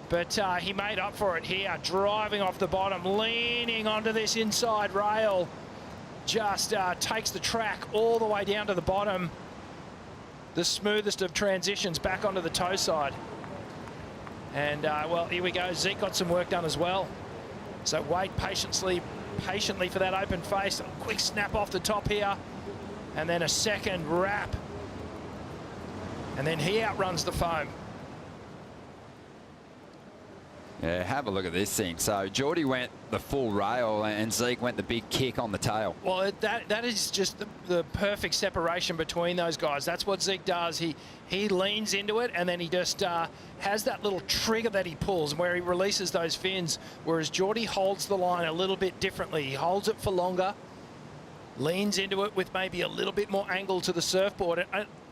But he made up for it here, driving off the bottom, leaning onto this inside rail, just takes the track all the way down to the bottom. The smoothest of transitions back onto the toe side. And, well, here we go. Zeke got some work done as well. So wait patiently for that open face. A quick snap off the top here. And then a second wrap. And then he outruns the foam. Yeah, have a look at this thing. So Geordie went the full rail and Zeke went the big kick on the tail. Well, that is just the perfect separation between those guys. That's what Zeke does. He leans into it and then he just has that little trigger that he pulls where he releases those fins, whereas Geordie holds the line a little bit differently. He holds it for longer, leans into it with maybe a little bit more angle to the surfboard.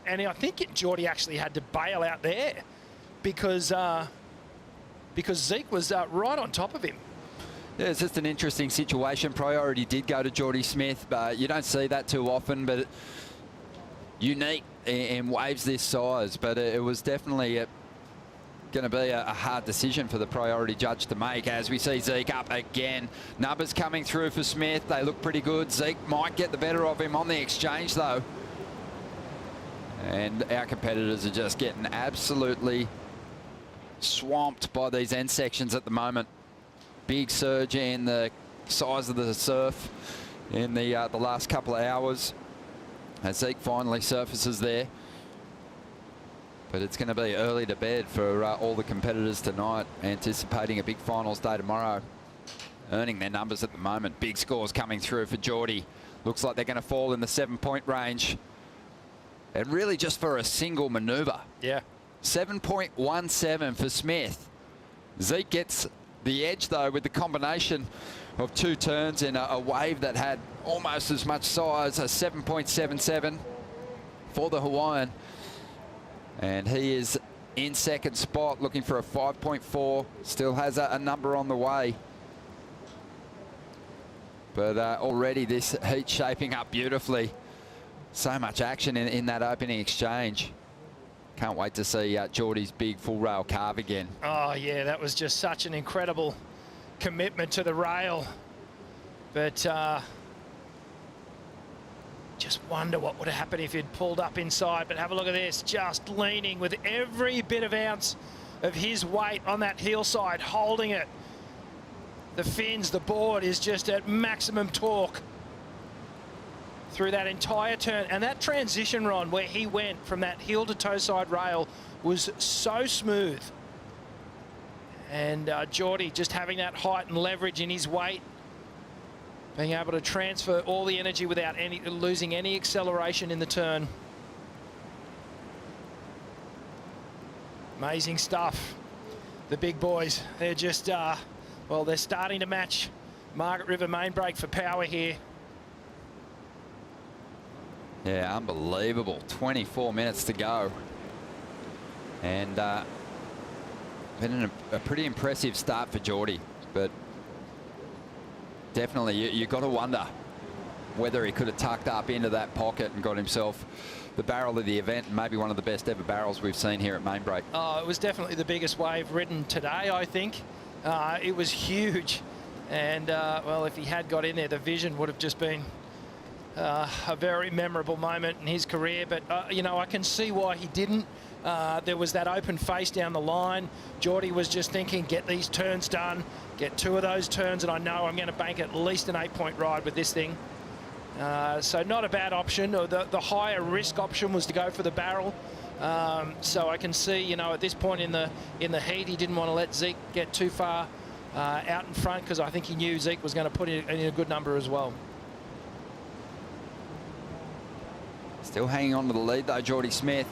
And I think Geordie actually had to bail out there because Zeke was right on top of him. Yeah, it's just an interesting situation. Priority did go to Geordie Smith, but you don't see that too often. But unique in waves this size. But it was definitely going to be a hard decision for the priority judge to make, as we see Zeke up again. Numbers coming through for Smith. They look pretty good. Zeke might get the better of him on the exchange, though. And our competitors are just getting absolutely swamped by these end sections at the moment. Big surge in the size of the surf in the last couple of hours as Zeke finally surfaces there. But it's going to be early to bed for all the competitors tonight, anticipating a big finals day tomorrow. Earning their numbers at the moment. Big scores coming through for Geordie. Looks like they're going to fall in the 7-point range. And really just for a single manoeuvre. Yeah. 7.17 for Smith. Zeke gets the edge, though, with the combination of two turns in a wave that had almost as much size, a 7.77 for the Hawaiian. And he is in second spot, looking for a 5.4. Still has a number on the way. But already this heat shaping up beautifully. So much action in that opening exchange. Can't wait to see Geordie's big full rail carve again. Oh, yeah, that was just such an incredible commitment to the rail. But just wonder what would have happened if he'd pulled up inside. But have a look at this, just leaning with every bit of ounce of his weight on that heel side, holding it. The fins, the board is just at maximum torque through that entire turn. And that transition, Ron, where he went from that heel to toe side rail was so smooth. And Geordie just having that height and leverage in his weight, being able to transfer all the energy without losing any acceleration in the turn. Amazing stuff. The big boys, they're just, well, they're starting to match Margaret River main break for power here. Yeah, unbelievable. 24 minutes to go. And been a pretty impressive start for Geordie. But definitely, you got to wonder whether he could have tucked up into that pocket and got himself the barrel of the event, and maybe one of the best ever barrels we've seen here at main break. Oh, it was definitely the biggest wave ridden today, I think. It was huge. And, well, if he had got in there, the vision would have just been a very memorable moment in his career. But, you know, I can see why he didn't. There was that open face down the line. Geordie was just thinking, get these turns done, get 2 of those turns, and I know I'm going to bank at least an 8-point ride with this thing. So not a bad option. The higher risk option was to go for the barrel. So I can see, you know, at this point in the heat, he didn't want to let Zeke get too far out in front, because I think he knew Zeke was going to put in a good number as well. Still hanging on to the lead, though, Geordie Smith.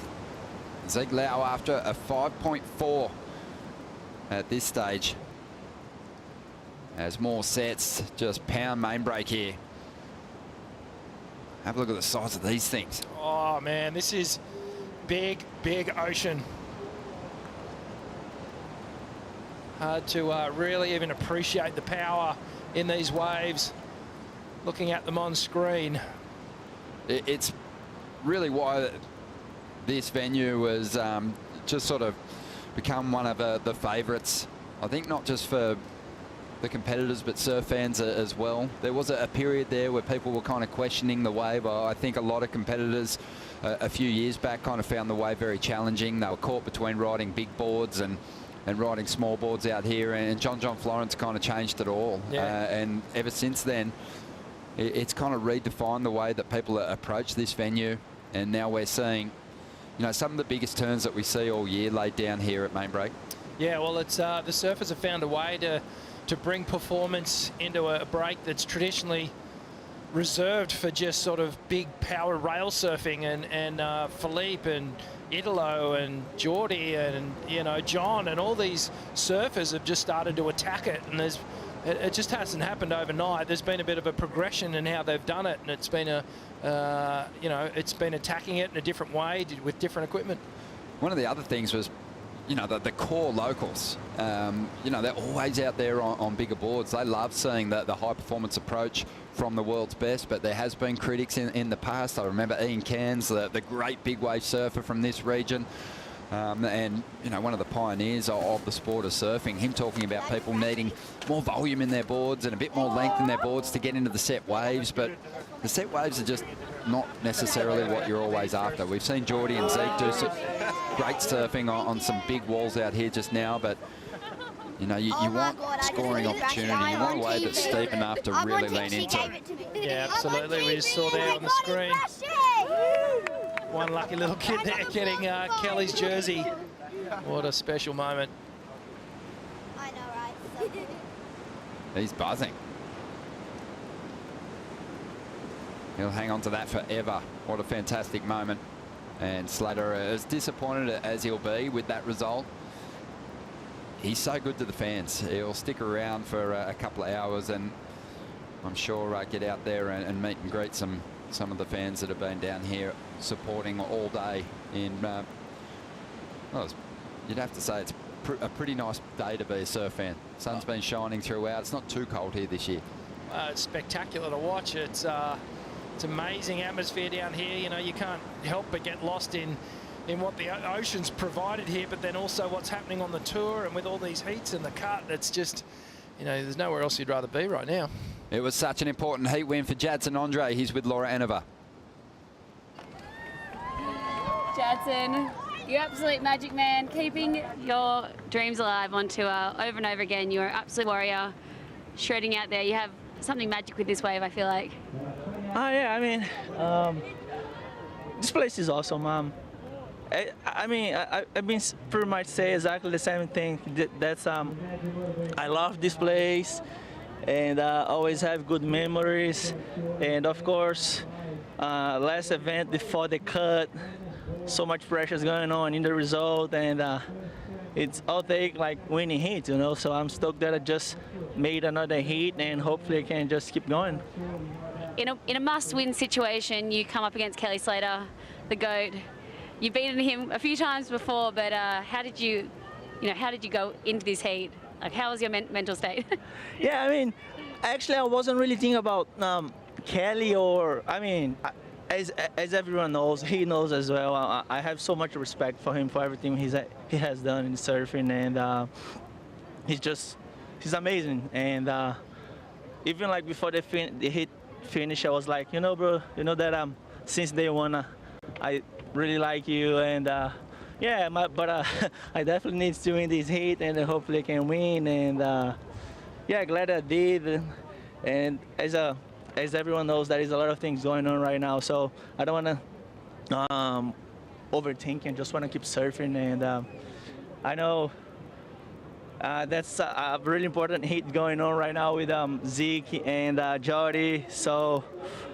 Zeke Lau after a 5.4 at this stage. As more sets just pound main break here. Have a look at the size of these things. Oh man, this is big, big ocean. Hard to really even appreciate the power in these waves, looking at them on screen. It's really why this venue has just sort of become one of the favourites. I think not just for the competitors but surf fans as well. There was a period there where people were kind of questioning the wave. I think a lot of competitors a few years back kind of found the wave very challenging. They were caught between riding big boards and riding small boards out here, and John Florence kind of changed it all. Yeah. And ever since then, it's kind of redefined the way that people approach this venue. And now we're seeing, you know, some of the biggest turns that we see all year laid down here at main break. Yeah, well, it's the surfers have found a way to bring performance into a break that's traditionally reserved for just sort of big power rail surfing, and Philippe and Italo and Geordie and, you know, John and all these surfers have just started to attack it, and it just hasn't happened overnight. There's been a bit of a progression in how they've done it, and it's been you know, it's been attacking it in a different way with different equipment. One of the other things was, you know, the core locals, you know, they're always out there on bigger boards. They love seeing the high performance approach from the world's best, but there has been critics in the past. I remember Ian Cairns, the great big wave surfer from this region, and, you know, one of the pioneers of the sport of surfing, him talking about people needing more volume in their boards and a bit more length in their boards to get into the set waves, but the set waves are just not necessarily what you're always after. We've seen Geordie and Zeke do some great surfing on some big walls out here just now, but, you know, you want scoring opportunity. You want a wave that's steep enough to really lean into. Yeah, absolutely. We just saw there on the screen. One lucky little kid there getting Kelly's jersey. What a special moment. I know, right? He's buzzing. He'll hang on to that forever. What a fantastic moment. And Slater, as disappointed as he'll be with that result, he's so good to the fans. He'll stick around for a couple of hours, and I'm sure get out there and meet and greet some of the fans that have been down here supporting all day. Well, you'd have to say it's a pretty nice day to be a surf fan. Sun's been shining throughout. It's not too cold here this year. It's spectacular to watch. It's amazing atmosphere down here. You know, you can't help but get lost in what the ocean's provided here, but then also what's happening on the tour and with all these heats and the cut. It's just, you know, there's nowhere else you'd rather be right now. It was such an important heat win for Jadson Andre. He's with Laura Anova. Jadson, you absolute magic man, keeping your dreams alive on tour over and over again. You're an absolute warrior, shredding out there. You have something magic with this wave, I feel like. Oh yeah, I mean, this place is awesome. I mean, I've been pretty much say exactly the same thing. That's I love this place, and always have good memories. And of course, last event before the cut, so much pressure is going on in the result, and it's all take like winning heat, you know. So I'm stoked that I just made another heat, and hopefully I can just keep going. In a must-win situation, you come up against Kelly Slater, the GOAT. You've beaten him a few times before, but how did you go into this heat? Like, how was your mental state? Yeah, I mean, actually, I wasn't really thinking about Kelly, or I mean, as everyone knows, he knows as well. I have so much respect for him for everything he has done in surfing, and he's amazing. And even like before the heat finish, I was like, you know, bro, you know that since day one, I really like you, and yeah, but I definitely need to win this heat, and hopefully I can win. And yeah, glad I did. And as everyone knows, there is a lot of things going on right now, so I don't want to overthink and just want to keep surfing. And I know that's a really important heat going on right now with Zeke and Jody. So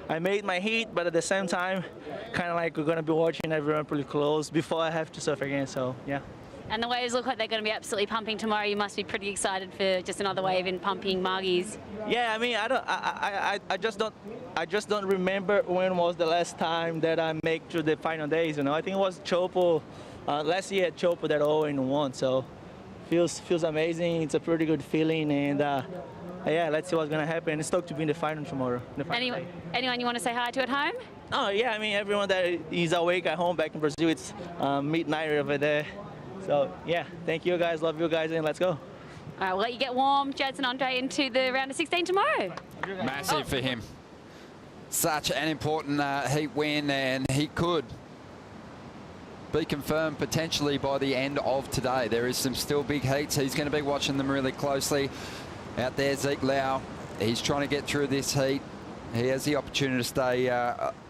I made my heat, but at the same time, kind of like we're going to be watching everyone pretty close before I have to surf again. So yeah. And the waves look like they're going to be absolutely pumping tomorrow. You must be pretty excited for just another wave in pumping Margies. Yeah, I mean, I just don't remember when was the last time that I made through the final days. You know, I think it was Chopo last year at Chopo that all in one. So feels amazing. It's a pretty good feeling, and yeah, let's see what's gonna happen. It's stoked to be in the final tomorrow. Anyone you want to say hi to at home? Oh yeah, I mean everyone that is awake at home back in Brazil. It's midnight over there. So yeah, thank you guys, love you guys, and let's go. All right, we'll let you get warm, Jadson Andre, into the round of 16 tomorrow. Massive for him. Such an important heat win, and he could be confirmed potentially by the end of today. There is some still big heats. He's going to be watching them really closely. Out there, Zeke Lau, he's trying to get through this heat. He has the opportunity to stay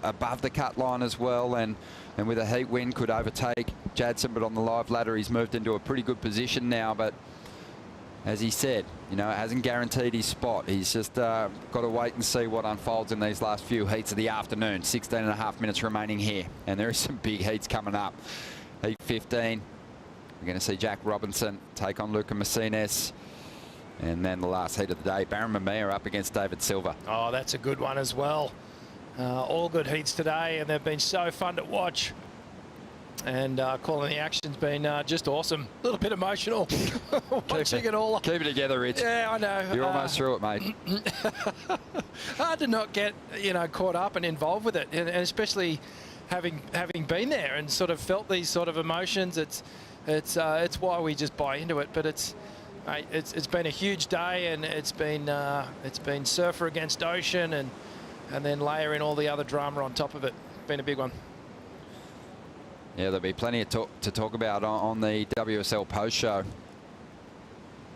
above the cut line as well, and with a heat win could overtake Jadson, but on the live ladder he's moved into a pretty good position now. But as he said, you know, it hasn't guaranteed his spot. He's just got to wait and see what unfolds in these last few heats of the afternoon. 16.5 minutes remaining here, and there is some big heats coming up. Heat 15, we're going to see Jack Robinson take on Luca Messines. And then the last heat of the day, Baron Mamiya up against David Silva. Oh, that's a good one as well. All good heats today, and they've been so fun to watch. And calling the action's been just awesome. A little bit emotional watching it all. Keep it together, Rich. Yeah, I know. You're almost through it, mate. Hard to not get, you know, caught up and involved with it, and especially having been there and sort of felt these sort of emotions. It's why we just buy into it. But it's been a huge day, and it's been surfer against ocean, and then layer in all the other drama on top of it. Been a big one. Yeah, there'll be plenty to talk about on the WSL post show.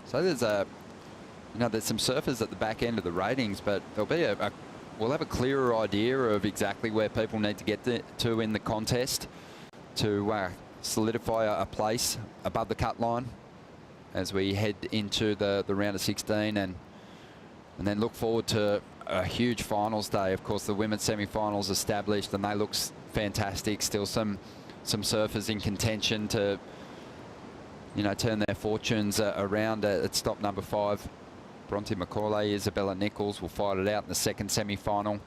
So there's there's some surfers at the back end of the ratings, but there'll be we'll have a clearer idea of exactly where people need to get to in the contest to solidify a place above the cut line as we head into the round of 16, and then look forward to a huge finals day. Of course, the women's semi-finals established, and they look fantastic. Still some surfers in contention to, you know, turn their fortunes around at stop number 5. Bronte McCauley, Isabella Nichols will fight it out in the second semi-final.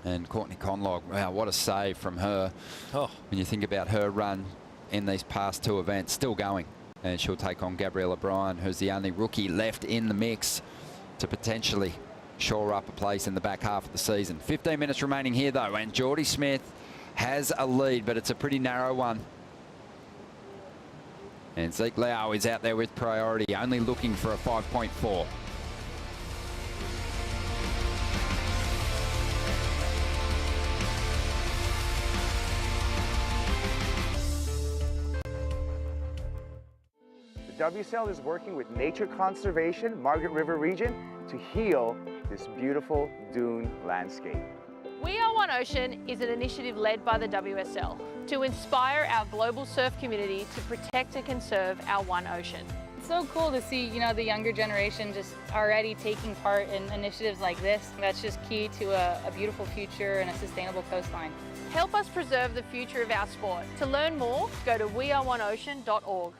And Courtney Conlog, wow, what a save from her. Oh. When you think about her run in these past 2 events, still going. And she'll take on Gabriella Bryan, who's the only rookie left in the mix to potentially shore up a place in the back half of the season. 15 minutes remaining here, though, and Jordy Smith has a lead, but it's a pretty narrow one. And Zeke Lau is out there with priority, only looking for a 5.4. The WSL is working with Nature Conservation, Margaret River region, to heal this beautiful dune landscape. We Are One Ocean is an initiative led by the WSL to inspire our global surf community to protect and conserve our one ocean. It's so cool to see, you know, the younger generation just already taking part in initiatives like this. That's just key to a beautiful future and a sustainable coastline. Help us preserve the future of our sport. To learn more, go to weareoneocean.org.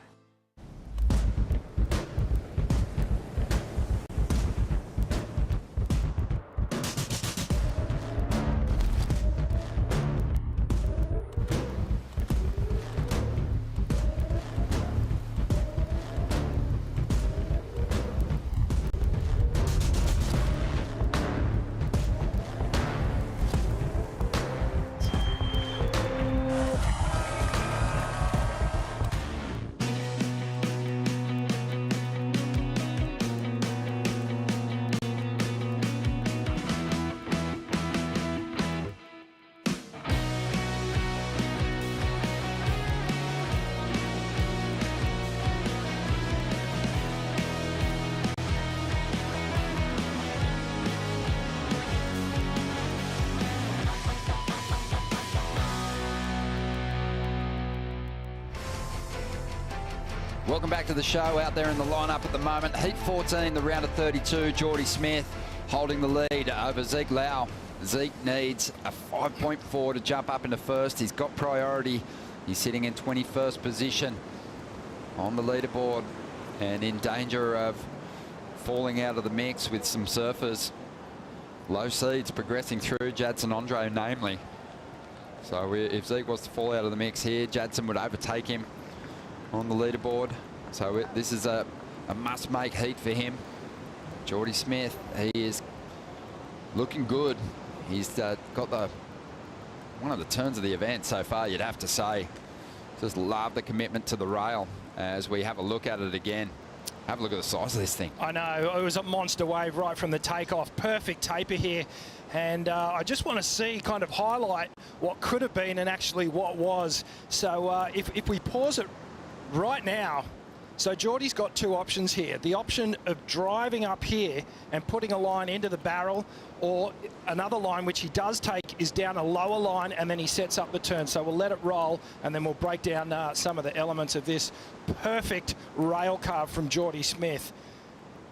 Welcome back to the show. Out there in the lineup at the moment, Heat 14, the round of 32. Jordy Smith holding the lead over Zeke Lau. Zeke needs a 5.4 to jump up into first. He's got priority. He's sitting in 21st position. on the leaderboard and in danger of falling out of the mix with some surfers. Low seeds progressing through, Jadson Andre namely. So if Zeke was to fall out of the mix here, Jadson would overtake him on the leaderboard. So this is a must-make heat for him. Geordie Smith, he is looking good. He's got one of the turns of the event so far, you'd have to say. Just love the commitment to the rail as we have a look at it again. Have a look at the size of this thing. I know, it was a monster wave right from the takeoff. Perfect taper here. And I just want to see, kind of highlight what could have been and actually what was. So if we pause it right now, so Geordie's got two options here. The option of driving up here and putting a line into the barrel, or another line which he does take is down a lower line and then he sets up the turn. So we'll let it roll and then we'll break down some of the elements of this perfect rail carve from Geordie Smith.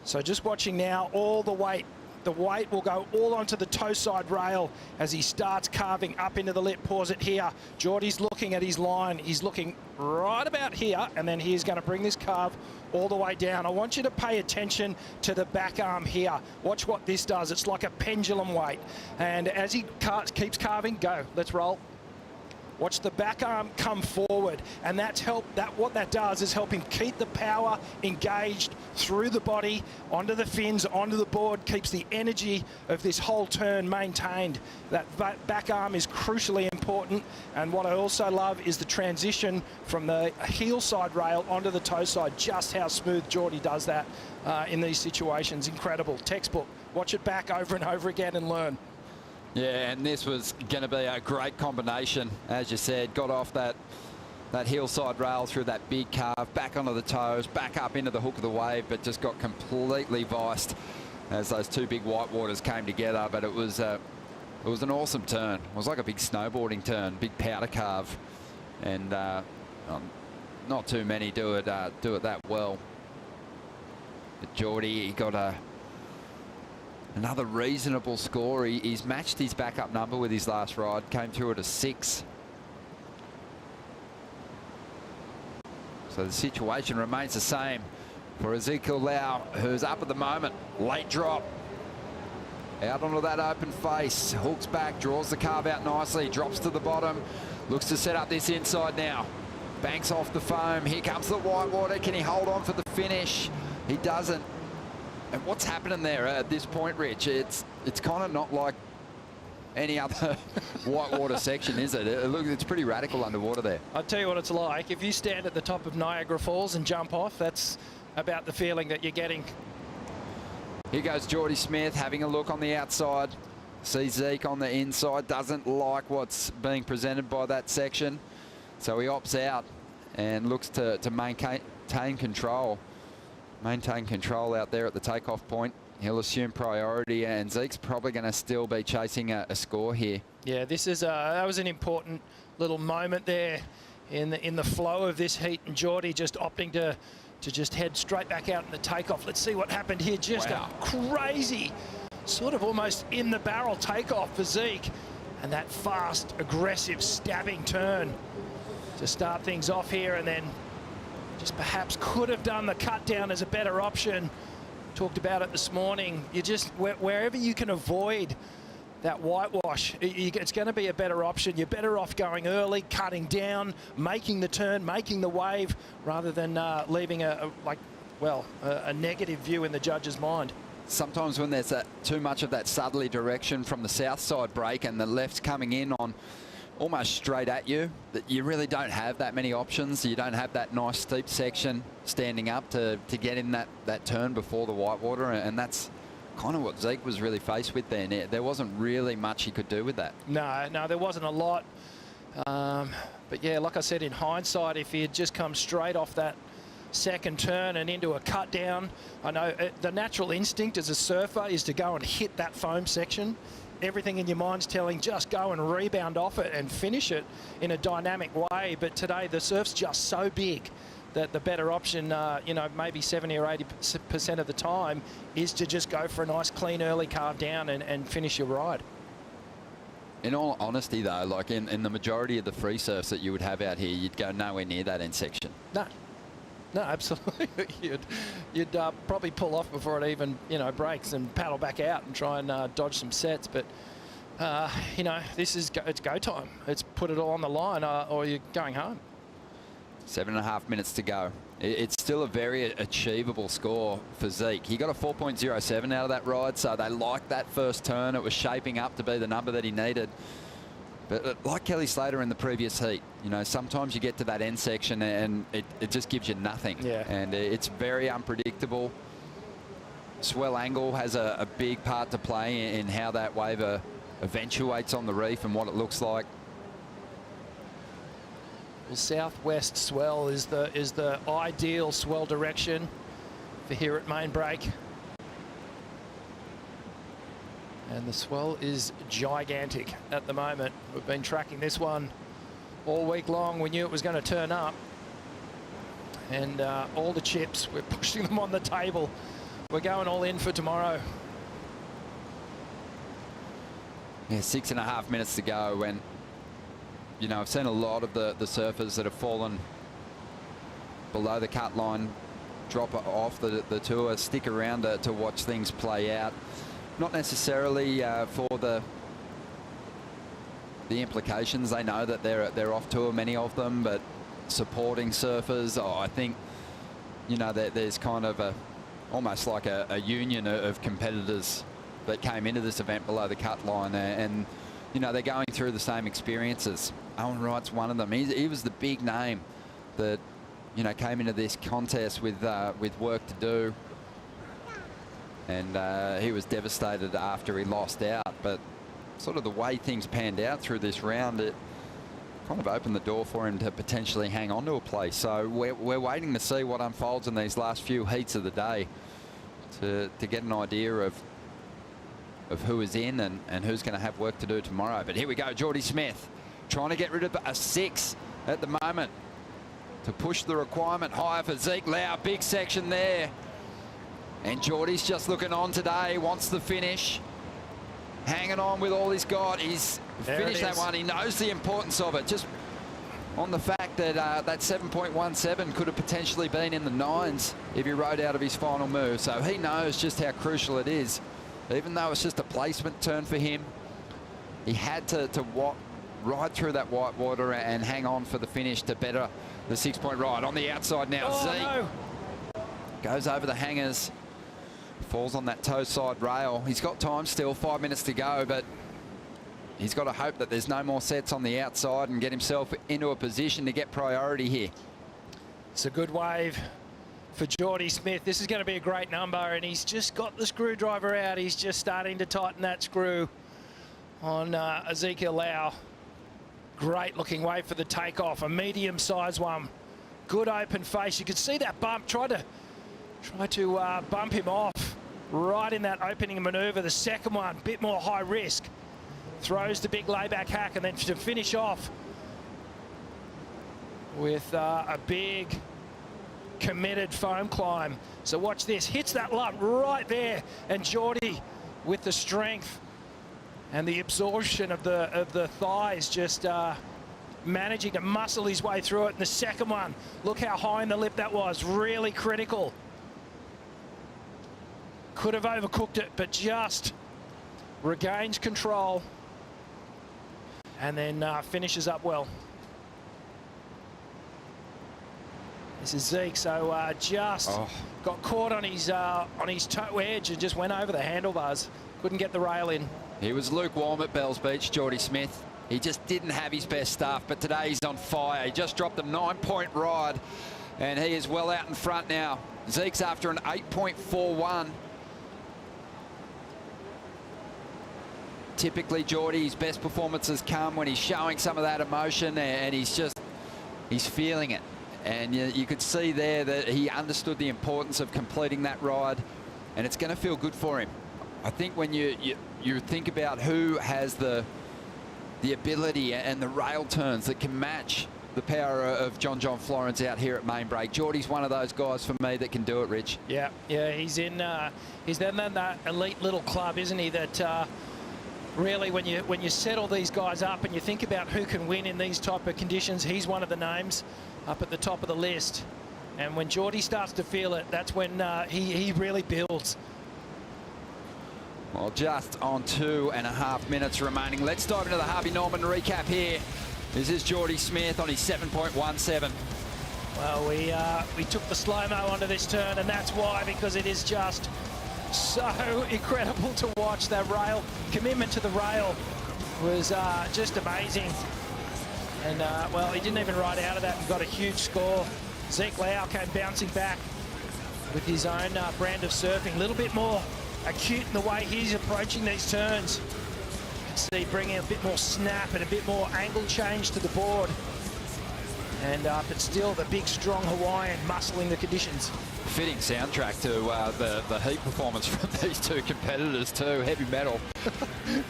So just watching now, all the weight. The weight will go all onto the toe side rail as he starts carving up into the lip. Pause it here. Geordie's looking at his line. He's looking right about here, and then he's going to bring this carve all the way down. I want you to pay attention to the back arm here. Watch what this does. It's like a pendulum weight. And as he keeps carving, go. Let's roll. Watch the back arm come forward, and what that does is help him keep the power engaged through the body, onto the fins, onto the board, keeps the energy of this whole turn maintained. That back arm is crucially important, and what I also love is the transition from the heel side rail onto the toe side, just how smooth Geordie does that in these situations. Incredible. Textbook. Watch it back over and over again and learn. Yeah, and this was going to be a great combination. As you said, got off that hillside rail through that big carve, back onto the toes, back up into the hook of the wave, but just got completely viced as those two big whitewaters came together. But it was an awesome turn. It was like a big snowboarding turn, big powder carve, and not too many do it that well. But Geordie, he got another reasonable score. He's matched his backup number with his last ride, came through at a 6. So the situation remains the same for Ezekiel Lau, who's up at the moment. Late drop. Out onto that open face. Hooks back, draws the carve out nicely, drops to the bottom. Looks to set up this inside now. Banks off the foam. Here comes the whitewater. Can he hold on for the finish? He doesn't. And what's happening there at this point, Rich? It's kind of not like any other whitewater section, is it? It's pretty radical underwater there. I'll tell you what it's like. If you stand at the top of Niagara Falls and jump off, that's about the feeling that you're getting. Here goes Geordie Smith having a look on the outside. Sees Zeke on the inside. Doesn't like what's being presented by that section. So he opts out and looks to maintain control. Maintain control out there at the takeoff point. He'll assume priority, and Zeke's probably going to still be chasing a score here. Yeah, this is that was an important little moment there in the flow of this heat, and Geordie just opting to just head straight back out in the takeoff. Let's see what happened here. Just wow. A crazy, sort of almost in the barrel takeoff for Zeke, and that fast, aggressive, stabbing turn to start things off here, and then just perhaps could have done the cut down as a better option. Talked about it this morning. You just, wherever you can avoid that whitewash, it's going to be a better option. You're better off going early, cutting down, making the turn, making the wave, rather than leaving a negative view in the judge's mind. Sometimes when there's too much of that southerly direction from the south side break and the left's coming in on almost straight at you, that you really don't have that many options. You don't have that nice steep section standing up to get in that turn before the whitewater, and that's kind of what Zeke was really faced with there. There wasn't really much he could do with that. No, there wasn't a lot. But yeah, like I said, in hindsight, if he had just come straight off that second turn and into a cut down, I know the natural instinct as a surfer is to go and hit that foam section. Everything in your mind's telling just go and rebound off it and finish it in a dynamic way. But today the surf's just so big that the better option, maybe 70 or 80% of the time, is to just go for a nice clean early carve down and finish your ride. In all honesty, though, like in the majority of the free surfs that you would have out here, you'd go nowhere near that end section. No. No, absolutely. You'd probably pull off before it even, breaks and paddle back out and try and dodge some sets. But, this is it's go time. It's put it all on the line or you're going home. 7.5 minutes to go. It's still a very achievable score for Zeke. He got a 4.07 out of that ride, so they liked that first turn. It was shaping up to be the number that he needed. But like Kelly Slater in the previous heat, sometimes you get to that end section and it just gives you nothing. Yeah. And it's very unpredictable. Swell angle has a big part to play in how that wave eventuates on the reef and what it looks like. Well, southwest swell is the ideal swell direction for here at main break. And the swell is gigantic at the moment. We've been tracking this one all week long. We knew it was going to turn up. And all the chips, we're pushing them on the table. We're going all in for tomorrow. Yeah, 6.5 minutes to go when, I've seen a lot of the surfers that have fallen below the cut line drop off the tour, stick around to watch things play out. Not necessarily for the implications. They know that they're off tour, many of them, but supporting surfers. I think, there's kind of almost like a union of competitors that came into this event below the cut line, and they're going through the same experiences. Owen Wright's one of them. He was the big name that came into this contest with work to do, and he was devastated after he lost out. But sort of the way things panned out through this round, it kind of opened the door for him to potentially hang on to a place. So we're waiting to see what unfolds in these last few heats of the day to get an idea of who is in and who's going to have work to do tomorrow. But here we go, Geordie Smith trying to get rid of a 6 at the moment to push the requirement higher for Zeke Lau. Big section there. And Geordie's just looking on today, wants the finish. Hanging on with all he's got. He's finished that one. He knows the importance of it. Just on the fact that that 7.17 could have potentially been in the 9s if he rode out of his final move. So he knows just how crucial it is. Even though it's just a placement turn for him, he had to ride through that white water and hang on for the finish to better the 6-point ride. On the outside now, Zeke goes over the hangers, falls on that toe side rail. He's got time still, 5 minutes to go, but he's got to hope that there's no more sets on the outside and get himself into a position to get priority here. It's a good wave for Geordie Smith. This is going to be a great number, and he's just got the screwdriver out. He's just starting to tighten that screw on Ezekiel Lau. Great looking wave for the takeoff, a medium-sized one. Good open face. You could see that bump. Try to bump him off right in that opening maneuver. The second one, bit more high risk. Throws the big layback hack, and then to finish off with a big committed foam climb. So watch this, hits that lump right there, and Geordie with the strength and the absorption of the thighs, just managing to muscle his way through it. And the second one, look how high in the lip that was, really critical. Could have overcooked it, but just regains control and then finishes up well. This is Zeke, so just got caught on his toe edge and just went over the handlebars. Couldn't get the rail in. He was lukewarm at Bells Beach, Geordie Smith. He just didn't have his best stuff, but today he's on fire. He just dropped a 9-point ride, and he is well out in front now. Zeke's after an 8.41. Typically, Geordie's best performances come when he's showing some of that emotion, and he's feeling it. And you could see there that he understood the importance of completing that ride, and it's going to feel good for him. I think when you think about who has the ability and the rail turns that can match the power of John Florence out here at main break, Geordie's one of those guys for me that can do it, Rich. Yeah, he's in that elite little club, isn't he? That really, when you set all these guys up and you think about who can win in these type of conditions, he's one of the names up at the top of the list. And when Geordie starts to feel it, that's when he really builds. Well, just on 2.5 minutes remaining. Let's dive into the Harvey Norman recap here. This is Geordie Smith on his 7.17. Well, we took the slow-mo onto this turn, and that's why, because it is just so incredible to watch. That rail, commitment to the rail was just amazing. And, well, he didn't even ride out of that and got a huge score. Zeke Lau came bouncing back with his own brand of surfing. A little bit more acute in the way he's approaching these turns. You can see bringing a bit more snap and a bit more angle change to the board. And but still the big, strong Hawaiian muscling the conditions. Fitting soundtrack to the heat performance from these two competitors too. Heavy metal.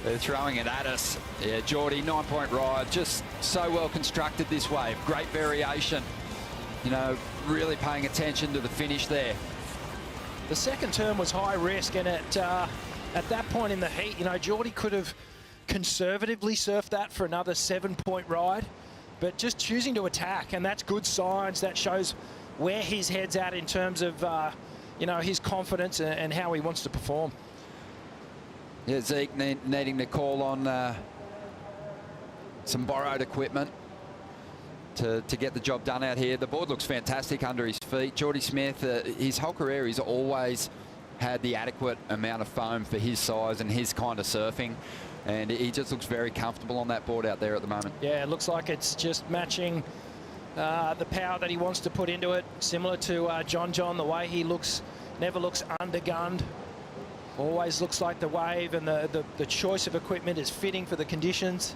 They're throwing it at us. Yeah, Geordie, 9-point ride. Just so well constructed this wave. Great variation. You know, really paying attention to the finish there. The second turn was high risk, and at that point in the heat, you know, Geordie could have conservatively surfed that for another 7-point ride, but just choosing to attack, and that's good signs. That shows where his head's at in terms of, you know, his confidence and how he wants to perform. Yeah, Zeke needing to call on some borrowed equipment to get the job done out here. The board looks fantastic under his feet. Geordie Smith, his whole career, he's always had the adequate amount of foam for his size and his kind of surfing. And he just looks very comfortable on that board out there at the moment. Yeah, it looks like it's just matching the power that he wants to put into it. Similar to John, the way he looks, never looks undergunned. Always looks like the wave and the choice of equipment is fitting for the conditions.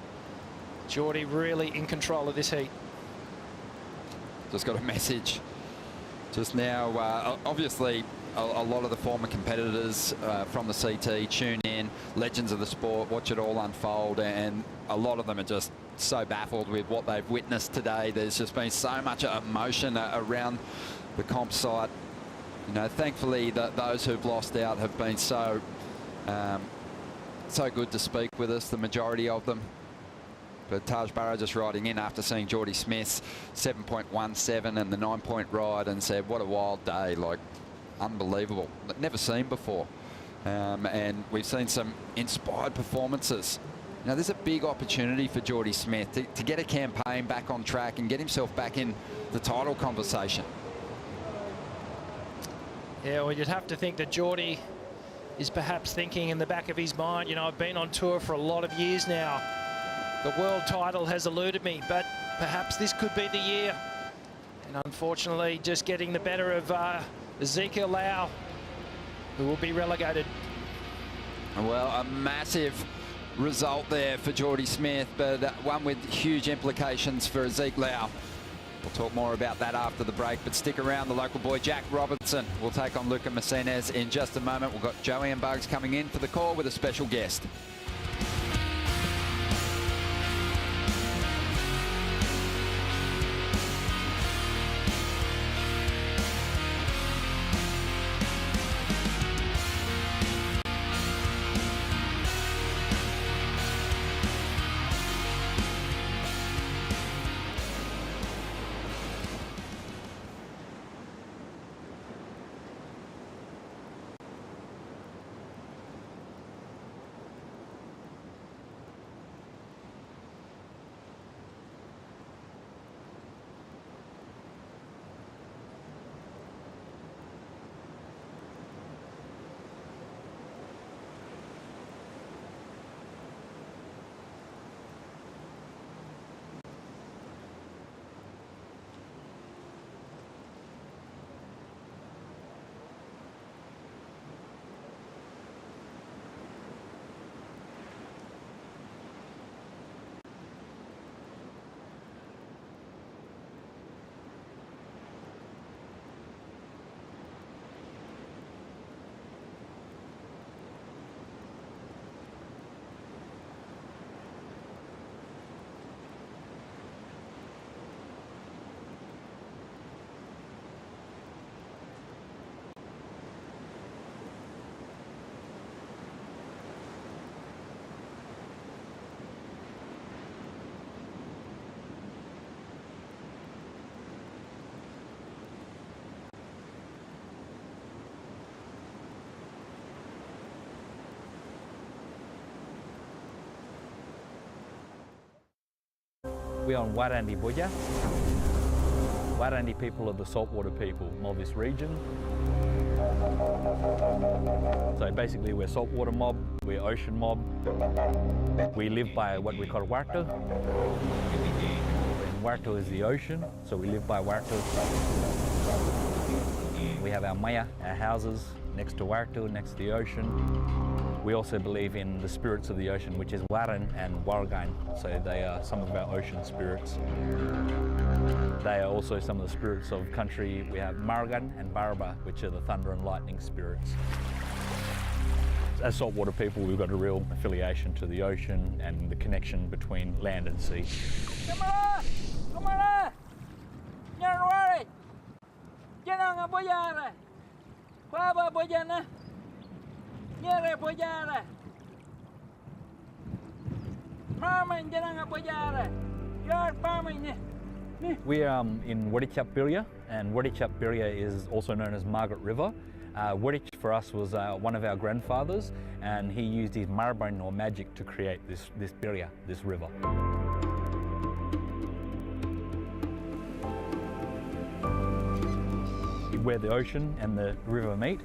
Geordie really in control of this heat. Just got a message just now. Obviously, a lot of the former competitors from the CT tune in, legends of the sport, watch it all unfold, and a lot of them are just so baffled with what they've witnessed today. There's just been so much emotion around the comp site. You know, thankfully, those who've lost out have been so good to speak with us, the majority of them. But Taj Burrow just riding in after seeing Geordie Smith's 7.17 and the 9-point ride and said, what a wild day, like unbelievable, never seen before. And we've seen some inspired performances. Now, there's a big opportunity for Geordie Smith to get a campaign back on track and get himself back in the title conversation. Yeah, well, you'd have to think that Geordie is perhaps thinking in the back of his mind, you know, I've been on tour for a lot of years now. The world title has eluded me, but perhaps this could be the year. And unfortunately, just getting the better of Ezekiel Lau, who will be relegated. Well, a massive result there for Geordie Smith, but one with huge implications for Ezekiel Lau. We'll talk more about that after the break, but stick around. The local boy, Jack Robertson, will take on Luca Messines in just a moment. We've got Joanne Bugs coming in for the call with a special guest. We're on Warandi Buja. Warandi people are the saltwater people of this region. So basically we're saltwater mob, we're ocean mob. We live by what we call warto. And warto is the ocean, so we live by warto. We have our maya, our houses, next to warto, next to the ocean. We also believe in the spirits of the ocean, which is Waran and Wargain. So they are some of our ocean spirits. They are also some of the spirits of country. We have Margan and Barba, which are the thunder and lightning spirits. As saltwater people, we've got a real affiliation to the ocean and the connection between land and sea. We are in Wadichap Birya, and Wadichap Birya is also known as Margaret River. Wadich for us was one of our grandfathers, and he used his marbine or magic to create this birya, this river. Where the ocean and the river meet.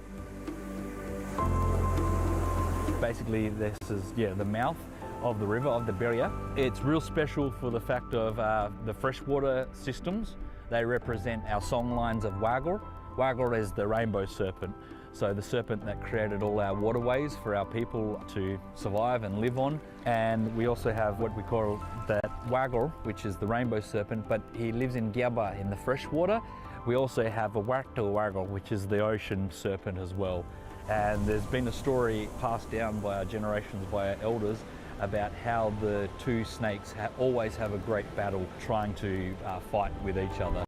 Basically this is the mouth of the river, of the Birya. It's real special for the fact of the freshwater systems. They represent our song lines of Wagor. Wagor is the rainbow serpent, so the serpent that created all our waterways for our people to survive and live on. And we also have what we call that Wagor, which is the rainbow serpent, but he lives in Gyaba in the freshwater. We also have a Warto Wagor, which is the ocean serpent as well. And there's been a story passed down by our generations, by our elders, about how the two snakes always have a great battle trying to fight with each other.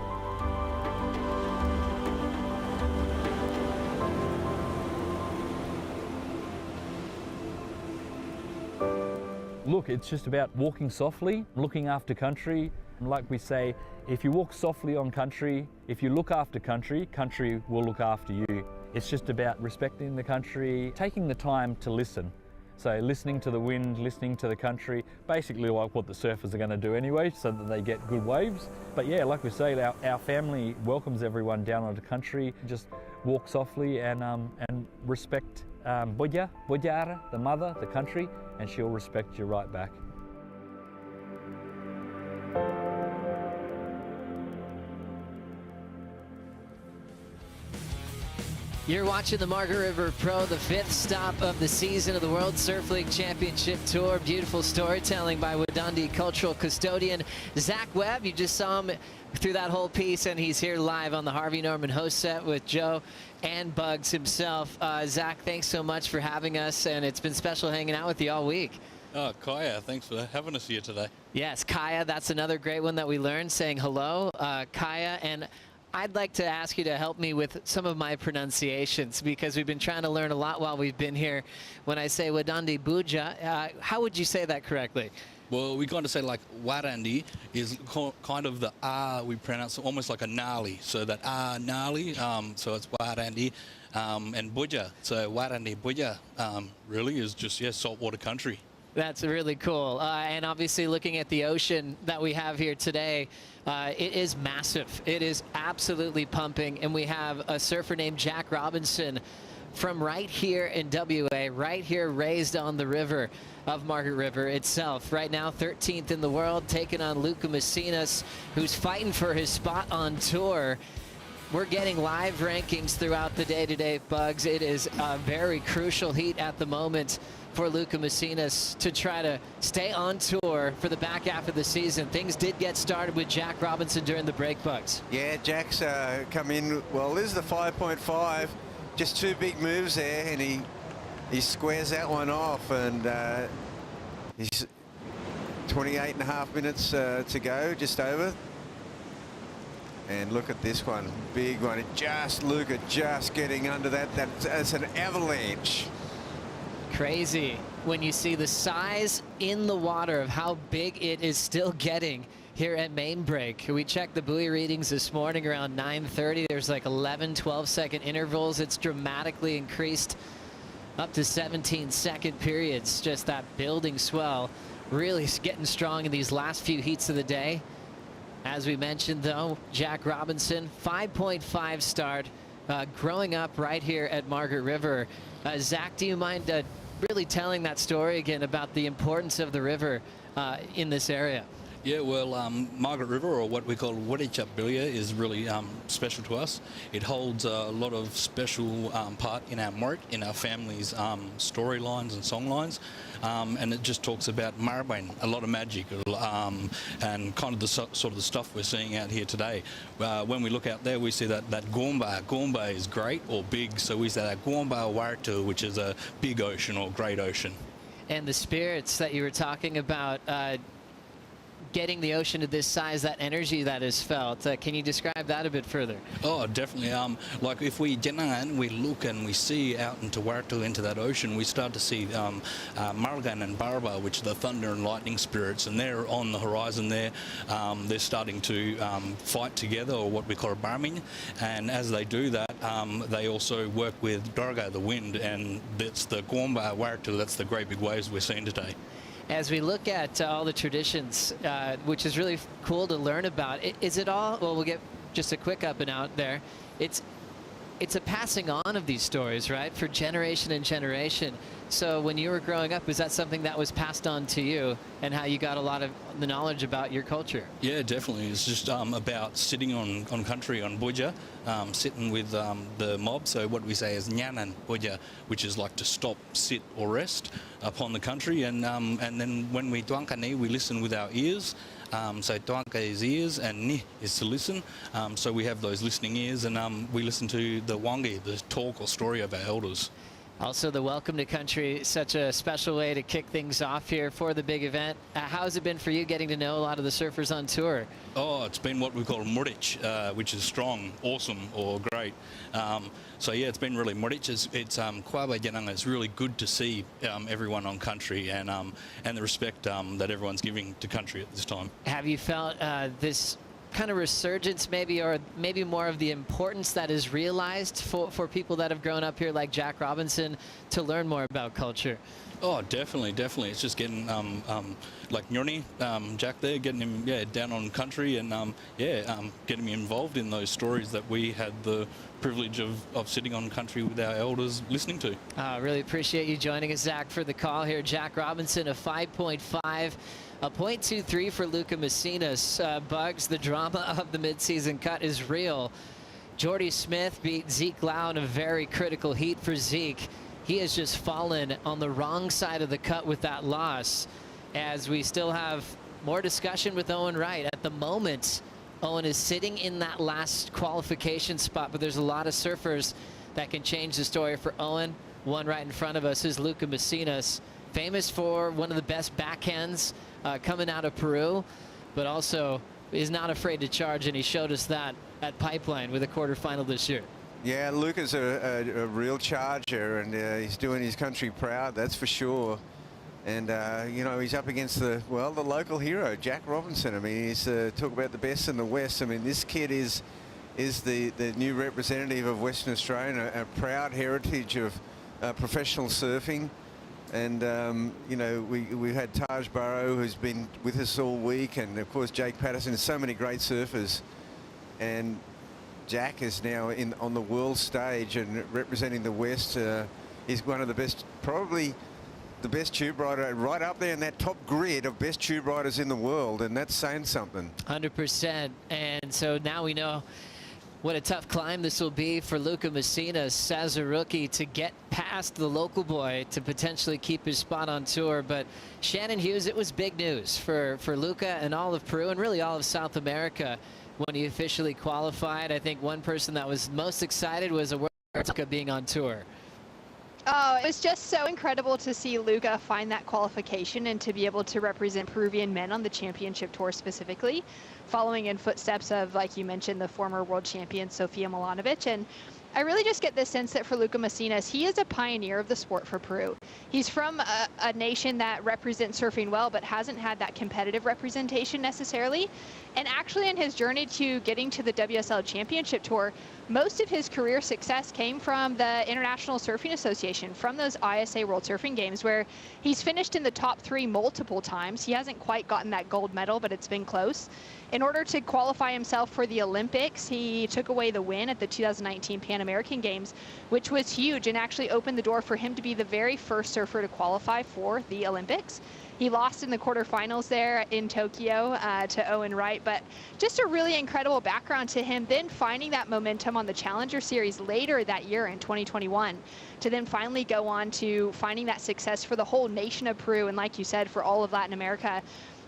Look, it's just about walking softly, looking after country. And like we say, if you walk softly on country, if you look after country, country will look after you. It's just about respecting the country, taking the time to listen. So listening to the wind, listening to the country, basically like what the surfers are going to do anyway, so that they get good waves. But yeah, like we say, our family welcomes everyone down onto country. Just walk softly and respect Bujara, the mother, the country, and she'll respect you right back. You're watching the Margaret River Pro, the 5th stop of the season of the World Surf League Championship Tour. Beautiful storytelling by Wadandi cultural custodian Zach Webb. You just saw him through that whole piece, and he's here live on the Harvey Norman host set with Joe and Bugs himself. Zach, thanks so much for having us, and it's been special hanging out with you all week. Oh, Kaya, thanks for having us here today. Yes, Kaya, that's another great one that we learned, saying hello. Kaya, and I'd like to ask you to help me with some of my pronunciations, because we've been trying to learn a lot while we've been here. When I say Wadandi Buja, how would you say that correctly? Well, we kind of say like Warandi is kind of the R we pronounce almost like a gnarly. So that R gnarly, so it's Warandi. And Buja, so Warandi Buja really is just, saltwater country. That's really cool. And obviously looking at the ocean that we have here today, it is massive. It is absolutely pumping. And we have a surfer named Jack Robinson from right here in WA, right here raised on the river of Margaret River itself. Right now, 13th in the world, taking on Luca Messinas, who's fighting for his spot on tour. We're getting live rankings throughout the day today, Bugs. It is a very crucial heat at the moment for Luca Messinas to try to stay on tour for the back half of the season. Things did get started with Jack Robinson during the break, Bugs. Yeah, Jack's come in. Well, this is the 5.5. Just two big moves there, and he squares that one off, and he's 28.5 minutes to go, just over. And look at this one, big one. Luca just getting under that. That's an avalanche. Crazy when you see the size in the water of how big it is still getting here at main break. We checked the buoy readings this morning around 9:30. There's like 11, 12-second intervals. It's dramatically increased up to 17-second periods. Just that building swell really getting strong in these last few heats of the day. As we mentioned, though, Jack Robinson, 5.5 start, growing up right here at Margaret River. Zach, do you mind really telling that story again about the importance of the river in this area? Yeah, well, Margaret River, or what we call Wurrichapbillia, is really special to us. It holds a lot of special part in our mort, in our family's storylines and songlines, and it just talks about Marbain, a lot of magic, and kind of the sort of the stuff we're seeing out here today. When we look out there, we see that Goomba. Goomba is great or big, so we say that Goomba Wartu, which is a big ocean or great ocean. And the spirits that you were talking about, getting the ocean to this size, that energy that is felt. Can you describe that a bit further? Oh, definitely. Like if we look and we see out into Wartu, into that ocean, we start to see Margan and Barba, which are the thunder and lightning spirits, and they're on the horizon there. They're starting to fight together, or what we call barming, and as they do that, they also work with Darga, the wind, and that's the Goomba Wartu, that's the great big waves we're seeing today. As we look at all the traditions, which is really cool to learn about, is it all, well, we'll get just a quick up and out there. It's a passing on of these stories, right, for generation and generation. So when you were growing up, was that something that was passed on to you, and how you got a lot of the knowledge about your culture? Yeah, definitely. It's just about sitting on country, on Buja, sitting with the mob. So what we say is Nyanan Buja, which is like to stop, sit or rest upon the country. And then when we Tuankani, we listen with our ears. So Tuanka is ears and Ni is to listen. So we have those listening ears, and we listen to the Wangi, the talk or story of our elders. Also, the Welcome to Country, such a special way to kick things off here for the big event. How has it been for you getting to know a lot of the surfers on tour? Oh, it's been what we call murich, which is strong, awesome, or great. So yeah, it's been really murich. It's Kwabe Jananga. It's really good to see everyone on country, and the respect that everyone's giving to country at this time. Have you felt this kind of resurgence maybe, or maybe more of the importance that is realized for people that have grown up here like Jack Robinson to learn more about culture? Oh, definitely, definitely. It's just getting like Nyoni, Jack there, getting him down on country, and getting him involved in those stories that we had the privilege of sitting on country with our elders listening to. Really appreciate you joining us, Zach, for the call here. Jack Robinson, a 5.5. A 0.23 for Luca Messinas. Bugs, the drama of the midseason cut is real. Jordy Smith beat Zeke Lau in a very critical heat for Zeke. He has just fallen on the wrong side of the cut with that loss, as we still have more discussion with Owen Wright. At the moment, Owen is sitting in that last qualification spot, but there's a lot of surfers that can change the story for Owen. One right in front of us is Luca Messinas, famous for one of the best backhands coming out of Peru, but also is not afraid to charge, and he showed us that at Pipeline with a quarterfinal this year. Yeah, Luca's a real charger, and he's doing his country proud, that's for sure. And you know, he's up against the local hero, Jack Robinson. I mean, he's talk about the best in the West. I mean, this kid is the new representative of Western Australia, a proud heritage of professional surfing. And you know, we had Taj Burrow, who's been with us all week, and of course Jake Patterson. So many great surfers, and Jack is now on the world stage and representing the West. He's one of the best, probably the best tube rider, right up there in that top grid of best tube riders in the world, and that's saying something. 100%. And so now we know what a tough climb this will be for Luca Messinas as a rookie to get past the local boy to potentially keep his spot on tour. But Shannon Hughes, it was big news for Luca and all of Peru, and really all of South America when he officially qualified. I think one person that was most excited was Luca being on tour. Oh, it was just so incredible to see Luca find that qualification and to be able to represent Peruvian men on the championship tour specifically, following in footsteps of, like you mentioned, the former world champion Sofia Milanovic. And I really just get this sense that for Luca Macinas, he is a pioneer of the sport for Peru. He's from a nation that represents surfing well, but hasn't had that competitive representation necessarily. And actually in his journey to getting to the WSL Championship Tour, most of his career success came from the International Surfing Association, from those ISA World Surfing Games, where he's finished in the top 3 multiple times. He hasn't quite gotten that gold medal, but it's been close. In order to qualify himself for the Olympics, he took away the win at the 2019 Pan American Games, which was huge and actually opened the door for him to be the very first surfer to qualify for the Olympics. He lost in the quarterfinals there in Tokyo to Owen Wright, but just a really incredible background to him, then finding that momentum on the Challenger Series later that year in 2021, to then finally go on to finding that success for the whole nation of Peru, and like you said, for all of Latin America,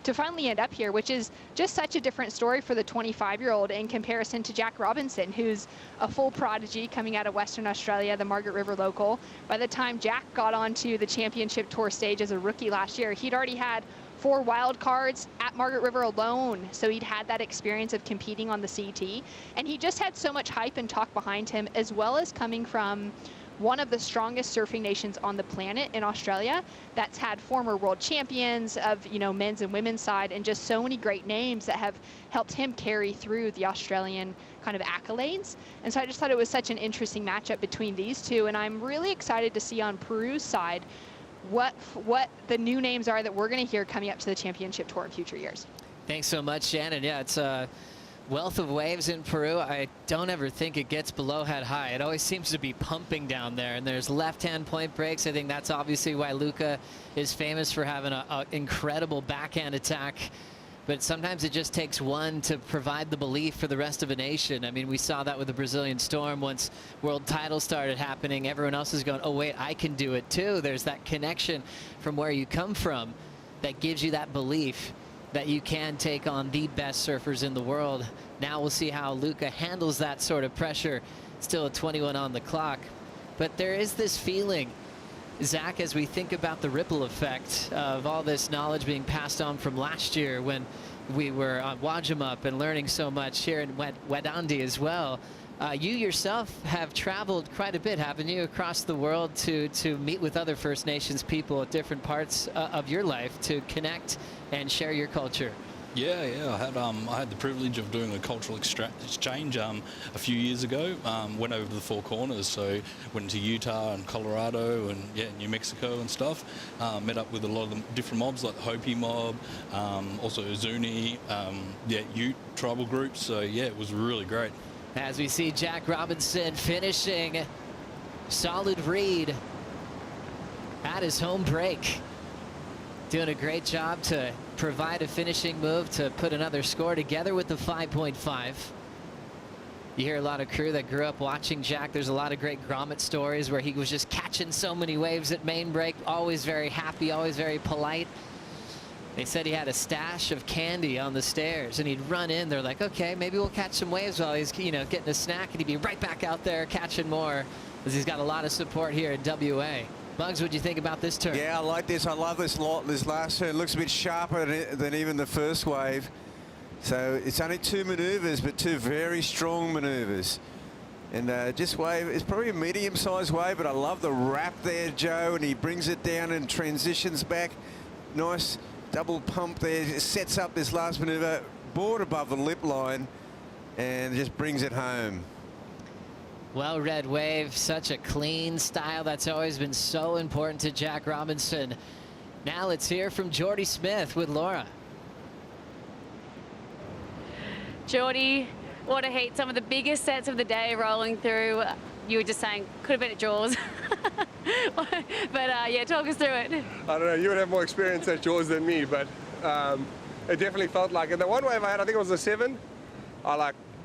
to finally end up here, which is just such a different story for the 25-year-old in comparison to Jack Robinson, who's a full prodigy coming out of Western Australia, the Margaret River local. By the time Jack got onto the championship tour stage as a rookie last year, he'd already had 4 wild cards at Margaret River alone. So he'd had that experience of competing on the CT, and he just had so much hype and talk behind him, as well as coming from one of the strongest surfing nations on the planet in Australia, that's had former world champions of, you know, men's and women's side, and just so many great names that have helped him carry through the Australian kind of accolades. And so I just thought it was such an interesting matchup between these two, and I'm really excited to see on Peru's side what the new names are that we're going to hear coming up to the championship tour in future years. Thanks so much, Shannon. Yeah, it's a wealth of waves in Peru. I don't ever think it gets below head high. It always seems to be pumping down there, and there's left-hand point breaks. I think that's obviously why Luca is famous for having an incredible backhand attack. But sometimes it just takes one to provide the belief for the rest of a nation. I mean, we saw that with the Brazilian Storm. Once world titles started happening, everyone else is going, oh, wait, I can do it too. There's that connection from where you come from that gives you that belief that you can take on the best surfers in the world. Now we'll see how Luca handles that sort of pressure. Still at 21 on the clock. But there is this feeling, Zach, as we think about the ripple effect of all this knowledge being passed on from last year when we were on Wajamup and learning so much here in Wedandi as well. You yourself have traveled quite a bit, haven't you, across the world to meet with other First Nations people at different parts of your life to connect and share your culture. Yeah, I had the privilege of doing a cultural exchange a few years ago. Went over to the Four Corners, so went to Utah and Colorado and New Mexico and stuff. Met up with a lot of the different mobs like the Hopi mob, also Zuni, Ute tribal groups. So yeah, it was really great. As we see Jack Robinson finishing solid read at his home break. Doing a great job to provide a finishing move to put another score together with the 5.5. You hear a lot of crew that grew up watching Jack. There's a lot of great grommet stories where he was just catching so many waves at main break, always very happy, always very polite. They said he had a stash of candy on the stairs, and he'd run in. They're like, okay, maybe we'll catch some waves while he's, getting a snack, and he'd be right back out there catching more, because he's got a lot of support here in WA. Bugs, what'd you think about this turn? Yeah, I like this. I love this last turn. It looks a bit sharper than even the first wave. So it's only 2 maneuvers, but 2 very strong maneuvers. And just wave, it's probably a medium-sized wave, but I love the wrap there, Joe, and he brings it down and transitions back. Nice double pump there, it sets up this last maneuver, board above the lip line, and just brings it home. Well, red wave, such a clean style. That's always been so important to Jack Robinson. Now let's hear from Jordy Smith with Laura. Jordy, what a heat. Some of the biggest sets of the day rolling through. You were just saying, could have been at Jaws. But yeah, talk us through it. I don't know, you would have more experience at Jaws than me, but it definitely felt like it. The one wave I had, I think it was a 7.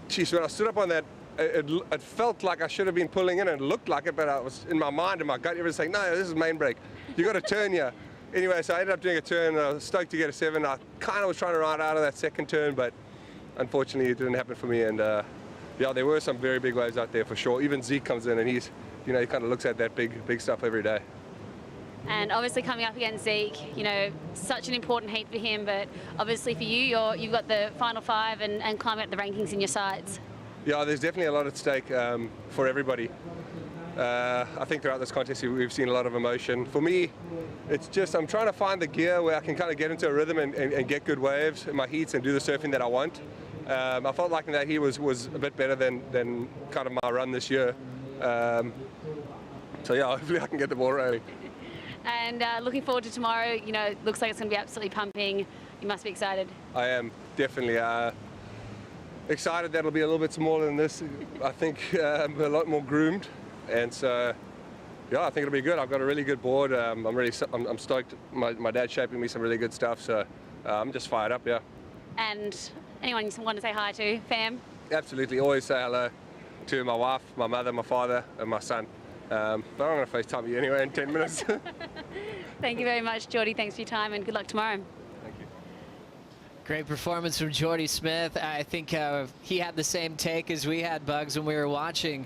Geez, when I stood up on that, it felt like I should have been pulling in, and it looked like it, but I was in my mind, in my gut, everyone's saying, no, this is main break. You got to turn here. Anyway, so I ended up doing a turn, and I was stoked to get a 7. I kind of was trying to ride out of that second turn, but unfortunately it didn't happen for me. And yeah, there were some very big waves out there for sure. Even Zeke comes in, and he's, he kind of looks at that big stuff every day. And obviously coming up against Zeke, such an important heat for him, but obviously for you, you've got the final 5 and climbing up the rankings in your sights. Yeah, there's definitely a lot at stake for everybody. I think throughout this contest we've seen a lot of emotion. For me, it's just I'm trying to find the gear where I can kind of get into a rhythm and get good waves in my heats and do the surfing that I want. I felt like that heat was a bit better than kind of my run this year. So yeah, hopefully I can get the ball rolling. And looking forward to tomorrow. You know, it looks like it's going to be absolutely pumping. You must be excited. I am definitely excited that it'll be a little bit smaller than this. I think a lot more groomed, and so yeah, I think it'll be good. I've got a really good board. I'm stoked. My dad's shaping me some really good stuff, so I'm just fired up. Yeah. And anyone you want to say hi to, fam? Absolutely. Always say hello to my wife, my mother, my father, and my son. But I'm going to FaceTime you anyway in 10 minutes. Thank you very much, Geordie. Thanks for your time and good luck tomorrow. Thank you. Great performance from Geordie Smith. I think he had the same take as we had, Bugs, when we were watching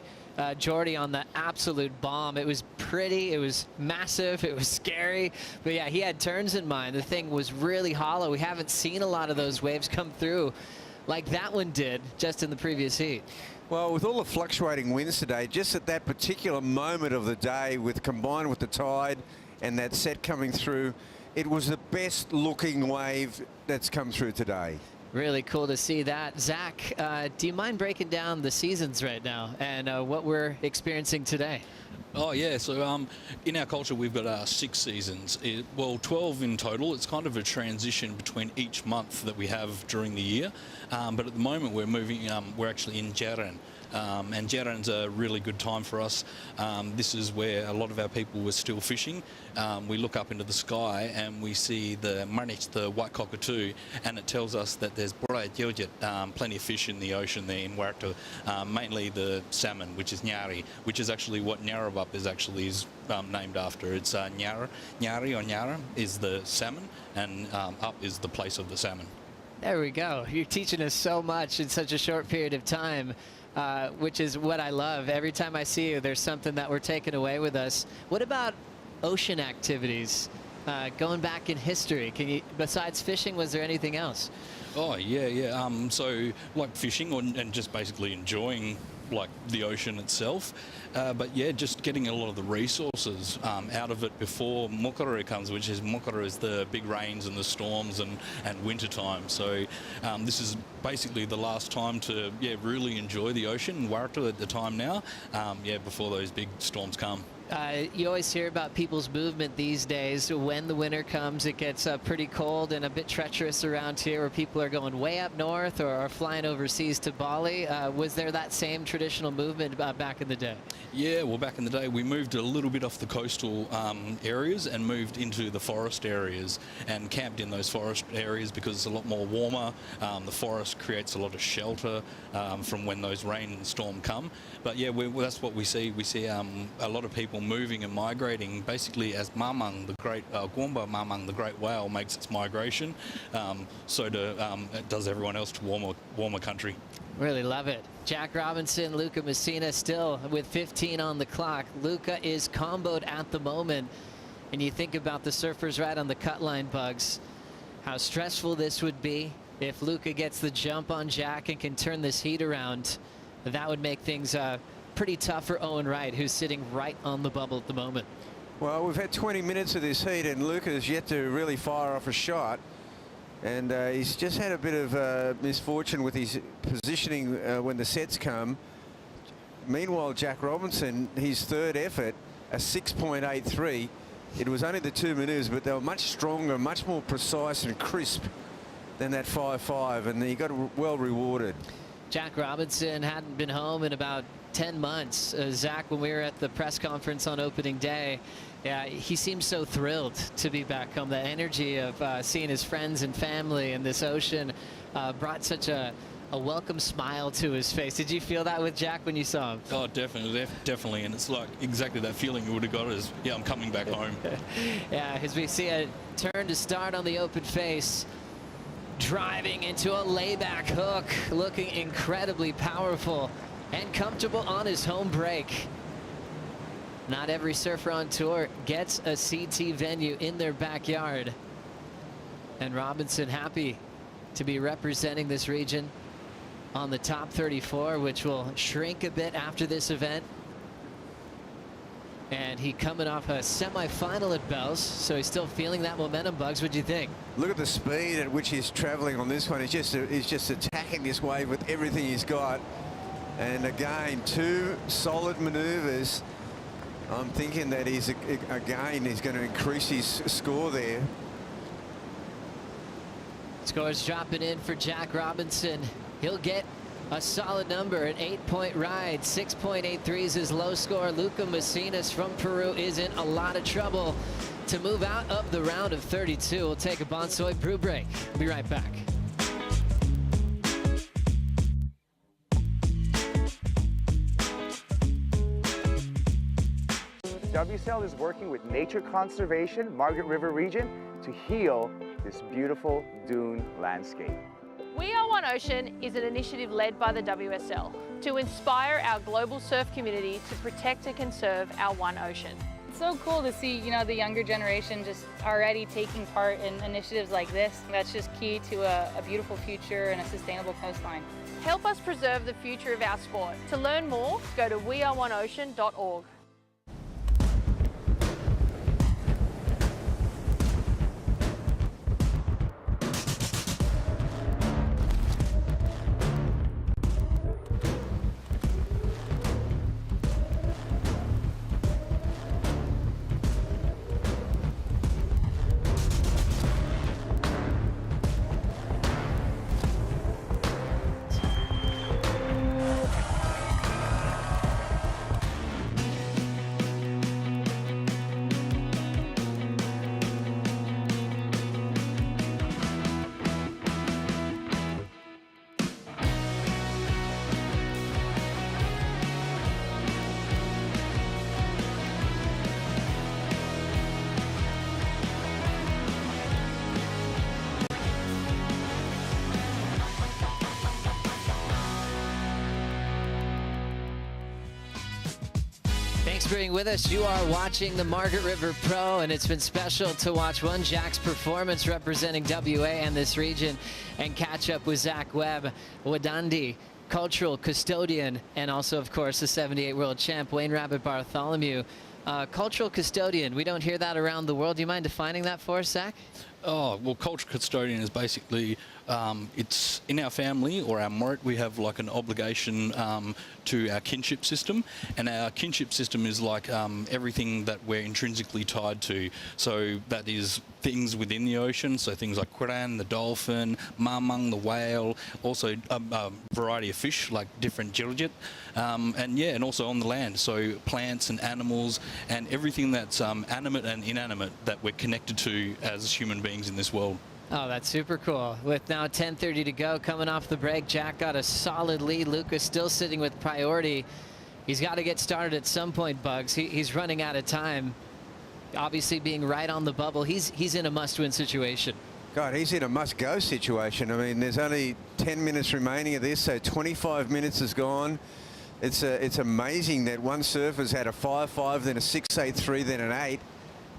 Geordie on the absolute bomb. It was pretty, it was massive, it was scary. But yeah, he had turns in mind. The thing was really hollow. We haven't seen a lot of those waves come through like that one did just in the previous heat. Well, with all the fluctuating winds today, just at that particular moment of the day, combined with the tide and that set coming through, it was the best looking wave that's come through today. Really cool to see that. Zach, do you mind breaking down the seasons right now and what we're experiencing today? Oh yeah, so in our culture we've got 6 seasons, well 12 in total. It's kind of a transition between each month that we have during the year, but at the moment we're moving, we're actually in Jaran. And Jaran's a really good time for us. This is where a lot of our people were still fishing. We look up into the sky and we see the marnich, the white cockatoo, and it tells us that there's plenty of fish in the ocean there in Warta, mainly the salmon, which is nyari, which is actually what Narrabeen is named after. It's nyari or nyara is the salmon, and up is the place of the salmon. There we go. You're teaching us so much in such a short period of time. Which is what I love. Every time I see you, there's something that we're taking away with us. What about ocean activities? Going back in history, can you, besides fishing, was there anything else? Oh yeah. So like fishing and just basically enjoying like the ocean itself. But yeah, just getting a lot of the resources out of it before Mokoro comes, which is Mokoro is the big rains and the storms and winter time. So this is basically the last time to really enjoy the ocean. Warta at the time now, before those big storms come. You always hear about people's movement these days. When the winter comes, it gets pretty cold and a bit treacherous around here, where people are going way up north or are flying overseas to Bali. Was there that same traditional movement back in the day? Yeah, well, back in the day, we moved a little bit off the coastal areas and moved into the forest areas and camped in those forest areas because it's a lot more warmer. The forest creates a lot of shelter from when those rain and storm come. But yeah, that's what we see. We see a lot of people moving and migrating, basically as Mamang, the great Gwamba Mamang, the great whale, makes its migration. So it does everyone else to warmer country. Really love it. Jack Robinson, Luca Messina still with 15 on the clock. Luca is comboed at the moment. And you think about the surfers right on the cut line, Bugs, how stressful this would be if Luca gets the jump on Jack and can turn this heat around. That would make things pretty tough for Owen Wright, who's sitting right on the bubble at the moment. Well, we've had 20 minutes of this heat and Luca's yet to really fire off a shot. And he's just had a bit of misfortune with his positioning when the sets come. Meanwhile, Jack Robinson, his third effort, a 6.83. It was only the 2 maneuvers, but they were much stronger, much more precise and crisp than that 5.5, and he got well rewarded. Jack Robinson hadn't been home in about 10 months. Zach, when we were at the press conference on opening day, yeah, he seemed so thrilled to be back home. The energy of seeing his friends and family in this ocean brought such a welcome smile to his face. Did you feel that with Jack when you saw him? Oh, definitely. And it's like exactly that feeling you would have got is, yeah, I'm coming back home. Yeah, as we see a turn to start on the open face, driving into a layback hook, looking incredibly powerful and comfortable on his home break. Not every surfer on tour gets a CT venue in their backyard. And Robinson happy to be representing this region on the top 34, which will shrink a bit after this event. And he coming off a semifinal at Bells, so he's still feeling that momentum. Bugs, what do you think? Look at the speed at which he's traveling on this one. He's just attacking this wave with everything he's got. And again, 2 solid maneuvers. I'm thinking that he's going to increase his score there. Scores dropping in for Jack Robinson. He'll get a solid number, an 8-point ride. 6.83 is his low score. Luca Macinas from Peru is in a lot of trouble to move out of the round of 32. We'll take a Bonsoy brew break. We'll be right back. WSL is working with Nature Conservation, Margaret River region, to heal this beautiful dune landscape. We Are One Ocean is an initiative led by the WSL to inspire our global surf community to protect and conserve our one ocean. It's so cool to see, the younger generation just already taking part in initiatives like this. That's just key to a beautiful future and a sustainable coastline. Help us preserve the future of our sport. To learn more, go to weareoneocean.org. Thanks for being with us. You are watching the Margaret River Pro, and it's been special to watch one Jack's performance representing WA and this region, and catch up with Zach Webb, Wadandi, cultural custodian, and also, of course, the 78 world champ, Wayne Rabbit Bartholomew. Cultural custodian, we don't hear that around the world. Do you mind defining that for us, Zach? Oh, well, cultural custodian is basically, it's in our family or our mort, we have like an obligation to our kinship system, and our kinship system is like everything that we're intrinsically tied to. So that is things within the ocean, so things like quran, the dolphin, mamang, the whale, also a variety of fish like different gilgit, and also on the land, so plants and animals and everything that's animate and inanimate that we're connected to as human beings in this world. Oh, that's super cool. With now 10:30 to go, coming off the break, Jack got a solid lead. Lucas still sitting with priority. He's got to get started at some point, Bugs. He's running out of time. Obviously being right on the bubble, he's in a must-win situation. God, he's in a must-go situation. I mean, there's only 10 minutes remaining of this, so 25 minutes is gone. It's amazing that one surfer's had a 5.5, then a 6.83, then an 8.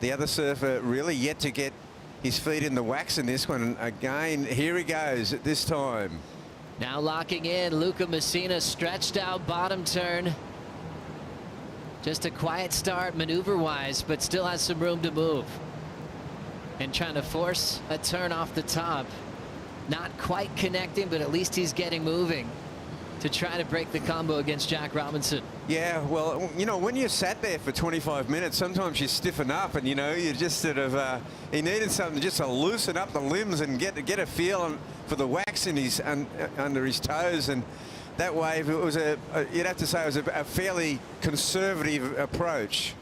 The other surfer really yet to get his feet in the wax in this one. And again, here he goes at this time. Now locking in, Luca Messina, stretched out bottom turn. Just a quiet start maneuver-wise, but still has some room to move. And trying to force a turn off the top. Not quite connecting, but at least he's getting moving to try to break the combo against Jack Robinson. Yeah, well, when you sat there for 25 minutes, sometimes you stiffen up, and you just sort of he needed something just to loosen up the limbs and get a feel for the wax in his under his toes. And that wave, it was you'd have to say it was a fairly conservative approach.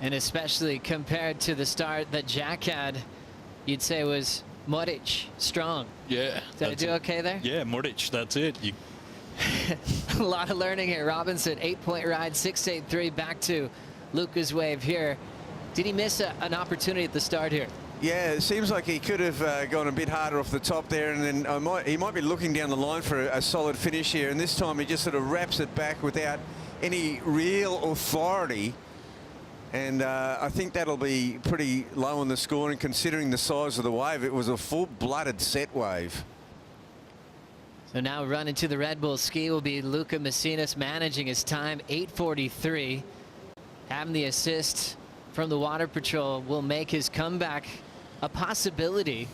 And especially compared to the start that Jack had, you'd say was Moric strong. Yeah. Did I do okay there? Yeah, Moric, that's it. A lot of learning here. Robinson, 8-point ride, 6.83, back to Luca's wave here. Did he miss an opportunity at the start here? Yeah, it seems like he could have gone a bit harder off the top there, and then he might be looking down the line for a solid finish here, and this time he just sort of wraps it back without any real authority. And I think that'll be pretty low on the score, and considering the size of the wave, it was a full-blooded set wave. So now running to the Red Bull ski will be Luca Messinas, managing his time, 8:43. Having the assist from the Water Patrol will make his comeback a possibility.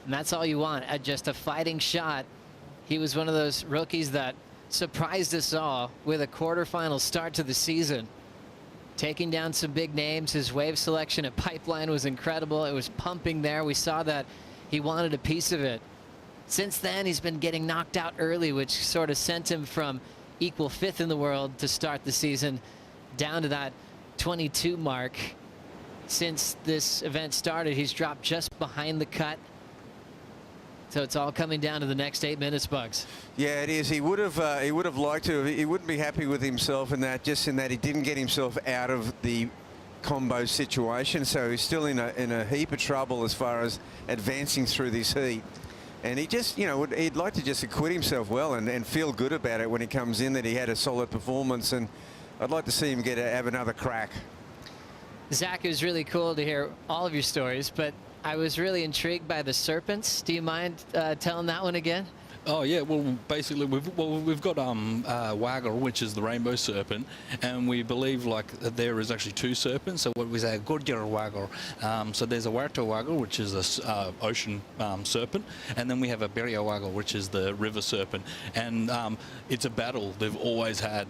And that's all you want, just a fighting shot. He was one of those rookies that surprised us all with a quarterfinal start to the season. Taking down some big names. His wave selection at Pipeline was incredible. It was pumping there. We saw that he wanted a piece of it. Since then, he's been getting knocked out early, which sort of sent him from equal 5th in the world to start the season down to that 22 mark. Since this event started, he's dropped just behind the cut. So it's all coming down to the next 8 minutes, Bugs. Yeah, it is. He would have liked to. He wouldn't be happy with himself in that, just in that he didn't get himself out of the combo situation. So he's still in a heap of trouble as far as advancing through this heat. And he just, you know, he'd like to just acquit himself well and feel good about it when he comes in, that he had a solid performance. And I'd like to see him have another crack. Zach, it was really cool to hear all of your stories, but I was really intrigued by the serpents. Do you mind telling that one again? Oh yeah, well basically we've got waggle, which is the rainbow serpent, and we believe like there is actually 2 serpents. So what we say, Gorger waggle. So there's a Warta waggle, which is a ocean serpent, and then we have a Beria waggle, which is the river serpent. And it's a battle they've always had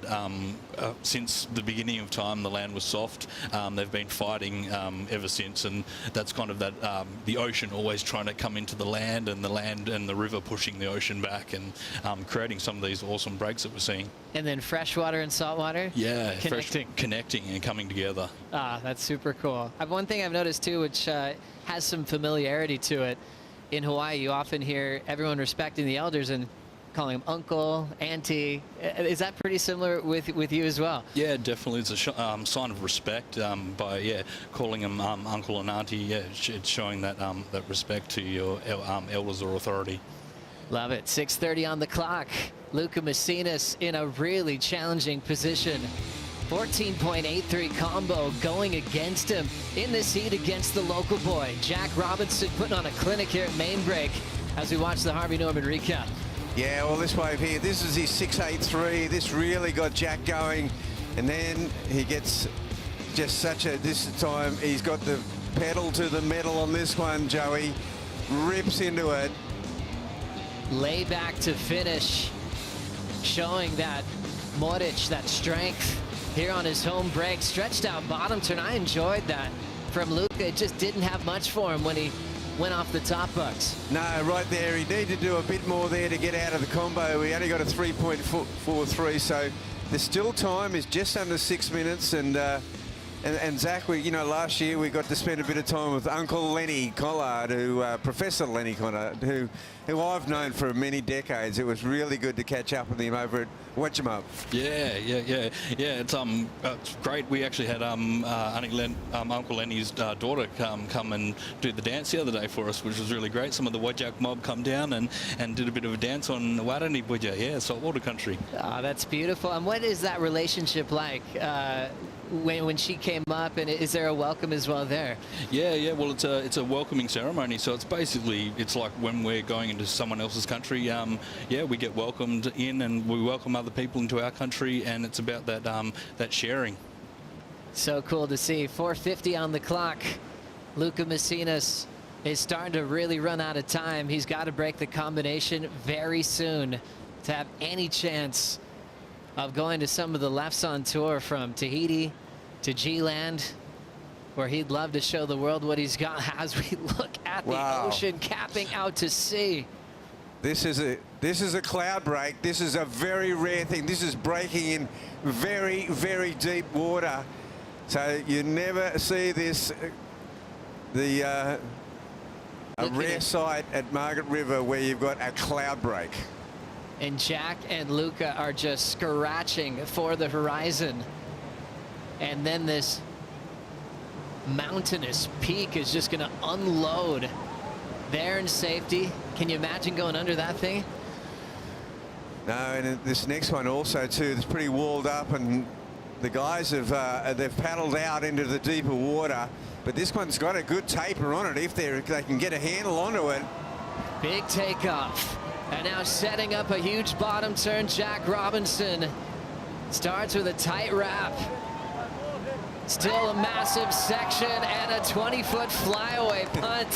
since the beginning of time. The land was soft. They've been fighting ever since, and that's kind of that the ocean always trying to come into the land and the river pushing the ocean back, and creating some of these awesome breaks that we're seeing. And then freshwater and saltwater? Yeah, connecting and coming together. Ah, that's super cool. One thing I've noticed too, which has some familiarity to it, in Hawaii you often hear everyone respecting the elders and calling them uncle, auntie. Is that pretty similar with you as well? Yeah, definitely. It's a sign of respect by calling them uncle and auntie. Yeah, it's showing that that respect to your elders or authority. Love it. 6:30 on the clock. Luca Messinas in a really challenging position. 14.83 combo going against him in this heat against the local boy. Jack Robinson putting on a clinic here at main break as we watch the Harvey Norman recap. Yeah, well, this wave here, this is his 6.83. This really got Jack going. And then he gets just this time, he's got the pedal to the metal on this one, Joey. Rips into it. Lay back to finish, showing that Moric, that strength here on his home break. Stretched out bottom turn. I enjoyed that from Luca. It just didn't have much for him when he went off the top, Bucks. No, right there. He needed to do a bit more there to get out of the combo. He only got a 3.43, so the still time is just under 6 minutes. And Zach, last year we got to spend a bit of time with Uncle Lenny Collard, Professor Lenny Collard, who I've known for many decades. It was really good to catch up with him over at Wetchamup. Yeah. It's great. We actually had Uncle Lenny's daughter come and do the dance the other day for us, which was really great. Some of the Wajak mob come down and did a bit of a dance on Warani Buja, saltwater country. Oh, that's beautiful. And what is that relationship like? When she came up, and is there a welcome as well there? Yeah. Well, it's a welcoming ceremony. So it's like when we're going into someone else's country. We get welcomed in, and we welcome other people into our country, and it's about that sharing. So cool to see. 4:50 on the clock. Luca Messinas is starting to really run out of time. He's got to break the combination very soon to have any chance of going to some of the lefts on tour, from Tahiti to G-Land, where he'd love to show the world what he's got as we look at the ocean capping out to sea. This is a cloud break. This is a very rare thing. This is breaking in very, very deep water. So you never see this. A rare sight at Margaret River where you've got a cloud break. And Jack and Luca are just scratching for the horizon. And then this mountainous peak is just going to unload there in safety. Can you imagine going under that thing? No, and this next one also too, it's pretty walled up, and the guys they've paddled out into the deeper water, but this one's got a good taper on it if they can get a handle onto it. Big takeoff And now setting up a huge bottom turn, Jack Robinson starts with a tight wrap. Still a massive section and a 20-foot flyaway punt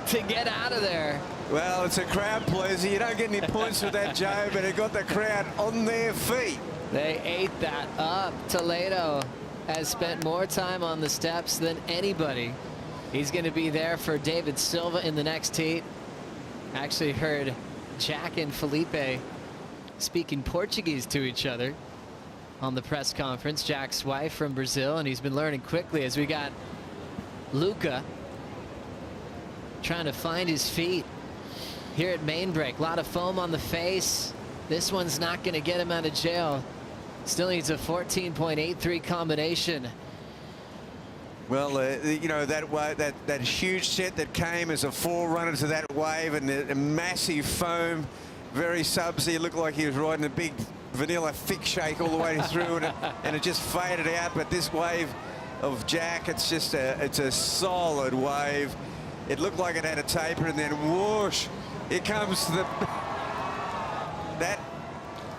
to get out of there. Well, it's a crowd pleaser. You don't get any points with that, Joe, but it got the crowd on their feet. They ate that up. Toledo has spent more time on the steps than anybody. He's going to be there for David Silva in the next heat. Actually heard Jack and Felipe speaking Portuguese to each other on the press conference. Jack's wife from Brazil, and he's been learning quickly as we got Luca trying to find his feet here at main break. A lot of foam on the face. This one's not going to get him out of jail. Still needs a 14.83 combination. Well, you know, that huge set that came as a forerunner to that wave, and the massive foam, very subsea. Looked like he was riding a big vanilla thick shake all the way through, and it just faded out. But this wave of Jack, it's a solid wave. It looked like it had a taper, and then whoosh, here comes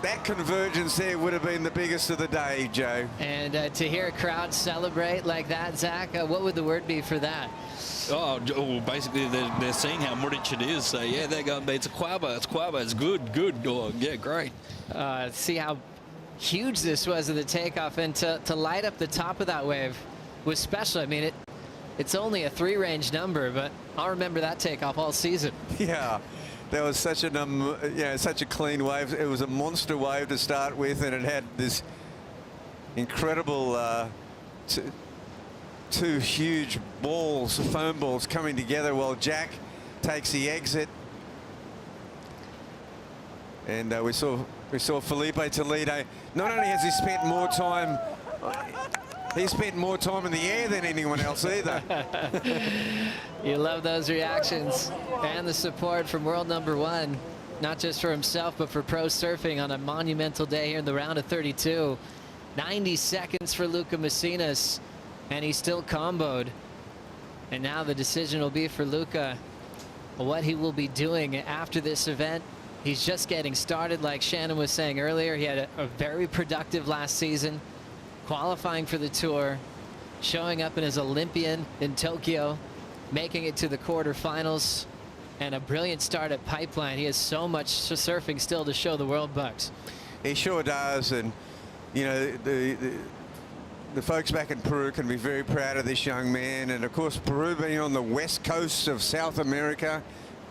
that convergence there would have been the biggest of the day, Joe. And to hear a crowd celebrate like that, Zach, what would the word be for that? Oh, basically they're seeing how Muric it is. So yeah, they're going, it's a quabba, it's good. Oh, yeah, great. See how huge this was in the takeoff, and to light up the top of that wave was special. I mean, it's only a 3-range number, but I'll remember that takeoff all season. Yeah. There was such such a clean wave. It was a monster wave to start with, and it had this incredible two huge balls, foam balls coming together while Jack takes the exit. And we saw Felipe Toledo. Not only has he spent more time, he spent more time in the air than anyone else either. You love those reactions and the support from world #1, not just for himself, but for pro surfing on a monumental day here in the round of 32. 90 seconds for Luca Macinas, and he's still comboed. And now the decision will be for Luca what he will be doing after this event. He's just getting started, like Shannon was saying earlier. He had a very productive last season, qualifying for the tour, showing up in his Olympian in Tokyo, making it to the quarterfinals, and a brilliant start at Pipeline. He has so much surfing still to show the world, Bucks. He sure does, and you know, the folks back in Peru can be very proud of this young man. And of course, Peru being on the west coast of South America,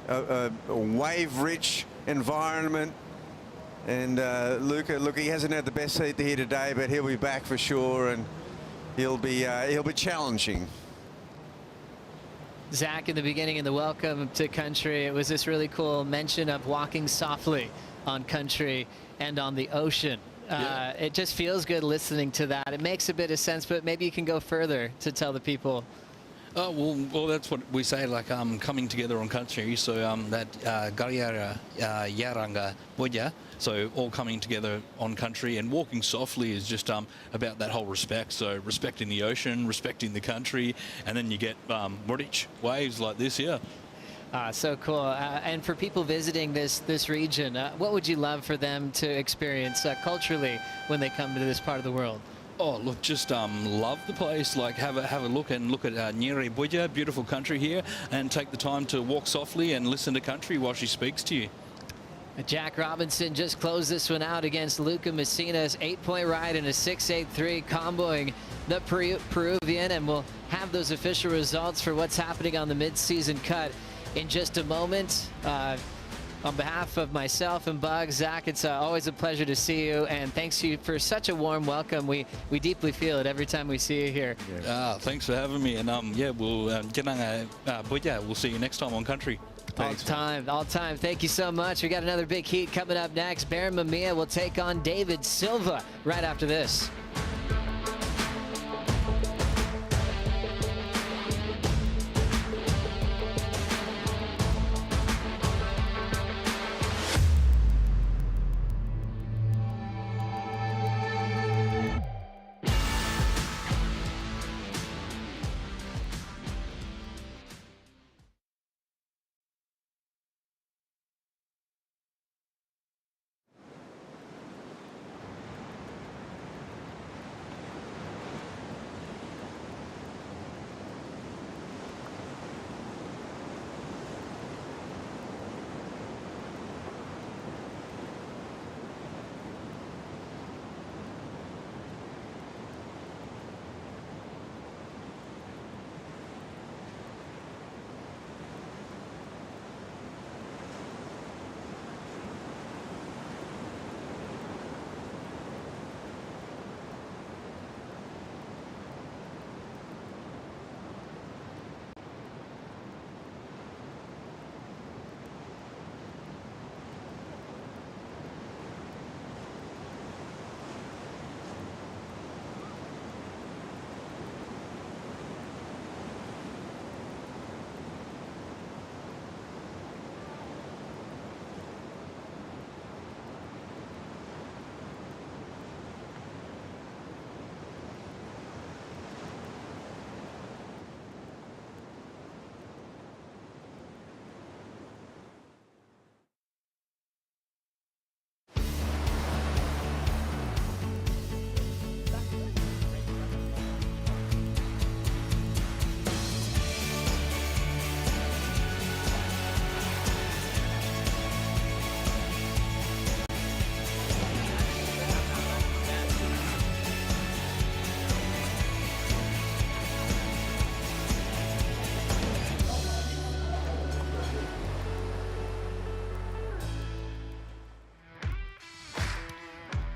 a wave-rich environment. And Luca, look, he hasn't had the best heat here today, but he'll be back for sure, and he'll be challenging. Zach, in the beginning in the welcome to country, it was this really cool mention of walking softly on country and on the ocean. Yeah. It just feels good listening to that. It makes a bit of sense, but maybe you can go further to tell the people. Oh, well, that's what we say, like coming together on country. So that Gariara Yaranga Boya, so all coming together on country, and walking softly is just about that whole respect. So respecting the ocean, respecting the country, and then you get Muric waves like this here. So cool. And for people visiting this region, what would you love for them to experience culturally when they come to this part of the world? Oh, look, just love the place. Like have a look at Nyeri Buja, beautiful country here, and take the time to walk softly and listen to country while she speaks to you. Jack Robinson just closed this one out against Luca Macinas. 8-point ride and a 6.83, comboing the Peruvian, and we'll have those official results for what's happening on the mid-season cut in just a moment. On behalf of myself and Bugs, Zach, it's always a pleasure to see you, and thanks to you for such a warm welcome. We deeply feel it every time we see you here. Thanks for having me, and yeah, we'll see you next time on country. Thanks. All time. Thank you so much. We got another big heat coming up next. Baron Mamiya will take on David Silva right after this.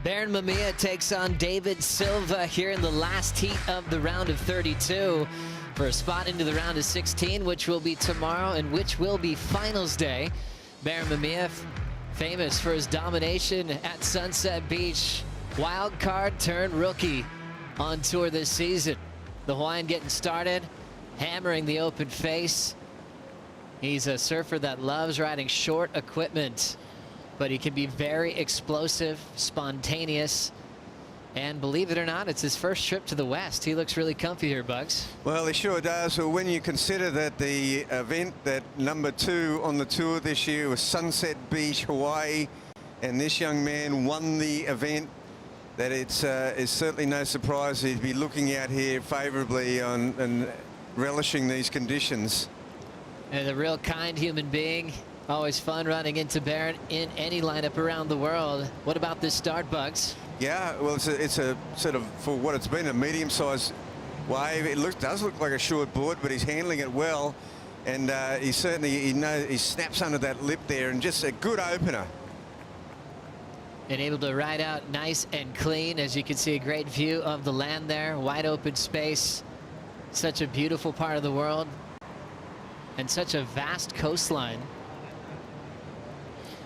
Baron Mamiya takes on David Silva here in the last heat of the round of 32 for a spot into the round of 16, which will be tomorrow and which will be finals day. Baron Mamiya, famous for his domination at Sunset Beach. Wild card turned rookie on tour this season. The Hawaiian getting started, hammering the open face. He's a surfer that loves riding short equipment, but he can be very explosive, spontaneous, and believe it or not, it's his first trip to the West. He looks really comfy here, Bugs. Well, he sure does. Well, when you consider that the event that number 2 on the tour this year was Sunset Beach, Hawaii, and this young man won the event, that it's certainly no surprise he'd be looking out here favorably on and relishing these conditions. And a real kind human being. Always fun running into Baron in any lineup around the world. What about this start, Bugs? Yeah, well, it's a sort of, for what it's been, a medium-sized wave. It does look like a short board, but he's handling it well, and he certainly he snaps under that lip there, and just a good opener. And able to ride out nice and clean. As you can see, a great view of the land there, wide open space. Such a beautiful part of the world, and such a vast coastline.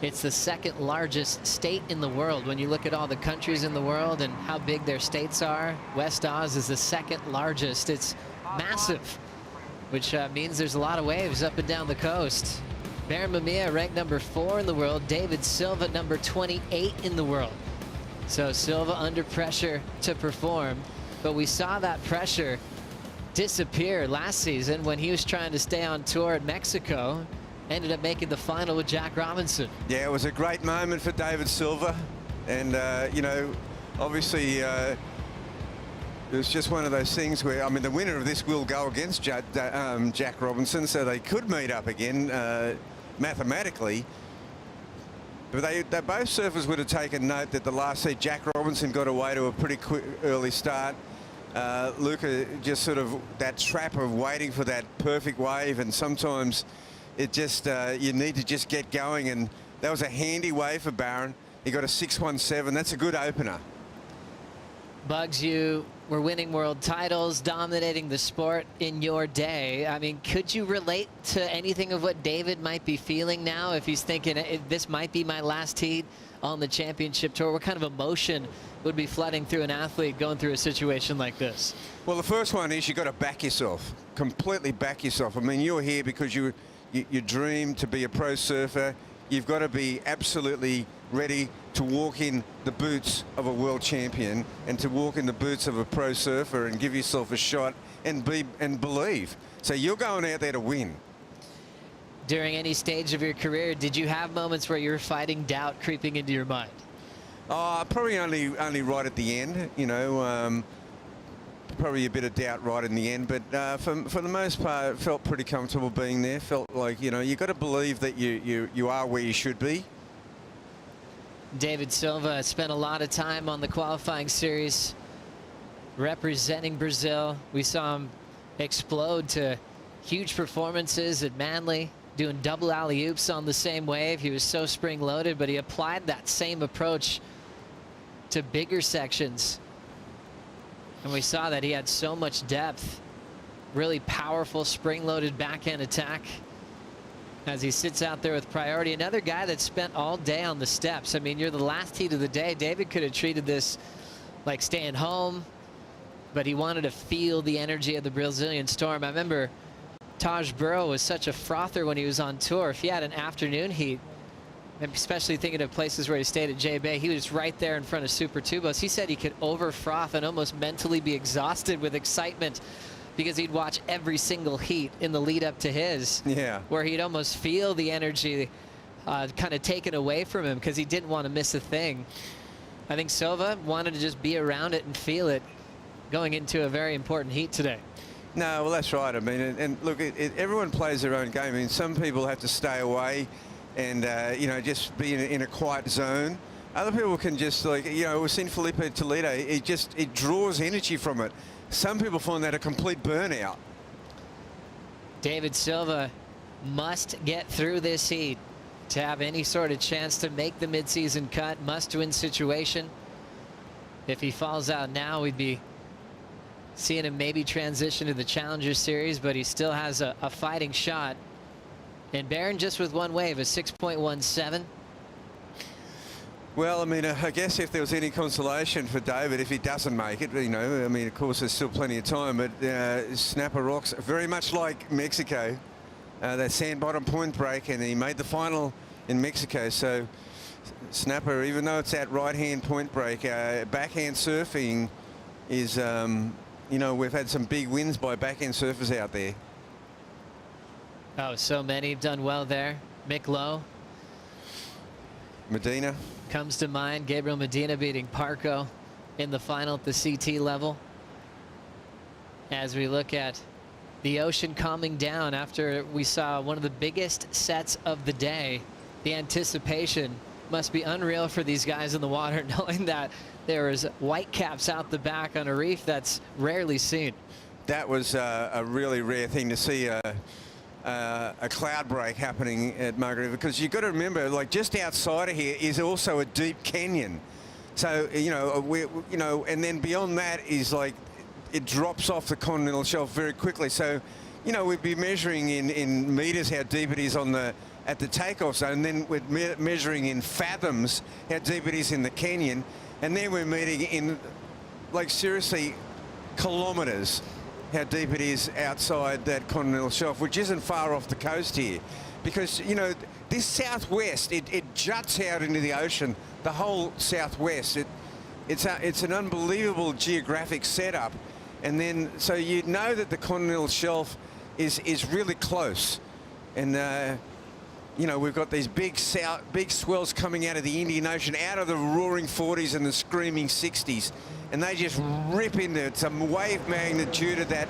It's the second largest state in the world. When you look at all the countries in the world and how big their states are, West Oz is the second largest. It's massive, which means there's a lot of waves up and down the coast. Baron Mamiya ranked number 4 in the world. David Silva number 28 in the world. So Silva under pressure to perform, but we saw that pressure disappear last season when he was trying to stay on tour at Mexico. Ended up making the final with Jack Robinson. Yeah, it was a great moment for David Silva, and you know, obviously it was just one of those things where, I mean, the winner of this will go against Jack Robinson, so they could meet up again mathematically. But they both surfers would have taken note that the last heat, Jack Robinson got away to a pretty quick early start. Luca just sort of that trap of waiting for that perfect wave, and sometimes it just you need to just get going, and that was a handy wave for Baron. He got a 617. That's a good opener. Bugs, you were winning world titles, dominating the sport in your day. I mean, could you relate to anything of what David might be feeling now if he's thinking this might be my last heat on the championship tour? What kind of emotion would be flooding through an athlete going through a situation like this? Well, the first one is you got to back yourself, completely back yourself. I mean, you're here because you dream to be a pro surfer. You've got to be absolutely ready to walk in the boots of a world champion and to walk in the boots of a pro surfer and give yourself a shot and believe. So you're going out there to win. During any stage of your career, did you have moments where you were fighting doubt creeping into your mind? Probably only right at the end, you know. Probably a bit of doubt right in the end, but for the most part, felt pretty comfortable being there. Felt like, you know, you got to believe that you are where you should be. David Silva spent a lot of time on the qualifying series representing Brazil. We saw him explode to huge performances at Manly, doing double alley-oops on the same wave. He was so spring-loaded, but he applied that same approach to bigger sections. And we saw that he had so much depth, really powerful spring-loaded backhand attack as he sits out there with priority. Another guy that spent all day on the steps. I mean, you're the last heat of the day. David could have treated this like staying home, but he wanted to feel the energy of the Brazilian storm. I remember Taj Burrow was such a frother when he was on tour. If he had an afternoon heat, especially thinking of places where he stayed at J Bay, he was right there in front of Super Tubos. He said he could over froth and almost mentally be exhausted with excitement because he'd watch every single heat in the lead up to his, where he'd almost feel the energy kind of taken away from him because he didn't want to miss a thing. I think Silva wanted to just be around it and feel it going into a very important heat today. No, well, that's right. I mean, and look, everyone plays their own game. I mean, some people have to stay away and, you know, just be in a quiet zone. Other people can just, like, you know, we've seen Felipe Toledo. It draws energy from it. Some people find that a complete burnout. David Silva must get through this heat to have any sort of chance to make the midseason cut. Must-win situation. If he falls out now, we'd be seeing him maybe transition to the Challenger Series, but he still has a fighting shot. And Barron just with one wave, a 6.17. Well, I mean, I guess if there was any consolation for David, if he doesn't make it, you know, I mean, of course, there's still plenty of time, but Snapper rocks very much like Mexico, that sand bottom point break, and he made the final in Mexico. So Snapper, even though it's that right-hand point break, backhand surfing is, you know, we've had some big wins by backhand surfers out there. Oh, so many have done well there. Mick Lowe. Medina. Comes to mind. Gabriel Medina beating Parco in the final at the CT level. As we look at the ocean calming down after we saw one of the biggest sets of the day, the anticipation must be unreal for these guys in the water, knowing that there is white caps out the back on a reef that's rarely seen. That was a really rare thing to see. A cloud break happening at Margaret River, because you've got to remember, like, just outside of here is also a deep canyon. So, you know, and then beyond that is like it drops off the continental shelf very quickly. So, you know, we'd be measuring in meters how deep it is at the takeoff zone, and then we're measuring in fathoms how deep it is in the canyon, and then we're meeting in, like, seriously, kilometers how deep it is outside that continental shelf, which isn't far off the coast here. Because, you know, this southwest, it juts out into the ocean, the whole southwest. It's an unbelievable geographic setup. And then, so you know that the continental shelf is really close. And, you know, we've got these big swells coming out of the Indian Ocean, out of the roaring 40s and the screaming 60s. And they just rip into some wave magnitude of that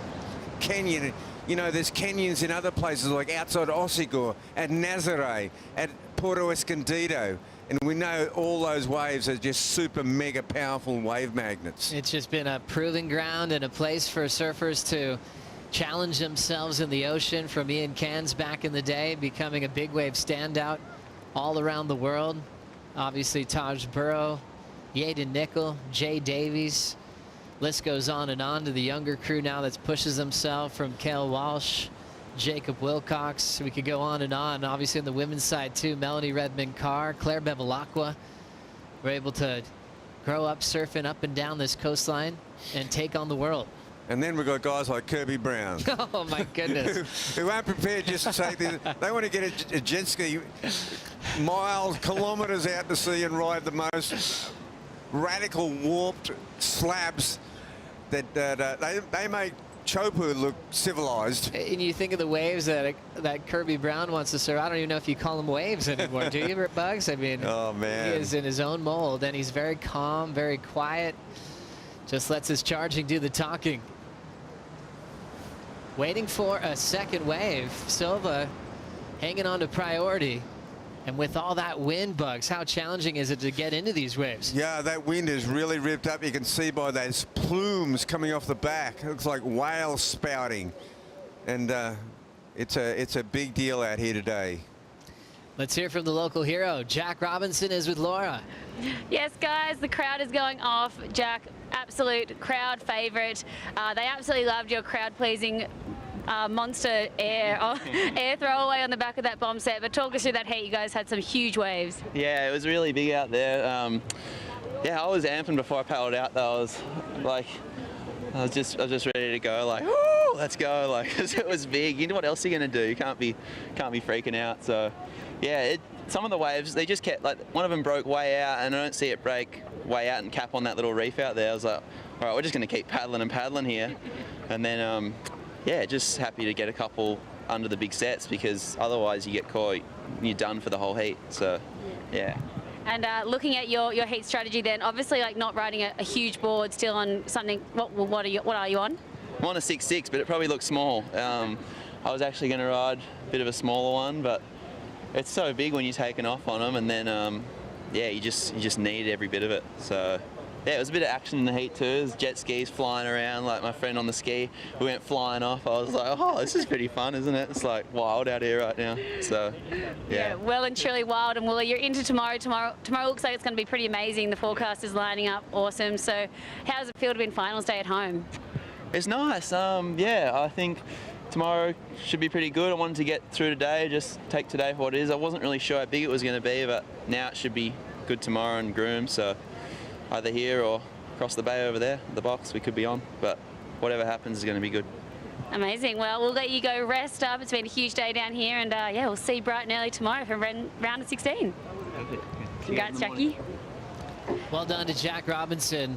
canyon. You know, there's canyons in other places, like outside Ossegor, at Nazare, at Puerto Escondido. And we know all those waves are just super mega powerful wave magnets. It's just been a proving ground and a place for surfers to challenge themselves in the ocean, from Ian Cairns back in the day, becoming a big wave standout all around the world. Obviously, Taj Burrow, Yaden Nickel, Jay Davies. List goes on to the younger crew now that pushes themselves, from Cale Walsh, Jacob Wilcox. We could go on and on. Obviously on the women's side too, Melanie Redmond-Carr, Claire Bevilacqua were able to grow up surfing up and down this coastline and take on the world. And then we've got guys like Kirby Brown. Oh, my goodness. who aren't prepared just to take this. They want to get a jet ski miles, kilometres out to sea and ride the most radical warped slabs that they make Chopu look civilized. And you think of the waves that Kirby Brown wants to surf. I don't even know if you call them waves anymore, do you, Bugs? I mean, oh, man. He is in his own mold, and he's very calm, very quiet. Just lets his charging do the talking. Waiting for a second wave. Silva hanging on to priority. And with all that wind, Bugs, how challenging is it to get into these waves? Yeah, that wind is really ripped up. You can see by those plumes coming off the back. It looks like whales spouting. And it's a big deal out here today. Let's hear from the local hero. Jack Robinson is with Laura. Yes, guys, the crowd is going off. Jack, absolute crowd favorite. They absolutely loved your crowd-pleasing monster air throwaway on the back of that bomb set. But talk us through that heat. You guys had some huge waves. Yeah, it was really big out there. Yeah, I was amping before I paddled out though. I was just ready to go, like, woo, let's go, like, 'cause it was big. You know what else you're gonna do? You can't be freaking out. So yeah, some of the waves, they just kept, like, one of them broke way out, and I don't see it break way out and cap on that little reef out there. I was like, all right, we're just gonna keep paddling and paddling here. And then yeah, just happy to get a couple under the big sets, because otherwise you get caught, you're done for the whole heat. So yeah. And looking at your heat strategy then, obviously, like, not riding a huge board, still on something, what are you on? I'm on a 6.6, but it probably looks small. I was actually going to ride a bit of a smaller one, but it's so big when you're taking off on them, and then yeah, you just need every bit of it. So yeah, it was a bit of action in the heat too. There's jet skis flying around, like my friend on the ski, we went flying off. I was like, oh, this is pretty fun, isn't it? It's like wild out here right now. So, yeah. Well and truly wild and woolly. You're into tomorrow. Tomorrow looks like it's going to be pretty amazing. The forecast is lining up awesome. So how does it feel to be in finals day at home? It's nice. Yeah, I think tomorrow should be pretty good. I wanted to get through today, just take today for what it is. I wasn't really sure how big it was going to be, but now it should be good tomorrow and groomed. So either here or across the bay over there, the box we could be on. But whatever happens is going to be good. Amazing. Well, we'll let you go rest up. It's been a huge day down here, and yeah, we'll see you bright and early tomorrow for round of 16. Congrats, Jackie. Well done to Jack Robinson.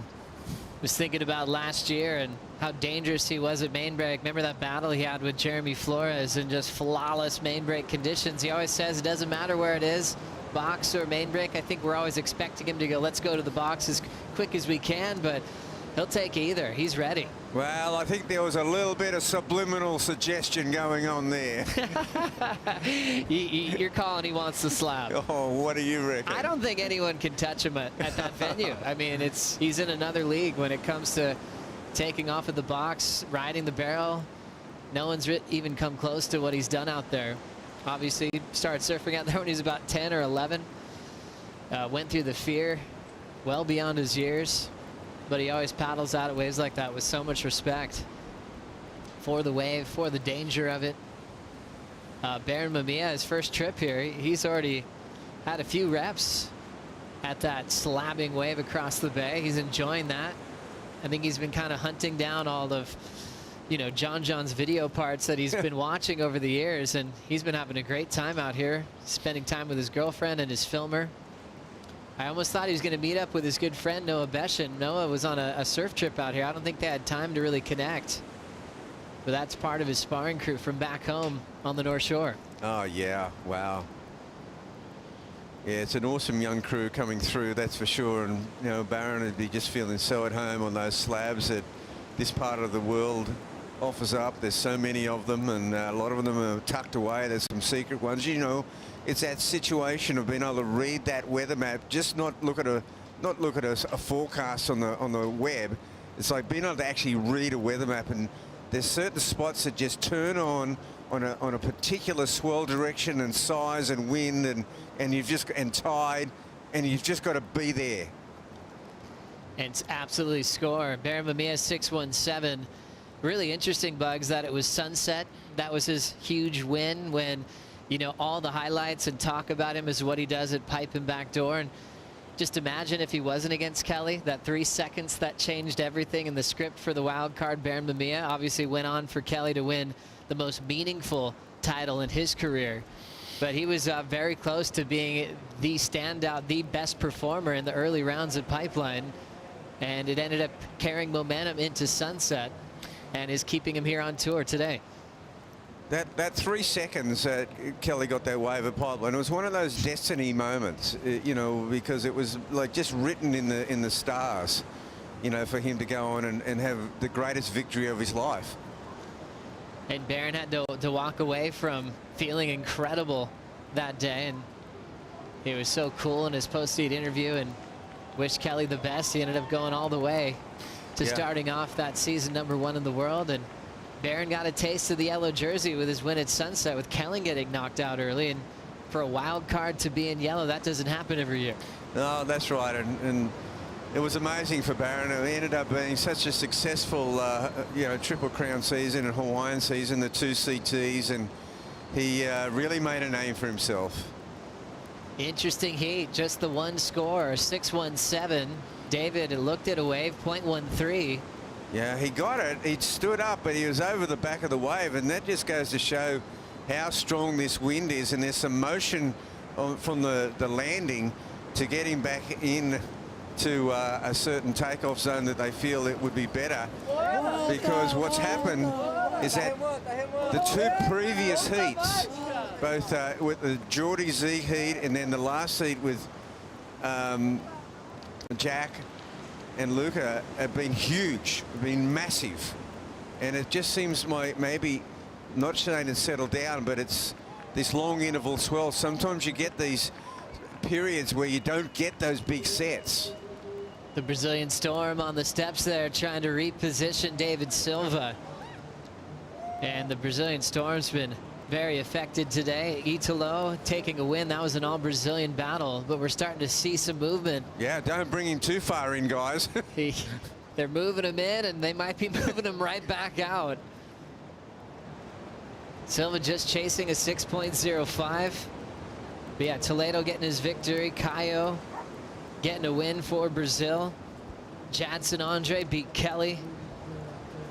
Was thinking about last year and how dangerous he was at main break. Remember that battle he had with Jeremy Flores in just flawless main break conditions. He always says it doesn't matter where it is, box or main break. I think we're always expecting him to go, let's go to the box as quick as we can, but he'll take either. He's ready. Well, I think there was a little bit of subliminal suggestion going on there. You're calling he wants the slab. Oh, what do you reckon? I don't think anyone can touch him at that venue. I mean, he's in another league when it comes to taking off of the box, riding the barrel. No one's even come close to what he's done out there. Obviously, started surfing out there when he was about 10 or 11. Went through the fear well beyond his years. But he always paddles out at waves like that with so much respect for the wave, for the danger of it. Baron Mamiya, his first trip here, he's already had a few reps at that slabbing wave across the bay. He's enjoying that. I think he's been kind of hunting down all of, you know, John's video parts that he's been watching over the years, and he's been having a great time out here, spending time with his girlfriend and his filmer. I almost thought he was going to meet up with his good friend Noah Beshin. Noah was on a surf trip out here. I don't think they had time to really connect. But that's part of his sparring crew from back home on the North Shore. Oh, yeah. Wow. Yeah, it's an awesome young crew coming through, that's for sure. And, you know, Baron would be just feeling so at home on those slabs that this part of the world offers up. There's so many of them, and a lot of them are tucked away. There's some secret ones, you know. It's that situation of being able to read that weather map, just not look at a forecast on the web. It's like being able to actually read a weather map, and there's certain spots that just turn on a particular swell direction and size and wind and tide, and you've just got to be there. And it's absolutely score. Baron Mamiya 617. Really interesting, Bugs, that it was sunset. That was his huge win when, you know, all the highlights and talk about him is what he does at pipe and backdoor. And just imagine if he wasn't against Kelly, that 3 seconds that changed everything in the script for the wild card. Baron Mamiya obviously went on for Kelly to win the most meaningful title in his career. But he was very close to being the standout, the best performer in the early rounds at Pipeline. And it ended up carrying momentum into sunset and is keeping him here on tour today. That 3 seconds Kelly got that wave at Pipeline, it was one of those destiny moments, you know, because it was like just written in the stars, you know, for him to go on and have the greatest victory of his life. And Baron had to walk away from feeling incredible that day, and he was so cool in his post-heat interview and wished Kelly the best. He ended up going all the way to starting off that season #1 in the world, and Baron got a taste of the yellow jersey with his win at Sunset, with Kelly getting knocked out early. And for a wild card to be in yellow, that doesn't happen every year. No, that's right. And it was amazing for Baron. It ended up being such a successful, you know, Triple Crown season and Hawaiian season, the 2 CTs, and he really made a name for himself. Interesting heat, just the one score, 617. David looked at a wave, 0.13. Yeah, he got it. He stood up, but he was over the back of the wave, and that just goes to show how strong this wind is. And there's some motion from the landing to get him back in to a certain takeoff zone that they feel it would be better. Because what's happened is that the 2 previous heats, both with the Geordie Z heat and then the last heat with Jack and Luca, have been huge, been massive. And it just seems like maybe not saying it's settled down, but it's this long interval swell. Sometimes you get these periods where you don't get those big sets. The Brazilian Storm on the steps there trying to reposition David Silva. And the Brazilian Storm's been very affected today. Italo taking a win. That was an all-Brazilian battle, but we're starting to see some movement. Yeah, don't bring him too far in, guys. They're moving him in, and they might be moving him right back out. Silva just chasing a 6.05. But yeah, Toledo getting his victory. Caio getting a win for Brazil. Jadson Andre beat Kelly.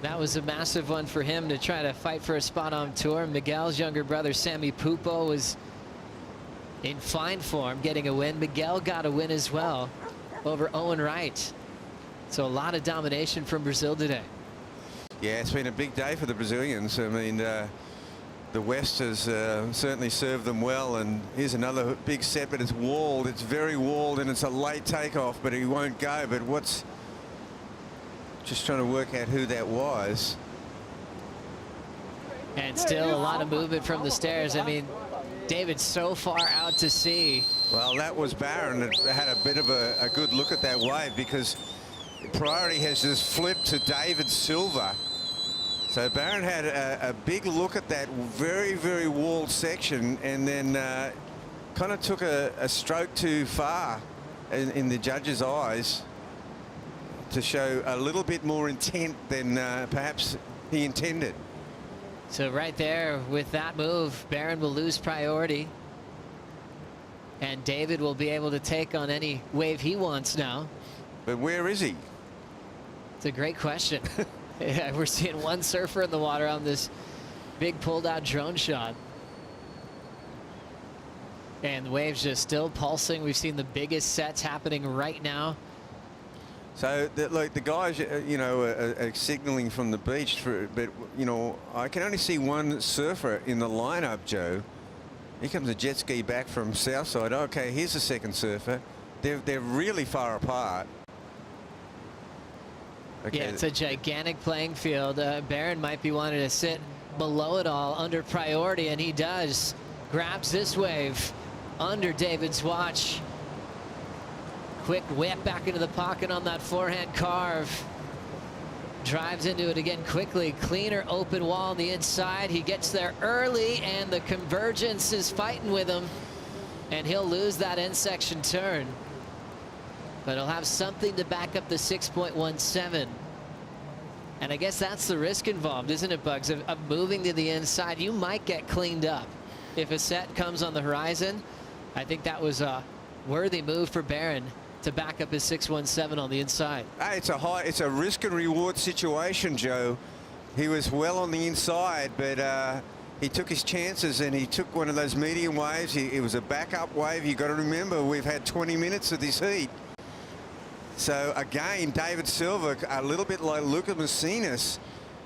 That was a massive one for him to try to fight for a spot on tour. Miguel's younger brother, Sammy Pupo, was in fine form getting a win. Miguel got a win as well over Owen Wright. So a lot of domination from Brazil today. Yeah, it's been a big day for the Brazilians. I mean, the West has certainly served them well, and here's another big set, but it's walled. It's very walled, and it's a late takeoff, but he won't go. But what's just trying to work out who that was. And still a lot of movement from the stairs. I mean, David's so far out to sea. Well, that was Barron that had a bit of a good look at that wave, because priority has just flipped to David Silva. So Barron had a big look at that very, very walled section, and then kind of took a stroke too far in the judge's eyes to show a little bit more intent than perhaps he intended. So right there with that move, Barron will lose priority. And David will be able to take on any wave he wants now. But where is he? It's a great question. Yeah, we're seeing one surfer in the water on this big pulled out drone shot. And the waves just still pulsing. We've seen the biggest sets happening right now. So look, the guys, you know, are signaling from the beach, but you know, I can only see one surfer in the lineup, Joe. Here comes a jet ski back from Southside. Okay, here's the second surfer. They're really far apart. Okay. Yeah, it's a gigantic playing field. Barron might be wanting to sit below it all under priority, and he does. Grabs this wave under David's watch. Quick whip back into the pocket on that forehand carve. Drives into it again quickly. Cleaner open wall on the inside. He gets there early, and the convergence is fighting with him. And he'll lose that end section turn. But he'll have something to back up the 6.17. And I guess that's the risk involved, isn't it, Bugs, of moving to the inside. You might get cleaned up. If a set comes on the horizon, I think that was a worthy move for Barron to back up his 6.17 on the inside. Hey, it's a risk and reward situation, Joe. He was well on the inside, but he took his chances, and he took one of those medium waves. It was a backup wave. You got to remember, we've had 20 minutes of this heat. So again, David Silva, a little bit like Luca Macinas,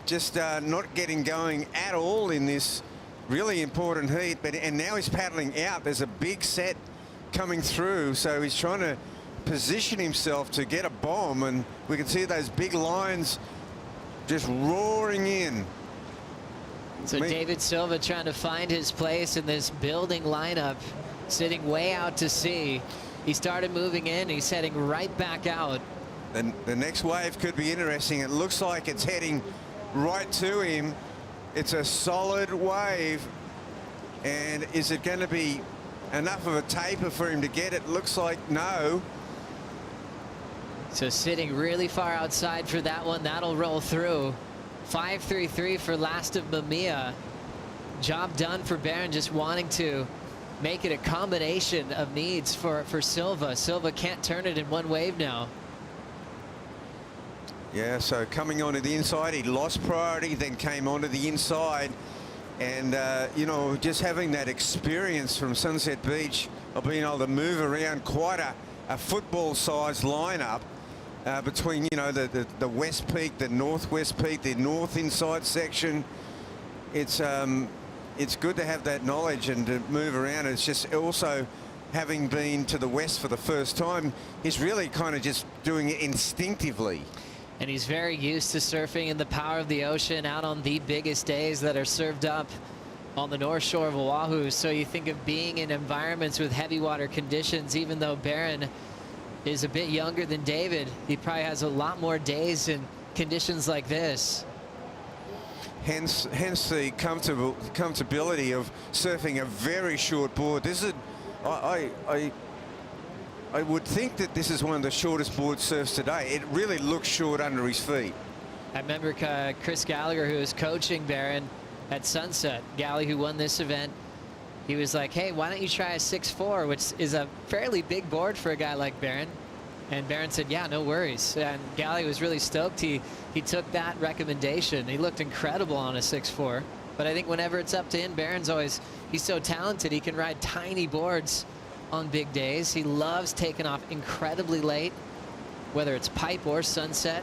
just not getting going at all in this really important heat. And now he's paddling out. There's a big set coming through, so he's trying to position himself to get a bomb, and we can see those big lines just roaring in. So David Silva trying to find his place in this building lineup, sitting way out to sea. He started moving in. He's heading right back out. The next wave could be interesting. It looks like it's heading right to him. It's a solid wave. And is it going to be enough of a taper for him to get it? Looks like no. So sitting really far outside for that one. That'll roll through. 5.33 for last of Mamiya. Job done for Barron, just wanting to make it a combination of needs for Silva. Silva can't turn it in one wave now. Yeah, so coming onto the inside, he lost priority, then came onto the inside. And, you know, just having that experience from Sunset Beach of being able to move around quite a football-sized lineup between, you know, the West Peak, the Northwest Peak, the North inside section. It's good to have that knowledge and to move around. It's just also having been to the West for the first time, he's really kind of just doing it instinctively. And he's very used to surfing in the power of the ocean out on the biggest days that are served up on the North Shore of Oahu. So you think of being in environments with heavy water conditions, even though Barron is a bit younger than David. He probably has a lot more days in conditions like this. Hence the comfortability of surfing a very short board. This is, I would think that this is one of the shortest board surfs today. It really looks short under his feet. I remember Chris Gallagher, who was coaching Barron at Sunset. Gally, who won this event, he was like, hey, why don't you try a 6'4", which is a fairly big board for a guy like Barron. And Barron said, yeah, no worries. And Gally was really stoked. He took that recommendation. He looked incredible on a 6'4". But I think whenever it's up to him, Barron's always, he's so talented. He can ride tiny boards on big days. He loves taking off incredibly late, whether it's pipe or Sunset.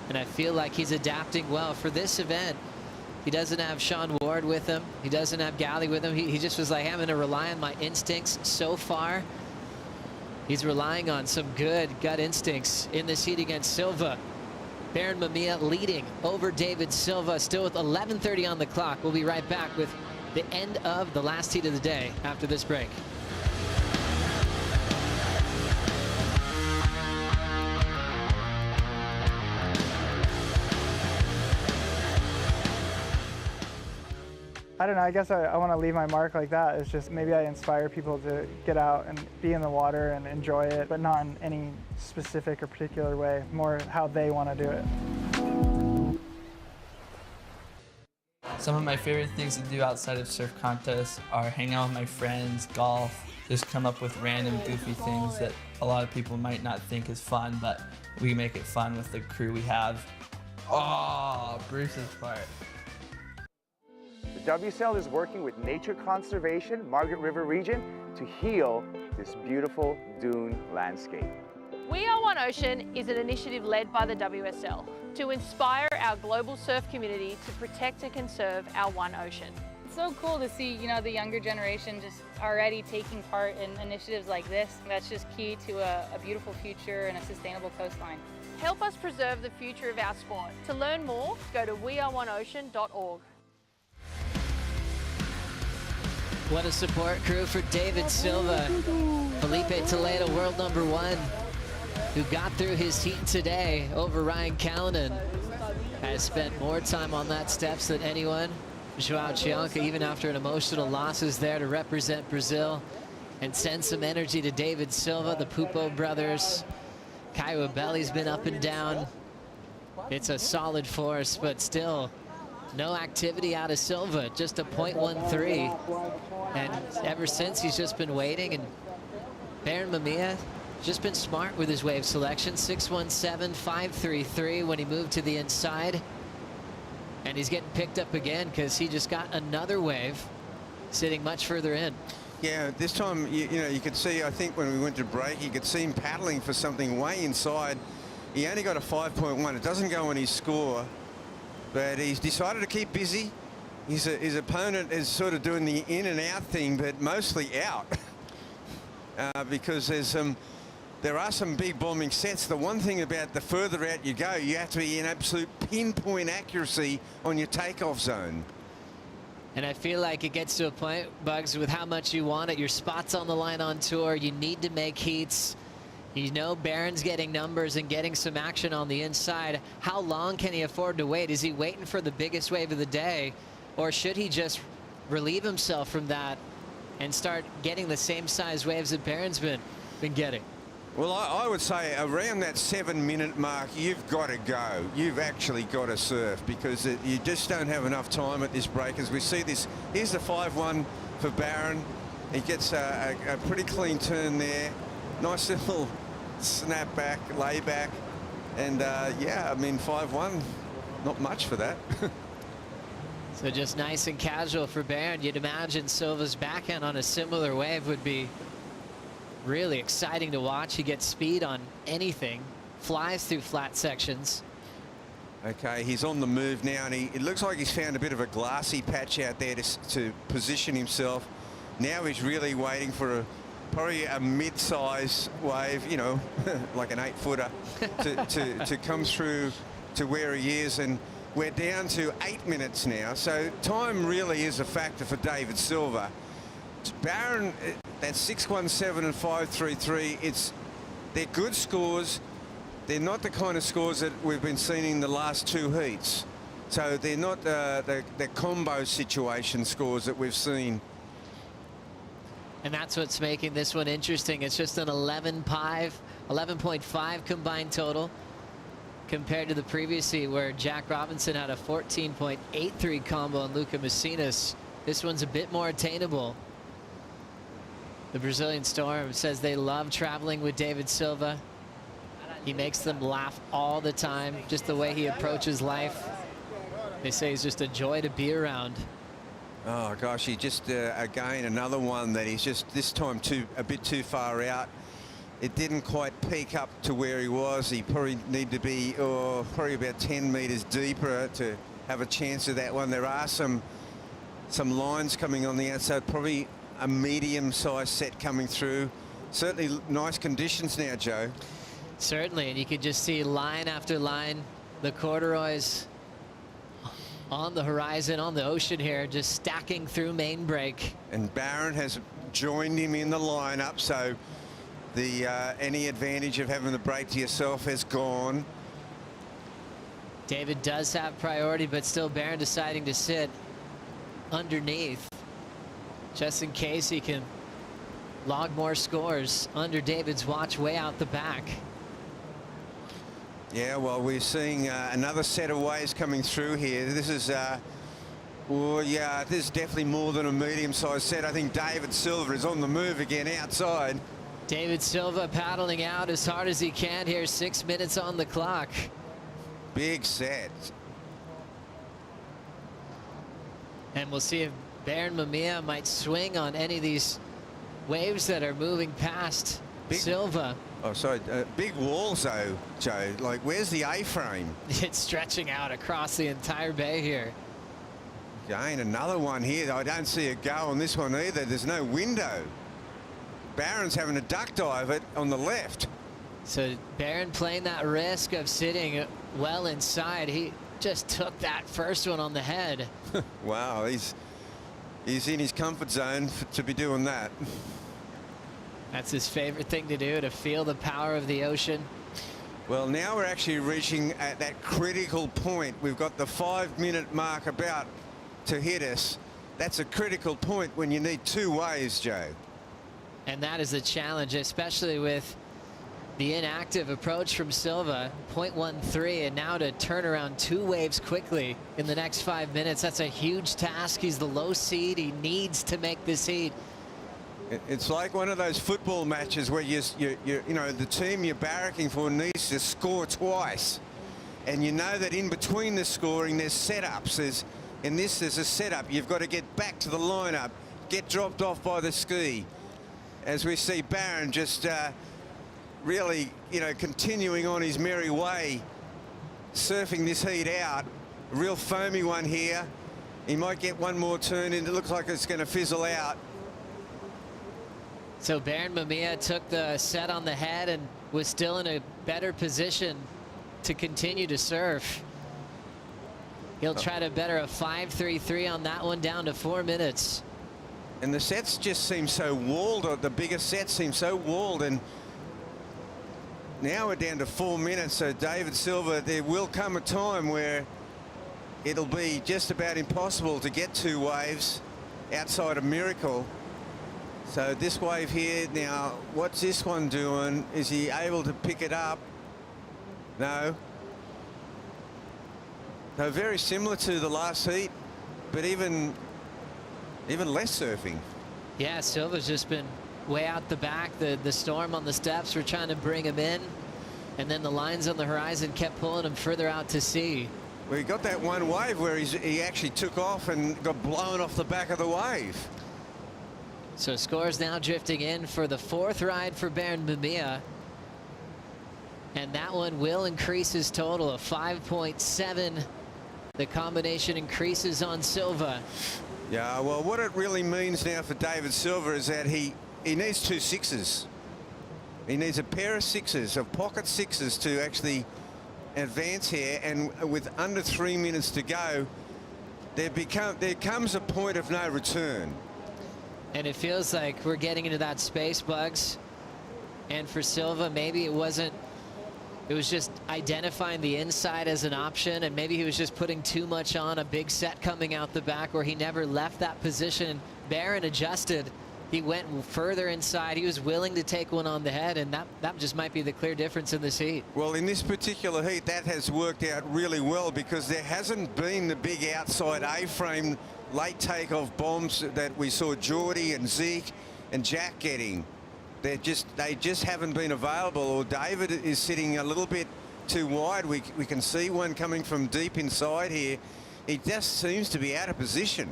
And I feel like he's adapting well for this event. He doesn't have Sean Ward with him. He doesn't have Gally with him. He just was like, I'm going to rely on my instincts. So far, he's relying on some good gut instincts in this heat against Silva. Barron Mamiya leading over David Silva, still with 11:30 on the clock. We'll be right back with the end of the last heat of the day after this break. I don't know, I guess I want to leave my mark like that. It's just maybe I inspire people to get out and be in the water and enjoy it, but not in any specific or particular way, more how they want to do it. Some of my favorite things to do outside of surf contests are hang out with my friends, golf, just come up with random goofy things that a lot of people might not think is fun, but we make it fun with the crew we have. Oh, Bruce's part. The WSL is working with Nature Conservation, Margaret River region, to heal this beautiful dune landscape. We Are One Ocean is an initiative led by the WSL to inspire our global surf community to protect and conserve our one ocean. It's so cool to see, the younger generation just already taking part in initiatives like this. That's just key to a beautiful future and a sustainable coastline. Help us preserve the future of our sport. To learn more, go to weareoneocean.org. What a support crew for David Silva. Felipe Toledo, world #1, who got through his heat today over Ryan Callanan, has spent more time on that steps than anyone. Joao Chianca, even after an emotional loss, is there to represent Brazil and send some energy to David Silva. The Pupo brothers. Caio Abelli's been up and down. It's a solid force, but still no activity out of Silva, just a .13. And ever since, he's just been waiting. And Barron Mamiya just been smart with his wave selection. 617, 533 when he moved to the inside. And he's getting picked up again because he just got another wave sitting much further in. Yeah, this time, you could see, I think when we went to break, you could see him paddling for something way inside. He only got a 5.1. It doesn't go on his score, but he's decided to keep busy. His opponent is sort of doing the in and out thing, but mostly out. Because there are some big bombing sets. The one thing about the further out you go, you have to be in absolute pinpoint accuracy on your takeoff zone. And I feel like it gets to a point, Bugs, with how much you want it. Your spot's on the line on tour. You need to make heats. Barron's getting numbers and getting some action on the inside. How long can he afford to wait? Is he waiting for the biggest wave of the day? Or should he just relieve himself from that and start getting the same size waves that Barron's been getting? Well, I would say around that 7-minute mark, you've got to go. You've actually got to surf because you just don't have enough time at this break. As we see this, here's the 5-1 for Barron. He gets a pretty clean turn there. Nice little snap back, lay back. And yeah, I mean, 5-1, not much for that. So just nice and casual for Barron. You'd imagine Silva's backhand on a similar wave would be really exciting to watch. He gets speed on anything, flies through flat sections. Okay, he's on the move now, and it looks like he's found a bit of a glassy patch out there to position himself. Now he's really waiting for probably a mid-size wave, like an 8-footer, to come through to where he is. And we're down to 8 minutes now, so time really is a factor for David Silva. Barron, that 617 and 533, it's they're good scores. They're not the kind of scores that we've been seeing in the last 2 heats. So they're not the combo situation scores that we've seen. And that's what's making this one interesting. It's just an 11.5 combined total compared to the previous heat where Jack Robinson had a 14.83 combo on Luca Macinas. This one's a bit more attainable. The Brazilian Storm says they love traveling with David Silva. He makes them laugh all the time, just the way he approaches life. They say he's just a joy to be around. Oh gosh, he just again another one that he's just this time a bit too far out. It didn't quite peak up to where he was. He probably need to be probably about 10 meters deeper to have a chance of that one. There are some lines coming on the outside, probably a medium-sized set coming through. Certainly nice conditions now, Joe. Certainly, and you can just see line after line, the corduroys on the horizon, on the ocean here, just stacking through main break. And Barron has joined him in the lineup, so the any advantage of having the break to yourself has gone. David does have priority, but still Barron deciding to sit underneath just in case he can log more scores under David's watch way out the back. Yeah, well, we're seeing another set of waves coming through here. This is, well, yeah, this is definitely more than a medium-sized set. I think David Silva is on the move again outside. David Silva paddling out as hard as he can here. 6 minutes on the clock. Big set. And we'll see if Baron Mamiya might swing on any of these waves that are moving past Silva. Oh, sorry, big walls though, Joe. Like, where's the A-frame? It's stretching out across the entire bay here. Again, another one here. I don't see a go on this one either. There's no window. Barron's having a duck dive it on the left. So Barron playing that risk of sitting well inside. He just took that first one on the head. Wow, he's in his comfort zone to be doing that. That's his favorite thing to do, to feel the power of the ocean. Well, now we're actually reaching at that critical point. We've got the 5-minute mark about to hit us. That's a critical point when you need 2 waves, Joe. And that is a challenge, especially with the inactive approach from Silva, 0.13, and now to turn around 2 waves quickly in the next 5 minutes. That's a huge task. He's the low seed. He needs to make this heat. It's like one of those football matches where you know the team you're barracking for needs to score twice, and you know that in between the scoring there's setups. There's a setup. You've got to get back to the lineup, get dropped off by the ski. As we see Barron just really, continuing on his merry way, surfing this heat out. A real foamy one here. He might get one more turn and it looks like it's going to fizzle out. So Baron Mamiya took the set on the head and was still in a better position to continue to surf. He'll try to better a 5.33 on that one, down to 4 minutes. And the sets just seem so walled, or the bigger sets seem so walled, and now we're down to 4 minutes. So David Silva, there will come a time where it'll be just about impossible to get 2 waves outside a miracle. So this wave here now, what's this one doing? Is he able to pick it up? No. No, very similar to the last heat, but even less surfing. Yeah, Silva's just been way out the back. The storm on the steps were trying to bring him in, and then the lines on the horizon kept pulling him further out to sea. We got that one wave where he actually took off and got blown off the back of the wave. So scores now drifting in for the 4th ride for Baron Mamiya. And that one will increase his total of 5.7. The combination increases on Silva. Yeah, well, what it really means now for David Silva is that he needs 2 6s. He needs a pair of 6s, of pocket 6s, to actually advance here. And with under 3 minutes to go, there comes a point of no return. And it feels like we're getting into that space, Bugs, And for Silva, maybe it wasn't, it was just identifying the inside as an option, and maybe he was just putting too much on a big set coming out the back where he never left that position. Barron adjusted. He went further inside. He was willing to take one on the head, and that just might be the clear difference in this heat. Well, in this particular heat, that has worked out really well because there hasn't been the big outside A-frame late takeoff bombs that we saw Geordie and Zeke and Jack getting. They just haven't been available, or David is sitting a little bit too wide. We can see one coming from deep inside here. He just seems to be out of position.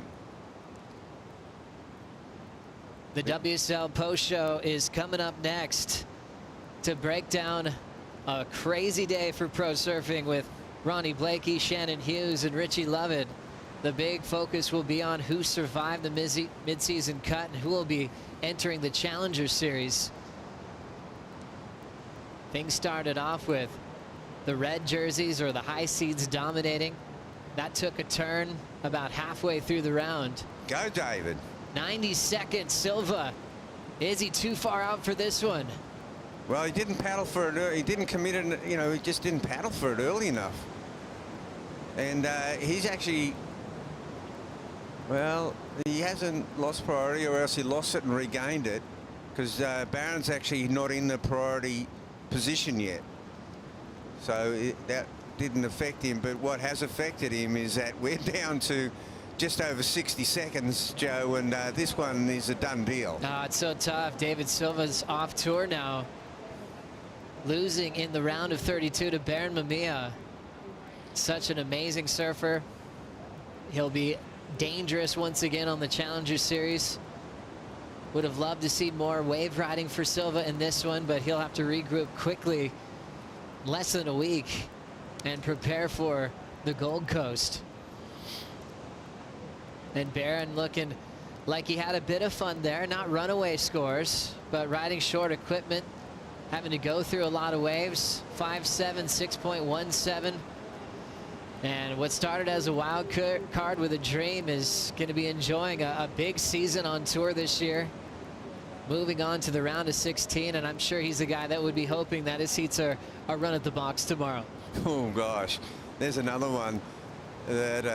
The WSL post show is coming up next to break down a crazy day for pro surfing with Ronnie Blakey, Shannon Hughes, and Richie Lovett. The big focus will be on who survived the mid-season cut and who will be entering the Challenger Series. Things started off with the red jerseys or the high seeds dominating. That took a turn about halfway through the round. Go, David. 92nd, Silva. Is he too far out for this one? Well, he didn't paddle for it. He didn't commit it. You know, he just didn't paddle for it early enough. And he's actually, well, he hasn't lost priority, or else he lost it and regained it, because Barron's actually not in the priority position yet. So that didn't affect him. But what has affected him is that we're down to just over 60 seconds, Joe, and this one is a done deal. It's so tough. David Silva's off tour now, losing in the round of 32 to Barron Mamiya. Such an amazing surfer. He'll be dangerous once again on the Challenger Series. Would have loved to see more wave riding for Silva in this one, but he'll have to regroup quickly, less than a week, and prepare for the Gold Coast. And Barron looking like he had a bit of fun there, not runaway scores, but riding short equipment, having to go through a lot of waves. 5.7, 6.17. And what started as a wild card with a dream is going to be enjoying a big season on tour this year. Moving on to the round of 16, and I'm sure he's the guy that would be hoping that his heats are run at the box tomorrow. Oh gosh, there's another one that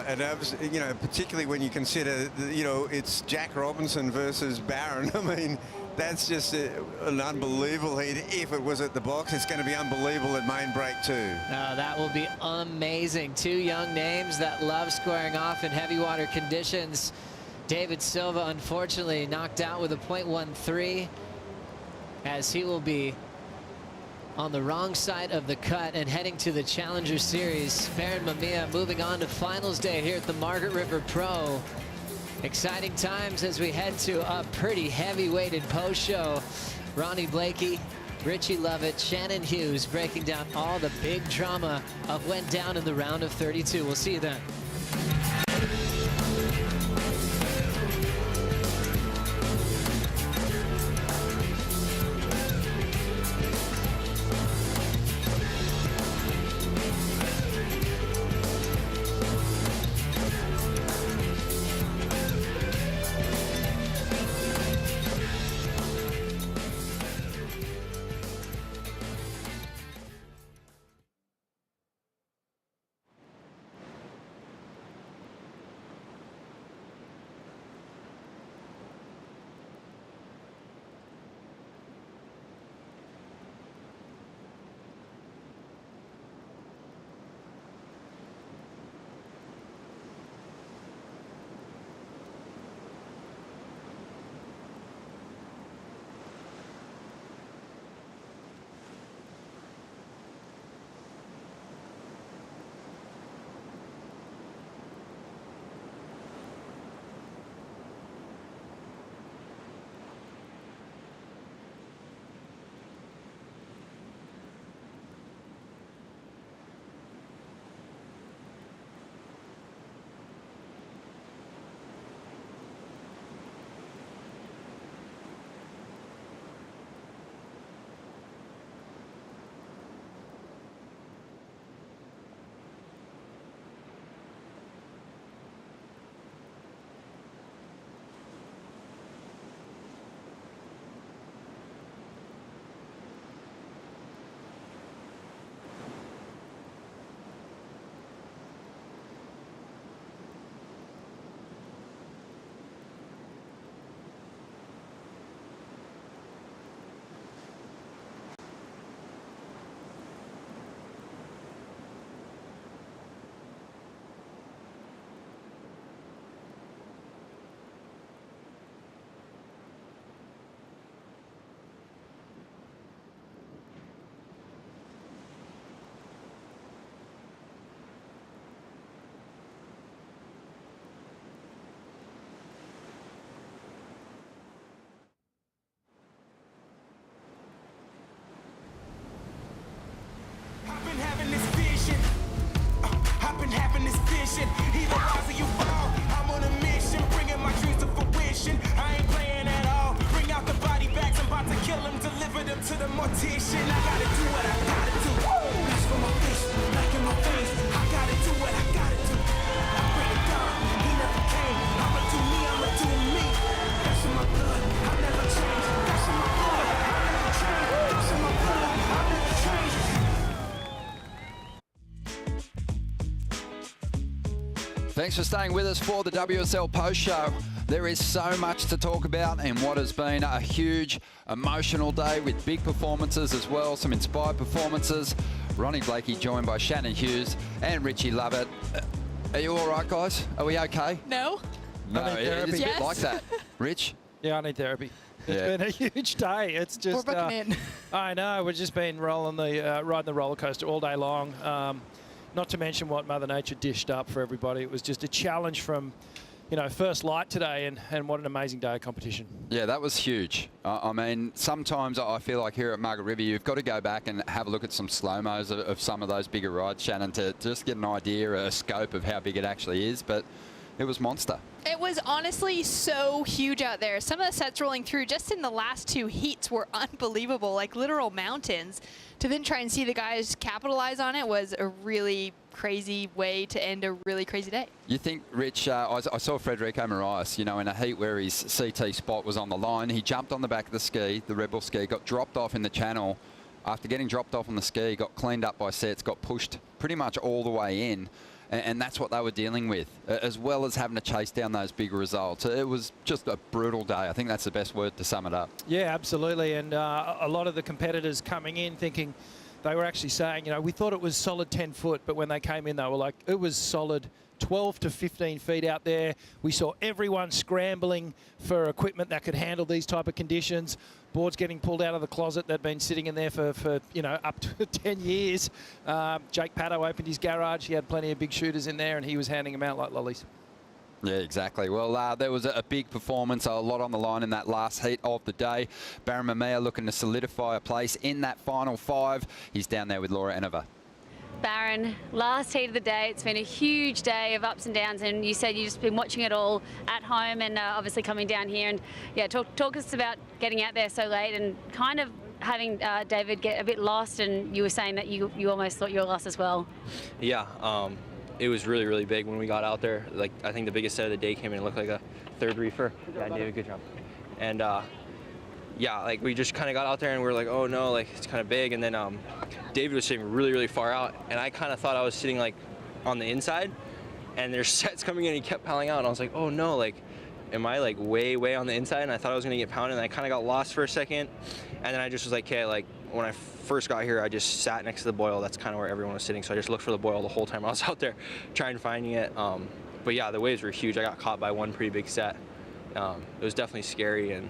and you know, particularly when you consider, you know, it's Jack Robinson versus Barron. I mean, that's just an unbelievable heat. If it was at the box, it's going to be unbelievable at main break too. That will be amazing. Two young names that love squaring off in heavy water conditions. David Silva, unfortunately, knocked out with a .13, as he will be on the wrong side of the cut and heading to the Challenger Series. Barron Mamiya moving on to finals day here at the Margaret River Pro. Exciting times as we head to a pretty heavy-weighted post show. Ronnie Blakey, Richie Lovett, Shannon Hughes breaking down all the big drama of went down in the round of 32. We'll see you then. Thanks for staying with us for the WSL Post Show. There is so much to talk about in what has been a huge emotional day with big performances as well, some inspired performances. Ronnie Blakey joined by Shannon Hughes and Richie Lovett. Are you all right, guys? Are we okay? No. No, I need therapy. it's a bit Yes. like that. Rich? Yeah, I need therapy. It's Yeah. been a huge day. It's just. We're booking in. I know. We've just been riding the roller coaster all day long. Not to mention what Mother Nature dished up for everybody. It was just a challenge from, first light today, and what an amazing day of competition. Yeah, that was huge. I mean, sometimes I feel like here at Margaret River, you've got to go back and have a look at some slow-mos of some of those bigger rides, Shannon, to just get an idea, a scope of how big it actually is. But it was monster. It was honestly so huge out there. Some of the sets rolling through just in the last 2 heats were unbelievable, like literal mountains. To then try and see the guys capitalize on it was a really crazy way to end a really crazy day. You think, Rich, I saw Federico Moraes, in a heat where his CT spot was on the line. He jumped on the back of the ski, the Red Bull ski, got dropped off in the channel. After getting dropped off on the ski, got cleaned up by sets, got pushed pretty much all the way in. And that's what they were dealing with, as well as having to chase down those big results. It was just a brutal day. I think that's the best word to sum it up. Yeah, absolutely. And a lot of the competitors coming in thinking, they were actually saying, we thought it was solid 10 foot, but when they came in, they were like, it was solid 12 to 15 feet out there. We saw everyone scrambling for equipment that could handle these type of conditions. Boards getting pulled out of the closet that had been sitting in there for up to 10 years. Jake Pato opened his garage. He had plenty of big shooters in there, and he was handing them out like lollies. Yeah, exactly. Well, there was a big performance, a lot on the line in that last heat of the day. Baron Mamiya looking to solidify a place in that final 5. He's down there with Laura Enova. Baron, last heat of the day. It's been a huge day of ups and downs, and you said you've just been watching it all at home and obviously coming down here. And yeah, talk us about getting out there so late and kind of having David get a bit lost. And you were saying that you almost thought you were lost as well. Yeah, it was really, really big when we got out there. Like, I think the biggest set of the day came in and looked like a 3rd reefer. Yeah, David, good job. And yeah, like we just kind of got out there and we were like, oh no, like it's kind of big. And then David was sitting really, really far out, and I kind of thought I was sitting like on the inside, and there's sets coming in and he kept piling out, and I was like, oh no, like am I like way, way on the inside? And I thought I was gonna get pounded, and I kind of got lost for a second, and then I just was like, okay, like when I first got here, I just sat next to the boil. That's kind of where everyone was sitting, so I just looked for the boil the whole time I was out there trying to find it. But yeah, the waves were huge. I got caught by one pretty big set. It was definitely scary, and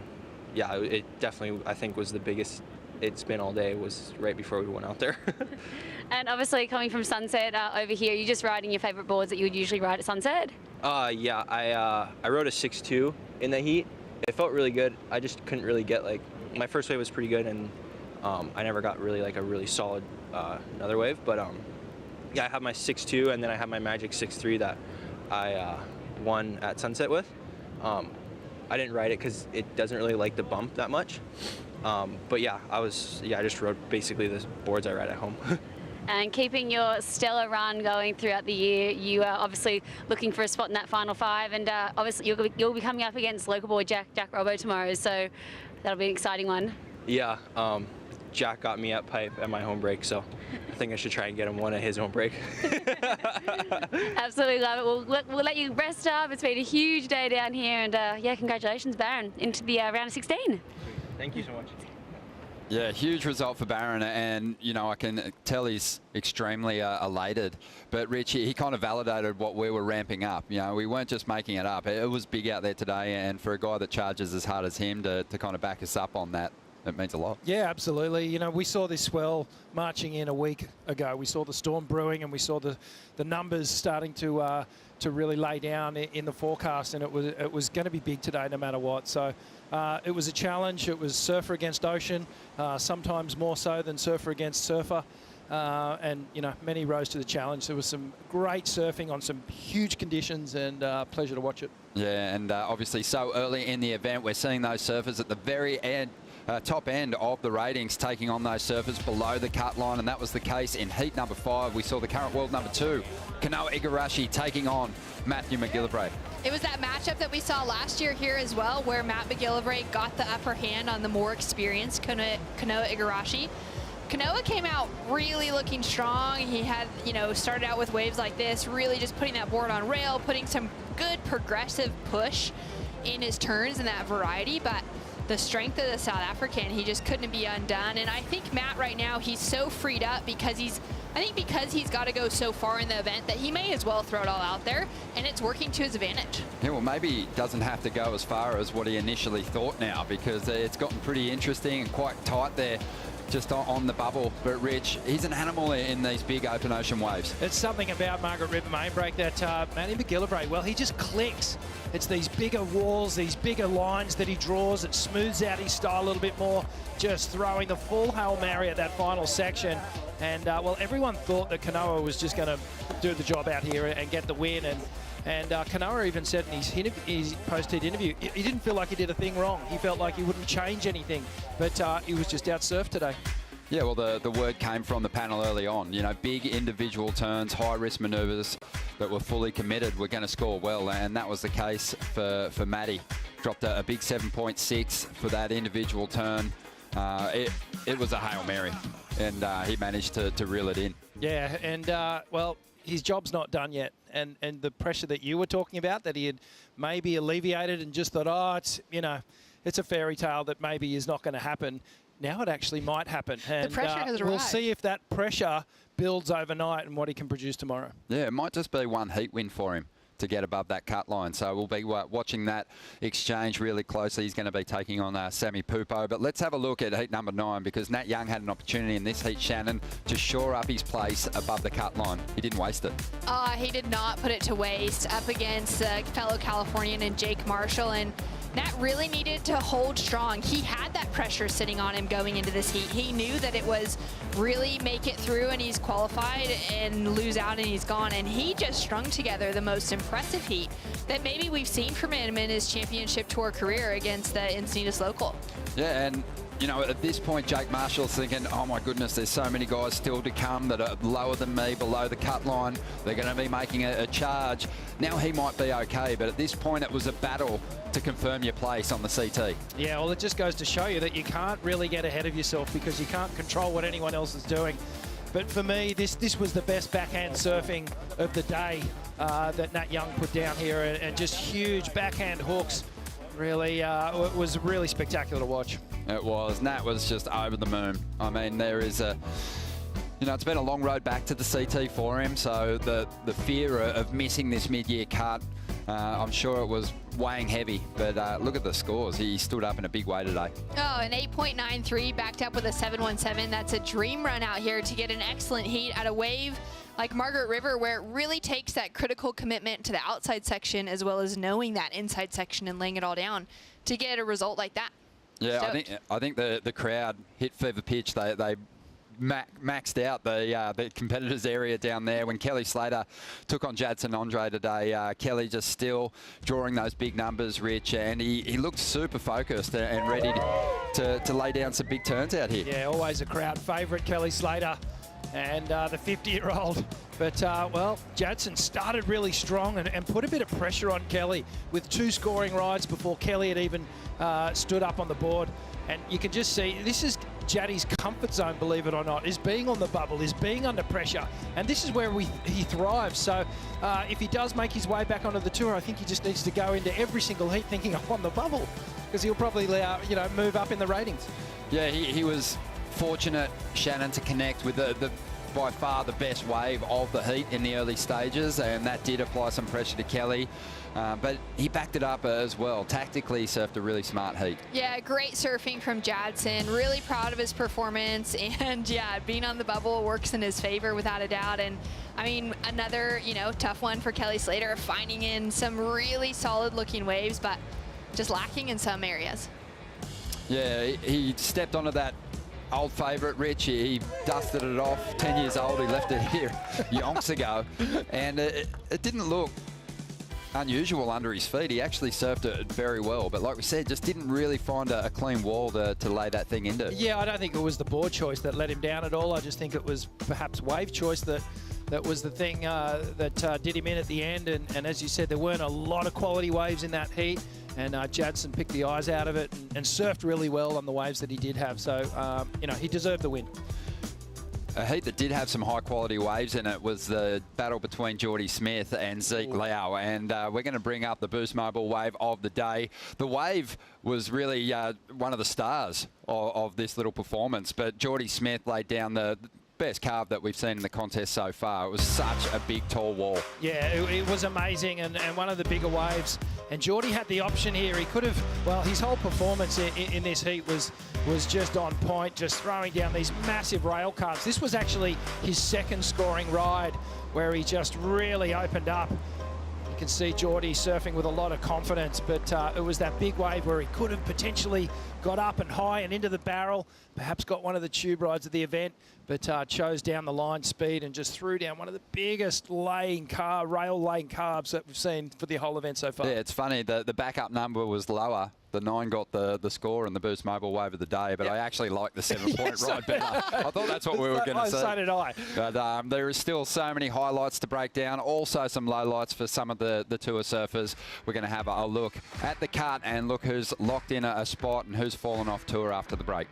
yeah, it definitely, I think, was the biggest it's been all day, was right before we went out there. And obviously coming from Sunset over here, you're just riding your favorite boards that you would usually ride at Sunset? Yeah, I rode a 6.2 in the heat. It felt really good. I just couldn't really get, like, my first wave was pretty good, and I never got really like a really solid another wave. But yeah, I have my 6.2, and then I have my Magic 6.3 that I won at Sunset with. I didn't ride it because it doesn't really like the bump that much. But yeah, I just rode basically the boards I ride at home. And keeping your stellar run going throughout the year, you are obviously looking for a spot in that final 5, and obviously you'll be coming up against local boy Jack Robbo tomorrow, so that'll be an exciting one. Yeah, Jack got me at pipe at my home break, so I think I should try and get him one at his home break. Absolutely love it. We'll let you rest up. It's been a huge day down here, and yeah, congratulations, Baron, into the round of 16. Thank you so much. Yeah, huge result for Baron, and I can tell he's extremely elated. But Rich, he kind of validated what we were ramping up. We weren't just making it up. It was big out there today, and for a guy that charges as hard as him to kind of back us up on that, it means a lot. Yeah, absolutely. We saw this swell marching in a week ago. We saw the storm brewing, and we saw the numbers starting to really lay down in the forecast, and it was going to be big today no matter what. So it was a challenge. It was surfer against ocean, sometimes more so than surfer against surfer. And many rose to the challenge. There was some great surfing on some huge conditions, and pleasure to watch it. Yeah, and obviously so early in the event, we're seeing those surfers at the very end. Top end of the ratings taking on those surfers below the cut line, and that was the case in heat number 5. We saw the current world number 2, Kanoa Igarashi, taking on Matthew McGillivray. It was that matchup that we saw last year here as well, where Matt McGillivray got the upper hand on the more experienced Kanoa Igarashi. Kanoa came out really looking strong. He had, you know, started out with waves like this, really just putting that board on rail, putting some good progressive push in his turns and that variety, but the strength of the South African, he just couldn't be undone. And I think Matt right now, he's so freed up because he's got to go so far in the event that he may as well throw it all out there, and it's working to his advantage. Yeah, well, maybe he doesn't have to go as far as what he initially thought now, because it's gotten pretty interesting and quite tight there just on the bubble. But Rich, he's an animal in these big open ocean waves. It's something about Margaret River main break that Matty McGillivray, well, he just clicks. It's these bigger walls, these bigger lines that he draws. It smooths out his style a little bit more, just throwing the full Hail Mary at that final section. And, well, everyone thought that Kanoa was just going to do the job out here and get the win. And Kanoa even said in his post-heat interview, he didn't feel like he did a thing wrong. He felt like he wouldn't change anything, but he was just out-surfed today. Yeah, well, the word came from the panel early on. You know, big individual turns, high-risk manoeuvres that were fully committed were going to score well, and that was the case for Matty. Dropped a big 7.6 for that individual turn. It was a Hail Mary, and he managed to reel it in. Yeah, and, well, his job's not done yet. And the pressure that you were talking about, that he had maybe alleviated and just thought, oh, it's, you know, it's a fairy tale that maybe is not going to happen. Now it actually might happen. And the pressure has arrived. We'll see if that pressure builds overnight and what he can produce tomorrow. Yeah, it might just be one heat win for him to get above that cut line. So we'll be watching that exchange really closely. He's going to be taking on Sammy Pupo. But let's have a look at heat number 9, because Nat Young had an opportunity in this heat, Shannon, to shore up his place above the cut line. He didn't waste it. He did not put it to waste up against fellow Californian and Jake Marshall. And Nat really needed to hold strong. He had that pressure sitting on him going into this heat. He knew that it was really make it through and he's qualified, and lose out and he's gone. And he just strung together the most impressive heat that maybe we've seen from him in his championship tour career against the Encinitas local. Yeah, and you know, at this point, Jake Marshall's thinking, oh my goodness, there's so many guys still to come that are lower than me, below the cut line. They're going to be making a charge. Now he might be okay, but at this point it was a battle to confirm your place on the CT. Yeah, well, it just goes to show you that you can't really get ahead of yourself because you can't control what anyone else is doing. But for me, this was the best backhand surfing of the day that Nat Young put down here, and just huge backhand hooks. Really, it was really spectacular to watch. It was. Nat was just over the moon. I mean, there is a, you know, it's been a long road back to the CT for him, so the fear of missing this mid-year cut, I'm sure it was weighing heavy, but look at the scores. He stood up in a big way today. Oh, an 8.93 backed up with a 7.17. That's a dream run out here to get an excellent heat at a wave like Margaret River, where it really takes that critical commitment to the outside section as well as knowing that inside section and laying it all down to get a result like that. Yeah, Stoked. I think the crowd hit fever pitch. They maxed out the competitors' area down there. When Kelly Slater took on Jadson Andre today, Kelly just still drawing those big numbers, Rich, and he looked super focused and ready to lay down some big turns out here. Yeah, always a crowd favourite, Kelly Slater, and the 50-year-old. But, well, Jadson started really strong and put a bit of pressure on Kelly with 2 scoring rides before Kelly had even stood up on the board. And you can just see, this is Jaddy's comfort zone, believe it or not, is being on the bubble, is being under pressure. And this is where he thrives. So if he does make his way back onto the tour, I think he just needs to go into every single heat thinking, I'm on the bubble, because he'll probably, you know, move up in the ratings. Yeah, he was fortunate, Shannon, to connect with the by far the best wave of the heat in the early stages, and that did apply some pressure to Kelly. But he backed it up as well. Tactically, he surfed a really smart heat. Yeah, great surfing from Jadson. Really proud of his performance. And, yeah, being on the bubble works in his favor without a doubt. And, I mean, another, you know, tough one for Kelly Slater, finding in some really solid-looking waves, but just lacking in some areas. Yeah, he stepped onto that old favourite, Rich. He dusted it off. 10 years old, he left it here yonks ago. And it didn't look unusual under his feet. He actually surfed it very well, but like we said, just didn't really find a clean wall to lay that thing into. Yeah, I don't think it was the board choice that let him down at all. I just think it was perhaps wave choice that was the thing that did him in at the end. And as you said, there weren't a lot of quality waves in that heat, and Jadson picked the eyes out of it and surfed really well on the waves that he did have. So, you know, he deserved the win. A heat that did have some high-quality waves in it was the battle between Geordie Smith and Zeke Lau, and we're going to bring up the Boost Mobile wave of the day. The wave was really one of the stars of this little performance, but Geordie Smith laid down the best carve that we've seen in the contest so far. It was such a big, tall wall. Yeah, it was amazing, and one of the bigger waves. And Geordie had the option here. He could have, well, his whole performance in this heat was just on point, just throwing down these massive rail carves. This was actually his second scoring ride where he just really opened up. You can see Geordie surfing with a lot of confidence, but it was that big wave where he could have potentially got up and high and into the barrel, perhaps got one of the tube rides of the event, but chose down the line speed and just threw down one of the biggest rail laying carbs that we've seen for the whole event so far. Yeah, it's funny, the backup number was lower. The 9 got the score and the Boost Mobile wave of the day, but I actually like the 7-point ride better. I thought that's what we were going to see. So did I. But there is still so many highlights to break down, also some lowlights for some of the tour surfers. We're going to have a look at the cut and look who's locked in a spot and who's fallen off tour after the break.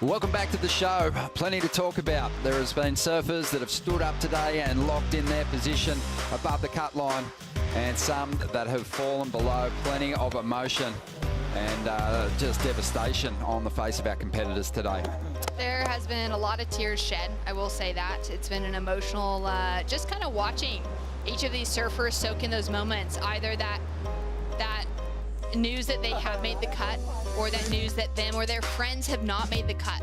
Welcome back to the show. Plenty to talk about. There has been surfers that have stood up today and locked in their position above the cut line, and some that have fallen below. Plenty of emotion and just devastation on the face of our competitors today. There has been a lot of tears shed, I will say that. It's been an emotional, just kind of watching each of these surfers soak in those moments, either that news that they have made the cut, or that news that them or their friends have not made the cut.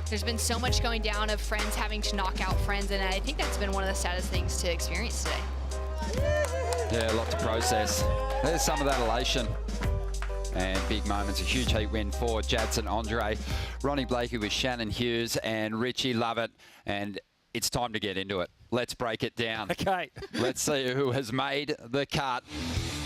There's been so much going down of friends having to knock out friends, and I think that's been one of the saddest things to experience today. Yeah, a lot to process. There's some of that elation and big moments. A huge heat win for Jadson Andre, Ronnie Blakey with Shannon Hughes and Richie Lovett, and it's time to get into it. Let's break it down. Okay. Let's see who has made the cut.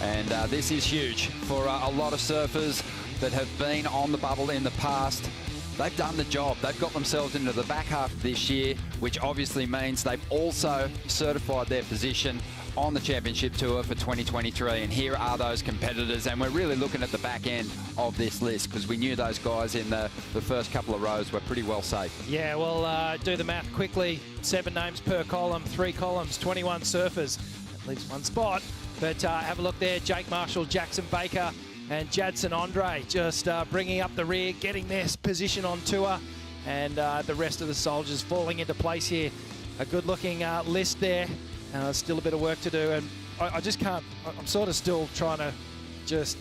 And this is huge for a lot of surfers that have been on the bubble in the past. They've done the job. They've got themselves into the back half of this year, which obviously means they've also certified their position on the championship tour for 2023. And here are those competitors. And we're really looking at the back end of this list because we knew those guys in the first couple of rows were pretty well safe. Yeah, well, do the math quickly. 7 names per column, 3 columns, 21 surfers. That leaves 1 spot. But have a look there. Jake Marshall, Jackson Baker, and Jadson Andre just bringing up the rear, getting their position on tour, and the rest of the soldiers falling into place here a good-looking list there. Still a bit of work to do, and I just can't. I'm sort of still trying to just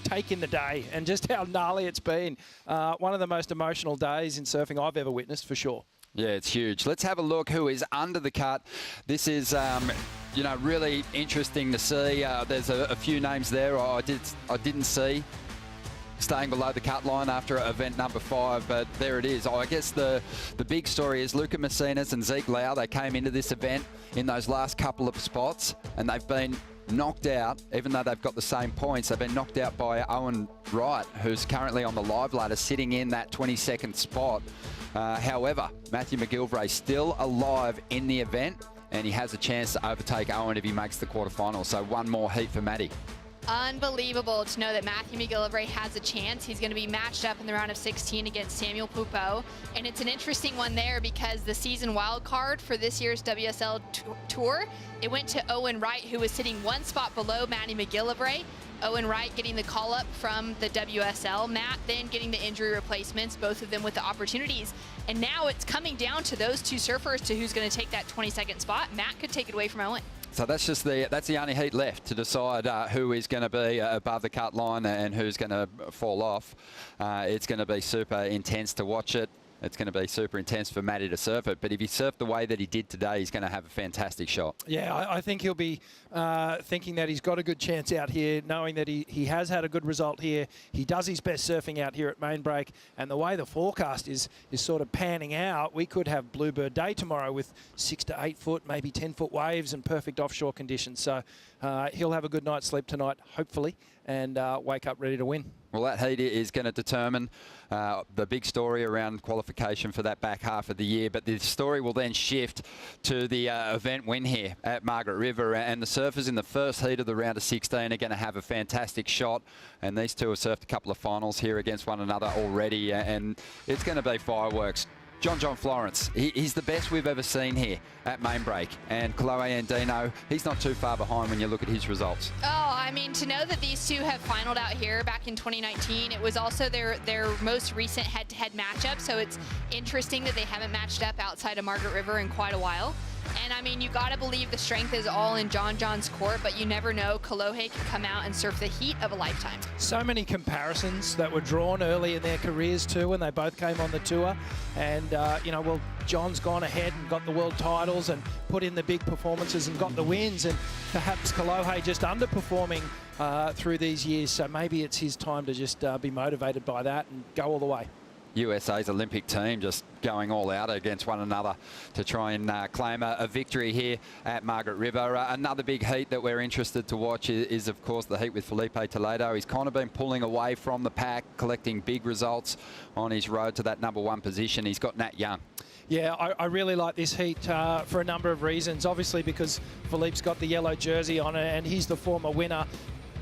take in the day and just how gnarly it's been. One of the most emotional days in surfing I've ever witnessed, for sure. Yeah, it's huge. Let's have a look who is under the cut. This is, you know, really interesting to see. There's a few names there I didn't see staying below the cut line after event number 5, but there it is. I guess the big story is Luca Messinas and Zeke Lau. They came into this event in those last couple of spots, and they've been knocked out, even though they've got the same points. They've been knocked out by Owen Wright, who's currently on the live ladder, sitting in that 22nd spot. However, Matthew McGilvray still alive in the event, and he has a chance to overtake Owen if he makes the quarterfinals. So one more heat for Matty. Unbelievable to know that Matthew McGilvray has a chance. He's going to be matched up in the round of 16 against Samuel Pupo. And it's an interesting one there because the season wild card for this year's WSL Tour, it went to Owen Wright, who was sitting one spot below Matty McGilvray. Owen Wright getting the call up from the WSL. Matt then getting the injury replacements, both of them with the opportunities. And now it's coming down to those two surfers to who's going to take that 22nd spot. Matt could take it away from Owen. So that's the only heat left to decide who is going to be above the cut line and who's going to fall off. It's going to be super intense to watch it. It's going to be super intense for Matty to surf it. But if he surfed the way that he did today, he's going to have a fantastic shot. Yeah, I think he'll be thinking that he's got a good chance out here, knowing that he has had a good result here. He does his best surfing out here at Main Break. And the way the forecast is sort of panning out, we could have Bluebird Day tomorrow with 6 to 8 foot, maybe 10 foot waves and perfect offshore conditions. So he'll have a good night's sleep tonight, hopefully, and wake up ready to win. Well, that heat is going to determine the big story around qualification for that back half of the year. But the story will then shift to the event win here at Margaret River. And the surfers in the first heat of the round of 16 are going to have a fantastic shot. And these two have surfed a couple of finals here against one another already. And it's going to be fireworks. John Florence, he's the best we've ever seen here at Main Break. And Chloe Andino, he's not too far behind when you look at his results. Oh, I mean, to know that these two have finaled out here back in 2019, it was also their most recent head-to-head matchup, so it's interesting that they haven't matched up outside of Margaret River in quite a while. And I mean, you gotta believe the strength is all in John's court, but you never know. Kolohe can come out and surf the heat of a lifetime. So many comparisons that were drawn early in their careers too when they both came on the tour. And, you know, well, John's gone ahead and got the world titles and put in the big performances and got the wins. And perhaps Kolohe just underperforming through these years. So maybe it's his time to just be motivated by that and go all the way. USA's Olympic team just going all out against one another to try and claim a victory here at Margaret River. Another big heat that we're interested to watch is, of course, the heat with Felipe Toledo. He's kind of been pulling away from the pack, collecting big results on his road to that #1 position. He's got Nat Young. Yeah, I really like this heat for a number of reasons. Obviously because Philippe's got the yellow jersey on and he's the former winner.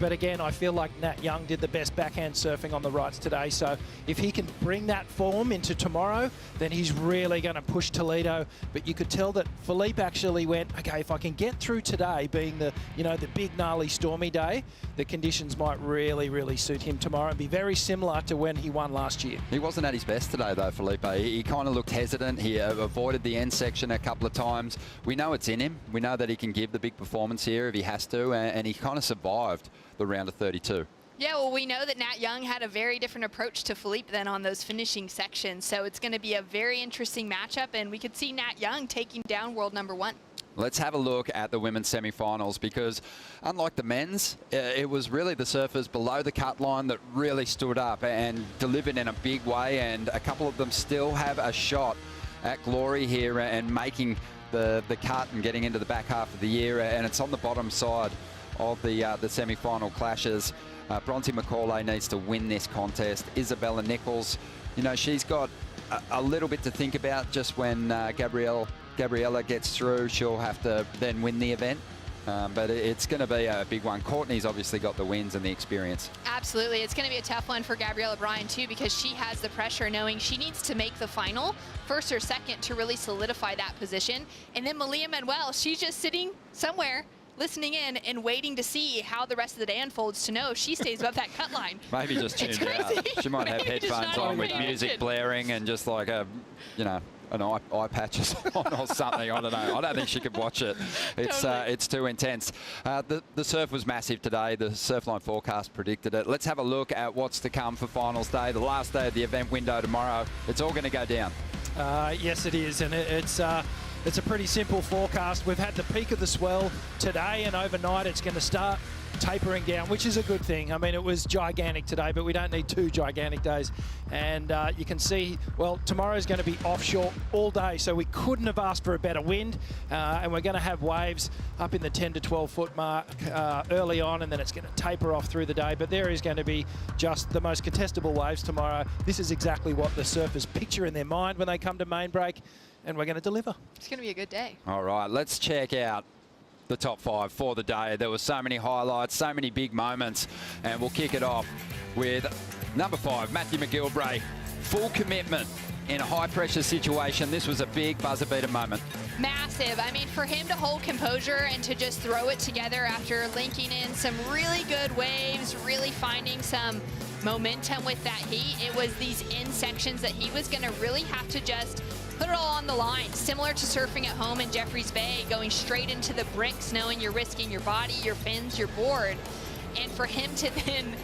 But again, I feel like Nat Young did the best backhand surfing on the rights today. So if he can bring that form into tomorrow, then he's really going to push Toledo. But you could tell that Philippe actually went, okay, if I can get through today, being the big, gnarly, stormy day, the conditions might really, really suit him tomorrow and be very similar to when he won last year. He wasn't at his best today, though, Felipe. He kind of looked hesitant. He avoided the end section a couple of times. We know it's in him. We know that he can give the big performance here if he has to, and he kind of survived the round of 32. Yeah, well, we know that Nat Young had a very different approach to Philippe than on those finishing sections, so it's going to be a very interesting matchup, and we could see Nat Young taking down world #1. Let's have a look at the women's semi-finals because unlike the men's, it was really the surfers below the cut line that really stood up and delivered in a big way, and a couple of them still have a shot at glory here and making the cut and getting into the back half of the year, and it's on the bottom side of the semi-final clashes. Bronte McCauley needs to win this contest. Isabella Nichols, you know, she's got a little bit to think about just when Gabriella gets through. She'll have to then win the event. But it's going to be a big one. Courtney's obviously got the wins and the experience. Absolutely. It's going to be a tough one for Gabriella Bryan, too, because she has the pressure knowing she needs to make the final, first or second, to really solidify that position. And then Malia Manuel, she's just sitting somewhere listening in and waiting to see how the rest of the day unfolds to know if she stays above that cut line. Maybe just tuned out. She might have headphones on with music blaring and just like an eye patches on or something. I don't know. I don't think she could watch it. It's too intense. The surf was massive today. The Surfline forecast predicted it. Let's have a look at what's to come for finals day, the last day of the event window tomorrow. It's all going to go down. Yes, it is, and it's a pretty simple forecast. We've had the peak of the swell today, and overnight it's going to start tapering down, which is a good thing. I mean, it was gigantic today, but we don't need 2 gigantic days. And you can see, well, tomorrow's going to be offshore all day, so we couldn't have asked for a better wind. And we're going to have waves up in the 10 to 12 foot mark early on, and then it's going to taper off through the day. But there is going to be just the most contestable waves tomorrow. This is exactly what the surfers picture in their mind when they come to main break, and we're going to deliver. It's going to be a good day. All right, let's check out the top 5 for the day. There were so many highlights, so many big moments, and we'll kick it off with number 5, Matthew McGilvray. Full commitment in a high-pressure situation. This was a big buzzer-beater moment. Massive. I mean, for him to hold composure and to just throw it together after linking in some really good waves, really finding some momentum with that heat, it was these in sections that he was going to really have to just put it all on the line, similar to surfing at home in Jeffreys Bay, going straight into the bricks, knowing you're risking your body, your fins, your board. And for him to then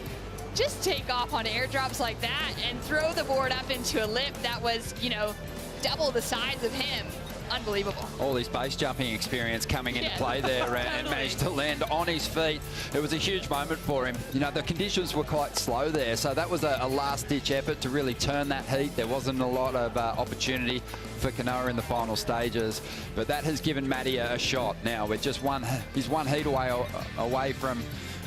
just take off on airdrops like that and throw the board up into a lip that was, you know, double the size of him. Unbelievable. All his base jumping experience coming into play there and managed to land on his feet. It was a huge moment for him. You know, the conditions were quite slow there, so that was a last-ditch effort to really turn that heat. There wasn't a lot of opportunity for Kanoa in the final stages, but that has given Matty a shot now. With just he's one heat away from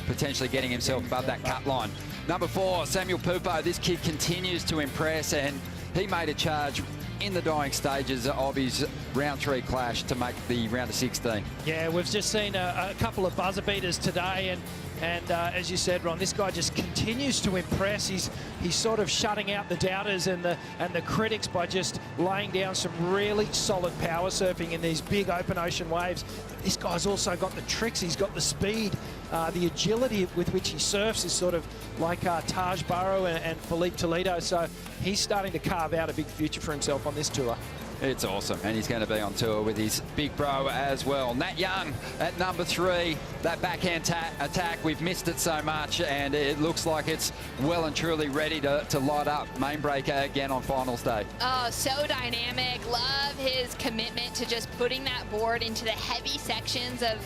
potentially getting himself above that cut line. Number 4, Samuel Pupo. This kid continues to impress, and he made a charge in the dying stages of his round 3 clash to make the round of 16. Yeah, we've just seen a couple of buzzer beaters today, and as you said, Ron, this guy just continues to impress. He's sort of shutting out the doubters and the critics by just laying down some really solid power surfing in these big open ocean waves. But this guy's also got the tricks. He's got the speed, the agility with which he surfs is sort of like Taj Burrow and Felipe Toledo. So he's starting to carve out a big future for himself on this tour. It's awesome, and he's going to be on tour with his big bro as well. Nat Young at number 3, that backhand attack, we've missed it so much, and it looks like it's well and truly ready to light up main breaker again on finals day. Oh, so dynamic. Love his commitment to just putting that board into the heavy sections of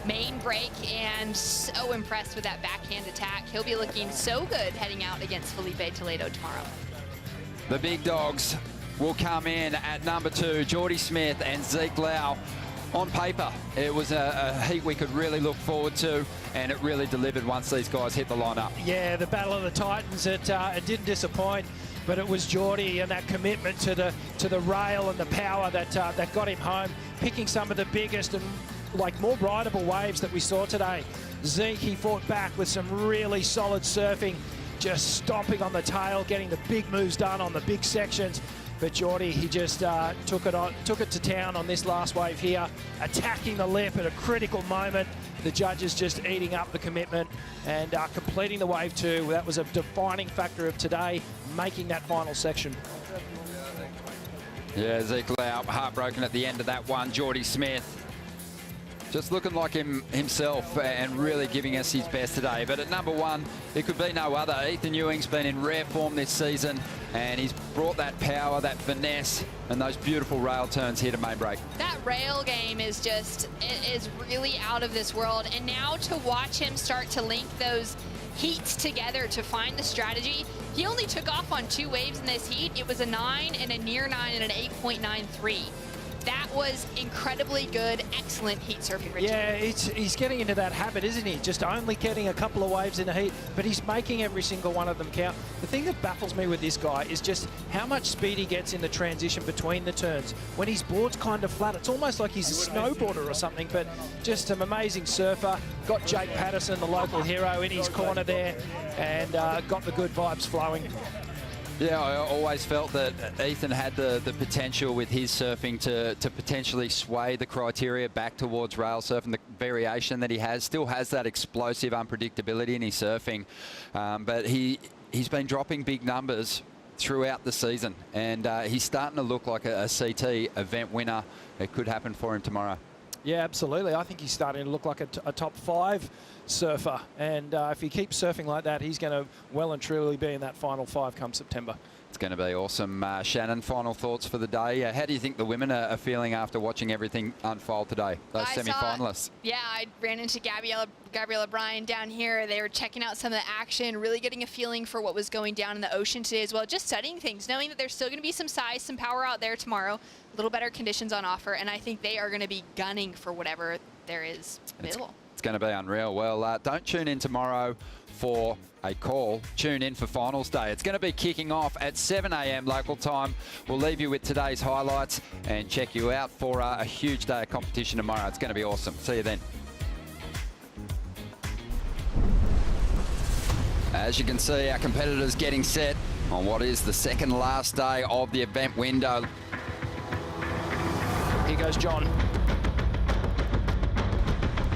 main break, and so impressed with that backhand attack. He'll be looking so good heading out against Felipe Toledo tomorrow. The big dogs will come in at number 2, Geordie Smith and Zeke Lau. On paper, it was a heat we could really look forward to, and it really delivered once these guys hit the lineup. Yeah, the Battle of the Titans, it didn't disappoint, but it was Geordie and that commitment to the rail and the power that got him home, picking some of the biggest and more rideable waves that we saw today. Zeke, he fought back with some really solid surfing, just stomping on the tail, getting the big moves done on the big sections. But Geordie, he just took it to town on this last wave here, attacking the lip at a critical moment. The judges just eating up the commitment and completing the wave 2. That was a defining factor of today, making that final section. Yeah, Zeke Lau heartbroken at the end of that one. Geordie Smith just looking like himself and really giving us his best today. But at number 1, it could be no other. Ethan Ewing's been in rare form this season, and he's brought that power, that finesse, and those beautiful rail turns here to main break. That rail game is just, it is really out of this world. And now to watch him start to link those heats together to find the strategy. He only took off on 2 waves in this heat. It was a 9 and a near 9 and an 8.93. That was incredibly good, excellent heat surfing, Richard. Yeah, he's getting into that habit, isn't he? Just only getting a couple of waves in the heat, but he's making every single one of them count. The thing that baffles me with this guy is just how much speed he gets in the transition between the turns. When his board's kind of flat, it's almost like he's a snowboarder or something, but just an amazing surfer. Got Jake Patterson, the local hero, in his corner there, and got the good vibes flowing. Yeah, I always felt that Ethan had the potential with his surfing to potentially sway the criteria back towards rail surfing. The variation that he has still has that explosive unpredictability in his surfing, but he's been dropping big numbers throughout the season, and he's starting to look like a CT event winner. It could happen for him tomorrow. Yeah, absolutely. I think he's starting to look like a top 5 surfer, and if he keeps surfing like that, he's going to well and truly be in that final 5 come September. It's going to be awesome. Shannon, final thoughts for the day. How do you think the women are feeling after watching everything unfold today, those semi-finalists? Yeah, I ran into Gabriella Bryan down here. They were checking out some of the action, really getting a feeling for what was going down in the ocean today as well, just studying things, knowing that there's still going to be some size, some power out there tomorrow, a little better conditions on offer, and I think they are going to be gunning for whatever there is available. It's going to be unreal. Well, don't tune in tomorrow for a call. Tune in for finals day. It's going to be kicking off at 7 a.m. local time. We'll leave you with today's highlights and check you out for a huge day of competition tomorrow. It's going to be awesome. See you then. As you can see, our competitors getting set on what is the second last day of the event window. Here goes John.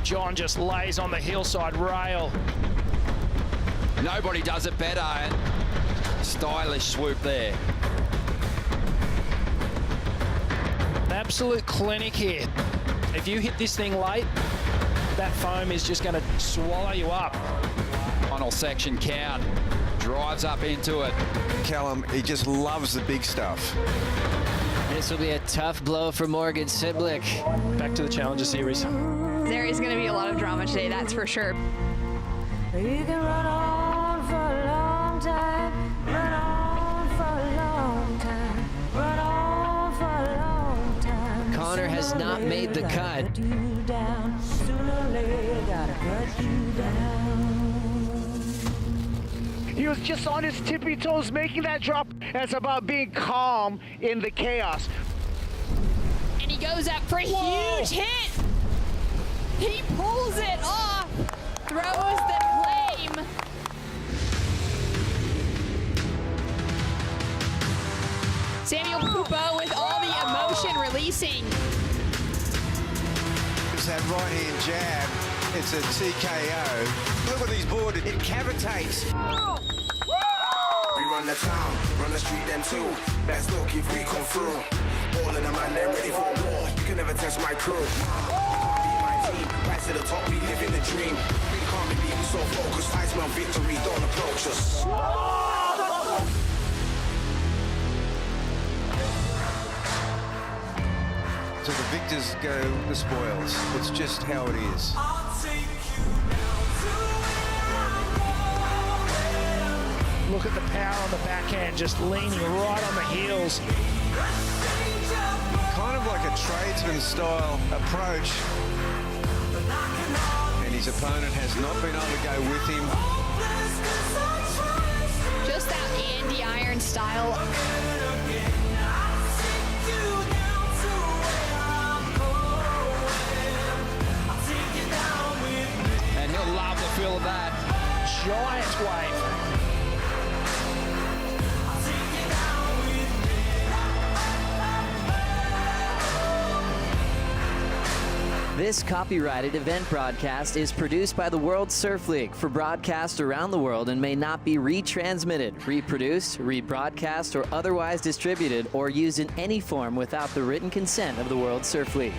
John just lays on the hillside rail. Nobody does it better. Stylish swoop there. An absolute clinic here. If you hit this thing late, that foam is just going to swallow you up. Final section count. Drives up into it. Callum, he just loves the big stuff. This will be a tough blow for Morgan Siblick. Back to the Challenger Series. There is going to be a lot of drama today, that's for sure. You can run on for a long time, run on for a long time, run on for a long time. Connor has not made the cut. Sooner or later, gotta cut you down. He was just on his tippy toes making that drop. It's about being calm in the chaos. And he goes up for a huge hit. He pulls it off, throws the flame. Samuel Pupo with all the emotion releasing. It's that right hand jab. It's a TKO. Look at these board. It cavitates. We run the town, run the street then too. Best look if we come through. All of the man, they're ready for war. You can never test my crew. Rise to the top, we live in the dream. We can't be beaten, so focused. I smell victory, don't approach us. So the victors go the spoils. It's just how it is. Look at the power on the backhand, just leaning right on the heels. Kind of like a tradesman style approach. And his opponent has not been able to go with him. Just that Andy Iron style. And he'll love the feel of that. Giant wave. This copyrighted event broadcast is produced by the World Surf League for broadcast around the world and may not be retransmitted, reproduced, rebroadcast, or otherwise distributed or used in any form without the written consent of the World Surf League.